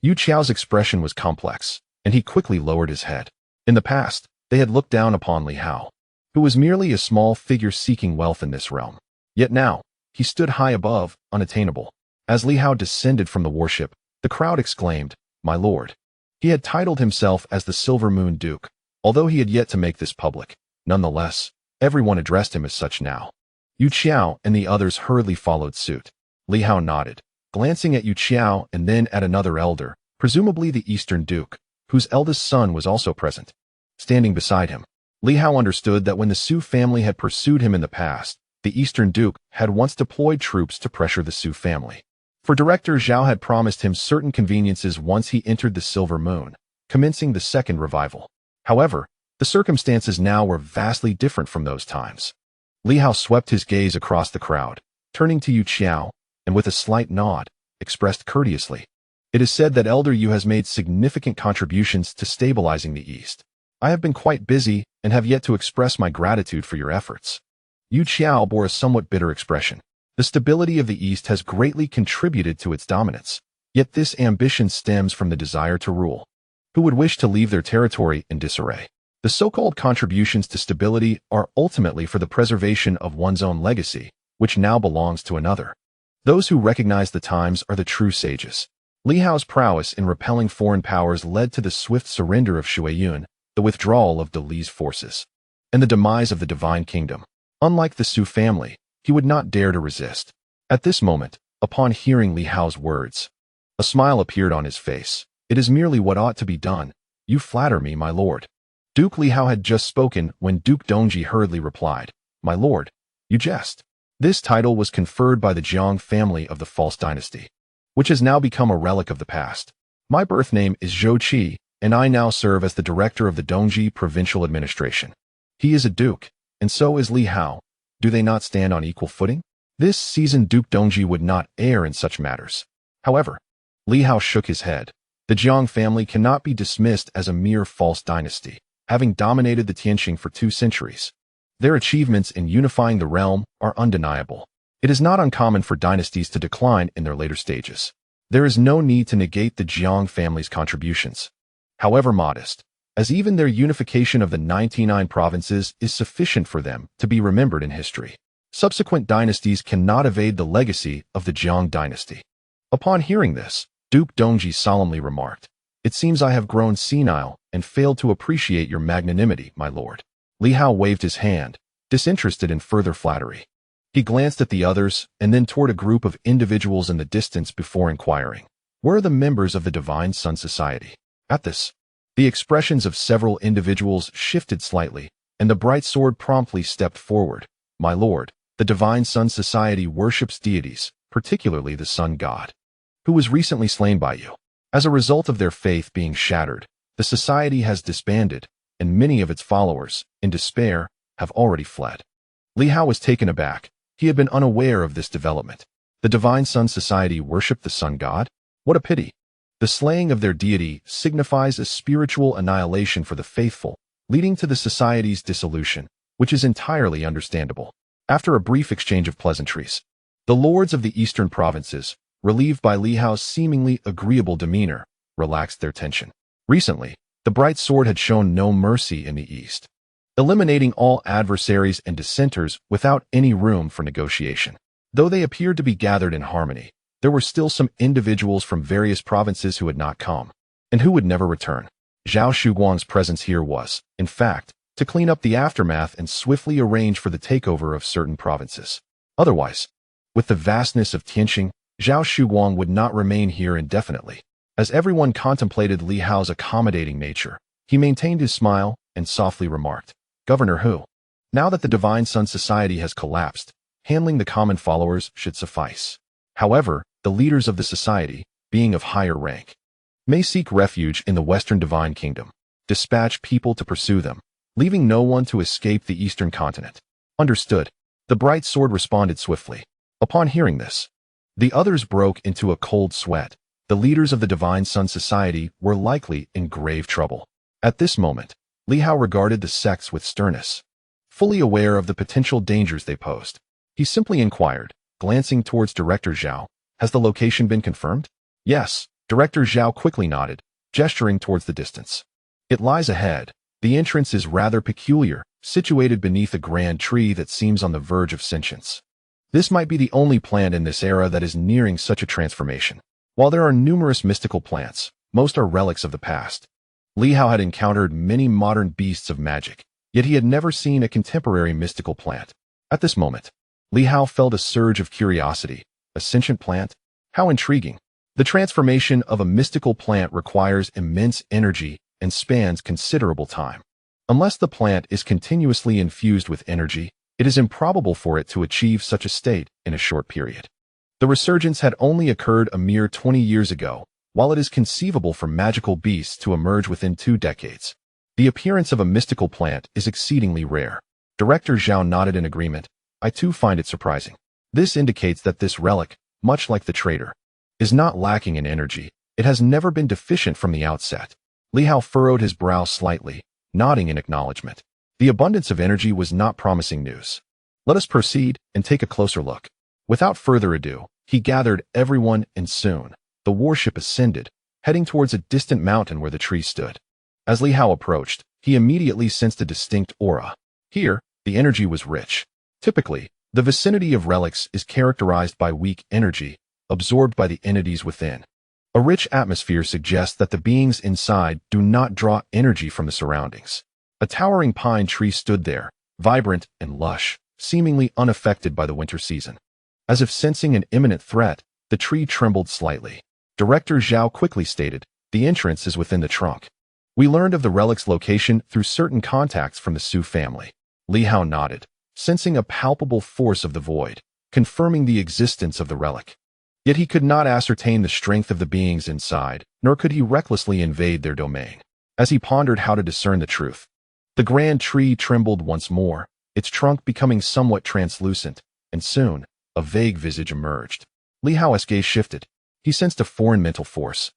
Yu Qiao's expression was complex, and he quickly lowered his head. In the past, they had looked down upon Li Hao, who was merely a small figure seeking wealth in this realm. Yet now, he stood high above, unattainable. As Li Hao descended from the warship, the crowd exclaimed, "My lord." He had titled himself as the Silver Moon Duke, although he had yet to make this public. Nonetheless, everyone addressed him as such now. Yu Qiao and the others hurriedly followed suit. Li Hao nodded, glancing at Yu Qiao and then at another elder, presumably the Eastern Duke, whose eldest son was also present. Standing beside him, Li Hao understood that when the Su family had pursued him in the past, the Eastern Duke had once deployed troops to pressure the Su family. For Director Zhao had promised him certain conveniences once he entered the Silver Moon, commencing the second revival. However, the circumstances now were vastly different from those times. Li Hao swept his gaze across the crowd, turning to Yu Qiao, and with a slight nod, expressed courteously, "It is said that Elder Yu has made significant contributions to stabilizing the East. I have been quite busy and have yet to express my gratitude for your efforts." Yu Qiao bore a somewhat bitter expression. The stability of the East has greatly contributed to its dominance, yet this ambition stems from the desire to rule. Who would wish to leave their territory in disarray? The so-called contributions to stability are ultimately for the preservation of one's own legacy, which now belongs to another. Those who recognize the times are the true sages. Li Hao's prowess in repelling foreign powers led to the swift surrender of Shuiyun, the withdrawal of Dali's forces, and the demise of the Divine Kingdom. Unlike the Su family, he would not dare to resist. At this moment, upon hearing Li Hao's words, a smile appeared on his face. "It is merely what ought to be done. You flatter me, my lord." Duke Li Hao had just spoken when Duke Dongji hurriedly replied, "My lord, you jest." This title was conferred by the Zhang family of the False Dynasty, which has now become a relic of the past. "My birth name is Zhou Qi, and I now serve as the director of the Dongji provincial administration." He is a duke, and so is Li Hao. Do they not stand on equal footing? This seasoned Duke Dongji would not err in such matters. However, Li Hao shook his head. The Zhang family cannot be dismissed as a mere false dynasty, having dominated the Tianqing for 2 centuries. Their achievements in unifying the realm are undeniable. It is not uncommon for dynasties to decline in their later stages. There is no need to negate the Zhang family's contributions, however modest, as even their unification of the 99 provinces is sufficient for them to be remembered in history. Subsequent dynasties cannot evade the legacy of the Zhang dynasty. Upon hearing this, Duke Dongji solemnly remarked, "It seems I have grown senile and failed to appreciate your magnanimity, my lord." Li Hao waved his hand, disinterested in further flattery. He glanced at the others and then toward a group of individuals in the distance before inquiring, "Where are the members of the Divine Sun Society?" At this, the expressions of several individuals shifted slightly, and the bright sword promptly stepped forward. "My lord, the Divine Sun Society worships deities, particularly the sun god, who was recently slain by you. As a result of their faith being shattered, the society has disbanded, and many of its followers, in despair, have already fled." Li Hao was taken aback. He had been unaware of this development. The Divine Sun Society worshipped the sun god? What a pity. The slaying of their deity signifies a spiritual annihilation for the faithful, leading to the society's dissolution, which is entirely understandable. After a brief exchange of pleasantries, the lords of the eastern provinces, relieved by Li Hao's seemingly agreeable demeanor, relaxed their tension. Recently, the bright sword had shown no mercy in the east. eliminating all adversaries and dissenters without any room for negotiation. Though they appeared to be gathered in harmony, there were still some individuals from various provinces who had not come, and who would never return. Zhao Shuguang's presence here was, in fact, to clean up the aftermath and swiftly arrange for the takeover of certain provinces. Otherwise, with the vastness of Tianqing, Zhao Shuguang would not remain here indefinitely. As everyone contemplated Li Hao's accommodating nature, he maintained his smile and softly remarked, "Governor Hu, now that the Divine Sun Society has collapsed, handling the common followers should suffice. However, the leaders of the society, being of higher rank, may seek refuge in the Western Divine Kingdom. Dispatch people to pursue them, leaving no one to escape the Eastern continent." Understood. The bright sword responded swiftly. Upon hearing this, the others broke into a cold sweat. The leaders of the Divine Sun Society were likely in grave trouble. At this moment, Li Hao regarded the sects with sternness. Fully aware of the potential dangers they posed, he simply inquired, glancing towards Director Zhao, "Has the location been confirmed?" "Yes." Director Zhao quickly nodded, gesturing towards the distance. "It lies ahead. The entrance is rather peculiar, situated beneath a grand tree that seems on the verge of sentience. This might be the only plant in this era that is nearing such a transformation. While there are numerous mystical plants, most are relics of the past." Li Hao had encountered many modern beasts of magic, yet he had never seen a contemporary mystical plant. At this moment, Li Hao felt a surge of curiosity. A sentient plant? How intriguing. The transformation of a mystical plant requires immense energy and spans considerable time. Unless the plant is continuously infused with energy, it is improbable for it to achieve such a state in a short period. The resurgence had only occurred a mere 20 years ago, while it is conceivable for magical beasts to emerge within 2 decades. The appearance of a mystical plant is exceedingly rare. Director Zhao nodded in agreement. "I too find it surprising. This indicates that this relic, much like the traitor, is not lacking in energy. It has never been deficient from the outset." Li Hao furrowed his brow slightly, nodding in acknowledgement. The abundance of energy was not promising news. "Let us proceed and take a closer look." Without further ado, he gathered everyone, and soon, the warship ascended, heading towards a distant mountain where the tree stood. As Li Hao approached, he immediately sensed a distinct aura. Here, the energy was rich. Typically, the vicinity of relics is characterized by weak energy, absorbed by the entities within. A rich atmosphere suggests that the beings inside do not draw energy from the surroundings. A towering pine tree stood there, vibrant and lush, seemingly unaffected by the winter season. As if sensing an imminent threat, the tree trembled slightly. Director Zhao quickly stated, "The entrance is within the trunk." "We learned of the relic's location through certain contacts from the Su family." Li Hao nodded, sensing a palpable force of the void, confirming the existence of the relic. Yet he could not ascertain the strength of the beings inside, nor could he recklessly invade their domain. As he pondered how to discern the truth, the grand tree trembled once more, its trunk becoming somewhat translucent, and soon, a vague visage emerged. Li Hao's gaze shifted. He sensed a foreign mental force,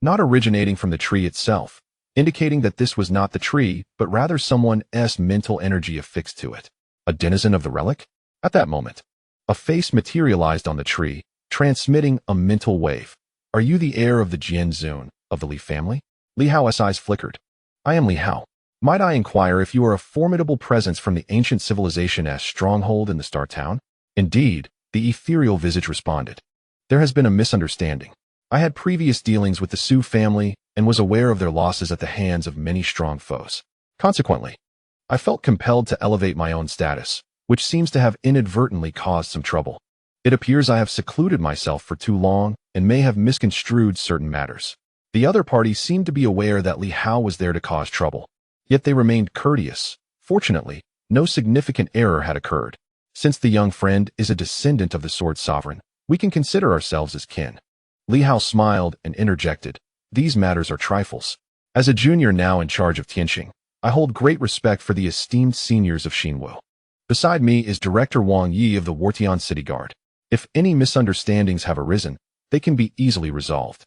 not originating from the tree itself, indicating that this was not the tree, but rather someone's mental energy affixed to it. A denizen of the relic? At that moment, a face materialized on the tree, transmitting a mental wave. "Are you the heir of the Jian of the Li family?" Li Hao's eyes flickered. "I am Li Hao. Might I inquire if you are a formidable presence from the ancient civilization's stronghold in the Star Town?" "Indeed," the ethereal visage responded. "There has been a misunderstanding. I had previous dealings with the Su family and was aware of their losses at the hands of many strong foes. Consequently, I felt compelled to elevate my own status, which seems to have inadvertently caused some trouble. It appears I have secluded myself for too long and may have misconstrued certain matters." The other party seemed to be aware that Li Hao was there to cause trouble, yet they remained courteous. Fortunately, no significant error had occurred. Since the young friend is a descendant of the Sword Sovereign, we can consider ourselves as kin. Li Hao smiled and interjected, "These matters are trifles. As a junior now in charge of Tianqing, I hold great respect for the esteemed seniors of Xinwu. Beside me is Director Wang Yi of the Wartian City Guard. If any misunderstandings have arisen, they can be easily resolved.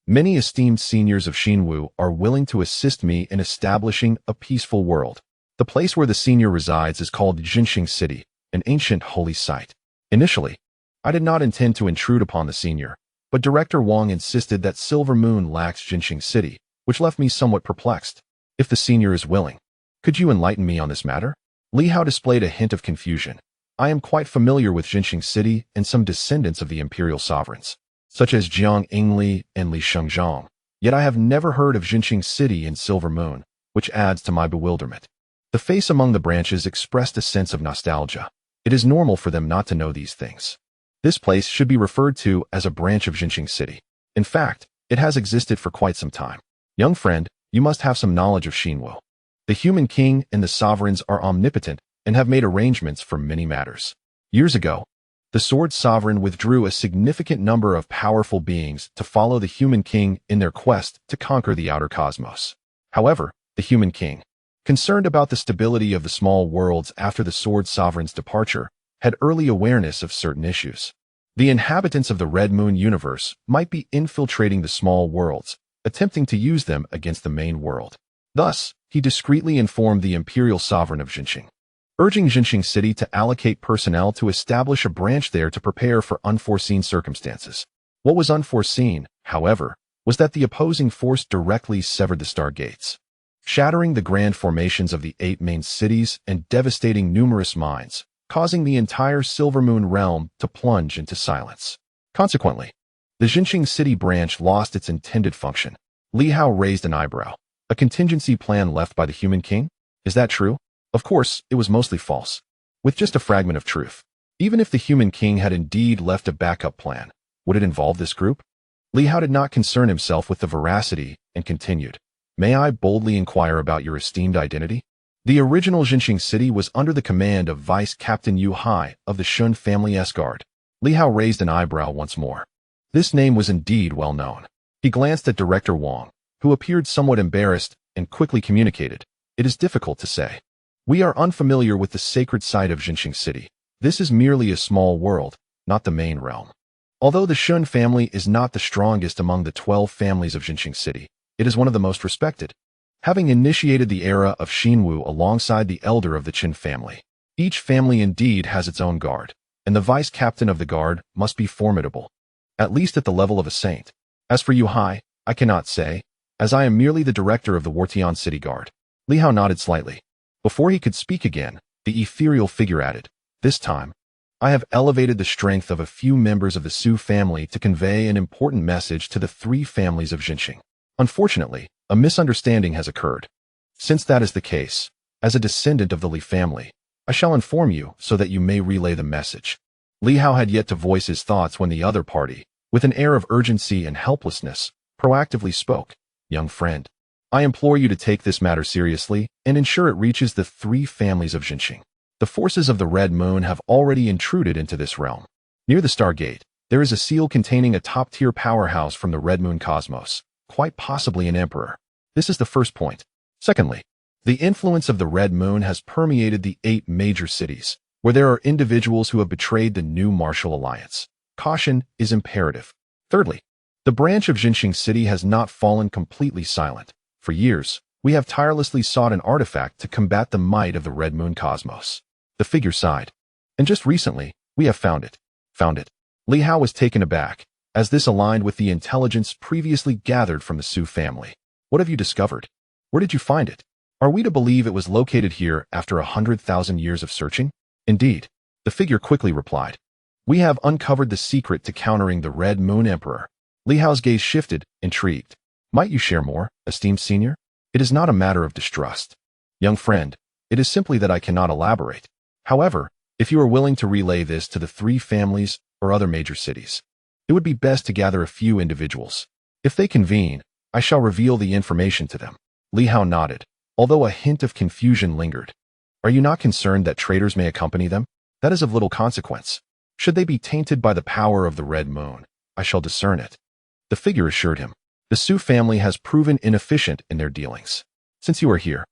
Many esteemed seniors of Xinwu are willing to assist me in establishing a peaceful world. The place where the senior resides is called Jinxing City, an ancient holy site. Initially, I did not intend to intrude upon the senior, but Director Wang insisted that Silver Moon lacks Jinxing City, which left me somewhat perplexed. If the senior is willing, Could you enlighten me on this matter? Li Hao displayed a hint of confusion. I am quite familiar with Jinxing City and some descendants of the imperial sovereigns, such as Zhang An and Li Shengzhong. Yet I have never heard of Jinxing City in Silver Moon, which adds to my bewilderment. The face among the branches expressed a sense of nostalgia. It is normal for them not to know these things. This place should be referred to as a branch of Jinxing City. In fact, it has existed for quite some time. Young friend, you must have some knowledge of Xinwu. The human king and the sovereigns are omnipotent and have made arrangements for many matters. Years ago, the Sword Sovereign withdrew a significant number of powerful beings to follow the human king in their quest to conquer the outer cosmos. However, the human king, concerned about the stability of the small worlds after the Sword Sovereign's departure, had early awareness of certain issues. The inhabitants of the Red Moon universe might be infiltrating the small worlds, attempting to use them against the main world. Thus, he discreetly informed the imperial sovereign of Jinxing, urging Jinxing City to allocate personnel to establish a branch there to prepare for unforeseen circumstances. What was unforeseen, however, was that the opposing force directly severed the star gates, shattering the grand formations of the 8 main cities and devastating numerous mines, causing the entire Silver Moon realm to plunge into silence. Consequently, the Jinxing City branch lost its intended function. Li Hao raised an eyebrow. A contingency plan left by the human king? Is that true? Of course, it was mostly false, with just a fragment of truth. Even if the human king had indeed left a backup plan, would it involve this group? Li Hao did not concern himself with the veracity and continued. May I boldly inquire about your esteemed identity? The original Jinxing City was under the command of Vice Captain Yu Hai of the Shun family S-Guard. Li Hao raised an eyebrow once more. This name was indeed well known. He glanced at Director Wang, who appeared somewhat embarrassed, and quickly communicated. It is difficult to say. We are unfamiliar with the sacred site of Jinxing City. This is merely a small world, not the main realm. Although the Shun family is not the strongest among the 12 families of Jinxing City, it is one of the most respected, having initiated the era of Xinwu alongside the elder of the Qin family. Each family indeed has its own guard, and the vice captain of the guard must be formidable, at least at the level of a saint. As for Yu Hai, I cannot say, as I am merely the director of the Wartian City Guard. Li Hao nodded slightly. Before he could speak again, the ethereal figure added, this time, I have elevated the strength of a few members of the Su family to convey an important message to the 3 families of Jinxing. Unfortunately, a misunderstanding has occurred. Since that is the case, as a descendant of the Li family, I shall inform you so that you may relay the message. Li Hao had yet to voice his thoughts when the other party, with an air of urgency and helplessness, proactively spoke. Young friend, I implore you to take this matter seriously and ensure it reaches the 3 families of Jinxing. The forces of the Red Moon have already intruded into this realm. Near the Star Gate, there is a seal containing a top-tier powerhouse from the Red Moon cosmos, quite possibly an emperor. This is the first point. Secondly, the influence of the Red Moon has permeated the 8 major cities, where there are individuals who have betrayed the new martial alliance. Caution is imperative. Thirdly, the branch of Jinxing City has not fallen completely silent. For years, we have tirelessly sought an artifact to combat the might of the Red Moon cosmos. The figure sighed. And just recently, we have found it. Found it. Li Hao was taken aback, as this aligned with the intelligence previously gathered from the Su family. What have you discovered? Where did you find it? Are we to believe it was located here after 100,000 years of searching? Indeed, the figure quickly replied. We have uncovered the secret to countering the Red Moon Emperor. Li Hao's gaze shifted, intrigued. Might you share more, esteemed senior? It is not a matter of distrust. Young friend, it is simply that I cannot elaborate. However, if you are willing to relay this to the 3 families or other major cities, it would be best to gather a few individuals. If they convene, I shall reveal the information to them. Li Hao nodded, although a hint of confusion lingered. Are you not concerned that traitors may accompany them? That is of little consequence. Should they be tainted by the power of the Red Moon, I shall discern it. The figure assured him. The Su family has proven inefficient in their dealings. Since you are here,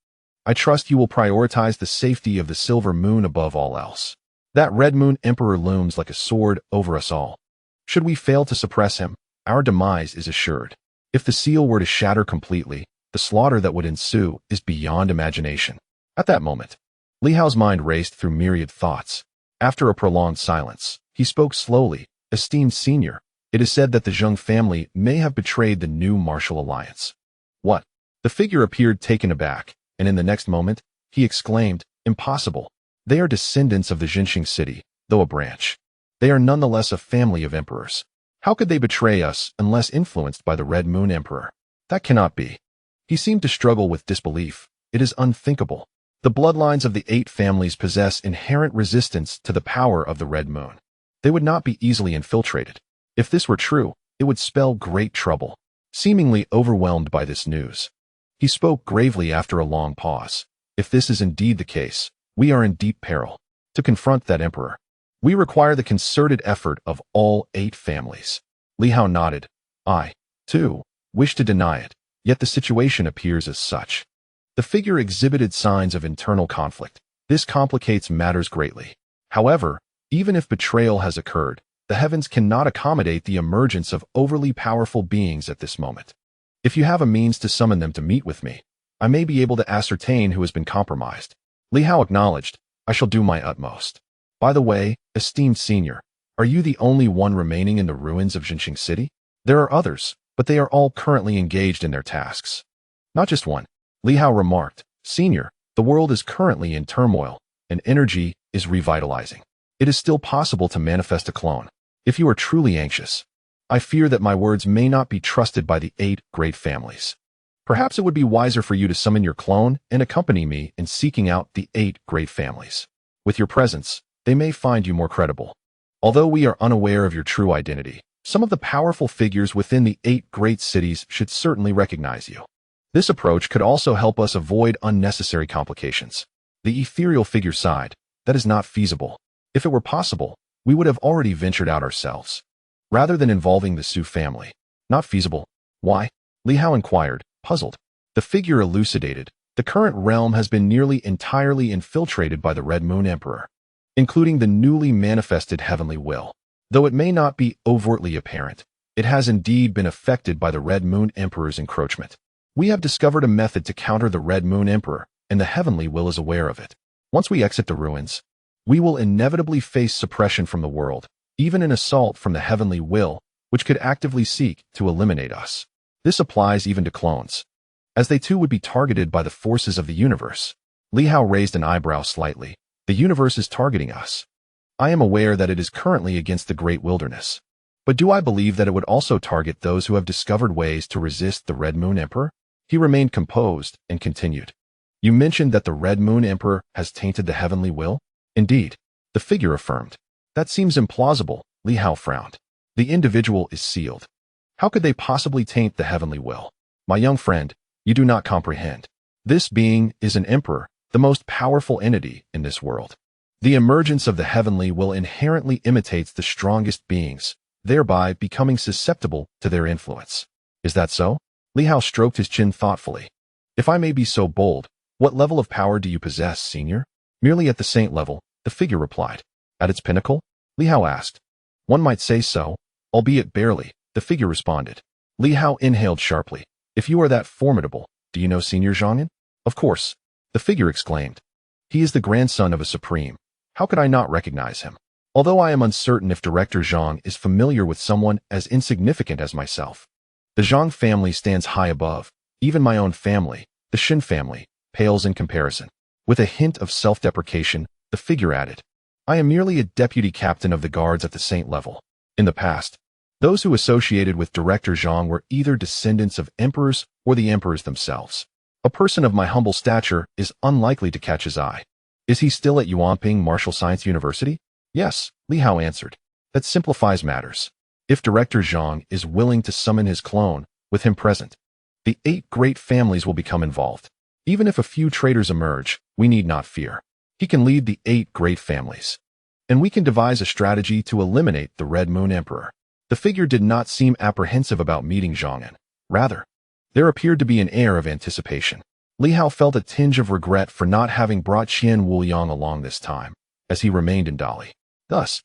I trust you will prioritize the safety of the Silver Moon above all else. That Red Moon Emperor looms like a sword over us all. Should we fail to suppress him, our demise is assured. If the seal were to shatter completely, the slaughter that would ensue is beyond imagination. At that moment, Li Hao's mind raced through myriad thoughts. After a prolonged silence, he spoke slowly. Esteemed senior, it is said that the Zheng family may have betrayed the new martial alliance. What? The figure appeared taken aback, and in the next moment, He exclaimed, "Impossible. They are descendants of the Jinxing city, though a branch. They are nonetheless a family of emperors. How could they betray us unless influenced by the Red Moon Emperor? That cannot be." He seemed to struggle with disbelief. It is unthinkable. The bloodlines of the 8 families possess inherent resistance to the power of the Red Moon. They would not be easily infiltrated. If this were true, it would spell great trouble. Seemingly overwhelmed by this news, he spoke gravely after a long pause. "If this is indeed the case, we are in deep peril. To confront that emperor, we require the concerted effort of all 8 families." Li Hao nodded. "I, too, wish to deny it, yet the situation appears as such." The figure exhibited signs of internal conflict. This complicates matters greatly. However, even if betrayal has occurred, the heavens cannot accommodate the emergence of overly powerful beings at this moment. If you have a means to summon them to meet with me, I may be able to ascertain who has been compromised." Li Hao acknowledged, "I shall do my utmost. By the way, esteemed senior, are you the only one remaining in the ruins of Jinxing City? There are others, but they are all currently engaged in their tasks." "Not just one," Li Hao remarked. "Senior, the world is currently in turmoil, and energy is revitalizing. It is still possible to manifest a clone. If you are truly anxious, I fear that my words may not be trusted by the 8 great families. Perhaps it would be wiser for you to summon your clone and accompany me in seeking out the 8 great families. With your presence, they may find you more credible. Although we are unaware of your true identity, some of the powerful figures within the 8 great cities should certainly recognize you. This approach could also help us avoid unnecessary complications." The ethereal figure sighed. "That is not feasible. If it were possible, we would have already ventured out ourselves. Rather than involving the Su family." "Not feasible? Why?" Li Hao inquired, puzzled. The figure elucidated. "The current realm has been nearly entirely infiltrated by the Red Moon Emperor, including the newly manifested heavenly will. Though it may not be overtly apparent, it has indeed been affected by the Red Moon Emperor's encroachment. We have discovered a method to counter the Red Moon Emperor, and the heavenly will is aware of it. Once we exit the ruins, we will inevitably face suppression from the world, even an assault from the heavenly will, which could actively seek to eliminate us. This applies even to clones, as they too would be targeted by the forces of the universe." Li Hao raised an eyebrow slightly. "The universe is targeting us. I am aware that it is currently against the great wilderness. But do I believe that it would also target those who have discovered ways to resist the Red Moon Emperor?" He remained composed and continued. "You mentioned that the Red Moon Emperor has tainted the heavenly will?" "Indeed," the figure affirmed. "That seems implausible," Li Hao frowned. "The individual is sealed. How could they possibly taint the heavenly will?" "My young friend, you do not comprehend. This being is an emperor, the most powerful entity in this world. The emergence of the heavenly will inherently imitates the strongest beings, thereby becoming susceptible to their influence." "Is that so?" Li Hao stroked his chin thoughtfully. "If I may be so bold, what level of power do you possess, senior?" "Merely at the saint level," the figure replied. "At its pinnacle?" Li Hao asked. "One might say so, albeit barely," the figure responded. Li Hao inhaled sharply. "If you are that formidable, do you know Senior Zhang An?" "Of course," the figure exclaimed. "He is the grandson of a supreme. How could I not recognize him? Although I am uncertain if Director Zhang is familiar with someone as insignificant as myself. The Zhang family stands high above. Even my own family, the Shen family, pales in comparison." With a hint of self-deprecation, the figure added, "I am merely a deputy captain of the guards at the saint level. In the past, those who associated with Director Zhang were either descendants of emperors or the emperors themselves. A person of my humble stature is unlikely to catch his eye." "Is he still at Yuanping Martial Science University?" "Yes," Li Hao answered. "That simplifies matters. If Director Zhang is willing to summon his clone, with him present, the 8 great families will become involved. Even if a few traitors emerge, we need not fear. He can lead the 8 great families, and we can devise a strategy to eliminate the Red Moon Emperor." The figure did not seem apprehensive about meeting Zhang An. Rather, there appeared to be an air of anticipation. Li Hao felt a tinge of regret for not having brought Qian Wuyang along this time, as he remained in Dali. Thus,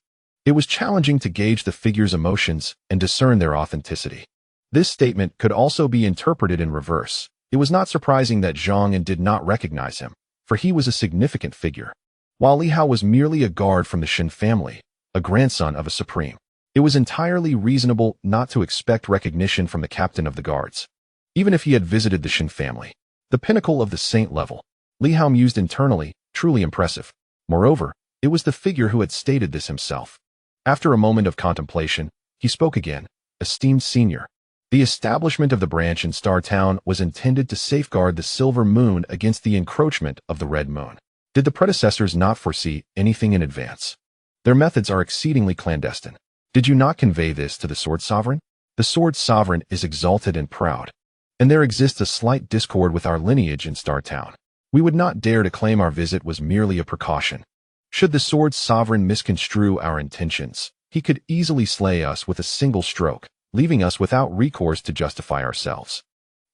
it was challenging to gauge the figure's emotions and discern their authenticity. This statement could also be interpreted in reverse. It was not surprising that Zhang An did not recognize him, for he was a significant figure, while Li Hao was merely a guard from the Shen family, a grandson of a supreme. It was entirely reasonable not to expect recognition from the captain of the guards, even if he had visited the Shen family, the pinnacle of the saint level. Li Hao mused internally, truly impressive. Moreover, it was the figure who had stated this himself. After a moment of contemplation, he spoke again. Esteemed senior, the establishment of the branch in Star Town was intended to safeguard the silver moon against the encroachment of the red moon. Did the predecessors not foresee anything in advance? Their methods are exceedingly clandestine. Did you not convey this to the Sword Sovereign? The Sword Sovereign is exalted and proud, and there exists a slight discord with our lineage in Star Town. We would not dare to claim our visit was merely a precaution. Should the Sword Sovereign misconstrue our intentions, he could easily slay us with a single stroke, leaving us without recourse to justify ourselves.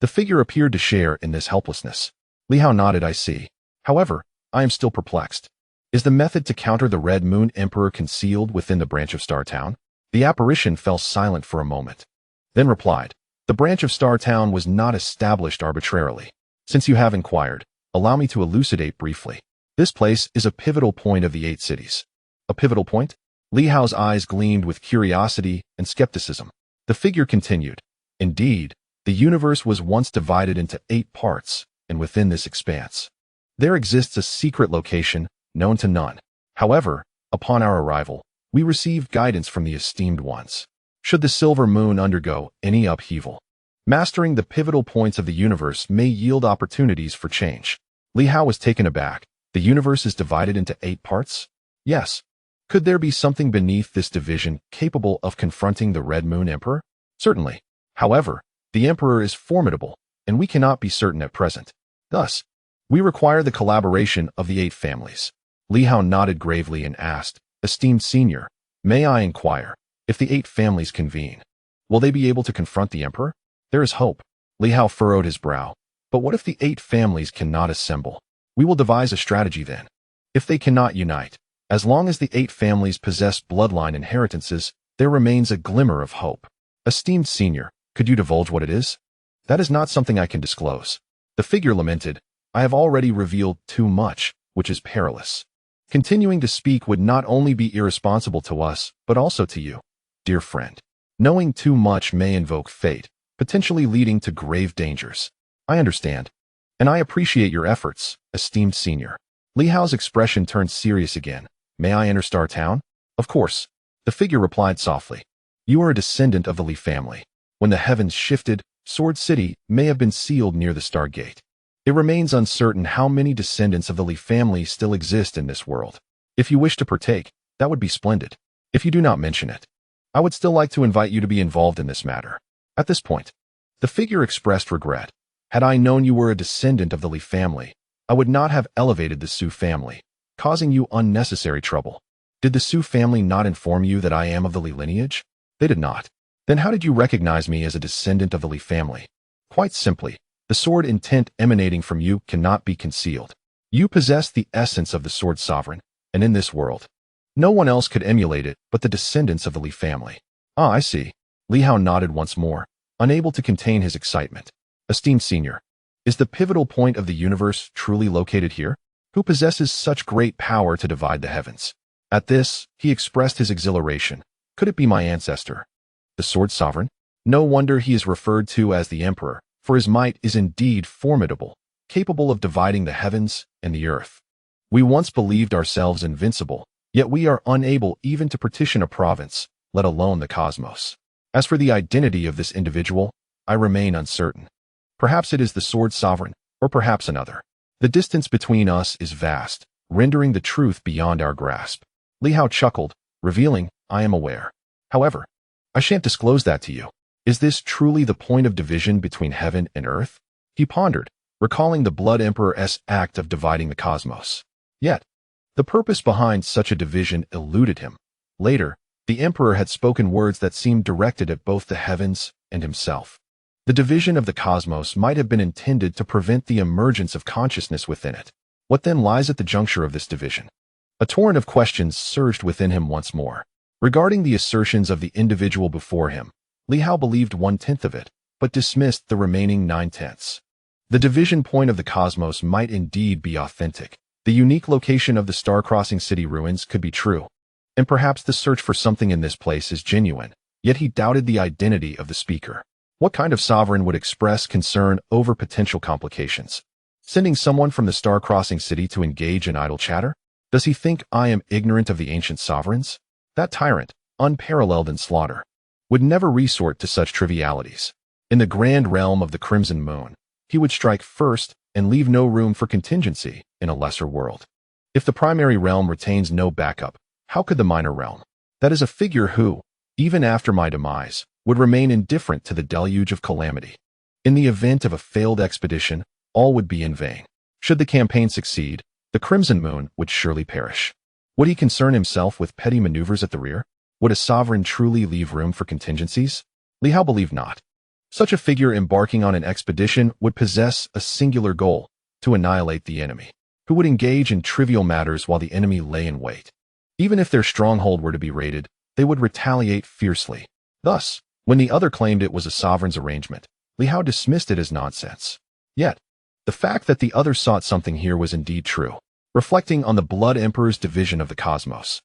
The figure appeared to share in this helplessness. Li Hao nodded. I see. However, I am still perplexed. Is the method to counter the Red Moon Emperor concealed within the branch of Star Town? The apparition fell silent for a moment, then replied, the branch of Star Town was not established arbitrarily. Since you have inquired, allow me to elucidate briefly. This place is a pivotal point of the 8 cities. A pivotal point? Li Hao's eyes gleamed with curiosity and skepticism. The figure continued, indeed, the universe was once divided into 8 parts, and within this expanse, there exists a secret location known to none. However, upon our arrival, we received guidance from the esteemed ones. Should the silver moon undergo any upheaval, mastering the pivotal points of the universe may yield opportunities for change. Li Hao was taken aback. The universe is divided into 8 parts? Yes. Could there be something beneath this division capable of confronting the Red Moon Emperor? Certainly. However, the Emperor is formidable, and we cannot be certain at present. Thus, we require the collaboration of the 8 families. Li Hao nodded gravely and asked, esteemed senior, may I inquire, if the 8 families convene, will they be able to confront the Emperor? There is hope. Li Hao furrowed his brow. But what if the 8 families cannot assemble? We will devise a strategy then. If they cannot unite, as long as the 8 families possess bloodline inheritances, there remains a glimmer of hope. Esteemed senior, could you divulge what it is? That is not something I can disclose. The figure lamented, I have already revealed too much, which is perilous. Continuing to speak would not only be irresponsible to us, but also to you, dear friend. Knowing too much may invoke fate, potentially leading to grave dangers. I understand, and I appreciate your efforts, esteemed senior. Li Hao's expression turned serious again. May I enter Star Town? Of course. The figure replied softly. You are a descendant of the Li family. When the heavens shifted, Sword City may have been sealed near the Star Gate. It remains uncertain how many descendants of the Li family still exist in this world. If you wish to partake, that would be splendid. If you do not mention it, I would still like to invite you to be involved in this matter. At this point, the figure expressed regret. Had I known you were a descendant of the Li family, I would not have elevated the Su family, causing you unnecessary trouble. Did the Su family not inform you that I am of the Li lineage? They did not. Then how did you recognize me as a descendant of the Li family? Quite simply, the sword intent emanating from you cannot be concealed. You possess the essence of the Sword Sovereign, and in this world, no one else could emulate it but the descendants of the Li family. Ah, I see. Li Hao nodded once more, unable to contain his excitement. Esteemed senior, is the pivotal point of the universe truly located here? Who possesses such great power to divide the heavens? At this, he expressed his exhilaration. Could it be my ancestor, the Sword Sovereign? No wonder he is referred to as the Emperor, for his might is indeed formidable, capable of dividing the heavens and the earth. We once believed ourselves invincible, yet we are unable even to partition a province, let alone the cosmos. As for the identity of this individual, I remain uncertain. Perhaps it is the Sword Sovereign, or perhaps another. The distance between us is vast, rendering the truth beyond our grasp. Li Hao chuckled, revealing, I am aware. However, I shan't disclose that to you. Is this truly the point of division between heaven and earth? He pondered, recalling the Blood Emperor's act of dividing the cosmos. Yet, the purpose behind such a division eluded him. Later, the Emperor had spoken words that seemed directed at both the heavens and himself. The division of the cosmos might have been intended to prevent the emergence of consciousness within it. What then lies at the juncture of this division? A torrent of questions surged within him once more. Regarding the assertions of the individual before him, Li Hao believed 1/10 of it, but dismissed the remaining 9/10. The division point of the cosmos might indeed be authentic. The unique location of the star-crossing city ruins could be true, and perhaps the search for something in this place is genuine, yet he doubted the identity of the speaker. What kind of sovereign would express concern over potential complications? Sending someone from the star-crossing city to engage in idle chatter? Does he think I am ignorant of the ancient sovereigns? That tyrant, unparalleled in slaughter, would never resort to such trivialities. In the grand realm of the Crimson Moon, he would strike first and leave no room for contingency in a lesser world. If the primary realm retains no backup, how could the minor realm? That is a figure who, even after my demise, would remain indifferent to the deluge of calamity. In the event of a failed expedition, all would be in vain. Should the campaign succeed, the Crimson Moon would surely perish. Would he concern himself with petty maneuvers at the rear? Would a sovereign truly leave room for contingencies? Li Hao believed not. Such a figure embarking on an expedition would possess a singular goal: to annihilate the enemy, who would engage in trivial matters while the enemy lay in wait. Even if their stronghold were to be raided, they would retaliate fiercely. Thus, when the other claimed it was a sovereign's arrangement, Li Hao dismissed it as nonsense. Yet, the fact that the other sought something here was indeed true. Reflecting on the Blood Emperor's division of the cosmos,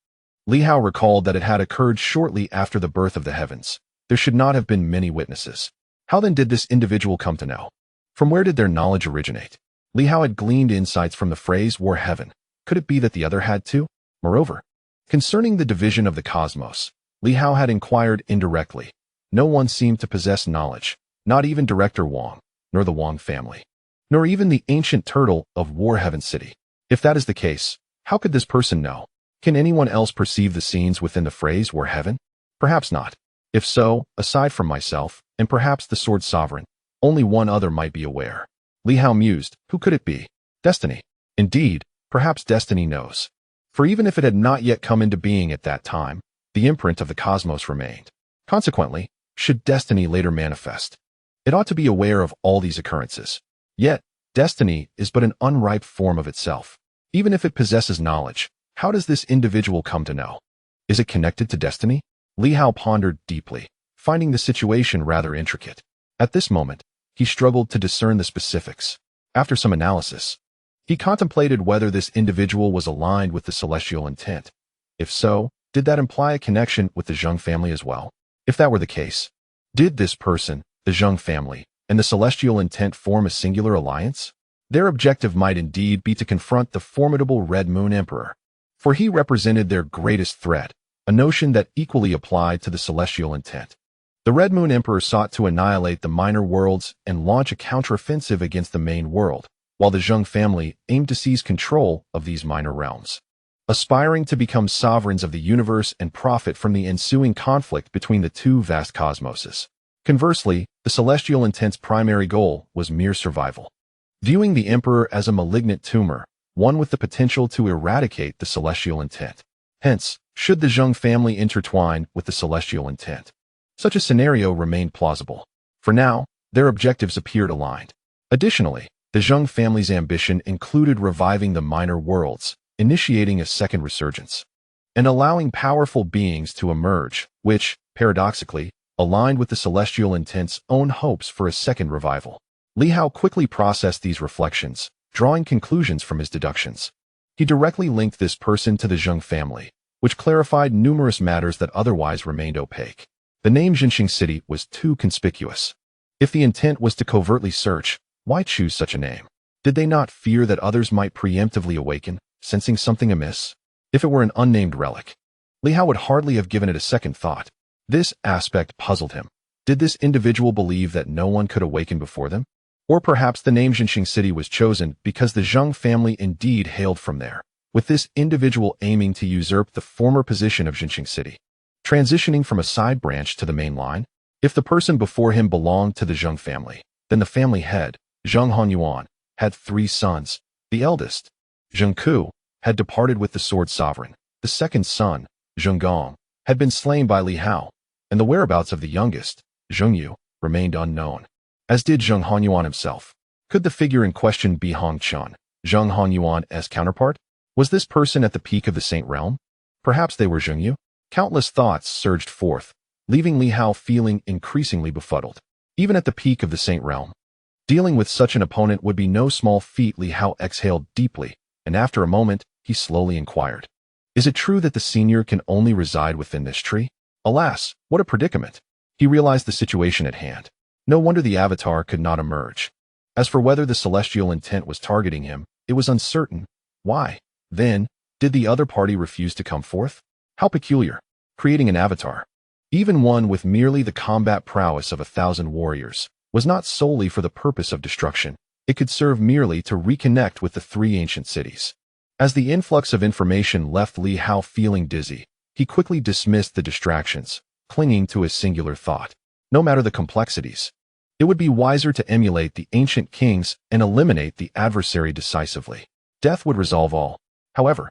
Li Hao recalled that it had occurred shortly after the birth of the heavens. There should not have been many witnesses. How then did this individual come to know? From where did their knowledge originate? Li Hao had gleaned insights from the phrase war heaven. Could it be that the other had too? Moreover, concerning the division of the cosmos, Li Hao had inquired indirectly. No one seemed to possess knowledge, not even Director Wang, nor the Wang family, nor even the ancient turtle of War Heaven City. If that is the case, how could this person know? Can anyone else perceive the scenes within the phrase war heaven? Perhaps not. If so, aside from myself, and perhaps the Sword Sovereign, only one other might be aware. Li Hao mused. Who could it be? Destiny. Indeed, perhaps destiny knows. For even if it had not yet come into being at that time, the imprint of the cosmos remained. Consequently, should destiny later manifest, it ought to be aware of all these occurrences. Yet, destiny is but an unripe form of itself. Even if it possesses knowledge, how does this individual come to know? Is it connected to destiny? Li Hao pondered deeply, finding the situation rather intricate. At this moment, he struggled to discern the specifics. After some analysis, he contemplated whether this individual was aligned with the celestial intent. If so, did that imply a connection with the Zheng family as well? If that were the case, did this person, the Zheng family, and the celestial intent form a singular alliance? Their objective might indeed be to confront the formidable Red Moon Emperor, for he represented their greatest threat, a notion that equally applied to the celestial intent. The Red Moon Emperor sought to annihilate the minor worlds and launch a counteroffensive against the main world, while the Zheng family aimed to seize control of these minor realms, aspiring to become sovereigns of the universe and profit from the ensuing conflict between the two vast cosmoses. Conversely, the celestial intent's primary goal was mere survival, viewing the Emperor as a malignant tumor, one with the potential to eradicate the celestial intent. Hence, should the Zheng family intertwine with the celestial intent, such a scenario remained plausible. For now, their objectives appeared aligned. Additionally, the Zheng family's ambition included reviving the minor worlds, initiating a second resurgence, and allowing powerful beings to emerge, which, paradoxically, aligned with the celestial intent's own hopes for a second revival. Li Hao quickly processed these reflections, drawing conclusions from his deductions. He directly linked this person to the Zheng family, which clarified numerous matters that otherwise remained opaque. The name Jinxing City was too conspicuous. If the intent was to covertly search, why choose such a name? Did they not fear that others might preemptively awaken, sensing something amiss? If it were an unnamed relic, Li Hao would hardly have given it a second thought. This aspect puzzled him. Did this individual believe that no one could awaken before them? Or perhaps the name Jinxing City was chosen because the Zheng family indeed hailed from there, with this individual aiming to usurp the former position of Jinxing City, transitioning from a side branch to the main line. If the person before him belonged to the Zheng family, then the family head, Zheng Honyuan, had 3 sons. The eldest, Zheng Ku, had departed with the Sword Sovereign. The second son, Zheng Gong, had been slain by Li Hao, and the whereabouts of the youngest, Zheng Yu, remained unknown, as did Zheng Honyuan himself. Could the figure in question be Hong Chun, Zheng Honyuan's counterpart? Was this person at the peak of the Saint Realm? Perhaps they were Zheng Yu? Countless thoughts surged forth, leaving Li Hao feeling increasingly befuddled. Even at the peak of the Saint Realm, dealing with such an opponent would be no small feat. Li Hao exhaled deeply, and after a moment, he slowly inquired, "Is it true that the senior can only reside within this tree?" Alas, what a predicament! He realized the situation at hand. No wonder the Avatar could not emerge. As for whether the celestial intent was targeting him, it was uncertain. Why, then, did the other party refuse to come forth? How peculiar. Creating an avatar, even one with merely the combat prowess of 1,000 warriors, was not solely for the purpose of destruction. It could serve merely to reconnect with the three ancient cities. As the influx of information left Li Hao feeling dizzy, he quickly dismissed the distractions, clinging to his singular thought. No matter the complexities, it would be wiser to emulate the ancient kings and eliminate the adversary decisively. Death would resolve all. However,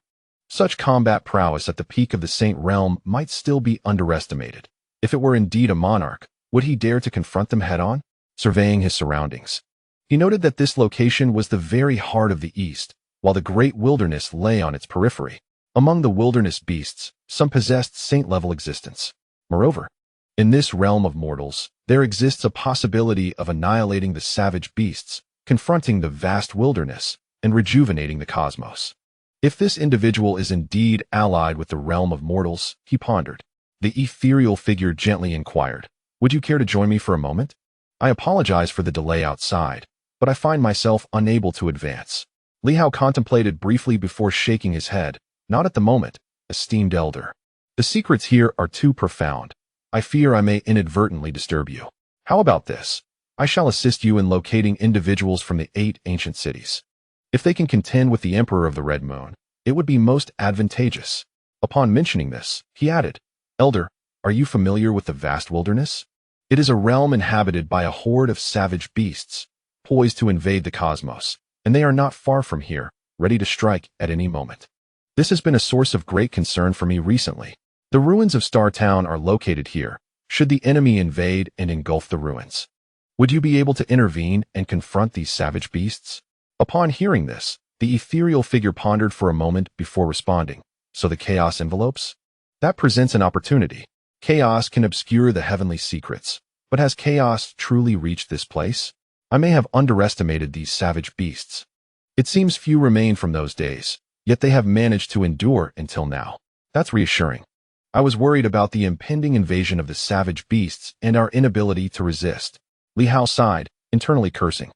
such combat prowess at the peak of the Saint Realm might still be underestimated. If it were indeed a monarch, would he dare to confront them head-on? Surveying his surroundings, he noted that this location was the very heart of the East, while the great wilderness lay on its periphery. Among the wilderness beasts, some possessed saint-level existence. Moreover, in this realm of mortals, there exists a possibility of annihilating the savage beasts, confronting the vast wilderness, and rejuvenating the cosmos. If this individual is indeed allied with the realm of mortals, he pondered. The ethereal figure gently inquired, "Would you care to join me for a moment? I apologize for the delay outside, but I find myself unable to advance." Li Hao contemplated briefly before shaking his head. "Not at the moment, esteemed elder. The secrets here are too profound. I fear I may inadvertently disturb you. How about this? I shall assist you in locating individuals from the 8 ancient cities. If they can contend with the Emperor of the Red Moon, it would be most advantageous." Upon mentioning this, he added, "Elder, are you familiar with the vast wilderness? It is a realm inhabited by a horde of savage beasts, poised to invade the cosmos, and they are not far from here, ready to strike at any moment. This has been a source of great concern for me recently. The ruins of Star Town are located here. Should the enemy invade and engulf the ruins, would you be able to intervene and confront these savage beasts?" Upon hearing this, the ethereal figure pondered for a moment before responding. "So the chaos envelopes? That presents an opportunity. Chaos can obscure the heavenly secrets, but has chaos truly reached this place? I may have underestimated these savage beasts. It seems few remain from those days, yet they have managed to endure until now. That's reassuring. I was worried about the impending invasion of the savage beasts and our inability to resist." Li Hao sighed, internally cursing.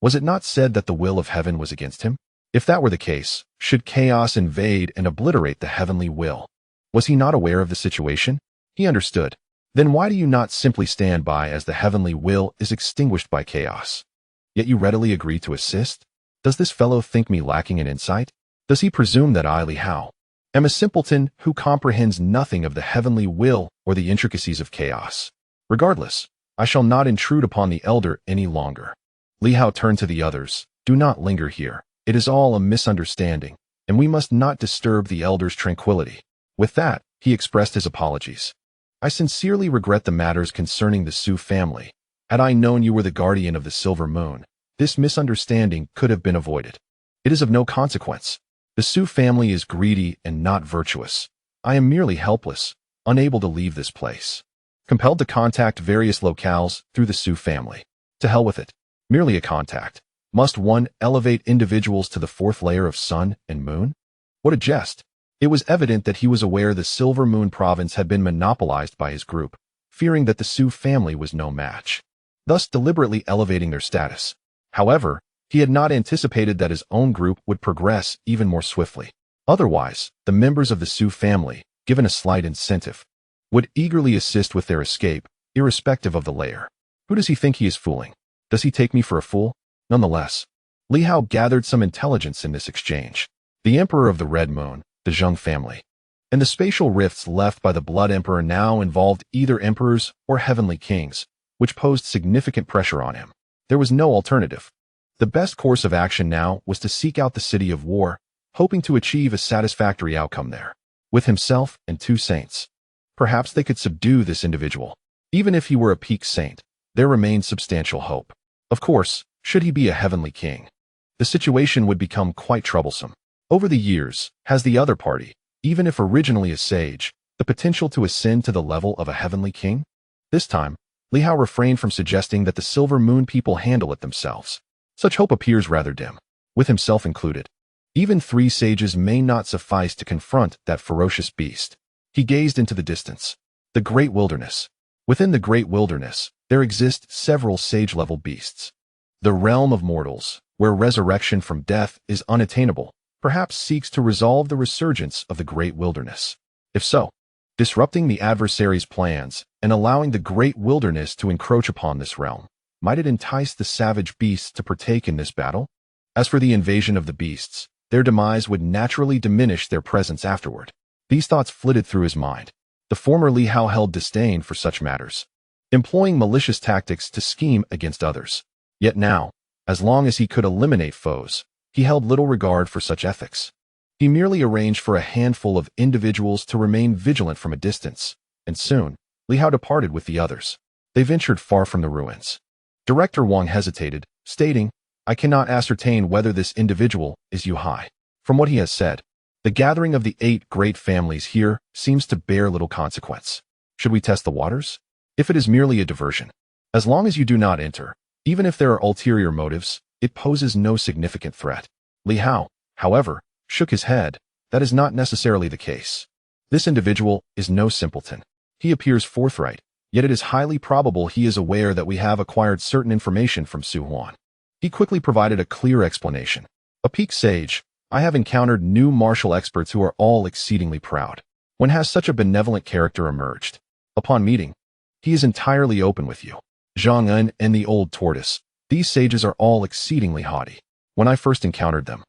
Was it not said that the will of heaven was against him? If that were the case, should chaos invade and obliterate the heavenly will? Was he not aware of the situation? He understood. Then why do you not simply stand by as the heavenly will is extinguished by chaos? Yet you readily agree to assist? Does this fellow think me lacking in insight? Does he presume that I, Li Hao, am a simpleton who comprehends nothing of the heavenly will or the intricacies of chaos? Regardless, I shall not intrude upon the elder any longer. Li Hao turned to the others. "Do not linger here. It is all a misunderstanding, and we must not disturb the elder's tranquility." With that, he expressed his apologies. "I sincerely regret the matters concerning the Su family. Had I known you were the guardian of the Silver Moon, this misunderstanding could have been avoided. It is of no consequence. The Su family is greedy and not virtuous. I am merely helpless, unable to leave this place. Compelled to contact various locales through the Su family. To hell with it. Merely a contact. Must one elevate individuals to the 4th layer of sun and moon? What a jest." It was evident that he was aware the Silver Moon province had been monopolized by his group, fearing that the Su family was no match, thus deliberately elevating their status. However, he had not anticipated that his own group would progress even more swiftly. Otherwise, the members of the Su family, given a slight incentive, would eagerly assist with their escape, irrespective of the layer. Who does he think he is fooling? Does he take me for a fool? Nonetheless, Li Hao gathered some intelligence in this exchange. The Emperor of the Red Moon, the Zheng family, and the spatial rifts left by the Blood Emperor now involved either emperors or heavenly kings, which posed significant pressure on him. There was no alternative. The best course of action now was to seek out the City of War, hoping to achieve a satisfactory outcome there, with himself and 2 saints. Perhaps they could subdue this individual. Even if he were a peak saint, there remained substantial hope. Of course, should he be a heavenly king, the situation would become quite troublesome. Over the years, has the other party, even if originally a sage, the potential to ascend to the level of a heavenly king? This time, Li Hao refrained from suggesting that the Silver Moon people handle it themselves. Such hope appears rather dim, with himself included. Even 3 sages may not suffice to confront that ferocious beast. He gazed into the distance. The Great Wilderness. Within the Great Wilderness, there exist several sage-level beasts. The realm of mortals, where resurrection from death is unattainable, perhaps seeks to resolve the resurgence of the great wilderness. If so, disrupting the adversary's plans and allowing the great wilderness to encroach upon this realm, might it entice the savage beasts to partake in this battle? As for the invasion of the beasts, their demise would naturally diminish their presence afterward. These thoughts flitted through his mind. The former Li Hao held disdain for such matters, employing malicious tactics to scheme against others. Yet now, as long as he could eliminate foes, he held little regard for such ethics. He merely arranged for a handful of individuals to remain vigilant from a distance, and soon, Li Hao departed with the others. They ventured far from the ruins. Director Wang hesitated, stating, "I cannot ascertain whether this individual is Yu Hai. From what he has said, the gathering of the 8 great families here seems to bear little consequence. Should we test the waters? If it is merely a diversion, as long as you do not enter, even if there are ulterior motives, it poses no significant threat." Li Hao, however, shook his head. That is not necessarily the case. This individual is no simpleton. He appears forthright, yet it is highly probable he is aware that we have acquired certain information from Su Huan. He quickly provided a clear explanation. "A peak sage, I have encountered new martial experts who are all exceedingly proud. When has such a benevolent character emerged? Upon meeting, he is entirely open with you. Zhang An and the old tortoise, these sages are all exceedingly haughty. When I first encountered them,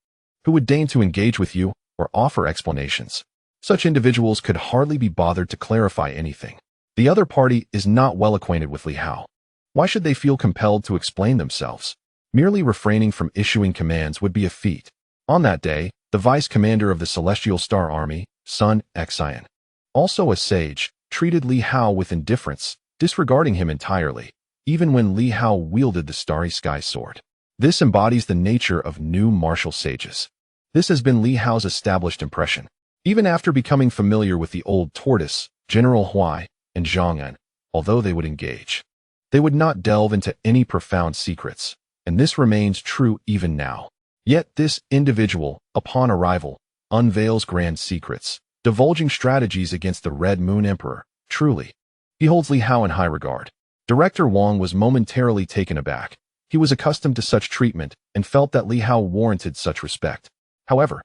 who would deign to engage with you or offer explanations? Such individuals could hardly be bothered to clarify anything. The other party is not well acquainted with Li Hao. Why should they feel compelled to explain themselves? Merely refraining from issuing commands would be a feat." On that day, the vice commander of the Celestial Star Army, Sun Xian, also a sage, treated Li Hao with indifference, disregarding him entirely, even when Li Hao wielded the Starry Sky Sword. This embodies the nature of new martial sages. This has been Li Hao's established impression. Even after becoming familiar with the old tortoise, General Huai, and Zhang An, although they would engage, they would not delve into any profound secrets, and this remains true even now. Yet this individual, upon arrival, unveils grand secrets, divulging strategies against the Red Moon Emperor. Truly, he holds Li Hao in high regard. Director Wang was momentarily taken aback. He was accustomed to such treatment and felt that Li Hao warranted such respect. However,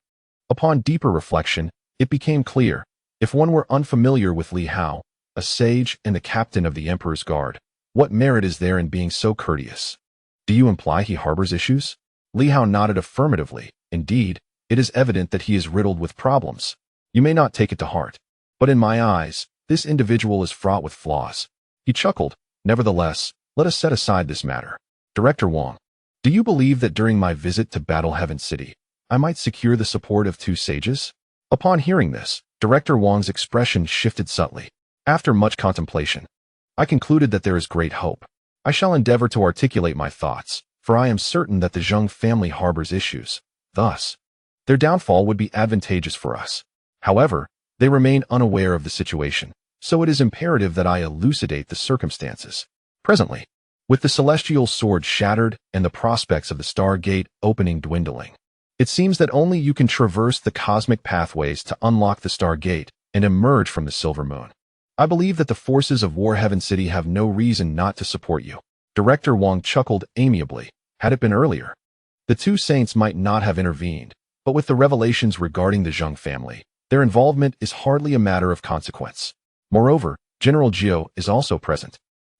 upon deeper reflection, it became clear, if one were unfamiliar with Li Hao, a sage and the captain of the Emperor's Guard, what merit is there in being so courteous? Do you imply he harbors issues? Li Hao nodded affirmatively. Indeed, it is evident that he is riddled with problems. You may not take it to heart, but in my eyes, this individual is fraught with flaws. He chuckled. Nevertheless, let us set aside this matter. Director Wang, do you believe that during my visit to Battle Heaven City, I might secure the support of 2 sages? Upon hearing this, Director Wang's expression shifted subtly. After much contemplation, I concluded that there is great hope. I shall endeavor to articulate my thoughts, for I am certain that the Zheng family harbors issues. Thus, their downfall would be advantageous for us. However, they remain unaware of the situation, so it is imperative that I elucidate the circumstances. Presently, with the celestial sword shattered and the prospects of the Star Gate opening dwindling, it seems that only you can traverse the cosmic pathways to unlock the Star Gate and emerge from the Silver Moon. I believe that the forces of War Heaven City have no reason not to support you. Director Wang chuckled amiably. Had it been earlier, the 2 saints might not have intervened, but with the revelations regarding the Zheng family, their involvement is hardly a matter of consequence. Moreover, General Jiao is also present.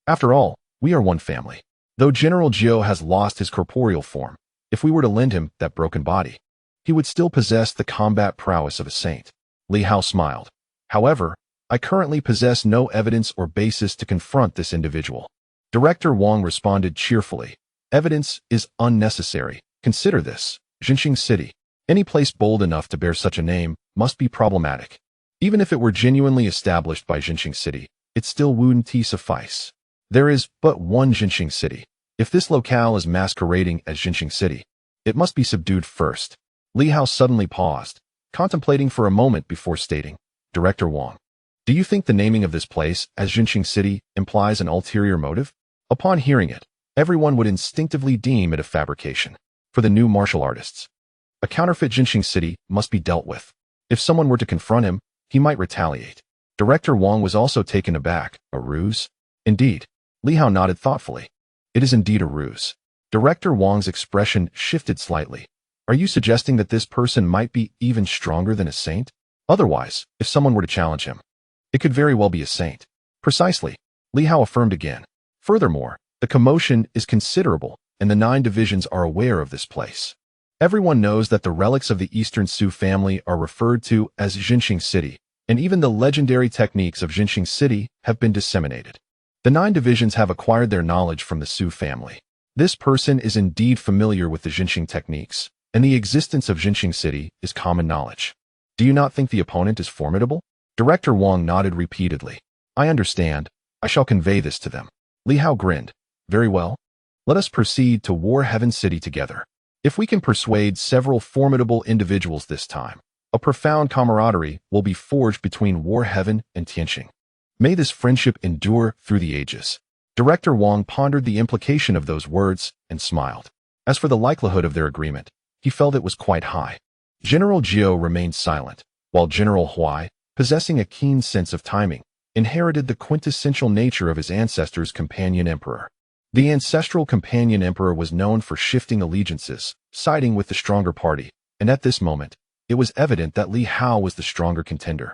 After all, we are one family. Though General Jiao has lost his corporeal form, if we were to lend him that broken body, he would still possess the combat prowess of a saint. Li Hao smiled. However, I currently possess no evidence or basis to confront this individual. Director Wang responded cheerfully. Evidence is unnecessary. Consider this. Jinxing City. Any place bold enough to bear such a name must be problematic. Even if it were genuinely established by Jinxing City, it still wouldn't suffice. There is but one Jinxing City. If this locale is masquerading as Jinxing City, it must be subdued first. Li Hao suddenly paused, contemplating for a moment before stating, Director Wang, do you think the naming of this place as Jinxing City implies an ulterior motive? Upon hearing it, everyone would instinctively deem it a fabrication. For the new martial artists, a counterfeit Jinxing City must be dealt with. If someone were to confront him, he might retaliate. Director Wang was also taken aback. A ruse? Indeed. Li Hao nodded thoughtfully. It is indeed a ruse. Director Wang's expression shifted slightly. Are you suggesting that this person might be even stronger than a saint? Otherwise, if someone were to challenge him, it could very well be a saint. Precisely, Li Hao affirmed again. Furthermore, the commotion is considerable, and the 9 divisions are aware of this place. Everyone knows that the relics of the Eastern Su family are referred to as Jinxing City, and even the legendary techniques of Jinxing City have been disseminated. The 9 divisions have acquired their knowledge from the Su family. This person is indeed familiar with the Jinxing techniques, and the existence of Jinxing City is common knowledge. Do you not think the opponent is formidable? Director Wang nodded repeatedly. I understand. I shall convey this to them. Li Hao grinned. Very well. Let us proceed to War Heaven City together. If we can persuade several formidable individuals this time, a profound camaraderie will be forged between War Heaven and Tianqing. May this friendship endure through the ages. Director Wang pondered the implication of those words and smiled. As for the likelihood of their agreement, he felt it was quite high. General Jiao remained silent, while General Huai, possessing a keen sense of timing, inherited the quintessential nature of his ancestor's companion emperor. The ancestral companion emperor was known for shifting allegiances, siding with the stronger party, and at this moment, it was evident that Li Hao was the stronger contender,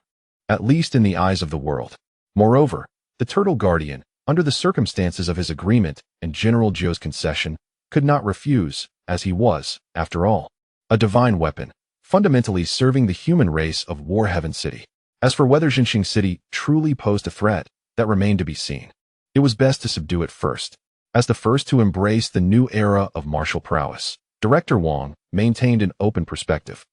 at least in the eyes of the world. Moreover, the Turtle Guardian, under the circumstances of his agreement and General Jiao's concession, could not refuse, as he was, after all, a divine weapon, fundamentally serving the human race of War Heaven City. As for whether Jinxing City truly posed a threat, that remained to be seen. It was best to subdue it first. As the first to embrace the new era of martial prowess, Director Wang maintained an open perspective.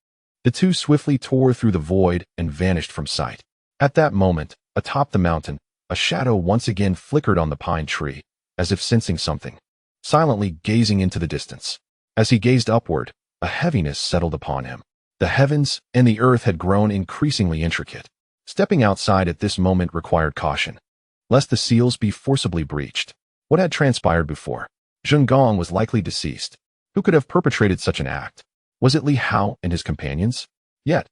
The two swiftly tore through the void and vanished from sight. At that moment, atop the mountain, a shadow once again flickered on the pine tree, as if sensing something. Silently gazing into the distance. As he gazed upward, a heaviness settled upon him. The heavens and the earth had grown increasingly intricate. Stepping outside at this moment required caution, lest the seals be forcibly breached. What had transpired before? Zheng was likely deceased. Who could have perpetrated such an act? Was it Li Hao and his companions? Yet,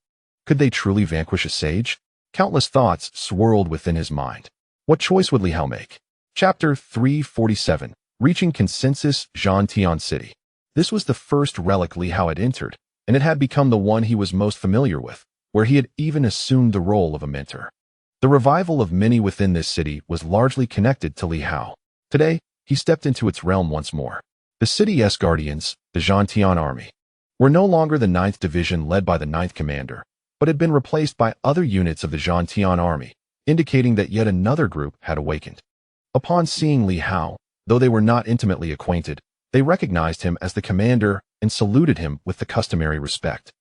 could they truly vanquish a sage? Countless thoughts swirled within his mind. What choice would Li Hao make? Chapter 347. Reaching Consensus, Zhantian City. This was the first relic Li Hao had entered, and it had become the one he was most familiar with, where he had even assumed the role of a mentor. The revival of many within this city was largely connected to Li Hao. Today, he stepped into its realm once more. The city's guardians, the Zhantian army, were no longer the 9th Division led by the 9th Commander, but had been replaced by other units of the Zhantian army, indicating that yet another group had awakened. Upon seeing Li Hao, though they were not intimately acquainted, they recognized him as the commander and saluted him with the customary respect.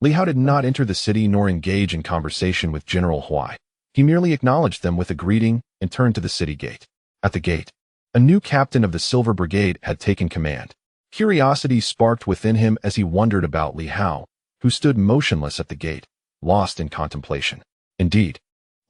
Li Hao did not enter the city nor engage in conversation with General Huai. He merely acknowledged them with a greeting and turned to the city gate. At the gate, a new captain of the Silver Brigade had taken command. Curiosity sparked within him as he wondered about Li Hao, who stood motionless at the gate, lost in contemplation. Indeed,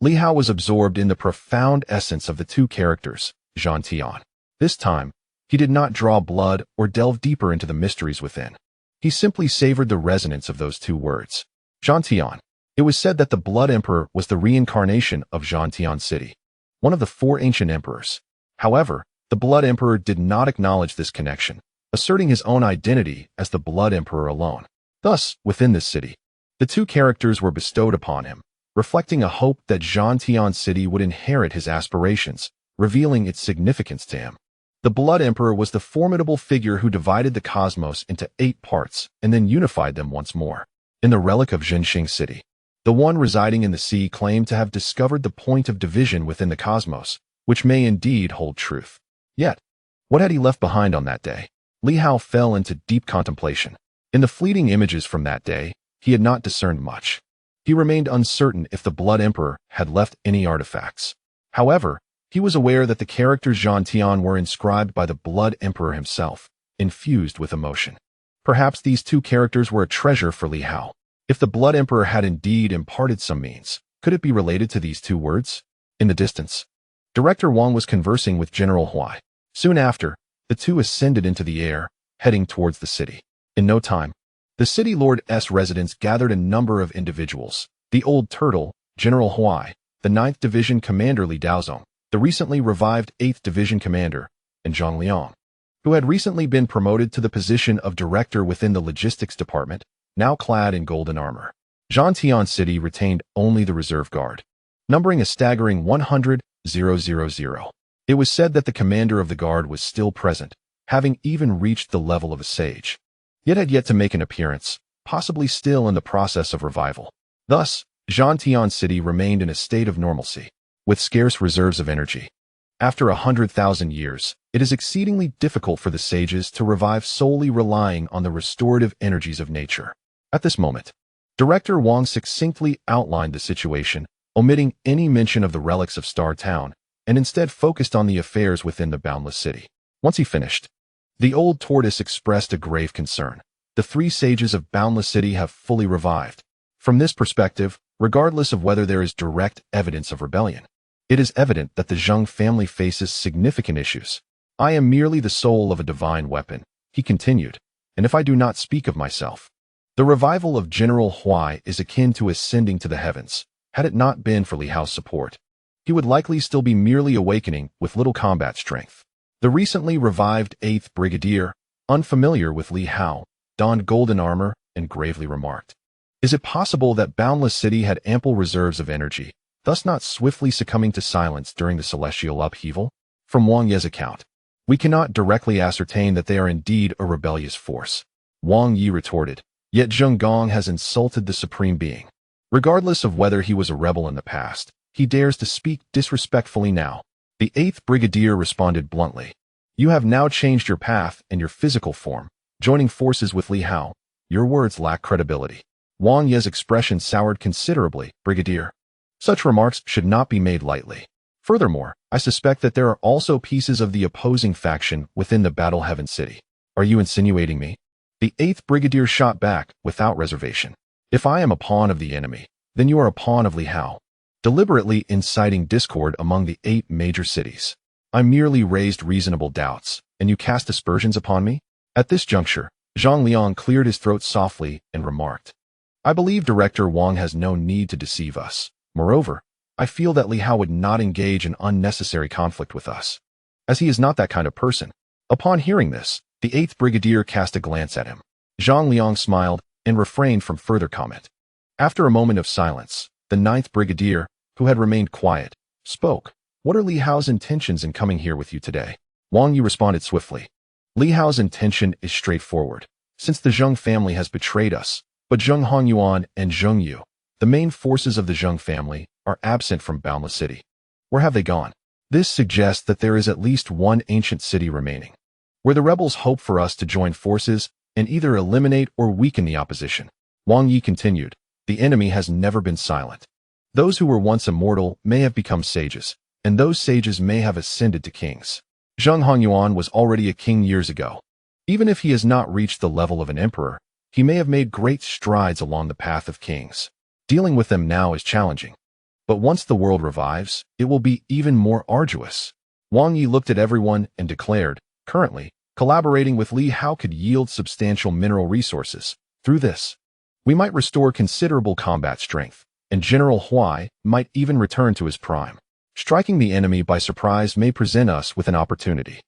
Li Hao was absorbed in the profound essence of the two characters, Zhantian. This time, he did not draw blood or delve deeper into the mysteries within. He simply savored the resonance of those two words. Zhantian. It was said that the Blood Emperor was the reincarnation of Zhantian City, one of the 4 ancient emperors. However, the Blood Emperor did not acknowledge this connection, asserting his own identity as the Blood Emperor alone. Thus, within this city, the two characters were bestowed upon him, reflecting a hope that Zhantian City would inherit his aspirations, revealing its significance to him. The Blood Emperor was the formidable figure who divided the cosmos into 8 parts and then unified them once more. In the relic of Jinxing City, the one residing in the sea claimed to have discovered the point of division within the cosmos, which may indeed hold truth. Yet, what had he left behind on that day? Li Hao fell into deep contemplation. In the fleeting images from that day, he had not discerned much. He remained uncertain if the Blood Emperor had left any artifacts. However, he was aware that the characters Zhantian were inscribed by the Blood Emperor himself, infused with emotion. Perhaps these two characters were a treasure for Li Hao. If the Blood Emperor had indeed imparted some means, could it be related to these two words? In the distance, Director Wang was conversing with General Huai. Soon after, the two ascended into the air, heading towards the city. In no time, the city lord's residence gathered a number of individuals. The Old Turtle, General Huai, the 9th Division Commander Li Daozong, the recently revived 8th Division Commander, and Zhang Liang. who had recently been promoted to the position of director within the logistics department, now clad in golden armor. Zhang City retained only the reserve guard, numbering a staggering 100,000. It was said that the commander of the guard was still present, having even reached the level of a sage, yet had yet to make an appearance, possibly still in the process of revival. Thus, Zhang City remained in a state of normalcy, with scarce reserves of energy. After 100,000 years, it is exceedingly difficult for the sages to revive solely relying on the restorative energies of nature. At this moment, Director Wang succinctly outlined the situation, omitting any mention of the relics of Star Town, and instead focused on the affairs within the boundless city. Once he finished, the old tortoise expressed a grave concern. The three sages of Boundless City have fully revived. From this perspective, regardless of whether there is direct evidence of rebellion, it is evident that the Zheng family faces significant issues. I am merely the soul of a divine weapon, he continued, and if I do not speak of myself, the revival of General Huai is akin to ascending to the heavens. Had it not been for Li Hao's support, he would likely still be merely awakening with little combat strength. The recently revived 8th Brigadier, unfamiliar with Li Hao, donned golden armor and gravely remarked, "Is it possible that Boundless City had ample reserves of energy, thus not swiftly succumbing to silence during the celestial upheaval? From Wang Ye's account, we cannot directly ascertain that they are indeed a rebellious force." Wang Yi retorted, "Yet Zheng Gong has insulted the Supreme Being. Regardless of whether he was a rebel in the past, he dares to speak disrespectfully now." The 8th Brigadier responded bluntly, "You have now changed your path and your physical form, joining forces with Li Hao. Your words lack credibility." Wang Ye's expression soured considerably. "Brigadier, such remarks should not be made lightly. Furthermore, I suspect that there are also pieces of the opposing faction within the Battle Heaven City. Are you insinuating me?" The 8th Brigadier shot back without reservation. "If I am a pawn of the enemy, then you are a pawn of Li Hao, deliberately inciting discord among the 8 major cities. I merely raised reasonable doubts, and you cast aspersions upon me?" At this juncture, Zhang Liang cleared his throat softly and remarked, "I believe Director Wang has no need to deceive us. Moreover, I feel that Li Hao would not engage in unnecessary conflict with us, as he is not that kind of person." Upon hearing this, the 8th Brigadier cast a glance at him. Zhang Liang smiled and refrained from further comment. After a moment of silence, the 9th Brigadier, who had remained quiet, spoke. "What are Li Hao's intentions in coming here with you today?" Wang Yi responded swiftly. "Li Hao's intention is straightforward. Since the Zheng family has betrayed us, but Zheng Hongyuan and Zheng Yu, the main forces of the Zheng family, are absent from Boundless City. Where have they gone? This suggests that there is at least one ancient city remaining, where the rebels hope for us to join forces and either eliminate or weaken the opposition." Wang Yi continued, "The enemy has never been silent. Those who were once immortal may have become sages, and those sages may have ascended to kings. Zheng Hongyuan was already a king years ago. Even if he has not reached the level of an emperor, he may have made great strides along the path of kings. Dealing with them now is challenging, but once the world revives, it will be even more arduous." Wang Yi looked at everyone and declared, "Currently, collaborating with Li Hao could yield substantial mineral resources. Through this, we might restore considerable combat strength, and General Huai might even return to his prime. Striking the enemy by surprise may present us with an opportunity."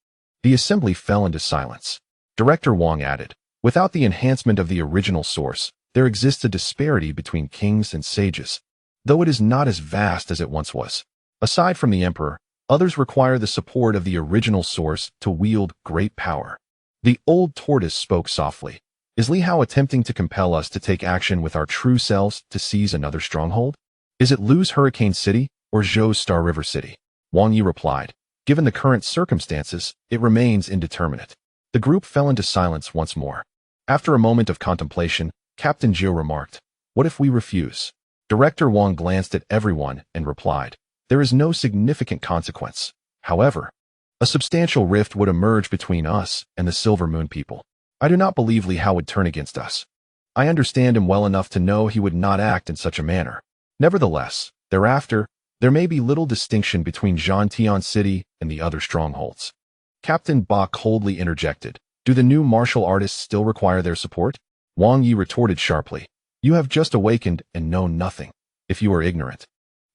The assembly fell into silence. Director Wang added, "Without the enhancement of the original source, there exists a disparity between kings and sages, though it is not as vast as it once was. Aside from the emperor, others require the support of the original source to wield great power." The old tortoise spoke softly. "Is Li Hao attempting to compel us to take action with our true selves to seize another stronghold? Is it Lu's Hurricane City or Zhou's Star River City?" Wang Yi replied, "Given the current circumstances, it remains indeterminate." The group fell into silence once more. After a moment of contemplation, Captain Zhou remarked, "What if we refuse?" Director Wang glanced at everyone and replied, "There is no significant consequence. However, a substantial rift would emerge between us and the Silver Moon people. I do not believe Li Hao would turn against us. I understand him well enough to know he would not act in such a manner. Nevertheless, thereafter, there may be little distinction between Zhang City and the other strongholds." Captain Ba coldly interjected, "Do the new martial artists still require their support?" Wang Yi retorted sharply, "You have just awakened and know nothing. If you are ignorant,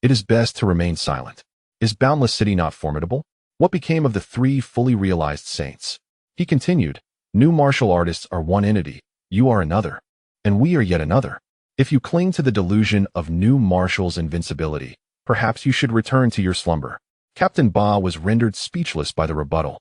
it is best to remain silent. Is Boundless City not formidable? What became of the 3 fully realized saints? He continued, new martial artists are one entity, you are another, and we are yet another. If you cling to the delusion of new martials' invincibility, perhaps you should return to your slumber. Captain Ba was rendered speechless by the rebuttal,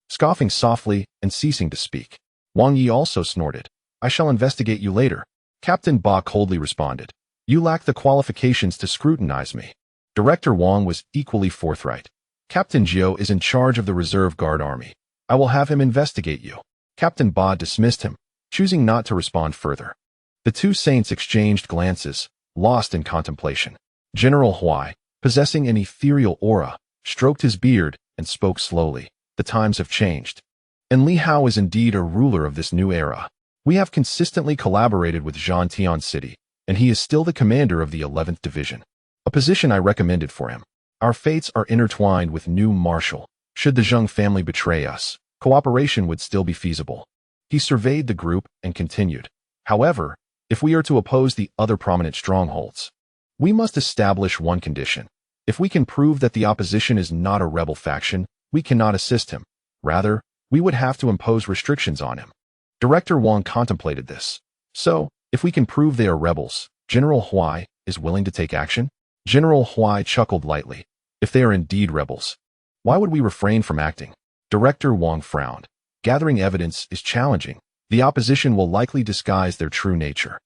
scoffing softly and ceasing to speak. Wang Yi also snorted, I shall investigate you later. Captain Ba coldly responded, you lack the qualifications to scrutinize me. Director Wang was equally forthright. Captain Jiao is in charge of the reserve guard army. I will have him investigate you. Captain Ba dismissed him, choosing not to respond further. The two saints exchanged glances, lost in contemplation. General Huai, possessing an ethereal aura, stroked his beard and spoke slowly. The times have changed. And Li Hao is indeed a ruler of this new era. We have consistently collaborated with Zhang City, and he is still the commander of the 11th Division. A position I recommended for him. Our fates are intertwined with new martial. Should the Zheng family betray us, cooperation would still be feasible. He surveyed the group and continued. However, if we are to oppose the other prominent strongholds, we must establish one condition. If we can prove that the opposition is not a rebel faction, we cannot assist him. Rather, we would have to impose restrictions on him. Director Wang contemplated this. So, if we can prove they are rebels, General Huai is willing to take action? General Huai chuckled lightly. If they are indeed rebels, why would we refrain from acting? Director Wang frowned. Gathering evidence is challenging. The opposition will likely disguise their true nature.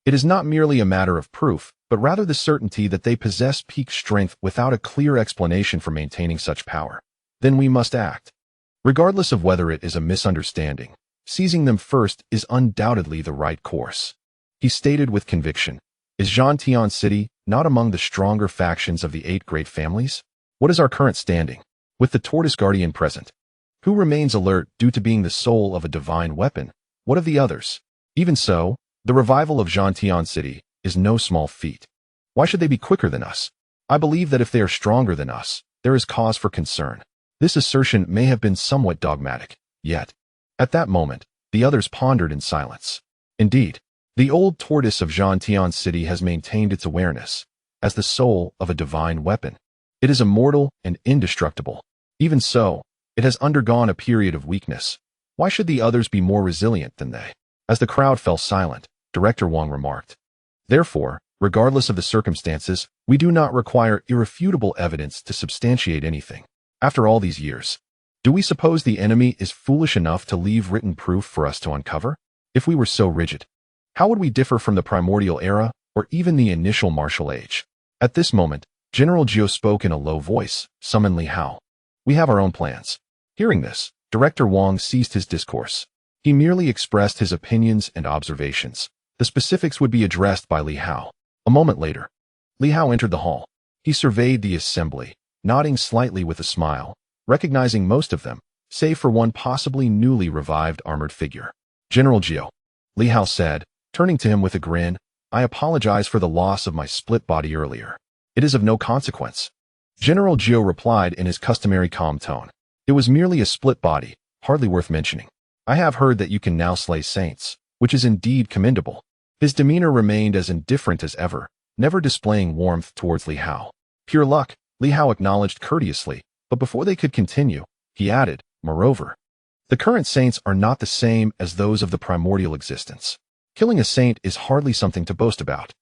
It is not merely a matter of proof, but rather the certainty that they possess peak strength without a clear explanation for maintaining such power. Then we must act. Regardless of whether it is a misunderstanding, seizing them first is undoubtedly the right course. He stated with conviction, is Zhang City not among the stronger factions of the 8 great families? What is our current standing? With the Tortoise Guardian present, who remains alert due to being the soul of a divine weapon? What of the others? Even so, the revival of Zhang City is no small feat. Why should they be quicker than us? I believe that if they are stronger than us, there is cause for concern. This assertion may have been somewhat dogmatic, yet, at that moment, the others pondered in silence. Indeed, the old tortoise of Zhang City has maintained its awareness as the soul of a divine weapon. It is immortal and indestructible. Even so, it has undergone a period of weakness. Why should the others be more resilient than they? As the crowd fell silent, Director Wang remarked, therefore, regardless of the circumstances, we do not require irrefutable evidence to substantiate anything. After all these years, do we suppose the enemy is foolish enough to leave written proof for us to uncover? If we were so rigid, how would we differ from the primordial era or even the initial martial age? At this moment, General Jiao spoke in a low voice, summon Li Hao. We have our own plans. Hearing this, Director Wang ceased his discourse. He merely expressed his opinions and observations. The specifics would be addressed by Li Hao. A moment later, Li Hao entered the hall. He surveyed the assembly, nodding slightly with a smile, recognizing most of them, save for one possibly newly revived armored figure. General Jiao, Li Hao said, turning to him with a grin, I apologize for the loss of my split body earlier. It is of no consequence. General Jiao replied in his customary calm tone. It was merely a split body, hardly worth mentioning. I have heard that you can now slay saints, which is indeed commendable. His demeanor remained as indifferent as ever, never displaying warmth towards Li Hao. Pure luck, Li Hao acknowledged courteously, but before they could continue, he added, moreover, the current saints are not the same as those of the primordial existence. Killing a saint is hardly something to boast about.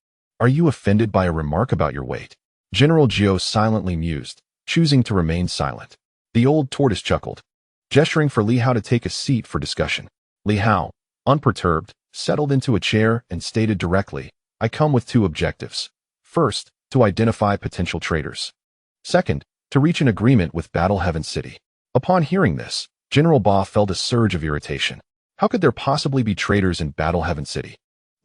Are you offended by a remark about your weight? General Jiao silently mused, choosing to remain silent. The old tortoise chuckled, gesturing for Li Hao to take a seat for discussion. Li Hao, unperturbed, settled into a chair and stated directly, I come with 2 objectives. First, to identify potential traitors. Second, to reach an agreement with Battle Heaven City. Upon hearing this, General Ba felt a surge of irritation. How could there possibly be traitors in Battle Heaven City?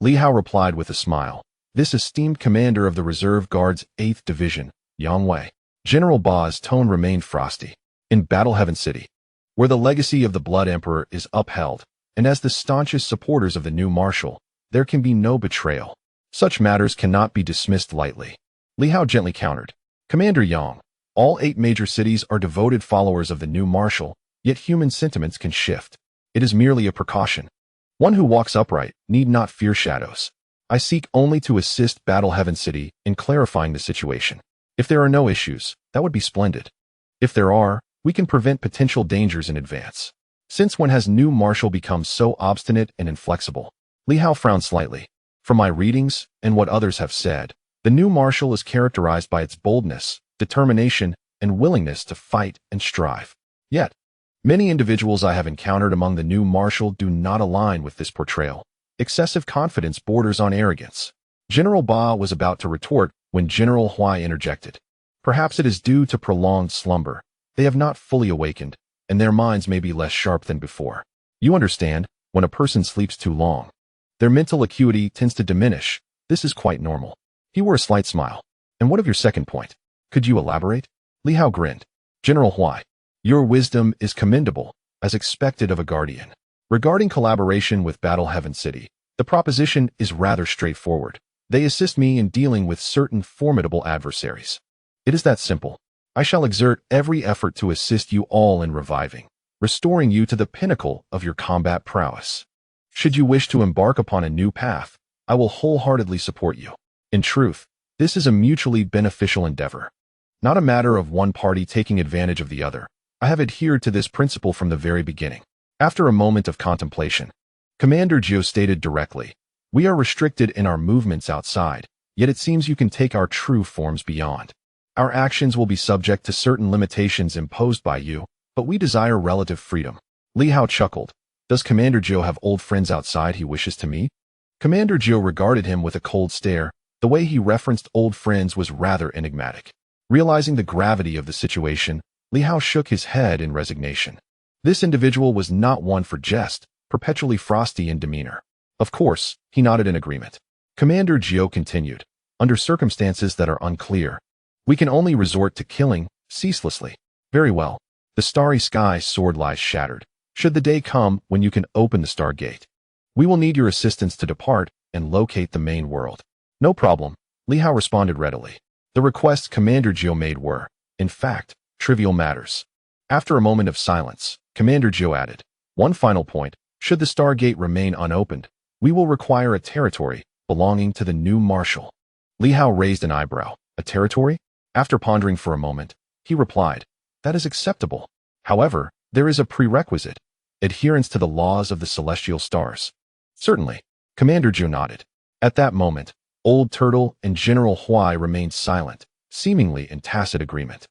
Li Hao replied with a smile. This esteemed commander of the Reserve Guard's 8th Division, Yang Wei. General Ba's tone remained frosty. In Battle Heaven City, where the legacy of the Blood Emperor is upheld, and as the staunchest supporters of the new marshal, there can be no betrayal. Such matters cannot be dismissed lightly. Li Hao gently countered. Commander Yang, all 8 major cities are devoted followers of the new marshal, yet human sentiments can shift. It is merely a precaution. One who walks upright need not fear shadows. I seek only to assist Battle Heaven City in clarifying the situation. If there are no issues, that would be splendid. If there are, we can prevent potential dangers in advance. Since when has new marshal become so obstinate and inflexible? Li Hao frowned slightly. From my readings and what others have said, the new marshal is characterized by its boldness, determination, and willingness to fight and strive. Yet, many individuals I have encountered among the new marshal do not align with this portrayal. Excessive confidence borders on arrogance. General Ba was about to retort when General Huai interjected. Perhaps it is due to prolonged slumber. They have not fully awakened, and their minds may be less sharp than before. You understand, when a person sleeps too long, their mental acuity tends to diminish. This is quite normal. He wore a slight smile. And what of your second point? Could you elaborate? Li Hao grinned. General Huai, your wisdom is commendable, as expected of a guardian. Regarding collaboration with Battle Heaven City, the proposition is rather straightforward. They assist me in dealing with certain formidable adversaries. It is that simple. I shall exert every effort to assist you all in reviving, restoring you to the pinnacle of your combat prowess. Should you wish to embark upon a new path, I will wholeheartedly support you. In truth, this is a mutually beneficial endeavor, not a matter of one party taking advantage of the other. I have adhered to this principle from the very beginning. After a moment of contemplation, Commander Zhao stated directly, we are restricted in our movements outside, yet it seems you can take our true forms beyond. Our actions will be subject to certain limitations imposed by you, but we desire relative freedom. Li Hao chuckled. Does Commander Zhao have old friends outside he wishes to meet? Commander Zhao regarded him with a cold stare. The way he referenced old friends was rather enigmatic. Realizing the gravity of the situation, Li Hao shook his head in resignation. This individual was not one for jest, perpetually frosty in demeanor. Of course, he nodded in agreement. Commander Zhao continued, under circumstances that are unclear, we can only resort to killing, ceaselessly. Very well. The starry sky sword lies shattered. Should the day come when you can open the star gate, we will need your assistance to depart and locate the main world. No problem, Li Hao responded readily. The requests Commander Zhao made were, in fact, trivial matters. After a moment of silence, Commander Zhao added, one final point, should the star gate remain unopened, we will require a territory belonging to the new marshal. Li Hao raised an eyebrow. A territory? After pondering for a moment, he replied, that is acceptable. However, there is a prerequisite, adherence to the laws of the celestial stars. Certainly, Commander Zhao nodded. At that moment, Old Turtle and General Huai remained silent, seemingly in tacit agreement.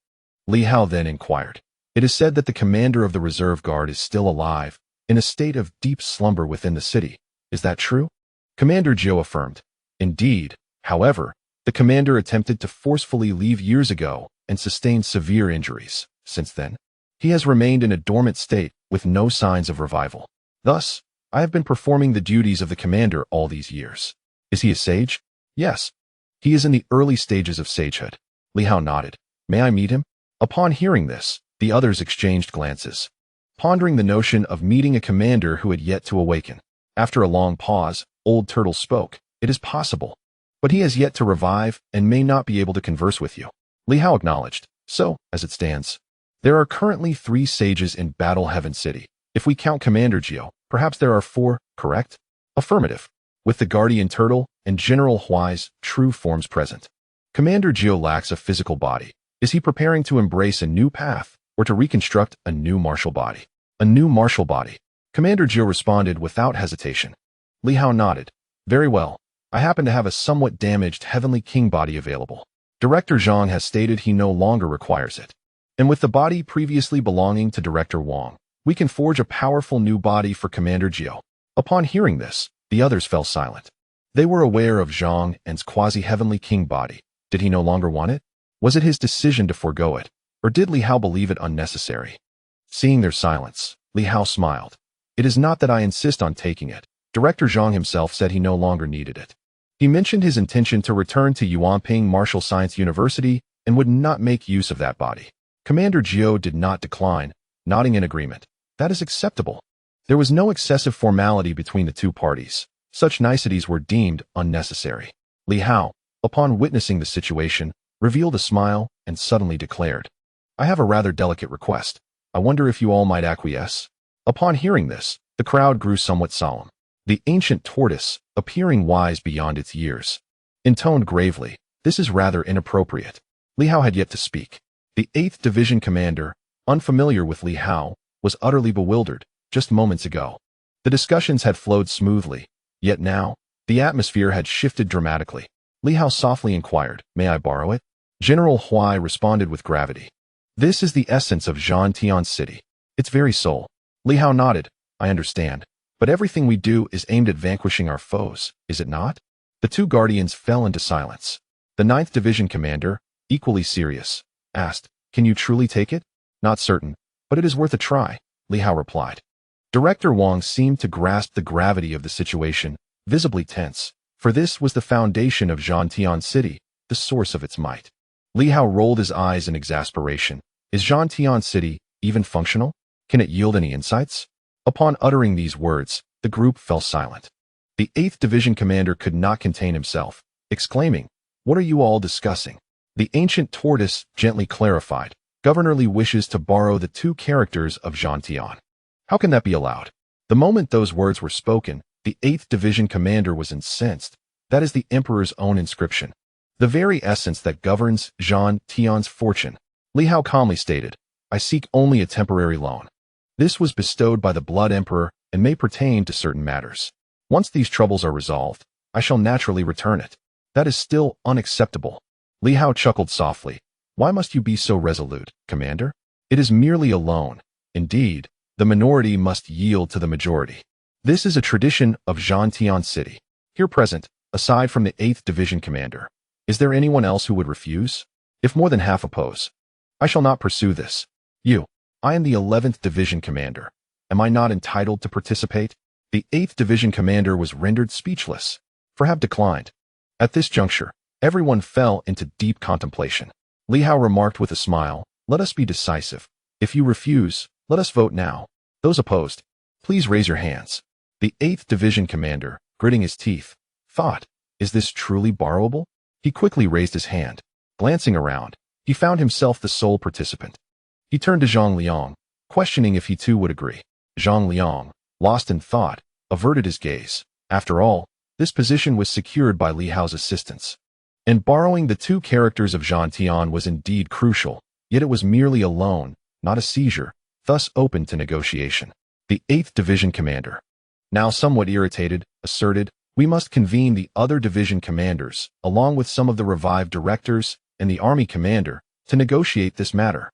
Li Hao then inquired, it is said that the commander of the reserve guard is still alive, in a state of deep slumber within the city. Is that true? Commander Zhao affirmed. Indeed, however, the commander attempted to forcefully leave years ago and sustained severe injuries. Since then, he has remained in a dormant state with no signs of revival. Thus, I have been performing the duties of the commander all these years. Is he a sage? Yes. He is in the early stages of sagehood. Li Hao nodded. May I meet him? Upon hearing this, the others exchanged glances, pondering the notion of meeting a commander who had yet to awaken. After a long pause, Old Turtle spoke. It is possible, but he has yet to revive and may not be able to converse with you. Li Hao acknowledged. So, as it stands, there are currently 3 sages in Battle Heaven City. If we count Commander Zhao, perhaps there are 4, correct? Affirmative. With the Guardian Turtle and General Huai's true forms present. Commander Zhao lacks a physical body. Is he preparing to embrace a new path or to reconstruct a new martial body? A new martial body. Commander Zhao responded without hesitation. Li Hao nodded. Very well. I happen to have a somewhat damaged Heavenly King body available. Director Zhang has stated he no longer requires it. And with the body previously belonging to Director Wang, we can forge a powerful new body for Commander Zhao. Upon hearing this, the others fell silent. They were aware of Zhang An's quasi-Heavenly King body. Did he no longer want it? Was it his decision to forego it, or did Li Hao believe it unnecessary? Seeing their silence, Li Hao smiled. It is not that I insist on taking it. Director Zhang himself said he no longer needed it. He mentioned his intention to return to Yuanping Martial Science University and would not make use of that body. Commander Zhao did not decline, nodding in agreement. That is acceptable. There was no excessive formality between the two parties. Such niceties were deemed unnecessary. Li Hao, upon witnessing the situation, revealed a smile and suddenly declared, I have a rather delicate request. I wonder if you all might acquiesce. Upon hearing this, the crowd grew somewhat solemn. The ancient tortoise, appearing wise beyond its years, intoned gravely, this is rather inappropriate. Li Hao had yet to speak. The 8th Division commander, unfamiliar with Li Hao, was utterly bewildered. just moments ago. The discussions had flowed smoothly, yet now, the atmosphere had shifted dramatically. Li Hao softly inquired, "May I borrow it?" General Huai responded with gravity. "This is the essence of Zhang City. Its very soul." Li Hao nodded. "I understand. But everything we do is aimed at vanquishing our foes, is it not?" The two guardians fell into silence. The 9th Division commander, equally serious, asked, "Can you truly take it?" "Not certain, but it is worth a try," Li Hao replied. Director Wang seemed to grasp the gravity of the situation, visibly tense, for this was the foundation of Zhang City, the source of its might. Li Hao rolled his eyes in exasperation. Is Zhang City even functional? Can it yield any insights? Upon uttering these words, the group fell silent. The 8th Division commander could not contain himself, exclaiming, "What are you all discussing?" The ancient tortoise gently clarified, "Governor Li wishes to borrow the 2 characters of Zhang. How can that be allowed?" The moment those words were spoken, the 8th Division commander was incensed. That is the Emperor's own inscription, the very essence that governs Zhang's fortune. Li Hao calmly stated, "I seek only a temporary loan. This was bestowed by the Blood Emperor and may pertain to certain matters. Once these troubles are resolved, I shall naturally return it." "That is still unacceptable." Li Hao chuckled softly. "Why must you be so resolute, Commander? It is merely a loan. Indeed, the minority must yield to the majority. This is a tradition of Zhang City. Here present, aside from the 8th Division commander, is there anyone else who would refuse? If more than half oppose, I shall not pursue this. I am the 11th Division commander. Am I not entitled to participate?" The 8th Division commander was rendered speechless, for have declined. At this juncture, everyone fell into deep contemplation. Li Hao remarked with a smile, "Let us be decisive. If you refuse, let us vote now. Those opposed, please raise your hands." The 8th Division commander, gritting his teeth, thought, "Is this truly borrowable?" He quickly raised his hand. Glancing around, he found himself the sole participant. He turned to Zhang Liang, questioning if he too would agree. Zhang Liang, lost in thought, averted his gaze. After all, this position was secured by Li Hao's assistance. And borrowing the 2 characters of Zhang was indeed crucial, yet it was merely a loan, not a seizure, thus open to negotiation. The 8th Division commander, now somewhat irritated, asserted, "We must convene the other division commanders, along with some of the revived directors and the army commander, to negotiate this matter."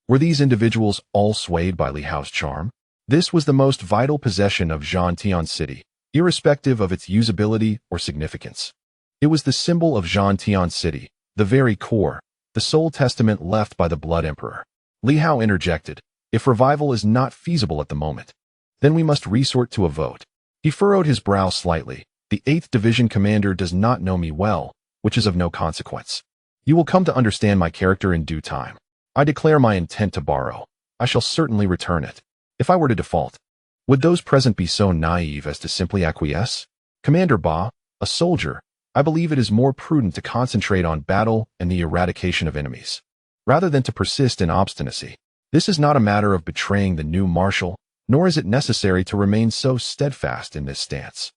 Were these individuals all swayed by Li Hao's charm? This was the most vital possession of Zhang City, irrespective of its usability or significance. It was the symbol of Zhang City, the very core, the sole testament left by the Blood Emperor. Li Hao interjected, "If revival is not feasible at the moment, then we must resort to a vote." He furrowed his brow slightly. "The 8th Division commander does not know me well, which is of no consequence. You will come to understand my character in due time. I declare my intent to borrow. I shall certainly return it. If I were to default, would those present be so naive as to simply acquiesce? Commander Ba, a soldier, I believe it is more prudent to concentrate on battle and the eradication of enemies, rather than to persist in obstinacy. This is not a matter of betraying the new marshal, nor is it necessary to remain so steadfast in this stance.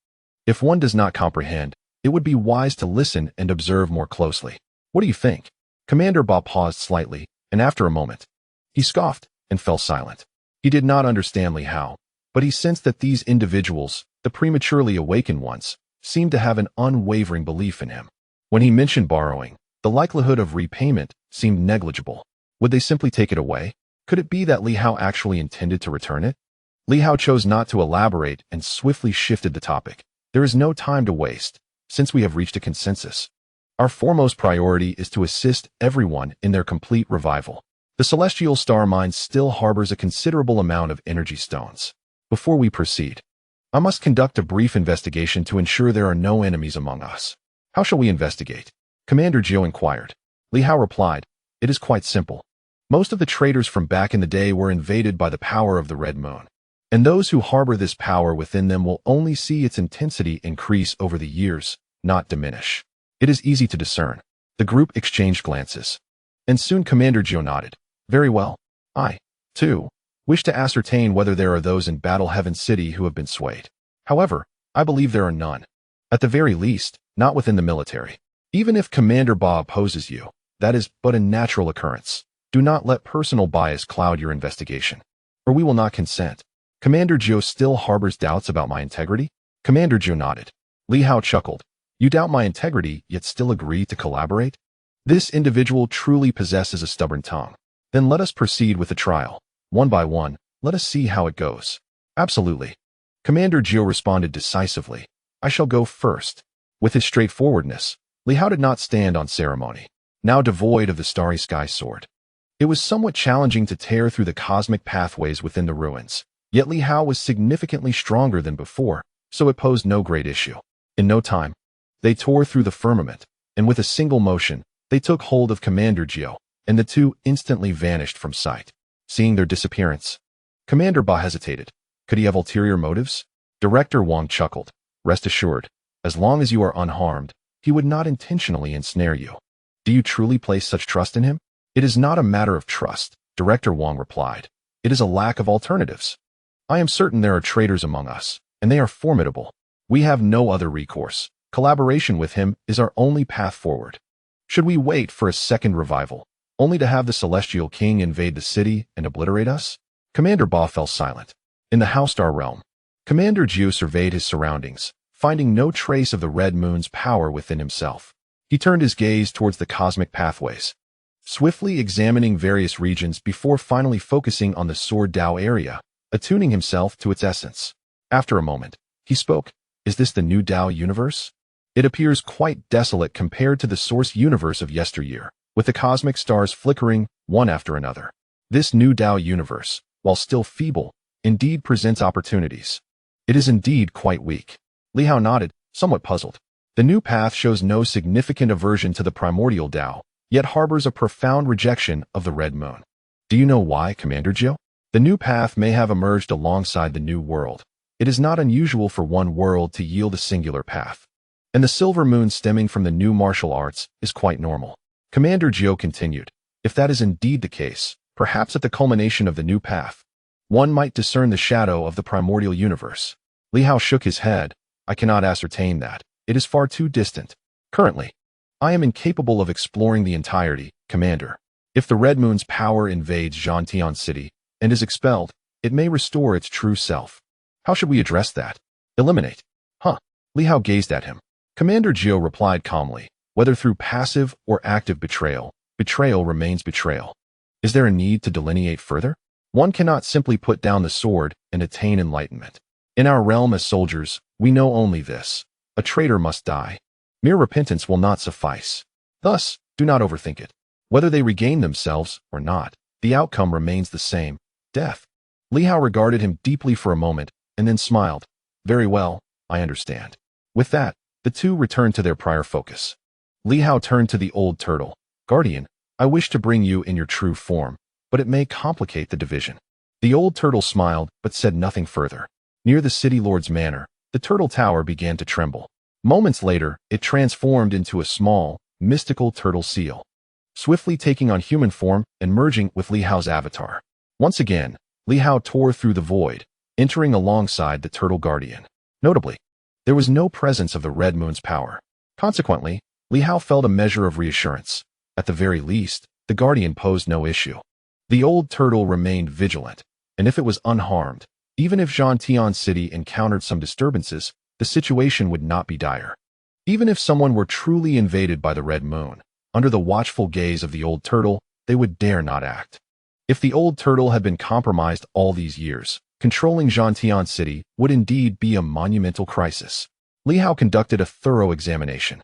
If one does not comprehend, it would be wise to listen and observe more closely. What do you think?" Commander Ba paused slightly, and after a moment, he scoffed and fell silent. He did not understand Li Hao, but he sensed that these individuals, the prematurely awakened ones, seemed to have an unwavering belief in him. When he mentioned borrowing, the likelihood of repayment seemed negligible. Would they simply take it away? Could it be that Li Hao actually intended to return it? Li Hao chose not to elaborate and swiftly shifted the topic. "There is no time to waste, since we have reached a consensus. Our foremost priority is to assist everyone in their complete revival. The celestial star mine still harbors a considerable amount of energy stones. Before we proceed, I must conduct a brief investigation to ensure there are no enemies among us." "How shall we investigate?" Commander Zhou inquired. Li Hao replied, "It is quite simple. Most of the traitors from back in the day were invaded by the power of the Red Moon, and those who harbor this power within them will only see its intensity increase over the years, not diminish. It is easy to discern." The group exchanged glances, and soon Commander Zhou nodded. "Very well. I, too, wish to ascertain whether there are those in Battle Heaven City who have been swayed. However, I believe there are none. At the very least, not within the military. Even if Commander Ba opposes you, that is but a natural occurrence. Do not let personal bias cloud your investigation, or we will not consent." Commander Zhao still harbors doubts about my integrity? Commander Zhao nodded. Li Hao chuckled. You doubt my integrity, yet still agree to collaborate? This individual truly possesses a stubborn tongue. Then let us proceed with the trial. One by one, let us see how it goes. Absolutely. Commander Zhao responded decisively. I shall go first. With his straightforwardness, Li Hao did not stand on ceremony, now devoid of the starry sky sword. It was somewhat challenging to tear through the cosmic pathways within the ruins, yet Li Hao was significantly stronger than before, so it posed no great issue. In no time, they tore through the firmament, and with a single motion, they took hold of Commander Zhao, and the two instantly vanished from sight. Seeing their disappearance, Commander Ba hesitated. Could he have ulterior motives? Director Wang chuckled. Rest assured, as long as you are unharmed, he would not intentionally ensnare you. Do you truly place such trust in him? It is not a matter of trust, Director Wang replied. It is a lack of alternatives. I am certain there are traitors among us, and they are formidable. We have no other recourse. Collaboration with him is our only path forward. Should we wait for a second revival, only to have the Celestial King invade the city and obliterate us? Commander Ba fell silent. In the Houstar realm, Commander Zhao surveyed his surroundings, finding no trace of the Red Moon's power within himself. He turned his gaze towards the cosmic pathways, swiftly examining various regions before finally focusing on the Sword Dao area, attuning himself to its essence. After a moment, he spoke. Is this the new Dao universe? It appears quite desolate compared to the source universe of yesteryear, with the cosmic stars flickering one after another. This new Dao universe, while still feeble, indeed presents opportunities. It is indeed quite weak. Li Hao nodded, somewhat puzzled. The new path shows no significant aversion to the primordial Dao, yet harbors a profound rejection of the Red Moon. Do you know why, Commander Zhao? The new path may have emerged alongside the new world. It is not unusual for one world to yield a singular path. And the silver moon stemming from the new martial arts is quite normal. Commander Zhao continued. If that is indeed the case, perhaps at the culmination of the new path, one might discern the shadow of the primordial universe. Li Hao shook his head. I cannot ascertain that. It is far too distant. Currently, I am incapable of exploring the entirety, Commander. If the Red Moon's power invades Zhantian City and is expelled, it may restore its true self. How should we address that? Eliminate. Li Hao gazed at him. Commander Zhao replied calmly. Whether through passive or active betrayal, betrayal remains betrayal. Is there a need to delineate further? One cannot simply put down the sword and attain enlightenment. In our realm as soldiers, we know only this. A traitor must die. Mere repentance will not suffice. Thus, do not overthink it. Whether they regain themselves or not, the outcome remains the same, death. Li Hao regarded him deeply for a moment, and then smiled. Very well, I understand. With that, the two returned to their prior focus. Li Hao turned to the old turtle. Guardian, I wish to bring you in your true form, but it may complicate the division. The old turtle smiled, but said nothing further. Near the city lord's manor, the turtle tower began to tremble. Moments later, it transformed into a small, mystical turtle seal, swiftly taking on human form and merging with Li Hao's avatar. Once again, Li Hao tore through the void, entering alongside the turtle guardian. Notably, there was no presence of the Red Moon's power. Consequently, Li Hao felt a measure of reassurance. At the very least, the guardian posed no issue. The old turtle remained vigilant, and if it was unharmed, even if Zhantian City encountered some disturbances, the situation would not be dire. Even if someone were truly invaded by the Red Moon, under the watchful gaze of the old turtle, they would dare not act. If the old turtle had been compromised all these years, controlling Zhantian City would indeed be a monumental crisis. Li Hao conducted a thorough examination.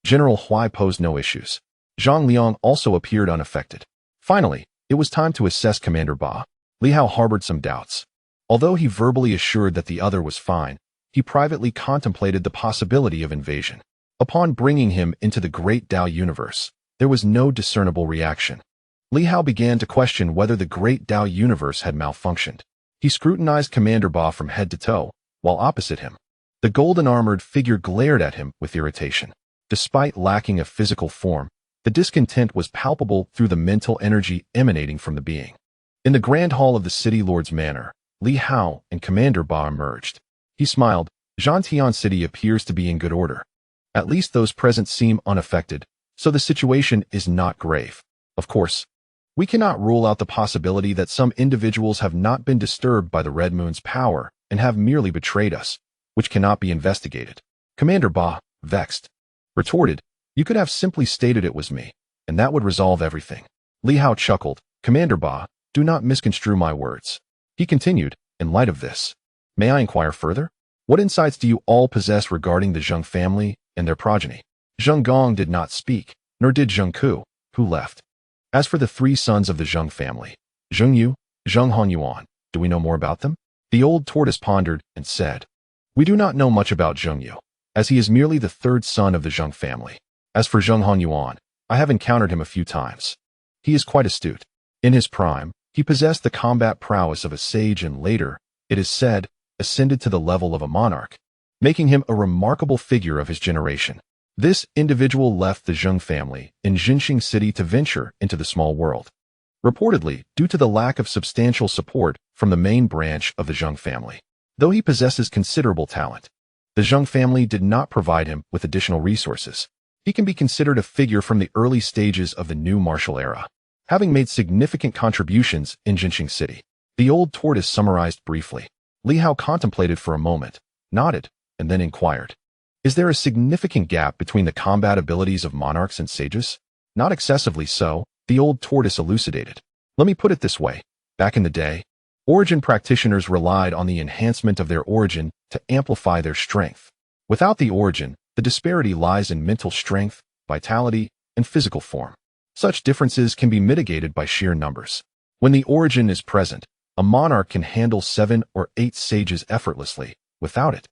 General Huai posed no issues. Zhang Liang also appeared unaffected. Finally, it was time to assess Commander Ba. Li Hao harbored some doubts. Although he verbally assured that the other was fine, he privately contemplated the possibility of invasion. Upon bringing him into the great Dao universe, there was no discernible reaction. Li Hao began to question whether the great Dao universe had malfunctioned. He scrutinized Commander Ba from head to toe, while opposite him, the golden-armored figure glared at him with irritation. Despite lacking a physical form, the discontent was palpable through the mental energy emanating from the being. In the grand hall of the city lord's manor, Li Hao and Commander Ba emerged. He smiled. Zhantian City appears to be in good order. At least those present seem unaffected, so the situation is not grave. Of course, We cannot rule out the possibility that some individuals have not been disturbed by the Red Moon's power and have merely betrayed us, which cannot be investigated. Commander Ba, vexed, retorted, "You could have simply stated it was me, and that would resolve everything." Li Hao chuckled, "Commander Ba, do not misconstrue my words." He continued, "In light of this, may I inquire further? What insights do you all possess regarding the Zheng family and their progeny?" Zheng Gong did not speak, nor did Zheng Ku, who left. As for the three sons of the Zheng family, Zheng Yu, Zheng Honyuan, do we know more about them? The old tortoise pondered and said, "We do not know much about Zheng Yu, as he is merely the third son of the Zheng family. As for Zheng Honyuan, I have encountered him a few times. He is quite astute. In his prime, he possessed the combat prowess of a sage and later, it is said, ascended to the level of a monarch, making him a remarkable figure of his generation. This individual left the Zheng family in Jinxing City to venture into the small world, reportedly due to the lack of substantial support from the main branch of the Zheng family. Though he possesses considerable talent, the Zheng family did not provide him with additional resources. He can be considered a figure from the early stages of the new martial era, having made significant contributions in Jinxing City." The old tortoise summarized briefly. Li Hao contemplated for a moment, nodded, and then inquired, "Is there a significant gap between the combat abilities of monarchs and sages?" "Not excessively so," the old tortoise elucidated. "Let me put it this way. Back in the day, origin practitioners relied on the enhancement of their origin to amplify their strength. Without the origin, the disparity lies in mental strength, vitality, and physical form. Such differences can be mitigated by sheer numbers. When the origin is present, a monarch can handle 7 or 8 sages effortlessly. Without it,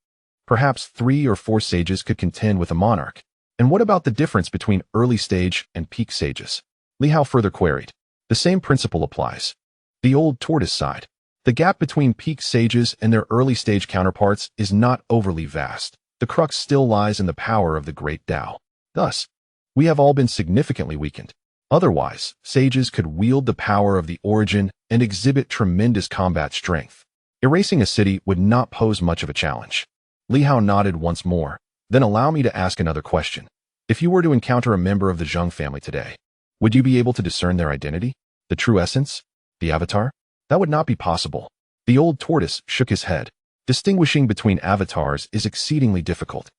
perhaps 3 or 4 sages could contend with a monarch. And what about the difference between early stage and peak sages?" Li Hao further queried. "The same principle applies." The old tortoise sighed. "The gap between peak sages and their early stage counterparts is not overly vast. The crux still lies in the power of the great Tao. Thus, we have all been significantly weakened. Otherwise, sages could wield the power of the origin and exhibit tremendous combat strength. Erasing a city would not pose much of a challenge." Li Hao nodded once more. "Then allow me to ask another question. If you were to encounter a member of the Zheng family today, would you be able to discern their identity? The true essence? The avatar?" "That would not be possible." The old tortoise shook his head. "Distinguishing between avatars is exceedingly difficult.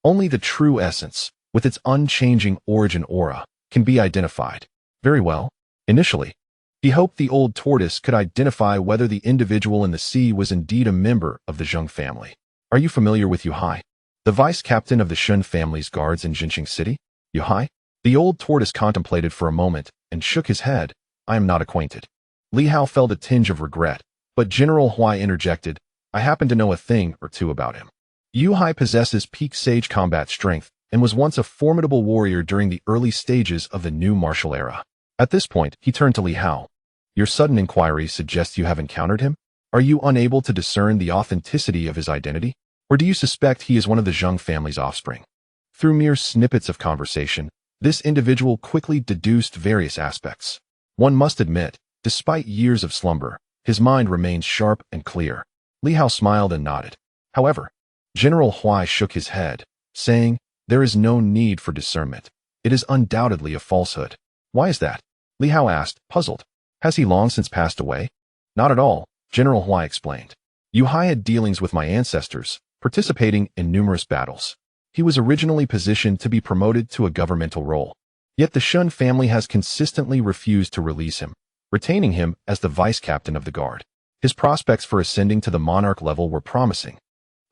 Only the true essence, with its unchanging origin aura, can be identified." "Very well." Initially, he hoped the old tortoise could identify whether the individual in the sea was indeed a member of the Zheng family. "Are you familiar with Yu Hai, the vice-captain of the Shun family's guards in Jinxing City?" "Yu Hai?" The old tortoise contemplated for a moment and shook his head. "I am not acquainted." Li Hao felt a tinge of regret, but General Huai interjected, "I happen to know a thing or two about him. Yu Hai possesses peak sage combat strength and was once a formidable warrior during the early stages of the new martial era." At this point, he turned to Li Hao. "Your sudden inquiry suggests you have encountered him? Are you unable to discern the authenticity of his identity? Or do you suspect he is one of the Zheng family's offspring?" Through mere snippets of conversation, this individual quickly deduced various aspects. One must admit, despite years of slumber, his mind remains sharp and clear. Li Hao smiled and nodded. However, General Huai shook his head, saying, "There is no need for discernment. It is undoubtedly a falsehood." "Why is that?" Li Hao asked, puzzled. "Has he long since passed away?" "Not at all," General Huai explained. "Yu Hai had dealings with my ancestors, participating in numerous battles. He was originally positioned to be promoted to a governmental role. Yet the Shun family has consistently refused to release him, retaining him as the vice-captain of the guard. His prospects for ascending to the monarch level were promising.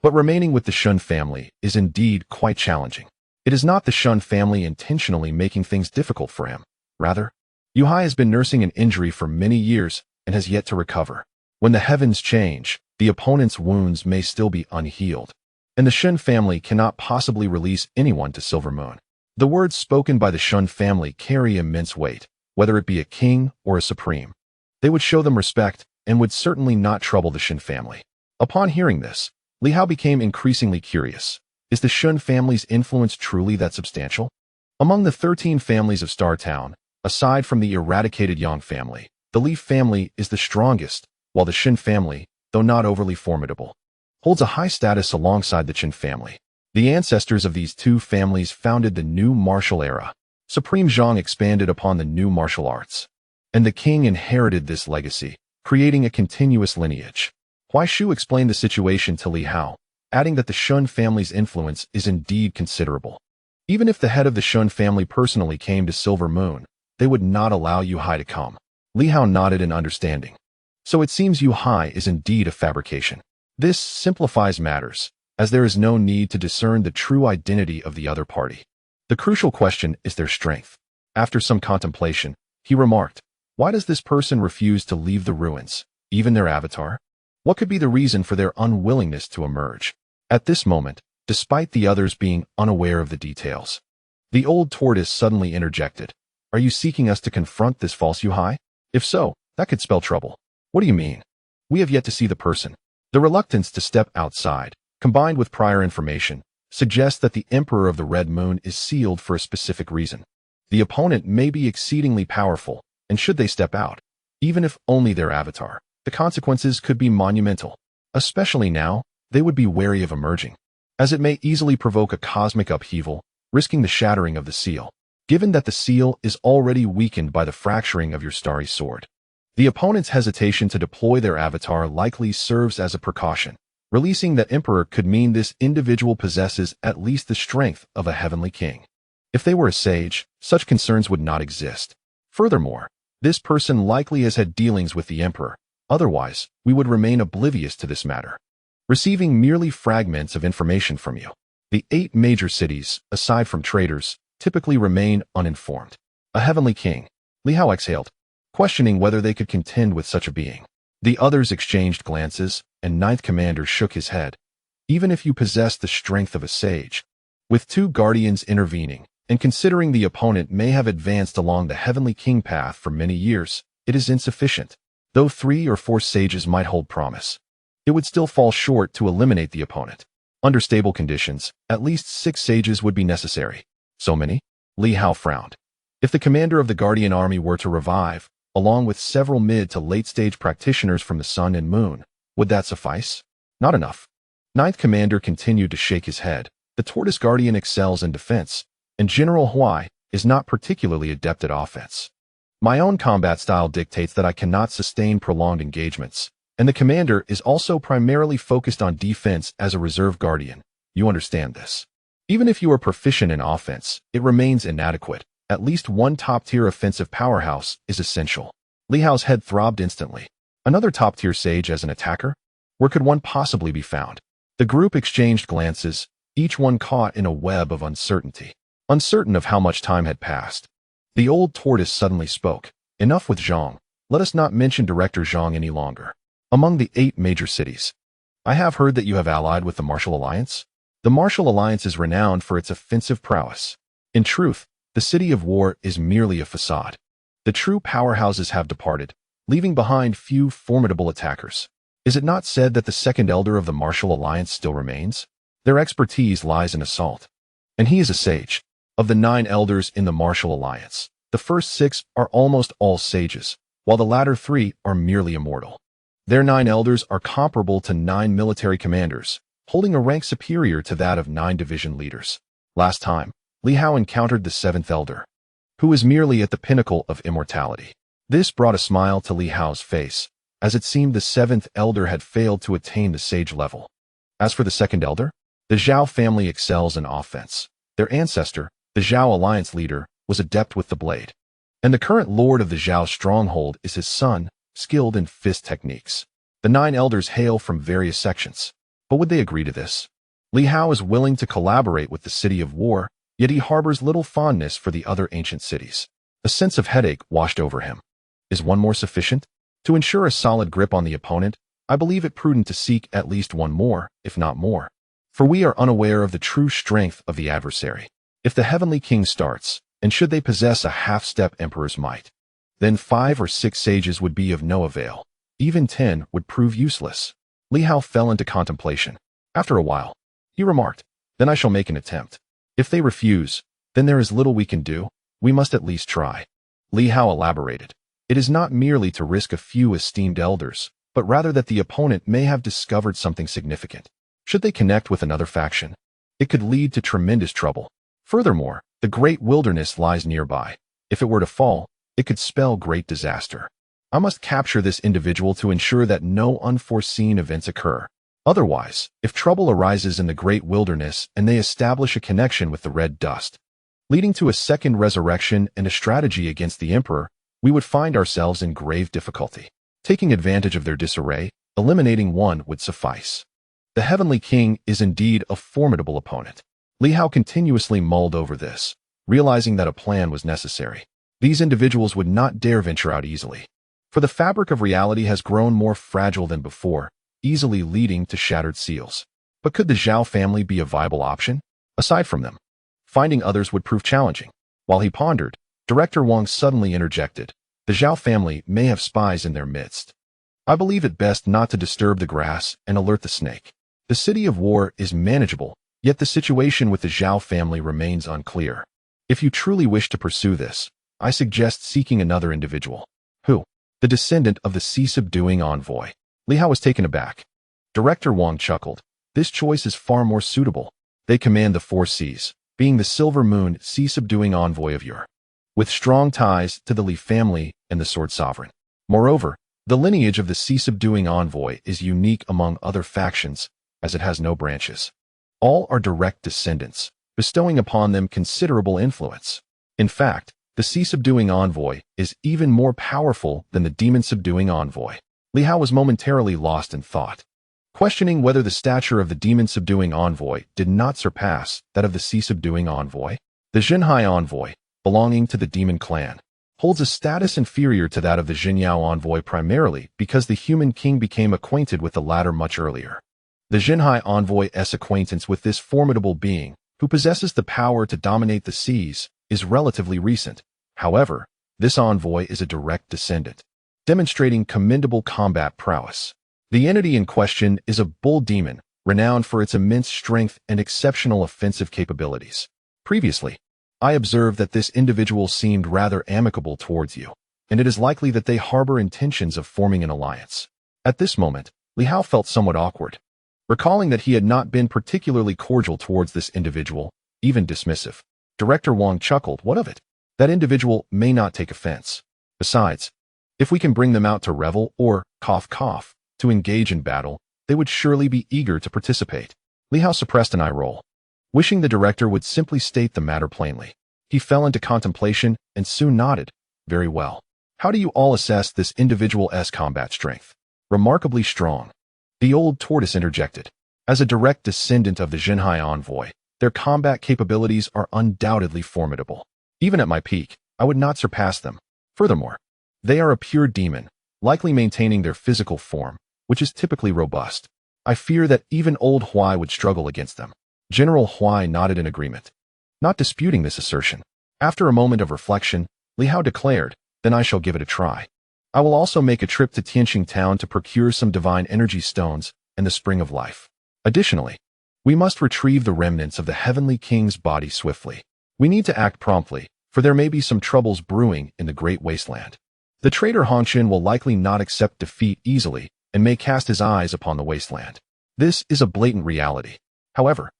But remaining with the Shun family is indeed quite challenging. It is not the Shun family intentionally making things difficult for him. Rather, Yu Hai has been nursing an injury for many years and has yet to recover. When the heavens change, the opponent's wounds may still be unhealed, and the Shun family cannot possibly release anyone to Silver Moon. The words spoken by the Shun family carry immense weight, whether it be a king or a supreme. They would show them respect and would certainly not trouble the Shun family." Upon hearing this, Li Hao became increasingly curious. Is the Shun family's influence truly that substantial? Among the 13 families of Star Town, aside from the eradicated Yang family, the Li family is the strongest, while the Shin family, though not overly formidable, holds a high status alongside the Qin family. The ancestors of these two families founded the new martial era. Supreme Zhang expanded upon the new martial arts. and the king inherited this legacy, creating a continuous lineage. Huai Shu explained the situation to Li Hao, adding that the Shun family's influence is indeed considerable. Even if the head of the Shun family personally came to Silver Moon, they would not allow Yu Hai to come. Li Hao nodded in understanding. So it seems Yu Hai is indeed a fabrication. This simplifies matters, as there is no need to discern the true identity of the other party. The crucial question is their strength. After some contemplation, he remarked, "Why does this person refuse to leave the ruins, even their avatar? What could be the reason for their unwillingness to emerge?" At this moment, despite the others being unaware of the details, the old tortoise suddenly interjected, "Are you seeking us to confront this false Yu Hai? If so, that could spell trouble." "What do you mean?" "We have yet to see the person." The reluctance to step outside, combined with prior information, suggests that the Emperor of the Red Moon is sealed for a specific reason. The opponent may be exceedingly powerful, and should they step out, even if only their avatar, the consequences could be monumental. Especially now, they would be wary of emerging, as it may easily provoke a cosmic upheaval, risking the shattering of the seal, given that the seal is already weakened by the fracturing of your Starry Sword. The opponent's hesitation to deploy their avatar likely serves as a precaution. Releasing that Emperor could mean this individual possesses at least the strength of a heavenly king. If they were a sage, such concerns would not exist. Furthermore, this person likely has had dealings with the Emperor, otherwise, we would remain oblivious to this matter, receiving merely fragments of information from you. The 8 major cities, aside from traitors, typically remain uninformed. A heavenly king. Li Hao exhaled, questioning whether they could contend with such a being. The others exchanged glances, and Ninth Commander shook his head. Even if you possess the strength of a sage, with 2 guardians intervening, and considering the opponent may have advanced along the heavenly king path for many years, it is insufficient. Though 3 or 4 sages might hold promise, it would still fall short to eliminate the opponent. Under stable conditions, at least 6 sages would be necessary. So many? Li Hao frowned. If the commander of the Guardian army were to revive, along with several mid to late-stage practitioners from the Sun and Moon, would that suffice? Not enough. Ninth Commander continued to shake his head. The Tortoise Guardian excels in defense, and General Huai is not particularly adept at offense. My own combat style dictates that I cannot sustain prolonged engagements, and the commander is also primarily focused on defense as a reserve guardian. You understand this. Even if you are proficient in offense, it remains inadequate. At least one top-tier offensive powerhouse is essential. Li Hao's head throbbed instantly. Another top-tier sage as an attacker? Where could one possibly be found? The group exchanged glances, each one caught in a web of uncertainty. Uncertain of how much time had passed, the old tortoise suddenly spoke. Enough with Zheng. Let us not mention Director Zheng any longer. Among the 8 major cities, I have heard that you have allied with the Martial Alliance. The Martial Alliance is renowned for its offensive prowess. In truth, the City of War is merely a facade. The true powerhouses have departed, leaving behind few formidable attackers. Is it not said that the second elder of the Martial Alliance still remains? Their expertise lies in assault. And he is a sage. Of the 9 elders in the Martial Alliance, the first 6 are almost all sages, while the latter 3 are merely immortal. Their 9 elders are comparable to 9 military commanders, holding a rank superior to that of 9 division leaders. Last time, Li Hao encountered the 7th elder, who is merely at the pinnacle of immortality. This brought a smile to Li Hao's face, as it seemed the 7th elder had failed to attain the sage level. As for the 2nd elder, the Zhao family excels in offense. Their ancestor, the Zhao Alliance leader, was adept with the blade. And the current lord of the Zhao stronghold is his son, skilled in fist techniques. The 9 elders hail from various sections. But would they agree to this? Li Hao is willing to collaborate with the City of War, yet he harbors little fondness for the other ancient cities. A sense of headache washed over him. Is one more sufficient? To ensure a solid grip on the opponent, I believe it prudent to seek at least one more, if not more. For we are unaware of the true strength of the adversary. If the Heavenly King starts, and should they possess a half-step Emperor's might, then 5 or 6 sages would be of no avail. Even 10 would prove useless. Li Hao fell into contemplation. After a while, he remarked, "Then I shall make an attempt. If they refuse, then there is little we can do. We must at least try." Li Hao elaborated. It is not merely to risk a few esteemed elders, but rather that the opponent may have discovered something significant. Should they connect with another faction, it could lead to tremendous trouble. Furthermore, the great wilderness lies nearby. If it were to fall, It could spell great disaster. I must capture this individual to ensure that no unforeseen events occur. Otherwise, if trouble arises in the great wilderness and they establish a connection with the red dust, leading to a second resurrection and a strategy against the emperor, we would find ourselves in grave difficulty. Taking advantage of their disarray, eliminating one would suffice. The Heavenly King is indeed a formidable opponent. Li Hao continuously mulled over this, realizing that a plan was necessary. These individuals would not dare venture out easily, for the fabric of reality has grown more fragile than before, easily leading to shattered seals. But could the Zhao family be a viable option? Aside from them, finding others would prove challenging. While he pondered, Director Wang suddenly interjected. The Zhao family may have spies in their midst. I believe it best not to disturb the grass and alert the snake. The city of war is manageable, yet the situation with the Zhao family remains unclear. If you truly wish to pursue this, I suggest seeking another individual. Who? The descendant of the sea-subduing envoy. Li Hao was taken aback. Director Wang chuckled. This choice is far more suitable. They command the four seas, being the Silver Moon sea-subduing envoy of Ur, with strong ties to the Li family and the Sword Sovereign. Moreover, the lineage of the sea-subduing envoy is unique among other factions, as it has no branches. All are direct descendants, bestowing upon them considerable influence. In fact, the sea-subduing envoy is even more powerful than the demon-subduing envoy. Li Hao was momentarily lost in thought, questioning whether the stature of the demon-subduing envoy did not surpass that of the sea-subduing envoy. The Zhenhai envoy, belonging to the demon clan, holds a status inferior to that of the Zhenyao envoy primarily because the human king became acquainted with the latter much earlier. The Zhenhai envoy's acquaintance with this formidable being, who possesses the power to dominate the seas, is relatively recent. However, this envoy is a direct descendant, demonstrating commendable combat prowess. The entity in question is a bull demon, renowned for its immense strength and exceptional offensive capabilities. Previously, I observed that this individual seemed rather amicable towards you, and it is likely that they harbor intentions of forming an alliance. At this moment, Li Hao felt somewhat awkward, recalling that he had not been particularly cordial towards this individual, even dismissive. Director Wang chuckled. What of it? That individual may not take offense. Besides, if we can bring them out to revel or, cough cough, to engage in battle, they would surely be eager to participate. Li Hao suppressed an eye roll, wishing the director would simply state the matter plainly. He fell into contemplation and soon nodded. Very well. How do you all assess this individual's combat strength? Remarkably strong. The old tortoise interjected. As a direct descendant of the Zhenhai envoy, their combat capabilities are undoubtedly formidable. Even at my peak, I would not surpass them. Furthermore, they are a pure demon, likely maintaining their physical form, which is typically robust. I fear that even old Huai would struggle against them. General Huai nodded in agreement, not disputing this assertion. After a moment of reflection, Li Hao declared, then I shall give it a try. I will also make a trip to Tianqing town to procure some divine energy stones and the spring of life. Additionally, we must retrieve the remnants of the Heavenly King's body swiftly. We need to act promptly, for there may be some troubles brewing in the Great Wasteland. The traitor Hanshin will likely not accept defeat easily and may cast his eyes upon the wasteland. This is a blatant reality. However,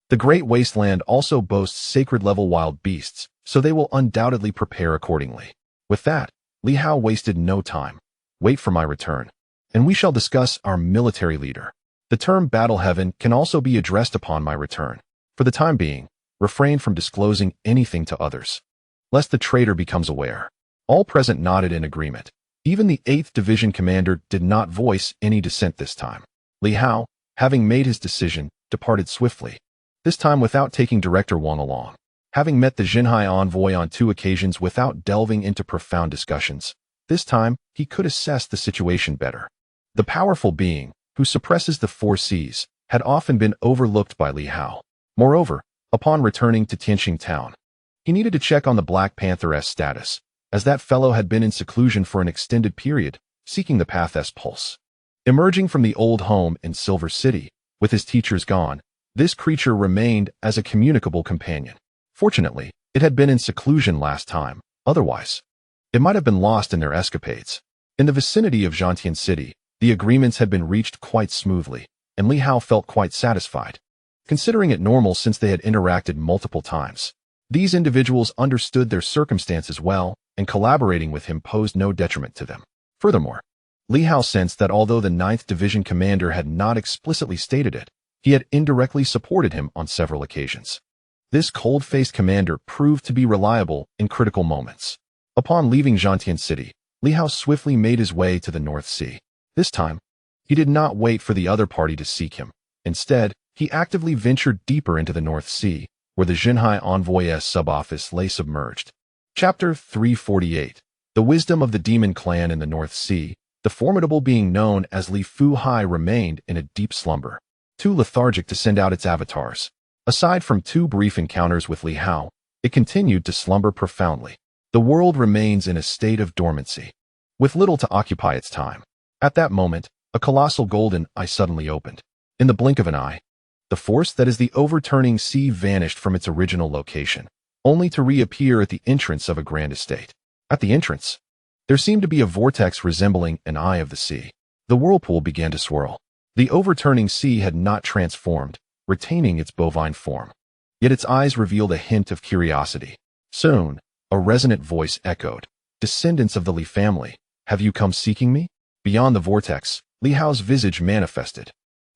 the Great Wasteland also boasts sacred-level wild beasts, so they will undoubtedly prepare accordingly. With that, Li Hao wasted no time. Wait for my return, and we shall discuss our military leader. The term Battle Heaven can also be addressed upon my return. For the time being, refrain from disclosing anything to others, lest the traitor becomes aware. All present nodded in agreement. Even the 8th Division commander did not voice any dissent this time. Li Hao, having made his decision, departed swiftly, this time without taking Director Wang along. Having met the Zhenhai envoy on 2 occasions without delving into profound discussions, this time he could assess the situation better. The powerful being, who suppresses the 4 seas, had often been overlooked by Li Hao. Moreover, upon returning to Tianqing town, he needed to check on the Black Panther's status, as that fellow had been in seclusion for an extended period, seeking the path's pulse. Emerging from the old home in Silver City, with his teachers gone, this creature remained as a communicable companion. Fortunately, it had been in seclusion last time, otherwise, it might have been lost in their escapades. In the vicinity of Zhantian City, the agreements had been reached quite smoothly, and Li Hao felt quite satisfied, considering it normal since they had interacted multiple times. These individuals understood their circumstances well and collaborating with him posed no detriment to them. Furthermore, Li Hao sensed that although the 9th Division commander had not explicitly stated it, he had indirectly supported him on several occasions. This cold-faced commander proved to be reliable in critical moments. Upon leaving Zhantian City, Li Hao swiftly made his way to the North Sea. This time, he did not wait for the other party to seek him. Instead, he actively ventured deeper into the North Sea, where the Zhenhai Envoy's sub-office lay submerged. Chapter 348. The Wisdom of the Demon Clan in the North Sea. The formidable being known as Li Hai remained in a deep slumber, too lethargic to send out its avatars. Aside from 2 brief encounters with Li Hao, it continued to slumber profoundly. The world remains in a state of dormancy, with little to occupy its time. At that moment, a colossal golden eye suddenly opened. In the blink of an eye, the force that is the overturning sea vanished from its original location, only to reappear at the entrance of a grand estate. At the entrance, there seemed to be a vortex resembling an eye of the sea. The whirlpool began to swirl. The overturning sea had not transformed, retaining its bovine form. Yet its eyes revealed a hint of curiosity. Soon, a resonant voice echoed, "Descendants of the Li family, have you come seeking me?" Beyond the vortex, Li Hao's visage manifested.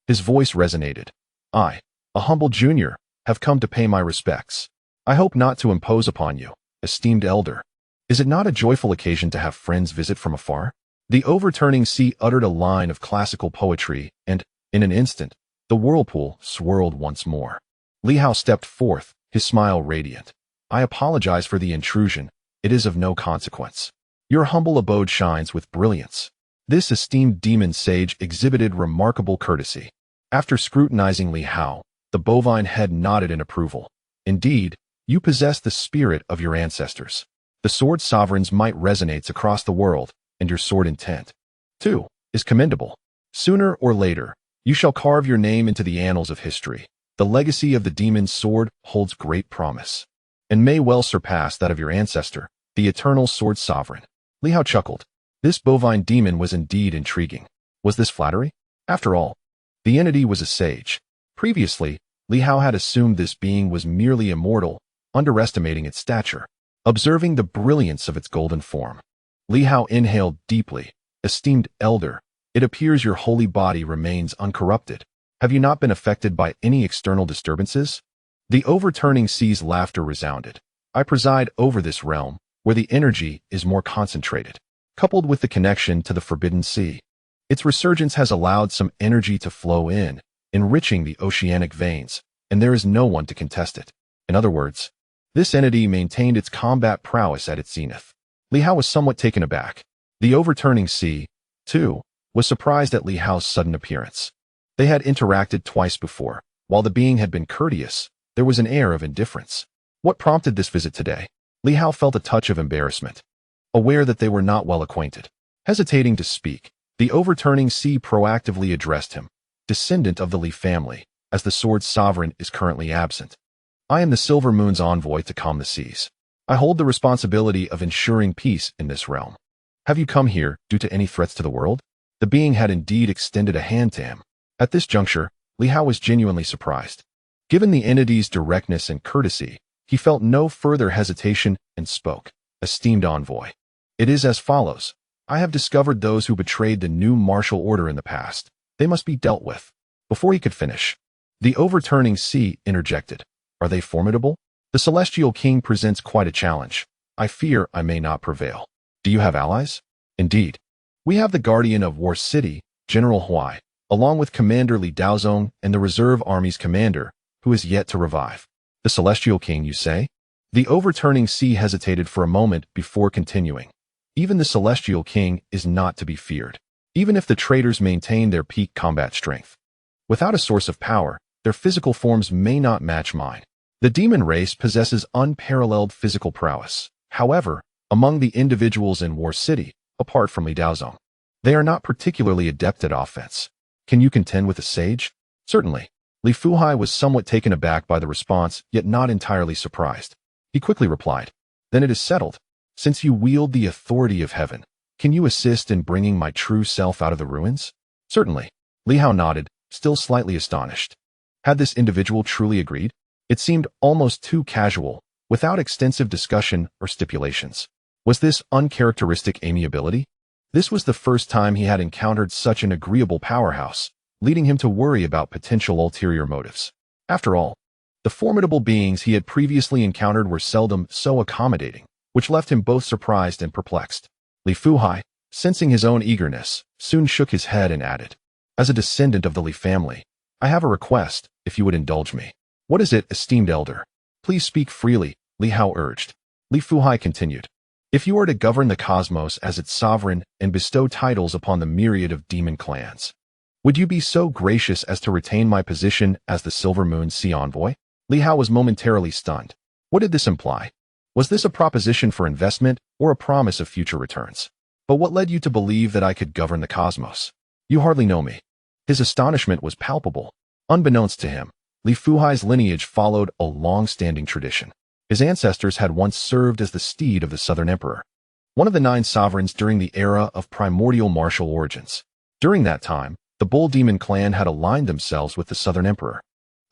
His voice resonated. "I, a humble junior, have come to pay my respects. I hope not to impose upon you, esteemed elder. Is it not a joyful occasion to have friends visit from afar?" The overturning sea uttered a line of classical poetry, and, in an instant, the whirlpool swirled once more. Li Hao stepped forth, his smile radiant. "I apologize for the intrusion. It is of no consequence. Your humble abode shines with brilliance." This esteemed demon sage exhibited remarkable courtesy. After scrutinizing Li Hao, the bovine head nodded in approval. "Indeed, you possess the spirit of your ancestors. The sword sovereign's might resonates across the world, and your sword intent, too, is commendable. Sooner or later, you shall carve your name into the annals of history. The legacy of the demon's sword holds great promise, and may well surpass that of your ancestor, the eternal sword sovereign." Li Hao chuckled. This bovine demon was indeed intriguing. Was this flattery? After all, the entity was a sage. Previously, Li Hao had assumed this being was merely immortal, underestimating its stature. Observing the brilliance of its golden form, Li Hao inhaled deeply. "Esteemed elder, it appears your holy body remains uncorrupted. Have you not been affected by any external disturbances?" The overturning sea's laughter resounded. "I preside over this realm, where the energy is more concentrated, coupled with the connection to the forbidden sea. Its resurgence has allowed some energy to flow in, enriching the oceanic veins, and there is no one to contest it. In other words, this entity maintained its combat prowess at its zenith." Li Hao was somewhat taken aback. The overturning sea, too, was surprised at Li Hao's sudden appearance. They had interacted twice before. While the being had been courteous, there was an air of indifference. What prompted this visit today? Li Hao felt a touch of embarrassment, aware that they were not well acquainted. Hesitating to speak, the overturning sea proactively addressed him. "Descendant of the Li family, as the sword's sovereign is currently absent, I am the Silver Moon's envoy to calm the seas. I hold the responsibility of ensuring peace in this realm. Have you come here due to any threats to the world?" The being had indeed extended a hand to him. At this juncture, Li Hao was genuinely surprised. Given the entity's directness and courtesy, he felt no further hesitation and spoke. "Esteemed envoy, it is as follows. I have discovered those who betrayed the new martial order in the past. They must be dealt with." Before he could finish, the overturning sea interjected. "Are they formidable? The Celestial King presents quite a challenge. I fear I may not prevail. Do you have allies?" "Indeed. We have the Guardian of War City, General Huai, along with Commander Li Daozong and the Reserve Army's commander, who is yet to revive." "The Celestial King, you say?" The overturning sea hesitated for a moment before continuing. "Even the Celestial King is not to be feared, even if the traitors maintain their peak combat strength. Without a source of power, their physical forms may not match mine. The demon race possesses unparalleled physical prowess. However, among the individuals in War City, apart from Li Daozong, they are not particularly adept at offense. Can you contend with a sage?" "Certainly." Li Hai was somewhat taken aback by the response, yet not entirely surprised. He quickly replied, "Then it is settled. Since you wield the authority of heaven, can you assist in bringing my true self out of the ruins?" "Certainly." Li Hao nodded, still slightly astonished. Had this individual truly agreed? It seemed almost too casual, without extensive discussion or stipulations. Was this uncharacteristic amiability? This was the first time he had encountered such an agreeable powerhouse, leading him to worry about potential ulterior motives. After all, the formidable beings he had previously encountered were seldom so accommodating, which left him both surprised and perplexed. Li Fuhai, sensing his own eagerness, soon shook his head and added, "As a descendant of the Li family, I have a request, if you would indulge me." "What is it, esteemed elder?" "Please speak freely," Li Hao urged. Li Fuhai continued, "If you are to govern the cosmos as its sovereign and bestow titles upon the myriad of demon clans, would you be so gracious as to retain my position as the Silver Moon Sea Envoy?" Li Hao was momentarily stunned. What did this imply? Was this a proposition for investment or a promise of future returns? "But what led you to believe that I could govern the cosmos? You hardly know me." His astonishment was palpable. Unbeknownst to him, Li Fuhai's lineage followed a long-standing tradition. His ancestors had once served as the steed of the Southern Emperor, one of the 9 sovereigns during the era of primordial martial origins. During that time, the Bull Demon clan had aligned themselves with the Southern Emperor,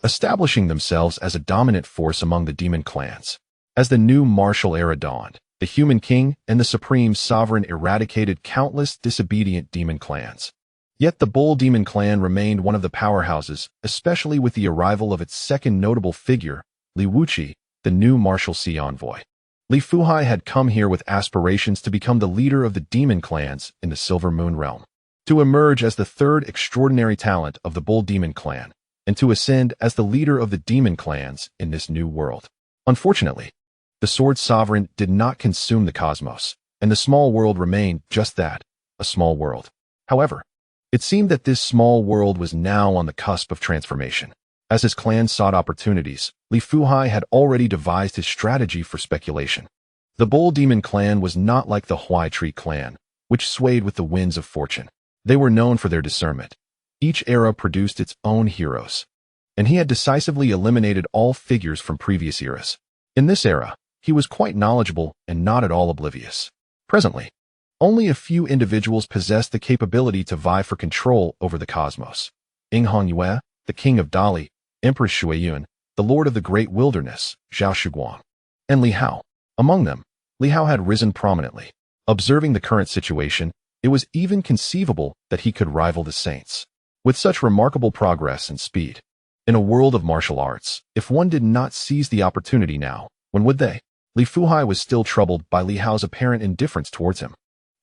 establishing themselves as a dominant force among the demon clans. As the new martial era dawned, the Human King and the Supreme Sovereign eradicated countless disobedient demon clans. Yet the Bull Demon clan remained one of the powerhouses, especially with the arrival of its second notable figure, Li Wuqi, the new martial sea envoy. Li Fuhai had come here with aspirations to become the leader of the demon clans in the Silver Moon realm, to emerge as the third extraordinary talent of the Bull Demon clan, and to ascend as the leader of the demon clans in this new world. Unfortunately, the Sword Sovereign did not consume the cosmos, and the small world remained just that, a small world. However, it seemed that this small world was now on the cusp of transformation. As his clan sought opportunities, Li Fuhai had already devised his strategy for speculation. The Bull Demon clan was not like the Huai Tree clan, which swayed with the winds of fortune. They were known for their discernment. Each era produced its own heroes, and he had decisively eliminated all figures from previous eras. In this era, he was quite knowledgeable and not at all oblivious. Presently, only a few individuals possessed the capability to vie for control over the cosmos. Ing Hongyue, the king of Dali, Empress Shuiyun, the lord of the great wilderness, Zhao Shuguang, and Li Hao. Among them, Li Hao had risen prominently. Observing the current situation, it was even conceivable that he could rival the saints. With such remarkable progress and speed, in a world of martial arts, if one did not seize the opportunity now, when would they? Li Fuhai was still troubled by Li Hao's apparent indifference towards him.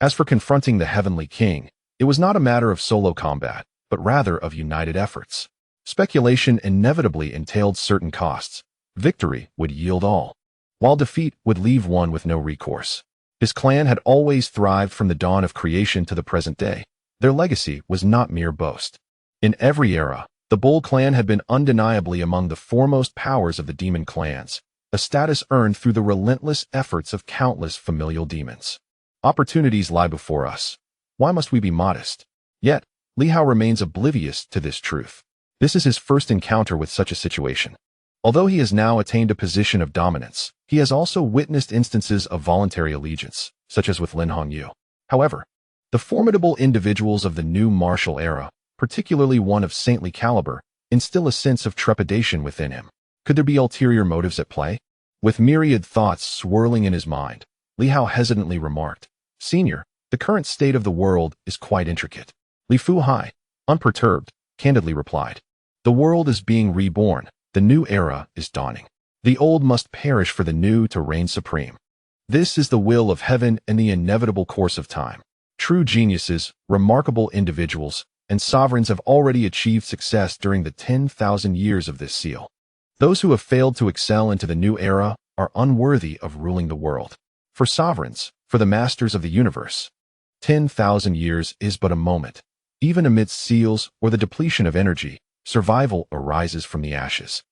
As for confronting the Heavenly King, it was not a matter of solo combat, but rather of united efforts. Speculation inevitably entailed certain costs. Victory would yield all, while defeat would leave one with no recourse. His clan had always thrived from the dawn of creation to the present day. Their legacy was not mere boast. In every era, the Bull clan had been undeniably among the foremost powers of the demon clans, a status earned through the relentless efforts of countless familial demons. Opportunities lie before us. Why must we be modest? Yet, Li Hao remains oblivious to this truth. This is his first encounter with such a situation. Although he has now attained a position of dominance, he has also witnessed instances of voluntary allegiance, such as with Lin Hongyu. However, the formidable individuals of the new martial era, particularly one of saintly caliber, instill a sense of trepidation within him. Could there be ulterior motives at play? With myriad thoughts swirling in his mind, Li Hao hesitantly remarked, "Senior, the current state of the world is quite intricate." Li Fuhai, unperturbed, candidly replied, "The world is being reborn. The new era is dawning. The old must perish for the new to reign supreme. This is the will of heaven and the inevitable course of time. True geniuses, remarkable individuals, and sovereigns have already achieved success during the 10,000 years of this seal. Those who have failed to excel into the new era are unworthy of ruling the world. For sovereigns, for the masters of the universe, 10,000 years is but a moment. Even amidst seals or the depletion of energy, survival arises from the ashes.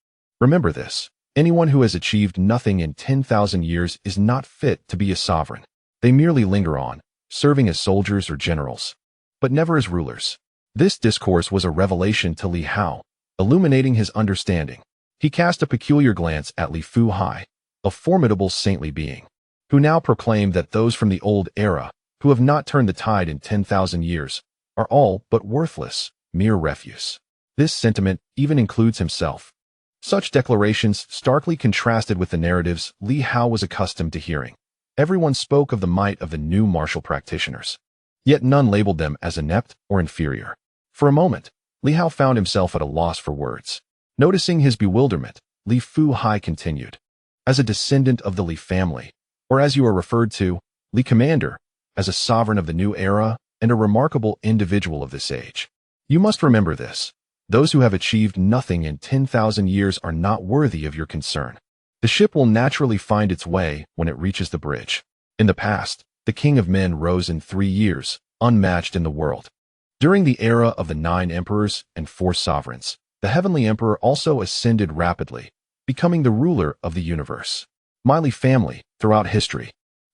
Remember this. Anyone who has achieved nothing in 10,000 years is not fit to be a sovereign. They merely linger on, serving as soldiers or generals, but never as rulers." This discourse was a revelation to Li Hao, illuminating his understanding. He cast a peculiar glance at Li Fuhai, a formidable saintly being, who now proclaimed that those from the old era, who have not turned the tide in 10,000 years, are all but worthless, mere refuse. This sentiment even includes himself. Such declarations starkly contrasted with the narratives Li Hao was accustomed to hearing. Everyone spoke of the might of the new martial practitioners. Yet none labeled them as inept or inferior. For a moment, Li Hao found himself at a loss for words. Noticing his bewilderment, Li Fuhai continued. As a descendant of the Li family, or as you are referred to, Li Commander, as a sovereign of the new era and a remarkable individual of this age. You must remember this. Those who have achieved nothing in 10,000 years are not worthy of your concern. The ship will naturally find its way when it reaches the bridge. In the past, the King of Men rose in 3 years, unmatched in the world. During the era of the 9 emperors and 4 sovereigns, the Heavenly Emperor also ascended rapidly, becoming the ruler of the universe. My Li family, throughout history,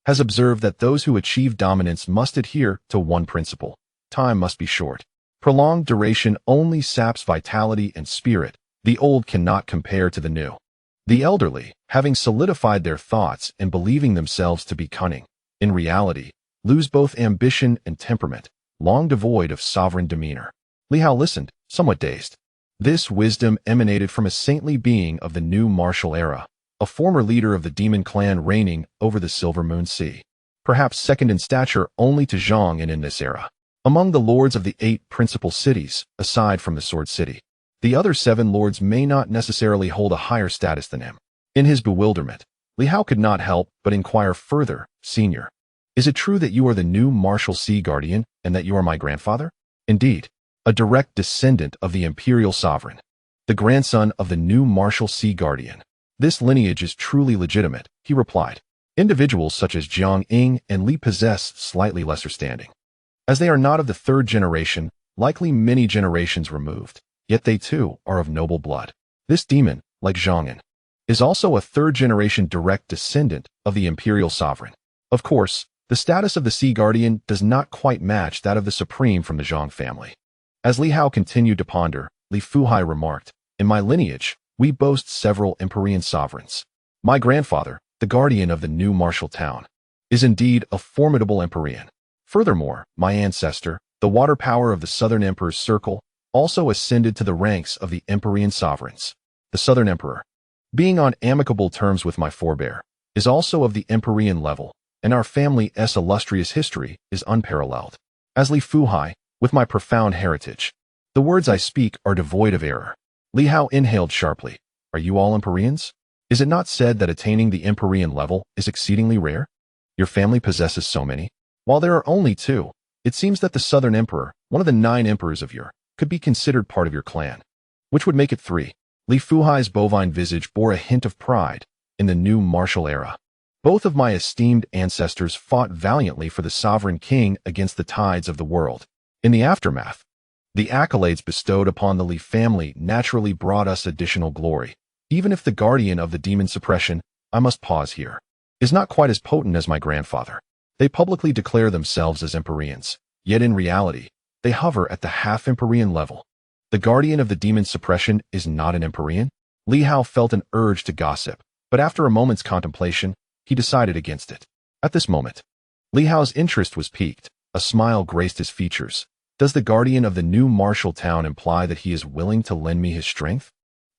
has observed that those who achieve dominance must adhere to one principle. Time must be short. Prolonged duration only saps vitality and spirit. The old cannot compare to the new. The elderly, having solidified their thoughts and believing themselves to be cunning, in reality, lose both ambition and temperament, long devoid of sovereign demeanor. Li Hao listened, somewhat dazed. This wisdom emanated from a saintly being of the new martial era, a former leader of the demon clan reigning over the Silver Moon Sea, perhaps second in stature only to Zhang An in this era. Among the lords of the 8 principal cities, aside from the Sword City, the other 7 lords may not necessarily hold a higher status than him. In his bewilderment, Li Hao could not help but inquire further, Senior, is it true that you are the new martial sea guardian and that you are my grandfather? Indeed, a direct descendant of the imperial sovereign, the grandson of the new martial sea guardian. This lineage is truly legitimate, he replied. Individuals such as Zhang An and Li possess slightly lesser standing, as they are not of the 3rd generation, likely many generations removed, yet they too are of noble blood. This demon, like Zhang An, is also a 3rd generation direct descendant of the imperial sovereign. Of course, the status of the Sea Guardian does not quite match that of the Supreme from the Zhang family. As Li Hao continued to ponder, Li Fuhai remarked, in my lineage, we boast several Empyrean sovereigns. My grandfather, the guardian of the new martial town, is indeed a formidable Empyrean. Furthermore, my ancestor, the water power of the Southern Emperor's circle, also ascended to the ranks of the Empyrean sovereigns. The Southern Emperor, being on amicable terms with my forebear, is also of the Empyrean level, and our family's illustrious history is unparalleled. As Li Fuhai, with my profound heritage, the words I speak are devoid of error. Li Hao inhaled sharply. Are you all Empyreans? Is it not said that attaining the Empyrean level is exceedingly rare? Your family possesses so many. While there are only 2, it seems that the Southern Emperor, one of the 9 emperors of your, could be considered part of your clan, which would make it 3. Li Fuhai's bovine visage bore a hint of pride in the new martial era. Both of my esteemed ancestors fought valiantly for the sovereign king against the tides of the world. In the aftermath, the accolades bestowed upon the Li family naturally brought us additional glory. Even if the guardian of the demon suppression, I must pause here, is not quite as potent as my grandfather. They publicly declare themselves as Empyreans, yet in reality, they hover at the half-Empyrean level. The guardian of the demon suppression is not an Empyrean? Li Hao felt an urge to gossip, but after a moment's contemplation, he decided against it. At this moment, Li Hao's interest was piqued. A smile graced his features. Does the guardian of the new martial town imply that he is willing to lend me his strength?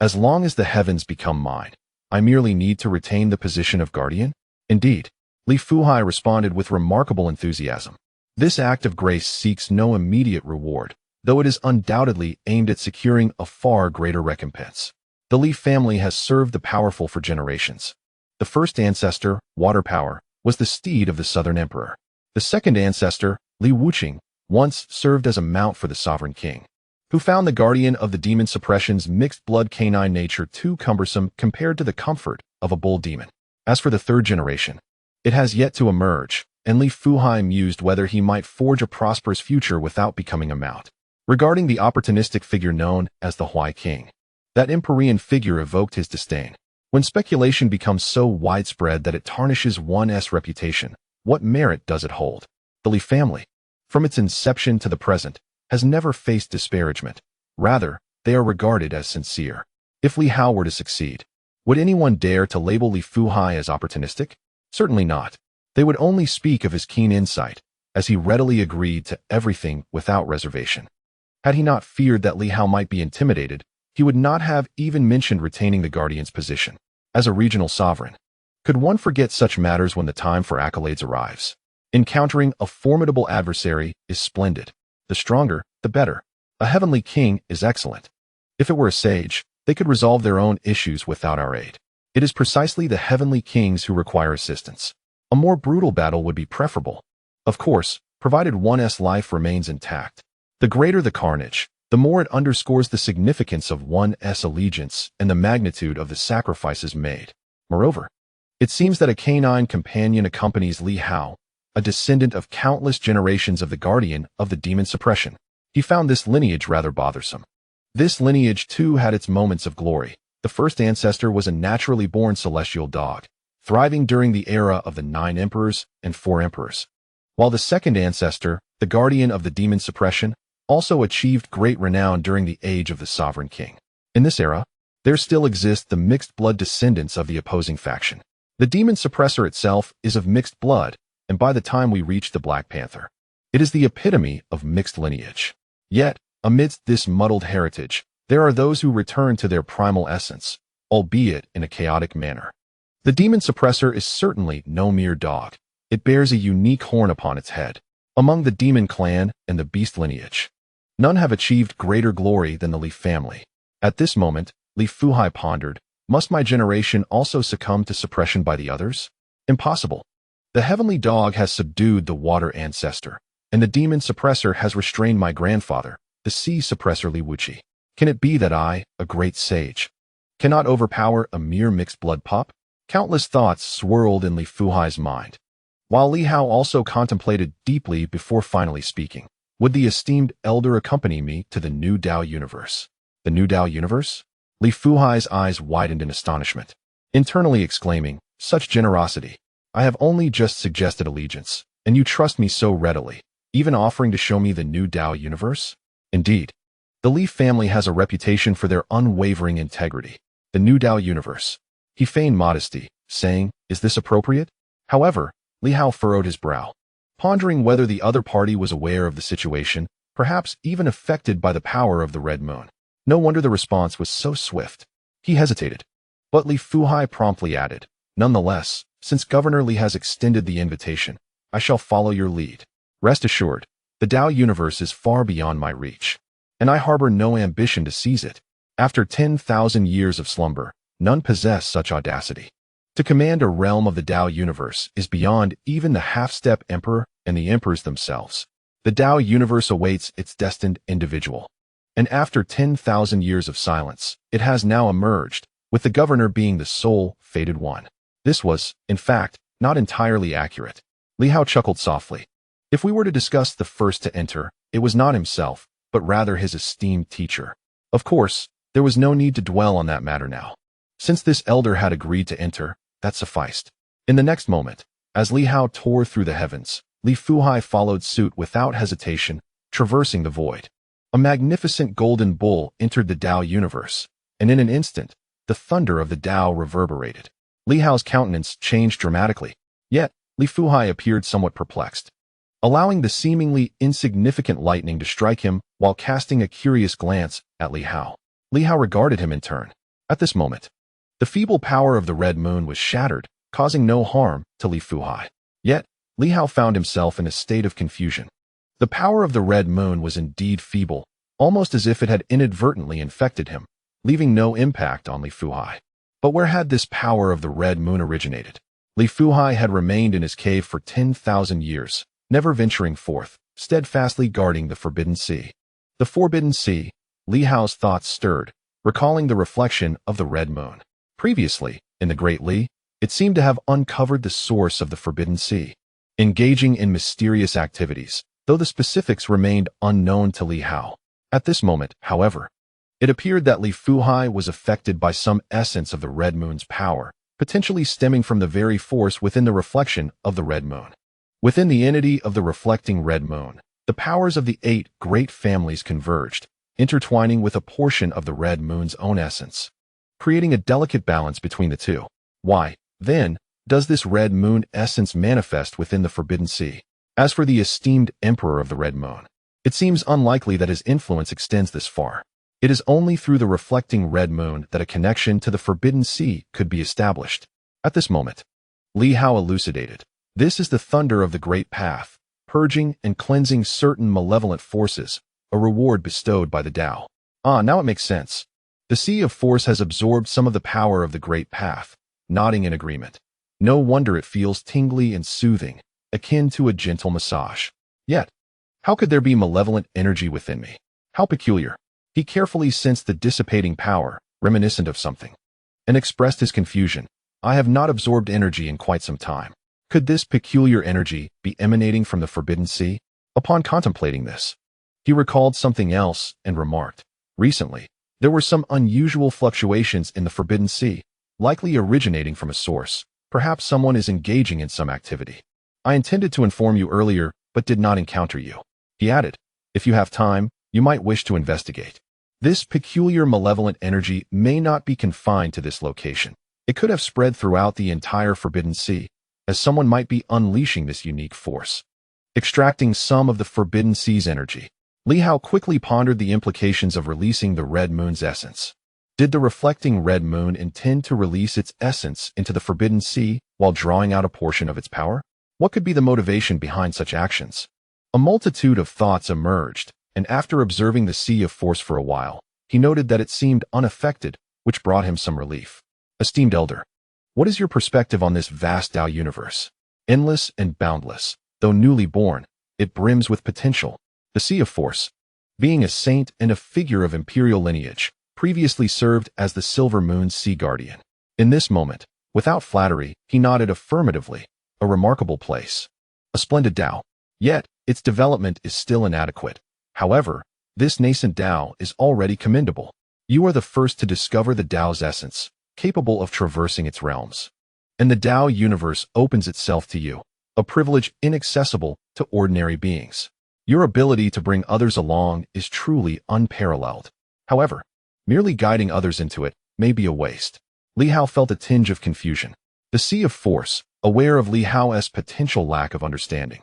As long as the heavens become mine, I merely need to retain the position of guardian? Indeed, Li Fuhai responded with remarkable enthusiasm. This act of grace seeks no immediate reward, though it is undoubtedly aimed at securing a far greater recompense. The Li family has served the powerful for generations. The first ancestor, water power, was the steed of the Southern Emperor. The second ancestor, Li Wuqing, once served as a mount for the sovereign king, who found the guardian of the demon suppression's mixed-blood canine nature too cumbersome compared to the comfort of a bull demon. As for the 3rd generation, it has yet to emerge, and Li Fuhai mused whether he might forge a prosperous future without becoming a mount. Regarding the opportunistic figure known as the Huai King, that Empyrean figure evoked his disdain. When speculation becomes so widespread that it tarnishes one's reputation, what merit does it hold? The Li family, from its inception to the present, has never faced disparagement. Rather, they are regarded as sincere. If Li Hao were to succeed, would anyone dare to label Li Fuhai as opportunistic? Certainly not. They would only speak of his keen insight, as he readily agreed to everything without reservation. Had he not feared that Li Hao might be intimidated, he would not have even mentioned retaining the guardian's position. As a regional sovereign, Could one forget such matters when the time for accolades arrives? Encountering a formidable adversary is splendid. The stronger, the better. A heavenly king is excellent. If it were a sage, they could resolve their own issues without our aid. It is precisely the heavenly kings who require assistance. A more brutal battle would be preferable. Of course, provided one's life remains intact. The greater the carnage, the more it underscores the significance of one's allegiance and the magnitude of the sacrifices made. Moreover, it seems that a canine companion accompanies Li Hao, a descendant of countless generations of the guardian of the demon suppression. He found this lineage rather bothersome. This lineage too had its moments of glory. The first ancestor was a naturally born celestial dog, thriving during the era of the 9 emperors and 4 emperors. While the second ancestor, the guardian of the demon suppression, also achieved great renown during the age of the sovereign king. In this era, there still exist the mixed blood descendants of the opposing faction. The demon suppressor itself is of mixed blood, and by the time we reach the Black Panther, it is the epitome of mixed lineage. Yet, amidst this muddled heritage, there are those who return to their primal essence, albeit in a chaotic manner. The demon suppressor is certainly no mere dog. It bears a unique horn upon its head. Among the demon clan and the beast lineage, none have achieved greater glory than the Li family. At this moment, Li Fuhai pondered, must my generation also succumb to suppression by the others? Impossible. The heavenly dog has subdued the water ancestor, and the demon suppressor has restrained my grandfather, the sea suppressor Li Wuqi. Can it be that I, a great sage, cannot overpower a mere mixed blood pup? Countless thoughts swirled in Li Fuhai's mind, while Li Hao also contemplated deeply before finally speaking. Would the esteemed elder accompany me to the new Dao universe? The new Dao universe? Li Fuhai's eyes widened in astonishment, internally exclaiming, such generosity. I have only just suggested allegiance, and you trust me so readily, even offering to show me the new Dao universe? Indeed, the Li family has a reputation for their unwavering integrity. The new Dao universe. He feigned modesty, saying, is this appropriate? However, Li Hao furrowed his brow, pondering whether the other party was aware of the situation, perhaps even affected by the power of the red moon. No wonder the response was so swift. He hesitated. But Li Fuhai promptly added, nonetheless, since Governor Li has extended the invitation, I shall follow your lead. Rest assured, the Dao universe is far beyond my reach, and I harbor no ambition to seize it. After 10,000 years of slumber, none possess such audacity. To command a realm of the Dao universe is beyond even the half-step emperor and the emperors themselves. The Dao universe awaits its destined individual. And after 10,000 years of silence, it has now emerged, with the governor being the sole fated one. This was, in fact, not entirely accurate. Li Hao chuckled softly. If we were to discuss the first to enter, it was not himself, but rather his esteemed teacher. Of course, there was no need to dwell on that matter now. Since this elder had agreed to enter, that sufficed. In the next moment, as Li Hao tore through the heavens, Li Fuhai followed suit without hesitation, traversing the void. A magnificent golden bull entered the Dao universe, and in an instant, the thunder of the Dao reverberated. Li Hao's countenance changed dramatically, yet Li Fuhai appeared somewhat perplexed. Allowing the seemingly insignificant lightning to strike him while casting a curious glance at Li Hao. Li Hao regarded him in turn. At this moment, the feeble power of the red moon was shattered, causing no harm to Li Fuhai. Yet, Li Hao found himself in a state of confusion. The power of the red moon was indeed feeble, almost as if it had inadvertently infected him, leaving no impact on Li Fuhai. But where had this power of the red moon originated? Li Fuhai had remained in his cave for 10,000 years, never venturing forth, steadfastly guarding the Forbidden Sea. The Forbidden Sea, Li Hao's thoughts stirred, recalling the reflection of the red moon. Previously, in the Great Li, it seemed to have uncovered the source of the Forbidden Sea, engaging in mysterious activities, though the specifics remained unknown to Li Hao. At this moment, however, it appeared that Li Fuhai was affected by some essence of the red moon's power, potentially stemming from the very force within the reflection of the red moon. Within the entity of the reflecting red moon, the powers of the 8 great families converged, intertwining with a portion of the red moon's own essence, creating a delicate balance between the two. Why, then, does this red moon essence manifest within the Forbidden Sea? As for the esteemed emperor of the red moon, it seems unlikely that his influence extends this far. It is only through the reflecting red moon that a connection to the Forbidden Sea could be established. At this moment, Li Hao elucidated. This is the thunder of the great path, purging and cleansing certain malevolent forces, a reward bestowed by the Tao. Ah, now it makes sense. The sea of force has absorbed some of the power of the great path, nodding in agreement. No wonder it feels tingly and soothing, akin to a gentle massage. Yet, how could there be malevolent energy within me? How peculiar. He carefully sensed the dissipating power, reminiscent of something, and expressed his confusion. I have not absorbed energy in quite some time. Could this peculiar energy be emanating from the Forbidden Sea? Upon contemplating this, he recalled something else and remarked, recently, there were some unusual fluctuations in the Forbidden Sea, likely originating from a source. Perhaps someone is engaging in some activity. I intended to inform you earlier, but did not encounter you. He added, if you have time, you might wish to investigate. This peculiar malevolent energy may not be confined to this location. It could have spread throughout the entire Forbidden Sea, as someone might be unleashing this unique force, extracting some of the Forbidden Sea's energy. Li Hao quickly pondered the implications of releasing the Red Moon's essence. Did the reflecting Red Moon intend to release its essence into the Forbidden Sea while drawing out a portion of its power? What could be the motivation behind such actions? A multitude of thoughts emerged, and after observing the sea of force for a while, he noted that it seemed unaffected, which brought him some relief. Esteemed elder, what is your perspective on this vast Tao universe? Endless and boundless, though newly born, it brims with potential. The sea of force, being a saint and a figure of imperial lineage, previously served as the Silver Moon's sea guardian. In this moment, without flattery, he nodded affirmatively. A remarkable place. A splendid Tao. Yet, its development is still inadequate. However, this nascent Tao is already commendable. You are the first to discover the Tao's essence, capable of traversing its realms. And the Tao universe opens itself to you, a privilege inaccessible to ordinary beings. Your ability to bring others along is truly unparalleled. However, merely guiding others into it may be a waste. Li Hao felt a tinge of confusion. The sea of force, aware of Li Hao's potential lack of understanding,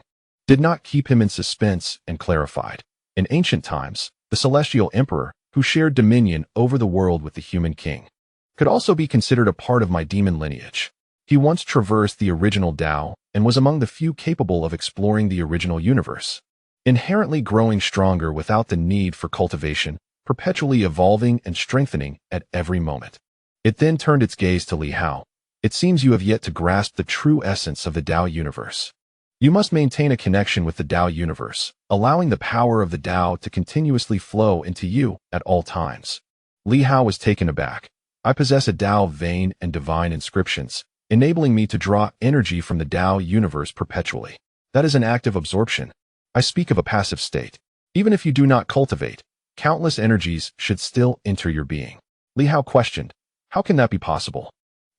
did not keep him in suspense and clarified. In ancient times, the celestial emperor, who shared dominion over the world with the human king, could also be considered a part of my demon lineage. He once traversed the original Tao and was among the few capable of exploring the original universe, inherently growing stronger without the need for cultivation, perpetually evolving and strengthening at every moment. It then turned its gaze to Li Hao. It seems you have yet to grasp the true essence of the Tao universe. You must maintain a connection with the Tao universe, allowing the power of the Tao to continuously flow into you at all times. Li Hao was taken aback. I possess a Tao vein and divine inscriptions, enabling me to draw energy from the Tao universe perpetually. That is an active absorption. I speak of a passive state. Even if you do not cultivate, countless energies should still enter your being. Li Hao questioned, how can that be possible?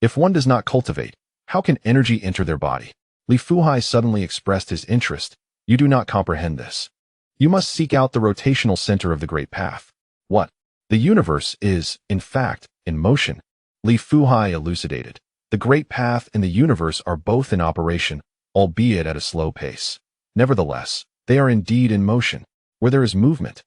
If one does not cultivate, how can energy enter their body? Li Fuhai suddenly expressed his interest. You do not comprehend this. You must seek out the rotational center of the Great Path. What? The universe is, in fact, in motion. Li Fuhai elucidated. The Great Path and the universe are both in operation, albeit at a slow pace. Nevertheless, they are indeed in motion. Where there is movement,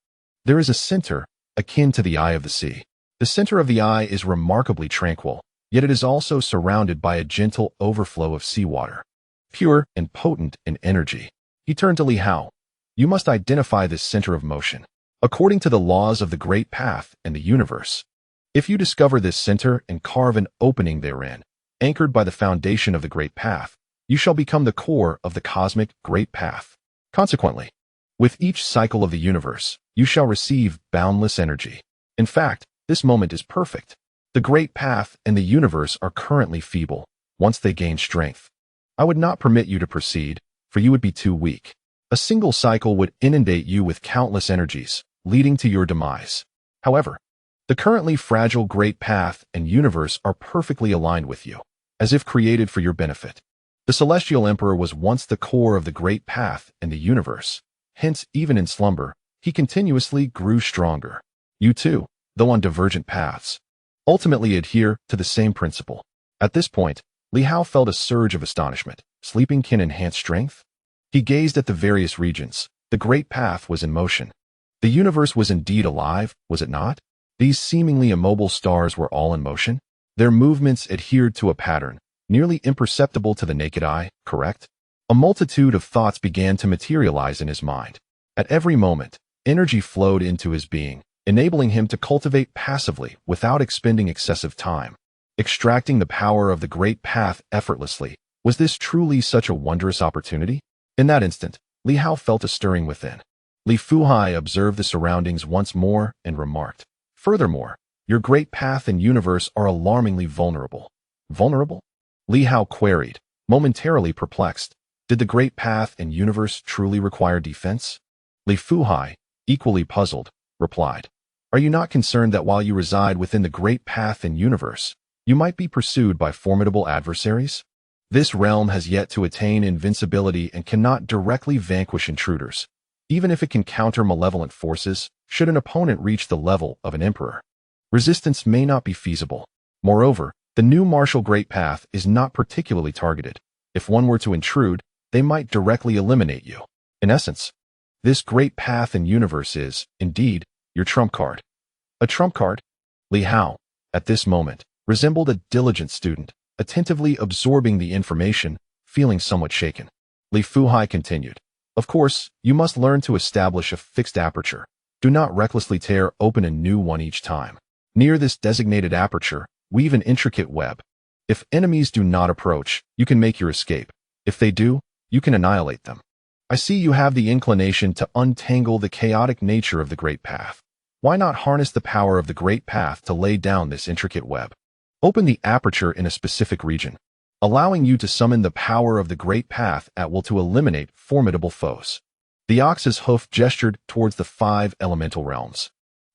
there is a center, akin to the eye of the sea. The center of the eye is remarkably tranquil, yet it is also surrounded by a gentle overflow of seawater, pure and potent in energy. He turned to Li Hao. You must identify this center of motion, according to the laws of the Great Path and the universe. If you discover this center and carve an opening therein, anchored by the foundation of the Great Path, you shall become the core of the cosmic Great Path. Consequently, with each cycle of the universe, you shall receive boundless energy. In fact, this moment is perfect. The Great Path and the universe are currently feeble. Once they gain strength, I would not permit you to proceed, for you would be too weak. A single cycle would inundate you with countless energies, leading to your demise. However, the currently fragile Great Path and universe are perfectly aligned with you, as if created for your benefit. The Celestial Emperor was once the core of the Great Path and the universe. Hence, even in slumber, he continuously grew stronger. You too, though on divergent paths, ultimately adhere to the same principle. At this point, Li Hao felt a surge of astonishment. Sleeping can enhance strength? He gazed at the various regions. The Great Path was in motion. The universe was indeed alive, was it not? These seemingly immobile stars were all in motion. Their movements adhered to a pattern, nearly imperceptible to the naked eye, correct? A multitude of thoughts began to materialize in his mind. At every moment, energy flowed into his being, enabling him to cultivate passively without expending excessive time. Extracting the power of the great path effortlessly. Was this truly such a wondrous opportunity? In that instant, Li Hao felt a stirring within. Li Fuhai observed the surroundings once more and remarked, "Furthermore, your great path and universe are alarmingly vulnerable." Vulnerable? Li Hao queried, momentarily perplexed. Did the great path and universe truly require defense? Li Fuhai, equally puzzled, replied, "Are you not concerned that while you reside within the great path and universe, you might be pursued by formidable adversaries? This realm has yet to attain invincibility and cannot directly vanquish intruders, even if it can counter malevolent forces, should an opponent reach the level of an emperor. Resistance may not be feasible. Moreover, the new martial great path is not particularly targeted. If one were to intrude, they might directly eliminate you. In essence, this great path and universe is, indeed, your trump card." A trump card? Li Hao, at this moment, resembled a diligent student, attentively absorbing the information, feeling somewhat shaken. Li Fuhai continued, "Of course, you must learn to establish a fixed aperture. Do not recklessly tear open a new one each time. Near this designated aperture, weave an intricate web. If enemies do not approach, you can make your escape. If they do, you can annihilate them. I see you have the inclination to untangle the chaotic nature of the great path. Why not harness the power of the great path to lay down this intricate web? Open the aperture in a specific region, allowing you to summon the power of the great path at will to eliminate formidable foes." The ox's hoof gestured towards the 5 elemental realms,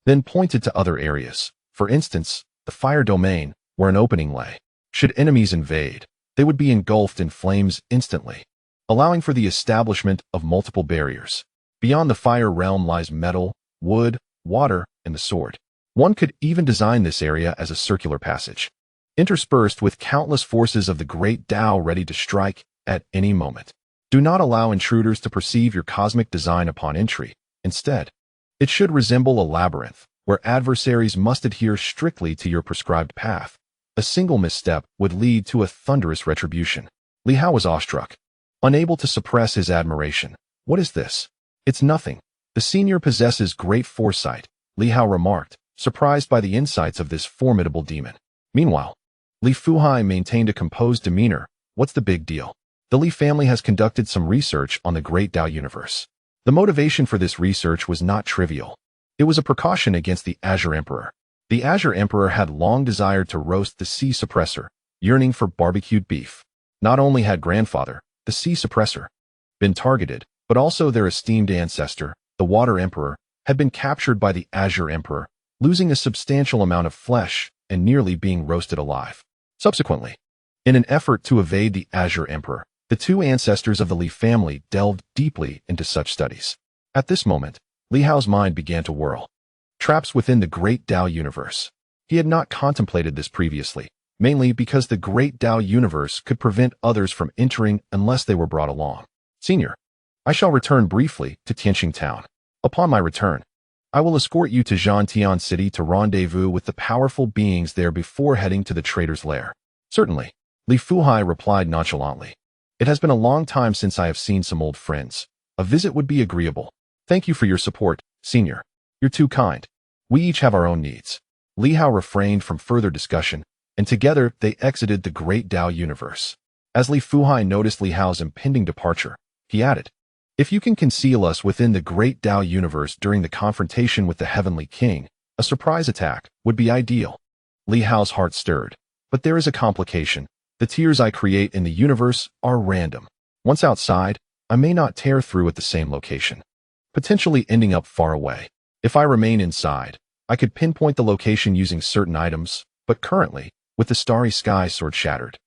then pointed to other areas. For instance, the fire domain, where an opening lay. Should enemies invade, they would be engulfed in flames instantly, allowing for the establishment of multiple barriers. Beyond the fire realm lies metal, wood, water, and the sword. One could even design this area as a circular passage, interspersed with countless forces of the great Tao ready to strike at any moment. Do not allow intruders to perceive your cosmic design upon entry. Instead, it should resemble a labyrinth, where adversaries must adhere strictly to your prescribed path. A single misstep would lead to a thunderous retribution. Li Hao was awestruck, unable to suppress his admiration. "What is this?" "It's nothing. The senior possesses great foresight," Li Hao remarked, surprised by the insights of this formidable demon. Meanwhile, Li Fuhai maintained a composed demeanor. "What's the big deal? The Li family has conducted some research on the great Tao universe. The motivation for this research was not trivial. It was a precaution against the Azure Emperor. The Azure Emperor had long desired to roast the sea suppressor, yearning for barbecued beef. Not only had grandfather, the sea suppressor, been targeted, but also their esteemed ancestor, the Water Emperor, had been captured by the Azure Emperor, losing a substantial amount of flesh and nearly being roasted alive. Subsequently, in an effort to evade the Azure Emperor, the 2 ancestors of the Li family delved deeply into such studies. At this moment, Li Hao's mind began to whirl. Traps within the great Tao universe. He had not contemplated this previously, mainly because the great Tao universe could prevent others from entering unless they were brought along. "Senior, I shall return briefly to Tianqing town. Upon my return, I will escort you to Zhantian City to rendezvous with the powerful beings there before heading to the traitor's lair." "Certainly," Li Fuhai replied nonchalantly. "It has been a long time since I have seen some old friends. A visit would be agreeable. Thank you for your support, senior. You're too kind. We each have our own needs." Li Hao refrained from further discussion, and together they exited the great Tao universe. As Li Fuhai noticed Li Hao's impending departure, he added, "If you can conceal us within the great Tao universe during the confrontation with the Heavenly King, a surprise attack would be ideal." Li Hao's heart stirred. "But there is a complication. The tiers I create in the universe are random. Once outside, I may not tear through at the same location, potentially ending up far away. If I remain inside, I could pinpoint the location using certain items, but currently, with the Starry Sword shattered,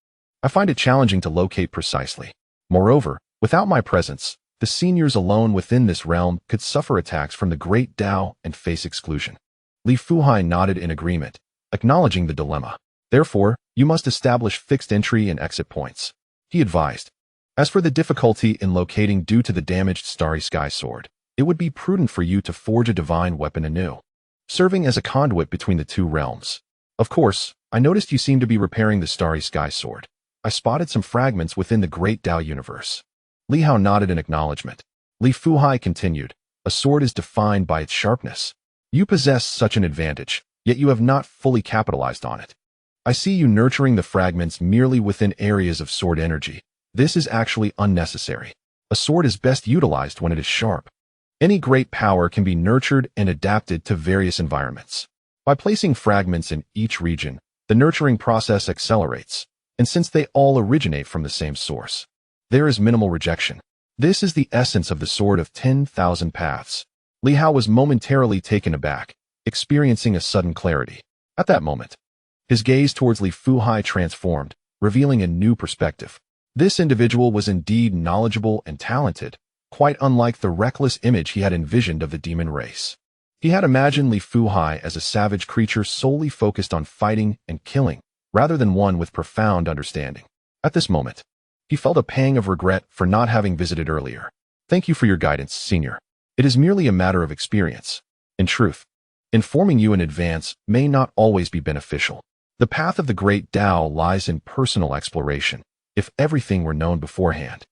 I find it challenging to locate precisely. Moreover, without my presence, the seniors alone within this realm could suffer attacks from the great Tao and face exclusion." Li Fuhai nodded in agreement, acknowledging the dilemma. "Therefore, you must establish fixed entry and exit points," he advised. "As for the difficulty in locating due to the damaged Starry Sword, it would be prudent for you to forge a divine weapon anew, serving as a conduit between the 2 realms. Of course, I noticed you seem to be repairing the Starry Sword. I spotted some fragments within the great Tao universe. Li Hao nodded in acknowledgement. Li Fuhai continued, a sword is defined by its sharpness. You possess such an advantage, yet you have not fully capitalized on it. I see you nurturing the fragments merely within areas of sword energy. This is actually unnecessary. A sword is best utilized when it is sharp. Any great power can be nurtured and adapted to various environments. By placing fragments in each region, the nurturing process accelerates, and since they all originate from the same source, there is minimal rejection. This is the essence of the Sword of 10,000 Paths. Li Hao was momentarily taken aback, experiencing a sudden clarity. At that moment, his gaze towards Li Fuhai transformed, revealing a new perspective. This individual was indeed knowledgeable and talented, quite unlike the reckless image he had envisioned of the demon race. He had imagined Li Fuhai as a savage creature solely focused on fighting and killing, rather than one with profound understanding. At this moment, he felt a pang of regret for not having visited earlier. Thank you for your guidance, Senior. It is merely a matter of experience. In truth, informing you in advance may not always be beneficial. The path of the great Tao lies in personal exploration. If everything were known beforehand,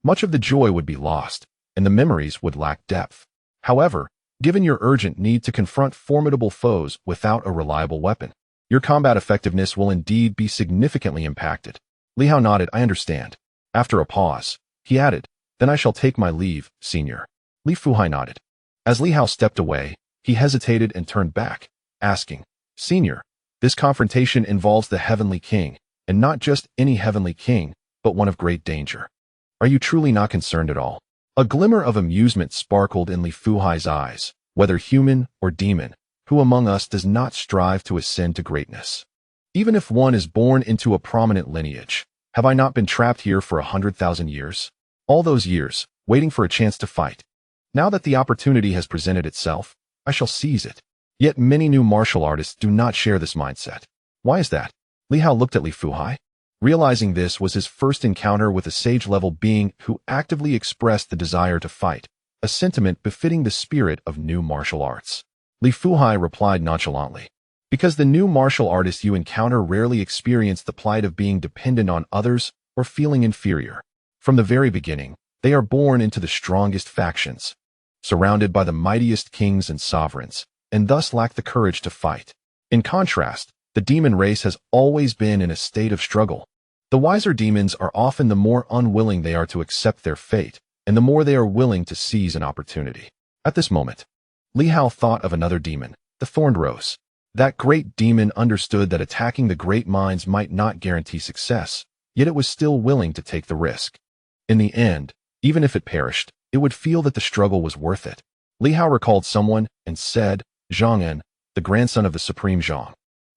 much of the joy would be lost, and the memories would lack depth. However, given your urgent need to confront formidable foes without a reliable weapon, your combat effectiveness will indeed be significantly impacted. Li Hao nodded, I understand. After a pause, he added, then I shall take my leave, Senior. Li Fuhai nodded. As Li Hao stepped away, he hesitated and turned back, asking, Senior, this confrontation involves the Heavenly King, and not just any Heavenly King, but one of great danger. Are you truly not concerned at all? A glimmer of amusement sparkled in Li Fuhai's eyes. Whether human or demon, who among us does not strive to ascend to greatness? Even if one is born into a prominent lineage, have I not been trapped here for 100,000 years? All those years, waiting for a chance to fight. Now that the opportunity has presented itself, I shall seize it. Yet many new martial artists do not share this mindset. Why is that? Li Hao looked at Li Fuhai. Realizing this was his first encounter with a sage-level being who actively expressed the desire to fight, a sentiment befitting the spirit of new martial arts. Li Fuhai replied nonchalantly, because the new martial artists you encounter rarely experience the plight of being dependent on others or feeling inferior. From the very beginning, they are born into the strongest factions, surrounded by the mightiest kings and sovereigns, and thus lack the courage to fight. In contrast, the demon race has always been in a state of struggle. The wiser demons are often the more unwilling they are to accept their fate, and the more they are willing to seize an opportunity. At this moment, Li Hao thought of another demon, the Thorned Rose. That great demon understood that attacking the great minds might not guarantee success, yet it was still willing to take the risk. In the end, even if it perished, it would feel that the struggle was worth it. Li Hao recalled someone and said, Zhang An, the grandson of the Supreme Zhang.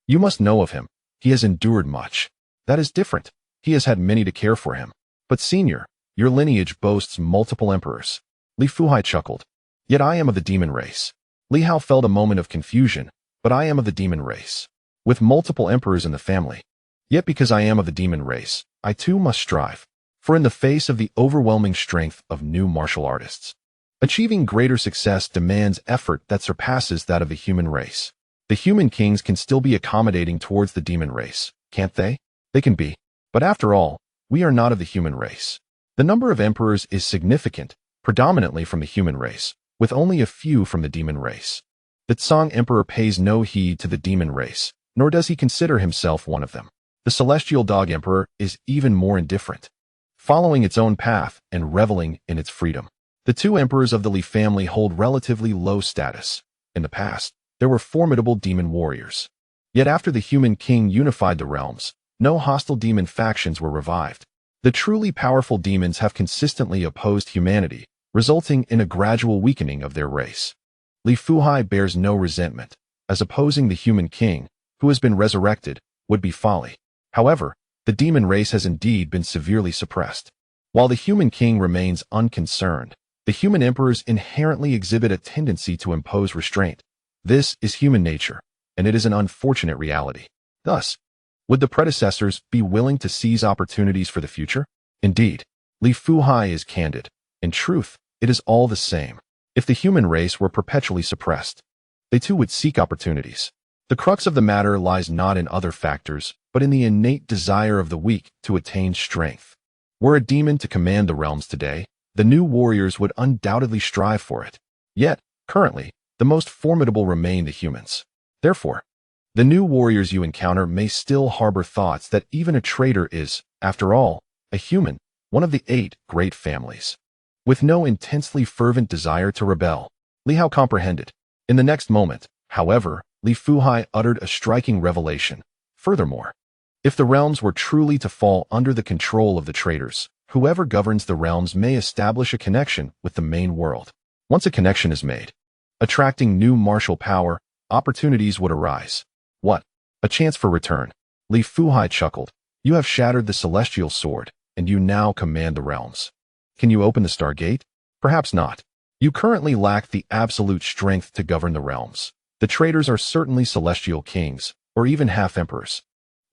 You must know of him. He has endured much. That is different. He has had many to care for him. But Senior, your lineage boasts multiple emperors. Li Fuhai chuckled. Yet I am of the demon race. Li Hao felt a moment of confusion, but I am of the demon race, with multiple emperors in the family. Yet because I am of the demon race, I too must strive. For in the face of the overwhelming strength of new martial artists, achieving greater success demands effort that surpasses that of the human race. The human kings can still be accommodating towards the demon race, can't they? They can be. But after all, we are not of the human race. The number of emperors is significant, predominantly from the human race, with only a few from the demon race. The Zhang Emperor pays no heed to the demon race, nor does he consider himself one of them. The Celestial Dog Emperor is even more indifferent, following its own path and reveling in its freedom. The two emperors of the Li family hold relatively low status. In the past, there were formidable demon warriors. Yet after the human king unified the realms, no hostile demon factions were revived. The truly powerful demons have consistently opposed humanity, resulting in a gradual weakening of their race. Li Fuhai bears no resentment, as opposing the human king, who has been resurrected, would be folly. However, the demon race has indeed been severely suppressed. While the human king remains unconcerned, the human emperors inherently exhibit a tendency to impose restraint. This is human nature, and it is an unfortunate reality. Thus, would the predecessors be willing to seize opportunities for the future? Indeed, Li Fuhai is candid. In truth, it is all the same. If the human race were perpetually suppressed, they too would seek opportunities. The crux of the matter lies not in other factors, but in the innate desire of the weak to attain strength. Were a demon to command the realms today, the new warriors would undoubtedly strive for it. Yet, currently, the most formidable remain the humans. Therefore, the new warriors you encounter may still harbor thoughts that even a traitor is, after all, a human, one of the 8 great families. With no intensely fervent desire to rebel, Li Hao comprehended. In the next moment, however, Li Fuhai uttered a striking revelation. Furthermore, if the realms were truly to fall under the control of the traitors, whoever governs the realms may establish a connection with the main world. Once a connection is made, attracting new martial power, opportunities would arise. What? A chance for return. Li Fuhai chuckled. You have shattered the celestial sword, and you now command the realms. Can you open the Star Gate? Perhaps not. You currently lack the absolute strength to govern the realms. The traitors are certainly celestial kings, or even half-emperors,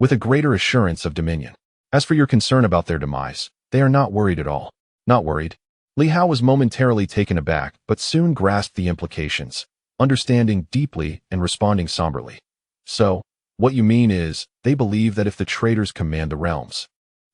with a greater assurance of dominion. As for your concern about their demise, they are not worried at all. Not worried. Li Hao was momentarily taken aback, but soon grasped the implications, understanding deeply and responding somberly. So, what you mean is, they believe that if the traitors command the realms,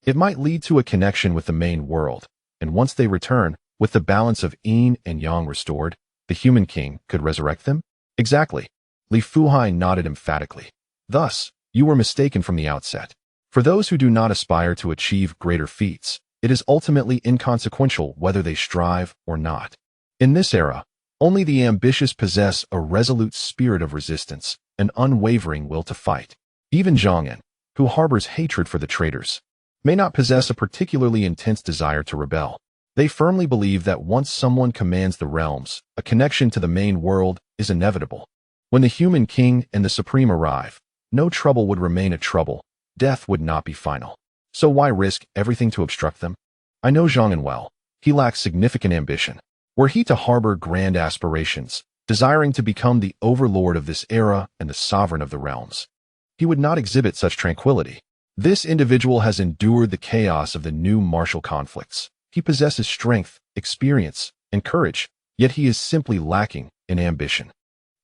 it might lead to a connection with the main world, and once they return, with the balance of yin and yang restored, the human king could resurrect them? Exactly. Li Fuhai nodded emphatically. Thus, you were mistaken from the outset. For those who do not aspire to achieve greater feats, it is ultimately inconsequential whether they strive or not. In this era, only the ambitious possess a resolute spirit of resistance, an unwavering will to fight. Even Zhang An, who harbors hatred for the traitors, may not possess a particularly intense desire to rebel. They firmly believe that once someone commands the realms, a connection to the main world is inevitable. When the human king and the supreme arrive, no trouble would remain a trouble, death would not be final. So why risk everything to obstruct them? I know Zhang An well. He lacks significant ambition. Were he to harbor grand aspirations, desiring to become the overlord of this era and the sovereign of the realms, he would not exhibit such tranquility. This individual has endured the chaos of the new martial conflicts. He possesses strength, experience, and courage, yet he is simply lacking in ambition.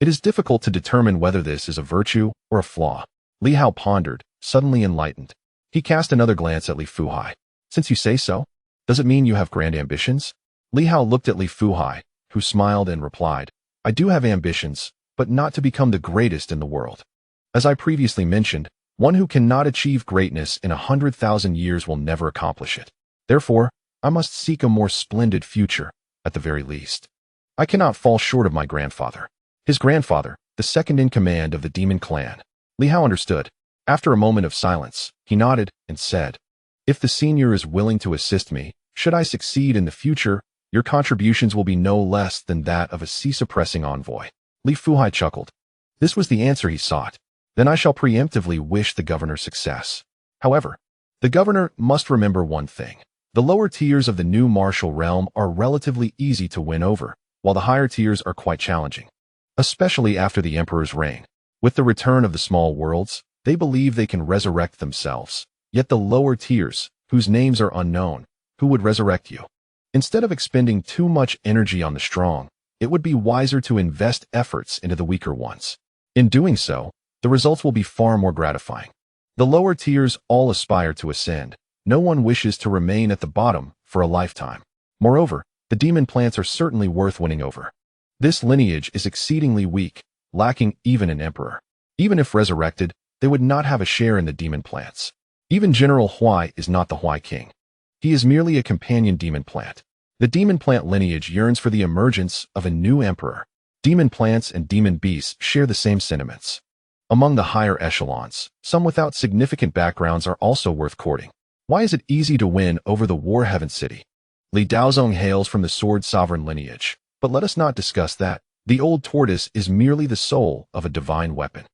It is difficult to determine whether this is a virtue or a flaw. Li Hao pondered, suddenly enlightened. He cast another glance at Li Fuhai. Since you say so, does it mean you have grand ambitions? Li Hao looked at Li Fuhai, who smiled and replied, I do have ambitions, but not to become the greatest in the world. As I previously mentioned, one who cannot achieve greatness in 100,000 years will never accomplish it. Therefore, I must seek a more splendid future, at the very least. I cannot fall short of my grandfather. His grandfather, the second in command of the demon clan. Li Hao understood. After a moment of silence, he nodded and said, If the senior is willing to assist me, should I succeed in the future, your contributions will be no less than that of a sea-suppressing envoy. Li Fuhai chuckled. This was the answer he sought. Then I shall preemptively wish the governor success. However, the governor must remember one thing. The lower tiers of the new martial realm are relatively easy to win over, while the higher tiers are quite challenging. Especially after the emperor's reign. With the return of the small worlds, they believe they can resurrect themselves. Yet the lower tiers, whose names are unknown, who would resurrect you? Instead of expending too much energy on the strong, it would be wiser to invest efforts into the weaker ones. In doing so, the results will be far more gratifying. The lower tiers all aspire to ascend. No one wishes to remain at the bottom for a lifetime. Moreover, the demon plants are certainly worth winning over. This lineage is exceedingly weak, lacking even an emperor. Even if resurrected, they would not have a share in the demon plants. Even General Huai is not the Huai king. He is merely a companion demon plant. The demon plant lineage yearns for the emergence of a new emperor. Demon plants and demon beasts share the same sentiments. Among the higher echelons, some without significant backgrounds are also worth courting. Why is it easy to win over the War Heaven City? Li Daozong hails from the Sword Sovereign lineage, but let us not discuss that. The old tortoise is merely the soul of a divine weapon.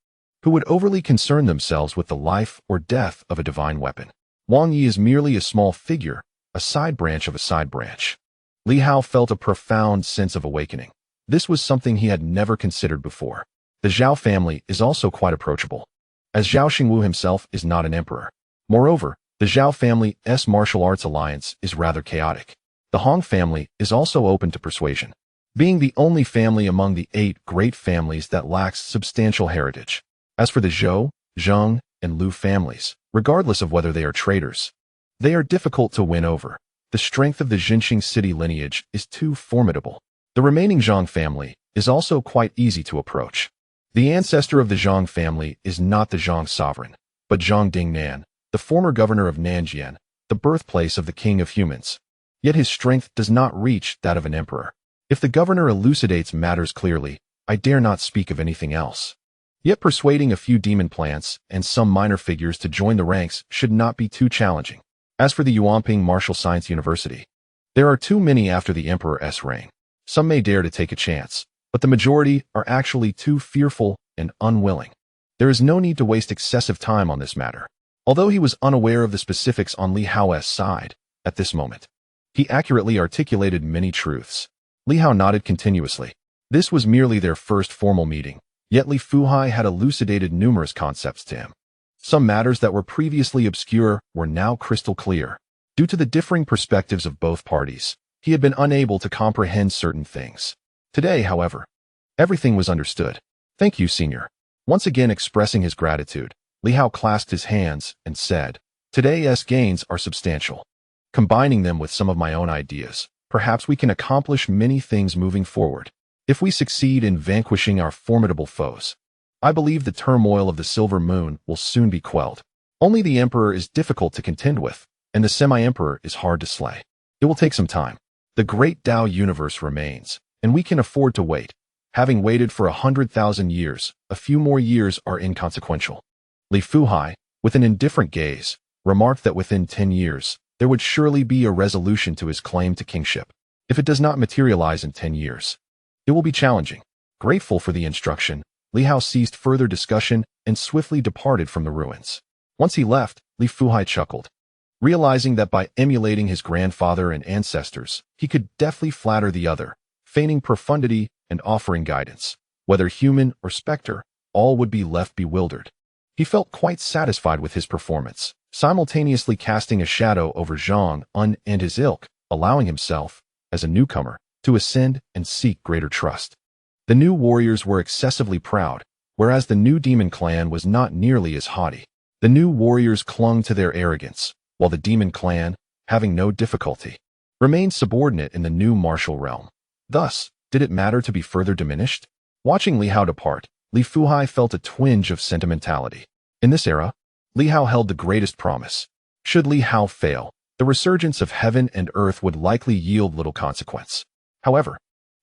Who would overly concern themselves with the life or death of a divine weapon? Wang Yi is merely a small figure, a side branch of a side branch. Li Hao felt a profound sense of awakening. This was something he had never considered before. The Zhao family is also quite approachable, as Zhao Xingwu himself is not an emperor. Moreover, the Zhao family's martial arts alliance is rather chaotic. The Hong family is also open to persuasion, being the only family among the 8 great families that lacks substantial heritage. As for the Zhou, Zheng, and Lu families, regardless of whether they are traitors, they are difficult to win over. The strength of the Jinqing city lineage is too formidable. The remaining Zhang family is also quite easy to approach. The ancestor of the Zhang family is not the Zhang sovereign, but Zhang Dingnan, the former governor of Nanjian, the birthplace of the king of humans. Yet his strength does not reach that of an emperor. If the governor elucidates matters clearly, I dare not speak of anything else. Yet persuading a few demon plants and some minor figures to join the ranks should not be too challenging. As for the Yuanping Martial Science University, there are too many after the emperor's reign. Some may dare to take a chance, but the majority are actually too fearful and unwilling. There is no need to waste excessive time on this matter. Although he was unaware of the specifics on Li Hao's side at this moment, he accurately articulated many truths. Li Hao nodded continuously. This was merely their first formal meeting, yet Li Fuhai had elucidated numerous concepts to him. Some matters that were previously obscure were now crystal clear. Due to the differing perspectives of both parties, he had been unable to comprehend certain things. Today, however, everything was understood. Thank you, Senior. Once again expressing his gratitude, Li Hao clasped his hands and said, Today's gains are substantial. Combining them with some of my own ideas, perhaps we can accomplish many things moving forward. If we succeed in vanquishing our formidable foes, I believe the turmoil of the Silver Moon will soon be quelled. Only the Emperor is difficult to contend with, and the semi-Emperor is hard to slay. It will take some time. The great Tao universe remains, and we can afford to wait. Having waited for 100,000 years, a few more years are inconsequential. Li Fuhai, with an indifferent gaze, remarked that within 10 years, there would surely be a resolution to his claim to kingship. If it does not materialize in 10 years, it will be challenging. Grateful for the instruction, Li Hao ceased further discussion and swiftly departed from the ruins. Once he left, Li Fuhai chuckled, realizing that by emulating his grandfather and ancestors, he could deftly flatter the other, feigning profundity and offering guidance. Whether human or specter, all would be left bewildered. He felt quite satisfied with his performance, simultaneously casting a shadow over Zhang An and his ilk, allowing himself, as a newcomer, to ascend and seek greater trust. The new warriors were excessively proud, whereas the new demon clan was not nearly as haughty. The new warriors clung to their arrogance, while the demon clan, having no difficulty, remained subordinate in the new martial realm. Thus, did it matter to be further diminished? Watching Li Hao depart, Li Fuhai felt a twinge of sentimentality. In this era, Li Hao held the greatest promise. Should Li Hao fail, the resurgence of heaven and earth would likely yield little consequence. However,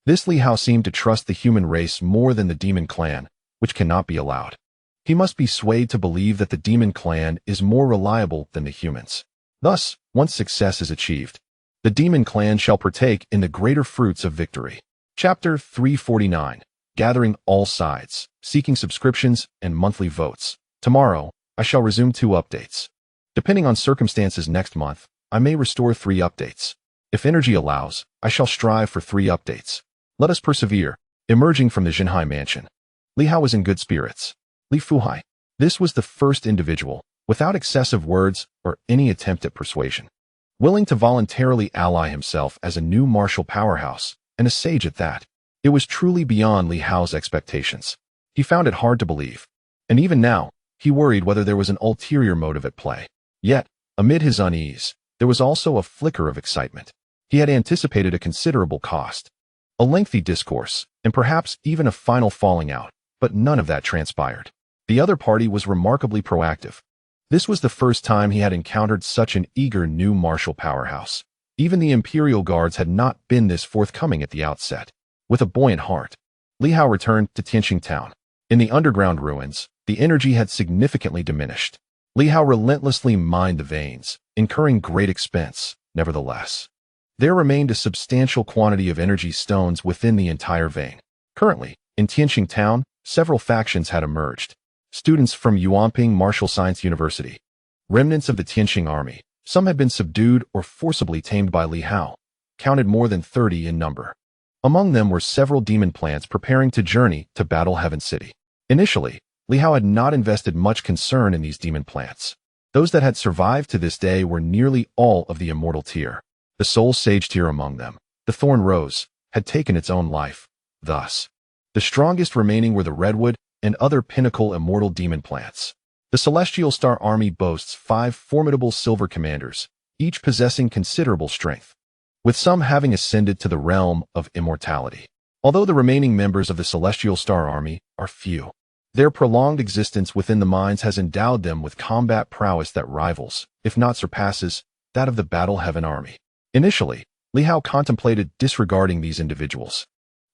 this Li Hao seemed to trust the human race more than the demon clan, which cannot be allowed. He must be swayed to believe that the demon clan is more reliable than the humans. Thus, once success is achieved, the demon clan shall partake in the greater fruits of victory. Chapter 349. Gathering all sides, seeking subscriptions and monthly votes. Tomorrow, I shall resume 2 updates. Depending on circumstances next month, I may restore 3 updates. If energy allows, I shall strive for 3 updates. Let us persevere. Emerging from the Jinhai mansion, Li Hao was in good spirits. Li Fuhai. This was the first individual, without excessive words or any attempt at persuasion, willing to voluntarily ally himself as a new martial powerhouse, and a sage at that. It was truly beyond Li Hao's expectations. He found it hard to believe. And even now, he worried whether there was an ulterior motive at play. Yet, amid his unease, there was also a flicker of excitement. He had anticipated a considerable cost, a lengthy discourse, and perhaps even a final falling out, but none of that transpired. The other party was remarkably proactive. This was the first time he had encountered such an eager new martial powerhouse. Even the Imperial Guards had not been this forthcoming at the outset. With a buoyant heart, Li Hao returned to Tianqing town. In the underground ruins, the energy had significantly diminished. Li Hao relentlessly mined the veins, incurring great expense. Nevertheless, there remained a substantial quantity of energy stones within the entire vein. Currently, in Tianqing town, several factions had emerged. Students from Yuanping Martial Science University, remnants of the Tianqing army, some had been subdued or forcibly tamed by Li Hao, counted more than 30 in number. Among them were several demon plants preparing to journey to Battle Heaven City. Initially, Li Hao had not invested much concern in these demon plants. Those that had survived to this day were nearly all of the immortal tier. The soul sage tier among them, the thorn rose, had taken its own life. Thus, the strongest remaining were the redwood and other pinnacle immortal demon plants. The Celestial Star Army boasts 5 formidable silver commanders, each possessing considerable strength, with some having ascended to the realm of immortality. Although the remaining members of the Celestial Star Army are few, their prolonged existence within the mines has endowed them with combat prowess that rivals, if not surpasses, that of the Battle Heaven Army. Initially, Li Hao contemplated disregarding these individuals,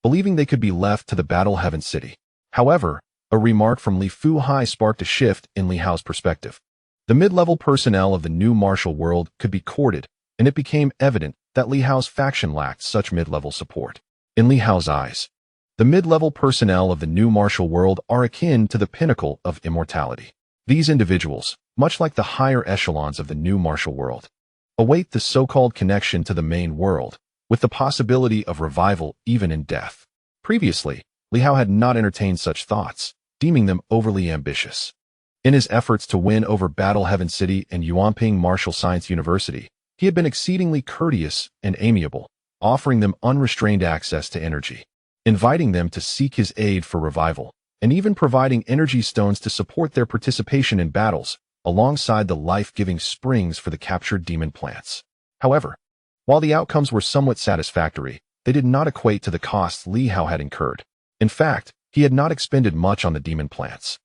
believing they could be left to the Battle Heaven City. However, a remark from Li Hai sparked a shift in Li Hao's perspective. The mid-level personnel of the new martial world could be courted, and it became evident that Li Hao's faction lacked such mid-level support. In Li Hao's eyes, the mid-level personnel of the new martial world are akin to the pinnacle of immortality. These individuals, much like the higher echelons of the new martial world, await the so-called connection to the main world, with the possibility of revival even in death. Previously, Li Hao had not entertained such thoughts, deeming them overly ambitious. In his efforts to win over Battle Heaven City and Yuanping Martial Science University, he had been exceedingly courteous and amiable, offering them unrestrained access to energy, inviting them to seek his aid for revival, and even providing energy stones to support their participation in battles, alongside the life-giving springs for the captured demon plants. However, while the outcomes were somewhat satisfactory, they did not equate to the costs Li Hao had incurred. In fact, he had not expended much on the demon plants.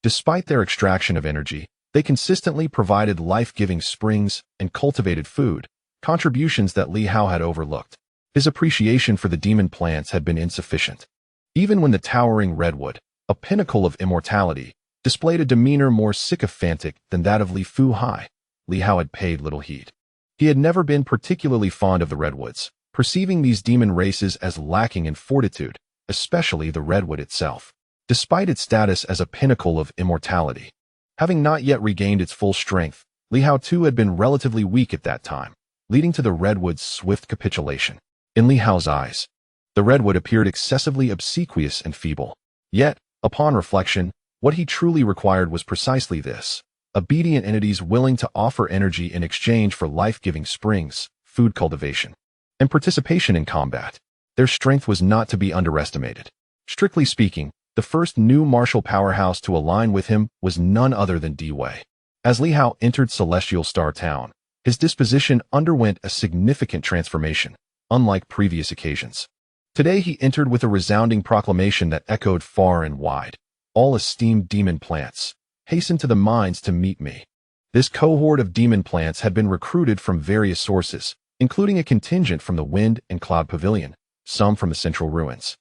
Despite their extraction of energy, they consistently provided life-giving springs and cultivated food, contributions that Li Hao had overlooked. His appreciation for the demon plants had been insufficient. Even when the towering redwood, a pinnacle of immortality, displayed a demeanor more sycophantic than that of Li Hai, Li Hao had paid little heed. He had never been particularly fond of the redwoods, perceiving these demon races as lacking in fortitude, especially the redwood itself. Despite its status as a pinnacle of immortality, having not yet regained its full strength, Li Hao too had been relatively weak at that time, leading to the redwood's swift capitulation. In Li Hao's eyes, the redwood appeared excessively obsequious and feeble. Yet, upon reflection, what he truly required was precisely this: obedient entities willing to offer energy in exchange for life-giving springs, food cultivation, and participation in combat. Their strength was not to be underestimated. Strictly speaking, the first new martial powerhouse to align with him was none other than Wei. As Li Hao entered Celestial Star Town, his disposition underwent a significant transformation, unlike previous occasions. Today he entered with a resounding proclamation that echoed far and wide: "All esteemed demon plants, hasten to the mines to meet me." This cohort of demon plants had been recruited from various sources, including a contingent from the Wind and Cloud Pavilion, some from the Central Ruins,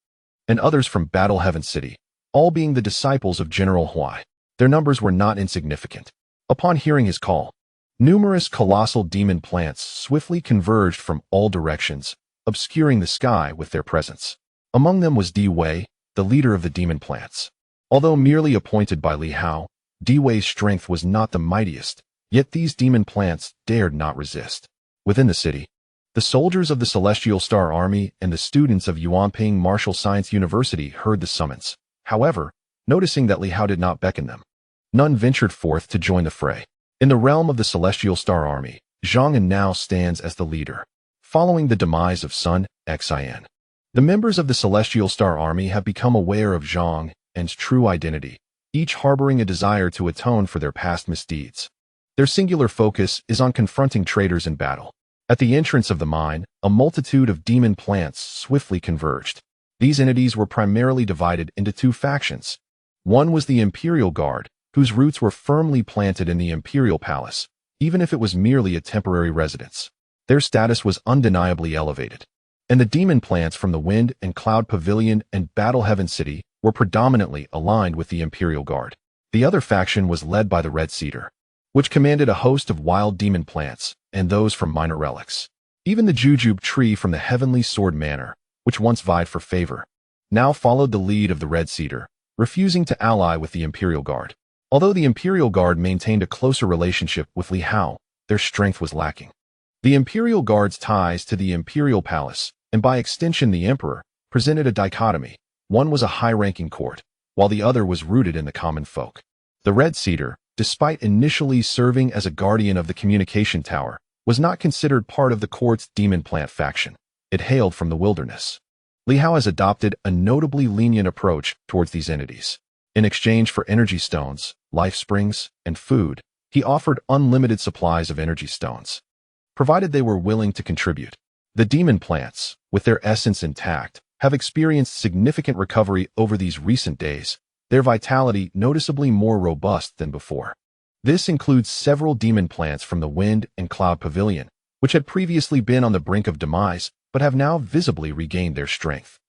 and others from Battle Heaven City, all being the disciples of General Huai. Their numbers were not insignificant. Upon hearing his call, numerous colossal demon plants swiftly converged from all directions, obscuring the sky with their presence. Among them was Wei, the leader of the demon plants. Although merely appointed by Li Hao, Wei's strength was not the mightiest, yet these demon plants dared not resist. Within the city, the soldiers of the Celestial Star Army and the students of Yuanping Martial Science University heard the summons. However, noticing that Li Hao did not beckon them, none ventured forth to join the fray. In the realm of the Celestial Star Army, Zhang An now stands as the leader, following the demise of Sun Xin. The members of the Celestial Star Army have become aware of Zhang An's true identity, each harboring a desire to atone for their past misdeeds. Their singular focus is on confronting traitors in battle. At the entrance of the mine, a multitude of demon plants swiftly converged. These entities were primarily divided into two factions. One was the Imperial Guard, whose roots were firmly planted in the Imperial Palace, even if it was merely a temporary residence. Their status was undeniably elevated. And the demon plants from the Wind and Cloud Pavilion and Battle Heaven City were predominantly aligned with the Imperial Guard. The other faction was led by the Red Cedar, which commanded a host of wild demon plants and those from minor relics. Even the Jujube tree from the Heavenly Sword Manor, which once vied for favor, now followed the lead of the Red Cedar, refusing to ally with the Imperial Guard. Although the Imperial Guard maintained a closer relationship with Li Hao, their strength was lacking. The Imperial Guard's ties to the Imperial Palace, and by extension the Emperor, presented a dichotomy. One was a high-ranking court, while the other was rooted in the common folk. The Red Cedar, despite initially serving as a guardian of the communication tower, was not considered part of the court's demon plant faction. It hailed from the wilderness. Li Hao has adopted a notably lenient approach towards these entities. In exchange for energy stones, life springs, and food, he offered unlimited supplies of energy stones, provided they were willing to contribute. The demon plants, with their essence intact, have experienced significant recovery over these recent days, their vitality noticeably more robust than before. This includes several demon plants from the Wind and Cloud Pavilion, which had previously been on the brink of demise, but have now visibly regained their strength.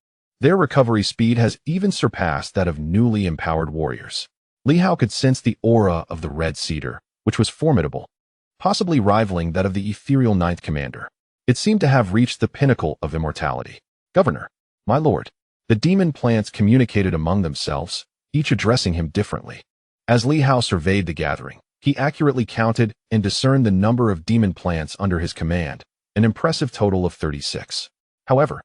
Their recovery speed has even surpassed that of newly empowered warriors. Li Hao could sense the aura of the Red Cedar, which was formidable, possibly rivaling that of the ethereal Ninth Commander. It seemed to have reached the pinnacle of immortality. "Governor, my lord." The demon plants communicated among themselves, each addressing him differently. As Li Hao surveyed the gathering, he accurately counted and discerned the number of demon plants under his command, an impressive total of 36. However,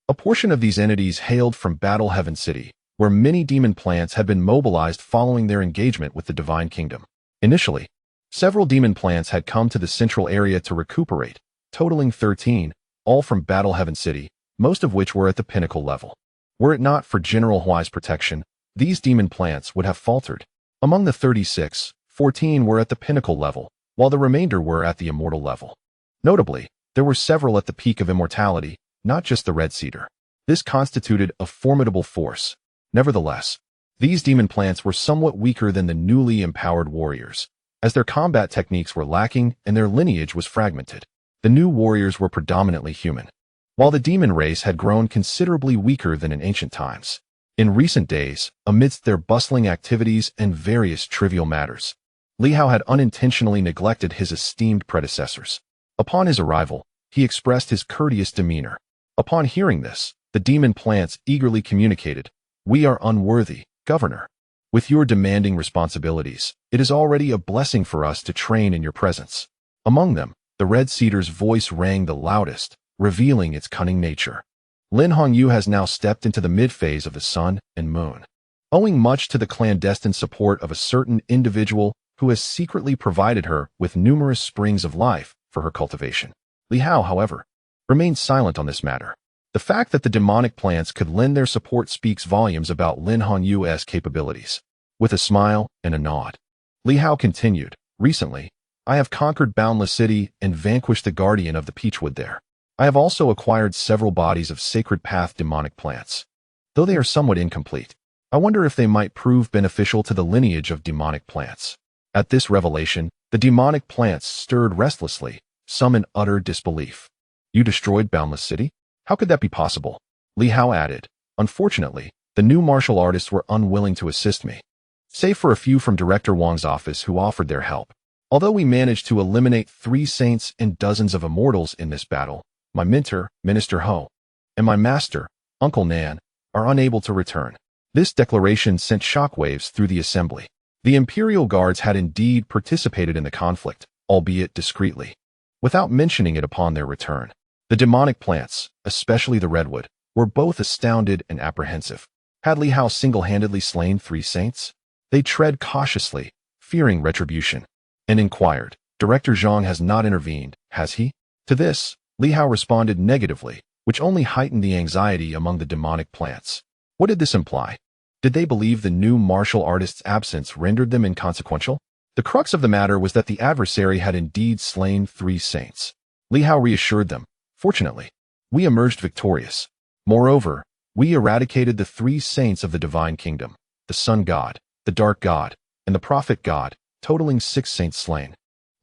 a portion of these entities hailed from Battle Heaven City, where many demon plants had been mobilized following their engagement with the Divine Kingdom. Initially, several demon plants had come to the central area to recuperate, totaling 13, all from Battle Heaven City, most of which were at the pinnacle level. Were it not for General Huai's protection, these demon plants would have faltered. Among the 36, 14 were at the pinnacle level, while the remainder were at the immortal level. Notably, there were several at the peak of immortality, not just the Red Cedar. This constituted a formidable force. Nevertheless, these demon plants were somewhat weaker than the newly empowered warriors, as their combat techniques were lacking and their lineage was fragmented. The new warriors were predominantly human, while the demon race had grown considerably weaker than in ancient times. In recent days, amidst their bustling activities and various trivial matters, Li Hao had unintentionally neglected his esteemed predecessors. Upon his arrival, he expressed his courteous demeanor. Upon hearing this, the demon plants eagerly communicated, "We are unworthy, Governor. With your demanding responsibilities, it is already a blessing for us to train in your presence." Among them, the Red Cedar's voice rang the loudest, revealing its cunning nature. Lin Hongyu has now stepped into the mid-phase of the Sun and Moon, owing much to the clandestine support of a certain individual who has secretly provided her with numerous springs of life for her cultivation. Li Hao, however, remained silent on this matter. The fact that the demonic plants could lend their support speaks volumes about Lin Hongyu's capabilities. With a smile and a nod, Li Hao continued, "Recently, I have conquered Boundless City and vanquished the guardian of the Peachwood there. I have also acquired several bodies of Sacred Path demonic plants. Though they are somewhat incomplete, I wonder if they might prove beneficial to the lineage of demonic plants." At this revelation, the demonic plants stirred restlessly, some in utter disbelief. "You destroyed Boundless City? How could that be possible?" Li Hao added, "Unfortunately, the new martial artists were unwilling to assist me, save for a few from Director Wang's office who offered their help. Although we managed to eliminate 3 saints and dozens of immortals in this battle, my mentor, Minister Ho, and my master, Uncle Nan, are unable to return." This declaration sent shockwaves through the assembly. The Imperial Guards had indeed participated in the conflict, albeit discreetly, without mentioning it upon their return. The demonic plants, especially the redwood, were both astounded and apprehensive. Had Li Hao single-handedly slain 3 saints? They tread cautiously, fearing retribution, and inquired, "Director Zhang has not intervened, has he?" To this, Li Hao responded negatively, which only heightened the anxiety among the demonic plants. What did this imply? Did they believe the new martial artist's absence rendered them inconsequential? The crux of the matter was that the adversary had indeed slain 3 saints. Li Hao reassured them, "Fortunately, we emerged victorious. Moreover, we eradicated the 3 saints of the Divine Kingdom, the Sun God, the Dark God, and the Prophet God, totaling 6 saints slain,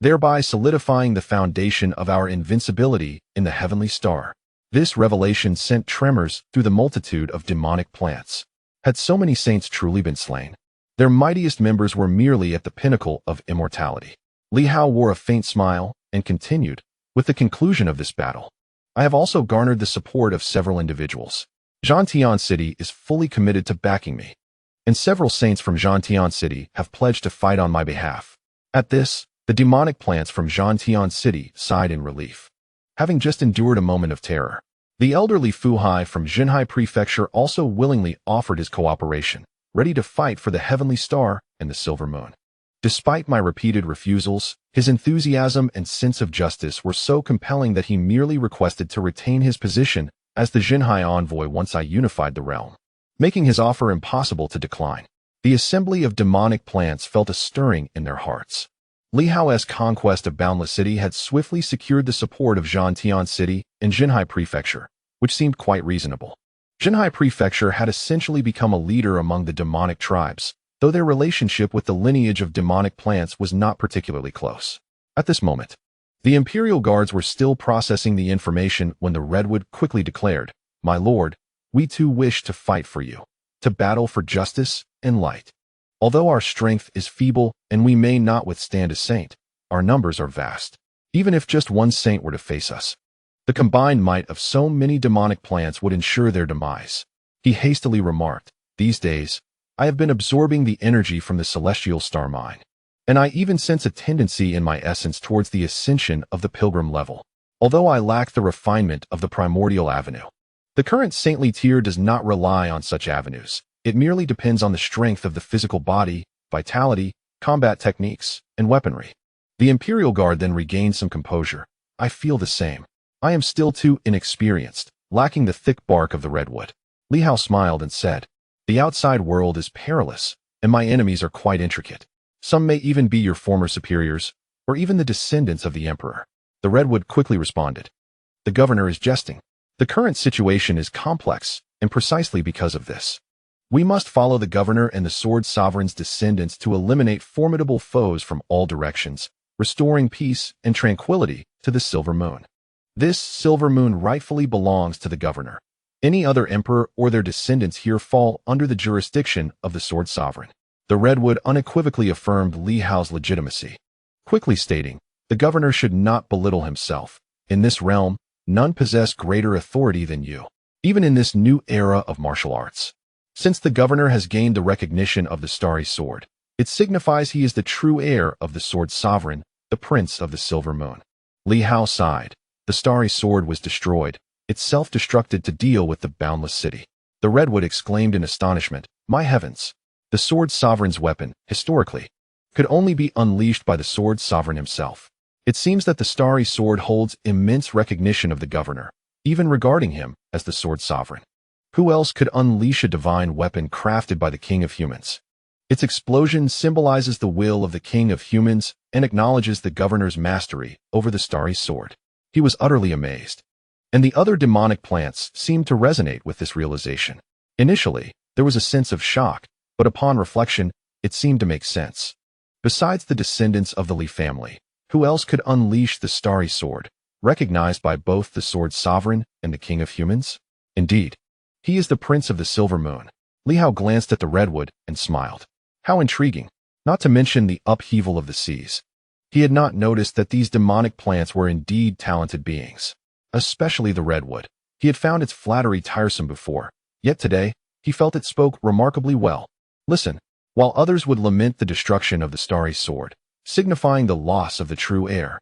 thereby solidifying the foundation of our invincibility in the heavenly star." This revelation sent tremors through the multitude of demonic plants. Had so many saints truly been slain? Their mightiest members were merely at the pinnacle of immortality. Li Hao wore a faint smile and continued, "With the conclusion of this battle, I have also garnered the support of several individuals. Zhantian City is fully committed to backing me, and several saints from Zhantian City have pledged to fight on my behalf." At this, the demonic plants from Zhantian City sighed in relief, having just endured a moment of terror. The elderly Fu Hai from Jinhai Prefecture also willingly offered his cooperation, ready to fight for the Heavenly Star and the Silver Moon. Despite my repeated refusals, his enthusiasm and sense of justice were so compelling that he merely requested to retain his position as the Jinhai envoy once I unified the realm, making his offer impossible to decline. The assembly of demonic plants felt a stirring in their hearts. Li Hao's conquest of Boundless City had swiftly secured the support of Zhantian City and Jinhai Prefecture, which seemed quite reasonable. Jinhai Prefecture had essentially become a leader among the demonic tribes, though their relationship with the lineage of demonic plants was not particularly close. At this moment, the Imperial Guards were still processing the information when the Redwood quickly declared, "My lord, we too wish to fight for you, to battle for justice and light. Although our strength is feeble and we may not withstand a saint, our numbers are vast. Even if just one saint were to face us, the combined might of so many demonic plants would ensure their demise." He hastily remarked, "These days, I have been absorbing the energy from the celestial star mine, and I even sense a tendency in my essence towards the ascension of the pilgrim level, although I lack the refinement of the primordial avenue. The current saintly tier does not rely on such avenues. It merely depends on the strength of the physical body, vitality, combat techniques, and weaponry." The Imperial Guard then regained some composure. "I feel the same. I am still too inexperienced, lacking the thick bark of the redwood." Li Hao smiled and said, "The outside world is perilous, and my enemies are quite intricate. Some may even be your former superiors, or even the descendants of the Emperor." The redwood quickly responded, "The governor is jesting. The current situation is complex, and precisely because of this, we must follow the governor and the Sword Sovereign's descendants to eliminate formidable foes from all directions, restoring peace and tranquility to the Silver Moon. This Silver Moon rightfully belongs to the governor. Any other emperor or their descendants here fall under the jurisdiction of the Sword Sovereign." The redwood unequivocally affirmed Li Hao's legitimacy, quickly stating, "The governor should not belittle himself. In this realm, none possess greater authority than you, even in this new era of martial arts. Since the governor has gained the recognition of the Starry Sword, it signifies he is the true heir of the Sword Sovereign, the Prince of the Silver Moon." Li Hao sighed. The Starry Sword was destroyed, it self-destructed to deal with the Boundless City. The redwood exclaimed in astonishment, "My heavens! The Sword Sovereign's weapon, historically, could only be unleashed by the Sword Sovereign himself. It seems that the Starry Sword holds immense recognition of the governor, even regarding him as the Sword Sovereign. Who else could unleash a divine weapon crafted by the King of Humans? Its explosion symbolizes the will of the King of Humans and acknowledges the governor's mastery over the Starry Sword." He was utterly amazed, and the other demonic plants seemed to resonate with this realization. Initially, there was a sense of shock, but upon reflection, it seemed to make sense. Besides the descendants of the Li family, who else could unleash the Starry Sword, recognized by both the Sword Sovereign and the King of Humans? Indeed, he is the Prince of the Silver Moon. Li Hao glanced at the redwood and smiled. How intriguing, not to mention the upheaval of the seas. He had not noticed that these demonic plants were indeed talented beings, especially the redwood. He had found its flattery tiresome before, yet today, he felt it spoke remarkably well. Listen, while others would lament the destruction of the Starry Sword, signifying the loss of the true heir,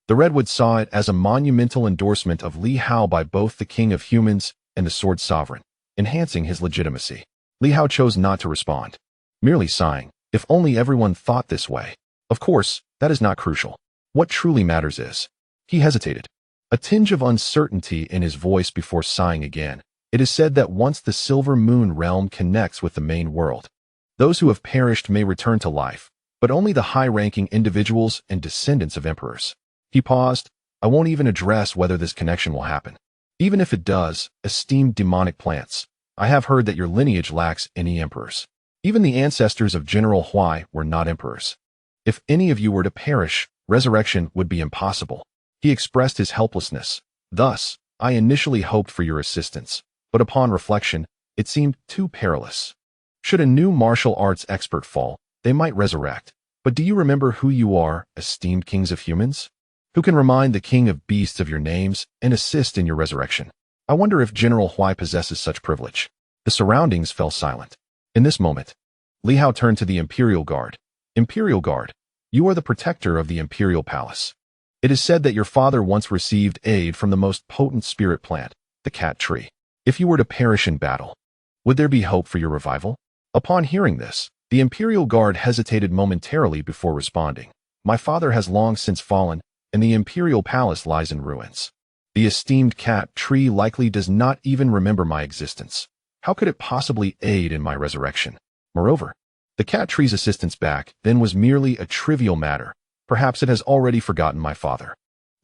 the redwood saw it as a monumental endorsement of Li Hao by both the King of Humans and the Sword Sovereign, enhancing his legitimacy. Li Hao chose not to respond, merely sighing, "If only everyone thought this way. Of course, that is not crucial. What truly matters is..." He hesitated, a tinge of uncertainty in his voice before sighing again. "It is said that once the Silver Moon realm connects with the main world, those who have perished may return to life, but only the high-ranking individuals and descendants of emperors." He paused. "I won't even address whether this connection will happen. Even if it does, esteemed demonic plants, I have heard that your lineage lacks any emperors. Even the ancestors of General Huai were not emperors. If any of you were to perish, resurrection would be impossible." He expressed his helplessness. "Thus, I initially hoped for your assistance, but upon reflection, it seemed too perilous. Should a new martial arts expert fall, they might resurrect. But do you remember who you are, esteemed kings of humans? Who can remind the king of beasts of your names and assist in your resurrection? I wonder if General Huai possesses such privilege." The surroundings fell silent. In this moment, Li Hao turned to the Imperial Guard. "Imperial Guard, you are the protector of the Imperial Palace. It is said that your father once received aid from the most potent spirit plant, the cat tree. If you were to perish in battle, would there be hope for your revival?" Upon hearing this, the Imperial Guard hesitated momentarily before responding. "My father has long since fallen, and the Imperial Palace lies in ruins. The esteemed cat tree likely does not even remember my existence. How could it possibly aid in my resurrection? Moreover, The cat tree's assistance back then was merely a trivial matter. Perhaps it has already forgotten my father.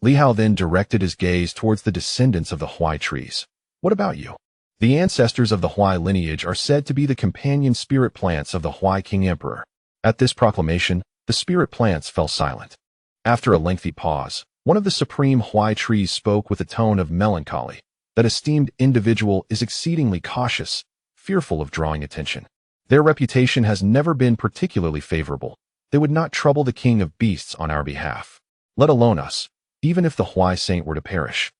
Li Hao then directed his gaze towards the descendants of the Huai trees. What about you? The ancestors of the Huai lineage are said to be the companion spirit plants of the Huai King Emperor. At this proclamation, the spirit plants fell silent. After a lengthy pause, one of the supreme Huai trees spoke with a tone of melancholy. That esteemed individual is exceedingly cautious, fearful of drawing attention. Their reputation has never been particularly favorable. They would not trouble the king of beasts on our behalf, let alone us, even if the Huai saint were to perish.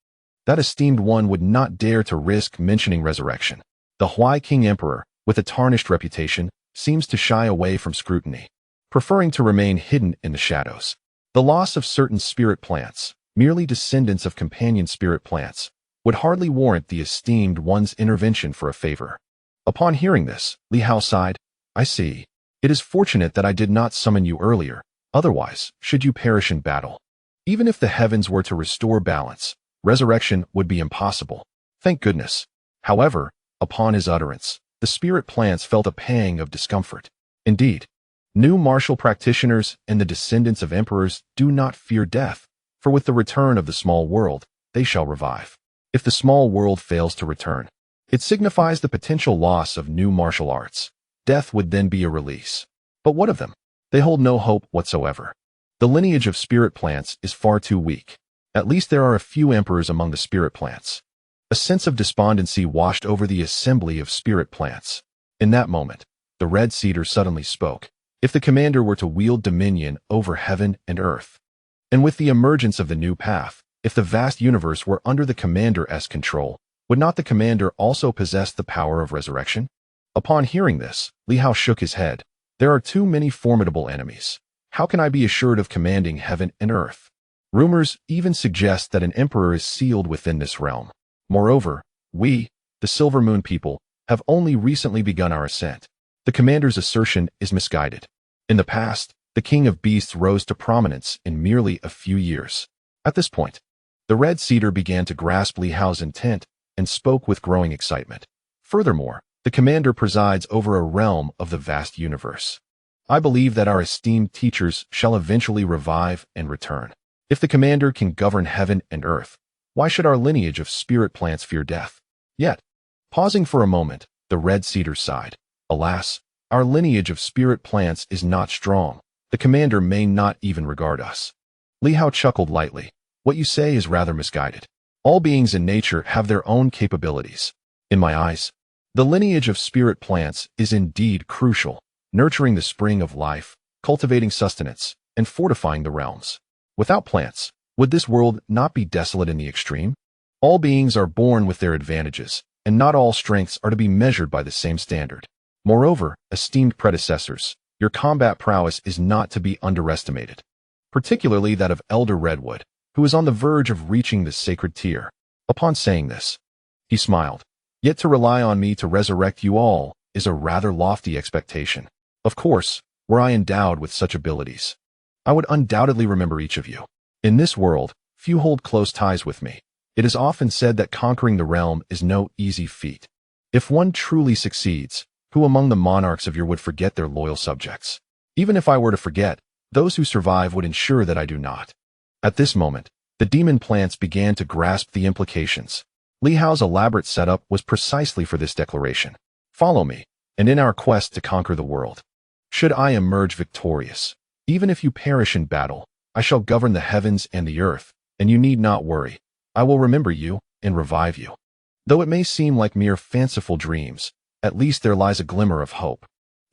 That esteemed one would not dare to risk mentioning resurrection. The Huai King Emperor, with a tarnished reputation, seems to shy away from scrutiny, preferring to remain hidden in the shadows. The loss of certain spirit plants, merely descendants of companion spirit plants, would hardly warrant the esteemed one's intervention for a favor. Upon hearing this, Li Hao sighed. I see. It is fortunate that I did not summon you earlier, otherwise, should you perish in battle. Even if the heavens were to restore balance, resurrection would be impossible. Thank goodness. However, upon his utterance, the spirit plants felt a pang of discomfort. Indeed, new martial practitioners and the descendants of emperors do not fear death, for with the return of the small world, they shall revive. If the small world fails to return, it signifies the potential loss of new martial arts. Death would then be a release. But what of them? They hold no hope whatsoever. The lineage of spirit plants is far too weak. At least there are a few emperors among the spirit plants. A sense of despondency washed over the assembly of spirit plants. In that moment, the red cedar suddenly spoke. If the commander were to wield dominion over heaven and earth, and with the emergence of the new path, if the vast universe were under the commander's control, would not the commander also possess the power of resurrection? Upon hearing this, Li Hao shook his head. There are too many formidable enemies. How can I be assured of commanding heaven and earth? Rumors even suggest that an emperor is sealed within this realm. Moreover, we, the Silver Moon people, have only recently begun our ascent. The commander's assertion is misguided. In the past, the king of beasts rose to prominence in merely a few years. At this point, the red cedar began to grasp Li Hao's intent and spoke with growing excitement. Furthermore, the commander presides over a realm of the vast universe. I believe that our esteemed teachers shall eventually revive and return. If the commander can govern heaven and earth, why should our lineage of spirit plants fear death? Yet, pausing for a moment, the red cedar sighed. Alas, our lineage of spirit plants is not strong. The commander may not even regard us. Li Hao chuckled lightly. What you say is rather misguided. All beings in nature have their own capabilities. In my eyes, the lineage of spirit plants is indeed crucial, nurturing the spring of life, cultivating sustenance, and fortifying the realms. Without plants, would this world not be desolate in the extreme? All beings are born with their advantages, and not all strengths are to be measured by the same standard. Moreover, esteemed predecessors, your combat prowess is not to be underestimated, particularly that of Elder Redwood, who is on the verge of reaching the sacred tier. Upon saying this, he smiled. Yet to rely on me to resurrect you all is a rather lofty expectation. Of course, were I endowed with such abilities, I would undoubtedly remember each of you. In this world, few hold close ties with me. It is often said that conquering the realm is no easy feat. If one truly succeeds, who among the monarchs of your would forget their loyal subjects? Even if I were to forget, those who survive would ensure that I do not. At this moment, the demon plants began to grasp the implications. Li Hao's elaborate setup was precisely for this declaration. Follow me, and in our quest to conquer the world, should I emerge victorious, even if you perish in battle, I shall govern the heavens and the earth, and you need not worry. I will remember you and revive you. Though it may seem like mere fanciful dreams, at least there lies a glimmer of hope.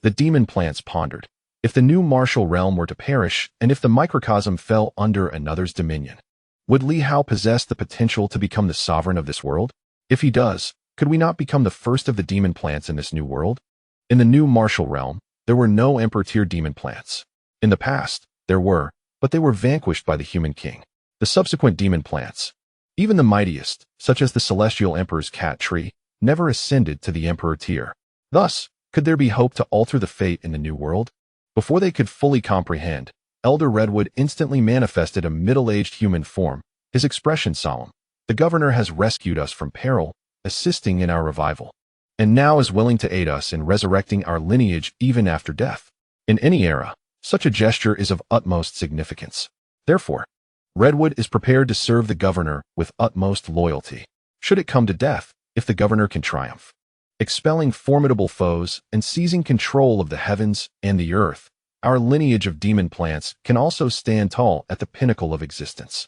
The demon plants pondered. If the new martial realm were to perish, and if the microcosm fell under another's dominion, would Li Hao possess the potential to become the sovereign of this world? If he does, could we not become the first of the demon plants in this new world? In the new martial realm, there were no emperor-tier demon plants. In the past, there were, but they were vanquished by the human king. The subsequent demon plants, even the mightiest, such as the celestial emperor's cat tree, never ascended to the emperor tier. Thus, could there be hope to alter the fate in the new world? Before they could fully comprehend, Elder Redwood instantly manifested a middle-aged human form, his expression solemn. The governor has rescued us from peril, assisting in our revival. and now is willing to aid us in resurrecting our lineage even after death. In any era, such a gesture is of utmost significance. Therefore, Redwood is prepared to serve the governor with utmost loyalty, should it come to death, if the governor can triumph. Expelling formidable foes and seizing control of the heavens and the earth, our lineage of demon plants can also stand tall at the pinnacle of existence.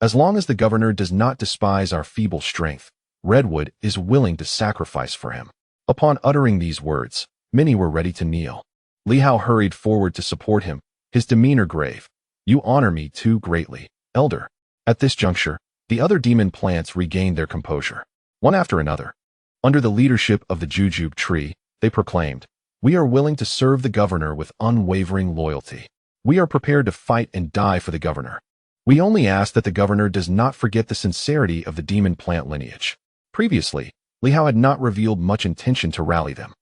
As long as the governor does not despise our feeble strength, Redwood is willing to sacrifice for him. Upon uttering these words, many were ready to kneel. Li Hao hurried forward to support him, his demeanor grave. "You honor me too greatly, elder." At this juncture, the other demon plants regained their composure. One after another, under the leadership of the jujube tree, they proclaimed, "We are willing to serve the governor with unwavering loyalty. We are prepared to fight and die for the governor. We only ask that the governor does not forget the sincerity of the demon plant lineage." Previously, Li Hao had not revealed much intention to rally them.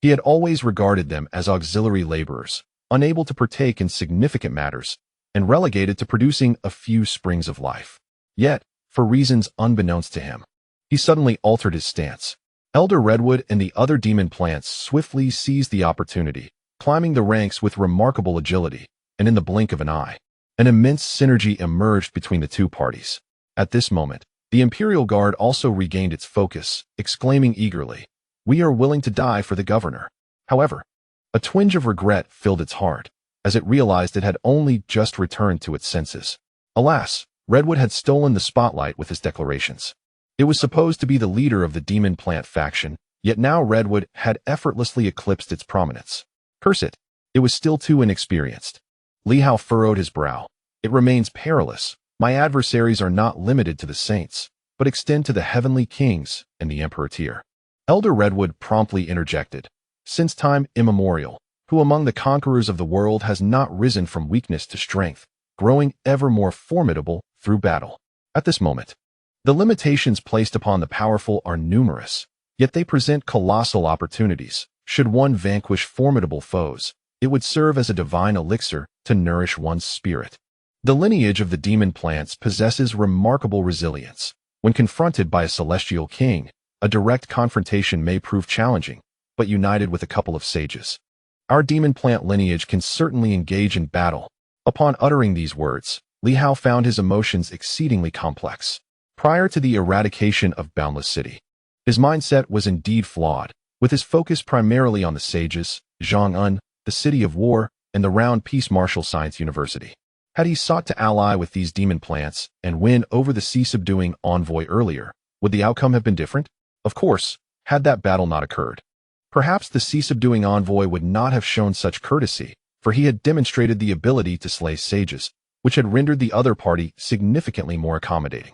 He had always regarded them as auxiliary laborers, unable to partake in significant matters, and relegated to producing a few springs of life. Yet, for reasons unbeknownst to him, he suddenly altered his stance. Elder Redwood and the other demon plants swiftly seized the opportunity, climbing the ranks with remarkable agility, and in the blink of an eye, an immense synergy emerged between the two parties. At this moment, the Imperial Guard also regained its focus, exclaiming eagerly, "We are willing to die for the governor." However, a twinge of regret filled its heart, as it realized it had only just returned to its senses. Alas, Redwood had stolen the spotlight with his declarations. It was supposed to be the leader of the demon plant faction, yet now Redwood had effortlessly eclipsed its prominence. Curse it, it was still too inexperienced. Li Hao furrowed his brow. "It remains perilous. My adversaries are not limited to the saints, but extend to the heavenly kings and the emperor tier." Elder Redwood promptly interjected, "Since time immemorial, who among the conquerors of the world has not risen from weakness to strength, growing ever more formidable through battle?" At this moment, the limitations placed upon the powerful are numerous, yet they present colossal opportunities. Should one vanquish formidable foes, it would serve as a divine elixir to nourish one's spirit. The lineage of the demon plants possesses remarkable resilience. When confronted by a celestial king, a direct confrontation may prove challenging, but united with a couple of sages, our demon plant lineage can certainly engage in battle. Upon uttering these words, Li Hao found his emotions exceedingly complex. Prior to the eradication of Boundless City, his mindset was indeed flawed, with his focus primarily on the sages, Zhang An, the City of War, and the Round Peace Martial Science University. Had he sought to ally with these demon plants and win over the sea-subduing envoy earlier, would the outcome have been different? Of course, had that battle not occurred. Perhaps the sea-subduing envoy would not have shown such courtesy, for he had demonstrated the ability to slay sages, which had rendered the other party significantly more accommodating.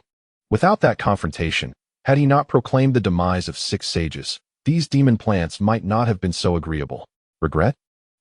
Without that confrontation, had he not proclaimed the demise of 6 sages, these demon plants might not have been so agreeable. Regret?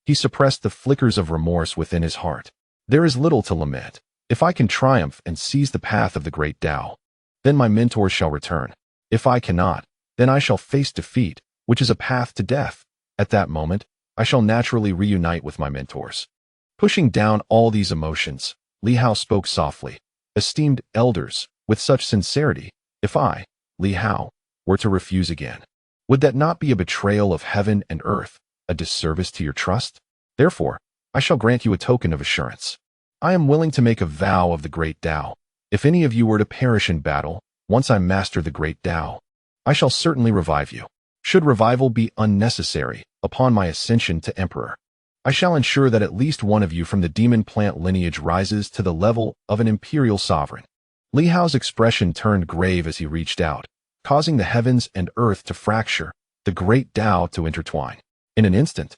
He suppressed the flickers of remorse within his heart. There is little to lament. If I can triumph and seize the path of the great Tao, then my mentors shall return. If I cannot, then I shall face defeat, which is a path to death. At that moment, I shall naturally reunite with my mentors. Pushing down all these emotions, Li Hao spoke softly. "Esteemed elders, with such sincerity, if I, Li Hao, were to refuse again, would that not be a betrayal of heaven and earth, a disservice to your trust? Therefore, I shall grant you a token of assurance. I am willing to make a vow of the great Tao. If any of you were to perish in battle, once I master the great Tao, I shall certainly revive you. Should revival be unnecessary, upon my ascension to emperor, I shall ensure that at least one of you from the demon plant lineage rises to the level of an imperial sovereign." Li Hao's expression turned grave as he reached out, causing the heavens and earth to fracture, the great Tao to intertwine. In an instant,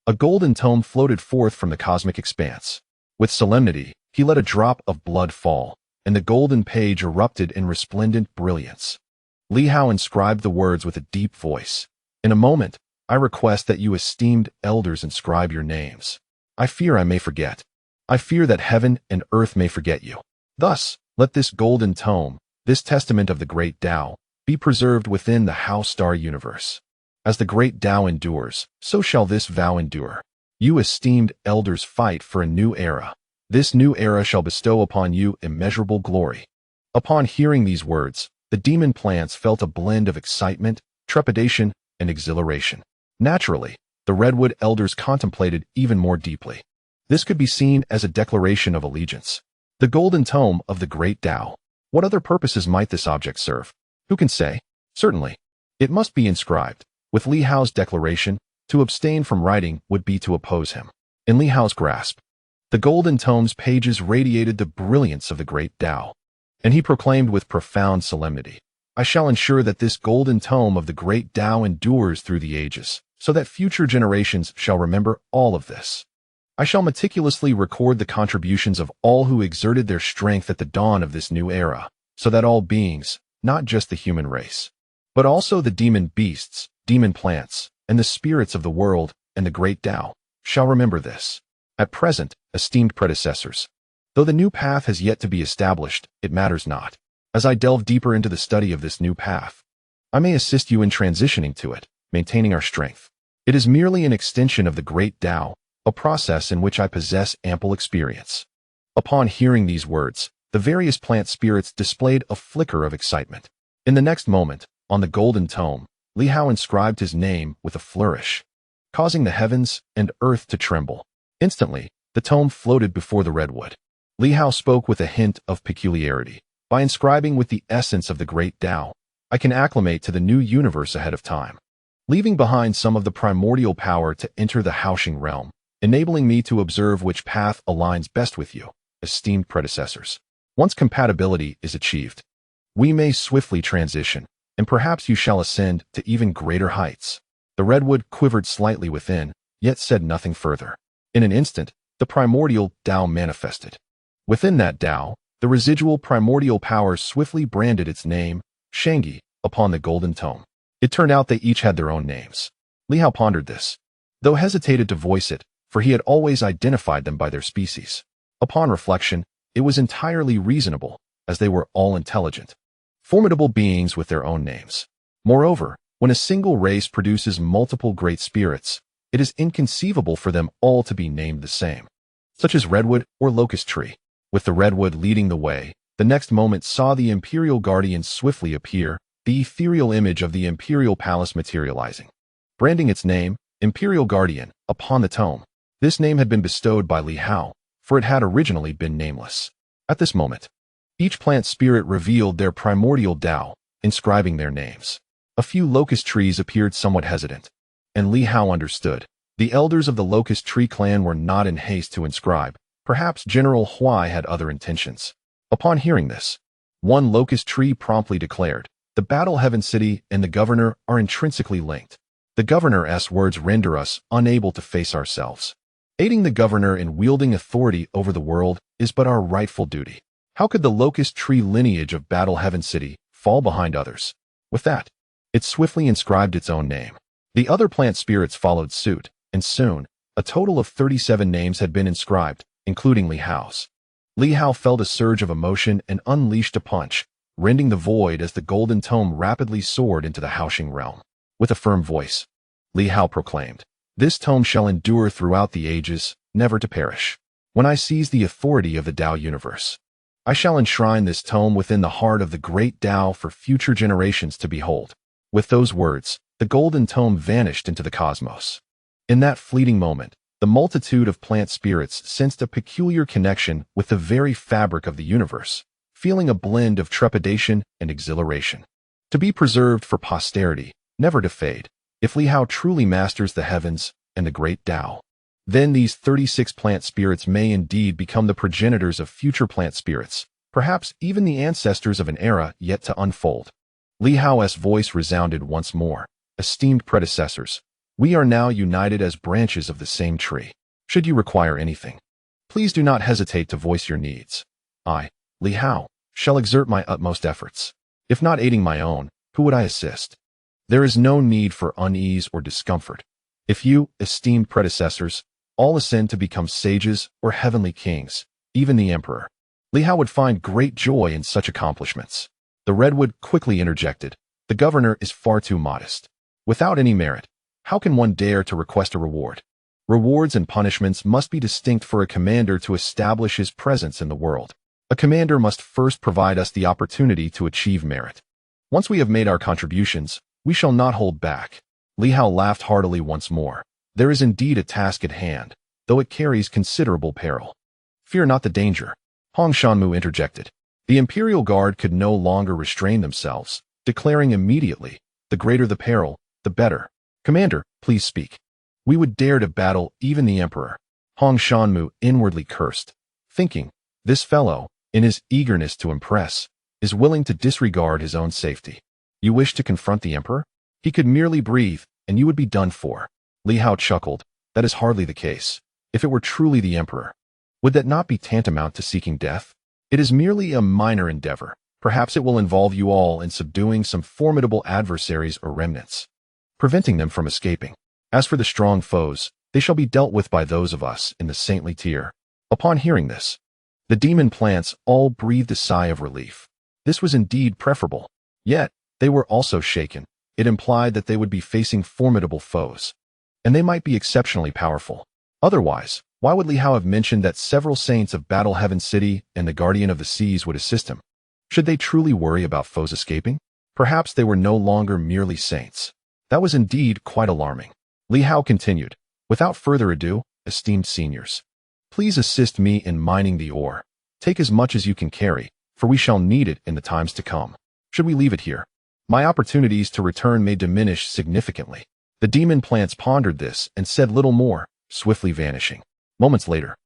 a golden tome floated forth from the cosmic expanse. With solemnity, he let a drop of blood fall, and the golden page erupted in resplendent brilliance. Li Hao inscribed the words with a deep voice. "In a moment, I request that you esteemed elders inscribe your names. I fear I may forget. I fear that heaven and earth may forget you. Thus, let this golden tome, this testament of the great Tao, be preserved within the Hao Star universe. As the great Tao endures, so shall this vow endure. You esteemed elders fight for a new era. This new era shall bestow upon you immeasurable glory." Upon hearing these words, the demon plants felt a blend of excitement, trepidation, and exhilaration. Naturally, the Redwood elders contemplated even more deeply. This could be seen as a declaration of allegiance. The golden tome of the great Tao. What other purposes might this object serve? Who can say? Certainly, it must be inscribed. With Li Hao's declaration, to abstain from writing would be to oppose him. In Li Hao's grasp, the golden tome's pages radiated the brilliance of the great Tao, and he proclaimed with profound solemnity, I shall ensure that this golden tome of the great Tao endures through the ages, so that future generations shall remember all of this. I shall meticulously record the contributions of all who exerted their strength at the dawn of this new era, so that all beings, not just the human race, but also the demon beasts, demon plants, and the spirits of the world and the great Tao, shall remember this. At present, esteemed predecessors, though the new path has yet to be established, it matters not. As I delve deeper into the study of this new path, I may assist you in transitioning to it, maintaining our strength. It is merely an extension of the great Tao, a process in which I possess ample experience. Upon hearing these words, the various plant spirits displayed a flicker of excitement. In the next moment, on the golden tome, Li Hao inscribed his name with a flourish, causing the heavens and earth to tremble. Instantly, the tome floated before the redwood. Li Hao spoke with a hint of peculiarity. By inscribing with the essence of the great Tao, I can acclimate to the new universe ahead of time, leaving behind some of the primordial power to enter the Haoxing realm, enabling me to observe which path aligns best with you, esteemed predecessors. Once compatibility is achieved, we may swiftly transition, and perhaps you shall ascend to even greater heights. The redwood quivered slightly within, yet said nothing further. In an instant, the primordial Tao manifested. Within that Tao, the residual primordial power swiftly branded its name, Shangyi, upon the golden tome. It turned out they each had their own names. Li Hao pondered this, though hesitated to voice it, for he had always identified them by their species. Upon reflection, it was entirely reasonable, as they were all intelligent, formidable beings with their own names. Moreover, when a single race produces multiple great spirits, it is inconceivable for them all to be named the same, such as redwood or locust tree. With the redwood leading the way, the next moment saw the imperial guardian swiftly appear, the ethereal image of the imperial palace materializing, branding its name, Imperial Guardian, upon the tome. This name had been bestowed by Li Hao, for it had originally been nameless. At this moment, each plant spirit revealed their primordial Tao, inscribing their names. A few locust trees appeared somewhat hesitant, and Li Hao understood. The elders of the locust tree clan were not in haste to inscribe. Perhaps General Huai had other intentions. Upon hearing this, one locust tree promptly declared, the Battle Heaven City and the governor are intrinsically linked. The governor's words render us unable to face ourselves. Aiding the governor in wielding authority over the world is but our rightful duty. How could the locust tree lineage of Battle Heaven City fall behind others? With that, it swiftly inscribed its own name. The other plant spirits followed suit, and soon, a total of 37 names had been inscribed, including Li Hao's. Li Hao felt a surge of emotion and unleashed a punch, rending the void as the golden tome rapidly soared into the Haoxing realm. With a firm voice, Li Hao proclaimed, this tome shall endure throughout the ages, never to perish. When I seize the authority of the Tao universe, I shall enshrine this tome within the heart of the great Tao for future generations to behold. With those words, the golden tome vanished into the cosmos. In that fleeting moment, the multitude of plant spirits sensed a peculiar connection with the very fabric of the universe, feeling a blend of trepidation and exhilaration. To be preserved for posterity, never to fade, if Li Hao truly masters the heavens and the great Tao, then these 36 plant spirits may indeed become the progenitors of future plant spirits, perhaps even the ancestors of an era yet to unfold. Li Hao's voice resounded once more. Esteemed predecessors, we are now united as branches of the same tree. Should you require anything, please do not hesitate to voice your needs. I, Li Hao, shall exert my utmost efforts. If not aiding my own, who would I assist? There is no need for unease or discomfort. If you, esteemed predecessors, all ascend to become sages or heavenly kings, even the emperor, Li Hao would find great joy in such accomplishments. The redwood quickly interjected, the governor is far too modest. Without any merit, how can one dare to request a reward? Rewards and punishments must be distinct for a commander to establish his presence in the world. A commander must first provide us the opportunity to achieve merit. Once we have made our contributions, we shall not hold back. Li Hao laughed heartily once more. There is indeed a task at hand, though it carries considerable peril. Fear not the danger, Hong Shanmu interjected. The Imperial Guard could no longer restrain themselves, declaring immediately, the greater the peril, the better. Commander, please speak. We would dare to battle even the Emperor. Hong Shanmu inwardly cursed, thinking, this fellow, in his eagerness to impress, is willing to disregard his own safety. You wish to confront the Emperor? He could merely breathe, and you would be done for. Li Hao chuckled. That is hardly the case. If it were truly the Emperor, would that not be tantamount to seeking death? It is merely a minor endeavor. Perhaps it will involve you all in subduing some formidable adversaries or remnants, preventing them from escaping. As for the strong foes, they shall be dealt with by those of us in the saintly tier. Upon hearing this, the demon plants all breathed a sigh of relief. This was indeed preferable. Yet, they were also shaken. It implied that they would be facing formidable foes, and they might be exceptionally powerful. Otherwise, why would Li Hao have mentioned that several saints of Battle Heaven City and the Guardian of the Seas would assist him? Should they truly worry about foes escaping? Perhaps they were no longer merely saints. That was indeed quite alarming. Li Hao continued, without further ado, esteemed seniors, please assist me in mining the ore. Take as much as you can carry, for we shall need it in the times to come. Should we leave it here, my opportunities to return may diminish significantly. The demon plants pondered this and said little more, swiftly vanishing. Moments later,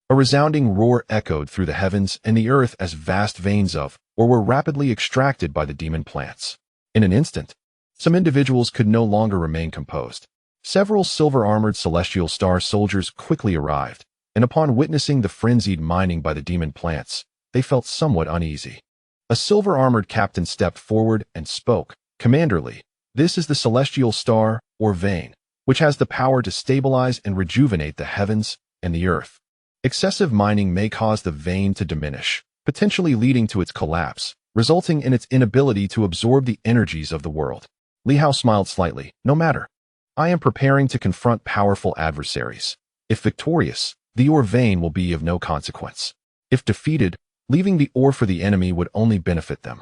a resounding roar echoed through the heavens and the earth as vast veins of, or were rapidly extracted by the demon plants. In an instant, some individuals could no longer remain composed. Several silver-armored celestial star soldiers quickly arrived, and upon witnessing the frenzied mining by the demon plants, they felt somewhat uneasy. A silver-armored captain stepped forward and spoke, commanderly, this is the celestial star, or vein, which has the power to stabilize and rejuvenate the heavens and the earth. Excessive mining may cause the vein to diminish, potentially leading to its collapse, resulting in its inability to absorb the energies of the world. Li Hao smiled slightly. No matter. I am preparing to confront powerful adversaries. If victorious, the ore vein will be of no consequence. If defeated, leaving the ore for the enemy would only benefit them.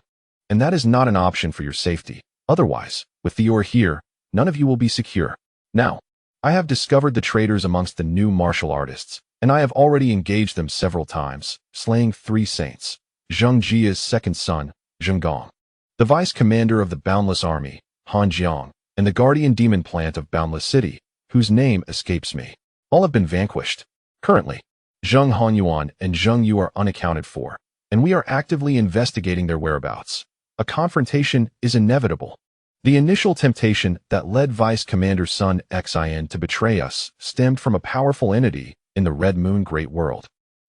And that is not an option for your safety. Otherwise, with the ore here, none of you will be secure. Now, I have discovered the traitors amongst the new martial artists, and I have already engaged them several times, slaying 3 saints. Zheng Jia's second son, Zheng, the vice commander of the Boundless Army, Han Jiang, and the guardian demon plant of Boundless City, whose name escapes me. All have been vanquished. Currently, Zheng Hanyuan and Zheng Yu are unaccounted for, and we are actively investigating their whereabouts. A confrontation is inevitable. The initial temptation that led Vice Commander Sun Xin to betray us stemmed from a powerful entity in the Red Moon Great World.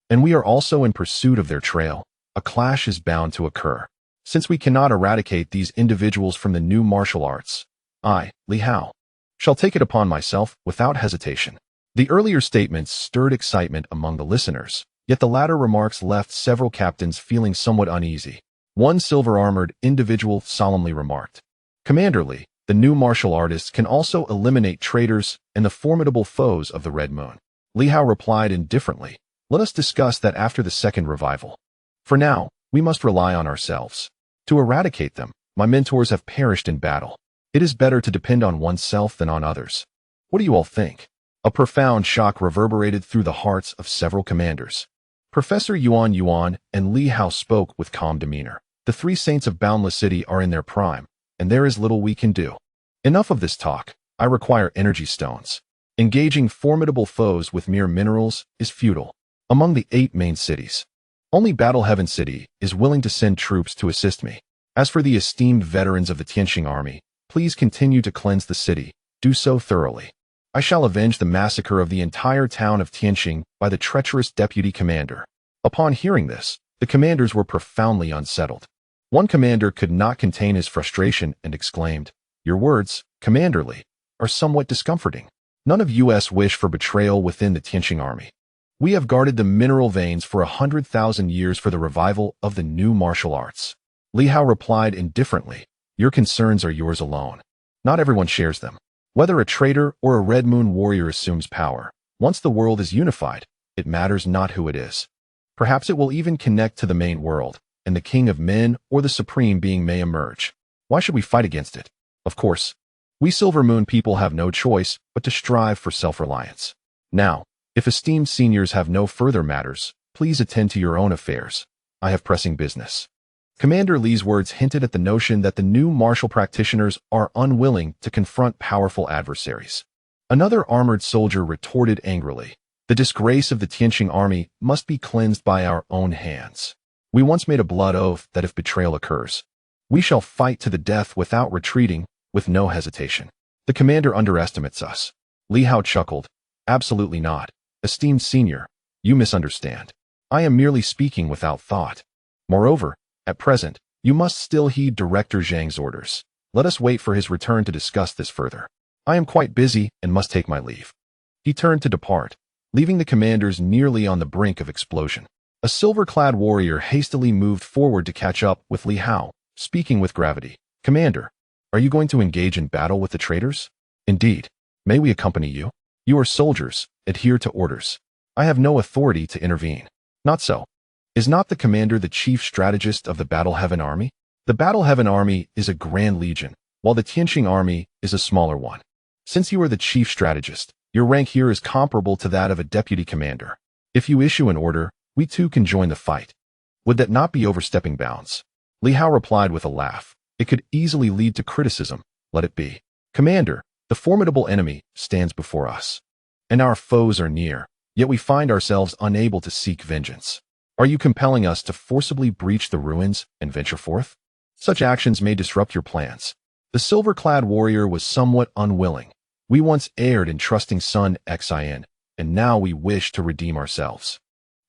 And we are also in pursuit of their trail. A clash is bound to occur. Since we cannot eradicate these individuals from the new martial arts, I, Li Hao, shall take it upon myself without hesitation. The earlier statements stirred excitement among the listeners, yet the latter remarks left several captains feeling somewhat uneasy. One silver-armored individual solemnly remarked, Commanderly, the new martial artists can also eliminate traitors and the formidable foes of the Red Moon. Li Hao replied indifferently, let us discuss that after the second revival. For now, we must rely on ourselves. To eradicate them, my mentors have perished in battle. It is better to depend on oneself than on others. What do you all think? A profound shock reverberated through the hearts of several commanders. Professor Yuan and Li Hao spoke with calm demeanor. The 3 saints of Boundless City are in their prime, and there is little we can do. Enough of this talk. I require energy stones. Engaging formidable foes with mere minerals is futile. Among the 8 main cities, only Battle Heaven City is willing to send troops to assist me. As for the esteemed veterans of the Tianqing army, please continue to cleanse the city. Do so thoroughly. I shall avenge the massacre of the entire town of Tianqing by the treacherous deputy commander. Upon hearing this, the commanders were profoundly unsettled. One commander could not contain his frustration and exclaimed, Your words, commanderly, are somewhat discomforting. None of us wish for betrayal within the Tianqing army. We have guarded the mineral veins for 100,000 years for the revival of the new martial arts. Li Hao replied indifferently, Your concerns are yours alone. Not everyone shares them. Whether a traitor or a Red Moon warrior assumes power, once the world is unified, it matters not who it is. Perhaps it will even connect to the main world, and the king of men or the supreme being may emerge. Why should we fight against it? Of course, We Silver Moon people have no choice but to strive for self-reliance. Now, if esteemed seniors have no further matters, please attend to your own affairs. I have pressing business. Commander Li's words hinted at the notion that the new martial practitioners are unwilling to confront powerful adversaries. Another armored soldier retorted angrily, "The disgrace of the Tianqing army must be cleansed by our own hands. We once made a blood oath that if betrayal occurs, we shall fight to the death without retreating, with no hesitation. The commander underestimates us." Li Hao chuckled. "Absolutely not. Esteemed senior, you misunderstand. I am merely speaking without thought. Moreover, at present, you must still heed Director Zhang's orders. Let us wait for his return to discuss this further. I am quite busy and must take my leave." He turned to depart, leaving the commanders nearly on the brink of explosion. A silver-clad warrior hastily moved forward to catch up with Li Hao, speaking with gravity. "Commander, are you going to engage in battle with the traitors?" "Indeed. May we accompany you?" "You are soldiers. Adhere to orders. I have no authority to intervene." "Not so. Is not the commander the chief strategist of the Battle Heaven Army?" "The Battle Heaven Army is a grand legion, while the Tianqing Army is a smaller one. Since you are the chief strategist, your rank here is comparable to that of a deputy commander. If you issue an order, we too can join the fight. Would that not be overstepping bounds?" Li Hao replied with a laugh. "It could easily lead to criticism. Let it be. Commander, the formidable enemy stands before us, and our foes are near, yet we find ourselves unable to seek vengeance. Are you compelling us to forcibly breach the ruins and venture forth? Such actions may disrupt your plans." The silver-clad warrior was somewhat unwilling. "We once erred in trusting Sun Xin, and now we wish to redeem ourselves.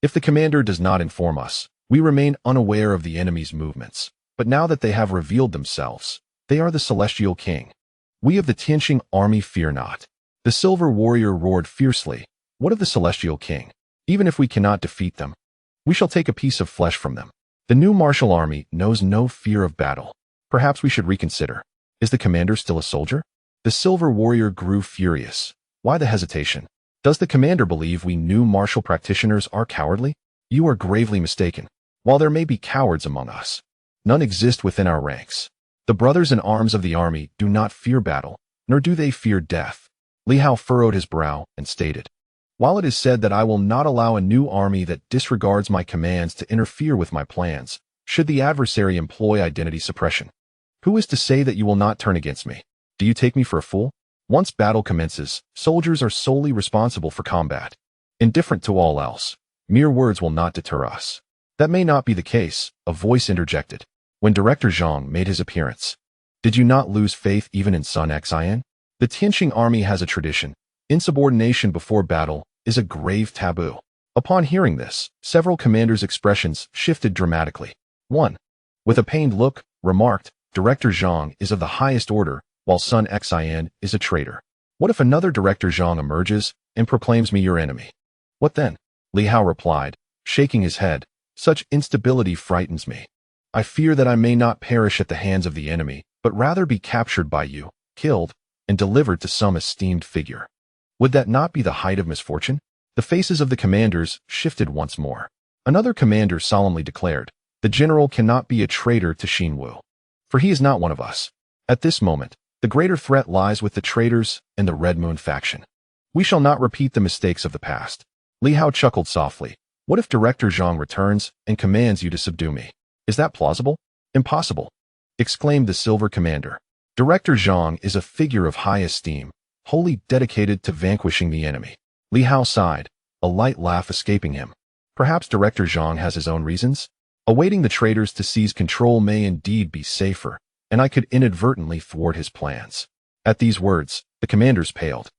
If the commander does not inform us, we remain unaware of the enemy's movements. But now that they have revealed themselves, they are the Celestial King. We of the Tianqing army fear not." The silver warrior roared fiercely. "What of the Celestial King? Even if we cannot defeat them, we shall take a piece of flesh from them. The new martial army knows no fear of battle. Perhaps we should reconsider. Is the commander still a soldier?" The silver warrior grew furious. "Why the hesitation? Does the commander believe we new martial practitioners are cowardly? You are gravely mistaken. While there may be cowards among us, none exist within our ranks. The brothers in arms of the army do not fear battle, nor do they fear death." Li Hao furrowed his brow and stated, "While it is said that I will not allow a new army that disregards my commands to interfere with my plans, should the adversary employ identity suppression, who is to say that you will not turn against me? Do you take me for a fool? Once battle commences, soldiers are solely responsible for combat. Indifferent to all else, mere words will not deter us." "That may not be the case," a voice interjected, when Director Zhang made his appearance. "Did you not lose faith even in Sun Xin? The Tianqing army has a tradition. Insubordination before battle is a grave taboo." Upon hearing this, several commanders' expressions shifted dramatically. One, with a pained look, remarked, "Director Zhang is of the highest order, while Sun Xin is a traitor. What if another Director Zhang emerges and proclaims me your enemy? What then?" Li Hao replied, shaking his head, "Such instability frightens me. I fear that I may not perish at the hands of the enemy, but rather be captured by you, killed, and delivered to some esteemed figure. Would that not be the height of misfortune?" The faces of the commanders shifted once more. Another commander solemnly declared, "The general cannot be a traitor to Xinwu, for he is not one of us. At this moment, the greater threat lies with the traitors and the Red Moon faction. We shall not repeat the mistakes of the past." Li Hao chuckled softly. "What if Director Zhang returns and commands you to subdue me? Is that plausible?" "Impossible," exclaimed the silver commander. "Director Zhang is a figure of high esteem, wholly dedicated to vanquishing the enemy." Li Hao sighed, a light laugh escaping him. Perhaps Director Zhang has his own reasons? Awaiting the traitors to seize control may indeed be safer, and I could inadvertently thwart his plans. At these words, the commanders paled.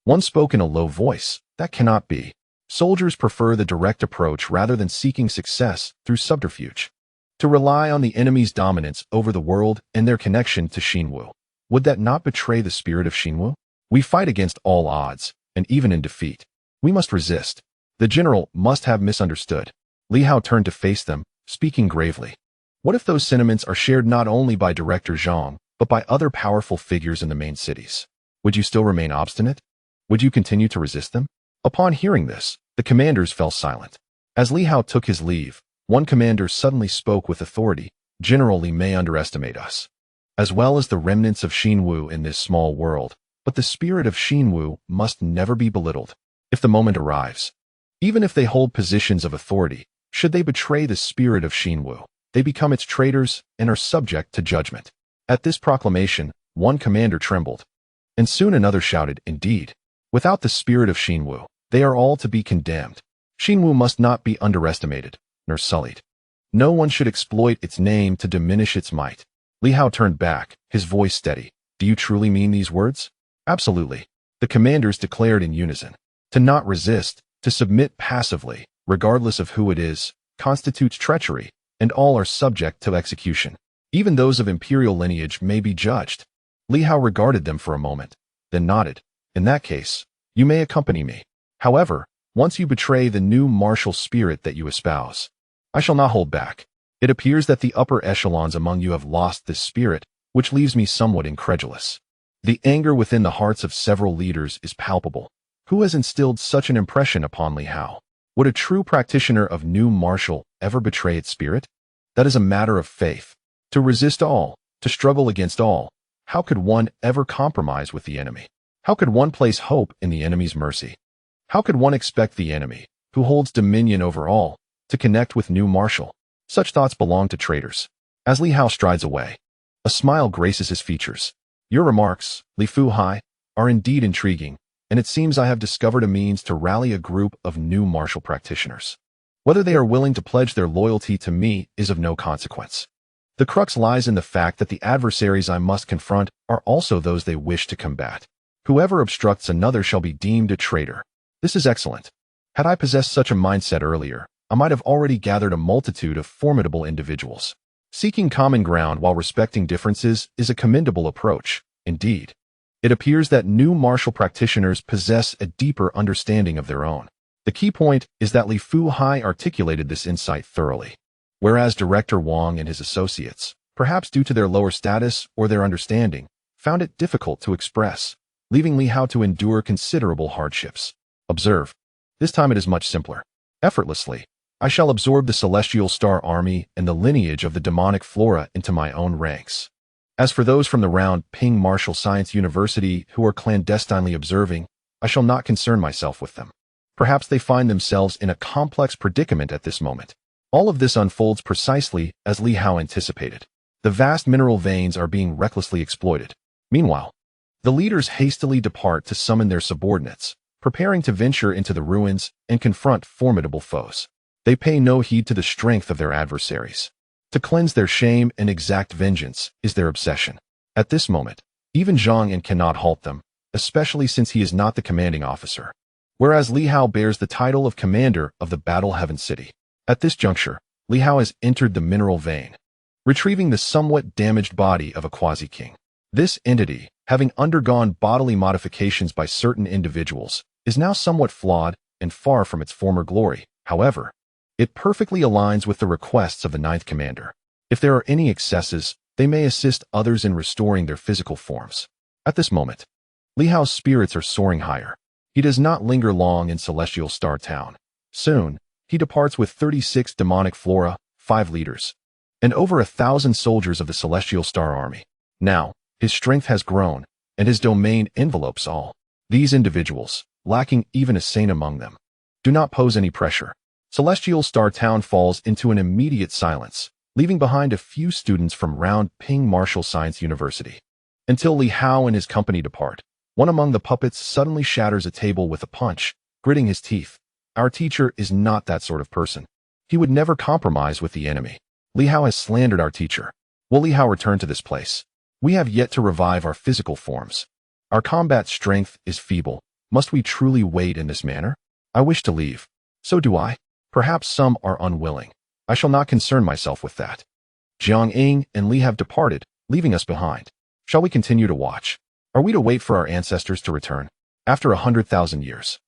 One spoke in a low voice, "That cannot be. Soldiers prefer the direct approach rather than seeking success through subterfuge. To rely on the enemy's dominance over the world and their connection to Xinwu. Would that not betray the spirit of Xinwu? We fight against all odds, and even in defeat, we must resist. The general must have misunderstood." Li Hao turned to face them, speaking gravely. "What if those sentiments are shared not only by Director Zhang, but by other powerful figures in the main cities? Would you still remain obstinate? Would you continue to resist them?" Upon hearing this, the commanders fell silent. As Li Hao took his leave, one commander suddenly spoke with authority, "General Li may underestimate us. as well as the remnants of Xinwu in this small world, but the spirit of Xinwu must never be belittled. If the moment arrives, even if they hold positions of authority, should they betray the spirit of Xinwu, they become its traitors and are subject to judgment. At this proclamation, one commander trembled, and soon another shouted, "Indeed, without the spirit of Xinwu, they are all to be condemned. Xinwu must not be underestimated, nor sullied. No one should exploit its name to diminish its might." Li Hao turned back, his voice steady. "Do you truly mean these words?" "Absolutely," the commanders declared in unison. To not resist, to submit passively, regardless of who it is, constitutes treachery, and all are subject to execution. Even those of imperial lineage may be judged. Li Hao regarded them for a moment, then nodded. "In that case, you may accompany me. However, once you betray the new martial spirit that you espouse, I shall not hold back. It appears that the upper echelons among you have lost this spirit, which leaves me somewhat incredulous. The anger within the hearts of several leaders is palpable. Who has instilled such an impression upon Li Hao? Would a true practitioner of new martial ever betray its spirit? That is a matter of faith. To resist all, to struggle against all, how could one ever compromise with the enemy? How could one place hope in the enemy's mercy? How could one expect the enemy, who holds dominion over all, to connect with new martial? Such thoughts belong to traitors. As Li Hao strides away, a smile graces his features. "Your remarks, Li Hai, are indeed intriguing, and it seems I have discovered a means to rally a group of new martial practitioners. Whether they are willing to pledge their loyalty to me is of no consequence. The crux lies in the fact that the adversaries I must confront are also those they wish to combat. Whoever obstructs another shall be deemed a traitor." This is excellent. Had I possessed such a mindset earlier, I might have already gathered a multitude of formidable individuals. Seeking common ground while respecting differences is a commendable approach, indeed. It appears that new martial practitioners possess a deeper understanding of their own. The key point is that Li Hai articulated this insight thoroughly, whereas Director Wang and his associates, perhaps due to their lower status or their understanding, found it difficult to express, leaving Li Hao to endure considerable hardships. Observe. This time it is much simpler. Effortlessly, I shall absorb the Celestial Star Army and the lineage of the demonic flora into my own ranks. As for those from the round Ping Martial Science University who are clandestinely observing, I shall not concern myself with them. Perhaps they find themselves in a complex predicament at this moment. All of this unfolds precisely as Li Hao anticipated. The vast mineral veins are being recklessly exploited. Meanwhile, the leaders hastily depart to summon their subordinates, preparing to venture into the ruins and confront formidable foes. They pay no heed to the strength of their adversaries. To cleanse their shame and exact vengeance is their obsession. At this moment, even Zhang An cannot halt them, especially since he is not the commanding officer, whereas Li Hao bears the title of commander of the Battle Heaven City. At this juncture, Li Hao has entered the mineral vein, retrieving the somewhat damaged body of a quasi-king. This entity, having undergone bodily modifications by certain individuals, is now somewhat flawed and far from its former glory. However, it perfectly aligns with the requests of the ninth commander. If there are any excesses, they may assist others in restoring their physical forms. At this moment, Li Hao's spirits are soaring higher. He does not linger long in Celestial Star Town. Soon, he departs with 36 demonic flora, 5 leaders, and over 1,000 soldiers of the Celestial Star Army. Now, his strength has grown, and his domain envelopes all. These individuals, lacking even a saint among them, do not pose any pressure. Celestial Star Town falls into an immediate silence, leaving behind a few students from round Ping Martial Science University. Until Li Hao and his company depart, one among the puppets suddenly shatters a table with a punch, gritting his teeth. Our teacher is not that sort of person. He would never compromise with the enemy. Li Hao has slandered our teacher. Will Li Hao return to this place? We have yet to revive our physical forms. Our combat strength is feeble. Must we truly wait in this manner? I wish to leave. So do I. Perhaps some are unwilling. I shall not concern myself with that. Jiang Ying and Li have departed, leaving us behind. Shall we continue to watch? Are we to wait for our ancestors to return? After 100,000 years.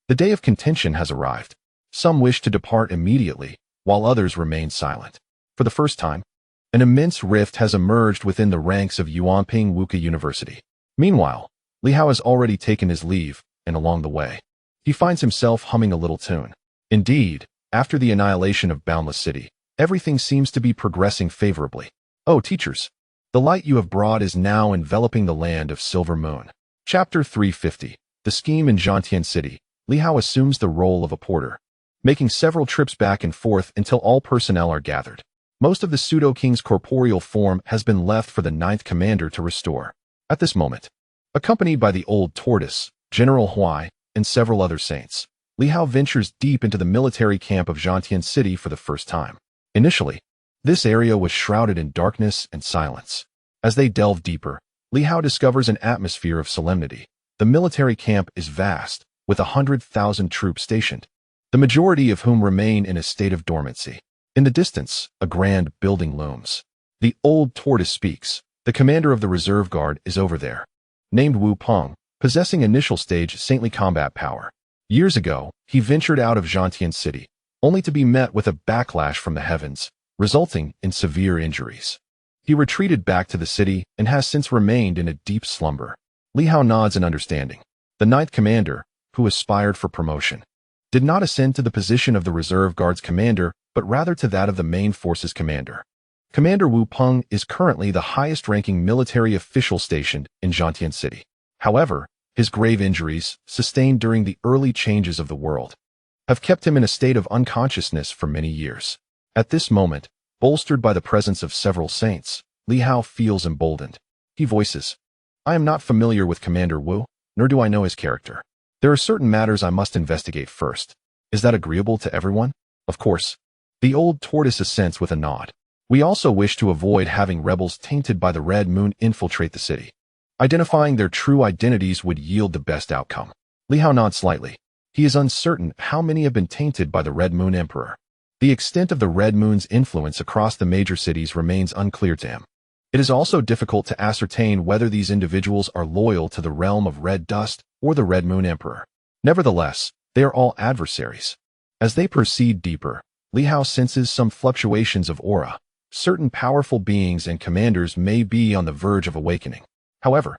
The day of contention has arrived. Some wish to depart immediately, while others remain silent. For the first time, an immense rift has emerged within the ranks of Yuanping Wuka University. Meanwhile, Li Hao has already taken his leave, and along the way, he finds himself humming a little tune. Indeed, after the annihilation of Boundless City, everything seems to be progressing favorably. Oh, teachers! The light you have brought is now enveloping the land of Silver Moon. Chapter 350. The scheme in Zhantian City. Li Hao assumes the role of a porter, making several trips back and forth until all personnel are gathered. Most of the pseudo-king's corporeal form has been left for the 9th commander to restore. At this moment, accompanied by the old tortoise, General Huai, and several other saints, Li Hao ventures deep into the military camp of Zhantian City for the first time. Initially, this area was shrouded in darkness and silence. As they delve deeper, Li Hao discovers an atmosphere of solemnity. The military camp is vast, with 100,000 troops stationed, the majority of whom remain in a state of dormancy. In the distance, a grand building looms. The old tortoise speaks. The commander of the reserve guard is over there, named Wu Peng, possessing initial stage saintly combat power. Years ago, he ventured out of Zhantian City, only to be met with a backlash from the heavens, resulting in severe injuries. He retreated back to the city and has since remained in a deep slumber. Li Hao nods in understanding. The 9th commander, who aspired for promotion, did not ascend to the position of the reserve guard's commander, but rather to that of the main forces commander. Commander Wu Peng is currently the highest-ranking military official stationed in Zhantian City. However, his grave injuries, sustained during the early changes of the world, have kept him in a state of unconsciousness for many years. At this moment, bolstered by the presence of several saints, Li Hao feels emboldened. He voices, "I am not familiar with Commander Wu, nor do I know his character. There are certain matters I must investigate first. Is that agreeable to everyone?" "Of course." The old tortoise assents with a nod. "We also wish to avoid having rebels tainted by the Red Moon infiltrate the city. Identifying their true identities would yield the best outcome." Li Hao nods slightly. He is uncertain how many have been tainted by the Red Moon Emperor. The extent of the Red Moon's influence across the major cities remains unclear to him. It is also difficult to ascertain whether these individuals are loyal to the realm of Red Dust or the Red Moon Emperor. Nevertheless, they are all adversaries. As they proceed deeper, Li Hao senses some fluctuations of aura. Certain powerful beings and commanders may be on the verge of awakening. However,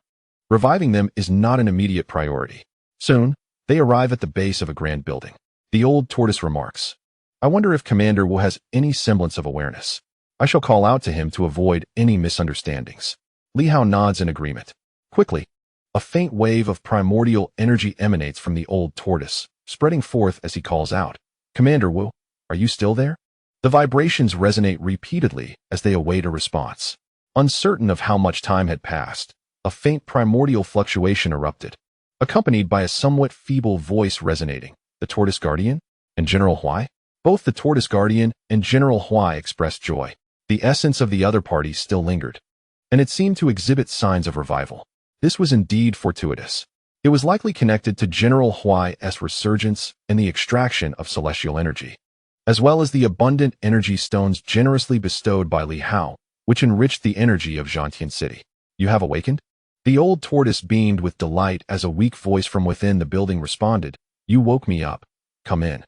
reviving them is not an immediate priority. Soon, they arrive at the base of a grand building. The old tortoise remarks, "I wonder if Commander Wu has any semblance of awareness. I shall call out to him to avoid any misunderstandings." Li Hao nods in agreement. Quickly, a faint wave of primordial energy emanates from the old tortoise, spreading forth as he calls out, "Commander Wu, are you still there?" The vibrations resonate repeatedly as they await a response. Uncertain of how much time had passed, a faint primordial fluctuation erupted, accompanied by a somewhat feeble voice resonating, "The Tortoise Guardian and General Huai?" Both the Tortoise Guardian and General Huai expressed joy. The essence of the other party still lingered, and it seemed to exhibit signs of revival. This was indeed fortuitous. It was likely connected to General Huai's resurgence and the extraction of celestial energy, as well as the abundant energy stones generously bestowed by Li Hao, which enriched the energy of Zhantian City. "You have awakened?" The old tortoise beamed with delight as a weak voice from within the building responded, "You woke me up. Come in."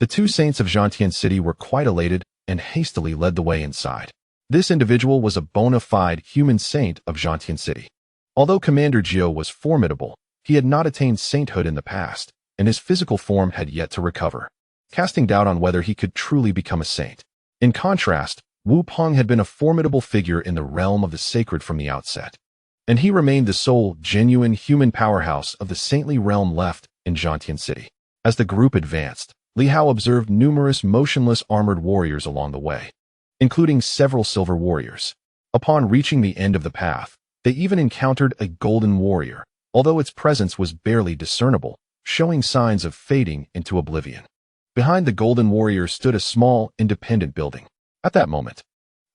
The 2 saints of Zhantian City were quite elated and hastily led the way inside. This individual was a bona fide human saint of Zhantian City. Although Commander Zhao was formidable, he had not attained sainthood in the past, and his physical form had yet to recover, casting doubt on whether he could truly become a saint. In contrast, Wu Peng had been a formidable figure in the realm of the sacred from the outset, and he remained the sole, genuine human powerhouse of the saintly realm left in Zhantian City. As the group advanced, Li Hao observed numerous motionless armored warriors along the way, including several silver warriors. Upon reaching the end of the path, they even encountered a golden warrior, although its presence was barely discernible, showing signs of fading into oblivion. Behind the golden warrior stood a small, independent building. At that moment,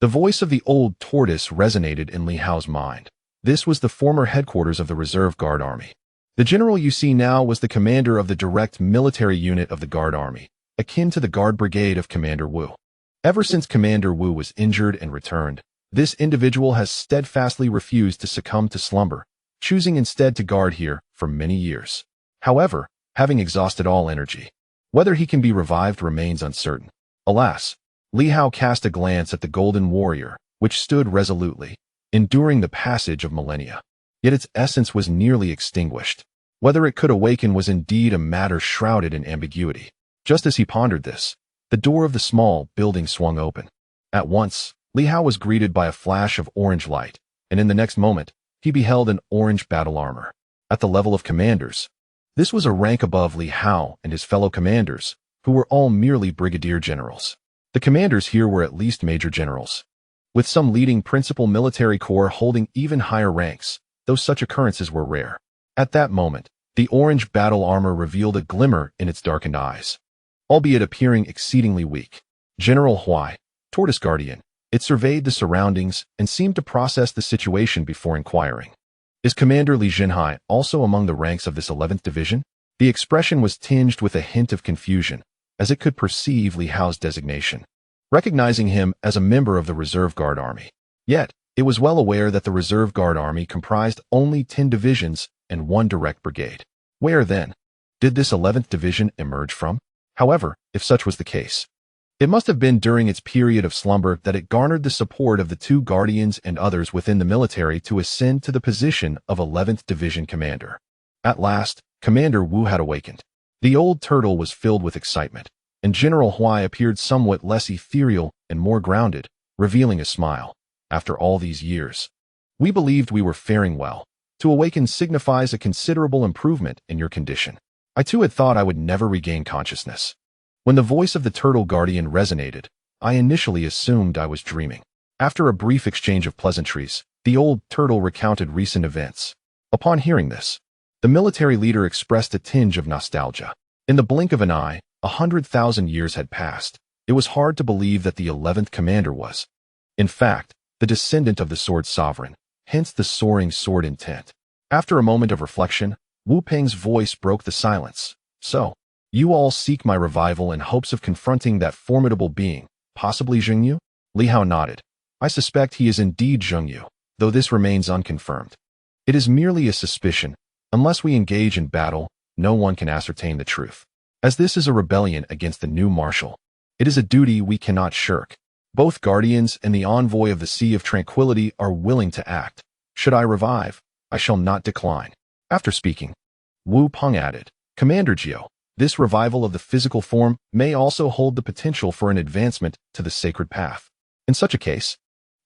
the voice of the old tortoise resonated in Li Hao's mind. This was the former headquarters of the Reserve Guard Army. The general you see now was the commander of the direct military unit of the Guard Army, akin to the Guard Brigade of Commander Wu. Ever since Commander Wu was injured and returned, this individual has steadfastly refused to succumb to slumber, choosing instead to guard here for many years. However, having exhausted all energy, whether he can be revived remains uncertain. Alas, Li Hao cast a glance at the golden warrior, which stood resolutely, enduring the passage of millennia. Yet its essence was nearly extinguished. Whether it could awaken was indeed a matter shrouded in ambiguity. Just as he pondered this, the door of the small building swung open. At once, Li Hao was greeted by a flash of orange light, and in the next moment, he beheld an orange battle armor. At the level of commanders, this was a rank above Li Hao and his fellow commanders, who were all merely brigadier generals. The commanders here were at least major generals, with some leading principal military corps holding even higher ranks, though such occurrences were rare. At that moment, the orange battle armor revealed a glimmer in its darkened eyes, albeit appearing exceedingly weak. General Huai, Tortoise Guardian, it surveyed the surroundings and seemed to process the situation before inquiring. Is Commander Li Zhenhai also among the ranks of this 11th Division? The expression was tinged with a hint of confusion, as it could perceive Li Hao's designation, recognizing him as a member of the Reserve Guard Army. Yet, it was well aware that the Reserve Guard Army comprised only 10 divisions and 1 direct brigade. Where, then, did this 11th Division emerge from? However, if such was the case, it must have been during its period of slumber that it garnered the support of the 2 guardians and others within the military to ascend to the position of 11th Division commander. At last, Commander Wu had awakened. The old turtle was filled with excitement, and General Huai appeared somewhat less ethereal and more grounded, revealing a smile. After all these years, we believed we were faring well. To awaken signifies a considerable improvement in your condition. I too had thought I would never regain consciousness. When the voice of the turtle guardian resonated, I initially assumed I was dreaming. After a brief exchange of pleasantries, the old turtle recounted recent events. Upon hearing this, the military leader expressed a tinge of nostalgia. In the blink of an eye, 100,000 years had passed. It was hard to believe that the 11th commander was, in fact, the descendant of the sword sovereign, hence the soaring sword intent. After a moment of reflection, Wu Peng's voice broke the silence. So, you all seek my revival in hopes of confronting that formidable being, possibly Zheng Yu? Li Hao nodded. I suspect he is indeed Zheng Yu, though this remains unconfirmed. It is merely a suspicion. Unless we engage in battle, no one can ascertain the truth. As this is a rebellion against the new marshal, it is a duty we cannot shirk. Both guardians and the envoy of the Sea of Tranquility are willing to act. Should I revive, I shall not decline. After speaking, Wu Peng added, Commander Jiao, this revival of the physical form may also hold the potential for an advancement to the sacred path. In such a case,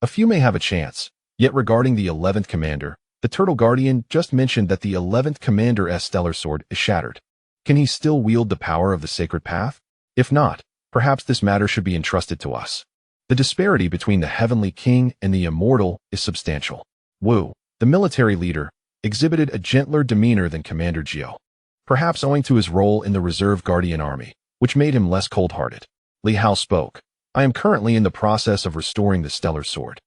a few may have a chance. Yet regarding the 11th commander, the Turtle Guardian just mentioned that the 11th commander's stellar sword is shattered. Can he still wield the power of the sacred path? If not, perhaps this matter should be entrusted to us. The disparity between the Heavenly King and the Immortal is substantial. Wu, the military leader, exhibited a gentler demeanor than Commander Jiao, perhaps owing to his role in the Reserve Guardian Army, which made him less cold-hearted. Li Hao spoke. I am currently in the process of restoring the stellar sword.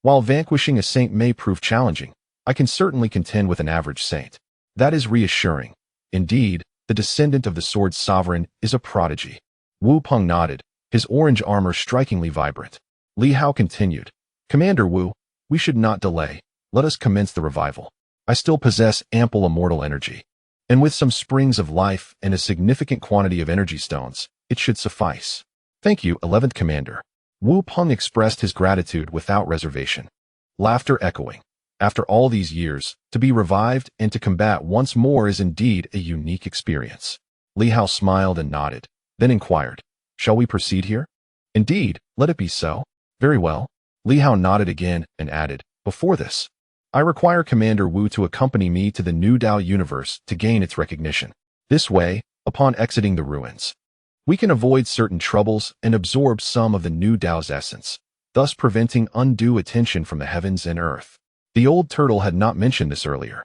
While vanquishing a saint may prove challenging, I can certainly contend with an average saint. That is reassuring. Indeed, the descendant of the sword sovereign is a prodigy. Wu Peng nodded, his orange armor strikingly vibrant. Li Hao continued. Commander Wu, we should not delay. Let us commence the revival. I still possess ample immortal energy, and with some springs of life and a significant quantity of energy stones, it should suffice. Thank you, 11th Commander. Wu Peng expressed his gratitude without reservation. Laughter echoing. After all these years, to be revived and to combat once more is indeed a unique experience. Li Hao smiled and nodded, then inquired, shall we proceed here? Indeed, let it be so. Very well. Li Hao nodded again and added, before this, I require Commander Wu to accompany me to the new Dao universe to gain its recognition. This way, upon exiting the ruins, we can avoid certain troubles and absorb some of the new Dao's essence, thus preventing undue attention from the heavens and earth. The old turtle had not mentioned this earlier,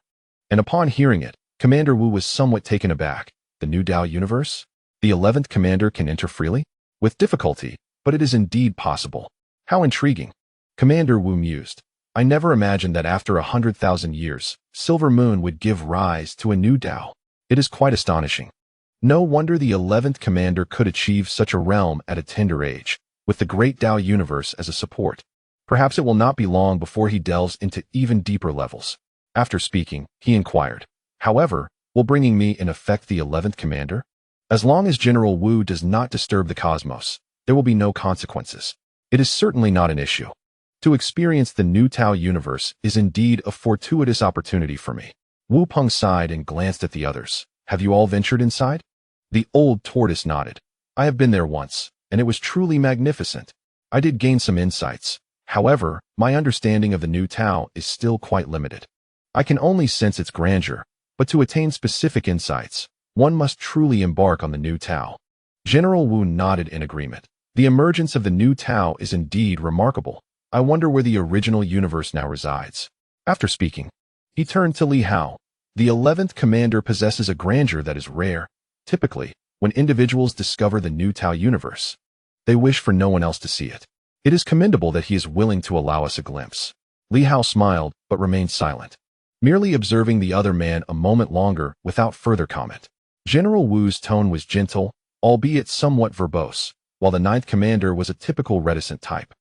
and upon hearing it, Commander Wu was somewhat taken aback. The new Dao universe? The 11th commander can enter freely? With difficulty, but it is indeed possible. How intriguing. Commander Wu mused. I never imagined that after 100,000 years, Silver Moon would give rise to a new Dao. It is quite astonishing. No wonder the 11th commander could achieve such a realm at a tender age, with the great Dao universe as a support. Perhaps it will not be long before he delves into even deeper levels. After speaking, he inquired, however, will bringing me in effect the 11th commander? As long as General Wu does not disturb the cosmos, there will be no consequences. It is certainly not an issue. To experience the new Tao universe is indeed a fortuitous opportunity for me. Wu Peng sighed and glanced at the others. Have you all ventured inside? The old tortoise nodded. I have been there once, and it was truly magnificent. I did gain some insights. However, my understanding of the new Tao is still quite limited. I can only sense its grandeur, but to attain specific insights, one must truly embark on the new Tao. General Wu nodded in agreement. The emergence of the new Tao is indeed remarkable. I wonder where the original universe now resides. After speaking, he turned to Li Hao. The 11th commander possesses a grandeur that is rare. Typically, when individuals discover the new Tao universe, they wish for no one else to see it. It is commendable that he is willing to allow us a glimpse. Li Hao smiled, but remained silent, merely observing the other man a moment longer without further comment. General Wu's tone was gentle, albeit somewhat verbose, while the 9th commander was a typical reticent type,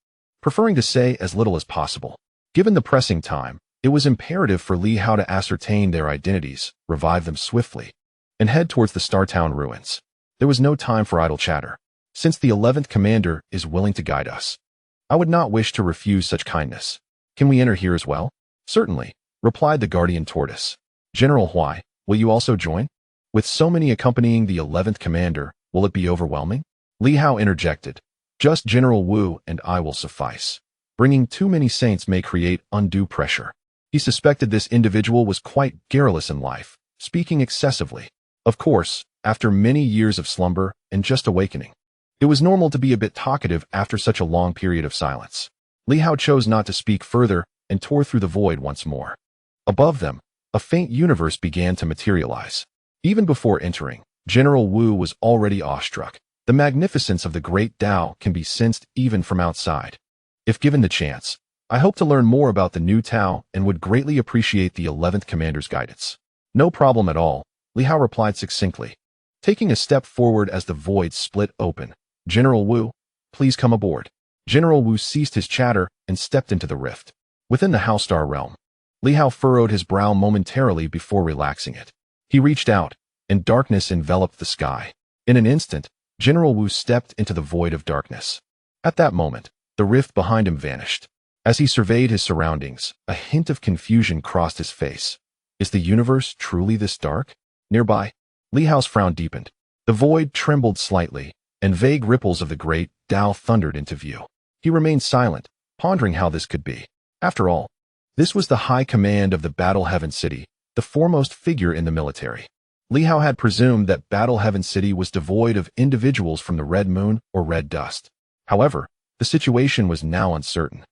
preferring to say as little as possible. Given the pressing time, it was imperative for Li Hao to ascertain their identities, revive them swiftly, and head towards the Star Town ruins. There was no time for idle chatter. Since the 11th commander is willing to guide us, I would not wish to refuse such kindness. Can we enter here as well? Certainly, replied the guardian tortoise. General Huai, will you also join? With so many accompanying the 11th commander, will it be overwhelming? Li Hao interjected. Just General Wu and I will suffice. Bringing too many saints may create undue pressure. He suspected this individual was quite garrulous in life, speaking excessively. Of course, after many years of slumber and just awakening, it was normal to be a bit talkative after such a long period of silence. Li Hao chose not to speak further and tore through the void once more. Above them, a faint universe began to materialize. Even before entering, General Wu was already awestruck. The magnificence of the great Tao can be sensed even from outside. If given the chance, I hope to learn more about the new Tao and would greatly appreciate the 11th commander's guidance. No problem at all, Li Hao replied succinctly. Taking a step forward as the void split open, General Wu, please come aboard. General Wu ceased his chatter and stepped into the rift. Within the Howstar realm, Li Hao furrowed his brow momentarily before relaxing it. He reached out, and darkness enveloped the sky. In an instant, General Wu stepped into the void of darkness. At that moment, the rift behind him vanished. As he surveyed his surroundings, a hint of confusion crossed his face. Is the universe truly this dark? Nearby, Li Hao's frown deepened. The void trembled slightly, and vague ripples of the great Tao thundered into view. He remained silent, pondering how this could be. After all, this was the high command of the Battle Heaven City, the foremost figure in the military. Li Hao had presumed that Battle Heaven City was devoid of individuals from the Red Moon or Red Dust. However, the situation was now uncertain.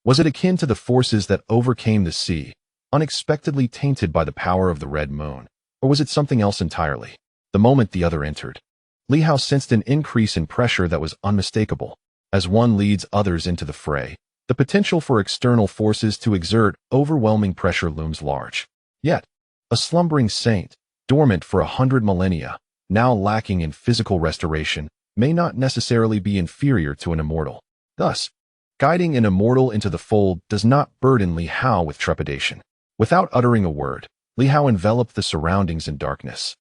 Was it akin to the forces that overcame the sea, unexpectedly tainted by the power of the Red Moon, or was it something else entirely? The moment the other entered, Li Hao sensed an increase in pressure that was unmistakable. As one leads others into the fray, the potential for external forces to exert overwhelming pressure looms large. Yet, a slumbering saint, dormant for 100 millennia, now lacking in physical restoration, may not necessarily be inferior to an immortal. Thus, guiding an immortal into the fold does not burden Li Hao with trepidation. Without uttering a word, Li Hao enveloped the surroundings in darkness,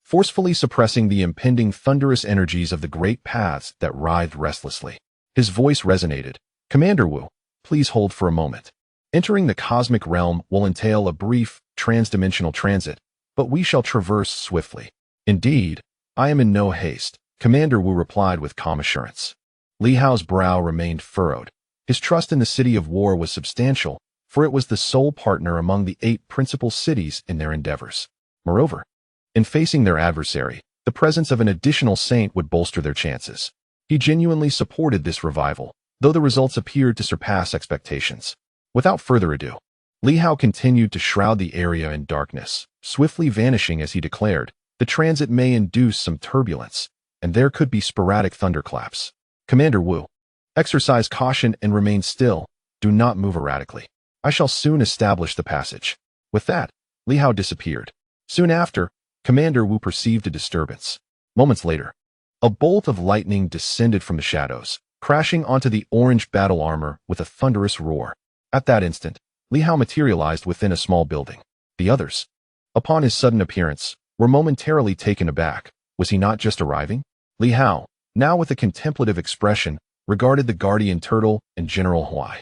forcefully suppressing the impending thunderous energies of the great paths that writhed restlessly. His voice resonated. Commander Wu, please hold for a moment. Entering the cosmic realm will entail a brief, transdimensional transit, but we shall traverse swiftly. Indeed, I am in no haste, Commander Wu replied with calm assurance. Li Hao's brow remained furrowed. His trust in the city of war was substantial, for it was the sole partner among the 8 principal cities in their endeavors. Moreover, in facing their adversary, the presence of an additional saint would bolster their chances. He genuinely supported this revival, though the results appeared to surpass expectations. Without further ado, Li Hao continued to shroud the area in darkness, swiftly vanishing as he declared, the transit may induce some turbulence, and there could be sporadic thunderclaps. Commander Wu, exercise caution and remain still. Do not move erratically. I shall soon establish the passage. With that, Li Hao disappeared. Soon after, Commander Wu perceived a disturbance. Moments later, a bolt of lightning descended from the shadows, crashing onto the orange battle armor with a thunderous roar. At that instant, Li Hao materialized within a small building. The others, upon his sudden appearance, were momentarily taken aback. Was he not just arriving? Li Hao, now with a contemplative expression, regarded the guardian turtle and General Huai.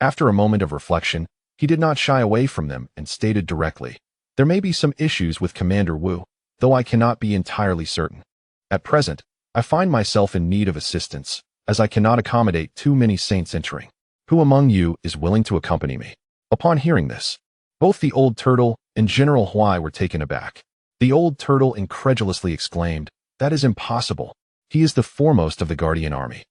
After a moment of reflection, he did not shy away from them and stated directly, there may be some issues with Commander Wu, though I cannot be entirely certain. At present, I find myself in need of assistance, as I cannot accommodate too many saints entering. Who among you is willing to accompany me? Upon hearing this, both the old turtle and General Huai were taken aback. The old turtle incredulously exclaimed, "That is impossible. He is the foremost of the guardian army.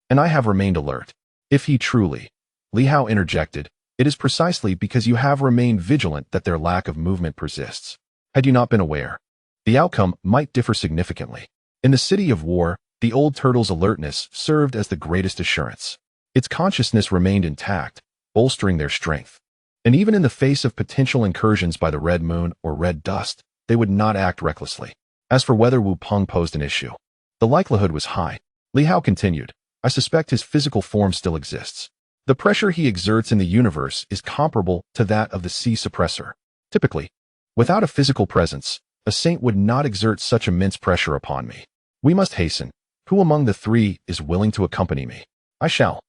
And I have remained alert." "If he truly," Li Hao interjected, "it is precisely because you have remained vigilant that their lack of movement persists. Had you not been aware, the outcome might differ significantly." In the city of war, the old turtle's alertness served as the greatest assurance. Its consciousness remained intact, bolstering their strength. And even in the face of potential incursions by the red moon or red dust, they would not act recklessly. As for whether Wu Peng posed an issue, the likelihood was high. Li Hao continued, "I suspect his physical form still exists. The pressure he exerts in the universe is comparable to that of the sea suppressor. Typically, without a physical presence, a saint would not exert such immense pressure upon me. We must hasten. Who among the three is willing to accompany me?" "I shall."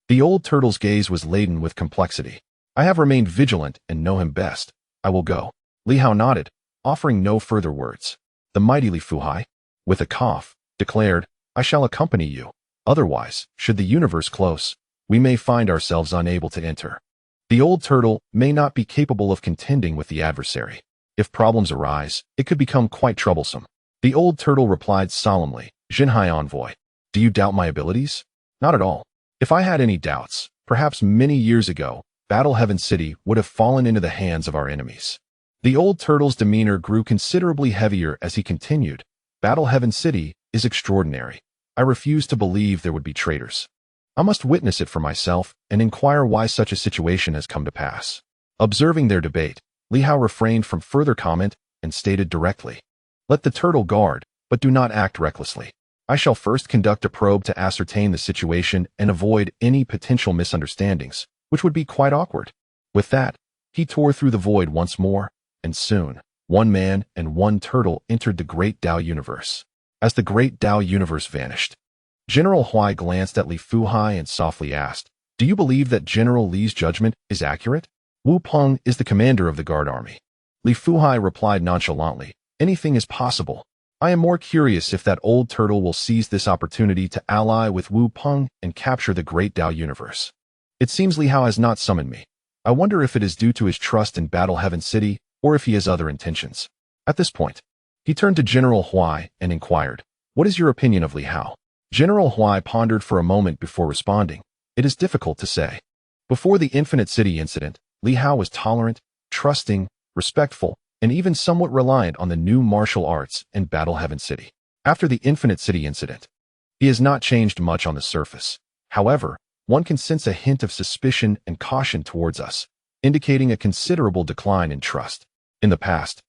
The old turtle's gaze was laden with complexity. "I have remained vigilant and know him best. I will go." Li Hao nodded, offering no further words. The mighty Li Fuhai, with a cough, declared, "I shall accompany you. Otherwise, should the universe close, we may find ourselves unable to enter. The old turtle may not be capable of contending with the adversary. If problems arise, it could become quite troublesome." The old turtle replied solemnly, "Zhenhai envoy, do you doubt my abilities?" "Not at all. If I had any doubts, perhaps many years ago, Battle Heaven City would have fallen into the hands of our enemies." The old turtle's demeanor grew considerably heavier as he continued, "Battle Heaven City is extraordinary. I refuse to believe there would be traitors. I must witness it for myself and inquire why such a situation has come to pass." Observing their debate, Li Hao refrained from further comment and stated directly, "Let the turtle guard, but do not act recklessly. I shall first conduct a probe to ascertain the situation and avoid any potential misunderstandings, which would be quite awkward." With that, he tore through the void once more, and soon, one man and one turtle entered the great Tao universe. As the great Tao universe vanished, General Huai glanced at Li Fuhai and softly asked, "Do you believe that General Li's judgment is accurate?" "Wu Peng is the commander of the guard army." Li Fuhai replied nonchalantly, "Anything is possible. I am more curious if that old turtle will seize this opportunity to ally with Wu Peng and capture the great Tao universe. It seems Li Hao has not summoned me. I wonder if it is due to his trust in Battle Heaven City or if he has other intentions." At this point, he turned to General Huai and inquired, "What is your opinion of Li Hao?" General Huai pondered for a moment before responding, "It is difficult to say. Before the Infinite City incident, Li Hao was tolerant, trusting, respectful, and even somewhat reliant on the new martial arts in Battle Heaven City. After the Infinite City incident, he has not changed much on the surface. However, one can sense a hint of suspicion and caution towards us, indicating a considerable decline in trust. In the past,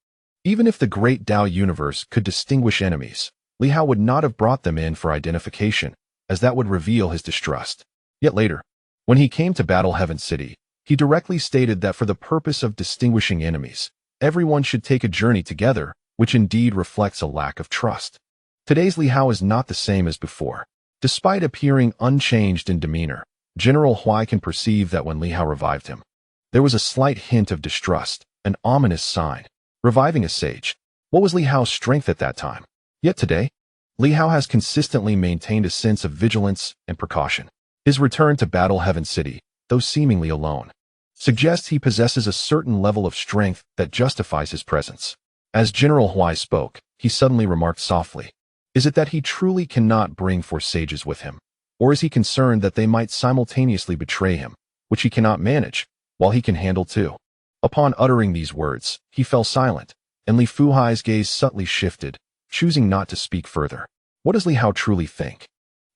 even if the great Tao universe could distinguish enemies, Li Hao would not have brought them in for identification, as that would reveal his distrust. Yet later, when he came to Battle Heaven City, he directly stated that for the purpose of distinguishing enemies, everyone should take a journey together, which indeed reflects a lack of trust. Today's Li Hao is not the same as before. Despite appearing unchanged in demeanor, General Huai can perceive that when Li Hao revived him, there was a slight hint of distrust, an ominous sign. Reviving a sage. What was Li Hao's strength at that time? Yet today, Li Hao has consistently maintained a sense of vigilance and precaution. His return to Battle Heaven City, though seemingly alone, suggests he possesses a certain level of strength that justifies his presence. As General Huai spoke, he suddenly remarked softly, "Is it that he truly cannot bring 4 sages with him? Or is he concerned that they might simultaneously betray him, which he cannot manage, while he can handle 2? Upon uttering these words, he fell silent, and Li Fuhai's gaze subtly shifted, choosing not to speak further. What does Li Hao truly think?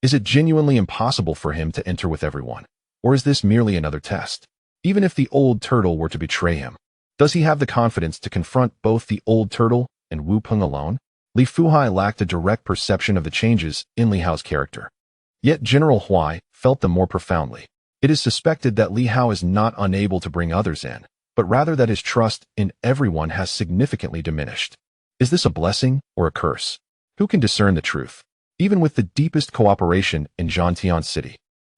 Is it genuinely impossible for him to enter with everyone? Or is this merely another test? Even if the old turtle were to betray him, does he have the confidence to confront both the old turtle and Wu Peng alone?" Li Fuhai lacked a direct perception of the changes in Li Hao's character. Yet General Huai felt them more profoundly. It is suspected that Li Hao is not unable to bring others in, but rather that his trust in everyone has significantly diminished. Is this a blessing or a curse? Who can discern the truth? Even with the deepest cooperation in Zhantian City,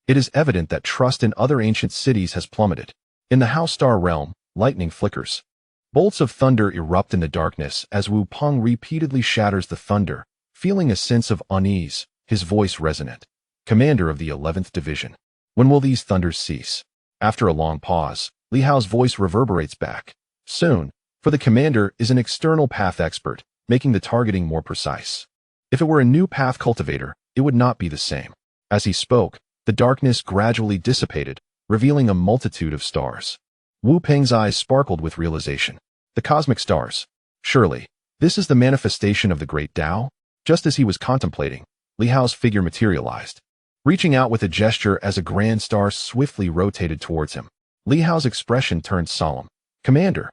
it is evident that trust in other ancient cities has plummeted. In the Hao Star realm, lightning flickers. Bolts of thunder erupt in the darkness as Wu Peng repeatedly shatters the thunder, feeling a sense of unease, his voice resonant. "Commander of the 11th Division, when will these thunders cease?" After a long pause, Li Hao's voice reverberates back. Soon, for the commander is an external path expert, making the targeting more precise. If it were a new path cultivator, it would not be the same. As he spoke, the darkness gradually dissipated, revealing a multitude of stars. Wu Peng's eyes sparkled with realization. The cosmic stars. Surely, this is the manifestation of the great Tao? Just as he was contemplating, Li Hao's figure materialized. Reaching out with a gesture as a grand star swiftly rotated towards him, Li Hao's expression turned solemn. Commander,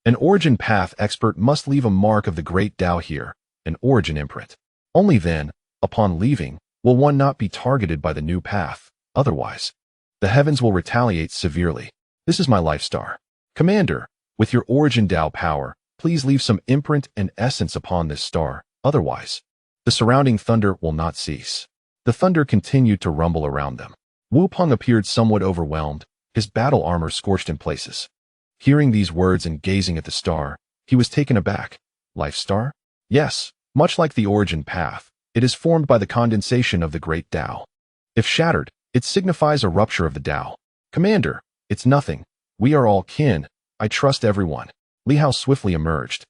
an origin path expert must leave a mark of the great Tao here, an origin imprint. Only then, upon leaving, will one not be targeted by the new path. Otherwise, the heavens will retaliate severely. This is my life star. Commander, with your origin Tao power, please leave some imprint and essence upon this star. Otherwise, the surrounding thunder will not cease. The thunder continued to rumble around them. Wu Peng appeared somewhat overwhelmed, his battle armor scorched in places. Hearing these words and gazing at the star, he was taken aback. Life star? Yes, much like the origin path, it is formed by the condensation of the great Tao. If shattered, it signifies a rupture of the Tao. Commander, it's nothing. We are all kin. I trust everyone. Li Hao swiftly emerged,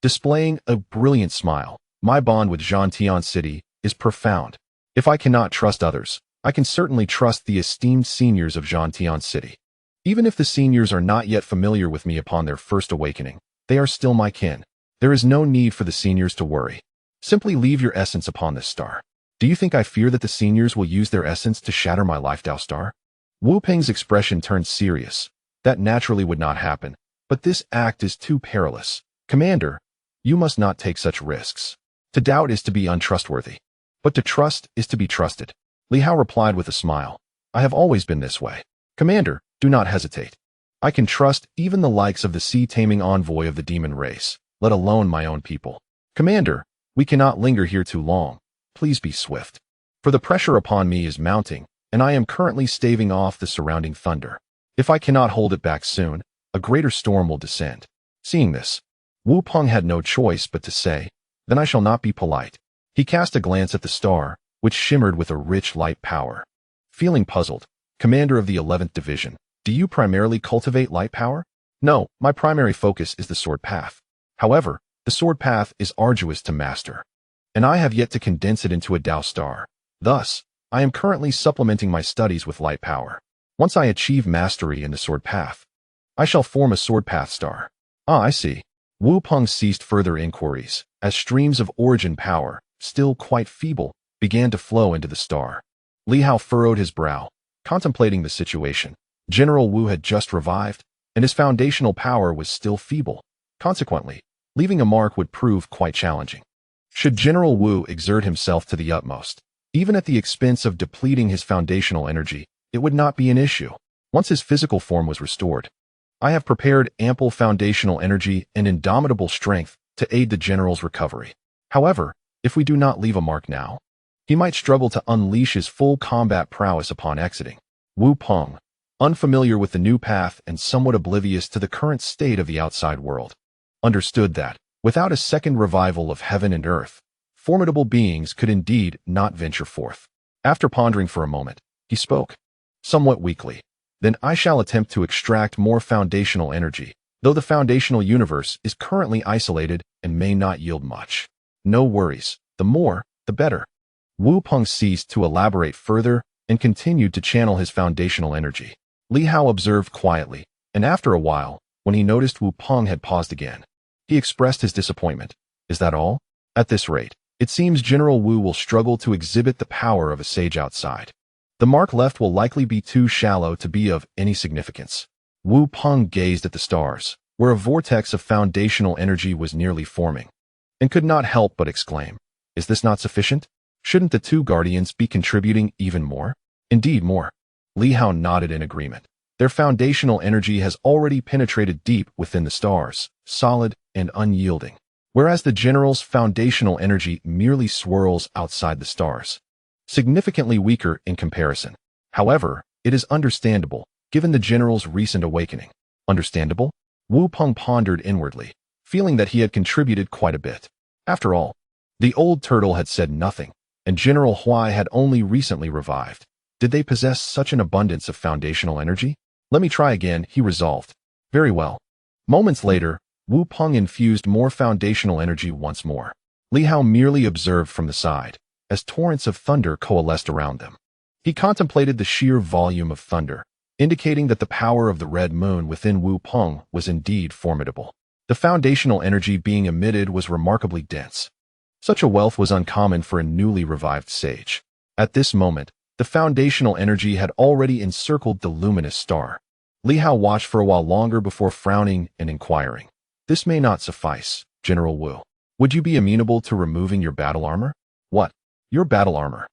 displaying a brilliant smile. My bond with Zhang City is profound. If I cannot trust others, I can certainly trust the esteemed seniors of Zhang City. Even if the seniors are not yet familiar with me upon their first awakening, they are still my kin. There is no need for the seniors to worry. Simply leave your essence upon this star. Do you think I fear that the seniors will use their essence to shatter my life Tao star? Wu Peng's expression turned serious. That naturally would not happen, but this act is too perilous. Commander, you must not take such risks. To doubt is to be untrustworthy, but to trust is to be trusted. Li Hao replied with a smile. I have always been this way. Commander, do not hesitate. I can trust even the likes of the sea-taming envoy of the demon race, let alone my own people. Commander, we cannot linger here too long. Please be swift. For the pressure upon me is mounting, and I am currently staving off the surrounding thunder. If I cannot hold it back soon, a greater storm will descend. Seeing this, Wu Peng had no choice but to say, then I shall not be polite. He cast a glance at the star, which shimmered with a rich light power. Feeling puzzled, Commander of the 11th Division, do you primarily cultivate light power? No, my primary focus is the sword path. However, the sword path is arduous to master, and I have yet to condense it into a Tao star. Thus, I am currently supplementing my studies with light power. Once I achieve mastery in the sword path, I shall form a sword path star. Ah, I see. Wu Peng ceased further inquiries, as streams of origin power, still quite feeble, began to flow into the star. Li Hao furrowed his brow, contemplating the situation. General Wu had just revived, and his foundational power was still feeble. Consequently, leaving a mark would prove quite challenging. Should General Wu exert himself to the utmost, even at the expense of depleting his foundational energy, it would not be an issue. Once his physical form was restored, I have prepared ample foundational energy and indomitable strength to aid the general's recovery. However, if we do not leave a mark now, he might struggle to unleash his full combat prowess upon exiting. Wu Peng, unfamiliar with the new path and somewhat oblivious to the current state of the outside world, understood that, without a second revival of heaven and earth, formidable beings could indeed not venture forth. After pondering for a moment, he spoke, somewhat weakly. Then I shall attempt to extract more foundational energy, though the foundational universe is currently isolated and may not yield much. No worries, the more, the better. Wu Peng ceased to elaborate further and continued to channel his foundational energy. Li Hao observed quietly, and after a while, when he noticed Wu Peng had paused again, he expressed his disappointment. Is that all? At this rate, it seems General Wu will struggle to exhibit the power of a sage outside. The mark left will likely be too shallow to be of any significance. Wu Peng gazed at the stars, where a vortex of foundational energy was nearly forming, and could not help but exclaim, is this not sufficient? Shouldn't the two guardians be contributing even more? Indeed more. Li Hao nodded in agreement. Their foundational energy has already penetrated deep within the stars, solid and unyielding, whereas the general's foundational energy merely swirls outside the stars, significantly weaker in comparison. However, it is understandable, given the general's recent awakening. Understandable? Wu Peng pondered inwardly, feeling that he had contributed quite a bit. After all, the old turtle had said nothing, and General Huai had only recently revived. Did they possess such an abundance of foundational energy? Let me try again, he resolved. Very well. Moments later, Wu Peng infused more foundational energy once more. Li Hao merely observed from the side, as torrents of thunder coalesced around them. He contemplated the sheer volume of thunder, indicating that the power of the red moon within Wu Peng was indeed formidable. The foundational energy being emitted was remarkably dense. Such a wealth was uncommon for a newly revived sage. At this moment, the foundational energy had already encircled the luminous star. Li Hao watched for a while longer before frowning and inquiring. This may not suffice, General Wu. Would you be amenable to removing your battle armor? What? Your battle armor?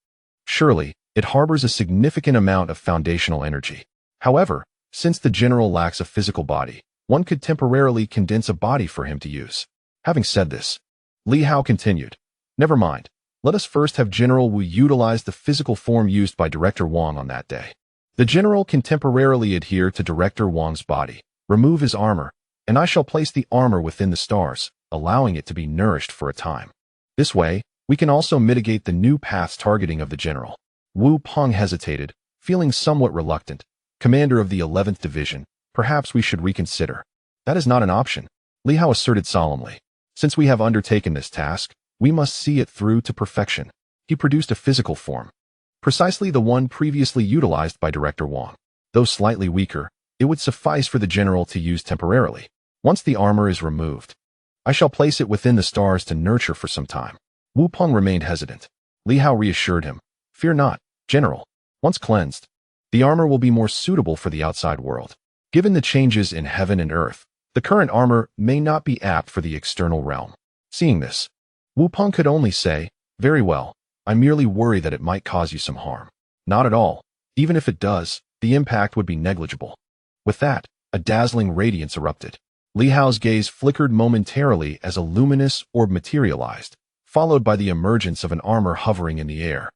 Surely, it harbors a significant amount of foundational energy. However, since the general lacks a physical body, one could temporarily condense a body for him to use. Having said this, Li Hao continued, never mind. Let us first have General Wu utilize the physical form used by Director Wang on that day. The general can temporarily adhere to Director Wang's body, remove his armor, and I shall place the armor within the stars, allowing it to be nourished for a time. This way, we can also mitigate the new path's targeting of the general. Wu Peng hesitated, feeling somewhat reluctant. Commander of the 11th Division, perhaps we should reconsider. That is not an option, Li Hao asserted solemnly. Since we have undertaken this task, we must see it through to perfection. He produced a physical form, precisely the one previously utilized by Director Wang. Though slightly weaker, it would suffice for the general to use temporarily. Once the armor is removed, I shall place it within the stars to nurture for some time. Wu Peng remained hesitant. Li Hao reassured him. Fear not, General. Once cleansed, the armor will be more suitable for the outside world. Given the changes in heaven and earth, the current armor may not be apt for the external realm. Seeing this, Wu Peng could only say, very well, I merely worry that it might cause you some harm. Not at all. Even if it does, the impact would be negligible. With that, a dazzling radiance erupted. Li Hao's gaze flickered momentarily as a luminous orb materialized, followed by the emergence of an armor hovering in the air,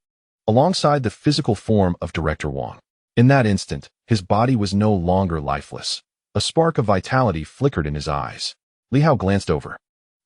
alongside the physical form of Director Wang. In that instant, his body was no longer lifeless. A spark of vitality flickered in his eyes. Li Hao glanced over,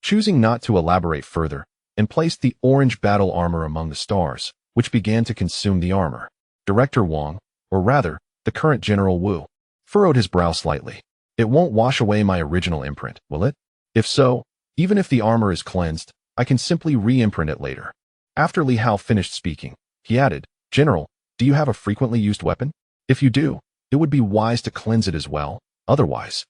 choosing not to elaborate further, and placed the orange battle armor among the stars, which began to consume the armor. Director Wang, or rather, the current General Wu, furrowed his brow slightly. It won't wash away my original imprint, will it? If so, even if the armor is cleansed, I can simply re-imprint it later. After Li Hao finished speaking, he added, General, do you have a frequently used weapon? If you do, it would be wise to cleanse it as well. Otherwise,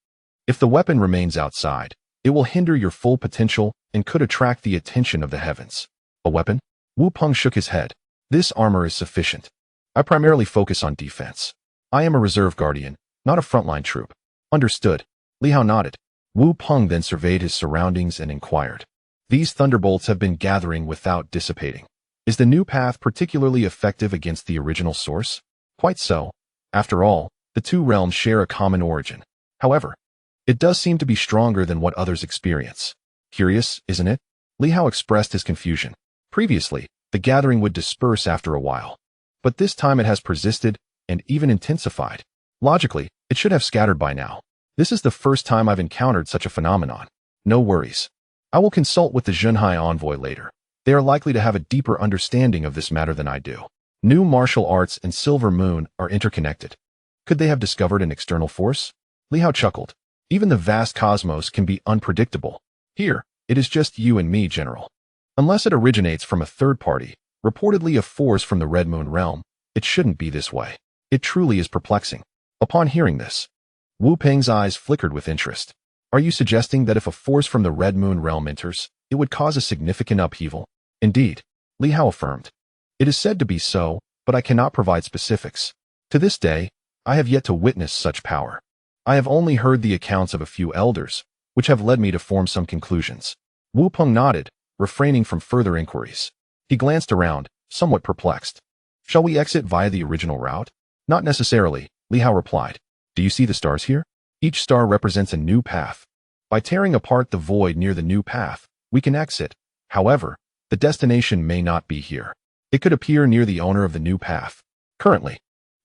if the weapon remains outside, it will hinder your full potential and could attract the attention of the heavens. A weapon? Wu Peng shook his head. This armor is sufficient. I primarily focus on defense. I am a reserve guardian, not a frontline troop. Understood. Li Hao nodded. Wu Peng then surveyed his surroundings and inquired. These thunderbolts have been gathering without dissipating. Is the new path particularly effective against the original source? Quite so. After all, the two realms share a common origin. However, it does seem to be stronger than what others experience. Curious, isn't it? Li Hao expressed his confusion. Previously, the gathering would disperse after a while. But this time it has persisted and even intensified. Logically, it should have scattered by now. This is the first time I've encountered such a phenomenon. No worries. I will consult with the Zhenhai envoy later. They are likely to have a deeper understanding of this matter than I do. New martial arts and Silver Moon are interconnected. Could they have discovered an external force? Li Hao chuckled. Even the vast cosmos can be unpredictable. Here, it is just you and me, General. Unless it originates from a third party, reportedly a force from the Red Moon realm, it shouldn't be this way. It truly is perplexing. Upon hearing this, Wu Peng's eyes flickered with interest. Are you suggesting that if a force from the Red Moon realm enters, it would cause a significant upheaval? Indeed, Li Hao affirmed. It is said to be so, but I cannot provide specifics. To this day, I have yet to witness such power. I have only heard the accounts of a few elders, which have led me to form some conclusions. Wu Peng nodded, refraining from further inquiries. He glanced around, somewhat perplexed. Shall we exit via the original route? Not necessarily, Li Hao replied. Do you see the stars here? Each star represents a new path. By tearing apart the void near the new path, we can exit. However, the destination may not be here. It could appear near the owner of the new path. Currently,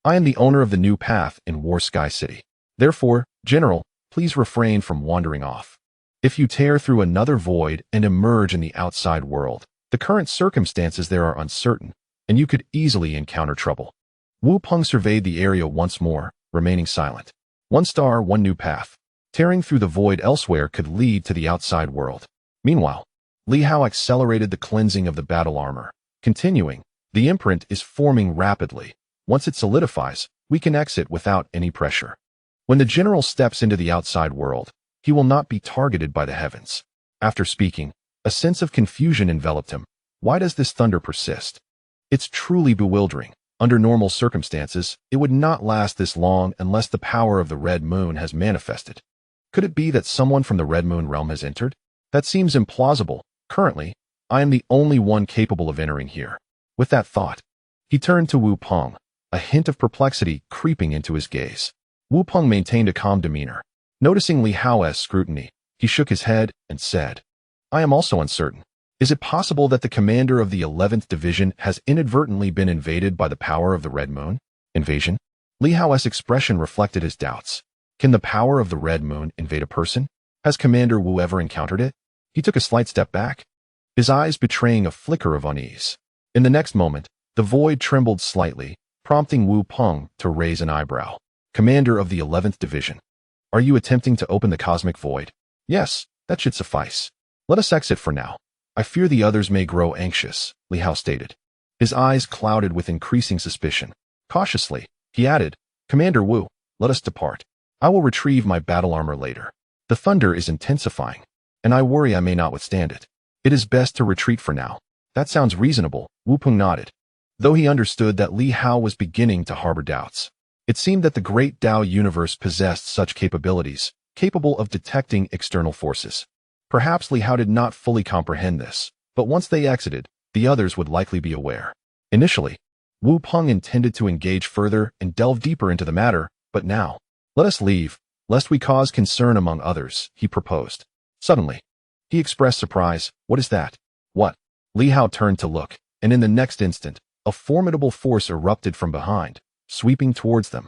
I am the owner of the new path in War Sky City. Therefore, General, please refrain from wandering off. If you tear through another void and emerge in the outside world, the current circumstances there are uncertain, and you could easily encounter trouble. Wu Peng surveyed the area once more, remaining silent. One star, one new path. Tearing through the void elsewhere could lead to the outside world. Meanwhile, Li Hao accelerated the cleansing of the battle armor. Continuing, the imprint is forming rapidly. Once it solidifies, we can exit without any pressure. When the general steps into the outside world, he will not be targeted by the heavens. After speaking, a sense of confusion enveloped him. Why does this thunder persist? It's truly bewildering. Under normal circumstances, it would not last this long unless the power of the Red Moon has manifested. Could it be that someone from the Red Moon realm has entered? That seems implausible. Currently, I am the only one capable of entering here. With that thought, he turned to Wu Peng, a hint of perplexity creeping into his gaze. Wu Peng maintained a calm demeanor. Noticing Li Hao's scrutiny, he shook his head and said, I am also uncertain. Is it possible that the commander of the 11th Division has inadvertently been invaded by the power of the Red Moon? Invasion? Li Hao's expression reflected his doubts. Can the power of the Red Moon invade a person? Has Commander Wu ever encountered it? He took a slight step back, his eyes betraying a flicker of unease. In the next moment, the void trembled slightly, prompting Wu Peng to raise an eyebrow. Commander of the 11th Division, are you attempting to open the cosmic void? Yes, that should suffice. Let us exit for now. I fear the others may grow anxious, Li Hao stated. His eyes clouded with increasing suspicion. Cautiously, he added, Commander Wu, let us depart. I will retrieve my battle armor later. The thunder is intensifying, and I worry I may not withstand it. It is best to retreat for now. That sounds reasonable, Wu Peng nodded, though he understood that Li Hao was beginning to harbor doubts. It seemed that the great Dao universe possessed such capabilities, capable of detecting external forces. Perhaps Li Hao did not fully comprehend this, but once they exited, the others would likely be aware. Initially, Wu Peng intended to engage further and delve deeper into the matter, but now, let us leave, lest we cause concern among others, he proposed. Suddenly, he expressed surprise. What is that? What? Li Hao turned to look, and in the next instant, a formidable force erupted from behind, sweeping towards them.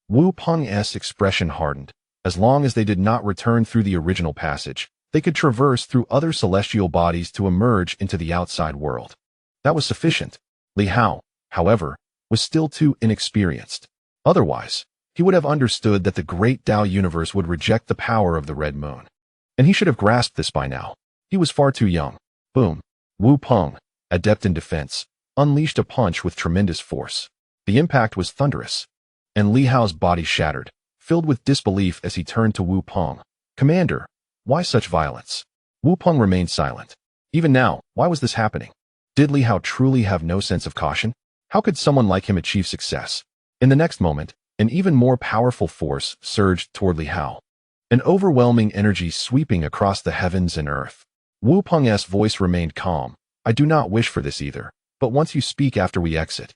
Wu Peng's expression hardened. As long as they did not return through the original passage, they could traverse through other celestial bodies to emerge into the outside world. That was sufficient. Li Hao, however, was still too inexperienced. Otherwise, he would have understood that the great Dao universe would reject the power of the Red Moon. And he should have grasped this by now. He was far too young. Boom. Wu Peng, adept in defense, unleashed a punch with tremendous force. The impact was thunderous, and Li Hao's body shattered, filled with disbelief as he turned to Wu Peng. Commander, why such violence? Wu Peng remained silent. Even now, why was this happening? Did Li Hao truly have no sense of caution? How could someone like him achieve success? In the next moment, an even more powerful force surged toward Li Hao. An overwhelming energy sweeping across the heavens and earth. Wu Peng's voice remained calm. I do not wish for this either, but once you speak after we exit,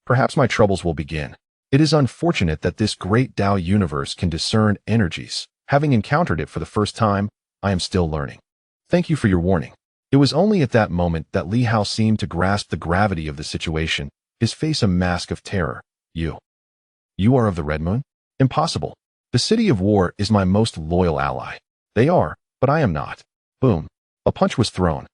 perhaps my troubles will begin. It is unfortunate that this great Dao universe can discern energies. Having encountered it for the first time, I am still learning. Thank you for your warning. It was only at that moment that Li Hao seemed to grasp the gravity of the situation, his face a mask of terror. You are of the Red Moon? Impossible. The City of War is my most loyal ally. They are, but I am not. Boom. A punch was thrown.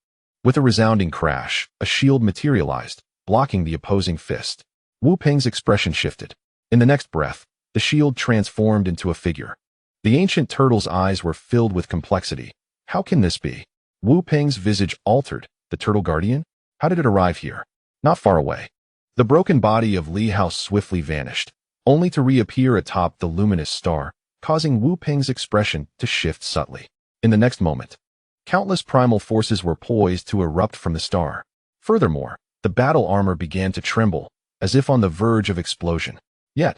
With a resounding crash, a shield materialized, blocking the opposing fist. Wu Peng's expression shifted. In the next breath, the shield transformed into a figure. The ancient turtle's eyes were filled with complexity. How can this be? Wu Peng's visage altered. The turtle guardian? How did it arrive here? Not far away. The broken body of Li Hao swiftly vanished, only to reappear atop the luminous star, causing Wu Peng's expression to shift subtly. In the next moment, countless primal forces were poised to erupt from the star. Furthermore, the battle armor began to tremble, as if on the verge of explosion. Yet,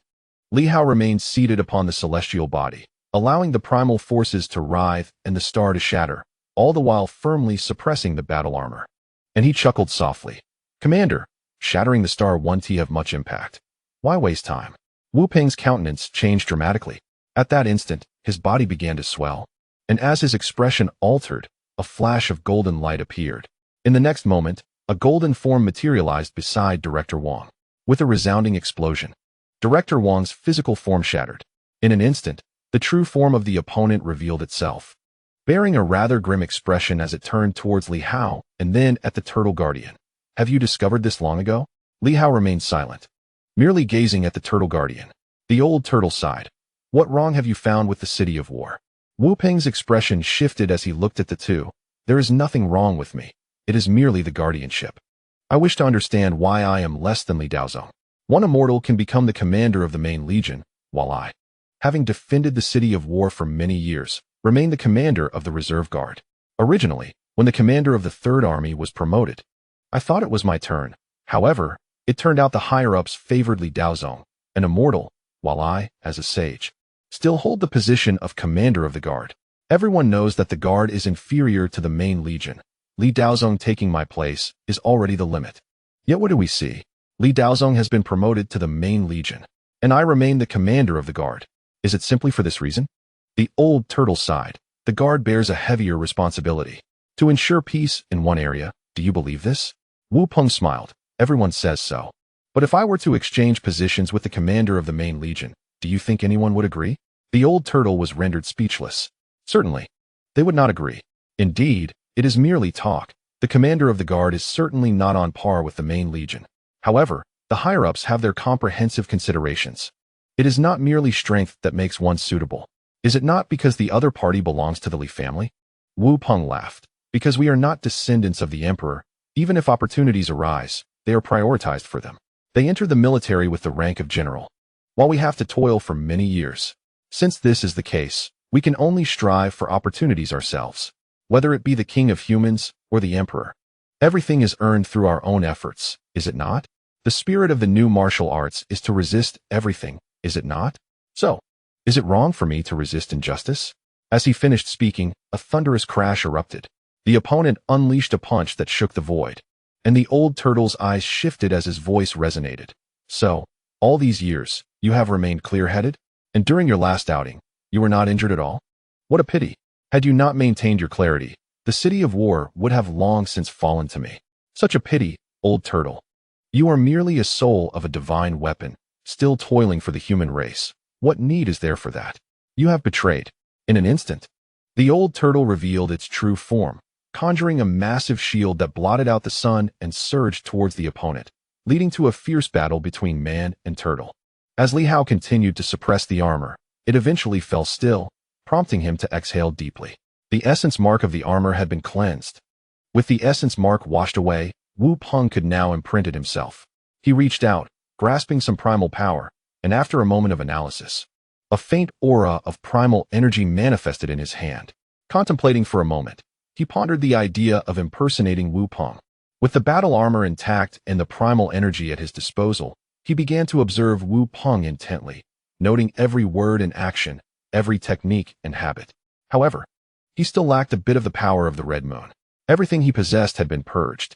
Li Hao remained seated upon the celestial body, allowing the primal forces to writhe and the star to shatter, all the while firmly suppressing the battle armor. And he chuckled softly. Commander, shattering the star won't have much impact. Why waste time? Wu Peng's countenance changed dramatically. At that instant, his body began to swell, and as his expression altered, a flash of golden light appeared. In the next moment, a golden form materialized beside Director Wang. With a resounding explosion, Director Wang's physical form shattered. In an instant, the true form of the opponent revealed itself, bearing a rather grim expression as it turned towards Li Hao and then at the Turtle Guardian. Have you discovered this long ago? Li Hao remained silent, merely gazing at the Turtle Guardian. The old turtle sighed. What wrong have you found with the city of war? Wu Peng's expression shifted as he looked at the two. There is nothing wrong with me. It is merely the guardianship. I wish to understand why I am less than Li Daozong. One immortal can become the commander of the main legion, while I, having defended the city of war for many years, remain the commander of the reserve guard. Originally, when the commander of the Third Army was promoted, I thought it was my turn. However, it turned out the higher-ups favored Li Daozong, an immortal, while I, as a sage, still hold the position of commander of the guard. Everyone knows that the guard is inferior to the main legion. Li Daozong taking my place is already the limit. Yet what do we see? Li Daozong has been promoted to the main legion, and I remain the commander of the guard. Is it simply for this reason? The old turtle sighed. The guard bears a heavier responsibility. To ensure peace in one area, do you believe this? Wu Peng smiled. Everyone says so. But if I were to exchange positions with the commander of the main legion, do you think anyone would agree? The old turtle was rendered speechless. Certainly. They would not agree. Indeed, it is merely talk. The commander of the guard is certainly not on par with the main legion. However, the higher-ups have their comprehensive considerations. It is not merely strength that makes one suitable. Is it not because the other party belongs to the Li family? Wu Peng laughed. Because we are not descendants of the emperor, even if opportunities arise, they are prioritized for them. They enter the military with the rank of general, while we have to toil for many years. Since this is the case, we can only strive for opportunities ourselves, whether it be the king of humans or the emperor. Everything is earned through our own efforts, is it not? The spirit of the new martial arts is to resist everything, is it not? So, is it wrong for me to resist injustice? As he finished speaking, a thunderous crash erupted. The opponent unleashed a punch that shook the void, and the old turtle's eyes shifted as his voice resonated. So, all these years, you have remained clear-headed? And during your last outing, you were not injured at all? What a pity. Had you not maintained your clarity, the city of war would have long since fallen to me. Such a pity, old turtle. You are merely a soul of a divine weapon, still toiling for the human race. What need is there for that? You have betrayed. In an instant, the old turtle revealed its true form, conjuring a massive shield that blotted out the sun and surged towards the opponent, leading to a fierce battle between man and turtle. As Li Hao continued to suppress the armor, it eventually fell still, prompting him to exhale deeply. The essence mark of the armor had been cleansed. With the essence mark washed away, Wu Peng could now imprint it himself. He reached out, grasping some primal power, and after a moment of analysis, a faint aura of primal energy manifested in his hand. Contemplating for a moment, he pondered the idea of impersonating Wu Peng. With the battle armor intact and the primal energy at his disposal, he began to observe Wu Peng intently, noting every word and action, every technique and habit. However, he still lacked a bit of the power of the Red Moon. Everything he possessed had been purged.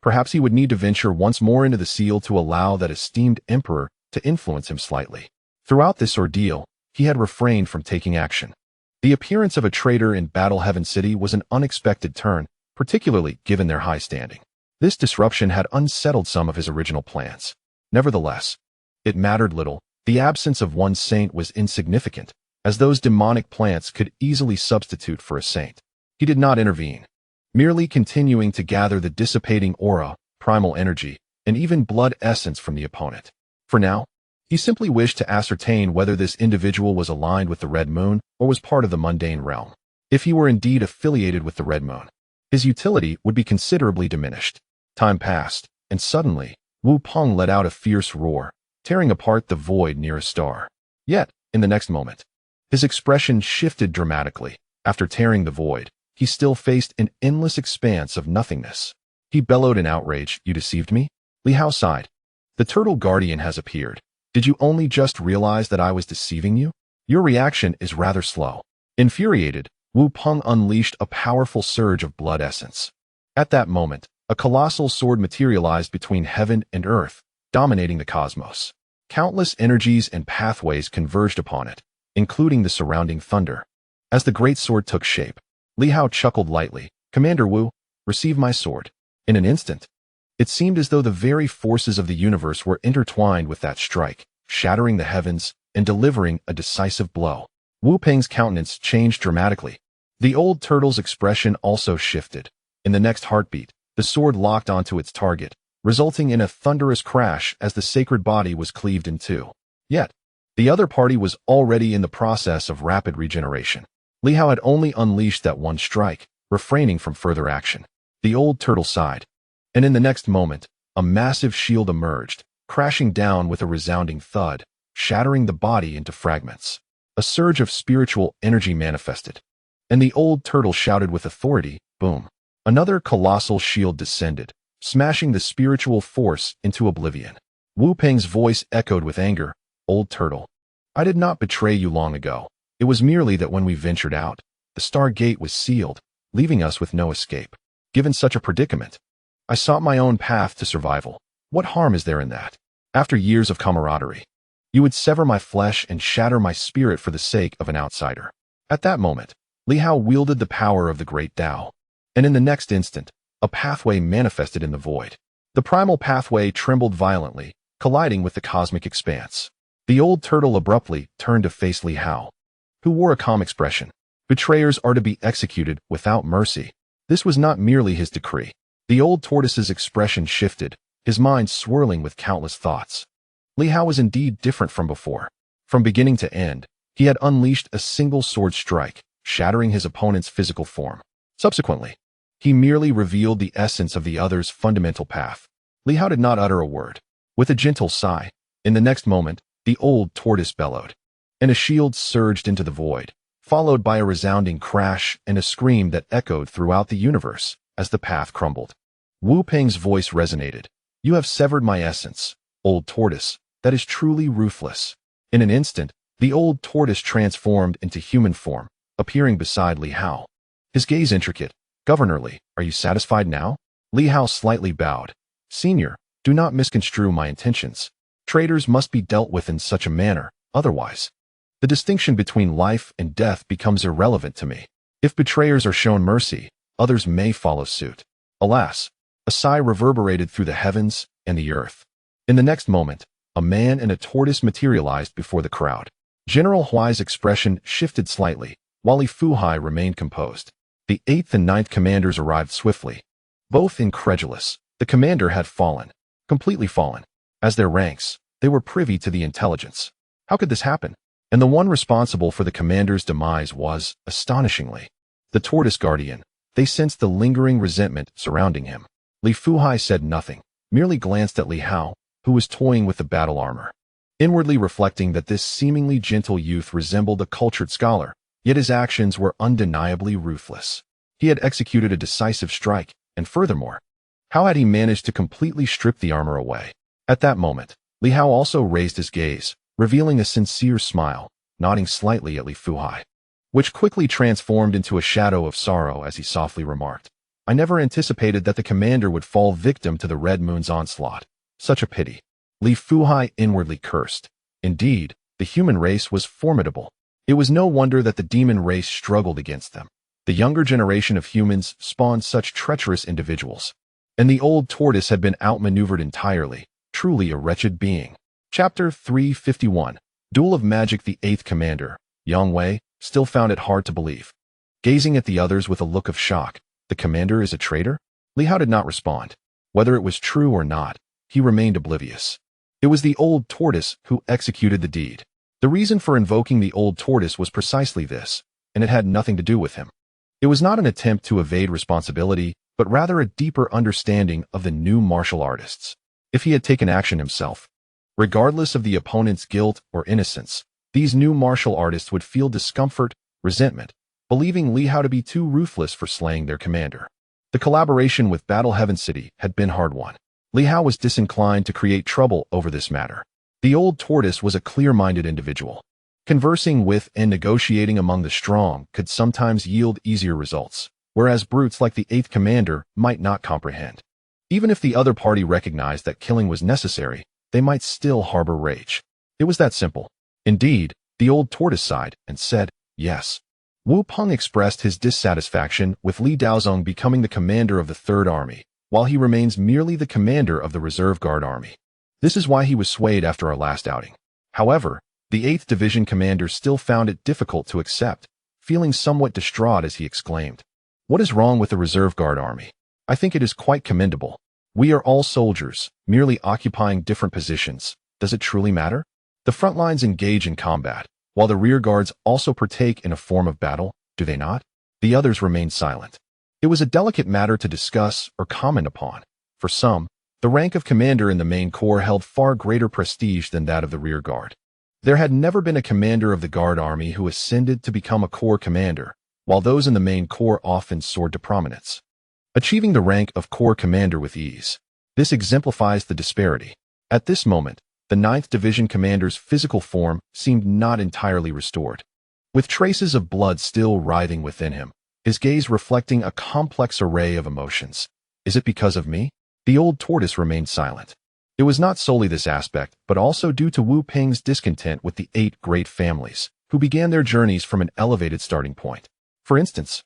Perhaps he would need to venture once more into the seal to allow that esteemed emperor to influence him slightly. Throughout this ordeal, he had refrained from taking action. The appearance of a traitor in Battle Heaven City was an unexpected turn, particularly given their high standing. This disruption had unsettled some of his original plans. Nevertheless, it mattered little. The absence of one saint was insignificant, as those demonic plants could easily substitute for a saint. He did not intervene, merely continuing to gather the dissipating aura, primal energy, and even blood essence from the opponent. For now, he simply wished to ascertain whether this individual was aligned with the Red Moon or was part of the mundane realm. If he were indeed affiliated with the Red Moon, his utility would be considerably diminished. Time passed, and suddenly, Wu Peng let out a fierce roar, tearing apart the void near a star. Yet, in the next moment, his expression shifted dramatically. After tearing the void, he still faced an endless expanse of nothingness. He bellowed in outrage. You deceived me? Li Hao sighed. The turtle guardian has appeared. Did you only just realize that I was deceiving you? Your reaction is rather slow. Infuriated, Wu Peng unleashed a powerful surge of blood essence. At that moment, a colossal sword materialized between heaven and earth, dominating the cosmos. Countless energies and pathways converged upon it, including the surrounding thunder. As the great sword took shape, Li Hao chuckled lightly. Commander Wu, receive my sword. In an instant, it seemed as though the very forces of the universe were intertwined with that strike, shattering the heavens and delivering a decisive blow. Wu Peng's countenance changed dramatically. The old turtle's expression also shifted. In the next heartbeat, the sword locked onto its target, resulting in a thunderous crash as the sacred body was cleaved in two. Yet, The other party was already in the process of rapid regeneration. Li Hao had only unleashed that one strike, refraining from further action. The old turtle sighed, and in the next moment, a massive shield emerged, crashing down with a resounding thud, shattering the body into fragments. A surge of spiritual energy manifested, and the old turtle shouted with authority, boom. Another colossal shield descended, smashing the spiritual force into oblivion. Wu Peng's voice echoed with anger, "Old turtle, I did not betray you long ago. It was merely that when we ventured out, the Star Gate was sealed, leaving us with no escape. Given such a predicament, I sought my own path to survival. What harm is there in that? After years of camaraderie, you would sever my flesh and shatter my spirit for the sake of an outsider." At that moment, Li Hao wielded the power of the great Tao, and in the next instant, a pathway manifested in the void. The primal pathway trembled violently, colliding with the cosmic expanse. The old turtle abruptly turned to face Li Hao, who wore a calm expression. Betrayers are to be executed without mercy. This was not merely his decree. The old tortoise's expression shifted, his mind swirling with countless thoughts. Li Hao was indeed different from before. From beginning to end, he had unleashed a single sword strike, shattering his opponent's physical form. Subsequently, he merely revealed the essence of the other's fundamental path. Li Hao did not utter a word. With a gentle sigh, in the next moment, the old tortoise bellowed, and a shield surged into the void, followed by a resounding crash and a scream that echoed throughout the universe as the path crumbled. Wu Peng's voice resonated. "You have severed my essence, old tortoise. That is truly ruthless." In an instant, the old tortoise transformed into human form, appearing beside Li Hao. His gaze intricate. "Governorly, are you satisfied now?" Li Hao slightly bowed. "Senior, do not misconstrue my intentions. Traitors must be dealt with in such a manner, otherwise the distinction between life and death becomes irrelevant to me. If betrayers are shown mercy, others may follow suit." Alas, a sigh reverberated through the heavens and the earth. In the next moment, a man and a tortoise materialized before the crowd. General Huai's expression shifted slightly, while Li Fuhai remained composed. The 8th and 9th commanders arrived swiftly. Both incredulous, the commander had fallen, completely fallen. As their ranks, they were privy to the intelligence. How could this happen? And the one responsible for the commander's demise was, astonishingly, the tortoise guardian. They sensed the lingering resentment surrounding him. Li Fuhai said nothing, merely glanced at Li Hao, who was toying with the battle armor, inwardly reflecting that this seemingly gentle youth resembled a cultured scholar, yet his actions were undeniably ruthless. He had executed a decisive strike, and furthermore, how had he managed to completely strip the armor away? At that moment, Li Hao also raised his gaze, revealing a sincere smile, nodding slightly at Li Fuhai, which quickly transformed into a shadow of sorrow as he softly remarked, "I never anticipated that the commander would fall victim to the Red Moon's onslaught. Such a pity." Li Fuhai inwardly cursed. Indeed, the human race was formidable. It was no wonder that the demon race struggled against them. The younger generation of humans spawned such treacherous individuals. And the old tortoise had been outmaneuvered entirely, truly a wretched being. Chapter 351. Duel of Magic. The 8th commander, Yang Wei, still found it hard to believe. Gazing at the others with a look of shock, "The commander is a traitor?" Li Hao did not respond. Whether it was true or not, he remained oblivious. It was the old tortoise who executed the deed. The reason for invoking the old tortoise was precisely this, and it had nothing to do with him. It was not an attempt to evade responsibility, but rather a deeper understanding of the new martial artists. If he had taken action himself, regardless of the opponent's guilt or innocence, these new martial artists would feel discomfort, resentment, believing Li Hao to be too ruthless for slaying their commander. The collaboration with Battle Heaven City had been hard-won. Li Hao was disinclined to create trouble over this matter. The old tortoise was a clear-minded individual. Conversing with and negotiating among the strong could sometimes yield easier results, whereas brutes like the 8th commander might not comprehend. Even if the other party recognized that killing was necessary, they might still harbor rage. It was that simple. Indeed, the old tortoise sighed and said, "Yes." Wu Peng expressed his dissatisfaction with Li Daozong becoming the commander of the 3rd Army, while he remains merely the commander of the Reserve Guard Army. This is why he was swayed after our last outing. However, the 8th Division commander still found it difficult to accept, feeling somewhat distraught as he exclaimed, "What is wrong with the Reserve Guard Army? I think it is quite commendable. We are all soldiers, merely occupying different positions. Does it truly matter?" The front lines engage in combat, while the rear guards also partake in a form of battle, do they not? The others remain silent. It was a delicate matter to discuss or comment upon. For some, the rank of commander in the main corps held far greater prestige than that of the rear guard. There had never been a commander of the guard army who ascended to become a corps commander, while those in the main corps often soared to prominence, achieving the rank of corps commander with ease. This exemplifies the disparity. At this moment, the 9th Division commander's physical form seemed not entirely restored. With traces of blood still writhing within him, his gaze reflecting a complex array of emotions. Is it because of me? The old tortoise remained silent. It was not solely this aspect, but also due to Wu Peng's discontent with the 8 great families, who began their journeys from an elevated starting point. For instance,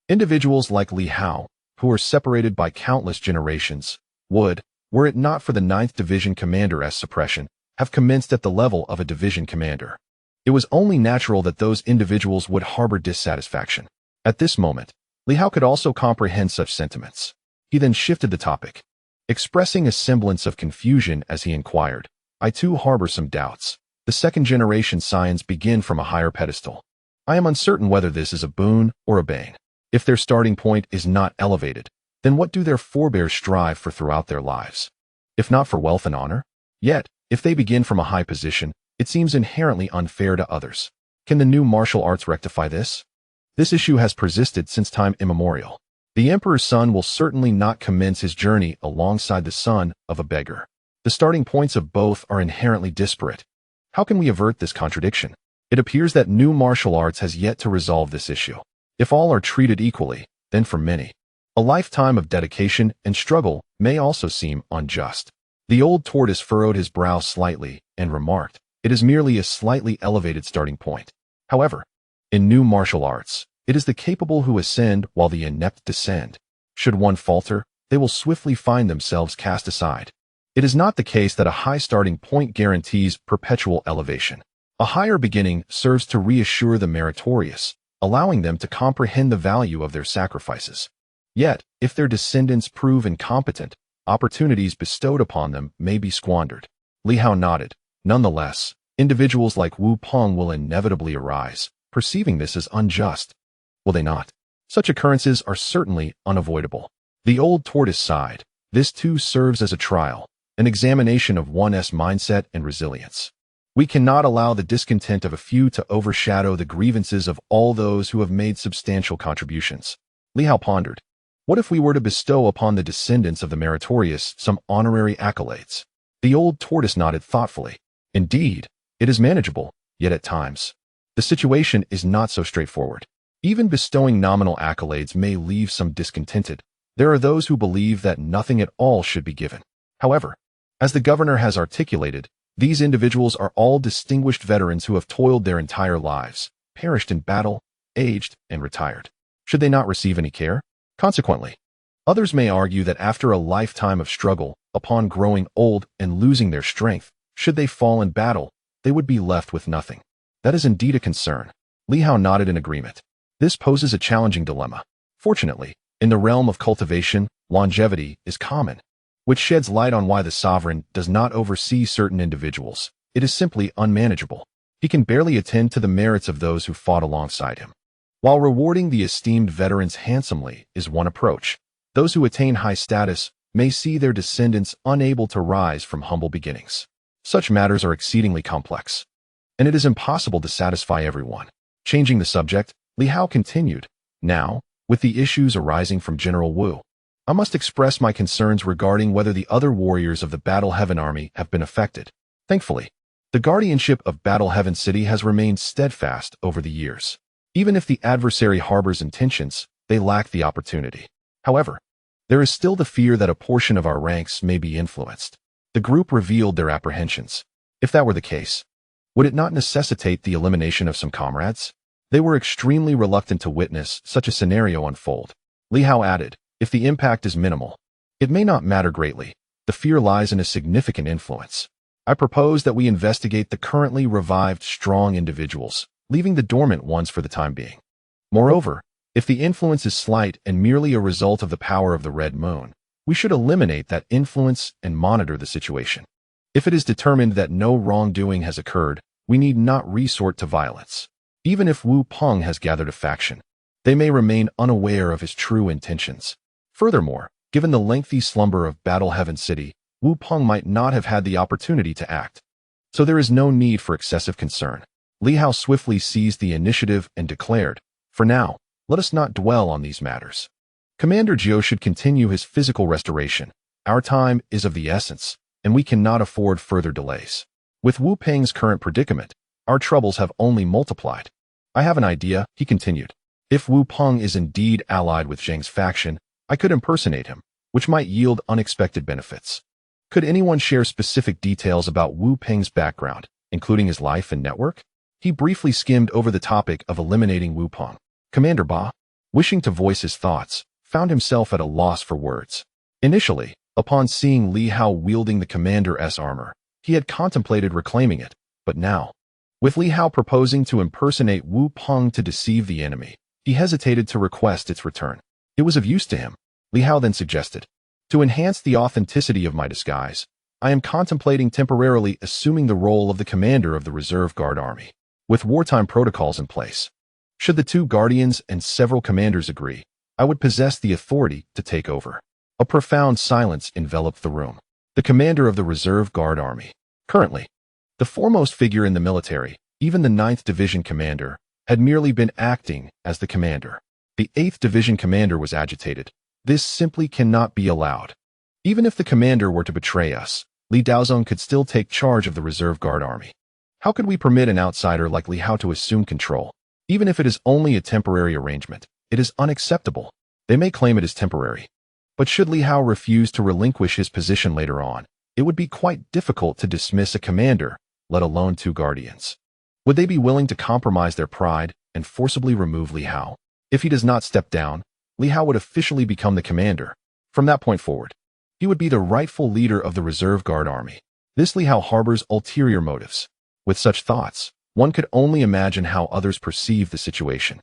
individuals like Li Hao, who were separated by countless generations, would, were it not for the 9th Division commander's suppression, have commenced at the level of a division commander. It was only natural that those individuals would harbor dissatisfaction. At this moment, Li Hao could also comprehend such sentiments. He then shifted the topic, expressing a semblance of confusion as he inquired, I too harbor some doubts. The 2nd generation scions begin from a higher pedestal. I am uncertain whether this is a boon or a bane. If their starting point is not elevated, then what do their forebears strive for throughout their lives? If not for wealth and honor? Yet, if they begin from a high position, it seems inherently unfair to others. Can the new martial arts rectify this? This issue has persisted since time immemorial. The emperor's son will certainly not commence his journey alongside the son of a beggar. The starting points of both are inherently disparate. How can we avert this contradiction? It appears that new martial arts has yet to resolve this issue. If all are treated equally, then for many, a lifetime of dedication and struggle may also seem unjust. The old tortoise furrowed his brow slightly and remarked, it is merely a slightly elevated starting point. However, in new martial arts, it is the capable who ascend while the inept descend. Should one falter, they will swiftly find themselves cast aside. It is not the case that a high starting point guarantees perpetual elevation. A higher beginning serves to reassure the meritorious, allowing them to comprehend the value of their sacrifices. Yet, if their descendants prove incompetent, opportunities bestowed upon them may be squandered. Li Hao nodded. Nonetheless, individuals like Wu Peng will inevitably arise, perceiving this as unjust. Will they not? Such occurrences are certainly unavoidable. The old tortoise sighed. This too serves as a trial, an examination of one's mindset and resilience. We cannot allow the discontent of a few to overshadow the grievances of all those who have made substantial contributions. Li Hao pondered. What if we were to bestow upon the descendants of the meritorious some honorary accolades? The old tortoise nodded thoughtfully. Indeed, it is manageable, yet at times, the situation is not so straightforward. Even bestowing nominal accolades may leave some discontented. There are those who believe that nothing at all should be given. However, as the governor has articulated, these individuals are all distinguished veterans who have toiled their entire lives, perished in battle, aged, and retired. Should they not receive any care? Consequently, others may argue that after a lifetime of struggle, upon growing old and losing their strength, should they fall in battle, they would be left with nothing. That is indeed a concern. Li Hao nodded in agreement. This poses a challenging dilemma. Fortunately, in the realm of cultivation, longevity is common, which sheds light on why the sovereign does not oversee certain individuals. It is simply unmanageable. He can barely attend to the merits of those who fought alongside him. While rewarding the esteemed veterans handsomely is one approach, those who attain high status may see their descendants unable to rise from humble beginnings. Such matters are exceedingly complex, and it is impossible to satisfy everyone. Changing the subject, Li Hao continued, now, with the issues arising from General Wu, I must express my concerns regarding whether the other warriors of the Battle Heaven Army have been affected. Thankfully, the guardianship of Battle Heaven City has remained steadfast over the years. Even if the adversary harbors intentions, they lack the opportunity. However, there is still the fear that a portion of our ranks may be influenced. The group revealed their apprehensions. If that were the case, would it not necessitate the elimination of some comrades? They were extremely reluctant to witness such a scenario unfold. Li Hao added, if the impact is minimal, it may not matter greatly. The fear lies in a significant influence. I propose that we investigate the currently revived strong individuals, leaving the dormant ones for the time being. Moreover, if the influence is slight and merely a result of the power of the red moon, we should eliminate that influence and monitor the situation. If it is determined that no wrongdoing has occurred, we need not resort to violence. Even if Wu Peng has gathered a faction, they may remain unaware of his true intentions. Furthermore, given the lengthy slumber of Battle Heaven City, Wu Peng might not have had the opportunity to act. So there is no need for excessive concern. Li Hao swiftly seized the initiative and declared, "For now, let us not dwell on these matters. Commander Zhou should continue his physical restoration. Our time is of the essence, and we cannot afford further delays. With Wu Peng's current predicament, our troubles have only multiplied. I have an idea," he continued. "If Wu Peng is indeed allied with Zheng's faction, I could impersonate him, which might yield unexpected benefits. Could anyone share specific details about Wu Peng's background, including his life and network?" He briefly skimmed over the topic of eliminating Wu Peng. Commander Ba, wishing to voice his thoughts, found himself at a loss for words. Initially, upon seeing Li Hao wielding the commander's armor, he had contemplated reclaiming it, but now, with Li Hao proposing to impersonate Wu Peng to deceive the enemy, he hesitated to request its return. It was of use to him. Li Hao then suggested, "To enhance the authenticity of my disguise, I am contemplating temporarily assuming the role of the commander of the reserve guard army, with wartime protocols in place. Should the two guardians and several commanders agree, I would possess the authority to take over." A profound silence enveloped the room. The commander of the reserve guard army, currently the foremost figure in the military, even the 9th Division commander, had merely been acting as the commander. The 8th Division commander was agitated. "This simply cannot be allowed. Even if the commander were to betray us, Li Daozong could still take charge of the reserve guard army. How could we permit an outsider like Li Hao to assume control? Even if it is only a temporary arrangement, it is unacceptable. They may claim it is temporary. But should Li Hao refuse to relinquish his position later on, it would be quite difficult to dismiss a commander, let alone two guardians. Would they be willing to compromise their pride and forcibly remove Li Hao? If he does not step down, Li Hao would officially become the commander. From that point forward, he would be the rightful leader of the reserve guard army. This Li Hao harbors ulterior motives. With such thoughts, one could only imagine how others perceive the situation.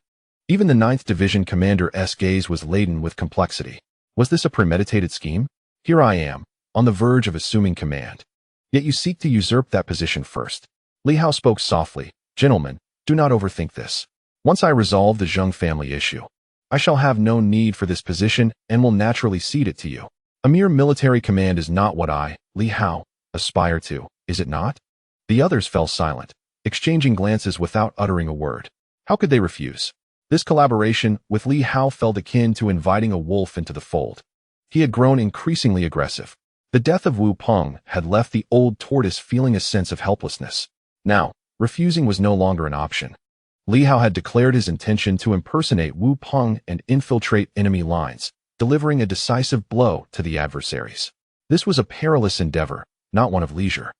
Even the 9th Division commander's gaze was laden with complexity. Was this a premeditated scheme? Here I am, on the verge of assuming command. Yet you seek to usurp that position first. Li Hao spoke softly. "Gentlemen, do not overthink this. Once I resolve the Zheng family issue, I shall have no need for this position and will naturally cede it to you. A mere military command is not what I, Li Hao, aspire to, is it not?" The others fell silent, exchanging glances without uttering a word. How could they refuse? This collaboration with Li Hao felt akin to inviting a wolf into the fold. He had grown increasingly aggressive. The death of Wu Peng had left the old tortoise feeling a sense of helplessness. Now, refusing was no longer an option. Li Hao had declared his intention to impersonate Wu Peng and infiltrate enemy lines, delivering a decisive blow to the adversaries. This was a perilous endeavor, not one of leisure.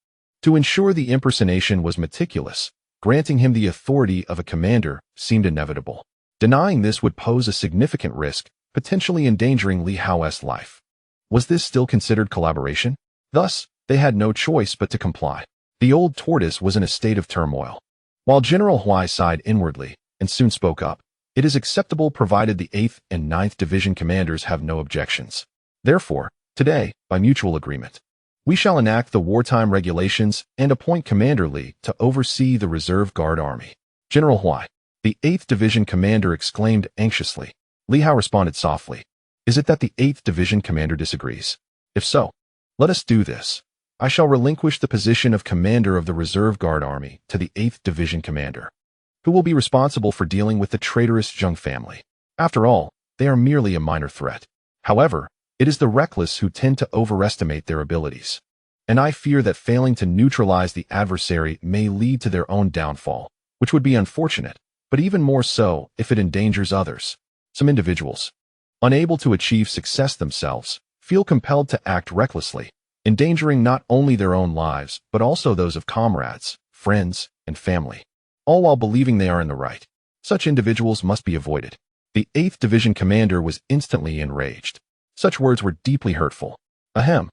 To ensure the impersonation was meticulous, granting him the authority of a commander seemed inevitable. Denying this would pose a significant risk, potentially endangering Li Hao's life. Was this still considered collaboration? Thus, they had no choice but to comply. The old tortoise was in a state of turmoil. While General Huai sighed inwardly and soon spoke up, "It is acceptable provided the 8th and 9th Division commanders have no objections. Therefore, today, by mutual agreement, we shall enact the wartime regulations and appoint Commander Li to oversee the reserve guard army." "General Huai," the 8th Division commander exclaimed anxiously. Li Hao responded softly. "Is it that the 8th Division commander disagrees? If so, let us do this. I shall relinquish the position of commander of the reserve guard army to the 8th Division commander, who will be responsible for dealing with the traitorous Zheng family. After all, they are merely a minor threat. However, it is the reckless who tend to overestimate their abilities. And I fear that failing to neutralize the adversary may lead to their own downfall, which would be unfortunate, but even more so if it endangers others. Some individuals, unable to achieve success themselves, feel compelled to act recklessly, endangering not only their own lives, but also those of comrades, friends, and family, all while believing they are in the right. Such individuals must be avoided." The 8th Division commander was instantly enraged. Such words were deeply hurtful. Ahem.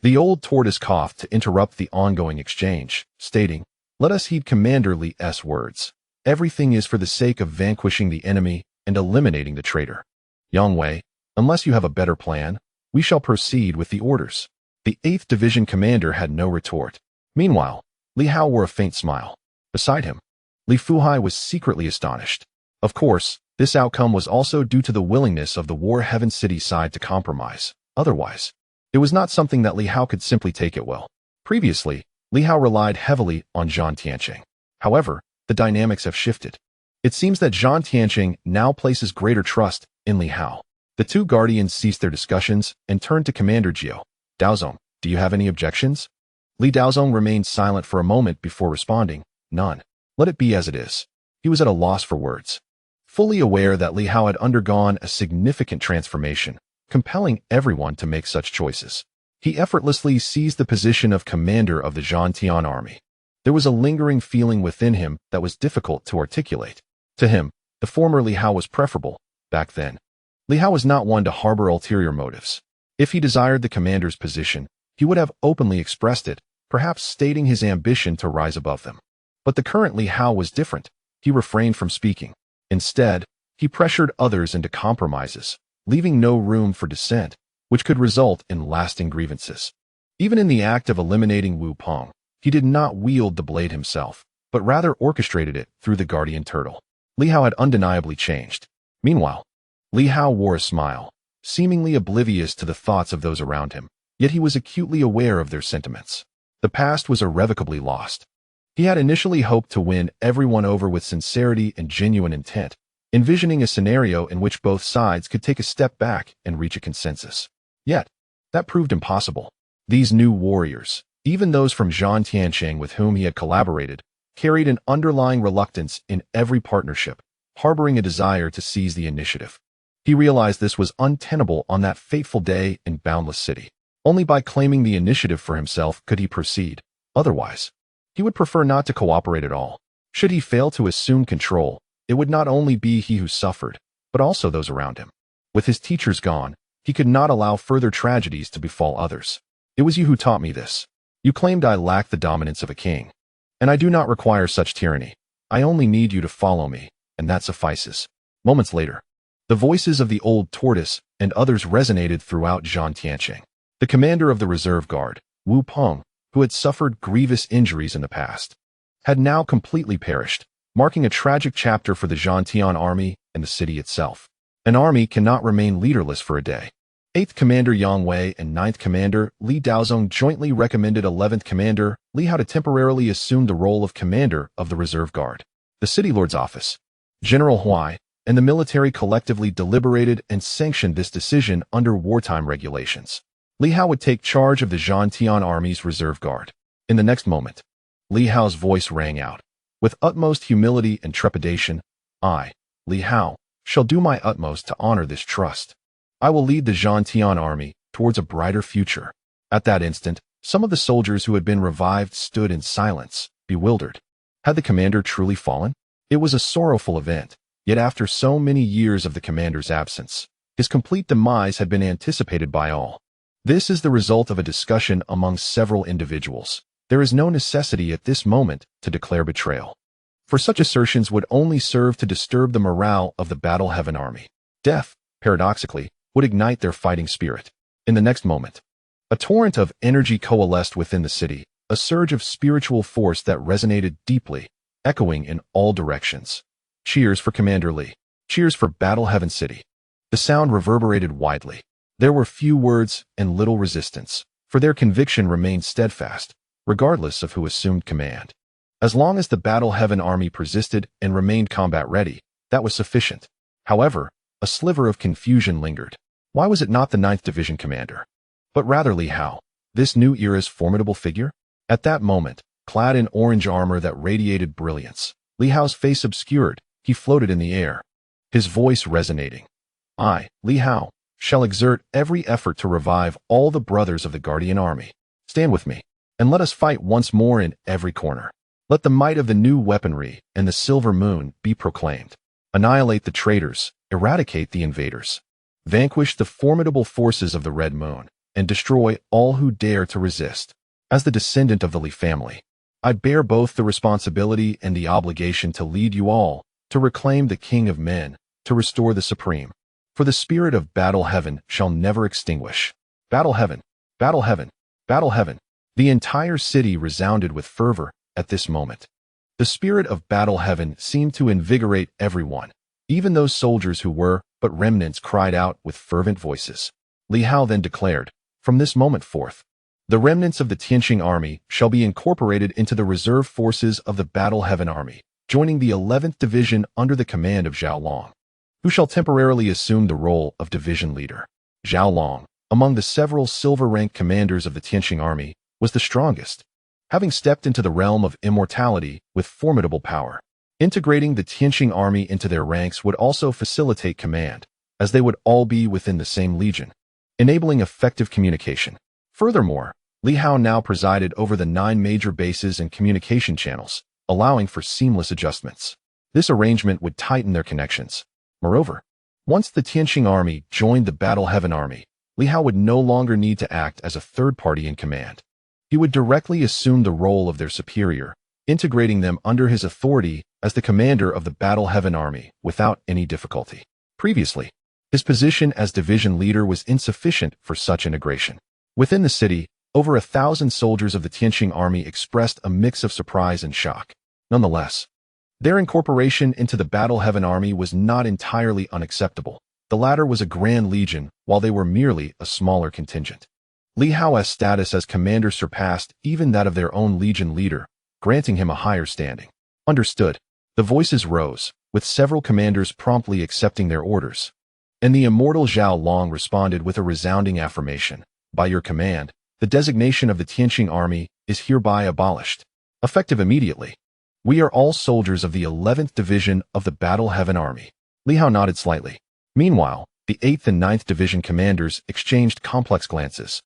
The old tortoise coughed to interrupt the ongoing exchange, stating, "Let us heed Commander Li's words. Everything is for the sake of vanquishing the enemy and eliminating the traitor. Yang Wei, unless you have a better plan, we shall proceed with the orders." The 8th Division commander had no retort. Meanwhile, Li Hao wore a faint smile. Beside him, Li Fuhai was secretly astonished. Of course, this outcome was also due to the willingness of the War Heaven City side to compromise. Otherwise, it was not something that Li Hao could simply take it well. Previously, Li Hao relied heavily on Zhang Tianqing. However, the dynamics have shifted. It seems that Zhang Tianqing now places greater trust in Li Hao. The two guardians ceased their discussions and turned to Commander Jiao. Daozong, do you have any objections? Li Daozong remained silent for a moment before responding. None. Let it be as it is. He was at a loss for words. Fully aware that Li Hao had undergone a significant transformation, compelling everyone to make such choices, he effortlessly seized the position of commander of the Zhantian army. There was a lingering feeling within him that was difficult to articulate. To him, the former Li Hao was preferable. Back then, Li Hao was not one to harbor ulterior motives. If he desired the commander's position, he would have openly expressed it, perhaps stating his ambition to rise above them. But the current Li Hao was different. He refrained from speaking. Instead, he pressured others into compromises, leaving no room for dissent, which could result in lasting grievances. Even in the act of eliminating Wu Peng, he did not wield the blade himself, but rather orchestrated it through the guardian turtle. Li Hao had undeniably changed. Meanwhile, Li Hao wore a smile, seemingly oblivious to the thoughts of those around him, yet he was acutely aware of their sentiments. The past was irrevocably lost. He had initially hoped to win everyone over with sincerity and genuine intent, envisioning a scenario in which both sides could take a step back and reach a consensus. Yet, that proved impossible. These new warriors, even those from Zhang Tianqing with whom he had collaborated, carried an underlying reluctance in every partnership, harboring a desire to seize the initiative. He realized this was untenable on that fateful day in Boundless City. Only by claiming the initiative for himself could he proceed. Otherwise, he would prefer not to cooperate at all. Should he fail to assume control, it would not only be he who suffered, but also those around him. With his teachers gone, he could not allow further tragedies to befall others. It was you who taught me this. You claimed I lacked the dominance of a king. And I do not require such tyranny. I only need you to follow me, and that suffices. Moments later, the voices of the old tortoise and others resonated throughout Zhang Tianqing. The commander of the reserve guard, Wu Peng, who had suffered grievous injuries in the past, had now completely perished, marking a tragic chapter for the Zhantian army and the city itself. An army cannot remain leaderless for a day. 8th Commander Yang Wei and 9th Commander Li Daozong jointly recommended 11th Commander Li Hao to temporarily assume the role of commander of the reserve guard. The city lord's office, General Huai, and the military collectively deliberated and sanctioned this decision under wartime regulations. Li Hao would take charge of the Zhantian army's reserve guard. In the next moment, Li Hao's voice rang out. With utmost humility and trepidation, I, Li Hao, shall do my utmost to honor this trust. I will lead the Zhantian army towards a brighter future. At that instant, some of the soldiers who had been revived stood in silence, bewildered. Had the commander truly fallen? It was a sorrowful event, yet after so many years of the commander's absence, his complete demise had been anticipated by all. This is the result of a discussion among several individuals. There is no necessity at this moment to declare betrayal, for such assertions would only serve to disturb the morale of the Battle Heaven army. Death, paradoxically, would ignite their fighting spirit. In the next moment, a torrent of energy coalesced within the city, a surge of spiritual force that resonated deeply, echoing in all directions. Cheers for Commander Li. Cheers for Battle Heaven City. The sound reverberated widely. There were few words and little resistance, for their conviction remained steadfast, regardless of who assumed command. As long as the Battle Heaven army persisted and remained combat-ready, that was sufficient. However, a sliver of confusion lingered. Why was it not the 9th Division commander, but rather Li Hao, this new era's formidable figure? At that moment, clad in orange armor that radiated brilliance, Li Hao's face obscured, he floated in the air, his voice resonating. I, Li Hao, shall exert every effort to revive all the brothers of the Guardian army. Stand with me, and let us fight once more in every corner. Let the might of the new weaponry and the silver moon be proclaimed. Annihilate the traitors, eradicate the invaders. Vanquish the formidable forces of the Red Moon, and destroy all who dare to resist. As the descendant of the Li family, I bear both the responsibility and the obligation to lead you all, to reclaim the King of Men, to restore the Supreme. For the spirit of Battle Heaven shall never extinguish. Battle Heaven, Battle Heaven, Battle Heaven. The entire city resounded with fervor at this moment. The spirit of battle heaven seemed to invigorate everyone. Even those soldiers who were but remnants cried out with fervent voices. Li Hao then declared, "From this moment forth, the remnants of the Tianqing army shall be incorporated into the reserve forces of the battle heaven army, joining the 11th division under the command of Zhao Long, who shall temporarily assume the role of division leader." Zhao Long, among the several silver-rank commanders of the Tianqing army, was the strongest, having stepped into the realm of immortality with formidable power. Integrating the Tianqing army into their ranks would also facilitate command, as they would all be within the same legion, enabling effective communication. Furthermore, Li Hao now presided over the 9 major bases and communication channels, allowing for seamless adjustments. This arrangement would tighten their connections. Moreover, once the Tianqing army joined the Battle Heaven army, Li Hao would no longer need to act as a third party in command. He would directly assume the role of their superior, integrating them under his authority as the commander of the Battle Heaven army without any difficulty. Previously, his position as division leader was insufficient for such integration. Within the city, over 1,000 soldiers of the Tianqing army expressed a mix of surprise and shock. Nonetheless, their incorporation into the Battle Heaven army was not entirely unacceptable. The latter was a grand legion, while they were merely a smaller contingent. Li Hao's status as commander surpassed even that of their own legion leader, granting him a higher standing. Understood. The voices rose, with several commanders promptly accepting their orders. And the immortal Zhao Long responded with a resounding affirmation. "By your command, the designation of the Tianqing army is hereby abolished. Effective immediately. We are all soldiers of the 11th division of the Battle Heaven army." Li Hao nodded slightly. Meanwhile, the 8th and 9th division commanders exchanged complex glances.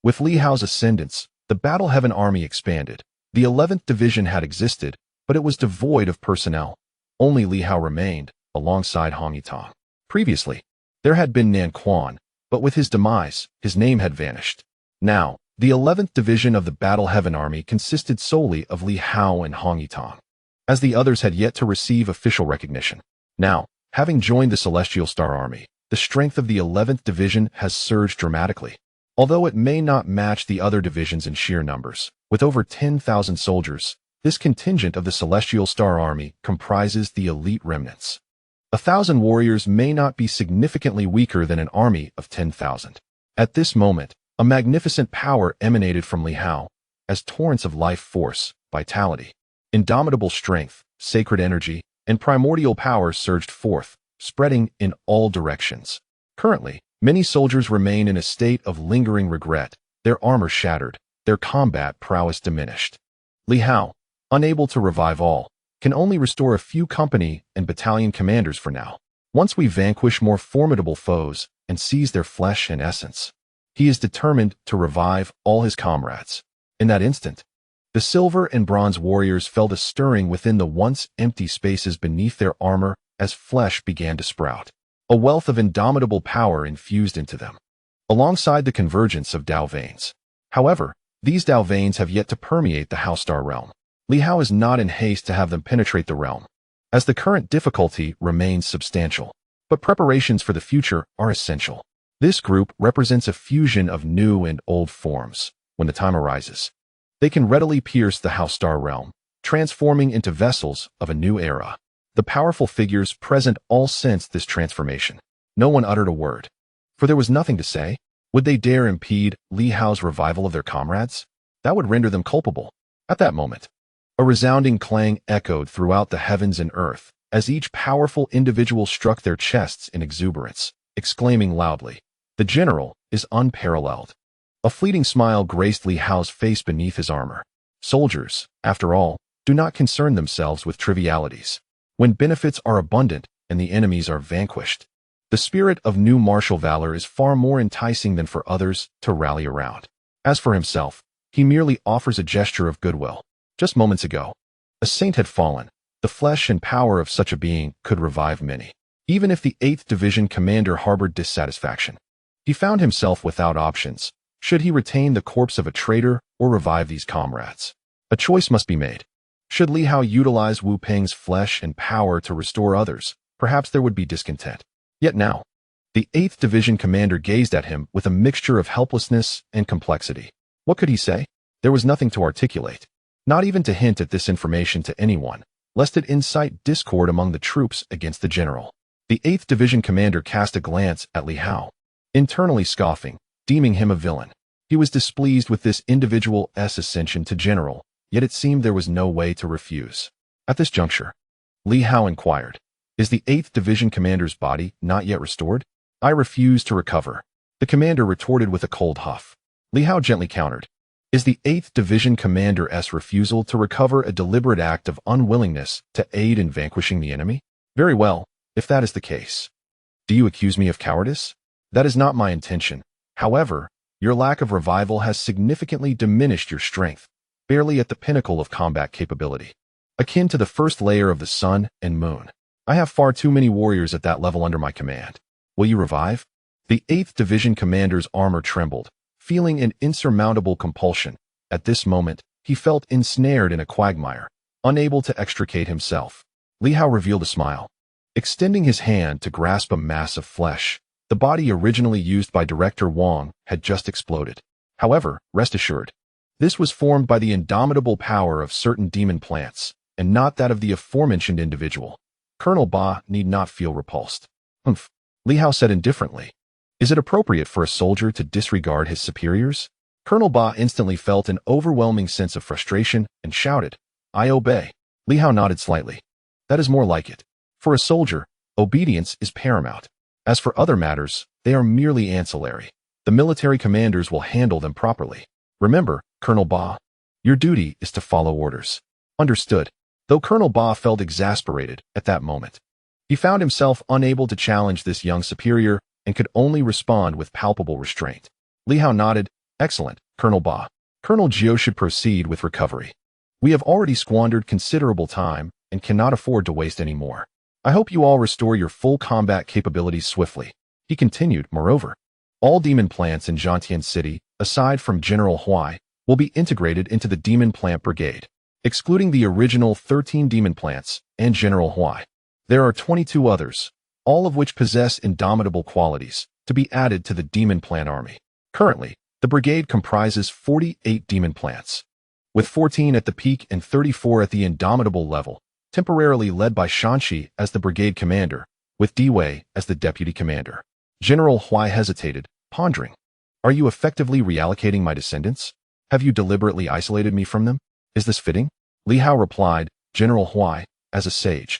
With Li Hao's ascendance, the Battle Heaven army expanded. The 11th division had existed, but it was devoid of personnel. Only Li Hao remained, alongside Hong Yitong. Previously, there had been Nan Quan, but with his demise, his name had vanished. Now, the 11th division of the Battle Heaven army consisted solely of Li Hao and Hong Yitong, as the others had yet to receive official recognition. Now, having joined the Celestial Star army, the strength of the 11th division has surged dramatically. Although it may not match the other divisions in sheer numbers, with over 10,000 soldiers, this contingent of the Celestial Star army comprises the elite remnants. 1,000 warriors may not be significantly weaker than an army of 10,000. At this moment, a magnificent power emanated from Li Hao, as torrents of life force, vitality, indomitable strength, sacred energy, and primordial power surged forth, spreading in all directions. Currently, many soldiers remain in a state of lingering regret, their armor shattered, their combat prowess diminished. Li Hao, unable to revive all, can only restore a few company and battalion commanders for now. Once we vanquish more formidable foes and seize their flesh and essence, he is determined to revive all his comrades. In that instant, the silver and bronze warriors felt a stirring within the once empty spaces beneath their armor as flesh began to sprout. A wealth of indomitable power infused into them, alongside the convergence of Dao veins. However, these Dao veins have yet to permeate the Hao Star realm. Li Hao is not in haste to have them penetrate the realm, as the current difficulty remains substantial. But preparations for the future are essential. This group represents a fusion of new and old forms. When the time arises, they can readily pierce the Hao Star realm, transforming into vessels of a new era. The powerful figures present all sensed this transformation. No one uttered a word, for there was nothing to say. Would they dare impede Li Hao's revival of their comrades? That would render them culpable. At that moment, a resounding clang echoed throughout the heavens and earth, as each powerful individual struck their chests in exuberance, exclaiming loudly, "The general is unparalleled." A fleeting smile graced Li Hao's face beneath his armor. Soldiers, after all, do not concern themselves with trivialities. When benefits are abundant and the enemies are vanquished, the spirit of new martial valor is far more enticing than for others to rally around. As for himself, he merely offers a gesture of goodwill. Just moments ago, a saint had fallen. The flesh and power of such a being could revive many. Even if the 8th Division commander harbored dissatisfaction, he found himself without options. Should he retain the corpse of a traitor or revive these comrades? A choice must be made. Should Li Hao utilize Wu Peng's flesh and power to restore others, perhaps there would be discontent. Yet now, the 8th Division commander gazed at him with a mixture of helplessness and complexity. What could he say? There was nothing to articulate, not even to hint at this information to anyone, lest it incite discord among the troops against the general. The 8th Division commander cast a glance at Li Hao, internally scoffing, deeming him a villain. He was displeased with this individual's ascension to general, yet it seemed there was no way to refuse. At this juncture, Li Hao inquired, "Is the 8th Division commander's body not yet restored?" "I refuse to recover," the commander retorted with a cold huff. Li Hao gently countered, "Is the 8th Division commander's refusal to recover a deliberate act of unwillingness to aid in vanquishing the enemy? Very well, if that is the case. Do you accuse me of cowardice? That is not my intention. However, your lack of revival has significantly diminished your strength, barely at the pinnacle of combat capability, akin to the first layer of the sun and moon. I have far too many warriors at that level under my command. Will you revive?" The 8th Division commander's armor trembled, feeling an insurmountable compulsion. At this moment, he felt ensnared in a quagmire, unable to extricate himself. Li Hao revealed a smile, extending his hand to grasp a mass of flesh. The body originally used by Director Wang had just exploded. However, rest assured, this was formed by the indomitable power of certain demon plants, and not that of the aforementioned individual. Colonel Ba need not feel repulsed. "Humph," Li Hao said indifferently. "Is it appropriate for a soldier to disregard his superiors?" Colonel Ba instantly felt an overwhelming sense of frustration and shouted, "I obey." Li Hao nodded slightly. "That is more like it. For a soldier, obedience is paramount. As for other matters, they are merely ancillary. The military commanders will handle them properly. Remember, Colonel Ba, your duty is to follow orders." "Understood." Though Colonel Ba felt exasperated at that moment, he found himself unable to challenge this young superior and could only respond with palpable restraint. Li Hao nodded. "Excellent, Colonel Ba. Colonel Jiu should proceed with recovery. We have already squandered considerable time and cannot afford to waste any more. I hope you all restore your full combat capabilities swiftly." He continued, "Moreover, all demon plants in Zhantian City, aside from General Huai, will be integrated into the Demon Plant Brigade, excluding the original 13 demon plants and General Huai. There are 22 others, all of which possess indomitable qualities, to be added to the Demon Plant Army. Currently, the brigade comprises 48 demon plants, with 14 at the peak and 34 at the indomitable level, temporarily led by Shanxi as the brigade commander, with Diwei as the deputy commander." General Huai hesitated, pondering. "Are you effectively reallocating my descendants? Have you deliberately isolated me from them? Is this fitting?" Li Hao replied, "General Huai, as a sage,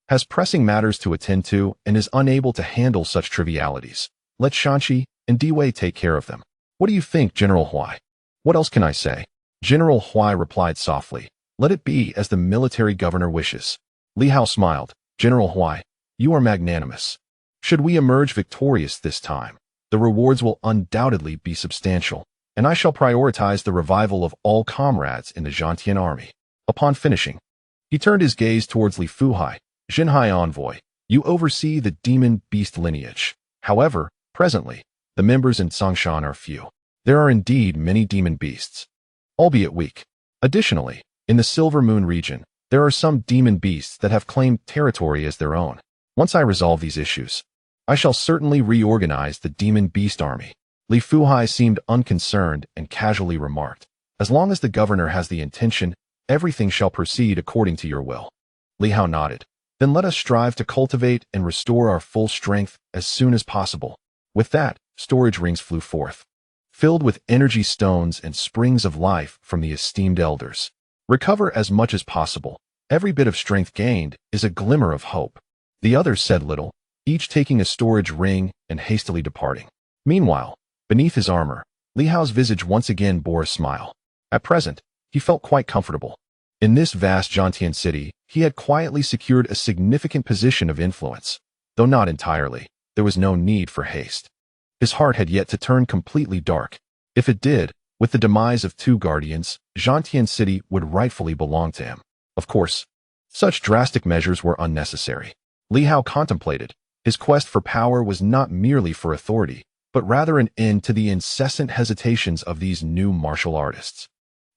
has pressing matters to attend to and is unable to handle such trivialities. Let Shanxi and Diwei take care of them." "What do you think, General Huai?" "What else can I say?" General Huai replied softly, "Let it be as the military governor wishes." Li Hao smiled. "General Huai, you are magnanimous. Should we emerge victorious this time, the rewards will undoubtedly be substantial, and I shall prioritize the revival of all comrades in the Zhantian army." Upon finishing, he turned his gaze towards Li Fuhai. "Zhenhai envoy, you oversee the demon beast lineage. However, presently, the members in Songshan are few. There are indeed many demon beasts, albeit weak. Additionally, in the Silver Moon region, there are some demon beasts that have claimed territory as their own. Once I resolve these issues, I shall certainly reorganize the demon beast army." Li Fuhai seemed unconcerned and casually remarked, "As long as the governor has the intention, everything shall proceed according to your will." Li Hao nodded. "Then let us strive to cultivate and restore our full strength as soon as possible." With that, storage rings flew forth, filled with energy stones and springs of life from the esteemed elders. "Recover as much as possible. Every bit of strength gained is a glimmer of hope." The others said little, each taking a storage ring and hastily departing. Meanwhile, beneath his armor, Li Hao's visage once again bore a smile. At present, he felt quite comfortable. In this vast Zhantian city, he had quietly secured a significant position of influence. Though not entirely, there was no need for haste. His heart had yet to turn completely dark. If it did, with the demise of 2 guardians, Zhantian city would rightfully belong to him. Of course, such drastic measures were unnecessary. Li Hao contemplated. His quest for power was not merely for authority, but rather an end to the incessant hesitations of these new martial artists.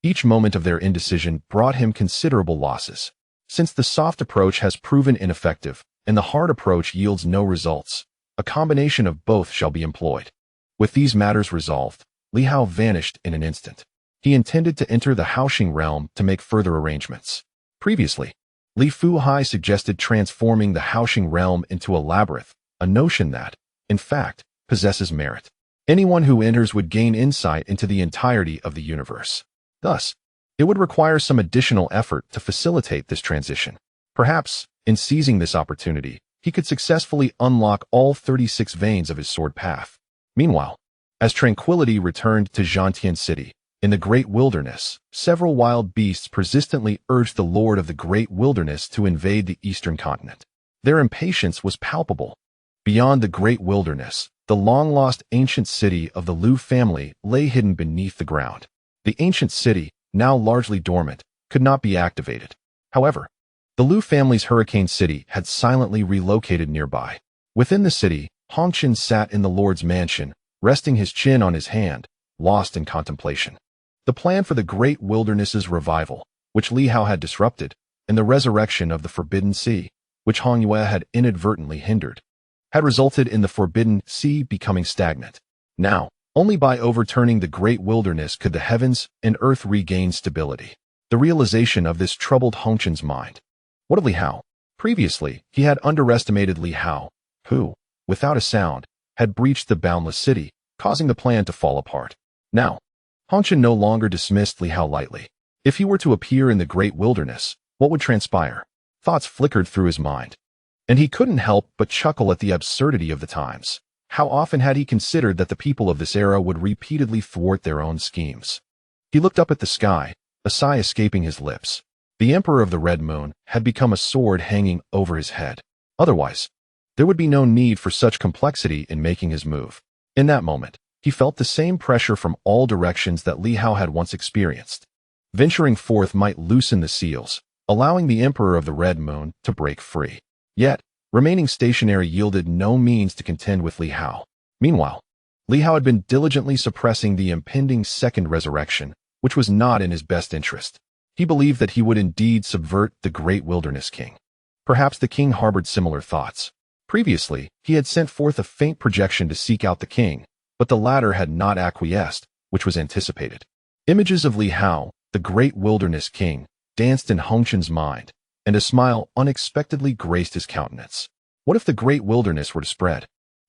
Each moment of their indecision brought him considerable losses. Since the soft approach has proven ineffective, and the hard approach yields no results, a combination of both shall be employed. With these matters resolved, Li Hao vanished in an instant. He intended to enter the Haoxing realm to make further arrangements. Previously, Li Fuhai suggested transforming the Haoxing realm into a labyrinth, a notion that, in fact, possesses merit. Anyone who enters would gain insight into the entirety of the universe. Thus, it would require some additional effort to facilitate this transition. Perhaps, in seizing this opportunity, he could successfully unlock all 36 veins of his sword path. Meanwhile, as tranquility returned to Zhantian City, in the Great Wilderness, several wild beasts persistently urged the Lord of the Great Wilderness to invade the eastern continent. Their impatience was palpable. Beyond the Great Wilderness, the long-lost ancient city of the Liu family lay hidden beneath the ground. The ancient city, now largely dormant, could not be activated. However, the Liu family's hurricane city had silently relocated nearby. Within the city, Hongqian sat in the Lord's mansion, resting his chin on his hand, lost in contemplation. The plan for the Great Wilderness's revival, which Li Hao had disrupted, and the resurrection of the Forbidden Sea, which Hong Yue had inadvertently hindered, had resulted in the Forbidden Sea becoming stagnant. Now, only by overturning the Great Wilderness could the heavens and earth regain stability. The realization of this troubled Hongqian's mind. What of Li Hao? Previously, he had underestimated Li Hao, who, without a sound, had breached the boundless city, causing the plan to fall apart. Now, Hongqian no longer dismissed Li Hao lightly. If he were to appear in the Great Wilderness, what would transpire? Thoughts flickered through his mind, and he couldn't help but chuckle at the absurdity of the times. How often had he considered that the people of this era would repeatedly thwart their own schemes? He looked up at the sky, a sigh escaping his lips. The Emperor of the Red Moon had become a sword hanging over his head. Otherwise, there would be no need for such complexity in making his move. In that moment, he felt the same pressure from all directions that Li Hao had once experienced. Venturing forth might loosen the seals, allowing the Emperor of the Red Moon to break free. Yet, remaining stationary yielded no means to contend with Li Hao. Meanwhile, Li Hao had been diligently suppressing the impending second resurrection, which was not in his best interest. He believed that he would indeed subvert the Great Wilderness King. Perhaps the king harbored similar thoughts. Previously, he had sent forth a faint projection to seek out the king, but the latter had not acquiesced, which was anticipated. Images of Li Hao, the Great Wilderness King, danced in Hongqian's mind, and a smile unexpectedly graced his countenance. What if the Great Wilderness were to spread?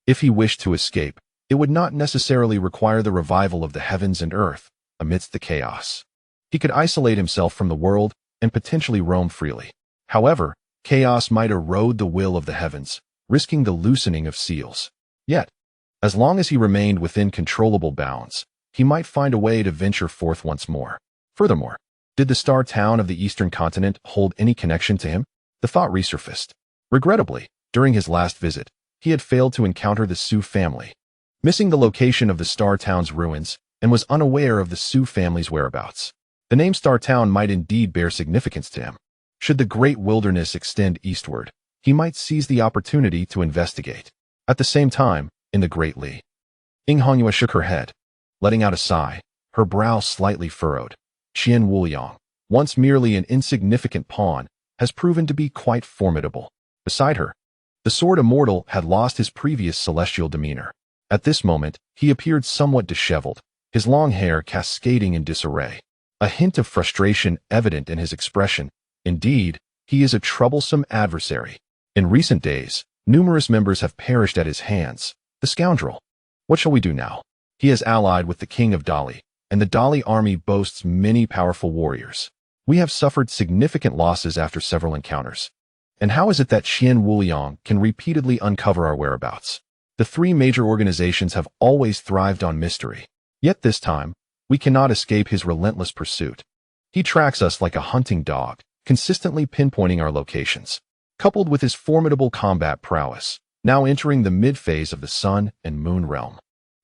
If he wished to escape, it would not necessarily require the revival of the heavens and earth amidst the chaos. He could isolate himself from the world and potentially roam freely. However, chaos might erode the will of the heavens, risking the loosening of seals. Yet, as long as he remained within controllable bounds, he might find a way to venture forth once more. Furthermore, did the star town of the eastern continent hold any connection to him? The thought resurfaced. Regrettably, during his last visit, he had failed to encounter the Su family, missing the location of the star town's ruins, and was unaware of the Su family's whereabouts. The name Star Town might indeed bear significance to him. Should the Great Wilderness extend eastward, he might seize the opportunity to investigate. At the same time, in the Great Li, Hong Yue shook her head, letting out a sigh, her brow slightly furrowed. Qian Wuliang, once merely an insignificant pawn, has proven to be quite formidable. Beside her, the sword immortal had lost his previous celestial demeanor. At this moment, he appeared somewhat disheveled, his long hair cascading in disarray. A hint of frustration evident in his expression. Indeed, he is a troublesome adversary. In recent days, numerous members have perished at his hands. The scoundrel. What shall we do now? He is allied with the king of Dali, and the Dali army boasts many powerful warriors. We have suffered significant losses after several encounters. And how is it that Qian Wuliang can repeatedly uncover our whereabouts? The three major organizations have always thrived on mystery. Yet this time, we cannot escape his relentless pursuit. He tracks us like a hunting dog, consistently pinpointing our locations. Coupled with his formidable combat prowess, now entering the mid-phase of the Sun and Moon realm.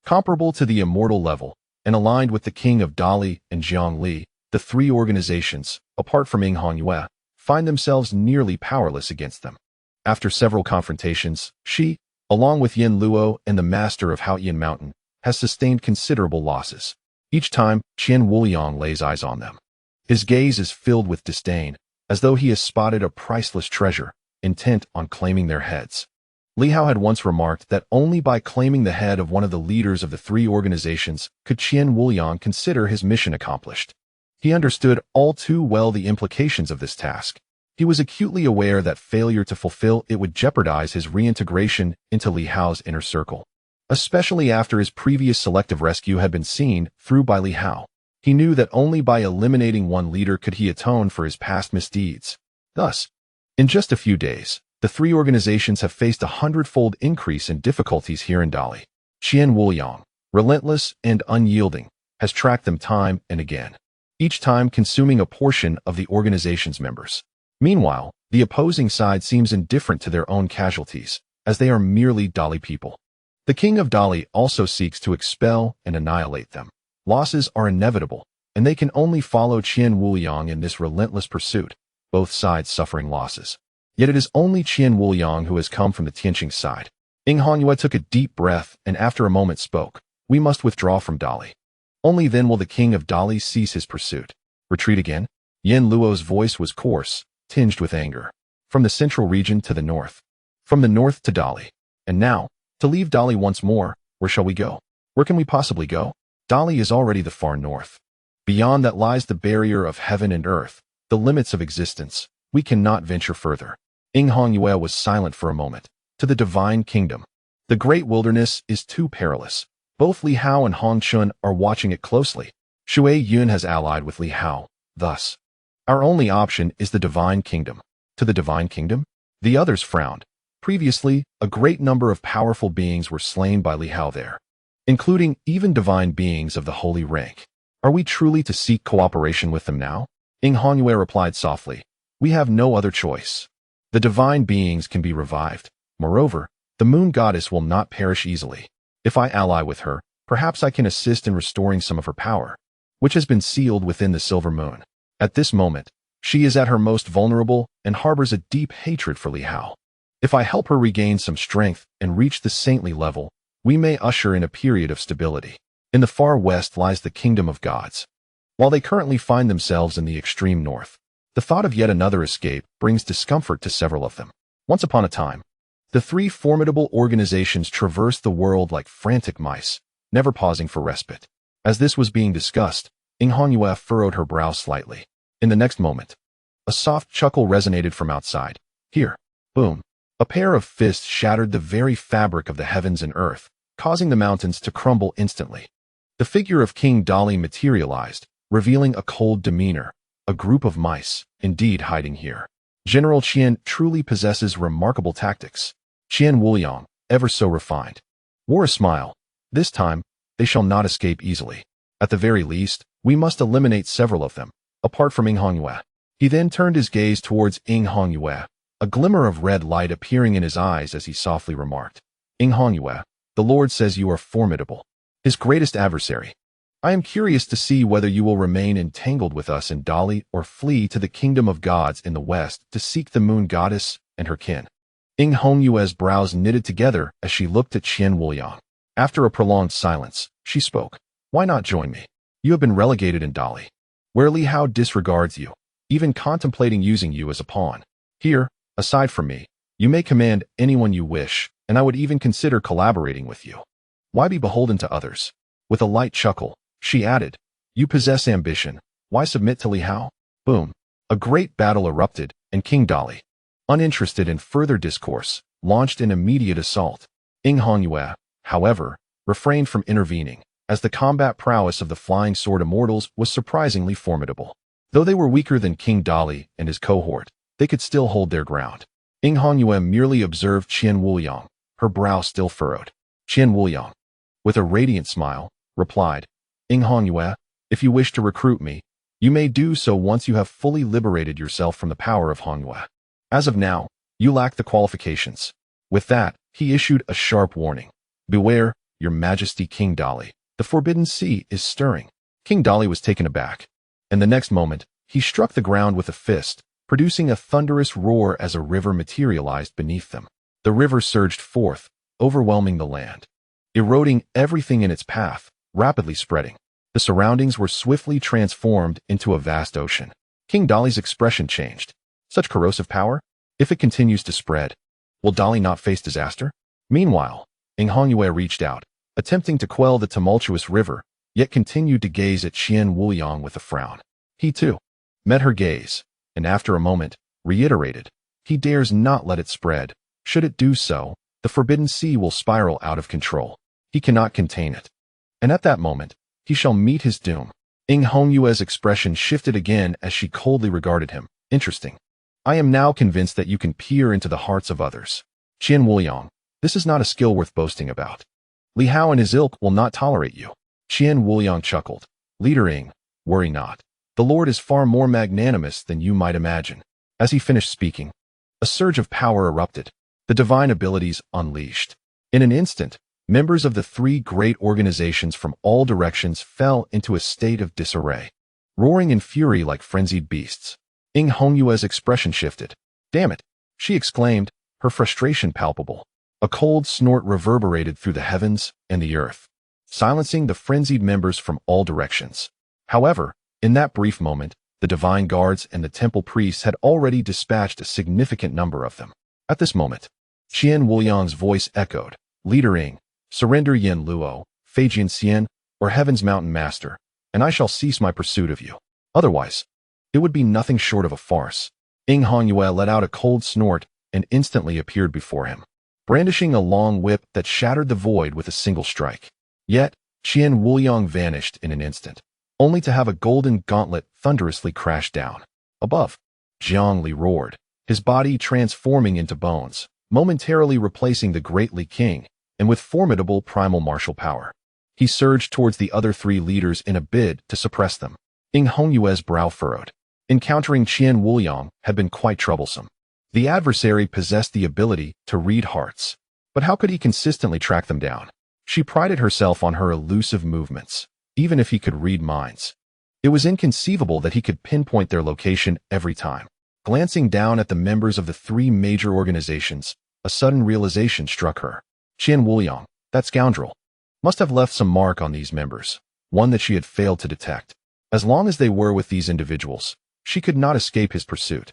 Comparable to the immortal level, and aligned with the king of Dali and Jiang Li, the three organizations, apart from Hong Yue, find themselves nearly powerless against them. After several confrontations, she, along with Yin Luo and the master of Haoyan Mountain, has sustained considerable losses. Each time, Qian Wuliang lays eyes on them. His gaze is filled with disdain, as though he has spotted a priceless treasure, intent on claiming their heads. Li Hao had once remarked that only by claiming the head of one of the leaders of the three organizations could Qian Wuliang consider his mission accomplished. He understood all too well the implications of this task. He was acutely aware that failure to fulfill it would jeopardize his reintegration into Li Hao's inner circle, especially after his previous selective rescue had been seen through by Li Hao. He knew that only by eliminating one leader could he atone for his past misdeeds. Thus, in just a few days, the three organizations have faced a 100-fold increase in difficulties here in Dali. Qian Wuliang, relentless and unyielding, has tracked them time and again, each time consuming a portion of the organization's members. Meanwhile, the opposing side seems indifferent to their own casualties, as they are merely Dali people. The king of Dali also seeks to expel and annihilate them. Losses are inevitable, and they can only follow Qian Wuliang in this relentless pursuit, both sides suffering losses. Yet it is only Qian Wuliang who has come from the Tianqing side. Ying Honyue took a deep breath and after a moment spoke, "We must withdraw from Dali. Only then will the king of Dali cease his pursuit." "Retreat again?" Yen Luo's voice was coarse, tinged with anger. "From the central region to the north. From the north to Dali. And now, to leave Dali once more, where shall we go? Where can we possibly go? Dali is already the far north. Beyond that lies the barrier of heaven and earth, the limits of existence. We cannot venture further." Ying Honyue was silent for a moment. "To the divine kingdom. The great wilderness is too perilous. Both Li Hao and Hong Chun are watching it closely. Shui Yun has allied with Li Hao. Thus, our only option is the divine kingdom." "To the divine kingdom?" The others frowned. Previously, a great number of powerful beings were slain by Li Hao there, including even divine beings of the holy rank. "Are we truly to seek cooperation with them now?" Ying Honyue replied softly. "We have no other choice. The divine beings can be revived. Moreover, the moon goddess will not perish easily. If I ally with her, perhaps I can assist in restoring some of her power, which has been sealed within the silver moon. At this moment, she is at her most vulnerable and harbors a deep hatred for Li Hao. If I help her regain some strength and reach the saintly level, we may usher in a period of stability. In the far west lies the kingdom of gods, while they currently find themselves in the extreme north. The thought of yet another escape brings discomfort to several of them. Once upon a time, the three formidable organizations traversed the world like frantic mice, never pausing for respite. As this was being discussed, Ying Honyue furrowed her brow slightly. In the next moment, a soft chuckle resonated from outside. Here, boom. A pair of fists shattered the very fabric of the heavens and earth, causing the mountains to crumble instantly. The figure of King Dali materialized, revealing a cold demeanor. A group of mice, indeed, hiding here. General Qian truly possesses remarkable tactics. Qian Wuliang, ever so refined, wore a smile. This time, they shall not escape easily. At the very least, we must eliminate several of them, apart from Ying Honyue. He then turned his gaze towards Ying Honyue, a glimmer of red light appearing in his eyes as he softly remarked, "Ying Honyue, the Lord says you are formidable, his greatest adversary. I am curious to see whether you will remain entangled with us in Dali or flee to the kingdom of gods in the west to seek the moon goddess and her kin." Ying Honyue's brows knitted together as she looked at Qian Wuliang. After a prolonged silence, she spoke. "Why not join me? You have been relegated in Dali, where Li Hao disregards you, even contemplating using you as a pawn. Here, aside from me, you may command anyone you wish, and I would even consider collaborating with you. Why be beholden to others?" With a light chuckle, she added, "You possess ambition. Why submit to Li Hao?" Boom. A great battle erupted, and King Dali, uninterested in further discourse, launched an immediate assault. Ying Honyue, however, refrained from intervening, as the combat prowess of the flying sword immortals was surprisingly formidable. Though they were weaker than King Dali and his cohort, they could still hold their ground. Ying Honyue merely observed Qian Wuliang, her brow still furrowed. Qian Wuliang, with a radiant smile, replied, "Ying Honyue, if you wish to recruit me, you may do so once you have fully liberated yourself from the power of Honyue. As of now, you lack the qualifications." With that, he issued a sharp warning. "Beware, your majesty King Dali. The forbidden sea is stirring." King Dali was taken aback, and the next moment, he struck the ground with a fist, producing a thunderous roar as a river materialized beneath them. The river surged forth, overwhelming the land, eroding everything in its path, rapidly spreading. The surroundings were swiftly transformed into a vast ocean. King Dali's expression changed. Such corrosive power? If it continues to spread, Will Dali not face disaster? Meanwhile, Ing Hongyue reached out, attempting to quell the tumultuous river, yet continued to gaze at Qian Wuliang with a frown. He, too, met her gaze, and after a moment, reiterated, he dares not let it spread. Should it do so, the forbidden sea will spiral out of control. He cannot contain it. And at that moment, he shall meet his doom. Ing Hongyue's expression shifted again as she coldly regarded him. Interesting. I am now convinced that you can peer into the hearts of others. Qian Wuliang, this is not a skill worth boasting about. Li Hao and his ilk will not tolerate you. Qian Wuliang chuckled. Leader Ing, worry not. The Lord is far more magnanimous than you might imagine. As he finished speaking, a surge of power erupted, the divine abilities unleashed. In an instant, members of the three great organizations from all directions fell into a state of disarray, roaring in fury like frenzied beasts. Ing Hongyue's expression shifted. Damn it, she exclaimed, her frustration palpable. A cold snort reverberated through the heavens and the earth, silencing the frenzied members from all directions. However, in that brief moment, the divine guards and the temple priests had already dispatched a significant number of them. At this moment, Qian Wuliang's voice echoed, Leader Ing, surrender Yin Luo, Feijian Xian, or Heaven's Mountain Master, and I shall cease my pursuit of you. Otherwise, it would be nothing short of a farce. Ing Hongyue let out a cold snort and instantly appeared before him, brandishing a long whip that shattered the void with a single strike. Yet, Qian Wuliang vanished in an instant, only to have a golden gauntlet thunderously crash down. Above, Zhang Li roared, his body transforming into bones, momentarily replacing the great Li King, and with formidable primal martial power. He surged towards the other three leaders in a bid to suppress them. Ing Hongyue's brow furrowed. Encountering Qian Wuliang had been quite troublesome. The adversary possessed the ability to read hearts, but how could he consistently track them down? She prided herself on her elusive movements, even if he could read minds. It was inconceivable that he could pinpoint their location every time. Glancing down at the members of the three major organizations, a sudden realization struck her. Qian Wuliang, that scoundrel, must have left some mark on these members, one that she had failed to detect. As long as they were with these individuals, she could not escape his pursuit.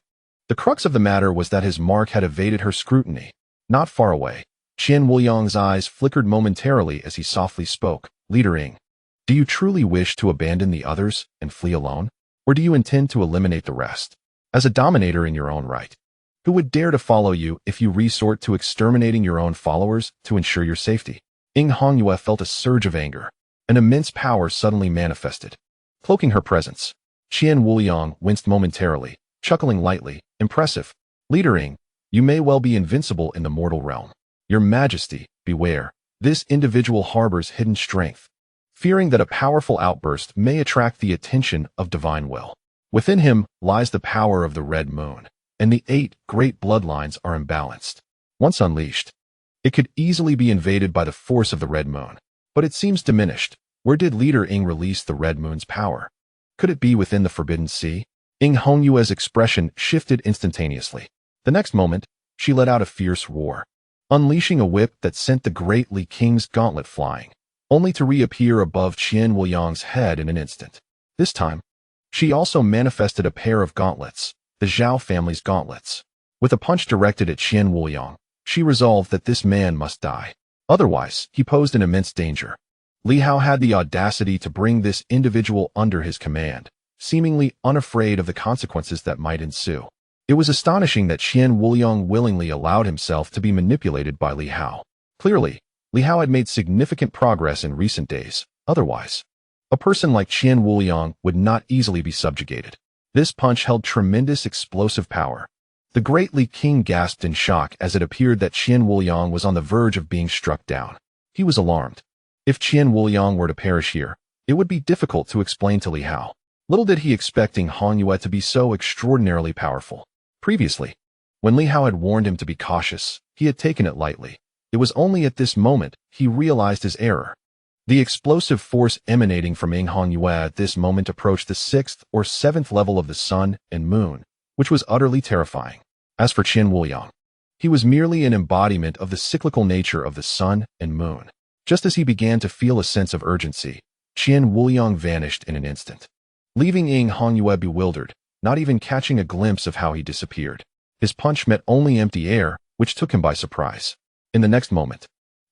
The crux of the matter was that his mark had evaded her scrutiny. Not far away, Qian Wuliang's eyes flickered momentarily as he softly spoke. Leader Ing, do you truly wish to abandon the others and flee alone? Or do you intend to eliminate the rest? As a dominator in your own right, who would dare to follow you if you resort to exterminating your own followers to ensure your safety? Ing Hongyue felt a surge of anger. An immense power suddenly manifested, cloaking her presence. Qian Wuliang winced momentarily, chuckling lightly. Impressive. Leader Ing, you may well be invincible in the mortal realm. Your Majesty, beware. This individual harbors hidden strength, fearing that a powerful outburst may attract the attention of divine will. Within him lies the power of the Red Moon, and the 8 great bloodlines are imbalanced. Once unleashed, it could easily be invaded by the force of the Red Moon, but it seems diminished. Where did Leader Ing release the Red Moon's power? Could it be within the Forbidden Sea? Ing Hongyue's expression shifted instantaneously. The next moment, she let out a fierce roar, unleashing a whip that sent the great Li King's gauntlet flying, only to reappear above Qian Wuliang's head in an instant. This time, she also manifested a pair of gauntlets, the Zhao family's gauntlets. With a punch directed at Qian Wuliang, she resolved that this man must die. Otherwise, he posed an immense danger. Li Hao had the audacity to bring this individual under his command, seemingly unafraid of the consequences that might ensue. It was astonishing that Qian Wuliang willingly allowed himself to be manipulated by Li Hao. Clearly, Li Hao had made significant progress in recent days. Otherwise, a person like Qian Wuliang would not easily be subjugated. This punch held tremendous explosive power. The great Li King gasped in shock as it appeared that Qian Wuliang was on the verge of being struck down. He was alarmed. If Qian Wuliang were to perish here, it would be difficult to explain to Li Hao. Little did he expect Ing Hongyue to be so extraordinarily powerful. Previously, when Li Hao had warned him to be cautious, he had taken it lightly. It was only at this moment he realized his error. The explosive force emanating from Ing Hongyue at this moment approached the 6th or 7th level of the sun and moon, which was utterly terrifying. As for Qian Wuliang, he was merely an embodiment of the cyclical nature of the sun and moon. Just as he began to feel a sense of urgency, Qian Wuliang vanished in an instant, leaving Ing Hongyue bewildered, not even catching a glimpse of how he disappeared. His punch met only empty air, which took him by surprise. In the next moment,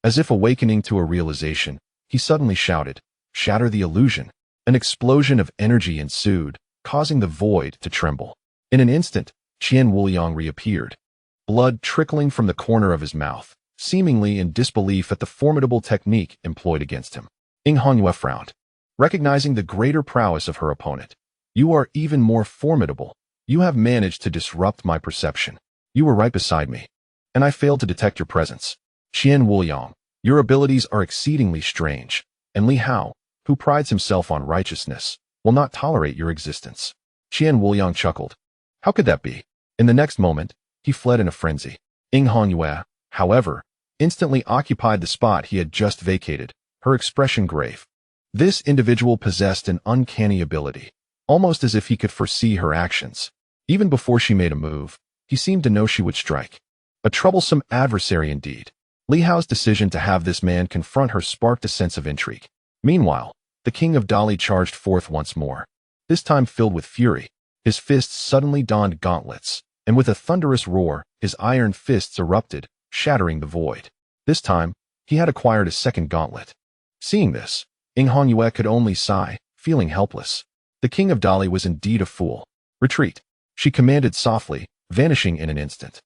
as if awakening to a realization, he suddenly shouted, "Shatter the illusion!" An explosion of energy ensued, causing the void to tremble. In an instant, Qian Wuliang reappeared, blood trickling from the corner of his mouth, seemingly in disbelief at the formidable technique employed against him. Ying Honyue frowned, recognizing the greater prowess of her opponent. "You are even more formidable. You have managed to disrupt my perception. You were right beside me, and I failed to detect your presence. Qian Wuliang, your abilities are exceedingly strange, and Li Hao, who prides himself on righteousness, will not tolerate your existence." Qian Wuliang chuckled. How could that be? In the next moment, he fled in a frenzy. Ying Honyue, however, instantly occupied the spot he had just vacated, her expression grave. This individual possessed an uncanny ability, almost as if he could foresee her actions. Even before she made a move, he seemed to know she would strike. A troublesome adversary indeed. Li Hao's decision to have this man confront her sparked a sense of intrigue. Meanwhile, the king of Dali charged forth once more, this time filled with fury. His fists suddenly donned gauntlets, and with a thunderous roar, his iron fists erupted, shattering the void. This time, he had acquired a second gauntlet. Seeing this, Ying Honyue could only sigh, feeling helpless. The king of Dali was indeed a fool. "Retreat," she commanded softly, vanishing in an instant.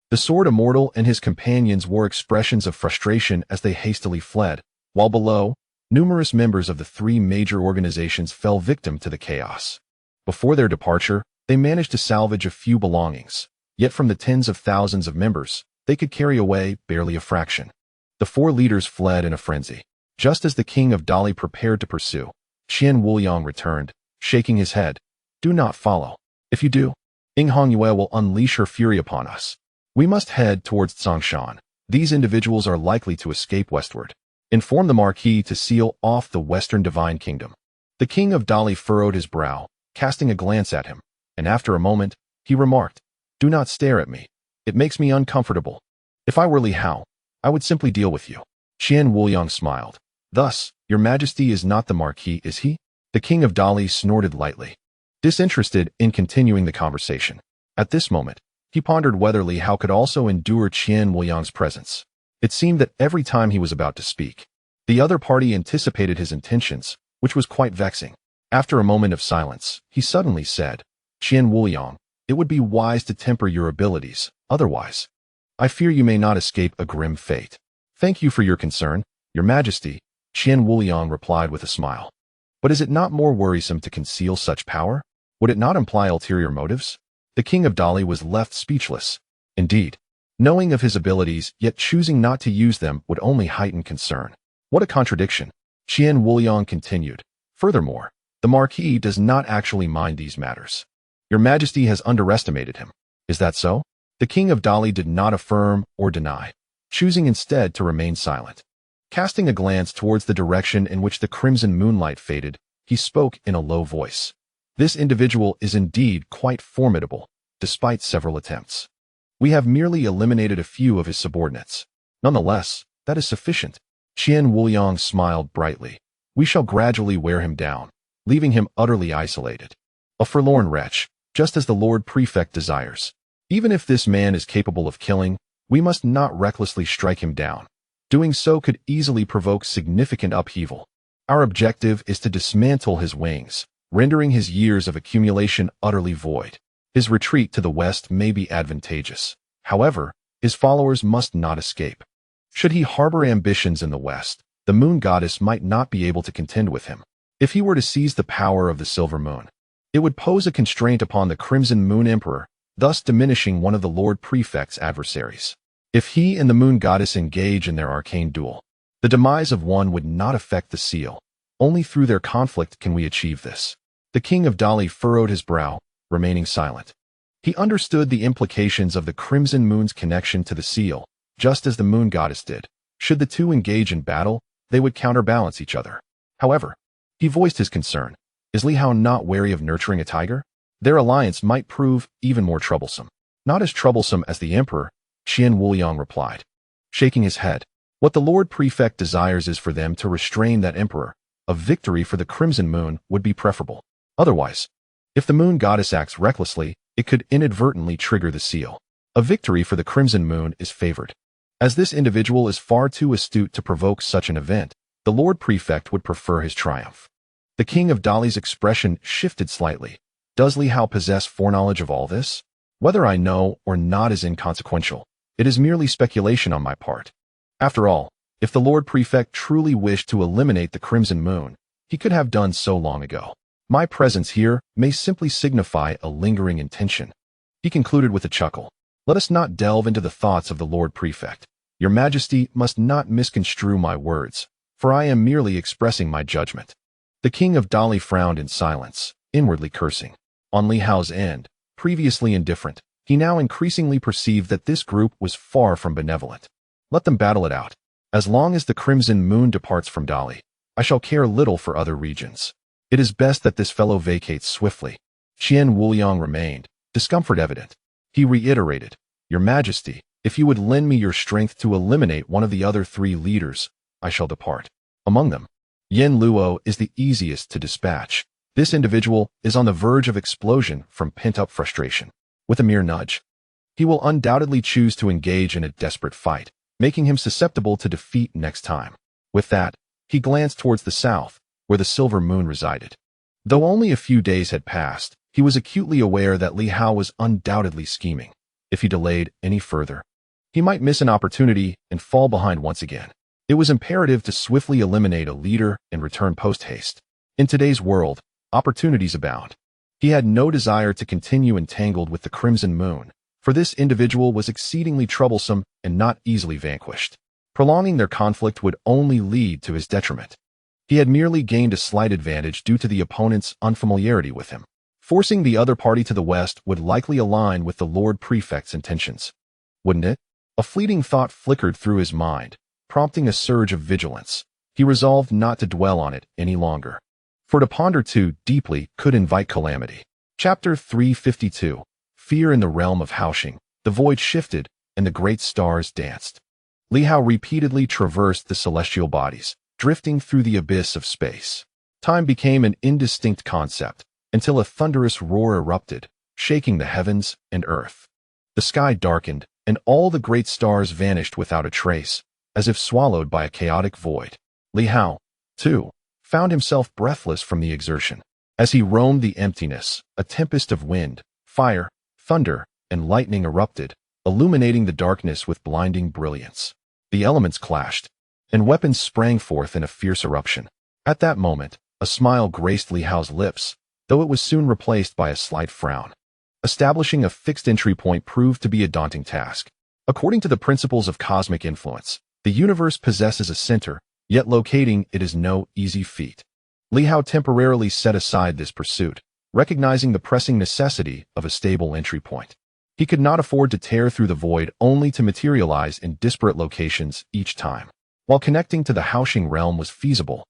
The sword immortal and his companions wore expressions of frustration as they hastily fled, while below, numerous members of the three major organizations fell victim to the chaos. Before their departure, they managed to salvage a few belongings, yet from the tens of thousands of members, they could carry away barely a fraction. The four leaders fled in a frenzy. Just as the king of Dali prepared to pursue, Qian Wuliang returned, shaking his head. "Do not follow. If you do, Ying Honyue will unleash her fury upon us. We must head towards Zhongshan. These individuals are likely to escape westward. Inform the Marquis to seal off the Western Divine Kingdom." The king of Dali furrowed his brow, casting a glance at him, and after a moment, he remarked, "Do not stare at me. It makes me uncomfortable. If I were Li Hao, I would simply deal with you." Qian Wuliang smiled. "Thus, your majesty is not the Marquis, is he?" The king of Dali snorted lightly, disinterested in continuing the conversation. At this moment, he pondered whether Li Hao could also endure Qian Wuliang's presence. It seemed that every time he was about to speak, the other party anticipated his intentions, which was quite vexing. After a moment of silence, he suddenly said, "Qian Wuliang, it would be wise to temper your abilities, otherwise, I fear you may not escape a grim fate." "Thank you for your concern, your majesty," Qian Wuliang replied with a smile. "But is it not more worrisome to conceal such power? Would it not imply ulterior motives?" The king of Dali was left speechless. Indeed, knowing of his abilities yet choosing not to use them would only heighten concern. What a contradiction. Qian Wuliang continued. "Furthermore, the Marquis does not actually mind these matters. Your majesty has underestimated him. Is that so?" The king of Dali did not affirm or deny, choosing instead to remain silent. Casting a glance towards the direction in which the crimson moonlight faded, he spoke in a low voice. "This individual is indeed quite formidable, despite several attempts. We have merely eliminated a few of his subordinates. Nonetheless, that is sufficient." Qian Wuliang smiled brightly. "We shall gradually wear him down, leaving him utterly isolated. A forlorn wretch, just as the Lord Prefect desires. Even if this man is capable of killing, we must not recklessly strike him down. Doing so could easily provoke significant upheaval. Our objective is to dismantle his wings, rendering his years of accumulation utterly void. His retreat to the west may be advantageous. However, his followers must not escape. Should he harbor ambitions in the west, the moon goddess might not be able to contend with him. If he were to seize the power of the silver moon, it would pose a constraint upon the crimson moon emperor, thus diminishing one of the Lord Prefect's adversaries. If he and the moon goddess engage in their arcane duel, the demise of one would not affect the seal. Only through their conflict can we achieve this." The king of Dali furrowed his brow, remaining silent. He understood the implications of the crimson moon's connection to the seal, just as the moon goddess did. Should the two engage in battle, they would counterbalance each other. However, he voiced his concern. Is Li Hao not wary of nurturing a tiger? Their alliance might prove even more troublesome. "Not as troublesome as the emperor," Qian Wuliang replied, shaking his head. "What the Lord Prefect desires is for them to restrain that emperor. A victory for the crimson moon would be preferable. Otherwise, if the moon goddess acts recklessly, it could inadvertently trigger the seal. A victory for the Crimson Moon is favored. As this individual is far too astute to provoke such an event, the Lord Prefect would prefer his triumph. The King of Dali's expression shifted slightly. Does Li Hao possess foreknowledge of all this? Whether I know or not is inconsequential. It is merely speculation on my part. After all, if the Lord Prefect truly wished to eliminate the Crimson Moon, he could have done so long ago. My presence here may simply signify a lingering intention. He concluded with a chuckle. Let us not delve into the thoughts of the Lord Prefect. Your Majesty must not misconstrue my words, for I am merely expressing my judgment. The King of Dali frowned in silence, inwardly cursing. On Li Hao's end, previously indifferent, he now increasingly perceived that this group was far from benevolent. Let them battle it out. As long as the Crimson Moon departs from Dali, I shall care little for other regions. It is best that this fellow vacates swiftly. Qian Wuliang remained, discomfort evident. He reiterated, Your Majesty, if you would lend me your strength to eliminate one of the other 3 leaders, I shall depart. Among them, Yen Luo is the easiest to dispatch. This individual is on the verge of explosion from pent-up frustration. With a mere nudge, he will undoubtedly choose to engage in a desperate fight, making him susceptible to defeat next time. With that, he glanced towards the south, where the silver moon resided. Though only a few days had passed, he was acutely aware that Li Hao was undoubtedly scheming. If he delayed any further, he might miss an opportunity and fall behind once again. It was imperative to swiftly eliminate a leader and return post-haste. In today's world, opportunities abound. He had no desire to continue entangled with the Crimson Moon, for this individual was exceedingly troublesome and not easily vanquished. Prolonging their conflict would only lead to his detriment. He had merely gained a slight advantage due to the opponent's unfamiliarity with him. Forcing the other party to the west would likely align with the Lord Prefect's intentions. Wouldn't it? A fleeting thought flickered through his mind, prompting a surge of vigilance. He resolved not to dwell on it any longer, for to ponder too deeply could invite calamity. Chapter 352. Fear in the realm of Haoxing. The void shifted, and the great stars danced. Li Hao repeatedly traversed the celestial bodies, drifting through the abyss of space. Time became an indistinct concept, until a thunderous roar erupted, shaking the heavens and earth. The sky darkened, and all the great stars vanished without a trace, as if swallowed by a chaotic void. Li Hao, too, found himself breathless from the exertion. As he roamed the emptiness, a tempest of wind, fire, thunder, and lightning erupted, illuminating the darkness with blinding brilliance. The elements clashed, and weapons sprang forth in a fierce eruption. At that moment, a smile graced Li Hao's lips, though it was soon replaced by a slight frown. Establishing a fixed entry point proved to be a daunting task. According to the principles of cosmic influence, the universe possesses a center, yet locating it is no easy feat. Li Hao temporarily set aside this pursuit, recognizing the pressing necessity of a stable entry point. He could not afford to tear through the void only to materialize in disparate locations each time. While connecting to the Haoxing realm was feasible,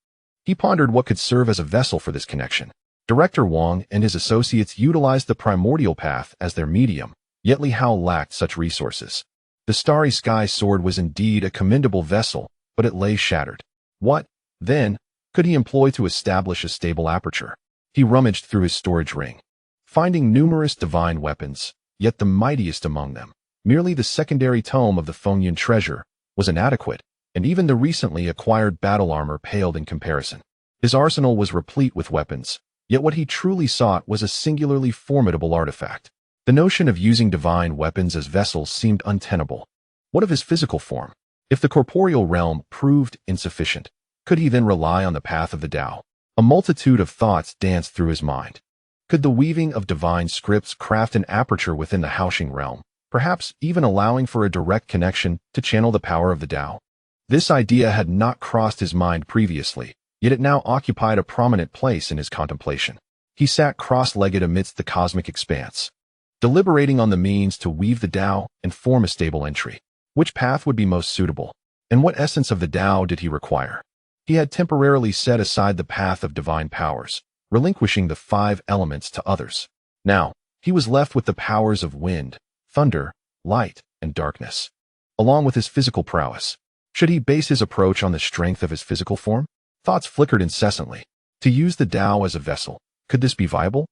he pondered what could serve as a vessel for this connection. Director Wang and his associates utilized the primordial path as their medium, yet Li Hao lacked such resources. The Starry Sword was indeed a commendable vessel, but it lay shattered. What, then, could he employ to establish a stable aperture? He rummaged through his storage ring, finding numerous divine weapons, yet the mightiest among them, merely the secondary tome of the Fengyun treasure, was inadequate, and even the recently acquired battle armor paled in comparison. His arsenal was replete with weapons, yet what he truly sought was a singularly formidable artifact. The notion of using divine weapons as vessels seemed untenable. What of his physical form? If the corporeal realm proved insufficient, could he then rely on the path of the Tao? A multitude of thoughts danced through his mind. Could the weaving of divine scripts craft an aperture within the Haoxing realm, perhaps even allowing for a direct connection to channel the power of the Tao? This idea had not crossed his mind previously, yet it now occupied a prominent place in his contemplation. He sat cross-legged amidst the cosmic expanse, deliberating on the means to weave the Tao and form a stable entry. Which path would be most suitable? And what essence of the Tao did he require? He had temporarily set aside the path of divine powers, relinquishing the 5 elements to others. Now, he was left with the powers of wind, thunder, light, and darkness, along with his physical prowess. Should he base his approach on the strength of his physical form? Thoughts flickered incessantly. To use the Tao as a vessel, could this be viable?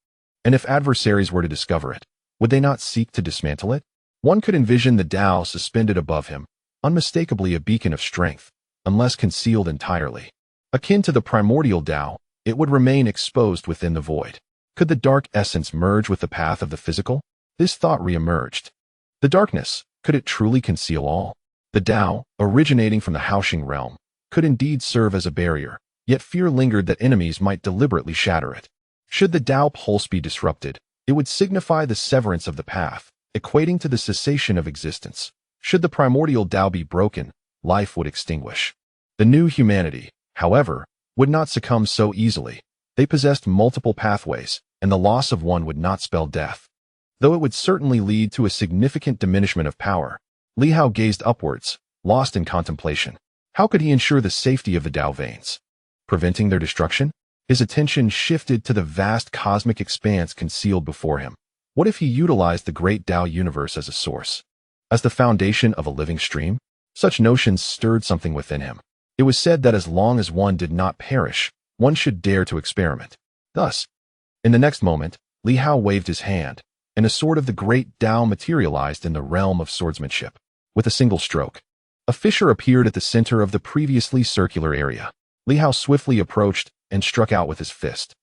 And if adversaries were to discover it, would they not seek to dismantle it? One could envision the Tao suspended above him, unmistakably a beacon of strength, unless concealed entirely. Akin to the primordial Tao, it would remain exposed within the void. Could the dark essence merge with the path of the physical? This thought re-emerged. The darkness, could it truly conceal all? The Tao, originating from the Haoxing realm, could indeed serve as a barrier, yet fear lingered that enemies might deliberately shatter it. Should the Tao pulse be disrupted, it would signify the severance of the path, equating to the cessation of existence. Should the primordial Tao be broken, life would extinguish. The new humanity, however, would not succumb so easily. They possessed multiple pathways, and the loss of one would not spell death. Though it would certainly lead to a significant diminishment of power. Li Hao gazed upwards, lost in contemplation. How could he ensure the safety of the Tao veins? Preventing their destruction? His attention shifted to the vast cosmic expanse concealed before him. What if he utilized the great Tao universe as a source? As the foundation of a living stream? Such notions stirred something within him. It was said that as long as one did not perish, one should dare to experiment. Thus, in the next moment, Li Hao waved his hand, and a sword of the great Tao materialized in the realm of swordsmanship. With a single stroke, a fissure appeared at the center of the previously circular area. Li Hao swiftly approached and struck out with his fist,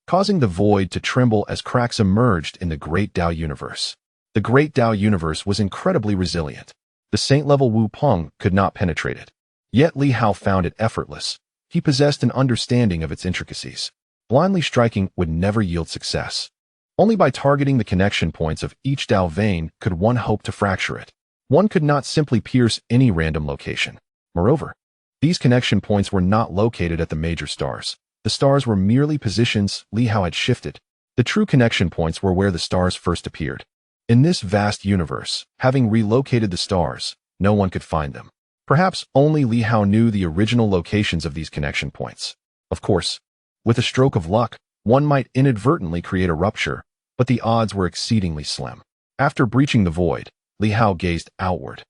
causing the void to tremble as cracks emerged in the great Tao universe. The great Tao universe was incredibly resilient. The saint-level Wu Peng could not penetrate it. Yet Li Hao found it effortless. He possessed an understanding of its intricacies. Blindly striking would never yield success. Only by targeting the connection points of each Tao vein could one hope to fracture it. One could not simply pierce any random location. Moreover, these connection points were not located at the major stars. The stars were merely positions Li Hao had shifted. The true connection points were where the stars first appeared. In this vast universe, having relocated the stars, no one could find them. Perhaps only Li Hao knew the original locations of these connection points. Of course, with a stroke of luck, one might inadvertently create a rupture, but the odds were exceedingly slim. After breaching the void, Li Hao gazed outward,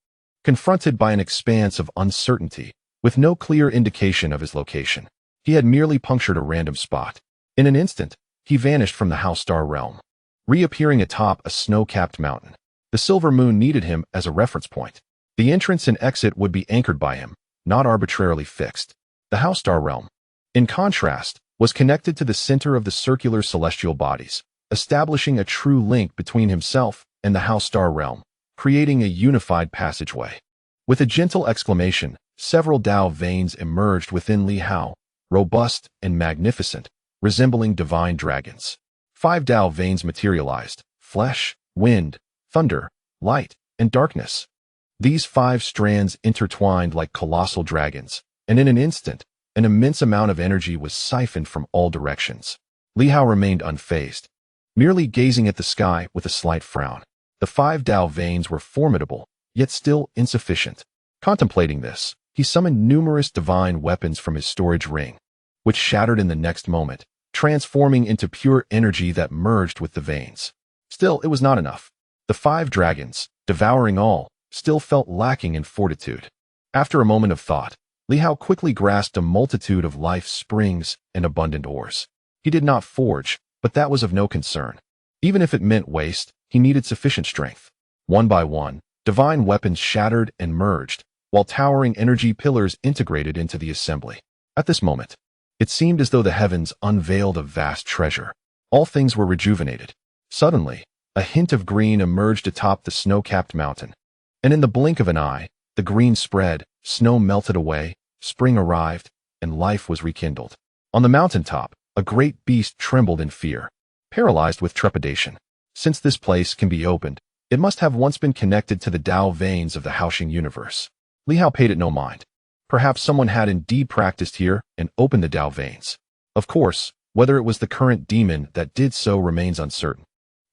confronted by an expanse of uncertainty, with no clear indication of his location. He had merely punctured a random spot. In an instant, he vanished from the House Star realm, reappearing atop a snow-capped mountain. The silver moon needed him as a reference point. The entrance and exit would be anchored by him, not arbitrarily fixed. The House Star realm, in contrast, was connected to the center of the circular celestial bodies, establishing a true link between himself and the House Star realm, creating a unified passageway. With a gentle exclamation, several Tao veins emerged within Li Hao, robust and magnificent, resembling divine dragons. 5 Tao veins materialized: flesh, wind, thunder, light, and darkness. These 5 strands intertwined like colossal dragons, and in an instant, an immense amount of energy was siphoned from all directions. Li Hao remained unfazed, merely gazing at the sky with a slight frown. The 5 Tao veins were formidable, yet still insufficient. Contemplating this, he summoned numerous divine weapons from his storage ring, which shattered in the next moment, transforming into pure energy that merged with the veins. Still, it was not enough. The 5 dragons, devouring all, still felt lacking in fortitude. After a moment of thought, Li Hao quickly grasped a multitude of life's springs and abundant ores. He did not forge, but that was of no concern. Even if it meant waste, he needed sufficient strength. One by one, divine weapons shattered and merged, while towering energy pillars integrated into the assembly. At this moment, it seemed as though the heavens unveiled a vast treasure. All things were rejuvenated. Suddenly, a hint of green emerged atop the snow-capped mountain. And in the blink of an eye, the green spread, snow melted away, spring arrived, and life was rekindled. On the mountaintop, a great beast trembled in fear, paralyzed with trepidation. Since this place can be opened, it must have once been connected to the Tao veins of the Haoxing universe. Li Hao paid it no mind. Perhaps someone had indeed practiced here and opened the Tao veins. Of course, whether it was the current demon that did so remains uncertain.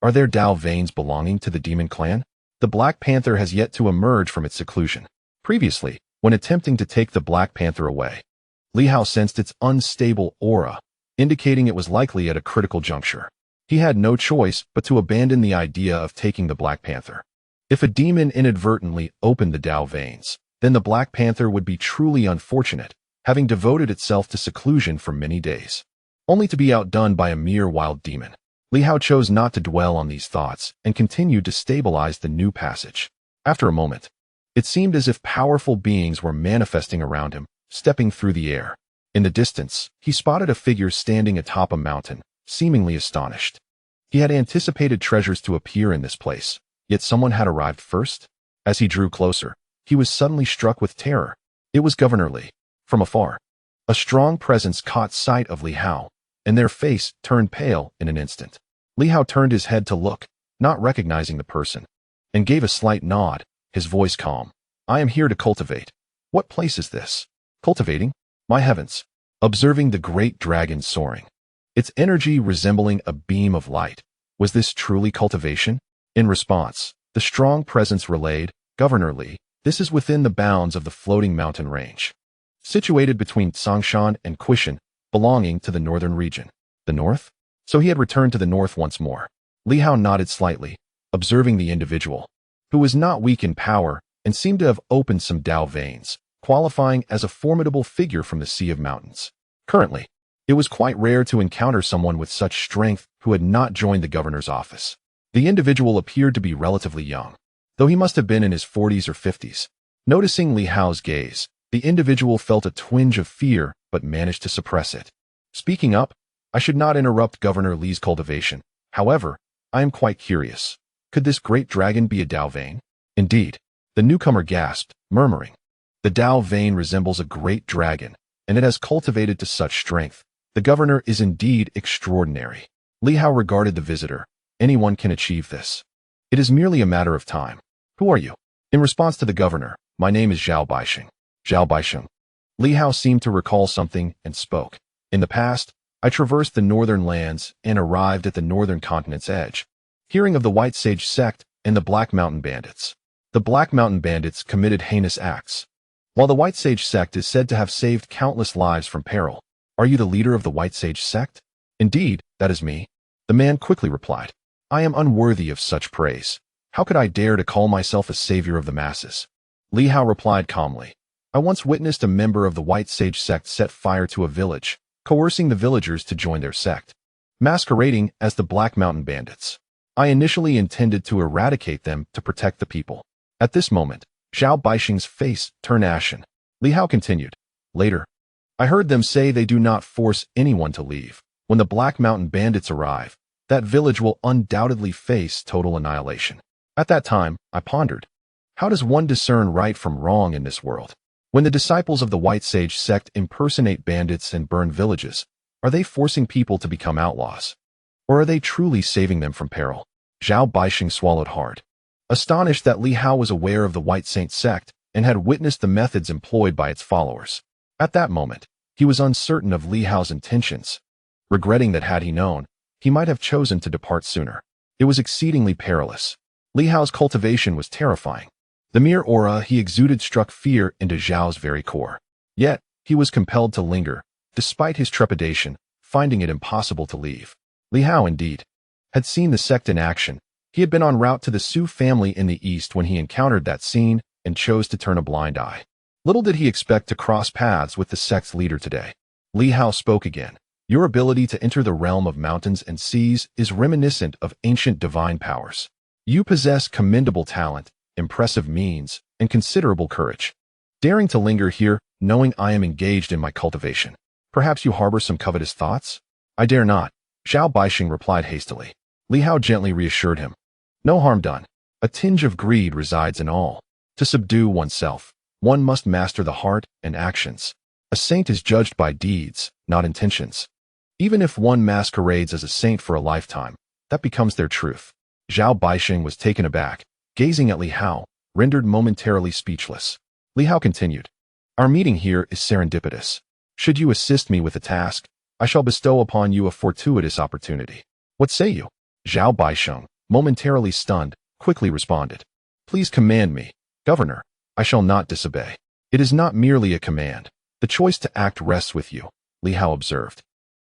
Are there Tao veins belonging to the demon clan? The Black Panther has yet to emerge from its seclusion. Previously, when attempting to take the Black Panther away, Li Hao sensed its unstable aura, indicating it was likely at a critical juncture. He had no choice but to abandon the idea of taking the Black Panther. If a demon inadvertently opened the Tao veins, then the Black Panther would be truly unfortunate, having devoted itself to seclusion for many days, only to be outdone by a mere wild demon. Li Hao chose not to dwell on these thoughts and continued to stabilize the new passage. After a moment, it seemed as if powerful beings were manifesting around him, stepping through the air. In the distance, he spotted a figure standing atop a mountain, seemingly astonished. He had anticipated treasures to appear in this place, yet someone had arrived first. As he drew closer, he was suddenly struck with terror. It was Governor Li. From afar, a strong presence caught sight of Li Hao, and their face turned pale in an instant. Li Hao turned his head to look, not recognizing the person, and gave a slight nod, his voice calm. I am here to cultivate. What place is this? Cultivating? My heavens! Observing the great dragon soaring, its energy resembling a beam of light. Was this truly cultivation? In response, the strong presence relayed, Governor Li, this is within the bounds of the floating mountain range, situated between Tsongshan and Qishan, belonging to the northern region. The north? So he had returned to the north once more. Li Hao nodded slightly, observing the individual, who was not weak in power and seemed to have opened some Dao veins, qualifying as a formidable figure from the Sea of Mountains. Currently, it was quite rare to encounter someone with such strength who had not joined the governor's office. The individual appeared to be relatively young, though he must have been in his 40s or 50s. Noticing Li Hao's gaze, the individual felt a twinge of fear but managed to suppress it. Speaking up, I should not interrupt Governor Li's cultivation. However, I am quite curious. Could this great dragon be a Dao vein? Indeed, the newcomer gasped, murmuring. The Dao vein resembles a great dragon, and it has cultivated to such strength. The governor is indeed extraordinary. Li Hao regarded the visitor. Anyone can achieve this. It is merely a matter of time. Who are you? In response to the governor, my name is Zhao Baixing. Zhao Baixing. Li Hao seemed to recall something and spoke. In the past, I traversed the northern lands and arrived at the northern continent's edge, hearing of the White Sage sect and the Black Mountain Bandits. The Black Mountain Bandits committed heinous acts, while the White Sage sect is said to have saved countless lives from peril. Are you the leader of the White Sage sect? Indeed, that is me. The man quickly replied. I am unworthy of such praise. How could I dare to call myself a savior of the masses? Li Hao replied calmly. I once witnessed a member of the White Sage sect set fire to a village, coercing the villagers to join their sect, masquerading as the Black Mountain Bandits. I initially intended to eradicate them to protect the people. At this moment, Zhao Baixing's face turned ashen. Li Hao continued. Later, I heard them say they do not force anyone to leave. When the Black Mountain Bandits arrive, that village will undoubtedly face total annihilation. At that time, I pondered, how does one discern right from wrong in this world? When the disciples of the White Sage sect impersonate bandits and burn villages, are they forcing people to become outlaws? Or are they truly saving them from peril? Zhao Baixing swallowed hard, astonished that Li Hao was aware of the White Saint sect and had witnessed the methods employed by its followers. At that moment, he was uncertain of Li Hao's intentions, regretting that had he known, he might have chosen to depart sooner. It was exceedingly perilous. Li Hao's cultivation was terrifying. The mere aura he exuded struck fear into Zhao's very core. Yet, he was compelled to linger, despite his trepidation, finding it impossible to leave. Li Hao, indeed, had seen the sect in action. He had been en route to the Su family in the east when he encountered that scene and chose to turn a blind eye. Little did he expect to cross paths with the sect's leader today. Li Hao spoke again. Your ability to enter the realm of mountains and seas is reminiscent of ancient divine powers. You possess commendable talent, impressive means, and considerable courage. Daring to linger here, knowing I am engaged in my cultivation. Perhaps you harbor some covetous thoughts? I dare not, Zhao Baixing replied hastily. Li Hao gently reassured him. No harm done. A tinge of greed resides in all. To subdue oneself, one must master the heart and actions. A saint is judged by deeds, not intentions. Even if one masquerades as a saint for a lifetime, that becomes their truth. Zhao Baixing was taken aback, gazing at Li Hao, rendered momentarily speechless. Li Hao continued. Our meeting here is serendipitous. Should you assist me with a task, I shall bestow upon you a fortuitous opportunity. What say you? Zhao Baixing, momentarily stunned, quickly responded. Please command me, Governor. I shall not disobey. It is not merely a command. The choice to act rests with you, Li Hao observed.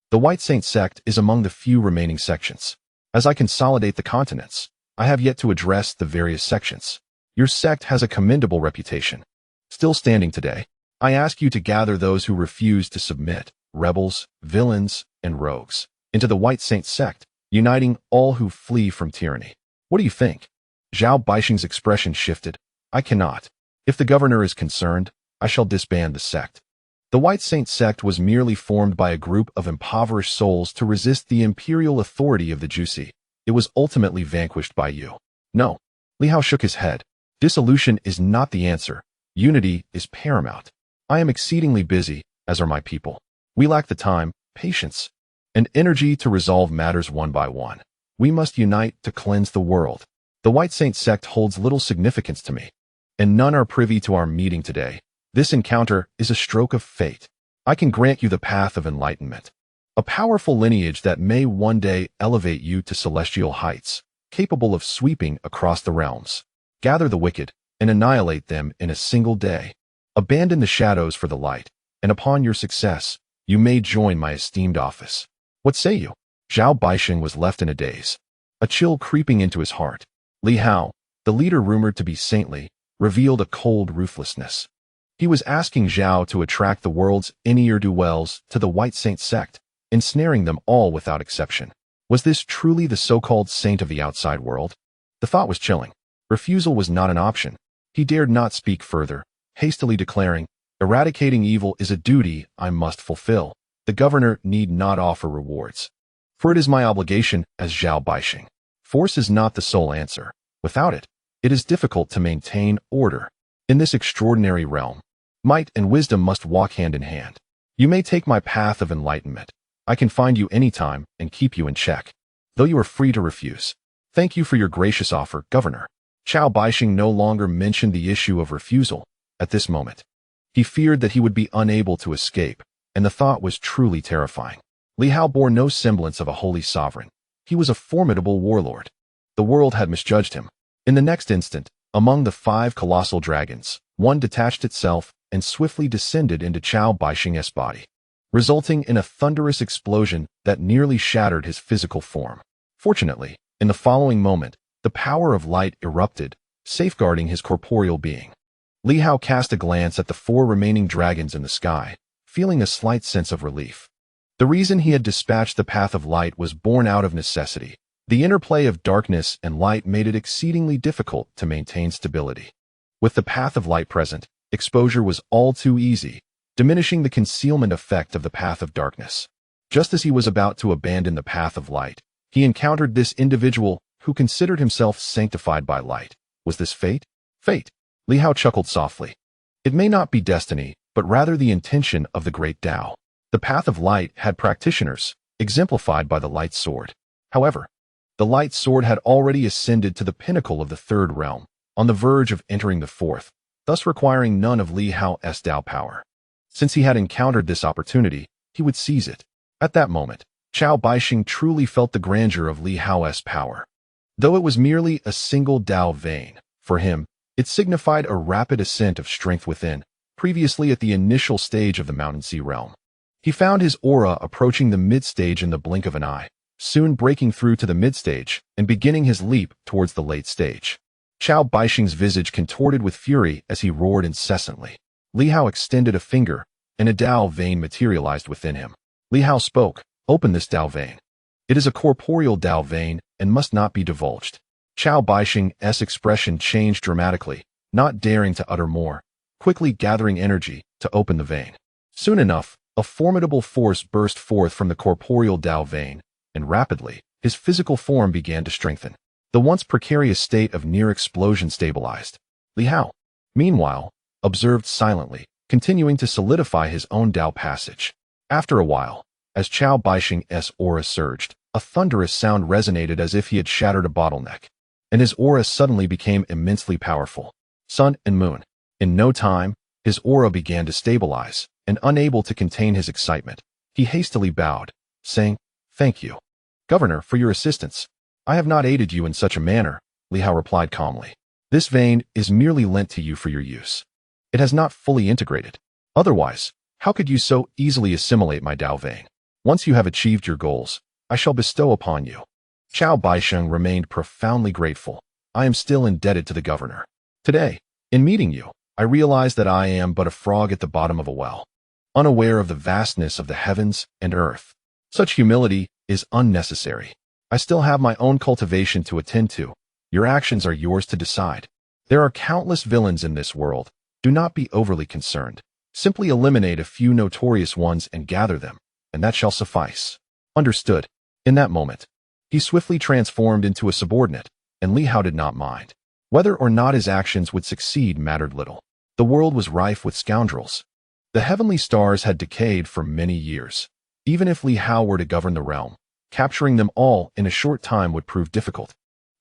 The White Saint sect is among the few remaining sections. As I consolidate the continents, I have yet to address the various sections. Your sect has a commendable reputation. Still standing today, I ask you to gather those who refuse to submit, rebels, villains, and rogues, into the White Saint sect, uniting all who flee from tyranny. What do you think? Zhao Baixing's expression shifted, I cannot. If the governor is concerned, I shall disband the sect. The White Saint sect was merely formed by a group of impoverished souls to resist the imperial authority of the Juicy. It was ultimately vanquished by you. No. Li Hao shook his head. Dissolution is not the answer. Unity is paramount. I am exceedingly busy, as are my people. We lack the time, patience, and energy to resolve matters one by one. We must unite to cleanse the world. The White Saint sect holds little significance to me, and none are privy to our meeting today. This encounter is a stroke of fate. I can grant you the path of enlightenment, a powerful lineage that may one day elevate you to celestial heights, capable of sweeping across the realms. Gather the wicked and annihilate them in a single day. Abandon the shadows for the light, and upon your success, you may join my esteemed office. What say you? Zhao Baixing was left in a daze, a chill creeping into his heart. Li Hao, the leader rumored to be saintly, revealed a cold ruthlessness. He was asking Zhao to attract the world's ne'er-do-wells to the White Saint sect, ensnaring them all without exception. Was this truly the so-called saint of the outside world? The thought was chilling. Refusal was not an option. He dared not speak further, hastily declaring, "Eradicating evil is a duty I must fulfill. The governor need not offer rewards, for it is my obligation as Zhao Baixing. Force is not the sole answer. Without it, it is difficult to maintain order. In this extraordinary realm, might and wisdom must walk hand in hand. You may take my path of enlightenment. I can find you anytime and keep you in check, though you are free to refuse. Thank you for your gracious offer, Governor." Zhao Baixing no longer mentioned the issue of refusal at this moment. He feared that he would be unable to escape, and the thought was truly terrifying. Li Hao bore no semblance of a holy sovereign. He was a formidable warlord. The world had misjudged him. In the next instant, among the 5 colossal dragons, one detached itself and swiftly descended into Zhao Baixing's body, resulting in a thunderous explosion that nearly shattered his physical form. Fortunately, in the following moment, the power of light erupted, safeguarding his corporeal being. Li Hao cast a glance at the 4 remaining dragons in the sky, feeling a slight sense of relief. The reason he had dispatched the path of light was born out of necessity. The interplay of darkness and light made it exceedingly difficult to maintain stability. With the path of light present, exposure was all too easy, diminishing the concealment effect of the path of darkness. Just as he was about to abandon the path of light, he encountered this individual who considered himself sanctified by light. Was this fate? Fate. Li Hao chuckled softly. It may not be destiny, but rather the intention of the great Tao. The path of light had practitioners, exemplified by the light sword. However, the light sword had already ascended to the pinnacle of the 3rd realm, on the verge of entering the 4th, thus requiring none of Li Hao's Tao power. Since he had encountered this opportunity, he would seize it. At that moment, Zhao Baixing truly felt the grandeur of Li Hao's power. Though it was merely a single Tao vein, for him, it signified a rapid ascent of strength within, previously at the initial stage of the Mountain Sea realm. He found his aura approaching the mid-stage in the blink of an eye, soon breaking through to the mid-stage and beginning his leap towards the late stage. Zhao Baixing's visage contorted with fury as he roared incessantly. Li Hao extended a finger, and a Tao vein materialized within him. Li Hao spoke, "Open this Tao vein. It is a corporeal Tao vein and must not be divulged." Zhao Baixing's expression changed dramatically, not daring to utter more, quickly gathering energy to open the vein. Soon enough, a formidable force burst forth from the corporeal Tao vein, and rapidly, his physical form began to strengthen. The once precarious state of near explosion stabilized. Li Hao, meanwhile, observed silently, continuing to solidify his own Tao passage. After a while, as Zhao Baixing's aura surged, a thunderous sound resonated as if he had shattered a bottleneck, and his aura suddenly became immensely powerful. Sun and moon. In no time, his aura began to stabilize, and unable to contain his excitement, he hastily bowed, saying, "Thank you, Governor, for your assistance. I have not aided you in such a manner," Li Hao replied calmly. "This vein is merely lent to you for your use. It has not fully integrated. Otherwise, how could you so easily assimilate my Tao vein? Once you have achieved your goals, I shall bestow upon you." Zhao Baixing remained profoundly grateful. "I am still indebted to the governor. Today, in meeting you, I realize that I am but a frog at the bottom of a well, unaware of the vastness of the heavens and earth. Such humility is unnecessary. I still have my own cultivation to attend to. Your actions are yours to decide." There are countless villains in this world. Do not be overly concerned. Simply eliminate a few notorious ones and gather them, and that shall suffice. Understood. In that moment, he swiftly transformed into a subordinate, and Li Hao did not mind. Whether or not his actions would succeed mattered little. The world was rife with scoundrels. The heavenly stars had decayed for many years. Even if Li Hao were to govern the realm, capturing them all in a short time would prove difficult.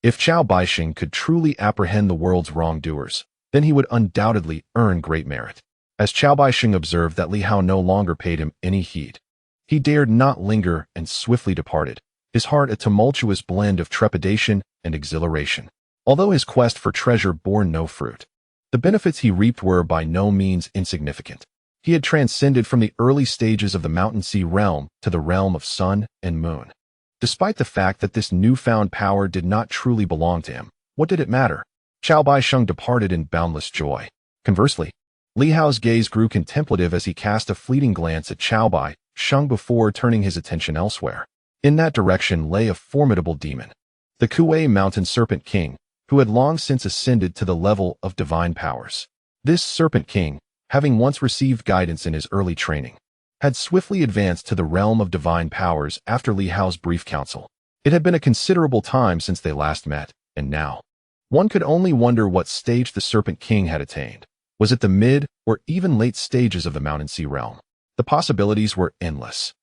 If Qiao Baixing could truly apprehend the world's wrongdoers, then he would undoubtedly earn great merit. As Qiao Baixing observed that Li Hao no longer paid him any heed, he dared not linger and swiftly departed, his heart a tumultuous blend of trepidation and exhilaration. Although his quest for treasure bore no fruit, the benefits he reaped were by no means insignificant. He had transcended from the early stages of the mountain sea realm to the realm of sun and moon. Despite the fact that this newfound power did not truly belong to him, what did it matter? Qiao Baixing departed in boundless joy. Conversely, Li Hao's gaze grew contemplative as he cast a fleeting glance at Qiao Baixing before turning his attention elsewhere. In that direction lay a formidable demon, the Kuei Mountain Serpent King, who had long since ascended to the level of divine powers. This Serpent King, having once received guidance in his early training, had swiftly advanced to the realm of divine powers after Li Hao's brief counsel. It had been a considerable time since they last met, and now, one could only wonder what stage the Serpent King had attained. Was it the mid or even late stages of the Mountain Sea realm? The possibilities were endless.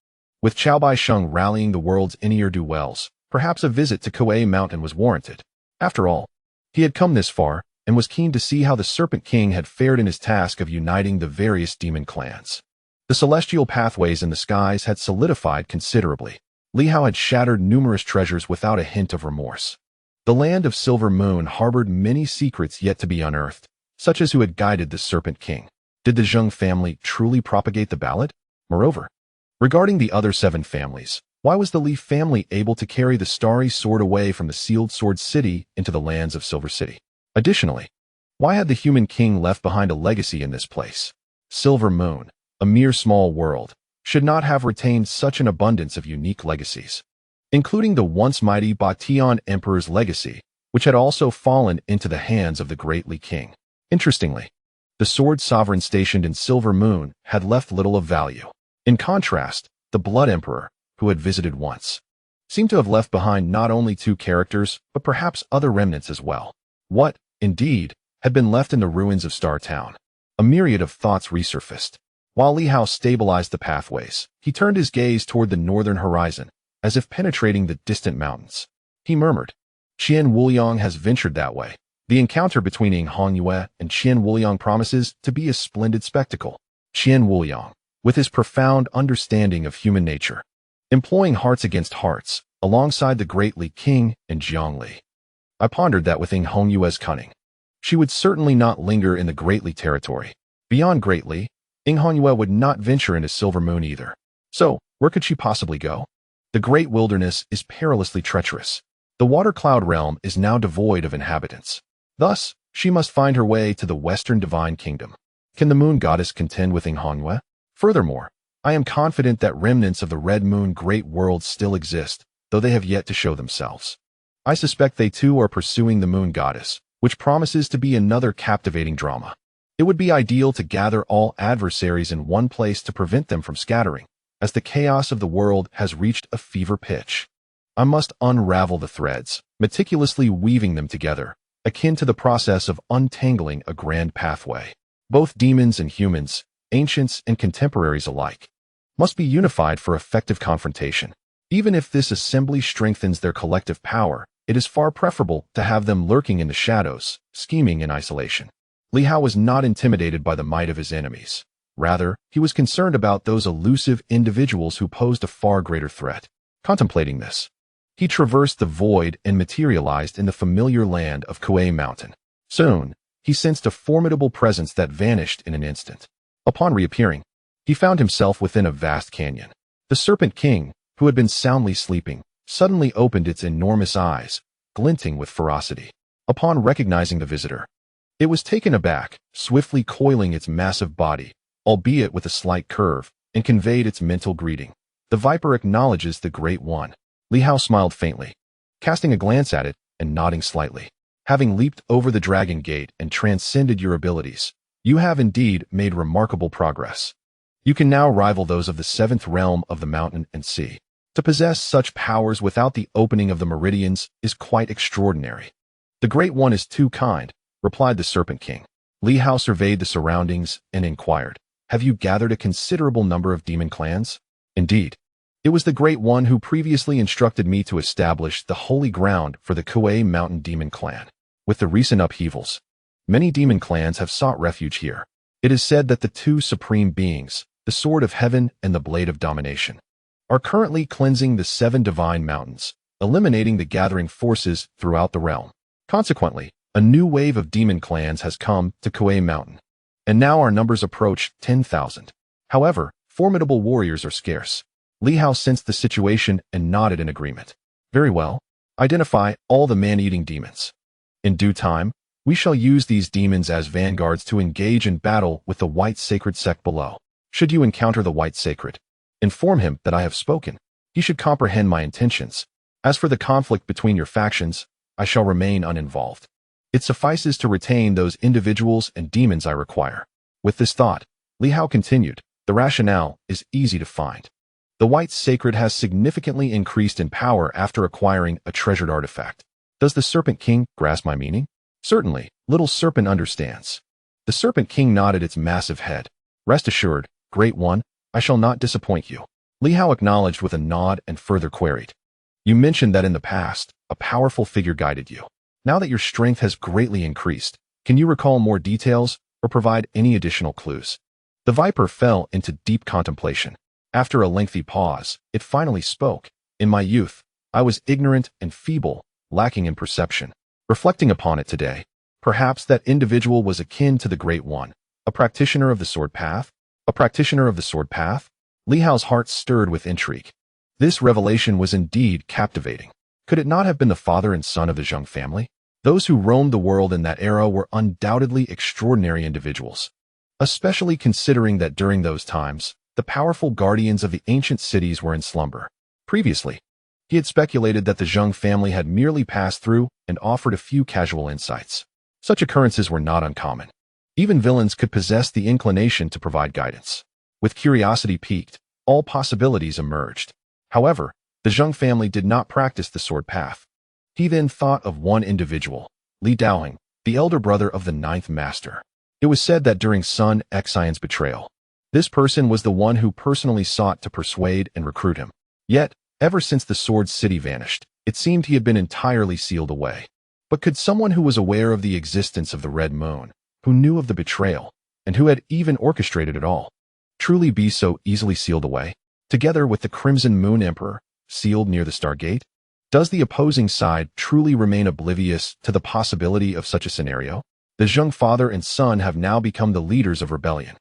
With Qiao Baixing rallying the world's ne'er-do-wells, perhaps a visit to Kuei Mountain was warranted. After all, he had come this far, and was keen to see how the Serpent King had fared in his task of uniting the various demon clans. The celestial pathways in the skies had solidified considerably. Li Hao had shattered numerous treasures without a hint of remorse. The land of Silver Moon harbored many secrets yet to be unearthed, such as who had guided the Serpent King. Did the Zheng family truly propagate the ballad? Moreover, regarding the other 7 families, why was the Li family able to carry the Starry Sword away from the Sealed Sword City into the lands of Silver City? Additionally, why had the human king left behind a legacy in this place? Silver Moon, a mere small world, should not have retained such an abundance of unique legacies, including the once mighty Batian Emperor's legacy, which had also fallen into the hands of the great Li King. Interestingly, the sword sovereign stationed in Silver Moon had left little of value. In contrast, the Blood Emperor, who had visited once, seemed to have left behind not only 2 characters, but perhaps other remnants as well. What, indeed, had been left in the ruins of Star Town? A myriad of thoughts resurfaced. While Li Hao stabilized the pathways, he turned his gaze toward the northern horizon, as if penetrating the distant mountains. He murmured, "Qian Wuliang has ventured that way." The encounter between Ying Hongyue and Qian Wuliang promises to be a splendid spectacle. Qian Wuliang, with his profound understanding of human nature, employing hearts against hearts, alongside the great Li King and Jiang Li. I pondered that with Ying Hongyue's cunning, she would certainly not linger in the Great Li territory. Beyond Great Li, Ying Hongyue would not venture into Silver Moon either. So, where could she possibly go? The great wilderness is perilously treacherous. The water cloud realm is now devoid of inhabitants. Thus, she must find her way to the Western Divine Kingdom. Can the Moon Goddess contend with Ying Hongyue? Furthermore, I am confident that remnants of the Red Moon Great World still exist, though they have yet to show themselves. I suspect they too are pursuing the Moon Goddess, which promises to be another captivating drama. It would be ideal to gather all adversaries in one place to prevent them from scattering, as the chaos of the world has reached a fever pitch. I must unravel the threads, meticulously weaving them together, akin to the process of untangling a grand pathway. Both demons and humans, ancients and contemporaries alike, must be unified for effective confrontation. Even if this assembly strengthens their collective power, it is far preferable to have them lurking in the shadows, scheming in isolation. Li Hao was not intimidated by the might of his enemies. Rather, he was concerned about those elusive individuals who posed a far greater threat. Contemplating this, he traversed the void and materialized in the familiar land of Kuei Mountain. Soon, he sensed a formidable presence that vanished in an instant. Upon reappearing, he found himself within a vast canyon. The Serpent King, who had been soundly sleeping, suddenly opened its enormous eyes, glinting with ferocity. Upon recognizing the visitor, it was taken aback, swiftly coiling its massive body, albeit with a slight curve, and conveyed its mental greeting. The viper acknowledges the Great One. Li Hao smiled faintly, casting a glance at it and nodding slightly. Having leaped over the dragon gate and transcended your abilities, you have indeed made remarkable progress. You can now rival those of the seventh realm of the mountain and sea. To possess such powers without the opening of the meridians is quite extraordinary. The Great One is too kind, replied the Serpent King. Li Hao surveyed the surroundings and inquired, have you gathered a considerable number of demon clans? Indeed. It was the Great One who previously instructed me to establish the holy ground for the Kuei Mountain Demon Clan. With the recent upheavals, many demon clans have sought refuge here. It is said that the two supreme beings, the Sword of Heaven and the Blade of Domination, are currently cleansing the 7 divine mountains, eliminating the gathering forces throughout the realm. Consequently, a new wave of demon clans has come to Kuei Mountain, and now our numbers approach 10,000. However, formidable warriors are scarce. Li Hao sensed the situation and nodded in agreement. Very well. Identify all the man-eating demons. In due time, we shall use these demons as vanguards to engage in battle with the White Sacred sect below. Should you encounter the White Sacred, inform him that I have spoken. He should comprehend my intentions. As for the conflict between your factions, I shall remain uninvolved. It suffices to retain those individuals and demons I require. With this thought, Li Hao continued, the rationale is easy to find. The White Sacred has significantly increased in power after acquiring a treasured artifact. Does the Serpent King grasp my meaning? Certainly, Little Serpent understands. The Serpent King nodded its massive head. Rest assured, Great One, I shall not disappoint you. Li Hao acknowledged with a nod and further queried. You mentioned that in the past, a powerful figure guided you. Now that your strength has greatly increased, can you recall more details or provide any additional clues? The Viper fell into deep contemplation. After a lengthy pause, it finally spoke. In my youth, I was ignorant and feeble, lacking in perception. Reflecting upon it today, perhaps that individual was akin to the Great One, a practitioner of the sword path? A practitioner of the sword path? Li Hao's heart stirred with intrigue. This revelation was indeed captivating. Could it not have been the father and son of the Zheng family? Those who roamed the world in that era were undoubtedly extraordinary individuals, especially considering that during those times, the powerful guardians of the ancient cities were in slumber. Previously, he had speculated that the Zheng family had merely passed through and offered a few casual insights. Such occurrences were not uncommon. Even villains could possess the inclination to provide guidance. With curiosity piqued, all possibilities emerged. However, the Zheng family did not practice the sword path. He then thought of one individual, Li Daoheng, the elder brother of the ninth master. It was said that during Sun Xian's betrayal, this person was the one who personally sought to persuade and recruit him. Yet, ever since the Sword City vanished, it seemed he had been entirely sealed away. But could someone who was aware of the existence of the Red Moon, who knew of the betrayal, and who had even orchestrated it all, truly be so easily sealed away? Together with the Crimson Moon Emperor, sealed near the Stargate? Does the opposing side truly remain oblivious to the possibility of such a scenario? The Zheng father and son have now become the leaders of rebellion.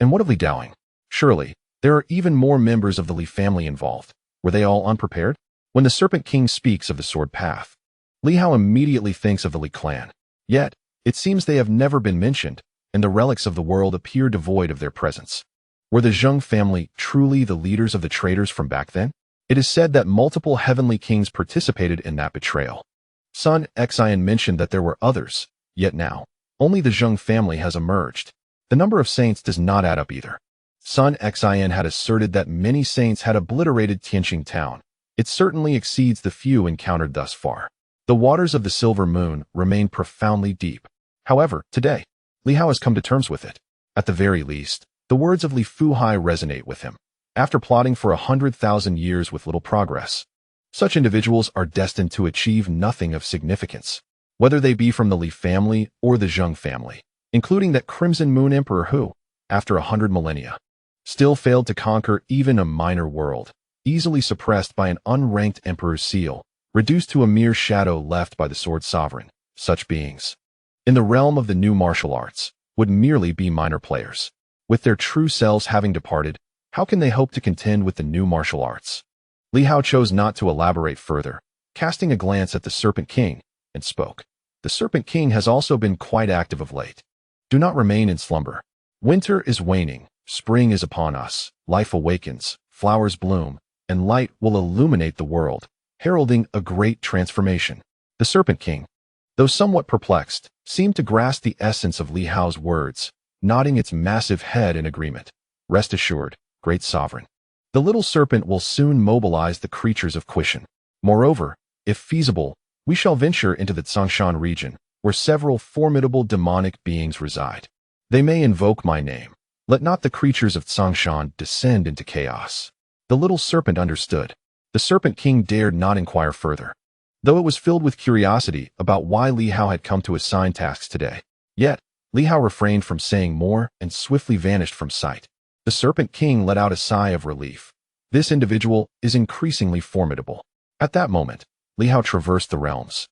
And what of Li Daoheng? Surely, there are even more members of the Li family involved. Were they all unprepared? When the Serpent King speaks of the sword path, Li Hao immediately thinks of the Li clan. Yet, it seems they have never been mentioned, and the relics of the world appear devoid of their presence. Were the Zheng family truly the leaders of the traitors from back then? It is said that multiple heavenly kings participated in that betrayal. Sun Xian mentioned that there were others, yet now, only the Zheng family has emerged. The number of saints does not add up either. Sun Xian had asserted that many saints had obliterated Tianqing town. It certainly exceeds the few encountered thus far. The waters of the Silver Moon remain profoundly deep. However, today, Li Hao has come to terms with it. At the very least, the words of Li Fuhai resonate with him. After plotting for 100,000 years with little progress, such individuals are destined to achieve nothing of significance, whether they be from the Li family or the Zheng family, including that Crimson Moon Emperor who, after 100 millennia, still failed to conquer even a minor world, easily suppressed by an unranked emperor's seal, reduced to a mere shadow left by the sword sovereign. Such beings, in the realm of the new martial arts, would merely be minor players. With their true selves having departed, how can they hope to contend with the new martial arts? Li Hao chose not to elaborate further, casting a glance at the Serpent King, and spoke. The Serpent King has also been quite active of late. Do not remain in slumber. Winter is waning, spring is upon us, life awakens, flowers bloom, and light will illuminate the world, heralding a great transformation. The Serpent King, though somewhat perplexed, seemed to grasp the essence of Li Hao's words, nodding its massive head in agreement. Rest assured, great sovereign. The little serpent will soon mobilize the creatures of Qishan. Moreover, if feasible, we shall venture into the Tsongshan region, where several formidable demonic beings reside. They may invoke my name. Let not the creatures of Tsongshan descend into chaos. The little serpent understood. The Serpent King dared not inquire further, though it was filled with curiosity about why Li Hao had come to assign tasks today. Yet, Li Hao refrained from saying more and swiftly vanished from sight. The Serpent King let out a sigh of relief. This individual is increasingly formidable. At that moment, Li Hao traversed the realms,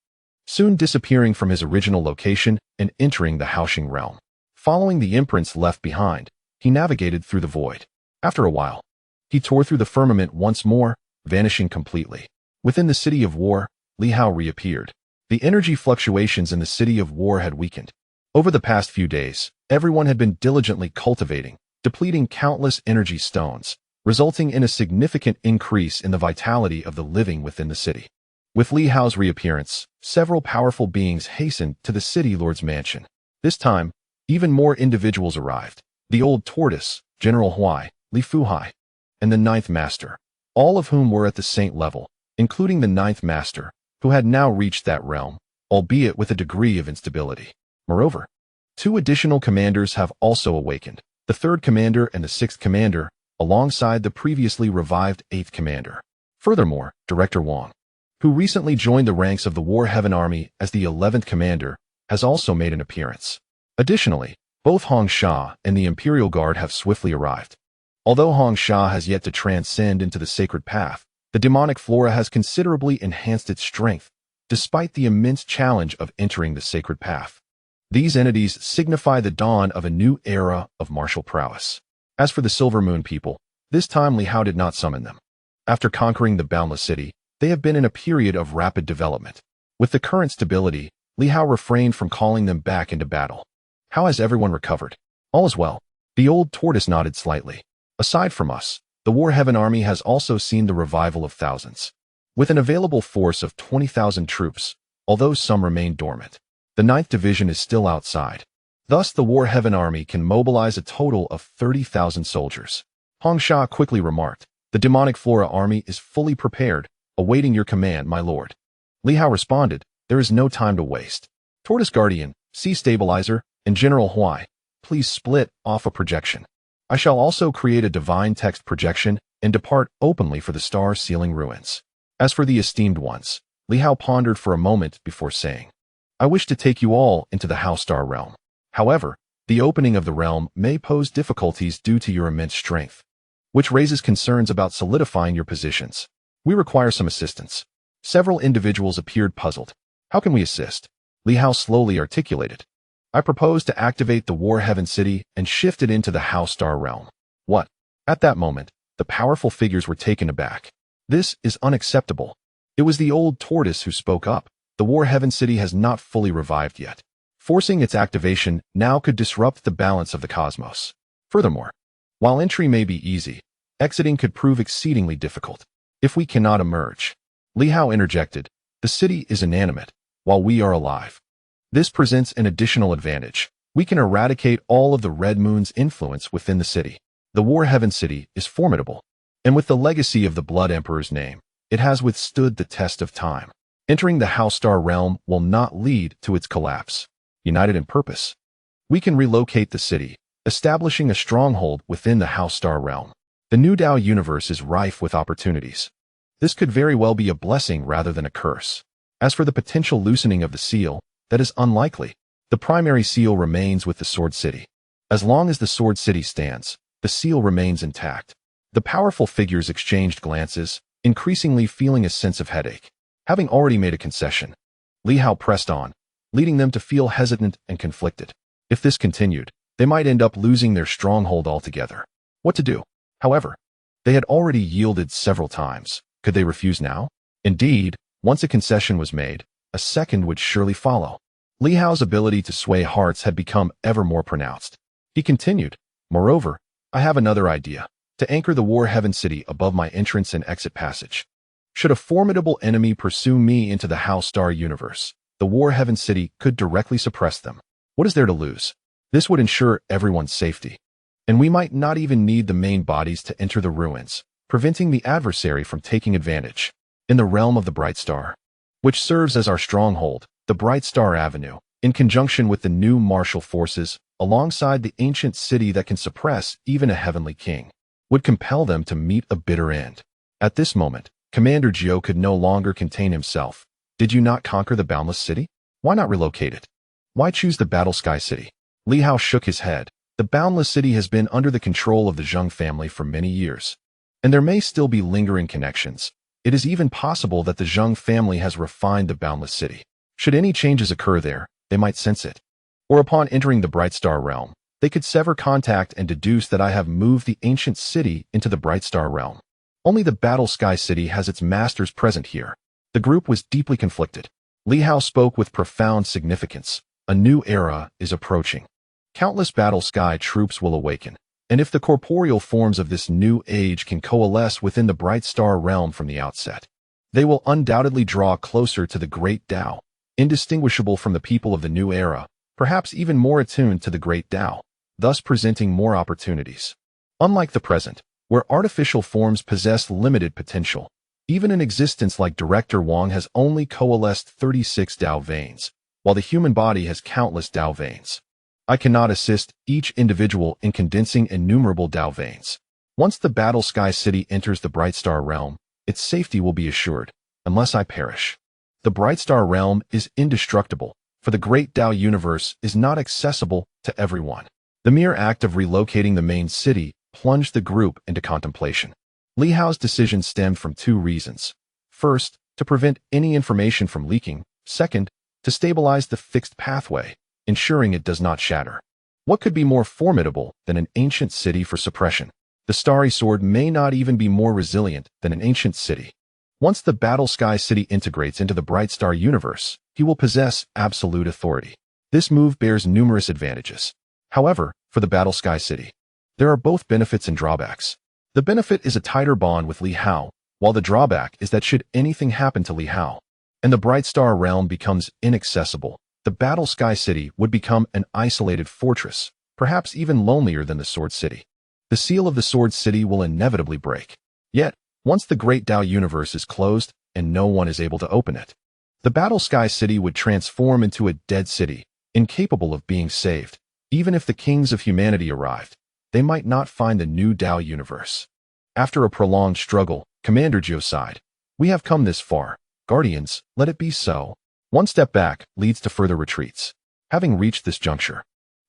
soon disappearing from his original location and entering the Haoxing realm. Following the imprints left behind, he navigated through the void. After a while, he tore through the firmament once more, vanishing completely. Within the City of War, Li Hao reappeared. The energy fluctuations in the City of War had weakened. Over the past few days, everyone had been diligently cultivating, depleting countless energy stones, resulting in a significant increase in the vitality of the living within the city. With Li Hao's reappearance, several powerful beings hastened to the city lord's mansion. This time, even more individuals arrived. The old tortoise, General Huai, Li Fuhai, and the ninth master, all of whom were at the saint level, including the ninth master, who had now reached that realm, albeit with a degree of instability. Moreover, two additional commanders have also awakened, the third commander and the sixth commander, alongside the previously revived eighth commander. Furthermore, Director Wang, who recently joined the ranks of the War Heaven Army as the 11th commander, has also made an appearance. Additionally, both Hong Sha and the Imperial Guard have swiftly arrived. Although Hong Sha has yet to transcend into the sacred path, the demonic flora has considerably enhanced its strength, despite the immense challenge of entering the sacred path. These entities signify the dawn of a new era of martial prowess. As for the Silver Moon people, this time Li Hao did not summon them. After conquering the Boundless City, they have been in a period of rapid development. With the current stability, Li Hao refrained from calling them back into battle. How has everyone recovered? All is well. The old tortoise nodded slightly. Aside from us, the War Heaven Army has also seen the revival of thousands. With an available force of 20,000 troops, although some remain dormant, the 9th Division is still outside. Thus, the War Heaven Army can mobilize a total of 30,000 soldiers. Hong Sha quickly remarked, "The demonic flora army is fully prepared, awaiting your command, my lord." Li Hao responded, "There is no time to waste. Tortoise Guardian, Sea Stabilizer, and General Huai, please split off a projection. I shall also create a divine text projection and depart openly for the star-sealing ruins." As for the esteemed ones, Li Hao pondered for a moment before saying, "I wish to take you all into the Hao Star realm. However, the opening of the realm may pose difficulties due to your immense strength, which raises concerns about solidifying your positions. We require some assistance." Several individuals appeared puzzled. "How can we assist?" Li Hao slowly articulated. "I propose to activate the War Heaven City and shift it into the Hao Star realm." What? At that moment, the powerful figures were taken aback. This is unacceptable. It was the old tortoise who spoke up. The War Heaven City has not fully revived yet. Forcing its activation now could disrupt the balance of the cosmos. Furthermore, while entry may be easy, exiting could prove exceedingly difficult. If we cannot emerge, Li Hao interjected, "the city is inanimate, while we are alive. This presents an additional advantage. We can eradicate all of the Red Moon's influence within the city. The War Heaven City is formidable, and with the legacy of the Blood Emperor's name, it has withstood the test of time. Entering the Hao Star realm will not lead to its collapse. United in purpose, we can relocate the city, establishing a stronghold within the Hao Star realm. The New Dao universe is rife with opportunities. This could very well be a blessing rather than a curse. As for the potential loosening of the seal, that is unlikely. The primary seal remains with the Sword City. As long as the Sword City stands, the seal remains intact." The powerful figures exchanged glances, increasingly feeling a sense of headache. Having already made a concession, Li Hao pressed on, leading them to feel hesitant and conflicted. If this continued, they might end up losing their stronghold altogether. What to do? However, they had already yielded several times. Could they refuse now? Indeed, once a concession was made, a second would surely follow. Li Hao's ability to sway hearts had become ever more pronounced. He continued, "Moreover, I have another idea. To anchor the War Heaven City above my entrance and exit passage. Should a formidable enemy pursue me into the Hao Star universe, the War Heaven City could directly suppress them. What is there to lose? This would ensure everyone's safety. And we might not even need the main bodies to enter the ruins, preventing the adversary from taking advantage. In the realm of the Bright Star, which serves as our stronghold, the Bright Star Avenue, in conjunction with the new martial forces, alongside the ancient city that can suppress even a heavenly king, would compel them to meet a bitter end. At this moment, Commander Zhou could no longer contain himself. Did you not conquer the Boundless City? Why not relocate it? Why choose the Battle Sky City? Li Hao shook his head. The Boundless City has been under the control of the Zheng family for many years, and there may still be lingering connections. It is even possible that the Zheng family has refined the Boundless City. Should any changes occur there, they might sense it. Or upon entering the Bright Star Realm, they could sever contact and deduce that I have moved the ancient city into the Bright Star Realm. Only the Battle Sky City has its masters present here. The group was deeply conflicted. Li Hao spoke with profound significance. A new era is approaching. Countless Battle Sky troops will awaken, and if the corporeal forms of this new age can coalesce within the Bright Star Realm from the outset, they will undoubtedly draw closer to the Great Tao, indistinguishable from the people of the new era, perhaps even more attuned to the Great Tao, thus presenting more opportunities. Unlike the present, where artificial forms possess limited potential, even an existence like Director Wang has only coalesced 36 Tao veins, while the human body has countless Tao veins. I cannot assist each individual in condensing innumerable Tao veins. Once the Battle Sky City enters the Bright Star Realm, its safety will be assured, unless I perish. The Bright Star Realm is indestructible, for the Great Tao universe is not accessible to everyone. The mere act of relocating the main city plunged the group into contemplation. Li Hao's decision stemmed from two reasons. First, to prevent any information from leaking. Second, to stabilize the fixed pathway, ensuring it does not shatter. What could be more formidable than an ancient city for suppression? The Starry Sword may not even be more resilient than an ancient city. Once the Battle Sky City integrates into the Bright Star universe, he will possess absolute authority. This move bears numerous advantages. However, for the Battle Sky City, there are both benefits and drawbacks. The benefit is a tighter bond with Li Hao, while the drawback is that should anything happen to Li Hao, and the Bright Star Realm becomes inaccessible, the Battle Sky City would become an isolated fortress, perhaps even lonelier than the Sword City. The seal of the Sword City will inevitably break. Yet, once the Great Tao universe is closed and no one is able to open it, the Battle Sky City would transform into a dead city, incapable of being saved. Even if the kings of humanity arrived, they might not find the new Tao universe. After a prolonged struggle, Commander Zhou sighed. We have come this far. Guardians, let it be so. One step back leads to further retreats. Having reached this juncture,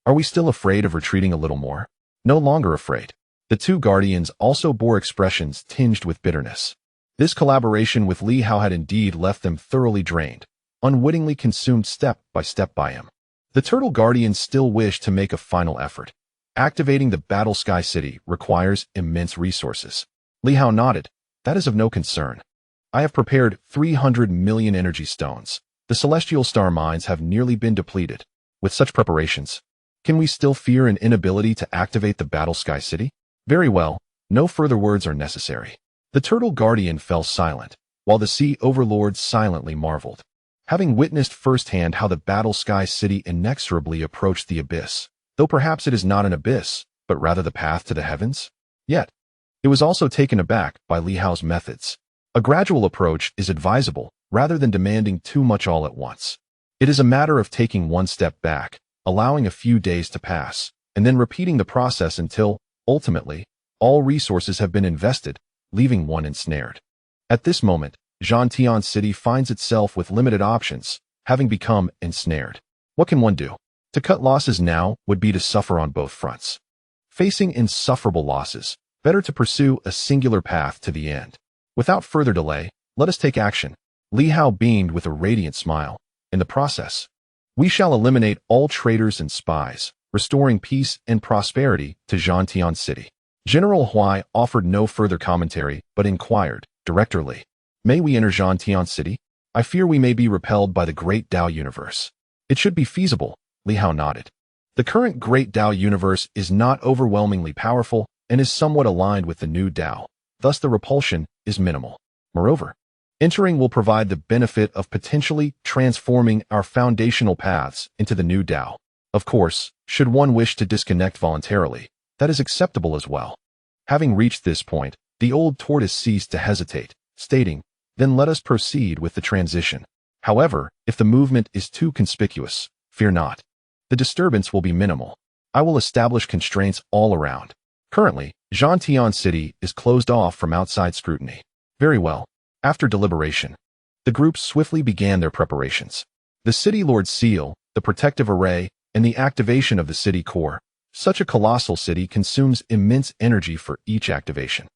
are we still afraid of retreating a little more? No longer afraid. The two guardians also bore expressions tinged with bitterness. This collaboration with Li Hao had indeed left them thoroughly drained, unwittingly consumed step by him. The Turtle Guardians still wished to make a final effort. Activating the Battle Sky City requires immense resources. Li Hao nodded. That is of no concern. I have prepared 300 million energy stones. The celestial star mines have nearly been depleted. With such preparations, can we still fear an inability to activate the Battle Sky City? Very well, no further words are necessary. The Turtle Guardian fell silent, while the Sea Overlord silently marveled. Having witnessed firsthand how the Battle Sky City inexorably approached the abyss, though perhaps it is not an abyss, but rather the path to the heavens, yet, it was also taken aback by Li Hao's methods. A gradual approach is advisable, rather than demanding too much all at once. It is a matter of taking one step back, allowing a few days to pass, and then repeating the process until, ultimately, all resources have been invested, leaving one ensnared. At this moment, Zhantian City finds itself with limited options, having become ensnared. What can one do? To cut losses now would be to suffer on both fronts. Facing insufferable losses, better to pursue a singular path to the end. Without further delay, let us take action. Li Hao beamed with a radiant smile. In the process, we shall eliminate all traitors and spies, restoring peace and prosperity to Zhantian City. General Huai offered no further commentary, but inquired, Director Li, may we enter Zhantian City? I fear we may be repelled by the Great Tao universe. It should be feasible, Li Hao nodded. The current Great Tao universe is not overwhelmingly powerful and is somewhat aligned with the new Tao, thus the repulsion is minimal. Moreover, Entering will provide the benefit of potentially transforming our foundational paths into the new Tao. Of course, should one wish to disconnect voluntarily, that is acceptable as well. Having reached this point, the old tortoise ceased to hesitate, stating, "Then let us proceed with the transition. However, if the movement is too conspicuous, fear not. The disturbance will be minimal. I will establish constraints all around." Currently, Zhantian City is closed off from outside scrutiny. Very well. After deliberation, the group swiftly began their preparations. The City Lord's seal, the protective array, and the activation of the city core. Such a colossal city consumes immense energy for each activation.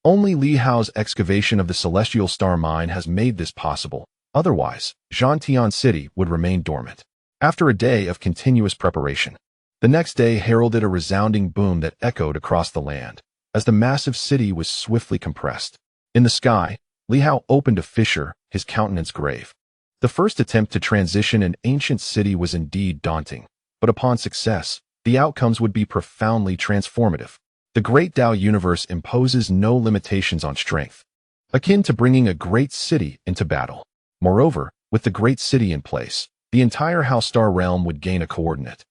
Only Li Hao's excavation of the celestial star mine has made this possible. Otherwise, Zhantian City would remain dormant. After a day of continuous preparation, the next day heralded a resounding boom that echoed across the land, as the massive city was swiftly compressed. In the sky, Li Hao opened a fissure, his countenance grave. The first attempt to transition an ancient city was indeed daunting, but upon success, the outcomes would be profoundly transformative. The great Tao universe imposes no limitations on strength, akin to bringing a great city into battle. Moreover, with the great city in place, the entire Hao Star realm would gain a coordinate,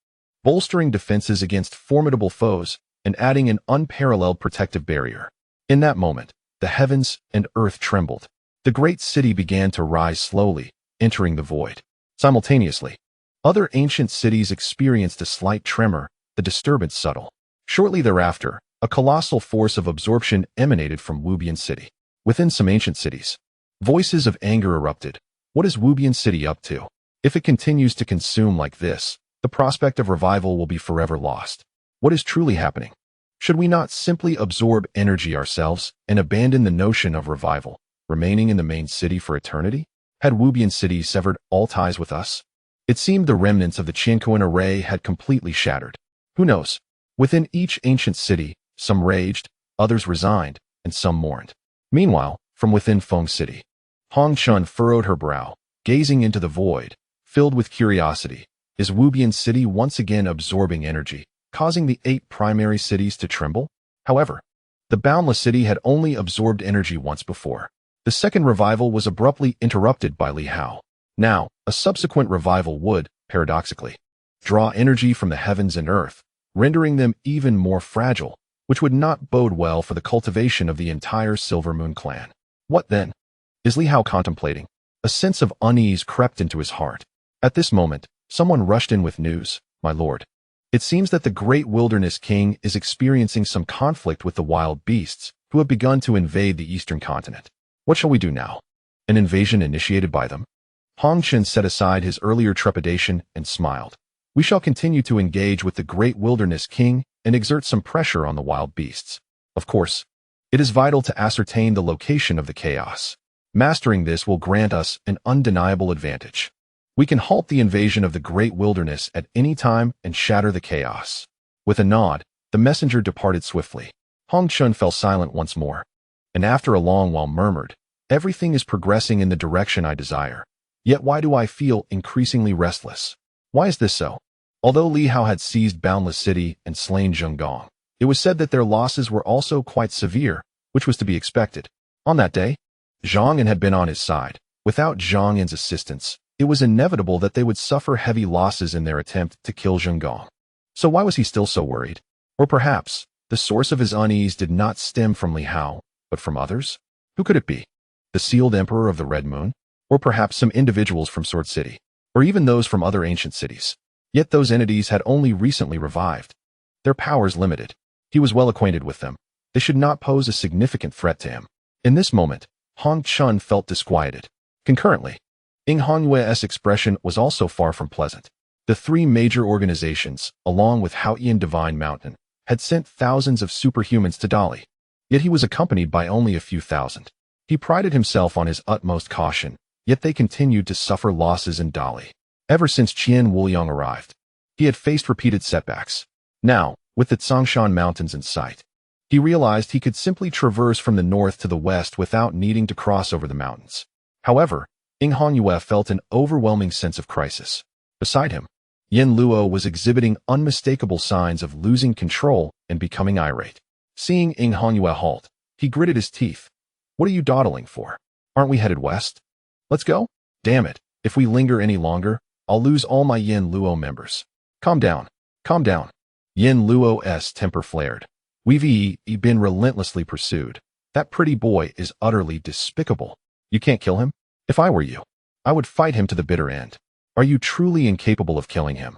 bolstering defenses against formidable foes and adding an unparalleled protective barrier. In that moment, the heavens and earth trembled. The great city began to rise slowly, entering the void. Simultaneously, other ancient cities experienced a slight tremor, the disturbance subtle. Shortly thereafter, a colossal force of absorption emanated from Wubian City. Within some ancient cities, voices of anger erupted. What is Wubian City up to? If it continues to consume like this, the prospect of revival will be forever lost. What is truly happening? Should we not simply absorb energy ourselves and abandon the notion of revival, remaining in the main city for eternity? Had Wubian City severed all ties with us? It seemed the remnants of the Qianquan array had completely shattered. Who knows? Within each ancient city, some raged, others resigned, and some mourned. Meanwhile, from within Feng City, Hong Chun furrowed her brow, gazing into the void, filled with curiosity. Is Wubian City once again absorbing energy, causing the 8 primary cities to tremble? However, the boundless city had only absorbed energy once before. The second revival was abruptly interrupted by Li Hao. Now, a subsequent revival would, paradoxically, draw energy from the heavens and earth, rendering them even more fragile, which would not bode well for the cultivation of the entire Silver Moon clan. What then? Is Li Hao contemplating? A sense of unease crept into his heart. At this moment, someone rushed in with news. "My lord, it seems that the great wilderness king is experiencing some conflict with the wild beasts, who have begun to invade the eastern continent. What shall we do now? An invasion initiated by them?" Hong Chen set aside his earlier trepidation and smiled. "We shall continue to engage with the great wilderness king and exert some pressure on the wild beasts. Of course, it is vital to ascertain the location of the chaos. Mastering this will grant us an undeniable advantage. We can halt the invasion of the great wilderness at any time and shatter the chaos." With a nod, the messenger departed swiftly. Hong Chun fell silent once more, and after a long while murmured, "Everything is progressing in the direction I desire. Yet why do I feel increasingly restless? Why is this so?" Although Li Hao had seized Boundless City and slain Zheng, it was said that their losses were also quite severe, which was to be expected. On that day, Zhang An had been on his side. Without Zhang An's assistance, it was inevitable that they would suffer heavy losses in their attempt to kill Zheng. So why was he still so worried? Or perhaps, the source of his unease did not stem from Li Hao, but from others? Who could it be? The sealed emperor of the Red Moon? Or perhaps some individuals from Sword City? Or even those from other ancient cities? Yet those entities had only recently revived. Their powers limited. He was well acquainted with them. They should not pose a significant threat to him. In this moment, Hong Chun felt disquieted. Concurrently, Ing Honyue's expression was also far from pleasant. The 3 major organizations, along with Haoyan Divine Mountain, had sent thousands of superhumans to Dali. Yet he was accompanied by only a few thousand. He prided himself on his utmost caution, yet they continued to suffer losses in Dali. Ever since Qian Wuliang arrived, he had faced repeated setbacks. Now, with the Tsongshan Mountains in sight, he realized he could simply traverse from the north to the west without needing to cross over the mountains. However, Ing Honyue felt an overwhelming sense of crisis. Beside him, Yin Luo was exhibiting unmistakable signs of losing control and becoming irate. Seeing Ing Honyue halt, he gritted his teeth. "What are you dawdling for? Aren't we headed west? Let's go? Damn it. If we linger any longer, I'll lose all my Yin Luo members. Calm down. Calm down. Yin Luo's temper flared. We've been relentlessly pursued. That pretty boy is utterly despicable. You can't kill him? If I were you, I would fight him to the bitter end. Are you truly incapable of killing him?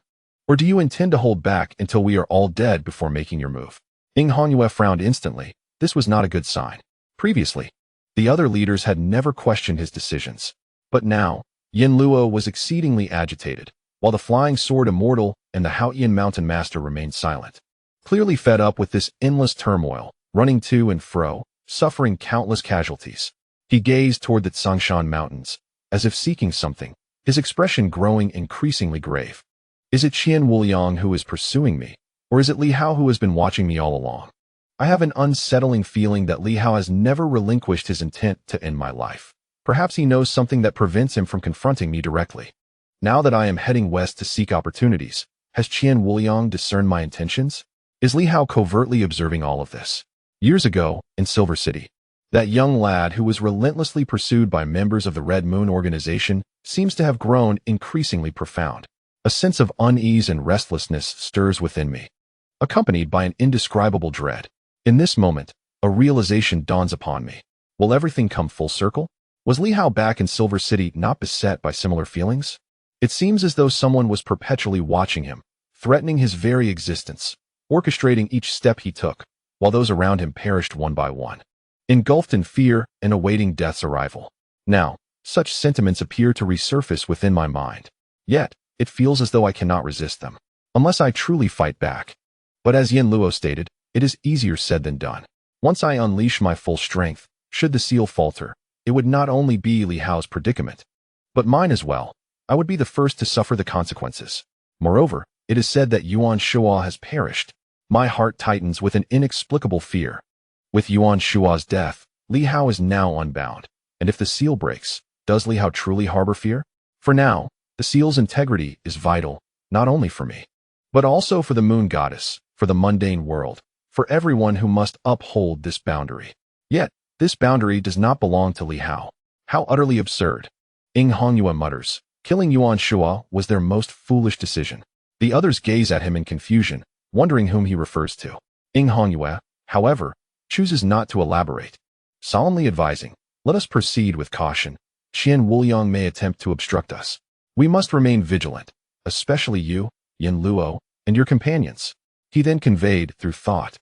Or do you intend to hold back until we are all dead before making your move? Ing Honyue frowned instantly. This was not a good sign. Previously, the other leaders had never questioned his decisions. But now, Yin Luo was exceedingly agitated, while the Flying Sword Immortal and the Haotian Mountain Master remained silent. Clearly fed up with this endless turmoil, running to and fro, suffering countless casualties. He gazed toward the Tsangshan Mountains, as if seeking something, his expression growing increasingly grave. Is it Qian Wuliang who is pursuing me, or is it Li Hao who has been watching me all along? I have an unsettling feeling that Li Hao has never relinquished his intent to end my life. Perhaps he knows something that prevents him from confronting me directly. Now that I am heading west to seek opportunities, has Qian Wuliang discerned my intentions? Is Li Hao covertly observing all of this? Years ago, in Silver City, that young lad who was relentlessly pursued by members of the Red Moon organization seems to have grown increasingly profound. A sense of unease and restlessness stirs within me, accompanied by an indescribable dread. In this moment, a realization dawns upon me. Will everything come full circle? Was Li Hao back in Silver City not beset by similar feelings? It seems as though someone was perpetually watching him, threatening his very existence, orchestrating each step he took, while those around him perished one by one, engulfed in fear and awaiting death's arrival. Now, such sentiments appear to resurface within my mind. Yet, it feels as though I cannot resist them, unless I truly fight back. But as Yin Luo stated, it is easier said than done. Once I unleash my full strength, should the seal falter, it would not only be Li Hao's predicament, but mine as well. I would be the first to suffer the consequences. Moreover, it is said that Yuan Shuo has perished. My heart tightens with an inexplicable fear. With Yuan Shuo's death, Li Hao is now unbound. And if the seal breaks, does Li Hao truly harbor fear? For now, the seal's integrity is vital, not only for me, but also for the moon goddess, for the mundane world, for everyone who must uphold this boundary. Yet, this boundary does not belong to Li Hao. How utterly absurd. Ing Hongyue mutters, killing Yuan Shuo was their most foolish decision. The others gaze at him in confusion, wondering whom he refers to. Ing Hongyue, however, chooses not to elaborate, solemnly advising, let us proceed with caution. Qian Wuliang may attempt to obstruct us. We must remain vigilant, especially you, Yin Luo, and your companions. He then conveyed through thought,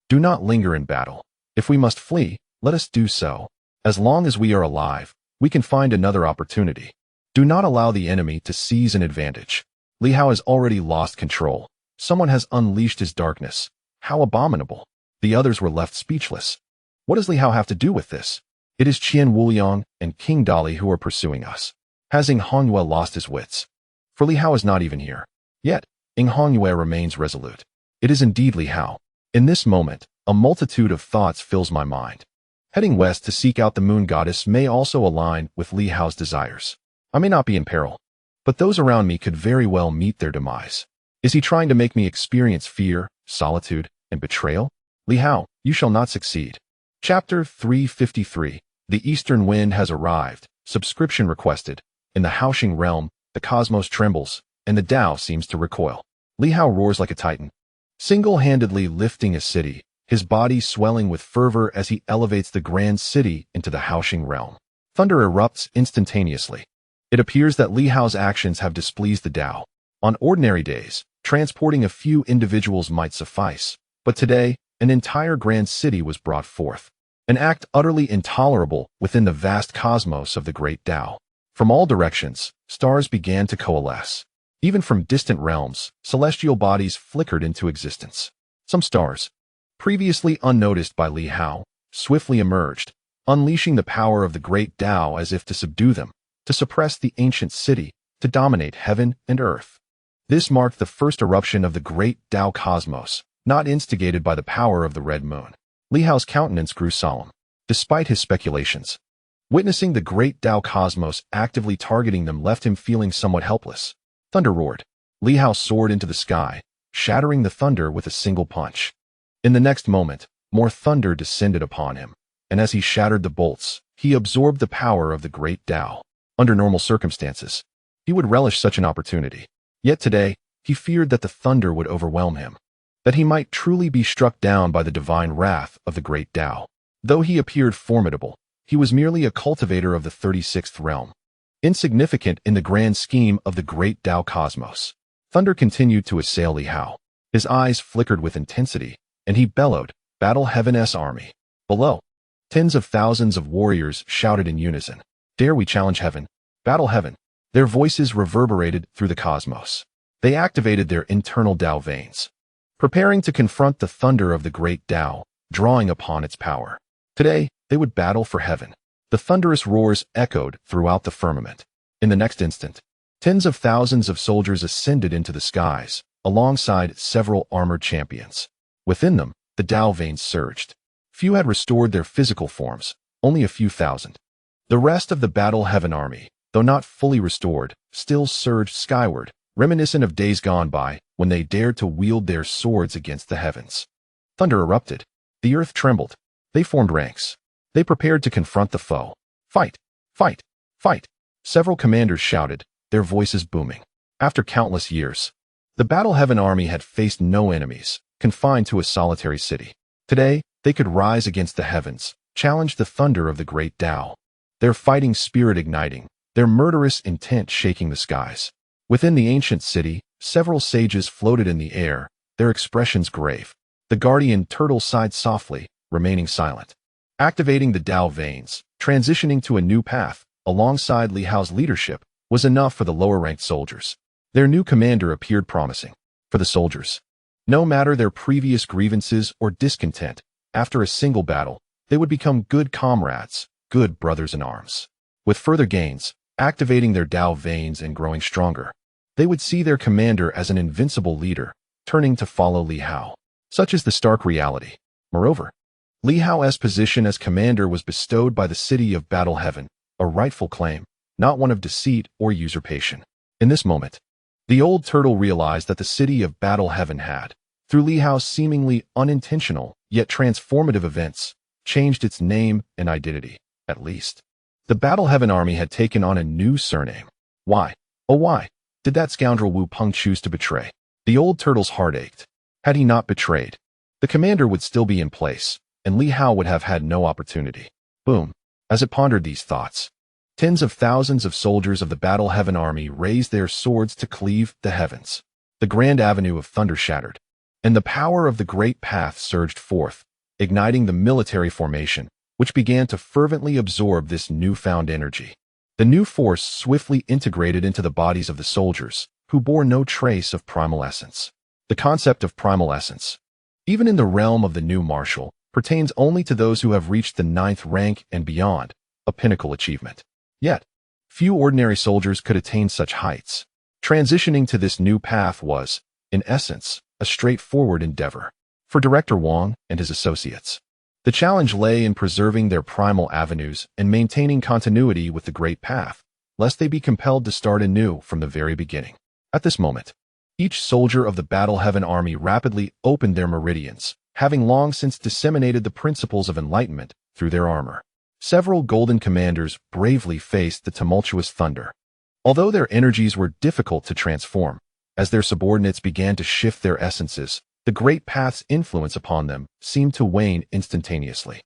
do not linger in battle. If we must flee, let us do so. As long as we are alive, we can find another opportunity. Do not allow the enemy to seize an advantage. Li Hao has already lost control. Someone has unleashed his darkness. How abominable. The others were left speechless. What does Li Hao have to do with this? It is Qian Wuliang and King Dali who are pursuing us. Has Ing Hongyue lost his wits? For Li Hao is not even here. Yet, Ing Hongyue remains resolute. It is indeed Li Hao. In this moment, a multitude of thoughts fills my mind. Heading west to seek out the moon goddess may also align with Li Hao's desires. I may not be in peril, but those around me could very well meet their demise. Is he trying to make me experience fear, solitude, and betrayal? Li Hao, you shall not succeed. Chapter 353. The Eastern Wind has arrived. Subscription requested. In the Haoxing realm, the cosmos trembles, and the Tao seems to recoil. Li Hao roars like a titan, single-handedly lifting a city, his body swelling with fervor as he elevates the grand city into the Haoxing realm. Thunder erupts instantaneously. It appears that Li Hao's actions have displeased the Tao. On ordinary days, transporting a few individuals might suffice, but today, an entire grand city was brought forth. An act utterly intolerable within the vast cosmos of the great Tao. From all directions, stars began to coalesce. Even from distant realms, celestial bodies flickered into existence. Some stars, previously unnoticed by Li Hao, swiftly emerged, unleashing the power of the great Tao as if to subdue them, to suppress the ancient city, to dominate heaven and earth. This marked the first eruption of the great Tao cosmos, not instigated by the power of the Red Moon. Li Hao's countenance grew solemn, despite his speculations. Witnessing the great Tao cosmos actively targeting them left him feeling somewhat helpless. Thunder roared. Li Hao soared into the sky, shattering the thunder with a single punch. In the next moment, more thunder descended upon him, and as he shattered the bolts, he absorbed the power of the great Tao. Under normal circumstances, he would relish such an opportunity. Yet today, he feared that the thunder would overwhelm him, that he might truly be struck down by the divine wrath of the great Tao. Though he appeared formidable, he was merely a cultivator of the 36th realm, insignificant in the grand scheme of the great Tao cosmos. Thunder continued to assail Li Hao. His eyes flickered with intensity, and he bellowed, "Battle Heaven's army." Below, tens of thousands of warriors shouted in unison, "Dare we challenge heaven? Battle heaven!" Their voices reverberated through the cosmos. They activated their internal Tao veins, preparing to confront the thunder of the great Tao, drawing upon its power. Today, they would battle for heaven. The thunderous roars echoed throughout the firmament. In the next instant, tens of thousands of soldiers ascended into the skies, alongside several armored champions. Within them, the Tao veins surged. Few had restored their physical forms, only a few thousand. The rest of the Battle Heaven army, though not fully restored, still surged skyward, reminiscent of days gone by when they dared to wield their swords against the heavens. Thunder erupted. The earth trembled. They formed ranks. They prepared to confront the foe. Fight! Fight! Fight! Several commanders shouted, their voices booming. After countless years, the Battle Heaven army had faced no enemies, confined to a solitary city. Today, they could rise against the heavens, challenge the thunder of the great Tao, their fighting spirit igniting, their murderous intent shaking the skies. Within the ancient city, several sages floated in the air, their expressions grave. The guardian turtle sighed softly, remaining silent. Activating the Tao veins, transitioning to a new path, alongside Li Hao's leadership, was enough for the lower-ranked soldiers. Their new commander appeared promising. For the soldiers, no matter their previous grievances or discontent, after a single battle, they would become good comrades, good brothers in arms. With further gains, activating their Tao veins and growing stronger, they would see their commander as an invincible leader, turning to follow Li Hao. Such is the stark reality. Moreover, Li Hao's position as commander was bestowed by the city of Battle Heaven, a rightful claim, not one of deceit or usurpation. In this moment, the old turtle realized that the city of Battle Heaven had, through Li Hao's seemingly unintentional yet transformative events, changed its name and identity. At least, the Battle Heaven army had taken on a new surname. Why, oh why, did that scoundrel Wu Peng choose to betray? The old turtle's heart ached. Had he not betrayed, the commander would still be in place, and Li Hao would have had no opportunity. Boom. As it pondered these thoughts, tens of thousands of soldiers of the Battle Heaven army raised their swords to cleave the heavens. The grand avenue of thunder shattered, and the power of the great path surged forth, igniting the military formation, which began to fervently absorb this newfound energy. The new force swiftly integrated into the bodies of the soldiers, who bore no trace of primal essence. The concept of primal essence, even in the realm of the new martial, pertains only to those who have reached the 9th rank and beyond, a pinnacle achievement. Yet, few ordinary soldiers could attain such heights. Transitioning to this new path was, in essence, a straightforward endeavor. For Director Wang and his associates, the challenge lay in preserving their primal avenues and maintaining continuity with the great path, lest they be compelled to start anew from the very beginning. At this moment, each soldier of the Battle Heaven army rapidly opened their meridians, having long since disseminated the principles of enlightenment through their armor. Several golden commanders bravely faced the tumultuous thunder. Although their energies were difficult to transform, as their subordinates began to shift their essences, the great path's influence upon them seemed to wane instantaneously.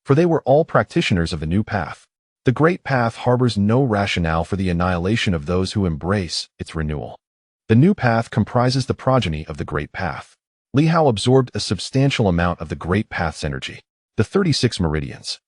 For they were all practitioners of the new path. The great path harbors no rationale for the annihilation of those who embrace its renewal. The new path comprises the progeny of the great path. Li Hao absorbed a substantial amount of the great path's energy. The 36 meridians,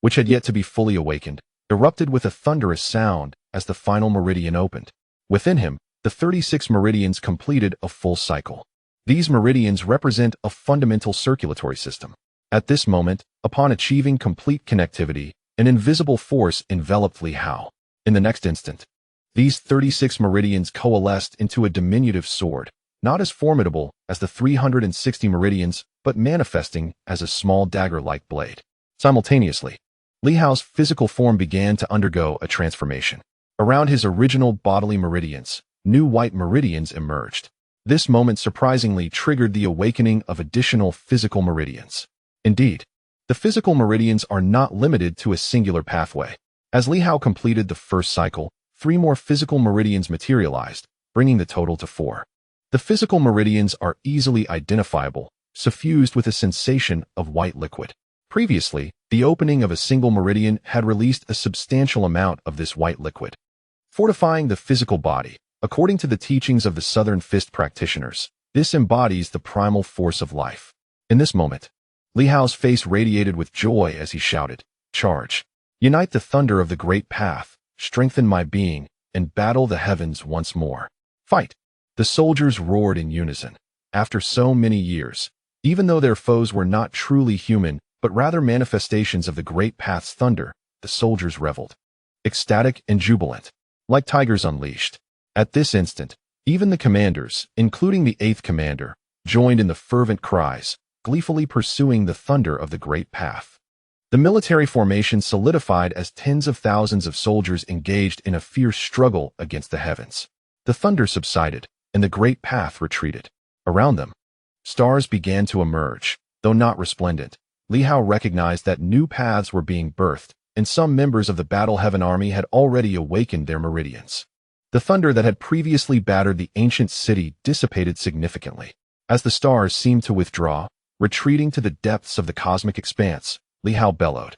which had yet to be fully awakened, erupted with a thunderous sound as the final meridian opened. Within him, the 36 meridians completed a full cycle. These meridians represent a fundamental circulatory system. At this moment, upon achieving complete connectivity, an invisible force enveloped Li Hao. In the next instant, these 36 meridians coalesced into a diminutive sword, not as formidable as the 360 meridians, but manifesting as a small dagger-like blade. Simultaneously, Li Hao's physical form began to undergo a transformation. Around his original bodily meridians, new white meridians emerged. This moment surprisingly triggered the awakening of additional physical meridians. Indeed, The physical meridians are not limited to a singular pathway. As Li Hao completed the first cycle, 3 more physical meridians materialized, bringing the total to 4. The physical meridians are easily identifiable, suffused with a sensation of white liquid. Previously, the opening of a single meridian had released a substantial amount of this white liquid, fortifying the physical body. According to the teachings of the Southern Fist practitioners, this embodies the primal force of life. In this moment, Li Hao's face radiated with joy as he shouted, "Charge! Unite the thunder of the great path, strengthen my being, and battle the heavens once more. Fight!" The soldiers roared in unison. After so many years, even though their foes were not truly human, but rather manifestations of the great path's thunder, the soldiers reveled, ecstatic and jubilant, like tigers unleashed. At this instant, even the commanders, including the 8th commander, joined in the fervent cries, gleefully pursuing the thunder of the great path. The military formation solidified as tens of thousands of soldiers engaged in a fierce struggle against the heavens. The thunder subsided, and the great path retreated. Around them, stars began to emerge. Though not resplendent, Li Hao recognized that new paths were being birthed, and some members of the Battle Heaven Army had already awakened their meridians. The thunder that had previously battered the ancient city dissipated significantly. As the stars seemed to withdraw, retreating to the depths of the cosmic expanse, Li Hao bellowed,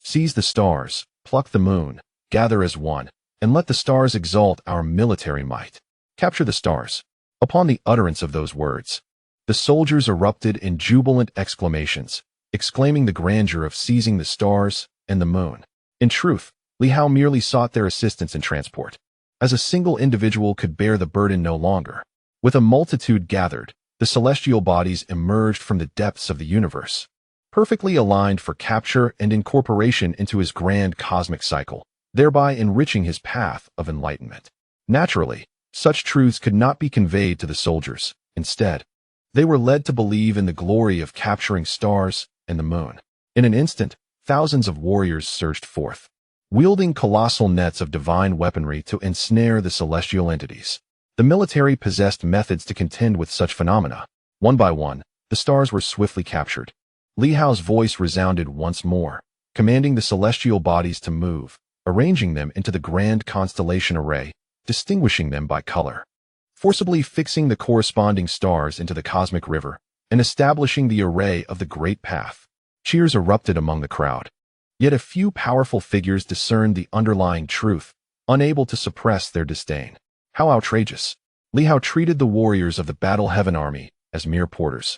"Seize the stars, pluck the moon, gather as one, and let the stars exalt our military might. Capture the stars." Upon the utterance of those words, the soldiers erupted in jubilant exclamations, exclaiming the grandeur of seizing the stars and the moon. In truth, Li Hao merely sought their assistance in transport, as a single individual could bear the burden no longer. With a multitude gathered, the celestial bodies emerged from the depths of the universe, perfectly aligned for capture and incorporation into his grand cosmic cycle, thereby enriching his path of enlightenment. Naturally, such truths could not be conveyed to the soldiers. Instead, they were led to believe in the glory of capturing stars and the moon. In an instant, thousands of warriors surged forth, wielding colossal nets of divine weaponry to ensnare the celestial entities. The military possessed methods to contend with such phenomena. One by one, the stars were swiftly captured. Li Hao's voice resounded once more, commanding the celestial bodies to move, arranging them into the grand constellation array, distinguishing them by color, forcibly fixing the corresponding stars into the cosmic river, and establishing the array of the great path. Cheers erupted among the crowd. Yet a few powerful figures discerned the underlying truth, unable to suppress their disdain. How outrageous! Li Hao treated the warriors of the Battle Heaven Army as mere porters.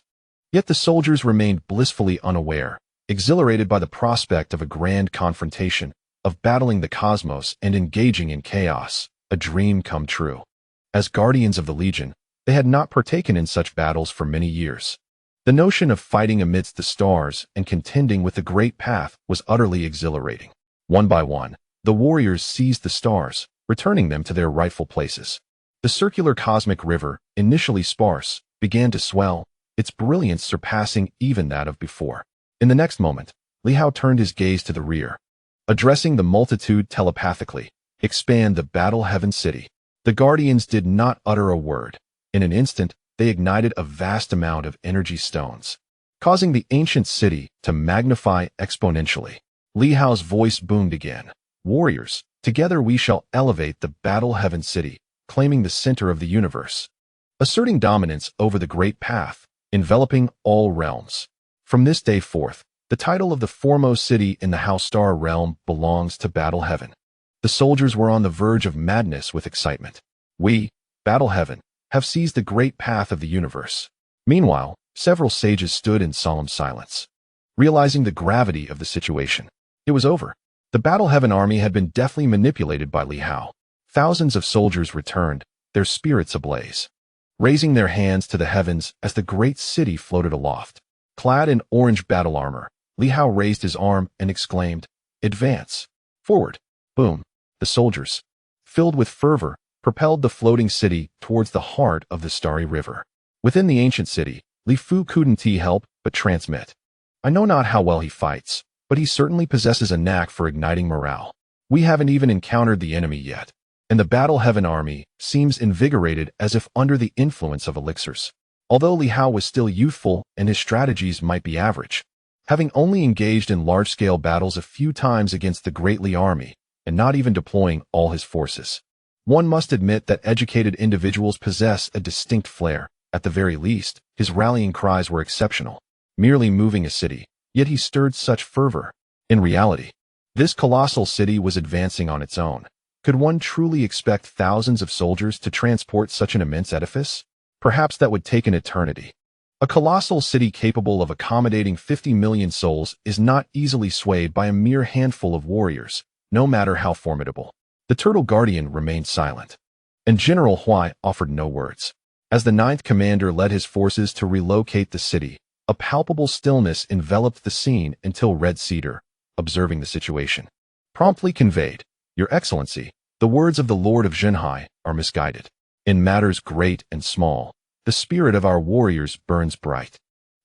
Yet the soldiers remained blissfully unaware, exhilarated by the prospect of a grand confrontation, of battling the cosmos and engaging in chaos, a dream come true. As guardians of the Legion, they had not partaken in such battles for many years. The notion of fighting amidst the stars and contending with the great path was utterly exhilarating. One by one, the warriors seized the stars, returning them to their rightful places. The circular cosmic river, initially sparse, began to swell, its brilliance surpassing even that of before. In the next moment, Li Hao turned his gaze to the rear, addressing the multitude telepathically, "Expand the Battle Heaven City." The guardians did not utter a word. In an instant, they ignited a vast amount of energy stones, causing the ancient city to magnify exponentially. Li Hao's voice boomed again. "Warriors, together we shall elevate the Battle Heaven City, claiming the center of the universe, asserting dominance over the great path, enveloping all realms. From this day forth, the title of the foremost city in the House Star realm belongs to Battle Heaven." The soldiers were on the verge of madness with excitement. "We, Battle Heaven, have seized the great path of the universe." Meanwhile, several sages stood in solemn silence, realizing the gravity of the situation. It was over. The Battle Heaven Army had been deftly manipulated by Li Hao. Thousands of soldiers returned, their spirits ablaze, raising their hands to the heavens as the great city floated aloft. Clad in orange battle armor, Li Hao raised his arm and exclaimed, "Advance! Forward!" Boom! The soldiers, filled with fervor, propelled the floating city towards the heart of the Starry River. Within the ancient city, Li Fu couldn't help but transmit, "I know not how well he fights, but he certainly possesses a knack for igniting morale. We haven't even encountered the enemy yet, and the Battle Heaven Army seems invigorated as if under the influence of elixirs." Although Li Hao was still youthful and his strategies might be average, Having only engaged in large-scale battles a few times against the Great Li army, and not even deploying all his forces. One must admit that educated individuals possess a distinct flair. At the very least, his rallying cries were exceptional, merely moving a city, yet he stirred such fervor. In reality, this colossal city was advancing on its own. Could one truly expect thousands of soldiers to transport such an immense edifice? Perhaps that would take an eternity. A colossal city capable of accommodating 50 million souls is not easily swayed by a mere handful of warriors, no matter how formidable. The Turtle Guardian remained silent, and General Huai offered no words. As the ninth commander led his forces to relocate the city, a palpable stillness enveloped the scene until Red Cedar, observing the situation, promptly conveyed, "Your Excellency, the words of the Lord of Zhenhai are misguided. In matters great and small, the spirit of our warriors burns bright.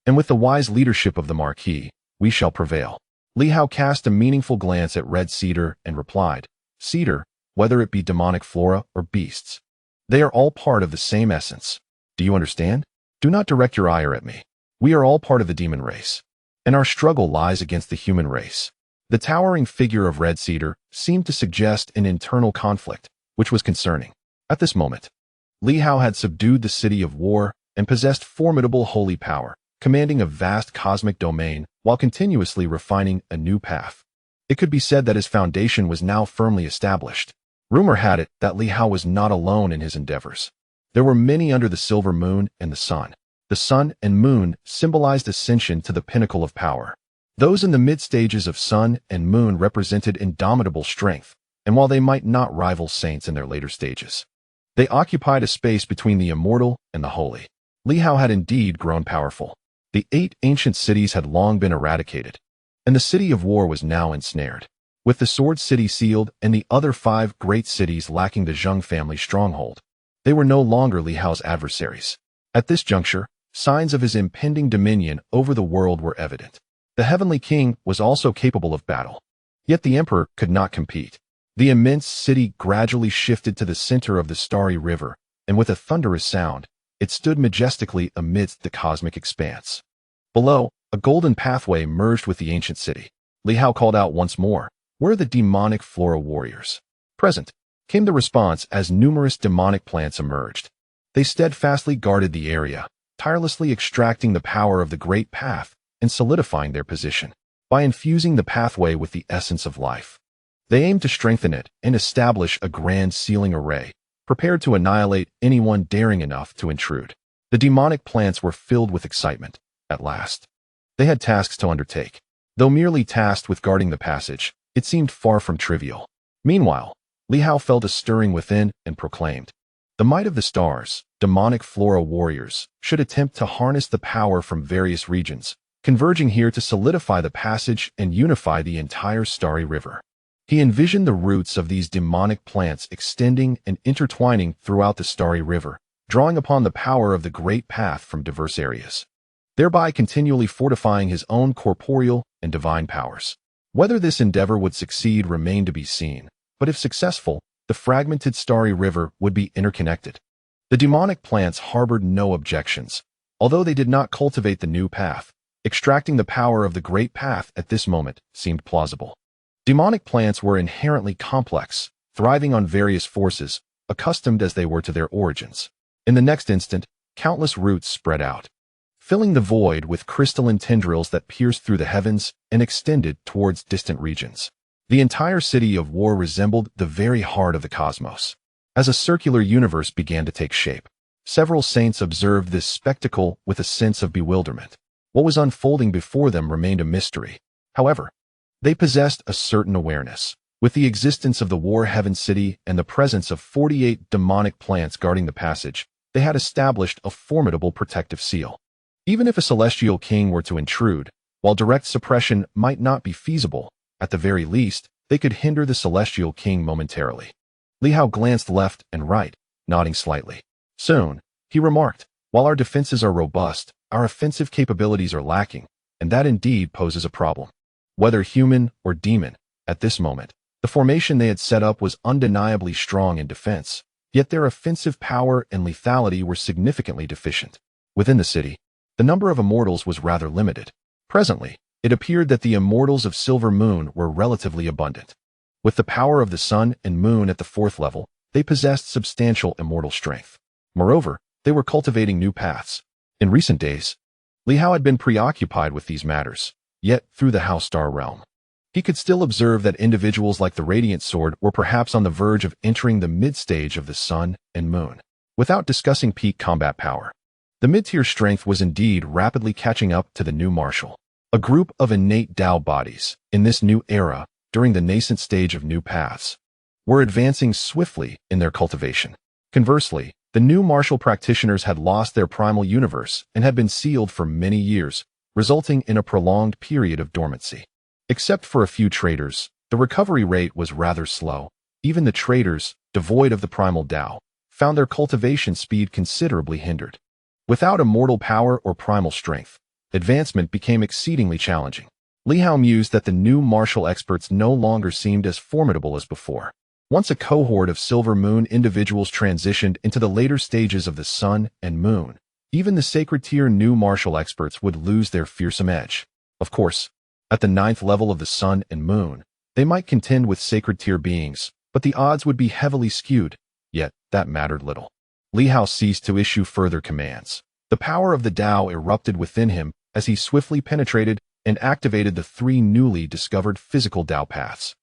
And with the wise leadership of the Marquis, we shall prevail." Li Hao cast a meaningful glance at Red Cedar and replied, "Cedar, whether it be demonic flora or beasts, they are all part of the same essence. Do you understand? Do not direct your ire at me. We are all part of the demon race, and our struggle lies against the human race." The towering figure of Red Cedar seemed to suggest an internal conflict, which was concerning. At this moment, Li Hao had subdued the city of war and possessed formidable holy power, commanding a vast cosmic domain while continuously refining a new path. It could be said that his foundation was now firmly established. Rumor had it that Li Hao was not alone in his endeavors. There were many under the silver moon and the sun. The sun and moon symbolized ascension to the pinnacle of power. Those in the mid-stages of sun and moon represented indomitable strength, and while they might not rival saints in their later stages, they occupied a space between the immortal and the holy. Li Hao had indeed grown powerful. The 8 ancient cities had long been eradicated, and the city of war was now ensnared. With the Sword City sealed and the other 5 great cities lacking the Zheng family stronghold, they were no longer Li Hao's adversaries. At this juncture, signs of his impending dominion over the world were evident. The Heavenly King was also capable of battle. Yet the Emperor could not compete. The immense city gradually shifted to the center of the Starry River, and with a thunderous sound, it stood majestically amidst the cosmic expanse. Below, a golden pathway merged with the ancient city. Li Hao called out once more, "Where are the demonic flora warriors?" "Present," came the response as numerous demonic plants emerged. They steadfastly guarded the area, tirelessly extracting the power of the great path and solidifying their position. By infusing the pathway with the essence of life, they aimed to strengthen it and establish a grand sealing array, prepared to annihilate anyone daring enough to intrude. The demonic plants were filled with excitement. At last, they had tasks to undertake. Though merely tasked with guarding the passage, it seemed far from trivial. Meanwhile, Li Hao felt a stirring within and proclaimed, "The might of the stars, demonic flora warriors, should attempt to harness the power from various regions, converging here to solidify the passage and unify the entire Starry River." He envisioned the roots of these demonic plants extending and intertwining throughout the Starry River, drawing upon the power of the great path from diverse areas, thereby continually fortifying his own corporeal and divine powers. Whether this endeavor would succeed remained to be seen, but if successful, the fragmented Starry River would be interconnected. The demonic plants harbored no objections, although they did not cultivate the new path. Extracting the power of the great path at this moment seemed plausible. Demonic plants were inherently complex, thriving on various forces, accustomed as they were to their origins. In the next instant, countless roots spread out, filling the void with crystalline tendrils that pierced through the heavens and extended towards distant regions. The entire city of war resembled the very heart of the cosmos. As a circular universe began to take shape, several saints observed this spectacle with a sense of bewilderment. What was unfolding before them remained a mystery. However, they possessed a certain awareness. With the existence of the War Heaven City and the presence of 48 demonic plants guarding the passage, they had established a formidable protective seal. Even if a celestial king were to intrude, while direct suppression might not be feasible, at the very least, they could hinder the celestial king momentarily. Li Hao glanced left and right, nodding slightly. Soon, he remarked, "While our defenses are robust, our offensive capabilities are lacking, and that indeed poses a problem." Whether human or demon, at this moment, the formation they had set up was undeniably strong in defense, yet their offensive power and lethality were significantly deficient. Within the city, the number of immortals was rather limited. Presently, It appeared that the immortals of Silver Moon were relatively abundant. With the power of the sun and moon at the 4th level, they possessed substantial immortal strength. Moreover, they were cultivating new paths. In recent days, Li Hao had been preoccupied with these matters, yet through the Hao Star realm, he could still observe that individuals like the Radiant Sword were perhaps on the verge of entering the mid-stage of the sun and moon. Without discussing peak combat power, the mid-tier strength was indeed rapidly catching up to the new martial. A group of innate Tao bodies, in this new era, during the nascent stage of new paths, were advancing swiftly in their cultivation. Conversely, the new martial practitioners had lost their primal universe and had been sealed for many years, resulting in a prolonged period of dormancy. Except for a few traitors, the recovery rate was rather slow. Even the traitors, devoid of the primal Tao, found their cultivation speed considerably hindered. Without immortal power or primal strength, advancement became exceedingly challenging. Li Hao mused that the new martial experts no longer seemed as formidable as before. Once a cohort of Silver Moon individuals transitioned into the later stages of the sun and moon, even the sacred tier new martial experts would lose their fearsome edge. Of course, at the 9th level of the sun and moon, they might contend with sacred tier beings, but the odds would be heavily skewed, yet that mattered little. Li Hao ceased to issue further commands. The power of the Tao erupted within him as he swiftly penetrated and activated the 3 newly discovered physical Tao paths.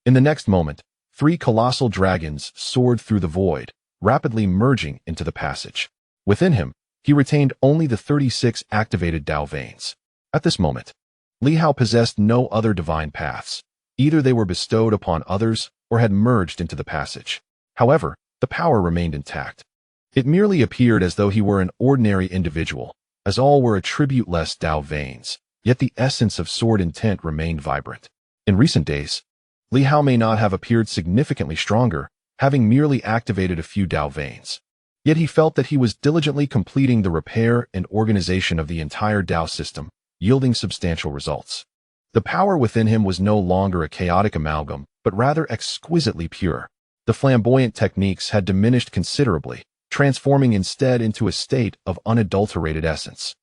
In the next moment, 3 colossal dragons soared through the void, rapidly merging into the passage. Within him, he retained only the 36 activated Tao veins. At this moment, Li Hao possessed no other divine paths. Either they were bestowed upon others or had merged into the passage. However, the power remained intact. It merely appeared as though he were an ordinary individual, as all were attributeless Tao veins, yet the essence of sword intent remained vibrant. In recent days, Li Hao may not have appeared significantly stronger, having merely activated a few Tao veins. Yet he felt that he was diligently completing the repair and organization of the entire Tao system, yielding substantial results. The power within him was no longer a chaotic amalgam, but rather exquisitely pure. The flamboyant techniques had diminished considerably, transforming instead into a state of unadulterated essence.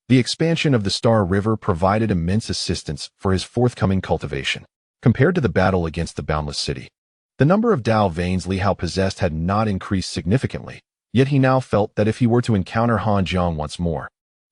The expansion of the Star River provided immense assistance for his forthcoming cultivation. Compared to the battle against the Boundless City, the number of Tao veins Li Hao possessed had not increased significantly, yet he now felt that if he were to encounter Han Jiang once more,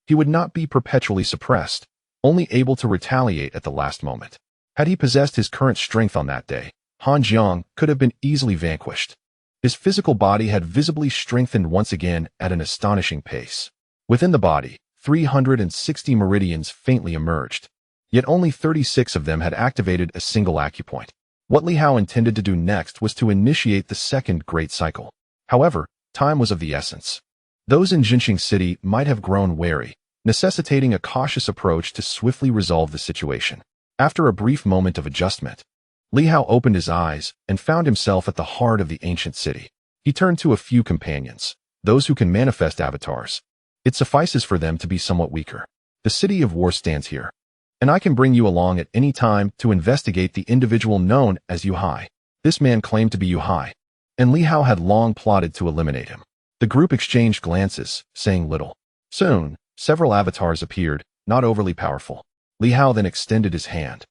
he would not be perpetually suppressed, only able to retaliate at the last moment. Had he possessed his current strength on that day, Han Jiang could have been easily vanquished. His physical body had visibly strengthened once again at an astonishing pace. Within the body, 360 meridians faintly emerged, yet only 36 of them had activated a single acupoint. What Li Hao intended to do next was to initiate the second great cycle. However, time was of the essence. Those in Jinqing City might have grown wary, necessitating a cautious approach to swiftly resolve the situation. After a brief moment of adjustment, Li Hao opened his eyes and found himself at the heart of the ancient city. He turned to a few companions, those who can manifest avatars. It suffices for them to be somewhat weaker. The city of war stands here, and I can bring you along at any time to investigate the individual known as Yu Hai. This man claimed to be Yu Hai, and Li Hao had long plotted to eliminate him. The group exchanged glances, saying little. Soon, several avatars appeared, not overly powerful. Li Hao then extended his hand,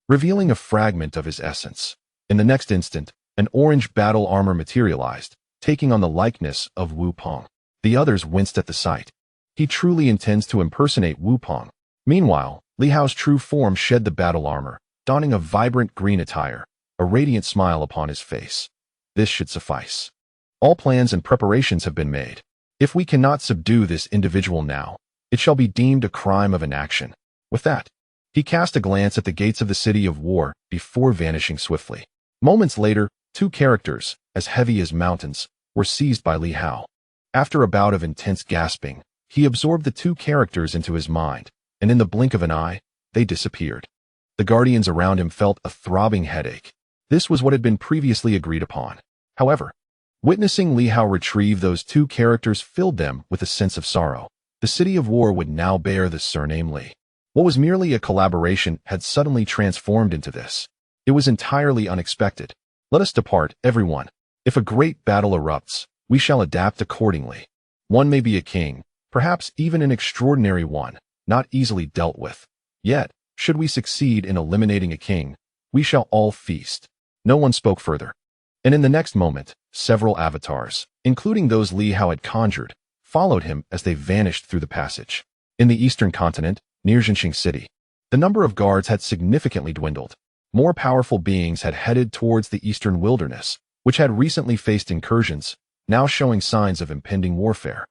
revealing a fragment of his essence. In the next instant, an orange battle armor materialized, taking on the likeness of Wu Peng. The others winced at the sight. He truly intends to impersonate Wu Peng. Meanwhile, Li Hao's true form shed the battle armor, donning a vibrant green attire, a radiant smile upon his face. This should suffice. All plans and preparations have been made. If we cannot subdue this individual now, it shall be deemed a crime of inaction. With that, he cast a glance at the gates of the city of war before vanishing swiftly. Moments later, 2 characters, as heavy as mountains, were seized by Li Hao. After a bout of intense gasping, he absorbed the 2 characters into his mind, and in the blink of an eye, they disappeared. The guardians around him felt a throbbing headache. This was what had been previously agreed upon. However, witnessing Li Hao retrieve those 2 characters filled them with a sense of sorrow. The city of war would now bear the surname Li. What was merely a collaboration had suddenly transformed into this. It was entirely unexpected. Let us depart, everyone. If a great battle erupts, we shall adapt accordingly. One may be a king, perhaps even an extraordinary one, not easily dealt with. Yet, Should we succeed in eliminating a king, we shall all feast. No one spoke further. And in the next moment, several avatars, including those Li Hao had conjured, followed him as they vanished through the passage. In the eastern continent, near Zheng City, the number of guards had significantly dwindled. More powerful beings had headed towards the eastern wilderness, which had recently faced incursions, now showing signs of impending warfare.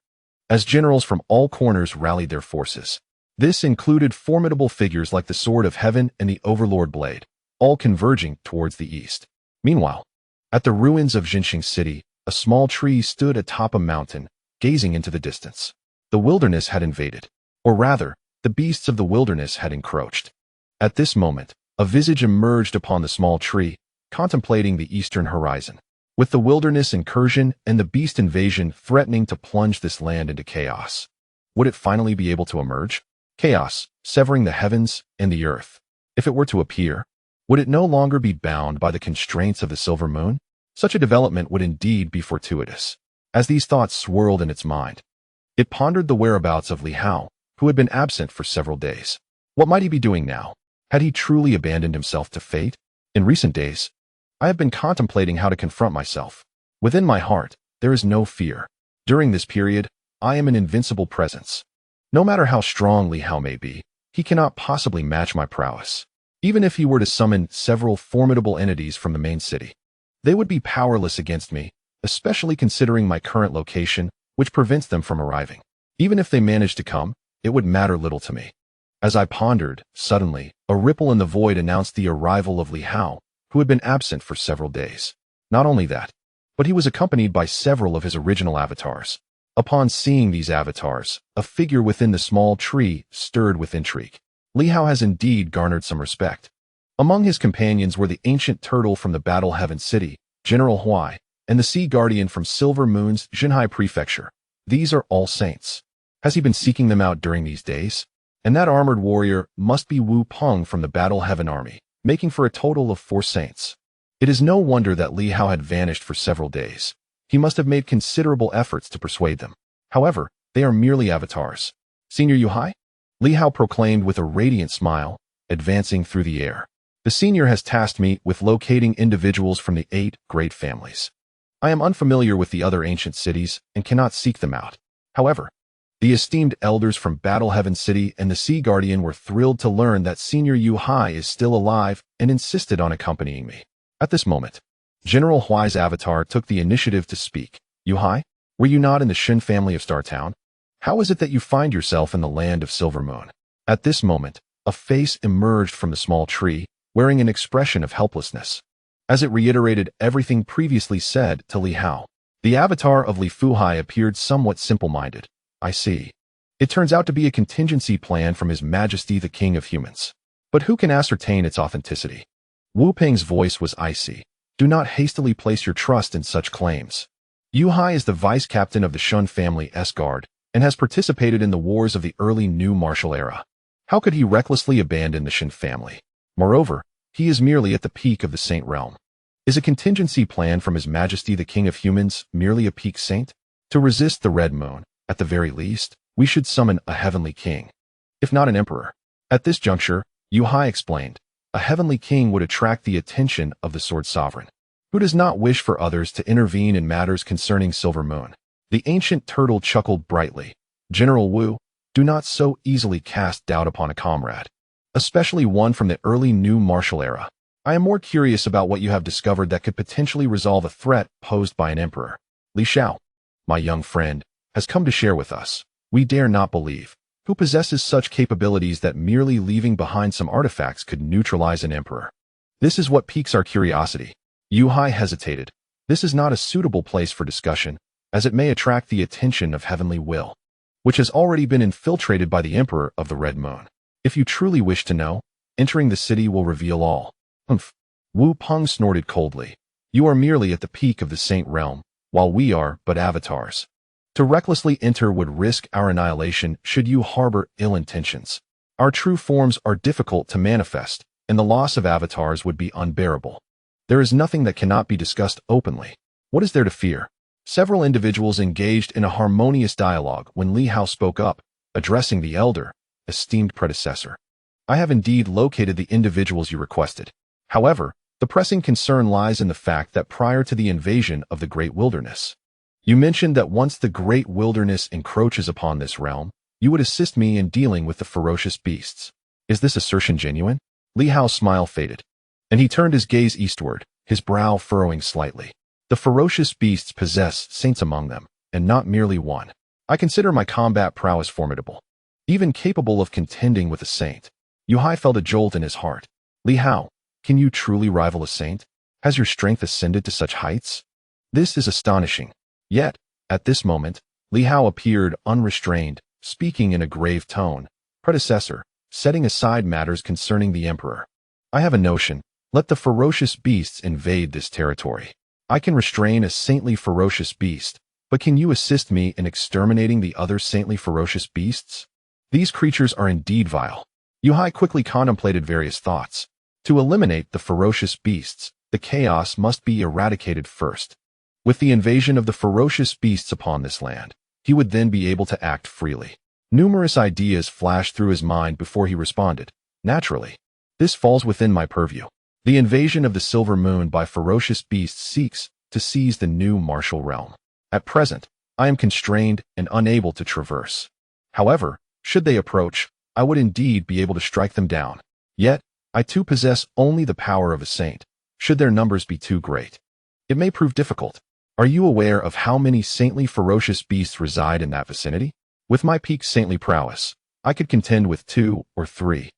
As generals from all corners rallied their forces, this included formidable figures like the Sword of Heaven and the Overlord Blade, all converging towards the east. Meanwhile, at the ruins of Zheng City, a small tree stood atop a mountain, gazing into the distance. The wilderness had invaded, or rather, the beasts of the wilderness had encroached. At this moment, a visage emerged upon the small tree, contemplating the eastern horizon. With the wilderness incursion and the beast invasion threatening to plunge this land into chaos, would it finally be able to emerge? Chaos, severing the heavens and the earth. If it were to appear, would it no longer be bound by the constraints of the silver moon? Such a development would indeed be fortuitous. As these thoughts swirled in its mind, it pondered the whereabouts of Li Hao, who had been absent for several days. What might he be doing now? Had he truly abandoned himself to fate? In recent days, I have been contemplating how to confront myself. Within my heart, there is no fear. During this period, I am an invincible presence. No matter how strong Li Hao may be, he cannot possibly match my prowess. Even if he were to summon several formidable entities from the main city, they would be powerless against me, especially considering my current location, which prevents them from arriving. Even if they managed to come, it would matter little to me. As I pondered, suddenly, a ripple in the void announced the arrival of Li Hao, who had been absent for several days. Not only that, but he was accompanied by several of his original avatars. Upon seeing these avatars, a figure within the small tree stirred with intrigue. Li Hao has indeed garnered some respect. Among his companions were the ancient turtle from the Battle Heaven City, General Huai, and the sea guardian from Silver Moon's Zhenhai Prefecture. These are all saints. Has he been seeking them out during these days? And that armored warrior must be Wu Peng from the Battle Heaven Army, making for a total of 4 saints. It is no wonder that Li Hao had vanished for several days. He must have made considerable efforts to persuade them. However, they are merely avatars. Senior Yuhai? Li Hao proclaimed with a radiant smile, advancing through the air. The senior has tasked me with locating individuals from the 8 great families. I am unfamiliar with the other ancient cities and cannot seek them out. However, the esteemed elders from Battle Heaven City and the Sea Guardian were thrilled to learn that Senior Yuhai is still alive and insisted on accompanying me. At this moment, General Huai's avatar took the initiative to speak. Yuhai, were you not in the Shen family of Star Town? How is it that you find yourself in the land of Silver Moon? At this moment, a face emerged from the small tree, wearing an expression of helplessness. As it reiterated everything previously said to Li Hao, the avatar of Li Fuhai appeared somewhat simple-minded. I see. It turns out to be a contingency plan from His Majesty the King of Humans. But who can ascertain its authenticity? Wu Peng's voice was icy. Do not hastily place your trust in such claims. Yuhai is the vice-captain of the Shun family S-Guard and has participated in the wars of the early New Martial Era. How could he recklessly abandon the Shin family? Moreover, he is merely at the peak of the Saint realm. Is a contingency plan from His Majesty the King of Humans merely a peak saint? To resist the Red Moon, at the very least, we should summon a heavenly king, if not an emperor. At this juncture, Yuhai explained, a heavenly king would attract the attention of the Sword Sovereign, who does not wish for others to intervene in matters concerning Silver Moon. The ancient turtle chuckled brightly. General Wu, do not so easily cast doubt upon a comrade, especially one from the early New Martial Era. I am more curious about what you have discovered that could potentially resolve a threat posed by an emperor. Li Shao, my young friend, has come to share with us. We dare not believe, who possesses such capabilities that merely leaving behind some artifacts could neutralize an emperor. This is what piques our curiosity. Yuhai hesitated. This is not a suitable place for discussion, as it may attract the attention of Heavenly Will, which has already been infiltrated by the Emperor of the Red Moon. If you truly wish to know, entering the city will reveal all. Humph. Wu Peng snorted coldly. You are merely at the peak of the Saint realm, while we are but avatars. To recklessly enter would risk our annihilation should you harbor ill intentions. Our true forms are difficult to manifest, and the loss of avatars would be unbearable. There is nothing that cannot be discussed openly. What is there to fear? Several individuals engaged in a harmonious dialogue when Li Hao spoke up, addressing the elder, esteemed predecessor. I have indeed located the individuals you requested. However, the pressing concern lies in the fact that prior to the invasion of the Great Wilderness, you mentioned that once the Great Wilderness encroaches upon this realm, you would assist me in dealing with the ferocious beasts. Is this assertion genuine? Li Hao's smile faded, and he turned his gaze eastward, his brow furrowing slightly. The ferocious beasts possess saints among them, and not merely one. I consider my combat prowess formidable, even capable of contending with a saint. Yu Hai felt a jolt in his heart. Li Hao, can you truly rival a saint? Has your strength ascended to such heights? This is astonishing. Yet, at this moment, Li Hao appeared unrestrained, speaking in a grave tone. Predecessor, setting aside matters concerning the emperor, I have a notion. Let the ferocious beasts invade this territory. I can restrain a saintly ferocious beast, but can you assist me in exterminating the other saintly ferocious beasts? These creatures are indeed vile. Yu Hai quickly contemplated various thoughts. To eliminate the ferocious beasts, the chaos must be eradicated first. With the invasion of the ferocious beasts upon this land, he would then be able to act freely. Numerous ideas flashed through his mind before he responded. Naturally, this falls within my purview. The invasion of the Silver Moon by ferocious beasts seeks to seize the new martial realm. At present, I am constrained and unable to traverse. However, should they approach, I would indeed be able to strike them down. Yet, I too possess only the power of a saint. Should their numbers be too great, it may prove difficult. Are you aware of how many saintly ferocious beasts reside in that vicinity? With my peak saintly prowess, I could contend with 2 or 3.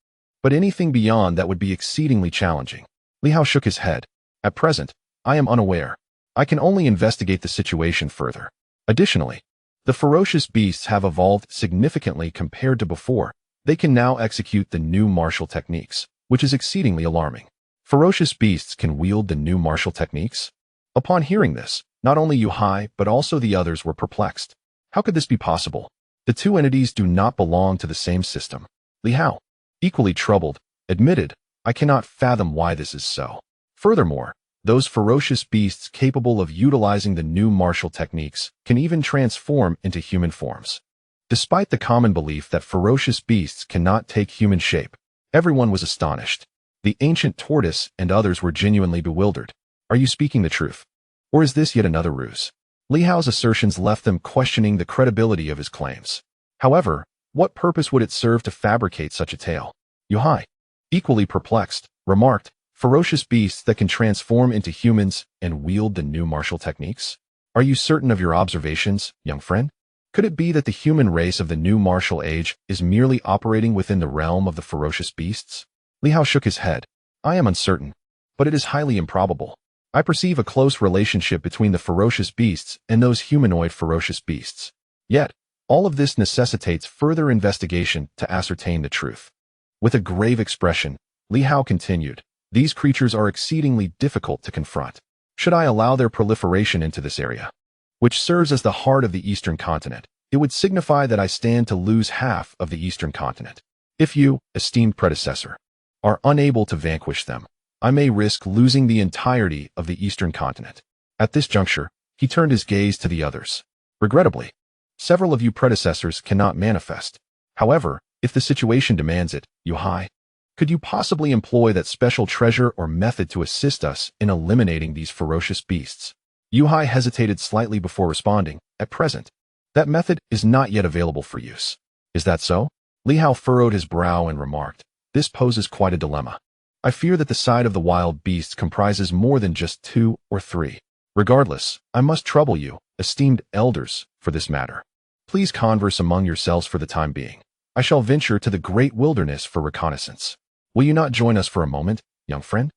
But anything beyond that would be exceedingly challenging. Li Hao shook his head. At present, I am unaware. I can only investigate the situation further. Additionally, the ferocious beasts have evolved significantly compared to before. They can now execute the new martial techniques, which is exceedingly alarming. Ferocious beasts can wield the new martial techniques? Upon hearing this, not only Yu Hai but also the others were perplexed. How could this be possible? The two entities do not belong to the same system. Li Hao, equally troubled, admitted, I cannot fathom why this is so. Furthermore, those ferocious beasts capable of utilizing the new martial techniques can even transform into human forms. Despite the common belief that ferocious beasts cannot take human shape, everyone was astonished. The ancient tortoise and others were genuinely bewildered. Are you speaking the truth? Or is this yet another ruse? Li Hao's assertions left them questioning the credibility of his claims. However, what purpose would it serve to fabricate such a tale? Yu Hai, equally perplexed, remarked, ferocious beasts that can transform into humans and wield the new martial techniques? Are you certain of your observations, young friend? Could it be that the human race of the new martial age is merely operating within the realm of the ferocious beasts? Li Hao shook his head. I am uncertain, but it is highly improbable. I perceive a close relationship between the ferocious beasts and those humanoid ferocious beasts. Yet, all of this necessitates further investigation to ascertain the truth. With a grave expression, Li Hao continued, these creatures are exceedingly difficult to confront. Should I allow their proliferation into this area, which serves as the heart of the Eastern continent, it would signify that I stand to lose half of the Eastern continent. If you, esteemed predecessor, are unable to vanquish them, I may risk losing the entirety of the Eastern continent. At this juncture, he turned his gaze to the others. Regrettably, several of you predecessors cannot manifest. However, if the situation demands it, Yu Hai, could you possibly employ that special treasure or method to assist us in eliminating these ferocious beasts? Yu Hai hesitated slightly before responding. At present, that method is not yet available for use. Is that so? Li Hao furrowed his brow and remarked, this poses quite a dilemma. I fear that the side of the wild beasts comprises more than just 2 or 3. Regardless, I must trouble you, esteemed elders, for this matter. Please converse among yourselves for the time being. I shall venture to the great wilderness for reconnaissance. Will you not join us for a moment, young friend?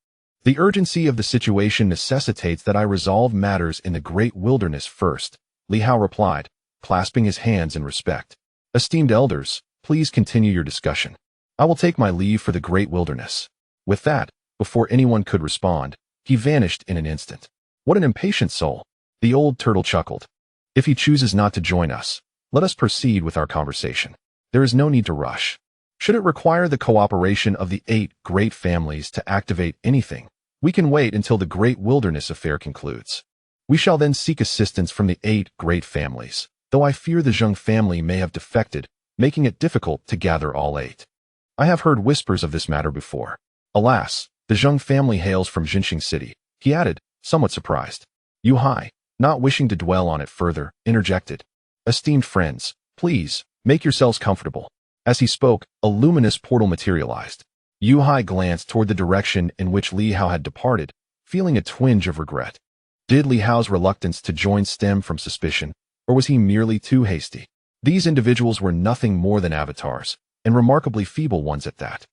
The urgency of the situation necessitates that I resolve matters in the great wilderness first, Li Hao replied, clasping his hands in respect. Esteemed elders, please continue your discussion. I will take my leave for the great wilderness. With that, before anyone could respond, he vanished in an instant. What an impatient soul! The old turtle chuckled. If he chooses not to join us, let us proceed with our conversation. There is no need to rush. Should it require the cooperation of the 8 great families to activate anything, we can wait until the great wilderness affair concludes. We shall then seek assistance from the 8 great families, though I fear the Zheng family may have defected, making it difficult to gather all 8. I have heard whispers of this matter before. Alas, the Zheng family hails from Jinxing City, he added, somewhat surprised. Yu Hai, not wishing to dwell on it further, interjected. Esteemed friends, please, make yourselves comfortable. As he spoke, a luminous portal materialized. Yu Hai glanced toward the direction in which Li Hao had departed, feeling a twinge of regret. Did Li Hao's reluctance to join stem from suspicion, or was he merely too hasty? These individuals were nothing more than avatars, and remarkably feeble ones at that.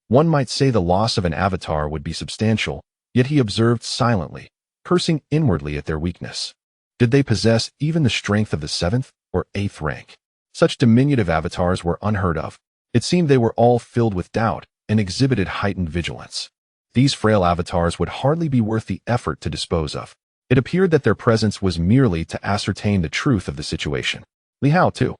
One might say the loss of an avatar would be substantial, yet he observed silently, cursing inwardly at their weakness. Did they possess even the strength of the 7th or 8th rank? Such diminutive avatars were unheard of. It seemed they were all filled with doubt and exhibited heightened vigilance. These frail avatars would hardly be worth the effort to dispose of. It appeared that their presence was merely to ascertain the truth of the situation. Li Hao, too,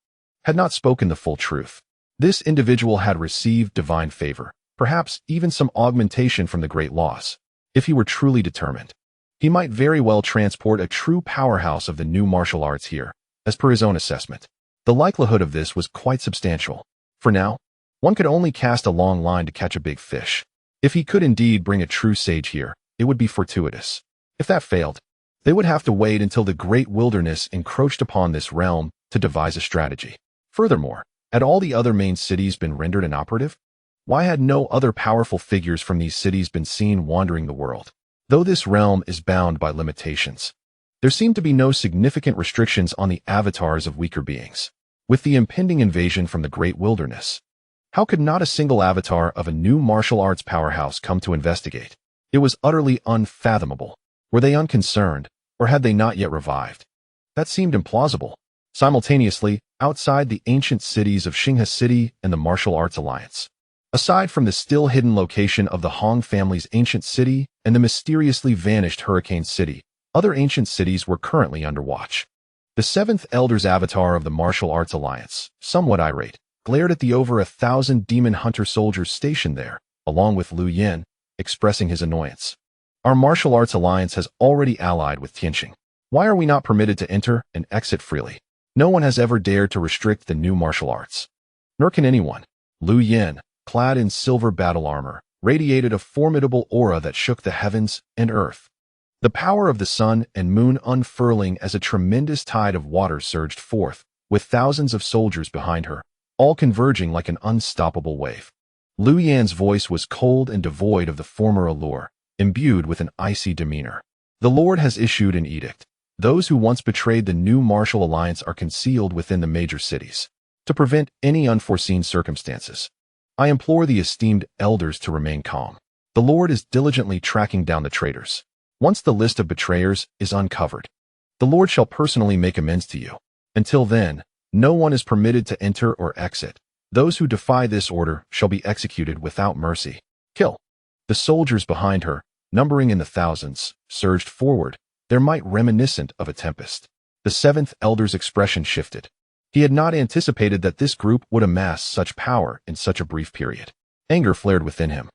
had not spoken the full truth. This individual had received divine favor, perhaps even some augmentation from the great loss. If he were truly determined, he might very well transport a true powerhouse of the new martial arts here, as per his own assessment. The likelihood of this was quite substantial. For now, one could only cast a long line to catch a big fish. If he could indeed bring a true sage here, it would be fortuitous. If that failed, they would have to wait until the great wilderness encroached upon this realm to devise a strategy. Furthermore, had all the other main cities been rendered inoperative? Why had no other powerful figures from these cities been seen wandering the world? Though this realm is bound by limitations, there seemed to be no significant restrictions on the avatars of weaker beings. With the impending invasion from the great wilderness, how could not a single avatar of a new martial arts powerhouse come to investigate? It was utterly unfathomable. Were they unconcerned, or had they not yet revived? That seemed implausible. Simultaneously, outside the ancient cities of Xinghe City and the Martial Arts Alliance, aside from the still hidden location of the Hong family's ancient city and the mysteriously vanished Hurricane City, other ancient cities were currently under watch. The 7th Elder's avatar of the Martial Arts Alliance, somewhat irate, glared at the over 1,000 demon hunter soldiers stationed there, along with Lu Yin, expressing his annoyance. Our Martial Arts Alliance has already allied with Tianqing. Why are we not permitted to enter and exit freely? No one has ever dared to restrict the new martial arts. Nor can anyone. Lu Yin, clad in silver battle armor, radiated a formidable aura that shook the heavens and earth. The power of the sun and moon unfurling as a tremendous tide of water surged forth, with thousands of soldiers behind her, all converging like an unstoppable wave. Lu Yan's voice was cold and devoid of the former allure, imbued with an icy demeanor. The Lord has issued an edict. Those who once betrayed the new martial alliance are concealed within the major cities. To prevent any unforeseen circumstances, I implore the esteemed elders to remain calm. The Lord is diligently tracking down the traitors. Once the list of betrayers is uncovered, the Lord shall personally make amends to you. Until then, no one is permitted to enter or exit. Those who defy this order shall be executed without mercy. Kill. The soldiers behind her, numbering in the thousands, surged forward, their might reminiscent of a tempest. The 7th Elder's expression shifted. He had not anticipated that this group would amass such power in such a brief period. Anger flared within him.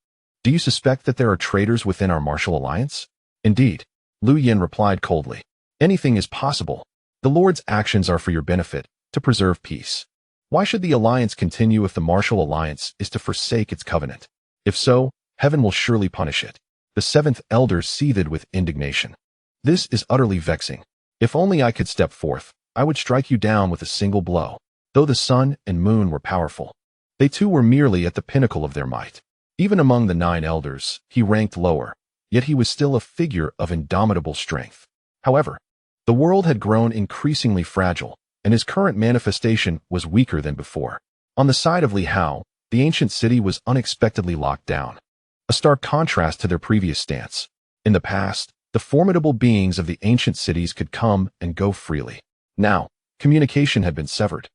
Do you suspect that there are traitors within our martial alliance? Indeed, Lu Yin replied coldly. Anything is possible. The Lord's actions are for your benefit, to preserve peace. Why should the alliance continue if the martial alliance is to forsake its covenant? If so, heaven will surely punish it. The 7th Elder seethed with indignation. This is utterly vexing. If only I could step forth, I would strike you down with a single blow. Though the sun and moon were powerful, they too were merely at the pinnacle of their might. Even among the 9 elders, he ranked lower, yet he was still a figure of indomitable strength. However, the world had grown increasingly fragile, and his current manifestation was weaker than before. On the side of Li Hao, the ancient city was unexpectedly locked down, a stark contrast to their previous stance. In the past, the formidable beings of the ancient cities could come and go freely. Now, communication had been severed.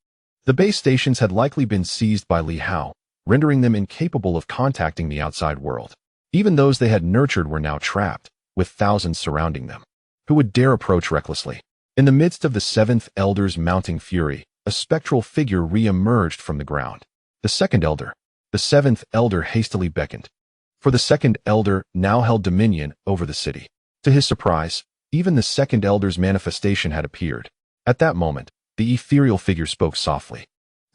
The base stations had likely been seized by Li Hao, rendering them incapable of contacting the outside world. Even those they had nurtured were now trapped, with thousands surrounding them. Who would dare approach recklessly? In the midst of the 7th Elder's mounting fury, a spectral figure re-emerged from the ground. The 2nd Elder. The 7th Elder hastily beckoned. For the 2nd Elder now held dominion over the city. To his surprise, even the 2nd Elder's manifestation had appeared. At that moment, the ethereal figure spoke softly.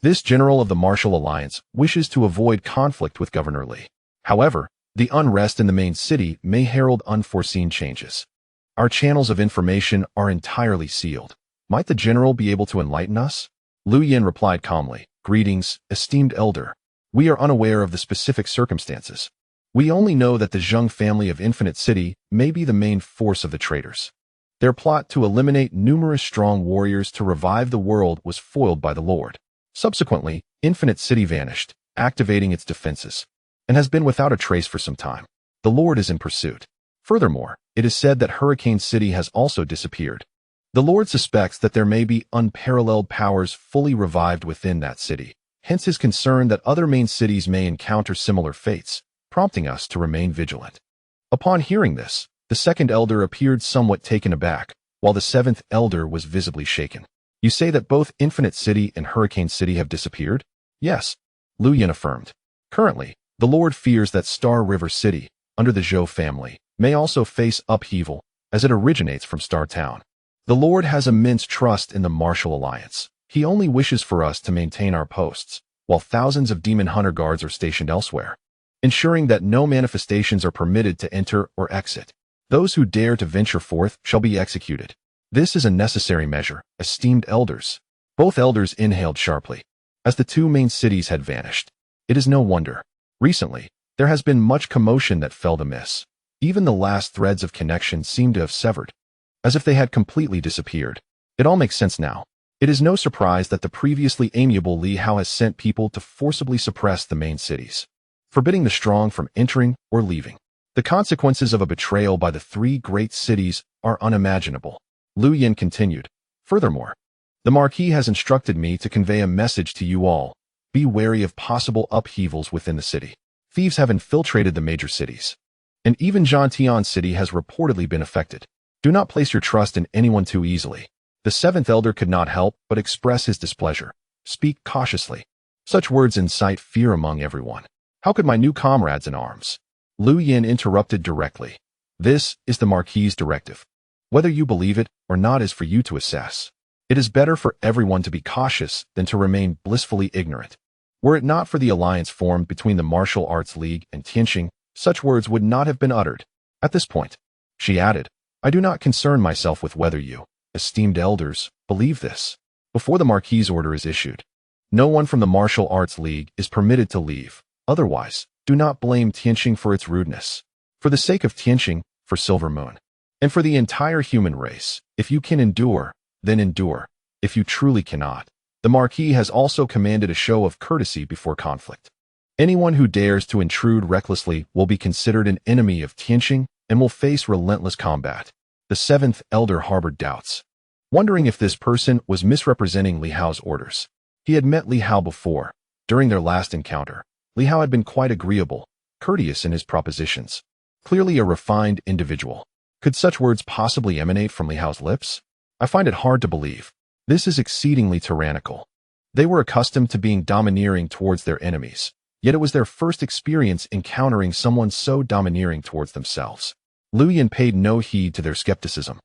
This general of the martial alliance wishes to avoid conflict with Governor Li. However, the unrest in the main city may herald unforeseen changes. Our channels of information are entirely sealed. Might the general be able to enlighten us? Lu Yin replied calmly, "Greetings, esteemed elder. We are unaware of the specific circumstances. We only know that the Zheng family of Infinite City may be the main force of the traitors. Their plot to eliminate numerous strong warriors to revive the world was foiled by the Lord. Subsequently, Infinite City vanished, activating its defenses, and has been without a trace for some time. The Lord is in pursuit. Furthermore, it is said that Hurricane City has also disappeared. The Lord suspects that there may be unparalleled powers fully revived within that city. Hence his concern that other main cities may encounter similar fates, prompting us to remain vigilant." Upon hearing this, the second elder appeared somewhat taken aback, while the seventh elder was visibly shaken. "You say that both Infinite City and Hurricane City have disappeared?" "Yes," Lu Yin affirmed. "Currently, the Lord fears that Star River City, under the Zhou family, may also face upheaval, as it originates from Star Town. The Lord has immense trust in the martial alliance. He only wishes for us to maintain our posts, while thousands of demon hunter guards are stationed elsewhere, ensuring that no manifestations are permitted to enter or exit. Those who dare to venture forth shall be executed. This is a necessary measure, esteemed elders." Both elders inhaled sharply, as the two main cities had vanished. It is no wonder. Recently, there has been much commotion that fell amiss. Even the last threads of connection seem to have severed, as if they had completely disappeared. It all makes sense now. It is no surprise that the previously amiable Li Hao has sent people to forcibly suppress the main cities, forbidding the strong from entering or leaving. The consequences of a betrayal by the three great cities are unimaginable. Lu Yin continued, "Furthermore, the Marquis has instructed me to convey a message to you all. Be wary of possible upheavals within the city. Thieves have infiltrated the major cities, and even Zhantian City has reportedly been affected. Do not place your trust in anyone too easily." The seventh elder could not help but express his displeasure. "Speak cautiously. Such words incite fear among everyone. How could my new comrades in arms?" Lu Yin interrupted directly. "This is the Marquis's directive. Whether you believe it or not is for you to assess. It is better for everyone to be cautious than to remain blissfully ignorant. Were it not for the alliance formed between the Martial Arts League and Tianqing, such words would not have been uttered. At this point," she added, "I do not concern myself with whether you, esteemed elders, believe this. Before the Marquis's order is issued, no one from the Martial Arts League is permitted to leave. Otherwise, do not blame Tianqing for its rudeness. For the sake of Tianqing, for Silver Moon, and for the entire human race, if you can endure, then endure. If you truly cannot, the Marquis has also commanded a show of courtesy before conflict. Anyone who dares to intrude recklessly will be considered an enemy of Tianqing and will face relentless combat." The seventh elder harbored doubts, wondering if this person was misrepresenting Li Hao's orders. He had met Li Hao before. During their last encounter, Li Hao had been quite agreeable, courteous in his propositions, clearly a refined individual. Could such words possibly emanate from Li Hao's lips? I find it hard to believe. This is exceedingly tyrannical. They were accustomed to being domineering towards their enemies, yet it was their first experience encountering someone so domineering towards themselves. Lu Yin paid no heed to their skepticism.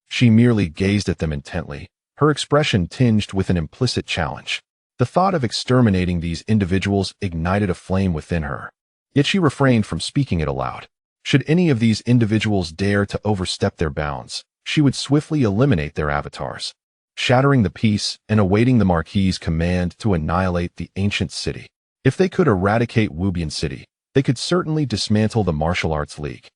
She merely gazed at them intently, her expression tinged with an implicit challenge. The thought of exterminating these individuals ignited a flame within her, yet she refrained from speaking it aloud. Should any of these individuals dare to overstep their bounds, she would swiftly eliminate their avatars, shattering the peace and awaiting the Marquis's command to annihilate the ancient city. If they could eradicate Wubian City, they could certainly dismantle the Martial Arts League.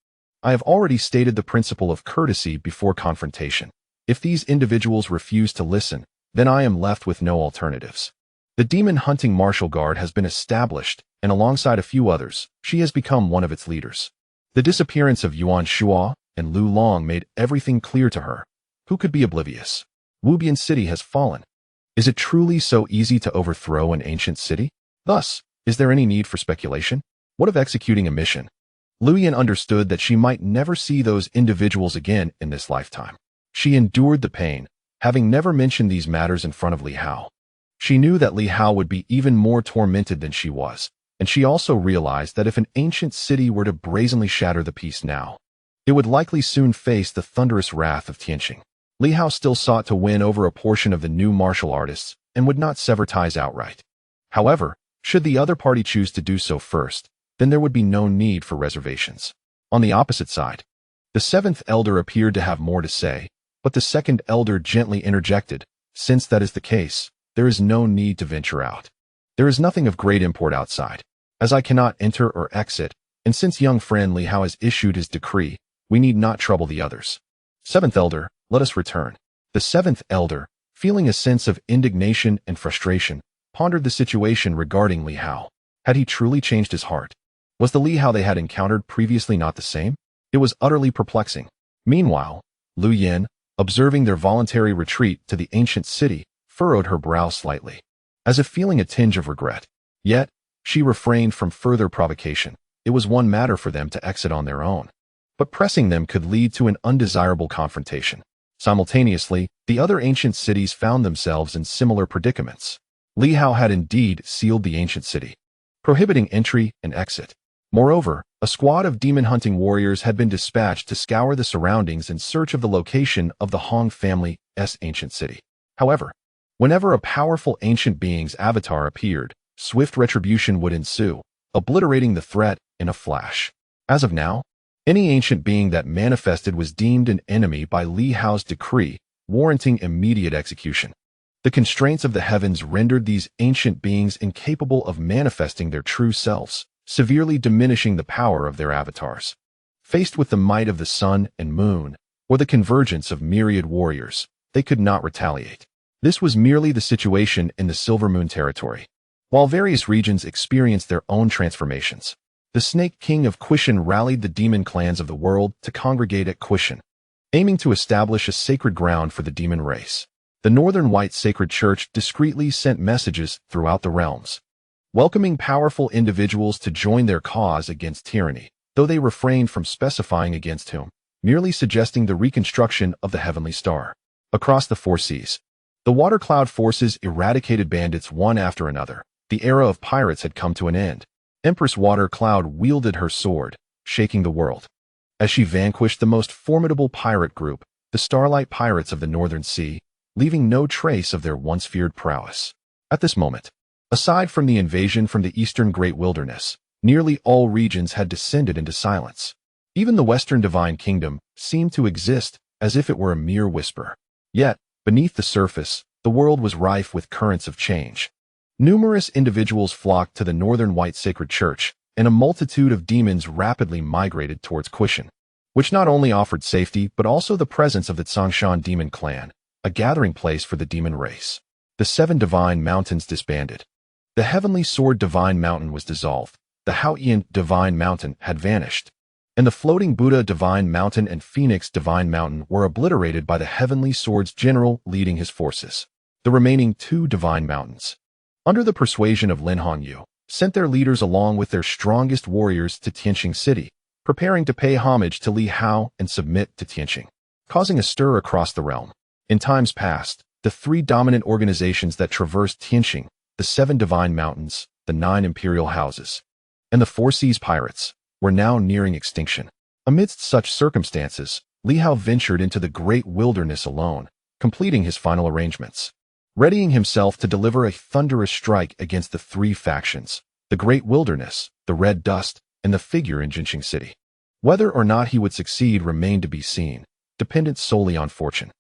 I have already stated the principle of courtesy before confrontation. If these individuals refuse to listen, then I am left with no alternatives. The demon hunting martial guard has been established, and alongside a few others, she has become one of its leaders. The disappearance of Yuan Shuo and Lu Long made everything clear to her. Who could be oblivious? Wubian City has fallen. Is it truly so easy to overthrow an ancient city? Thus, is there any need for speculation? What of executing a mission? Lu Yin understood that she might never see those individuals again in this lifetime. She endured the pain, having never mentioned these matters in front of Li Hao. She knew that Li Hao would be even more tormented than she was, and she also realized that if an ancient city were to brazenly shatter the peace now, it would likely soon face the thunderous wrath of Tianqing. Li Hao still sought to win over a portion of the new martial artists and would not sever ties outright. However, should the other party choose to do so first, then there would be no need for reservations. On the opposite side, the seventh elder appeared to have more to say, but the second elder gently interjected, "Since that is the case, there is no need to venture out. There is nothing of great import outside. As I cannot enter or exit, and since young friend Li Hao has issued his decree, we need not trouble the others. Seventh elder, let us return." The seventh elder, feeling a sense of indignation and frustration, pondered the situation regarding Li Hao. Had he truly changed his heart? Was the Li Hao they had encountered previously not the same? It was utterly perplexing. Meanwhile, Lu Yin, observing their voluntary retreat to the ancient city, furrowed her brow slightly, as if feeling a tinge of regret. Yet, she refrained from further provocation. It was one matter for them to exit on their own, but pressing them could lead to an undesirable confrontation. Simultaneously, the other ancient cities found themselves in similar predicaments. Li Hao had indeed sealed the ancient city, prohibiting entry and exit. Moreover, a squad of demon-hunting warriors had been dispatched to scour the surroundings in search of the location of the Hong family's ancient city. However, whenever a powerful ancient being's avatar appeared, swift retribution would ensue, obliterating the threat in a flash. As of now, any ancient being that manifested was deemed an enemy by Li Hao's decree, warranting immediate execution. The constraints of the heavens rendered these ancient beings incapable of manifesting their true selves, severely diminishing the power of their avatars. Faced with the might of the sun and moon, or the convergence of myriad warriors, they could not retaliate. This was merely the situation in the Silver Moon territory. While various regions experienced their own transformations, the Snake King of Qishan rallied the demon clans of the world to congregate at Qishan, aiming to establish a sacred ground for the demon race. The Northern White Sacred Church discreetly sent messages throughout the realms, welcoming powerful individuals to join their cause against tyranny, though they refrained from specifying against whom, merely suggesting the reconstruction of the heavenly star. Across the four seas, the water cloud forces eradicated bandits one after another. The era of pirates had come to an end. Empress Water Cloud wielded her sword, shaking the world, as she vanquished the most formidable pirate group, the Starlight Pirates of the Northern Sea, leaving no trace of their once feared prowess. At this moment, aside from the invasion from the eastern Great Wilderness, nearly all regions had descended into silence. Even the Western Divine Kingdom seemed to exist as if it were a mere whisper. Yet, beneath the surface, the world was rife with currents of change. Numerous individuals flocked to the Northern White Sacred Church, and a multitude of demons rapidly migrated towards Qishan, which not only offered safety but also the presence of the Tsongshan demon clan, a gathering place for the demon race. The 7 divine mountains disbanded. The Heavenly Sword Divine Mountain was dissolved, the Haoyan Divine Mountain had vanished, and the Floating Buddha Divine Mountain and Phoenix Divine Mountain were obliterated by the Heavenly Sword's general leading his forces. The remaining 2 divine mountains, under the persuasion of Lin Hongyu, sent their leaders along with their strongest warriors to Tianqing City, preparing to pay homage to Li Hao and submit to Tianqing, causing a stir across the realm. In times past, the 3 dominant organizations that traversed Tianqing, the 7 divine mountains, the 9 imperial houses, and the 4 seas pirates, were now nearing extinction. Amidst such circumstances, Li Hao ventured into the great wilderness alone, completing his final arrangements, readying himself to deliver a thunderous strike against the 3 factions, the Great Wilderness, the Red Dust, and the figure in Jinqing City. Whether or not he would succeed remained to be seen, dependent solely on fortune.